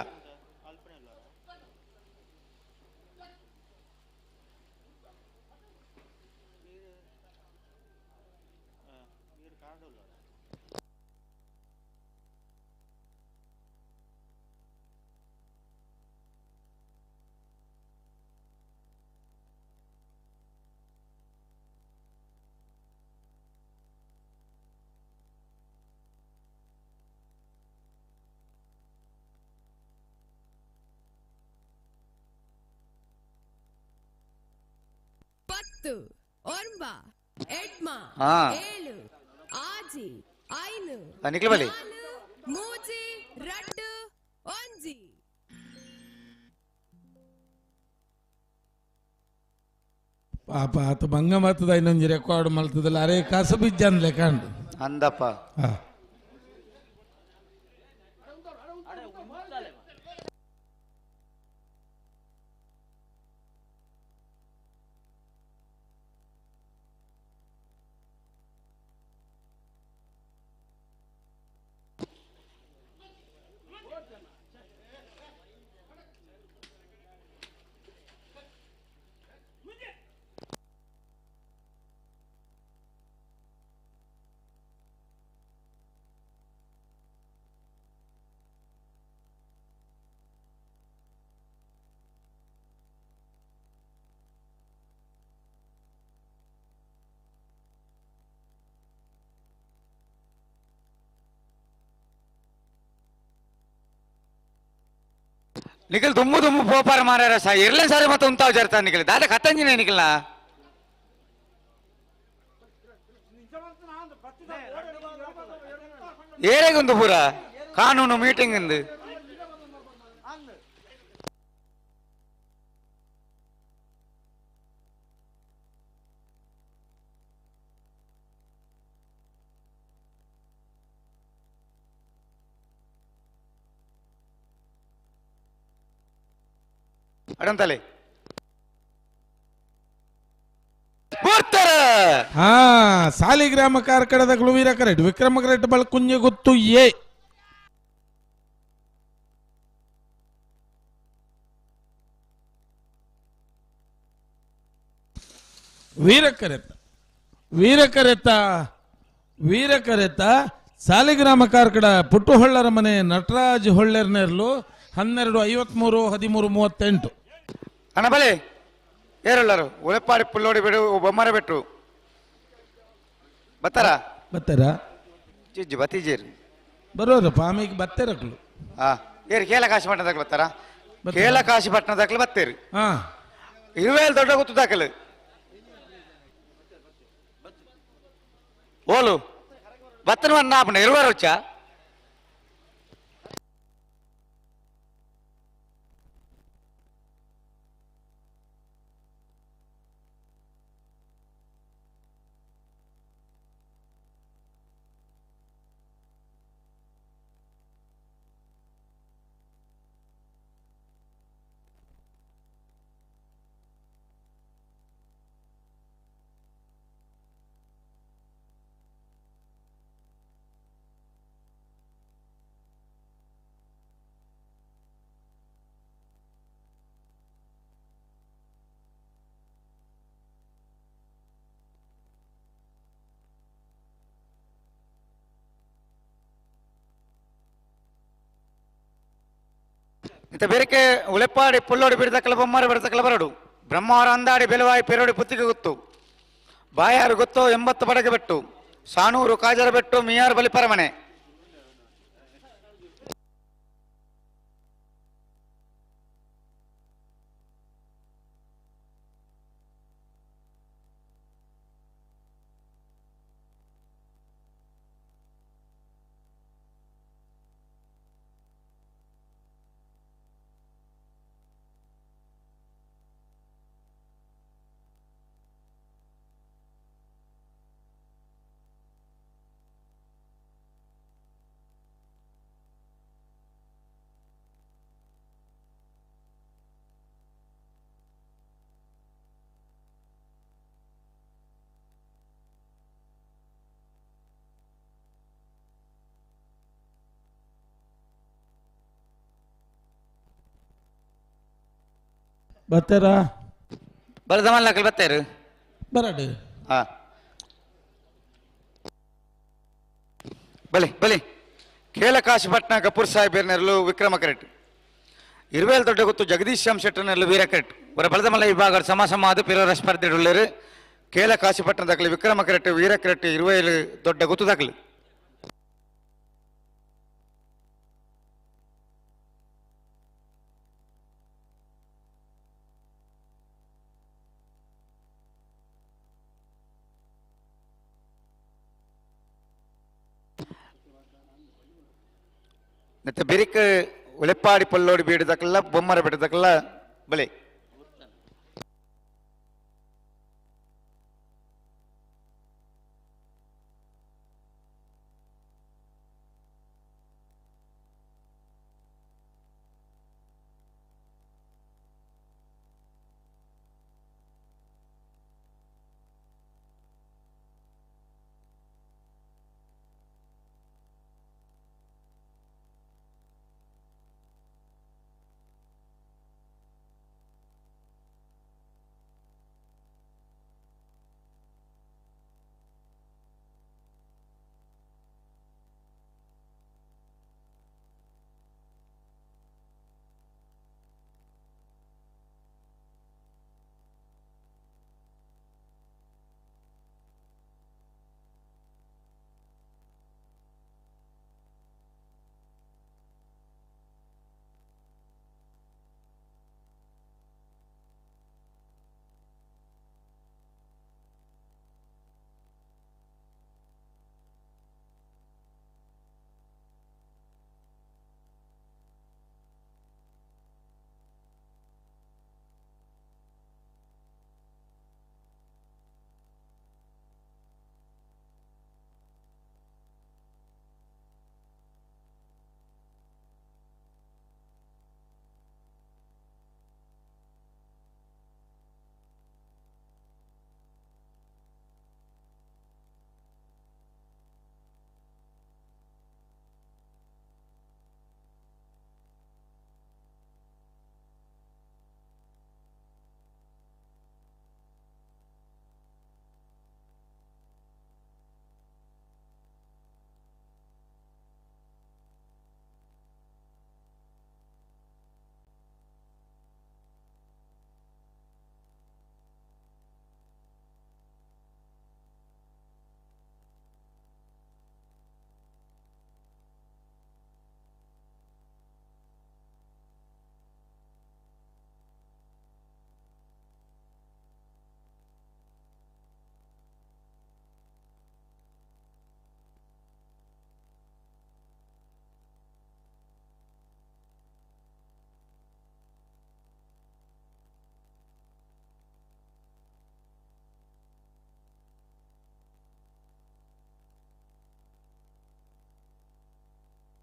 பத்து ஒன்பா எட்மா ஆ. ஏழு ஆஜி ஐனு ನಿಖಿಲ್ ಬಲಿ ಮೂಜಿ ರಡ್ಡು ಒಂಜಿ ಪಾಪ ಆತ ಭಂಗ ಮಾತದ ಇನ್ನೊಂದು ರೆಕಾರ್ಡ್ ಮಲ್ತದಲ್ಲ ಅರೆ ಕಸಬಿಜ್ಜ ಅಂದ್ಲೆ ಕಾಂಡು ಅಂದಪ್ಪ ನಿಖಿಲ್ ದುಮ್ಮು ಪೋಪಾರ ಮಾರಾರ ಸಾ ಇರ್ಲೇ ಸಾರಿ ಮತ್ತೆ ಉಂತಾವ್ ಜರ್ತಾ ನಿಖಿಲ್ ದಾದ ಕತ್ತಂಜಿನ ನಿಖಿಲ್ನ ಏರೆಗೊಂದು ಪೂರ ಕಾನೂನು ಮೀಟಿಂಗ್ ಇಂದು ಅಡಂತಲೆ ಹಾ ಸಾಲಿಗ್ರಾಮ ಕಾರ್ಕಳದ ವೀರ ಕರೆಕ್ಟ್ ವಿಕ್ರಮ ಕರೆಕ್ಟ್ ಬಳ ಕುಂಜೆ ಗೊತ್ತು ಏ ವೀರಕರೆತ್ತ ಸಾಲಿಗ್ರಾಮ ಕಾರ್ಕಡ ಪುಟ್ಟುಹೊಳ್ಳರ ಮನೆ ನಟರಾಜ್ ಹೊಳ್ಳೆರ್ನೆರ್ಲು 12:53:13 ಅಣ್ಣ ಬಲೆ ಏರಲ್ಲರು ಉಳೆಪಾಡಿ ಪುಲ್ಲೋಡಿ ಬಿಡು ಬೊಮ್ಮರ ಬಿಟ್ರು ಬತ್ತಾರ ಚಿಜ್ಜಿ ಬತ್ತೀಜೇರು ಬರೋರು ಪಾಮಿಗೆ ಬತ್ತೇರಕ್ಲು ಹಾ ಏರು ಕೇಲ ಕಾಶಿ ಪಟ್ಟಣದಾಗ್ಲು ಬತ್ತಾರ ಕೇಲ ಕಾಶಿ ಪಟ್ಟಣದಾಗ್ಲು ಬತ್ತೇರು ಹಾ ಇರುವೇಲ್ ದೊಡ್ಡ ಗುತ್ತದಾಕಲು ಓಲು ಬತ್ತನ ನಾಪಣ ಇರುವಾರ వచ్చా ಮತ್ತೆ ಬೇರೆಕೆ ಉಳೆಪ್ಪಾಡಿ ಪುಲ್ಲೋಡಿ ಬಿಡದಕ್ಕಲ ಬೊಮ್ಮಾರಿ ಬಿಡದಕ್ಕಲ ಬರಡು ಬ್ರಹ್ಮಾವರ ಅಂದಾಡಿ ಬೆಲವಾಯಿ ಪೆರೋಡಿ ಪುತ್ತಿಗೆ ಗೊತ್ತು ಬಾಯಾರು ಗೊತ್ತು 80 ಪಡಗೆ ಬೆಟ್ಟು ಸಾಣೂರು ಕಾಜರ ಬೆಟ್ಟು ಮಿಯಾರ್ ಬಲಿ ಪರಮನೆ. ಬರ್ತಾರಾ ಬರದಮಲ್ಲಕಲ್ ಬತ್ತೇರು ಬರಡು ಹಾ ಬಲಿ ಬಲಿ ಕೇಳಕಾಶಪಟ್ನ ಕಪೂರ್ ಸಾಹೇಬ್ ನೆರಲು ವಿಕ್ರಮ ಕರೆಟ್ ಇರುವೇಲ್ ದೊಡ್ಡ ಗೊತ್ತು ಜಗದೀಶ್ ಶ್ಯಾಮ್ ಶೆಟ್ಟರ್ ನೆರಲು ವೀರ ಕರೆಟ್ ಒರ ಬಲದಮಲ್ಲ ವಿಭಾಗ ಸಮಾಸಮಾದ ಪಿರೋರ ಸ್ಪರ್ಧೆಡುಳ್ಳರು ಕೇಳಕಾಶಪಟ್ನ ದಕ್ಕಲು ವಿಕ್ರಮ ಕರೆಟ್ ವೀರ ಕರೆಟ್ ಇರುವೇಲ್ ದೊಡ್ಡ ಗೊತ್ತು ದಕ್ಕಲು ಮತ್ತೆ ಬಿರಿಕ್ ಉಳೆಪ್ಪಾಡಿ ಪಲ್ಲೋಡಿ ಬೀಡದಕ್ಕಲ್ಲ ಬೊಮ್ಮರ ಬಿಡದಕ್ಕಲ್ಲ ಬಲೆ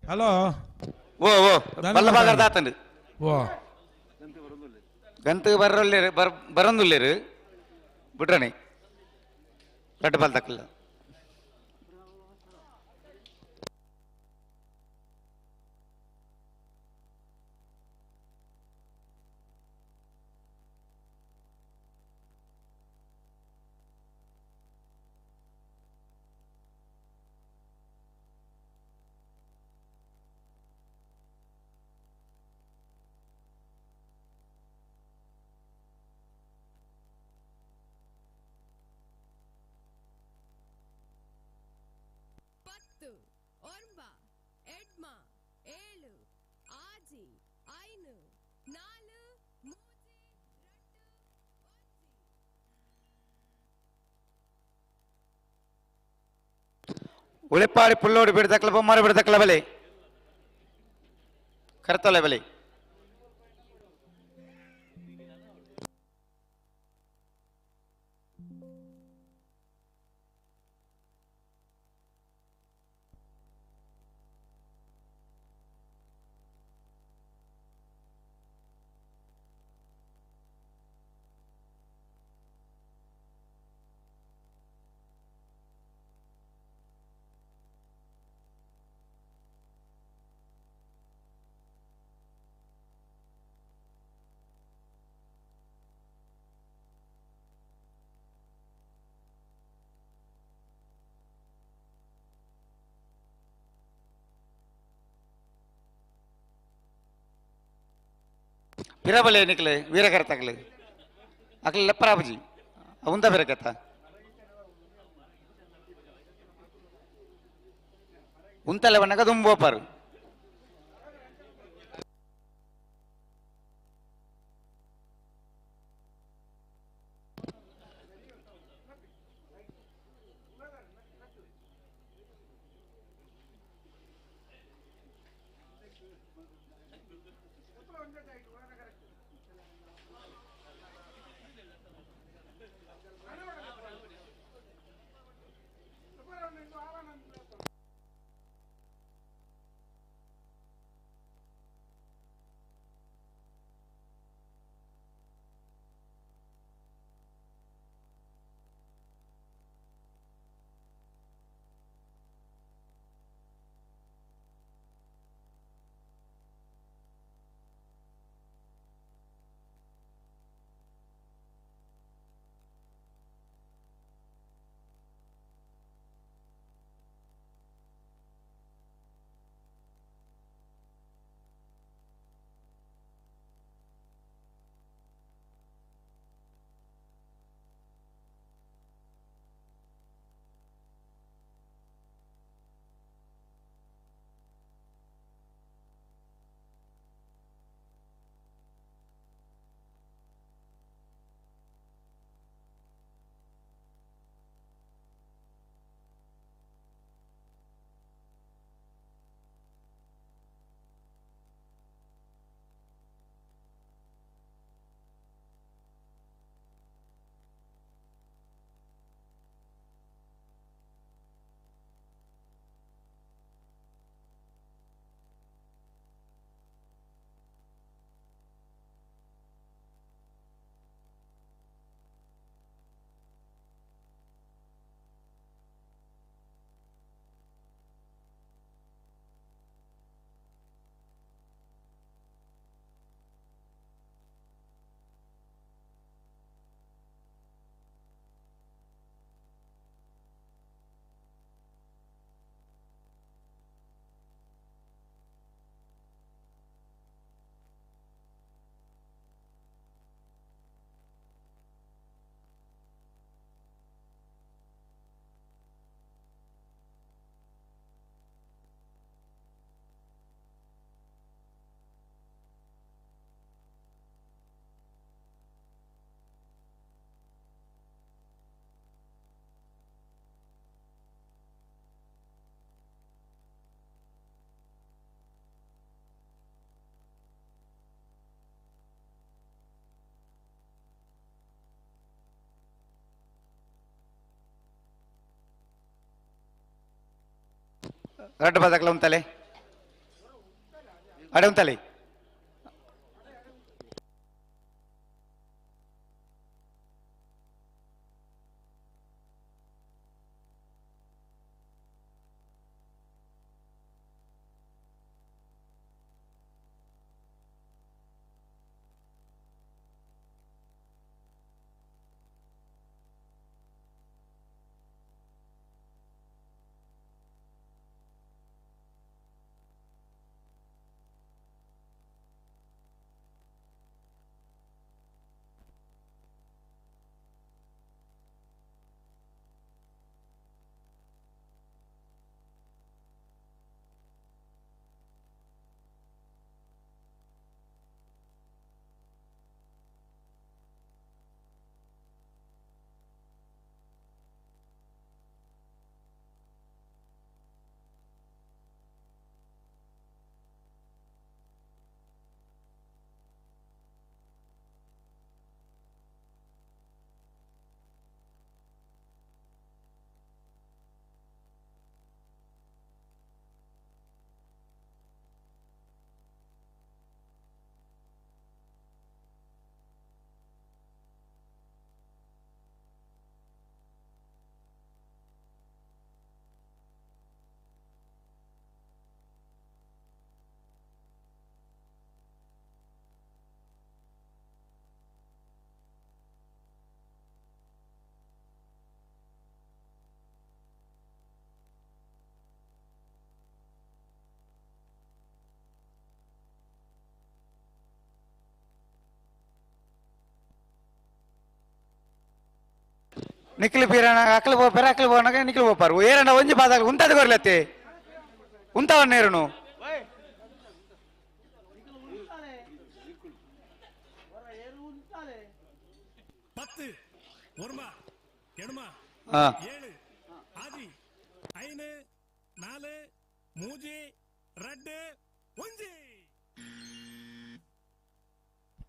ಹಲೋ ಓ ಓ ಬಲ್ಲಬಾಗರ್ ದಾತಂಡು ಓ ಗಂತು ಬರ್ರೊಲ್ಲೇರು ಬರಂದುಲ್ಲೇರು ಬಿಟ್ರಣಿ ರಡ್ಡು ಬಲ್ ತಕ್ಕಲ್ಲ ಉಳಿಪಾಡಿ ಪುಲ್ಲೋಡಿ ಬಿಡದಕ್ಲ ಬೊಮ್ಮಾರಿ ಬಿಡದಕ್ಲ ಬಲೆ ಕರ್ತಲೆ ಬಲೆ फिराबले निकले वीर करता अगले अगले लपराबजी उंदा फिर कहता उनता लेवन का तुम वो पर रट बदकला उंतले अड़े उंतले ನಿಖಿಲ್ ಪೀರಣ ಅಕ್ಲು ಪೋಪಾರ ಅಕ್ಲು ಪೋನಾಗ ನಿಖಿಲ್ ಪೋಪಾರು ಏರಣ್ಣ ಒಂಜಿ ಬಾದಾಗ ಉಂತದ ಕೊರ್ಲತ್ತೆ ಉಂತವನ್ನೇರುನು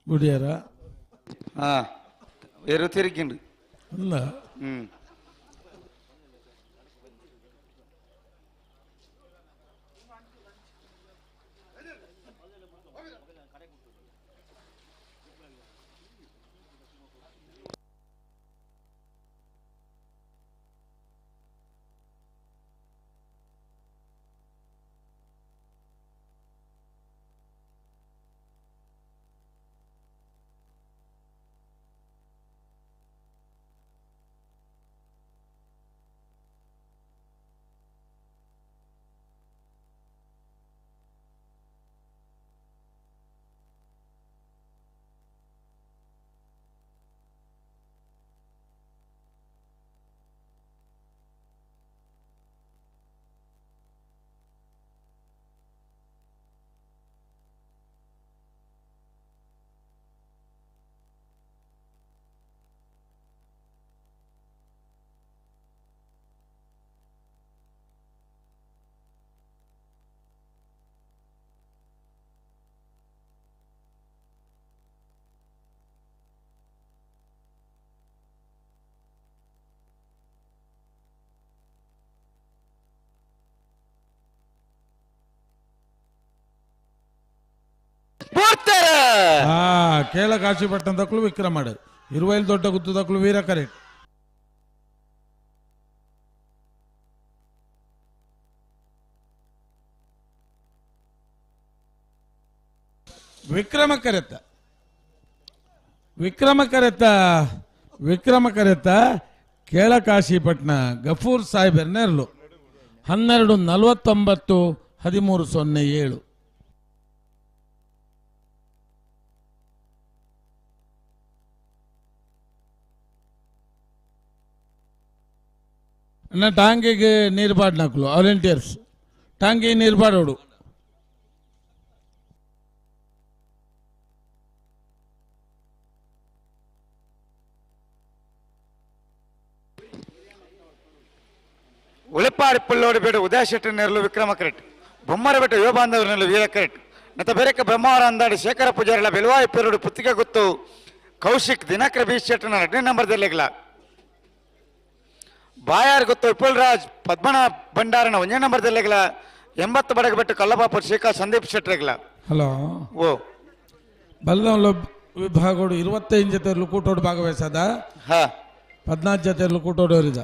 ಗುಡಿಯಾರ వేరు తిరిగిండు ಅಲ್ಲ ಕೇಳ ಕಾಶಿಪಟ್ಟಣದಕ್ಕೂ ವಿಕ್ರಮಾಡು ಇರುವೈಲ್ ದೊಡ್ಡ ಗುತ್ತದಕ್ಕೂ ವೀರ ಕರೆಕ್ಟ್ ವಿಕ್ರಮ ಕರೆತ ಕೇಳ ಕಾಶಿಪಟ್ಟಣ ಗಫೂರ್ ಸಾಹೇಬರ್ ನೆರಳು 12:49 13:07 ಅಣ್ಣ ಟಾಂಗಿಗೆ ನೀರು ಬಾಡ್ನಾಕ್ಲು ವಾಲಂಟಿಯರ್ಸ್ ಟಾಂಗಿಗೆ ನೀರು ಬಾಡೋಡು ಉಳಿಪಾಡಿ ಪುಲ್ಲೋಡಿ ಬೇಡ ಉದಯ ಶೆಟ್ಟಿ ನೆರಳು ವಿಕ್ರಮ ಕರೆಟ್ ಬೊಮ್ಮರ ಬೆಟ್ಟ ಯುವ ಬಾಂಧವರು ನೆರಳು ವೀರ ಕರೆಟ್ ನತ ಬೆರಕ ಬ್ರಹ್ಮವರ ಅಂದಾಡಿ ಶೇಖರ ಪೂಜಾರಿಲ ಬೆಲವಾಯಿ ಪೇರುಡು ಪುತ್ತಿಗೆ ಗೊತ್ತು ಕೌಶಿಕ್ ದಿನಕರ ಬಿ ಶೆಟ್ಟನ 2ನೇ ನಂಬರ್ದಲ್ಲಿಗಲ ಬಾಯಾರ್ ಗೊತ್ತು ವಿಪುಲ್ ರಾಜ್ ಪದ್ಮನ ಭಂಡಾರನ 1ನೇ ನಂಬರ್ದಲ್ಲಿಗಲ 80 ಬಡಗ ಬೆಟ್ಟು ಕಲ್ಲಬಾಪುರ ಶೇಖರ್ ಸಂದೀಪ್ ಶೆಟ್ಟರಿಗಲ ಹಲೋ ಓ ಬಲ್ಲಂలో ವಿಭಾಗೋಡು 25 ಜೊತೆಯಲ್ಲೂ ಕೂಟೋಡು ಭಾಗವಹಿಸದ 14 ಜೊತೆಯಲ್ಲೂ ಕೂಟೋಡು ಅವರಿದ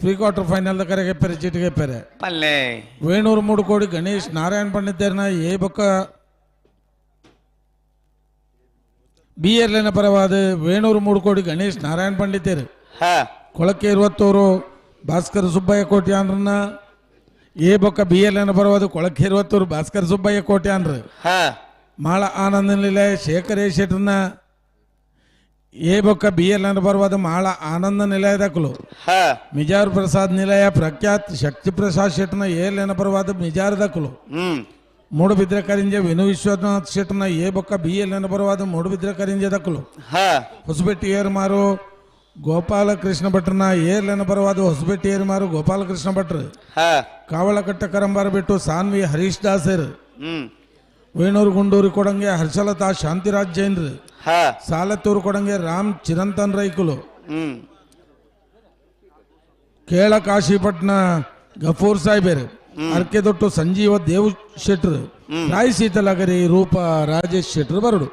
ಪ್ರೀ ಕ್ವಾರ್ಟರ್ ಫೈನಲ್ ಕರೆಗೆ ಪೆರೆ ಚೀಟಿಗೆ ಪೆರೆ ವೇಣೂರು 3 ಕೋಡಿ ಗಣೇಶ್ ನಾರಾಯಣ್ ಪಂಡಿತರ್ನ ಏ ಬೊಕ್ಕ ಬಿಎರ್ಲೆನ ಪರವಾದ ವೇಣೂರು 3 ಕೋಡಿ ಗಣೇಶ್ ನಾರಾಯಣ್ ಪಂಡಿತರು ಕೊಳಕ್ಕೆ 20 ಭಾಸ್ಕರ್ ಸುಬ್ಬಯ್ಯ ಕೋಟ್ಯಾನ್ರನ್ನ ಏ ಬೊಕ್ಕ ಬಿಎರ್ಲೆನ ಪರವಾದ ಕೊಳಕ್ಕೆ 20 ಭಾಸ್ಕರ್ ಸುಬ್ಬಯ್ಯ ಕೋಟ್ಯಾನ್ರ ಮಾಳ ಆನಂದ ನಿಲಯ ಶೇಖರ್ ಶೆಟ್ರನ್ನ ಏ ಬೊಕ್ಕ ಬಿಎಲ್ನ ಪರವಾದ ಮಾಳ ಆನಂದ ನಿಲಯದಕ್ಕಲು ಮಿಜಾರ್ ಪ್ರಸಾದ್ ನಿಲಯ ಪ್ರಖ್ಯಾತ್ ಶಕ್ತಿ ಪ್ರಸಾದ್ ಶೆಟ್ನ ಏಲ್ನ ಪರವಾದ ಮಿಜಾರ್ ದಕ್ಕಲು ಮೂಡುಬಿದ್ರೆ ಕರಿಂಜೆ ವಿನು ವಿಶ್ವನಾಥ್ ಶೆಟ್ನ ಏ ಬೊಕ್ಕ ಬಿಎಲ್ನ ಪರವಾದ ಮೂಡುಬಿದ್ರೆ ಕರಿಂಜೆ ದಕ್ಕಲು ಹೊಸಬೆಟ್ಟಿ ಏರ್ಮಾರು ಗೋಪಾಲಕೃಷ್ಣ ಭಟ್ರನ ಏರ್ಲೆನ ಪರವಾದ ಹೊಸಬೆಟ್ಟಿ ಏರ್ಮಾರು ಗೋಪಾಲಕೃಷ್ಣ ಭಟ್ರು ಕಾವಳಕಟ್ಟ ಕರಂಬಾರ ಬಿಟ್ಟು ಸಾನ್ವಿ ಹರೀಶ್ ದಾಸರ್ ವೇಣೂರು ಗುಂಡೂರು ಕೊಡಂಗೆ ಹರ್ಷಲತಾ ಶಾಂತಿರಾಜ್ ಜೈನ್ರು ಸಾಲತ್ತೂರು ಕೊಡಂಗೆ ರಾಮ್ ಚಿರಂತನ್ ರೈಕುಲು ಕೇಳ ಕಾಶಿಪಟ್ನ ಗಫೂರ್ ಸಾಹೇಬರು ಅರ್ಕೆದೊಟ್ಟು ಸಂಜೀವ ದೇವ್ ಶೆಟ್ರು ರಾಯ್ ಸೀತಲಗರಿ ರೂಪ ರಾಜೇಶ್ ಶೆಟ್ರು ಬರಡು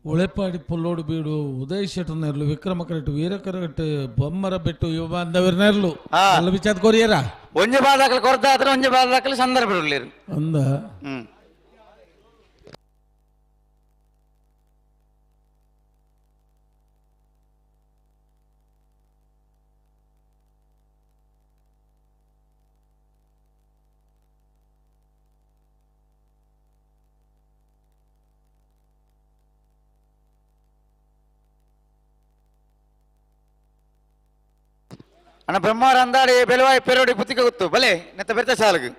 ಉಳೆಪಾಡಿ ಪುಲ್ಲೋಡು ಬೀಡು ಉದಯ್ ಶೆಟ್ಟು ನೆರ್ಲು ವಿಕ್ರಮ ಕರೆಕ್ಟ್ ವೀರಕರೆಕ್ಟ್ ಬೊಮ್ಮರ ಬೆಟ್ಟು ಇವ ಬಾಂಧವ್ರ ನೆರ್ಲು ಅಲ್ಲ ವಿಚಾರ ಕೊರಿಯರ ಒಂಜೆ ಬಾದಾಕಲು ಕೊರದಾದ್ರೆ ಒಂಜೆ ಬಾದಾಕಲು ಸಂದರ್ಭ ಇರಲಿರು ಅಂದ ಅಣ್ಣ ಬ್ರಹ್ಮಾರ ಅಂದಾಡಿ ಬೆಲವಾಯಿ ಪೆರೋಡಿ ಪುತ್ತಿಕ ಗೊತ್ತು ಬಲೆ ನೆತ್ತ ಬೆರ್ತ ಸಾಲಗು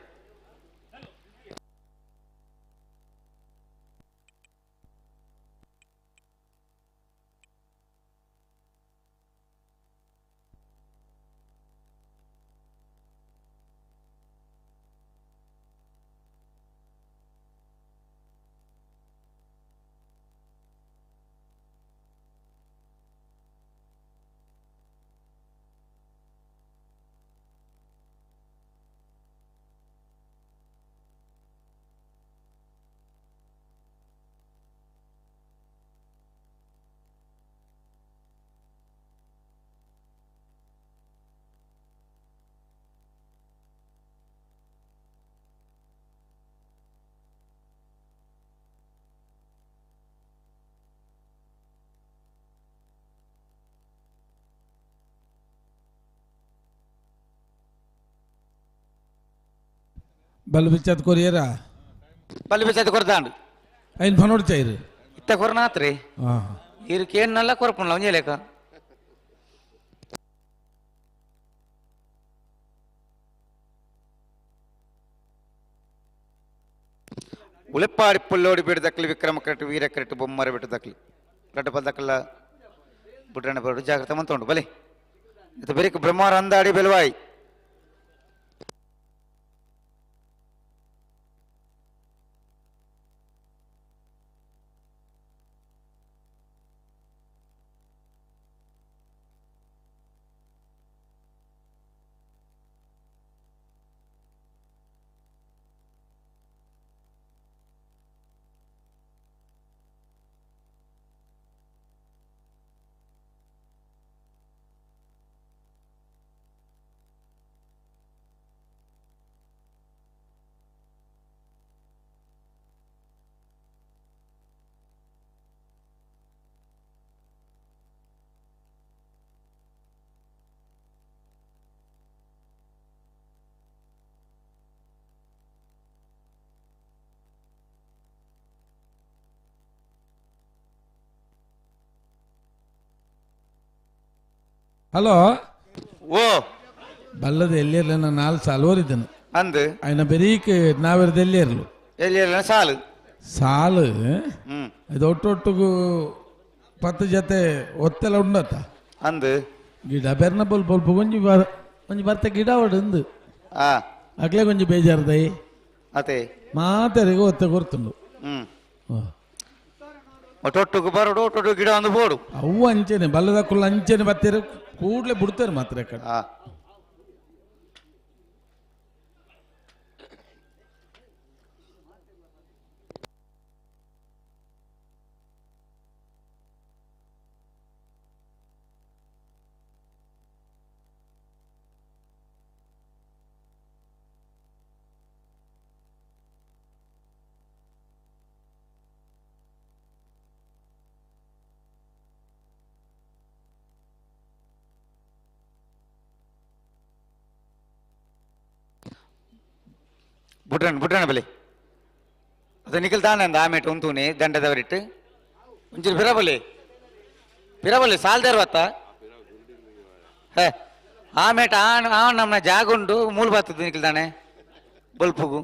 ಬಲ್ ಬಿಚ್ಚತ್ ಕೊರಿಯರ ಬಲ್ ಬಿಚ್ಚತ್ ಕೊರ್ದಾಂಡು ಐನ್ ಫನೋಡ್ ಚೈರು ಇತ್ತ ಕೊರ್ನಾತ್ರಿ ಇರ್ಕೆ ಏನ್ನಲ್ಲ ಕೊರ್ಪುಣ್ಲ ಒಂಜೆ ಲೆಕ್ಕ ಉಳೆಪ್ಪಾಡಿ ಪುಲ್ಲೋಡಿ ಬಿಡು ದಕ್ಲಿ ವಿಕ್ರಮ ಕರೆಕ್ಟ್ ವೀರ ಕರೆಕ್ಟ್ ಬೊಮ್ಮರ ಬಿಟ್ಟು ದಕ್ಲಿ ರಡ್ಡ ಬಲ್ ದಕ್ಕಲ್ಲ ಬಿಟ್ರಣ್ಣ ಬರೋಡು ಜಾಗ್ರತೆ ಮಂತೊಂಡು ಬಲೆ ಇದು ಬೇರೆ ಬ್ರಹ್ಮಾರ ಅಂದಾಡಿ ಬೆಲವಾಯಿ ಹಲೋ ಓ ಬಲ್ಲದ ಎಲ್ಲಿರ್ಲ ನಾನು 4 ಸಾಲು ಓರಿದ್ದನು ಅಂದು ఆయన ಬೆರೀಕೆ ನಾವಿರದು ಎಲ್ಲಿರ್ಲು ಎಲ್ಲಿರ್ಲ ಸಾಲು ಸಾಲು ಇದು ಒಟ್ಟೊಟ್ಟಿಗೂ 10 ಜೊತೆ ಒತ್ತೆಲ್ಲ ಉಂಡತ್ತ ಅಂದು ಗಿಡ ಬೆರ್ನ ಬೊಲ್ಪ ಒಂಜಿ ಬರ್ತೆ ಗಿಡ ಹೊಡಂದು ಅಗ್ಲೇ ಕೊಂಚ ಬೇಜಾರ್ದೈ ಅದೇ ಮಾತಾರಿಗೆ ಒತ್ತೆ ಕೊರ್ತುಂಡು ಒಟ್ಟೊಟ್ಟಿಗೆ ಬರೋಡು ಒಟ್ಟೊಟ್ಟು ಗಿಡ ಒಂದು ಬೋಡು ಅವು ಅಂಚೆನೆ ಬಲ್ಲದ ಕುಲ್ಲ ಅಂಚೆನೆ ಬತ್ತೀರ ಕೂಡ್ಲೆ ಬಿಡ್ತಾರೆ ಮಾತ್ರ ಕಡೆ ಬುಟ್ರಣ ಬಲೆ ಅದು ನಿಖಿಲ್ ತಾನಂದ ಆಮೇಟ್ ಉಂತೂನೆ ದಂಡದವರಿಟ್ಟು ಒಂಚೂರು ಪಿರಬಲೆ ಸಾಲ್ದ ಇರುವತ್ತ ಆಮೇಟ್ ನಮ್ಮನ್ನ ಜಾಗುಂಡು ಮೂಲ ಬರ್ತದೆ ನಿಖಿಲ್ ತಾನೆ ಬಲ್ಪುಗು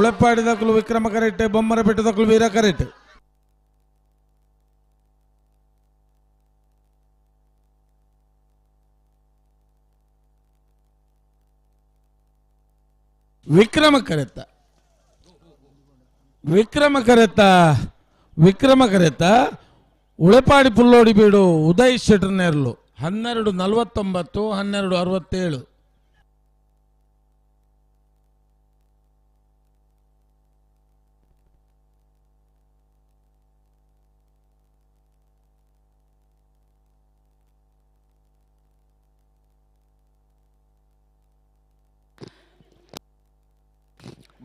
ಉಳೆಪ್ಪಾಡಿದಕ್ಕಲು ವಿಕ್ರಮ ಕರೆಟ್, ಬೊಮ್ಮರ ಬೆಟ್ಟದಕ್ಕಲು ವೀರ ಕರೆಟ್. ವಿಕ್ರಮ ಕರೆತ ಉಳೆಪಾಡಿ ಪುಲ್ಲೋಡಿ ಬೀಡು ಉದಯ್ ಶೆಟ್ರ್ ನೇರ್ಲು 12:49 12:67.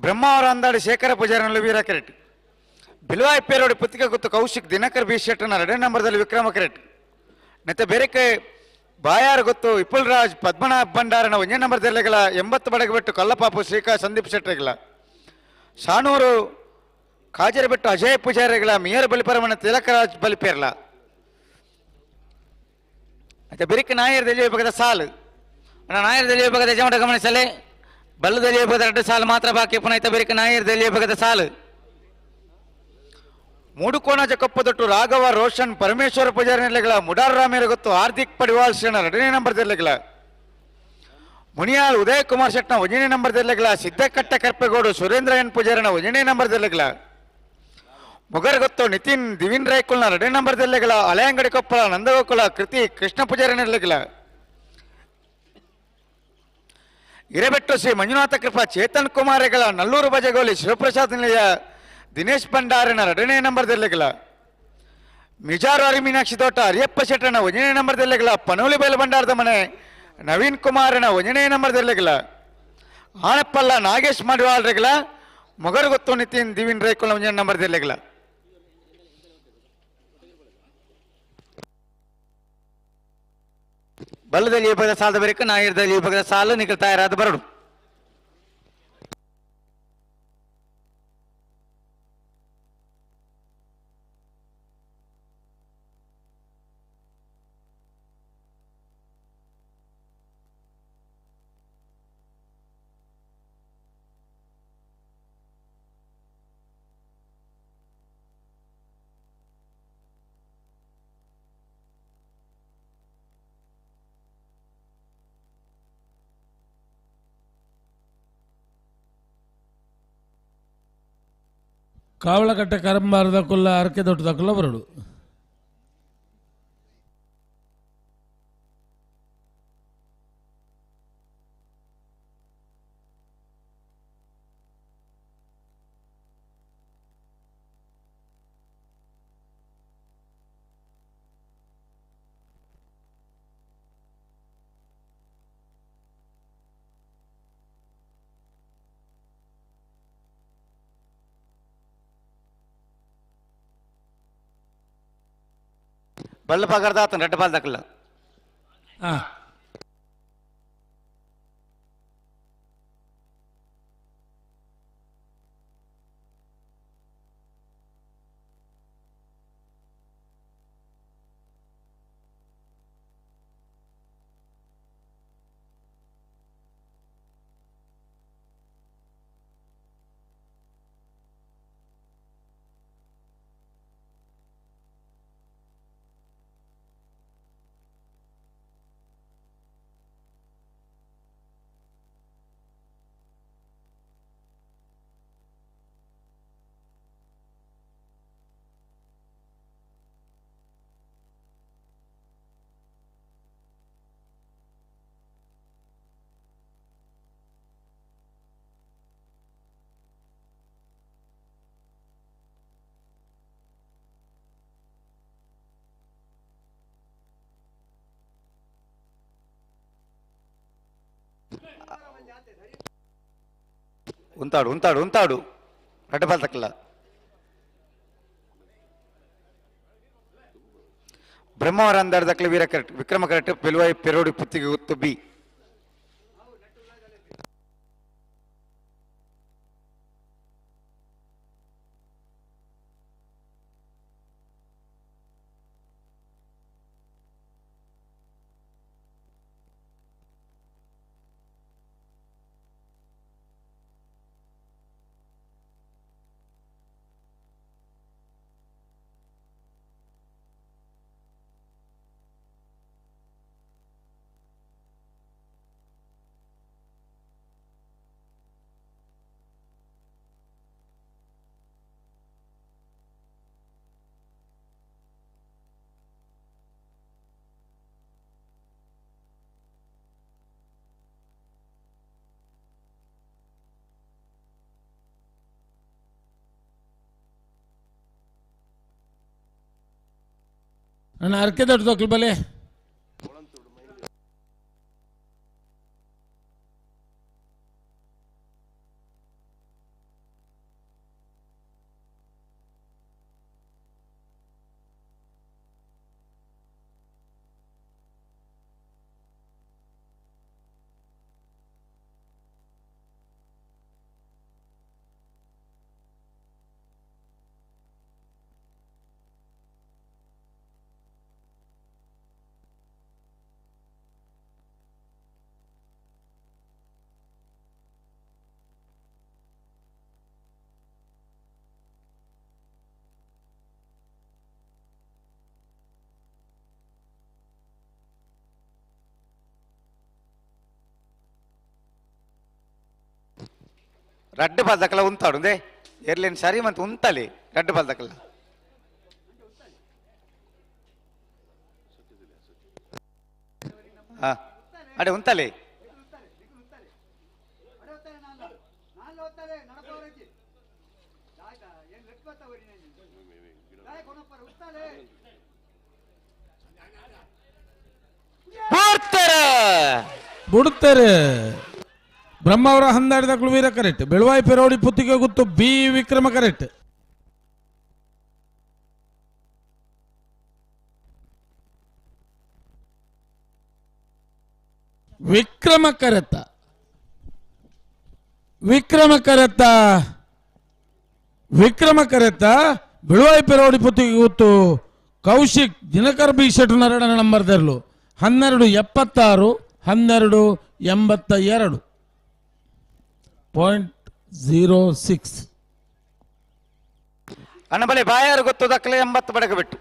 ಬ್ರಹ್ಮಾವರ ಅಂದಾಡಿ ಶೇಖರ ಪೂಜಾರನಲ್ಲಿ ವೀರ ಕೆರೆಟ್. ಬಿಲ್ವಾಯ್ ಪೇರೋಡಿ ಪುತ್ತಿಗೆ ಗೊತ್ತು ಕೌಶಿಕ್ ದಿನಕರ್ ಬಿ ಶೆಟ್ಟರ್ನ 2ನೇ ನಂಬರ್ದಲ್ಲಿ ವಿಕ್ರಮ ಕೆರೆಟ್. ನೆತ್ತೆ ಬೇರೆಕೆ ಬಾಯಾರು ಗೊತ್ತು ವಿಪುಲ್ ರಾಜ್ ಪದ್ಮನಾಭ್ ಭಂಡಾರನ 1ನೇ ನಂಬರ್ದಲ್ಲಿಗಳ 80 ಬಡಗೆ ಬಿಟ್ಟು ಕಲ್ಲಪಾಪು ಶ್ರೀಕಾಂತ್ ಸಂದೀಪ್ ಶೆಟ್ಟರಿಗಳ. ಶಾನೂರು ಕಾಜರಿ ಬಿಟ್ಟು ಅಜಯ್ ಪೂಜಾರಿಗಳ ಮಿಯರ್ ಬಲಿಪರಮಣ ತಿಲಕರಾಜ್ ಬಲಿಪೇರ್ಲ. ಮತ್ತೆ ಬೇರೆಕೆ ನಾಯರ್ದಲ್ಲಿ ವಿಭಾಗದ ಸಾಲು ನಾಯರ್ದಲ್ಲಿ ವಿಭಾಗದ ಯಜಮಾನ ಗಮನಿಸಲೇ ಬಲ್ಲದಲ್ಲಿ ವಿಭಾಗದ 2 ಸಾಲು ಮಾತ್ರ ಬಾಕಿ. ಪುನಃ ಬೇರೆಕೆ ನಾಯರ್ದಲ್ಲಿ ವಿಭಾಗದ ಸಾಲು ಮೂಡುಕೋಣ ಜಕೊಪ್ಪದೊಟ್ಟು ರಾಘವ ರೋಷನ್ ಪರಮೇಶ್ವರ ಪೂಜಾರಿ ನೆಲೆಗಳ ಮುಡಾರ್ ರಾಮೇರ ಗೊತ್ತು ಹಾರ್ದಿಕ್ ಪಡಿವಾಲ್ ಶ್ರೇಣ 2ನೇ ನಂಬರ್ದಲ್ಲಿಗಳ. ಮುನಿಯಾಲ್ ಉದಯ್ ಕುಮಾರ್ ಶೆಟ್ನ 1ನೇ ನಂಬರ್ದಲ್ಲಿಗಳ. ಸಿದ್ದಕಟ್ಟ ಕರ್ಪೆಗೋಡು ಸುರೇಂದ್ರ ಎನ್ ಪೂಜಾರಿನ 1ನೇ ನಂಬರ್ದಲ್ಲಿಗಳ. ಮುಗರ್ ಗೊತ್ತು ನಿತಿನ್ ದಿವಿನ್ ರೈಕುಲ್ನ 2ನೇ ನಂಬರ್ದಲ್ಲಿಗಳ. ಅಲೆಯಂಗಡಿ ಕೊಪ್ಪಳ ನಂದಗೋಕುಲ ಕೃತಿ ಕೃಷ್ಣ ಪೂಜಾರಿ ನೆಲೆಗಳ. ಹಿರೇಬೆಟ್ಟು ಶ್ರೀ ಮಂಜುನಾಥ ಕೃಪಾ ಚೇತನ್ ಕುಮಾರಿಗಳ. ನಲ್ಲೂರು ಬಜಗೋಲಿ ಶಿವಪ್ರಸಾದ್ ನಿಲಯ ದಿನೇಶ್ ಭಂಡಾರಿನ 2ನೇ ನಂಬರ್ದಲ್ಲಿಗಳ. ಮಿಜಾರು ಹರಿ ಮೀನಾಕ್ಷಿ ತೋಟ ಅರಿಯಪ್ಪ ಶೆಟ್ಟನ 1ನೇ ನಂಬರ್ದಲ್ಲಿಗಳ. ಪನೋಲಿ ಬಯಲು ಭಂಡಾರದ ಮನೆ ನವೀನ್ ಕುಮಾರನ 1ನೇ ನಂಬರ್ದಲ್ಲಿಗಳ. ಆನಪ್ಪಲ್ಲ ನಾಗೇಶ್ ಮಾಡಿವಾಳ್ರೆಗಳ. ಮೊಗರು ಗೊತ್ತು ನಿತಿನ್ ದಿವಿನ್ ರೈಕುಲ್ 1ನೇ ನಂಬರ್ದಲ್ಲಿಗಳ. ಬಲ್ಲದಲ್ಲಿ ವಿಭಾಗದ ಸಾಲದ ಬೇರೆಕ ನಾಯರ್ದಲ್ಲಿ ವಿಭಾಗದ ಸಾಲು ನಿಖಿಲ್ ತಯಾರಾದ ಬರಡು. ಕಾವಳಕಟ್ಟೆ ಕರಂಬಾರದಕ್ಕುಲ್ಲ ಅರಕೆ ದೊಡ್ಡದಕ್ಕುಲ್ಲ ಬರಡು. ಬಲ್ಲ ಪಗರ್ದ ಆತನ 2 ಬಾಲ್ ದಕ್ಕಲ್ಲ. ఉంతాడు 2 బాల్ దక్కಲ್ಲ. ಬ್ರಹ್ಮಾವರ ಅಂದಾಡ ದಕ್ಕಲ ವೀರ ಕರೆಕ್ಟ್ ವಿಕ್ರಮ ಕರೆಕ್ಟ್ ಪೆಲುವಾಯಿ ಪೆರೋಡಿ ಪುತ್ತಿಗೆ ಗುತ್ತು ಬಿ. ನನ್ನ ಅರ್ಕೆ ದೊಡ್ಡ ತಕ್ಲು ಬಲೆ ರಡ್ಡು ಬಲ್ದಕ್ಕಲ ಉಂತಾಡುಂದೆ ಎರ್ಲೇನು ಸರಿ ಮತ್ತೆ ಉಂತಲಿ ರಡ್ಡು ಬಲ್ದಕ್ಕಲ ಹಾ ಅಡೆ ಉಂತಲಿ ಬಿಡುತ್ತಾರೆ ಬ್ರಹ್ಮಾವರ ಹಂದಾಡಿದಕ್ಕಳು ವೀರ ಕರೆಕ್ಟ್ ಬೆಳವಾಯಿ ಪೆರೋಡಿ ಪುತ್ತಿಗೆ ಗುತ್ತು ಬಿ ವಿಕ್ರಮ ಕರೆಕ್ಟ್ ವಿಕ್ರಮ ಕರೆತ್ತ ಬೆಳವಾಯಿ ಪೆರೋಡಿ ಪುತ್ತಿಗೆ ಗುತ್ತು ಕೌಶಿಕ್ ದಿನಕರ್ ಬಿ ಶೆಟ್ ನರಡನ ನಂಬರ್ 1276 1282 0.06 ಅಣ್ಣಬಲೆ ಬಾಯಾರು ಗೊತ್ತು ದಕ್ಕಲೆ 80 ಬಡಗ ಬಿಟ್ಟು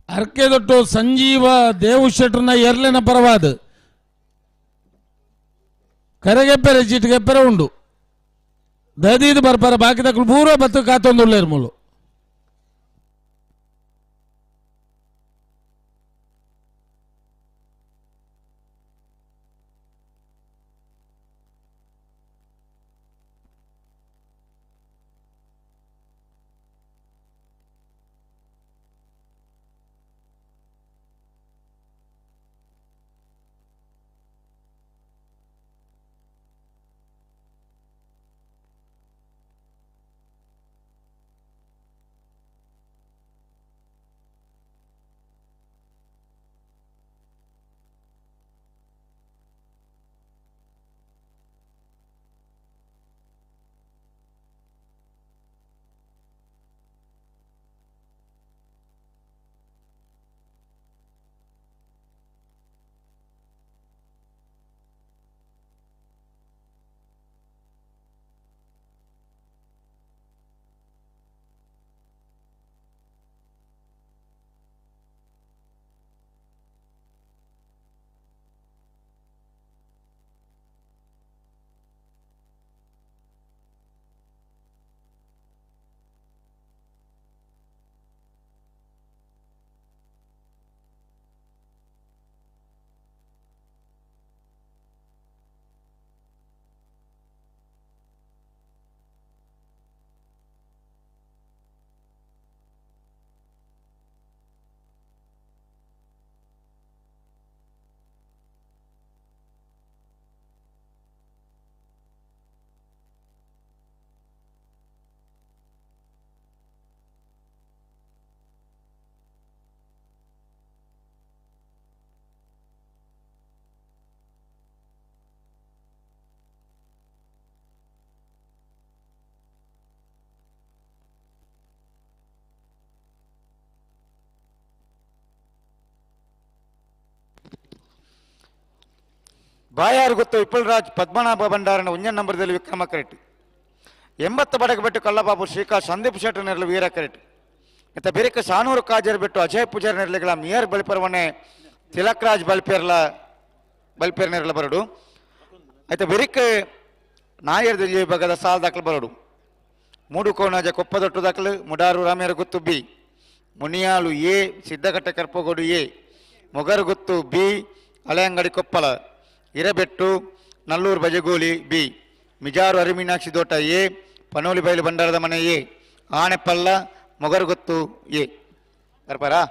ಅರ್ಕೆದೊಟ್ಟು ಸಂಜೀವ ದೇವು ಶೆಟ್ರನ ಎರ್ಲೆನ ಪರವಾದ ಕರೆಗೆಪ್ಪೆರೆ ಚೀಟಿಗೆಪ್ಪೆರೆ ಉಂಡು ದದೀದು ಬರ್ಪಾರ ಬಾಕಿ ತಕ್ಕಳು ಪೂರ ಬತ್ತು ಕಾತೊಂದುಳ್ಳೇರು ಮೂಲು ಬಾಯಾರು ಗೊತ್ತು ವಿಪುಲ್ರಾಜ್ ಪದ್ಮನಾಭ ಭಂಡಾರನ ಉಂಜನ್ ನಂಬರ್ದಲ್ಲಿ ವಿಕ್ರಮ ಕರೆಕ್ಟ್ 80 ಬಡಗ ಬಿಟ್ಟು ಕಲ್ಲಬಾಬು ಶ್ರೀಕಾಂತ್ ಸಂದೀಪ್ ಶೆಟ್ಟಿ ನೆರಳು ವೀರ ಕರೆಕ್ಟ್ ಇತ್ತ ಬಿರಿಕ ಸಾನೂರು ಕಾಜರ್ ಬಿಟ್ಟು ಅಜಯ್ ಪೂಜಾರಿ ನೆರಳಿಗಳ ಮಿಯರ್ ಬಲ್ಪರ್ವನೆ ತಿಲಕ್ ರಾಜ್ ಬಲ್ಪೇರ್ ನೆರಳ ಬರಡು ಆಯ್ತು ಬಿರಿಕ್ ನಾಯರ್ದ ವಿಭಾಗದ ಸಾಲ್ ದಾಖಲು ಬರೋಡು ಮೂಡು ಕೋಣಾಜ ಕೊಪ್ಪದೊಟ್ಟು ದಾಖಲು ಮುಡಾರು ರಾಮೇರ ಗುತ್ತು ಬಿ ಮುನಿಯಾಲು ಎ ಸಿದ್ದಕಟ್ಟೆ ಕರ್ಪಗೋಡು ಎ ಮೊಗರು ಗುತ್ತು ಬಿ ಹಳೆಯಂಗಡಿ ಕೊಪ್ಪಳ ಇರಬೆಟ್ಟು ನಲ್ಲೂರು ಬಜಗೋಲಿ ಬಿ ಮಿಜಾರು ಅರಿಮೀನಾಕ್ಷಿ ದೋಟ ಎ ಪನೋಲಿ ಬಯಲು ಬಂಡಾರದ ಮನೆ ಎ ಆಣೆಪಲ್ಲ ಮೊಗರು ಗುತ್ತು ಎ ಬರ್ಬಾರಾ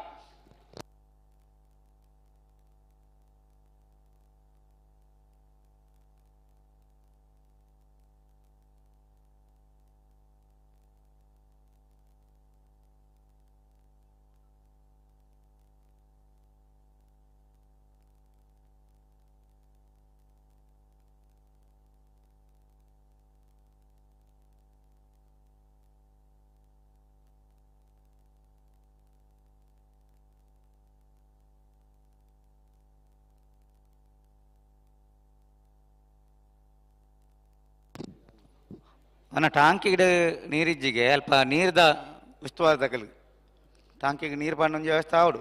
ಅನ್ನ ಟಾಂಕಿಗೆ ನೀರಿಜ್ಜಿಗೆ ಅಲ್ಪ ನೀರ್ದ ವಿಸ್ತವಾದ ತಗಲು ಟಾಂಕಿಗೆ ನೀರು ಪಾಂಡೊಂದು ವ್ಯವಸ್ಥೆ ಆವಡು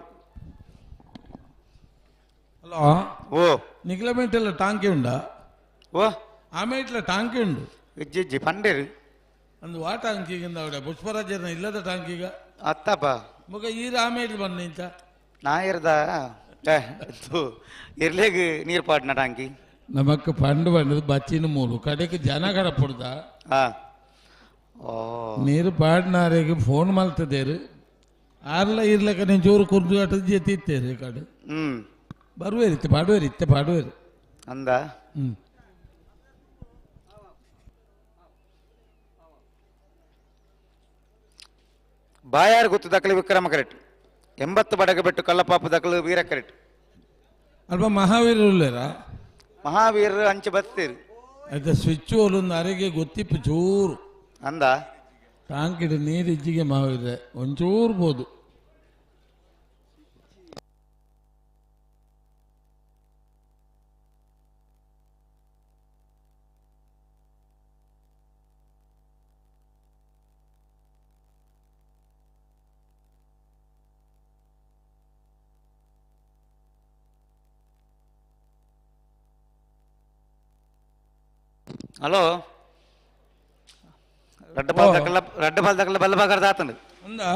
ಹಲೋ ಓ ನಿಕ್ಲಮೇಟೆಲ್ಲ ಟಾಂಕಿ ಉಂಡ ಓ ಆಮೇಟ್ಲ ಟಾಂಕಿ ಉಂಡು ಇಜ್ಜಿ ಪಂಡೇರು ಅಂದು ಆ ಟಾಂಕಿಗಿಂದ ಅವಡ ಪುಷ್ಪರಾಜನ ಇಲ್ಲದ ಟಾಂಕಿಗ ಅತ್ತಪ್ಪ ಮುಗ ಈರ ಆಮೇಟ್ ಬನ್ನ ಇಂತ ನಾಯರ್ದ ಇರ್ಲೇಗೆ ನೀರು ಪಾಡ್ನ ಟಾಂಕಿ ನಮಕ್ ಪಂಡು ಬಂಡದು ಬಚ್ಚಿನ ಮೂಲು ಕಡೆಗೆ ಜನ ಕಡಪುಡ್ದ ನೀರು ಪಾಡ್ನಾರಿಗೆ ಫೋನ್ ಮಲ್ತದೇರು ಆರ್ಲ ಇರ್ಲಕ್ಕ ನೀನು ಚೂರು ಕುರ್ದು ಅಟದ ಜೆತ್ತಿತ್ತೇರಿ ಕಡೆ ಬರುವೇರಿ ಪಾಡುವೇರಿ ಅಂದ ಬಾಯಾರು ಗೊತ್ತು ದಕ್ಕಲು ವಿಕ್ರಮ ಕರೆಕ್ಟ್ 80 ಬಡಗ ಬಿಟ್ಟು ಕಲ್ಲಪಾಪ ದಕ್ಕಲು ವೀರ ಕರೆಕ್ಟ್ ಅಲ್ಪ ಮಹಾವೀರ ಉಳ್ಳೇರಾ ಮಹಾವೀರ ಅಂಚೆ ಬತ್ತೀರಿ ಆಯ್ತಾ ಸ್ವಿಚ್ ಒಂದು ಅರೆಗೆ ಗೊತ್ತಿಪ್ಪು ಚೂರು ಅಂದ ಟಾಂಕಿಡ ನೀರು ಇಜ್ಜಿಗೆ ಮಹಾವೀರ ಒಂಚೂರು ಬೋದು ಹಲೋ రెడ్ బాల్ దక్కల బల్ల బాగా దాతండి ఉందా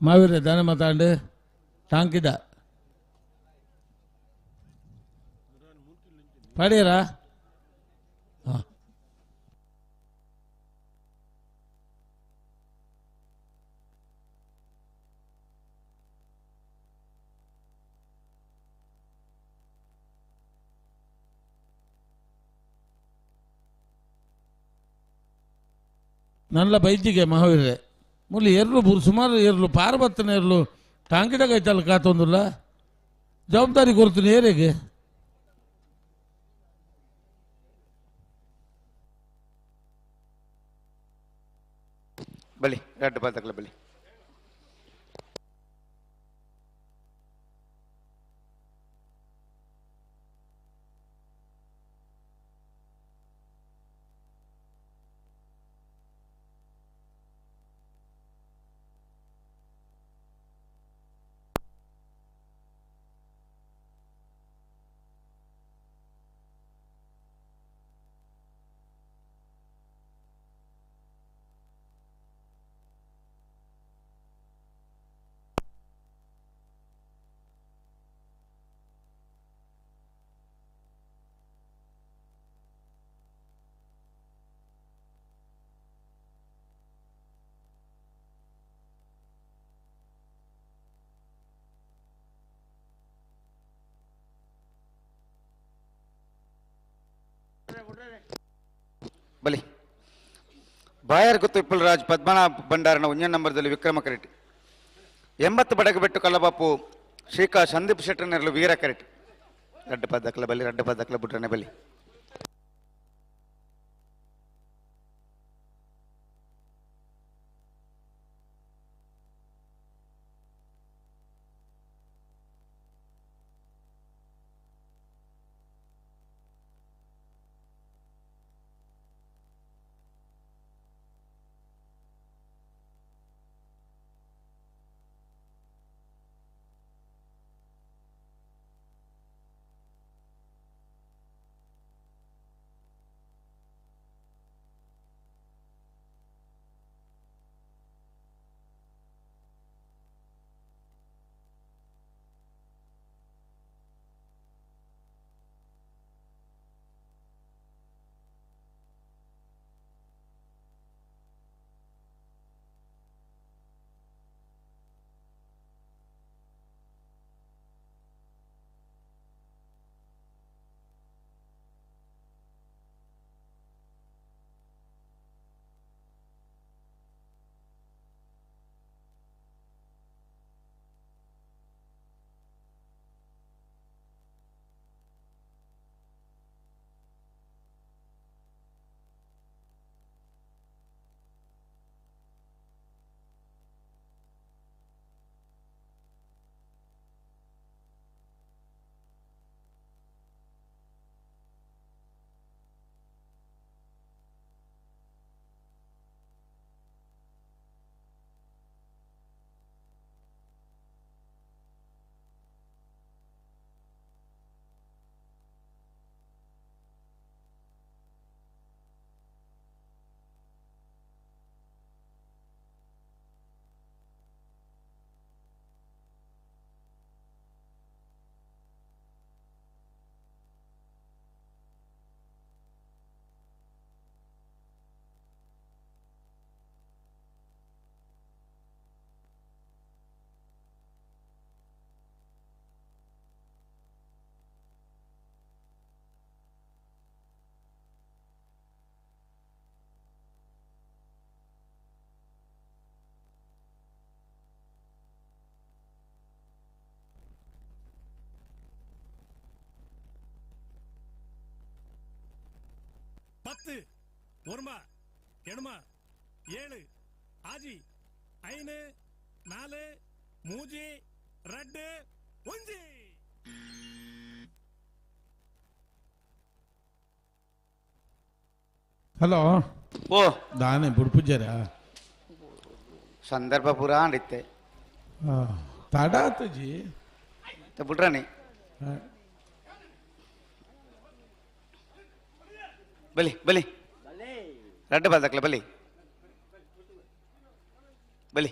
ಮಾವೀರ ದಾನ ಮಾತಾಂಡು ಟಾಂಕಿದ ಪಾಡ್ಯಾರಾ ಹಾಂ నల్ల బైతిಗೆ మహావీరే ముళ్ళు ఎర్లు సుమారు ఎర్లు పారబత్తన ఎర్లు టాంకిದಾಗ ಐತಲ್ಲ ಕಾತೊಂದುಲ್ಲ ಜವಾಬ್ದಾರಿ ಕೊಡ್ತೀನಿ ಏರಿಗೆ ಬಲಿ ರೆಡ್ ಬಾಲ್ ತಗಲ ಬಲಿ ಬಲಿ ಬಾಯರ್ ಗುತ್ತು ಇಪ್ಪಲರಾಜ್ ಪದ್ಮನಾಭ ಭಂಡಾರನ ಉಂಜನ್ ನಂಬರ್ದಲ್ಲಿ ವಿಕ್ರಮ ಕರೆಟ್ 80 ಬಡಗಬೆಟ್ಟು ಕಲ್ಲಬಾಪು ಶ್ರೀಕಾ ಸಂದೀಪ್ ಶೆಟ್ಟರ್ ನೆರಳು ವೀರ ಕರೆಟ್ ರಡ್ಡ ಪದಕಲ ಬಲಿ ರಡ್ಡ ಪದಕಲ ಬುಟ್ರನೆ ಬಲಿ பத்து ஒருமா எணுமா 7 ஆஜி 5 4 3 2 1 ಹಲೋ ಓ ದಾನೆ ಬುಡ್ಪುಜರ ಸಂದರ್ಭ ಪೂರಾ ಅಂಡಿತ್ತೆ ತಡ ಆತಜಿ ಬಿಟ್ರಾನಿ ಬಲಿ ಬಲಿ ರಡ್ಡ ಬಾಲ್ ತಕ್ಲ ಬಲಿ ಬಲಿ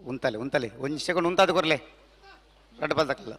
ಉಂತಲೆ ಉಂತಲೆ ಒಂದು ಸೆಕೆಂಡ್ ಉಂತಾದ ಕೊರ್ಲೆ ರಡ್ಡು ಬಲ್ದಕ್ಕಲ್ಲ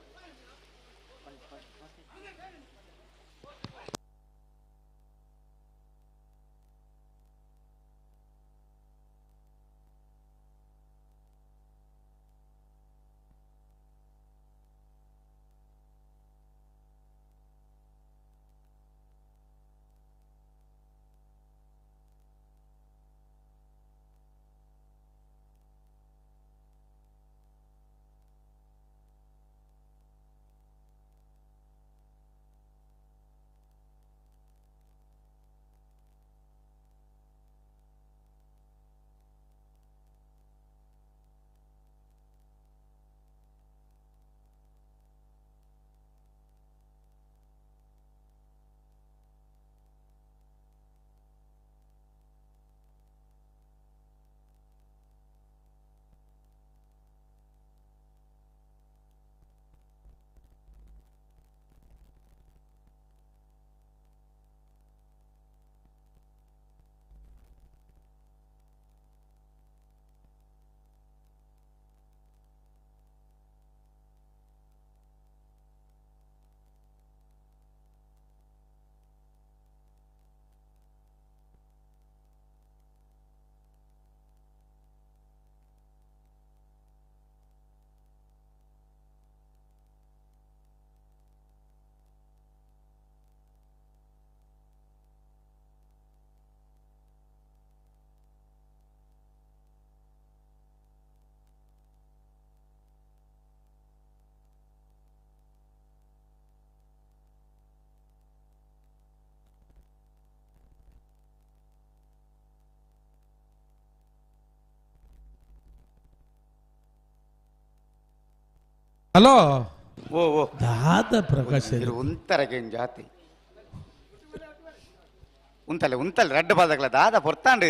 ಹಲೋ ಓ ಓ ದಾದ ಪ್ರಕಾಶ್ ಉಂತರಗೆ ಜಾತಿ ಉಂತಲೆ ಉಂತಲೆ ರಡ್ಡು ಬಾದಕ್ಲ ದಾದ ಪೊರ್ತಾಂಡು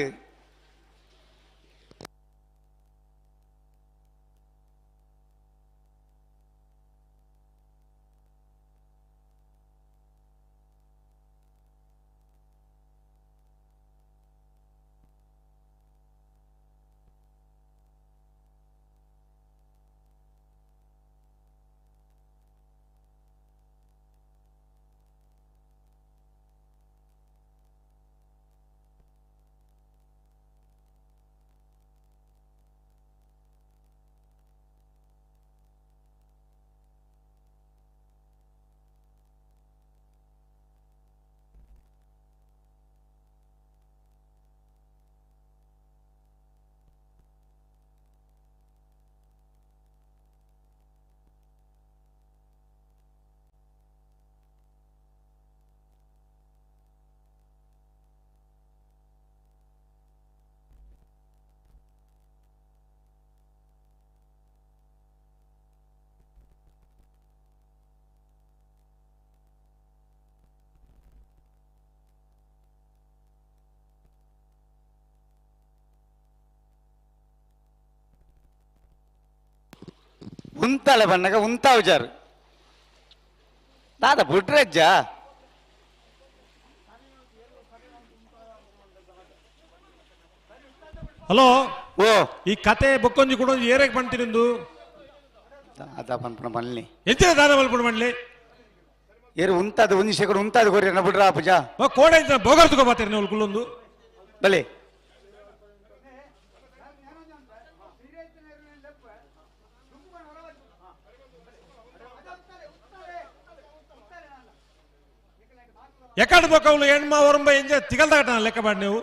ಉಂತಳೆ ಬಣ್ಣಗ ಉಂತಾವು ಜಾರು ದಾದ ಬುಡ್ರಜ್ಜ ಹಲೋ ಓ ಈ ಕತೆ ಬೊಕ್ಕೊಂಜಿ ಕೂಡ ಏರೆಗೆ ಬಂತಿರಿಂದು ದಾದ ಪನ್ಪುಣ ಮಲ್ನಿ ಎಂಚಿನ ದಾದ ಮಲ್ಪುಣ ಮನ್ಲಿ ಏರು ಉಂತಾದ ಒಂದು ಸೆಕೆಂಡ್ ಉಂತಾದ ಕೊರಿ ಬಿಡ್ರ ಪೂಜ ಕೋಡೆ ಬೋಗರ್ ತಗೋಬಾತೀರಿ ನೀವು ಕುಲ್ಲೊಂದು ಬಲೆ ಎಕಡೆ ಬೊಕ್ಕವ್ಲು ಹೆಣ್ಮ ಹೊರಂಬ ಎಂಜ ತಿಗಲ್ದಾಗಟ ಲೆಕ್ಕ ಮಾಡಿ ನೀವು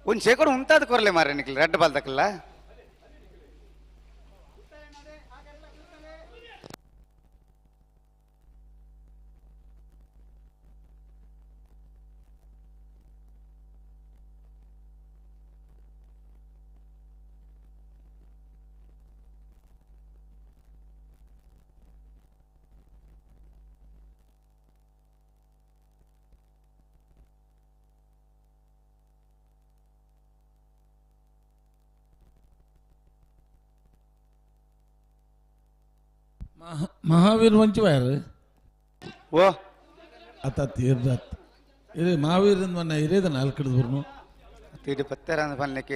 ಒಂದು ಶೇಕಡ ಉಂಟಾದ ಕೊರಲೆ ಮಾರ ನಿಕ್ಲಿ ರೆಡ್ ಬಾಲ್ ತಕ್ಕಲ್ಲ महावीर वंची बाहेर ಓ आता तीर्जात महावीर हिरेद नाल्कड बरं ಇದು ಪತ್ತರ ಪನ್ನಕ್ಕೆ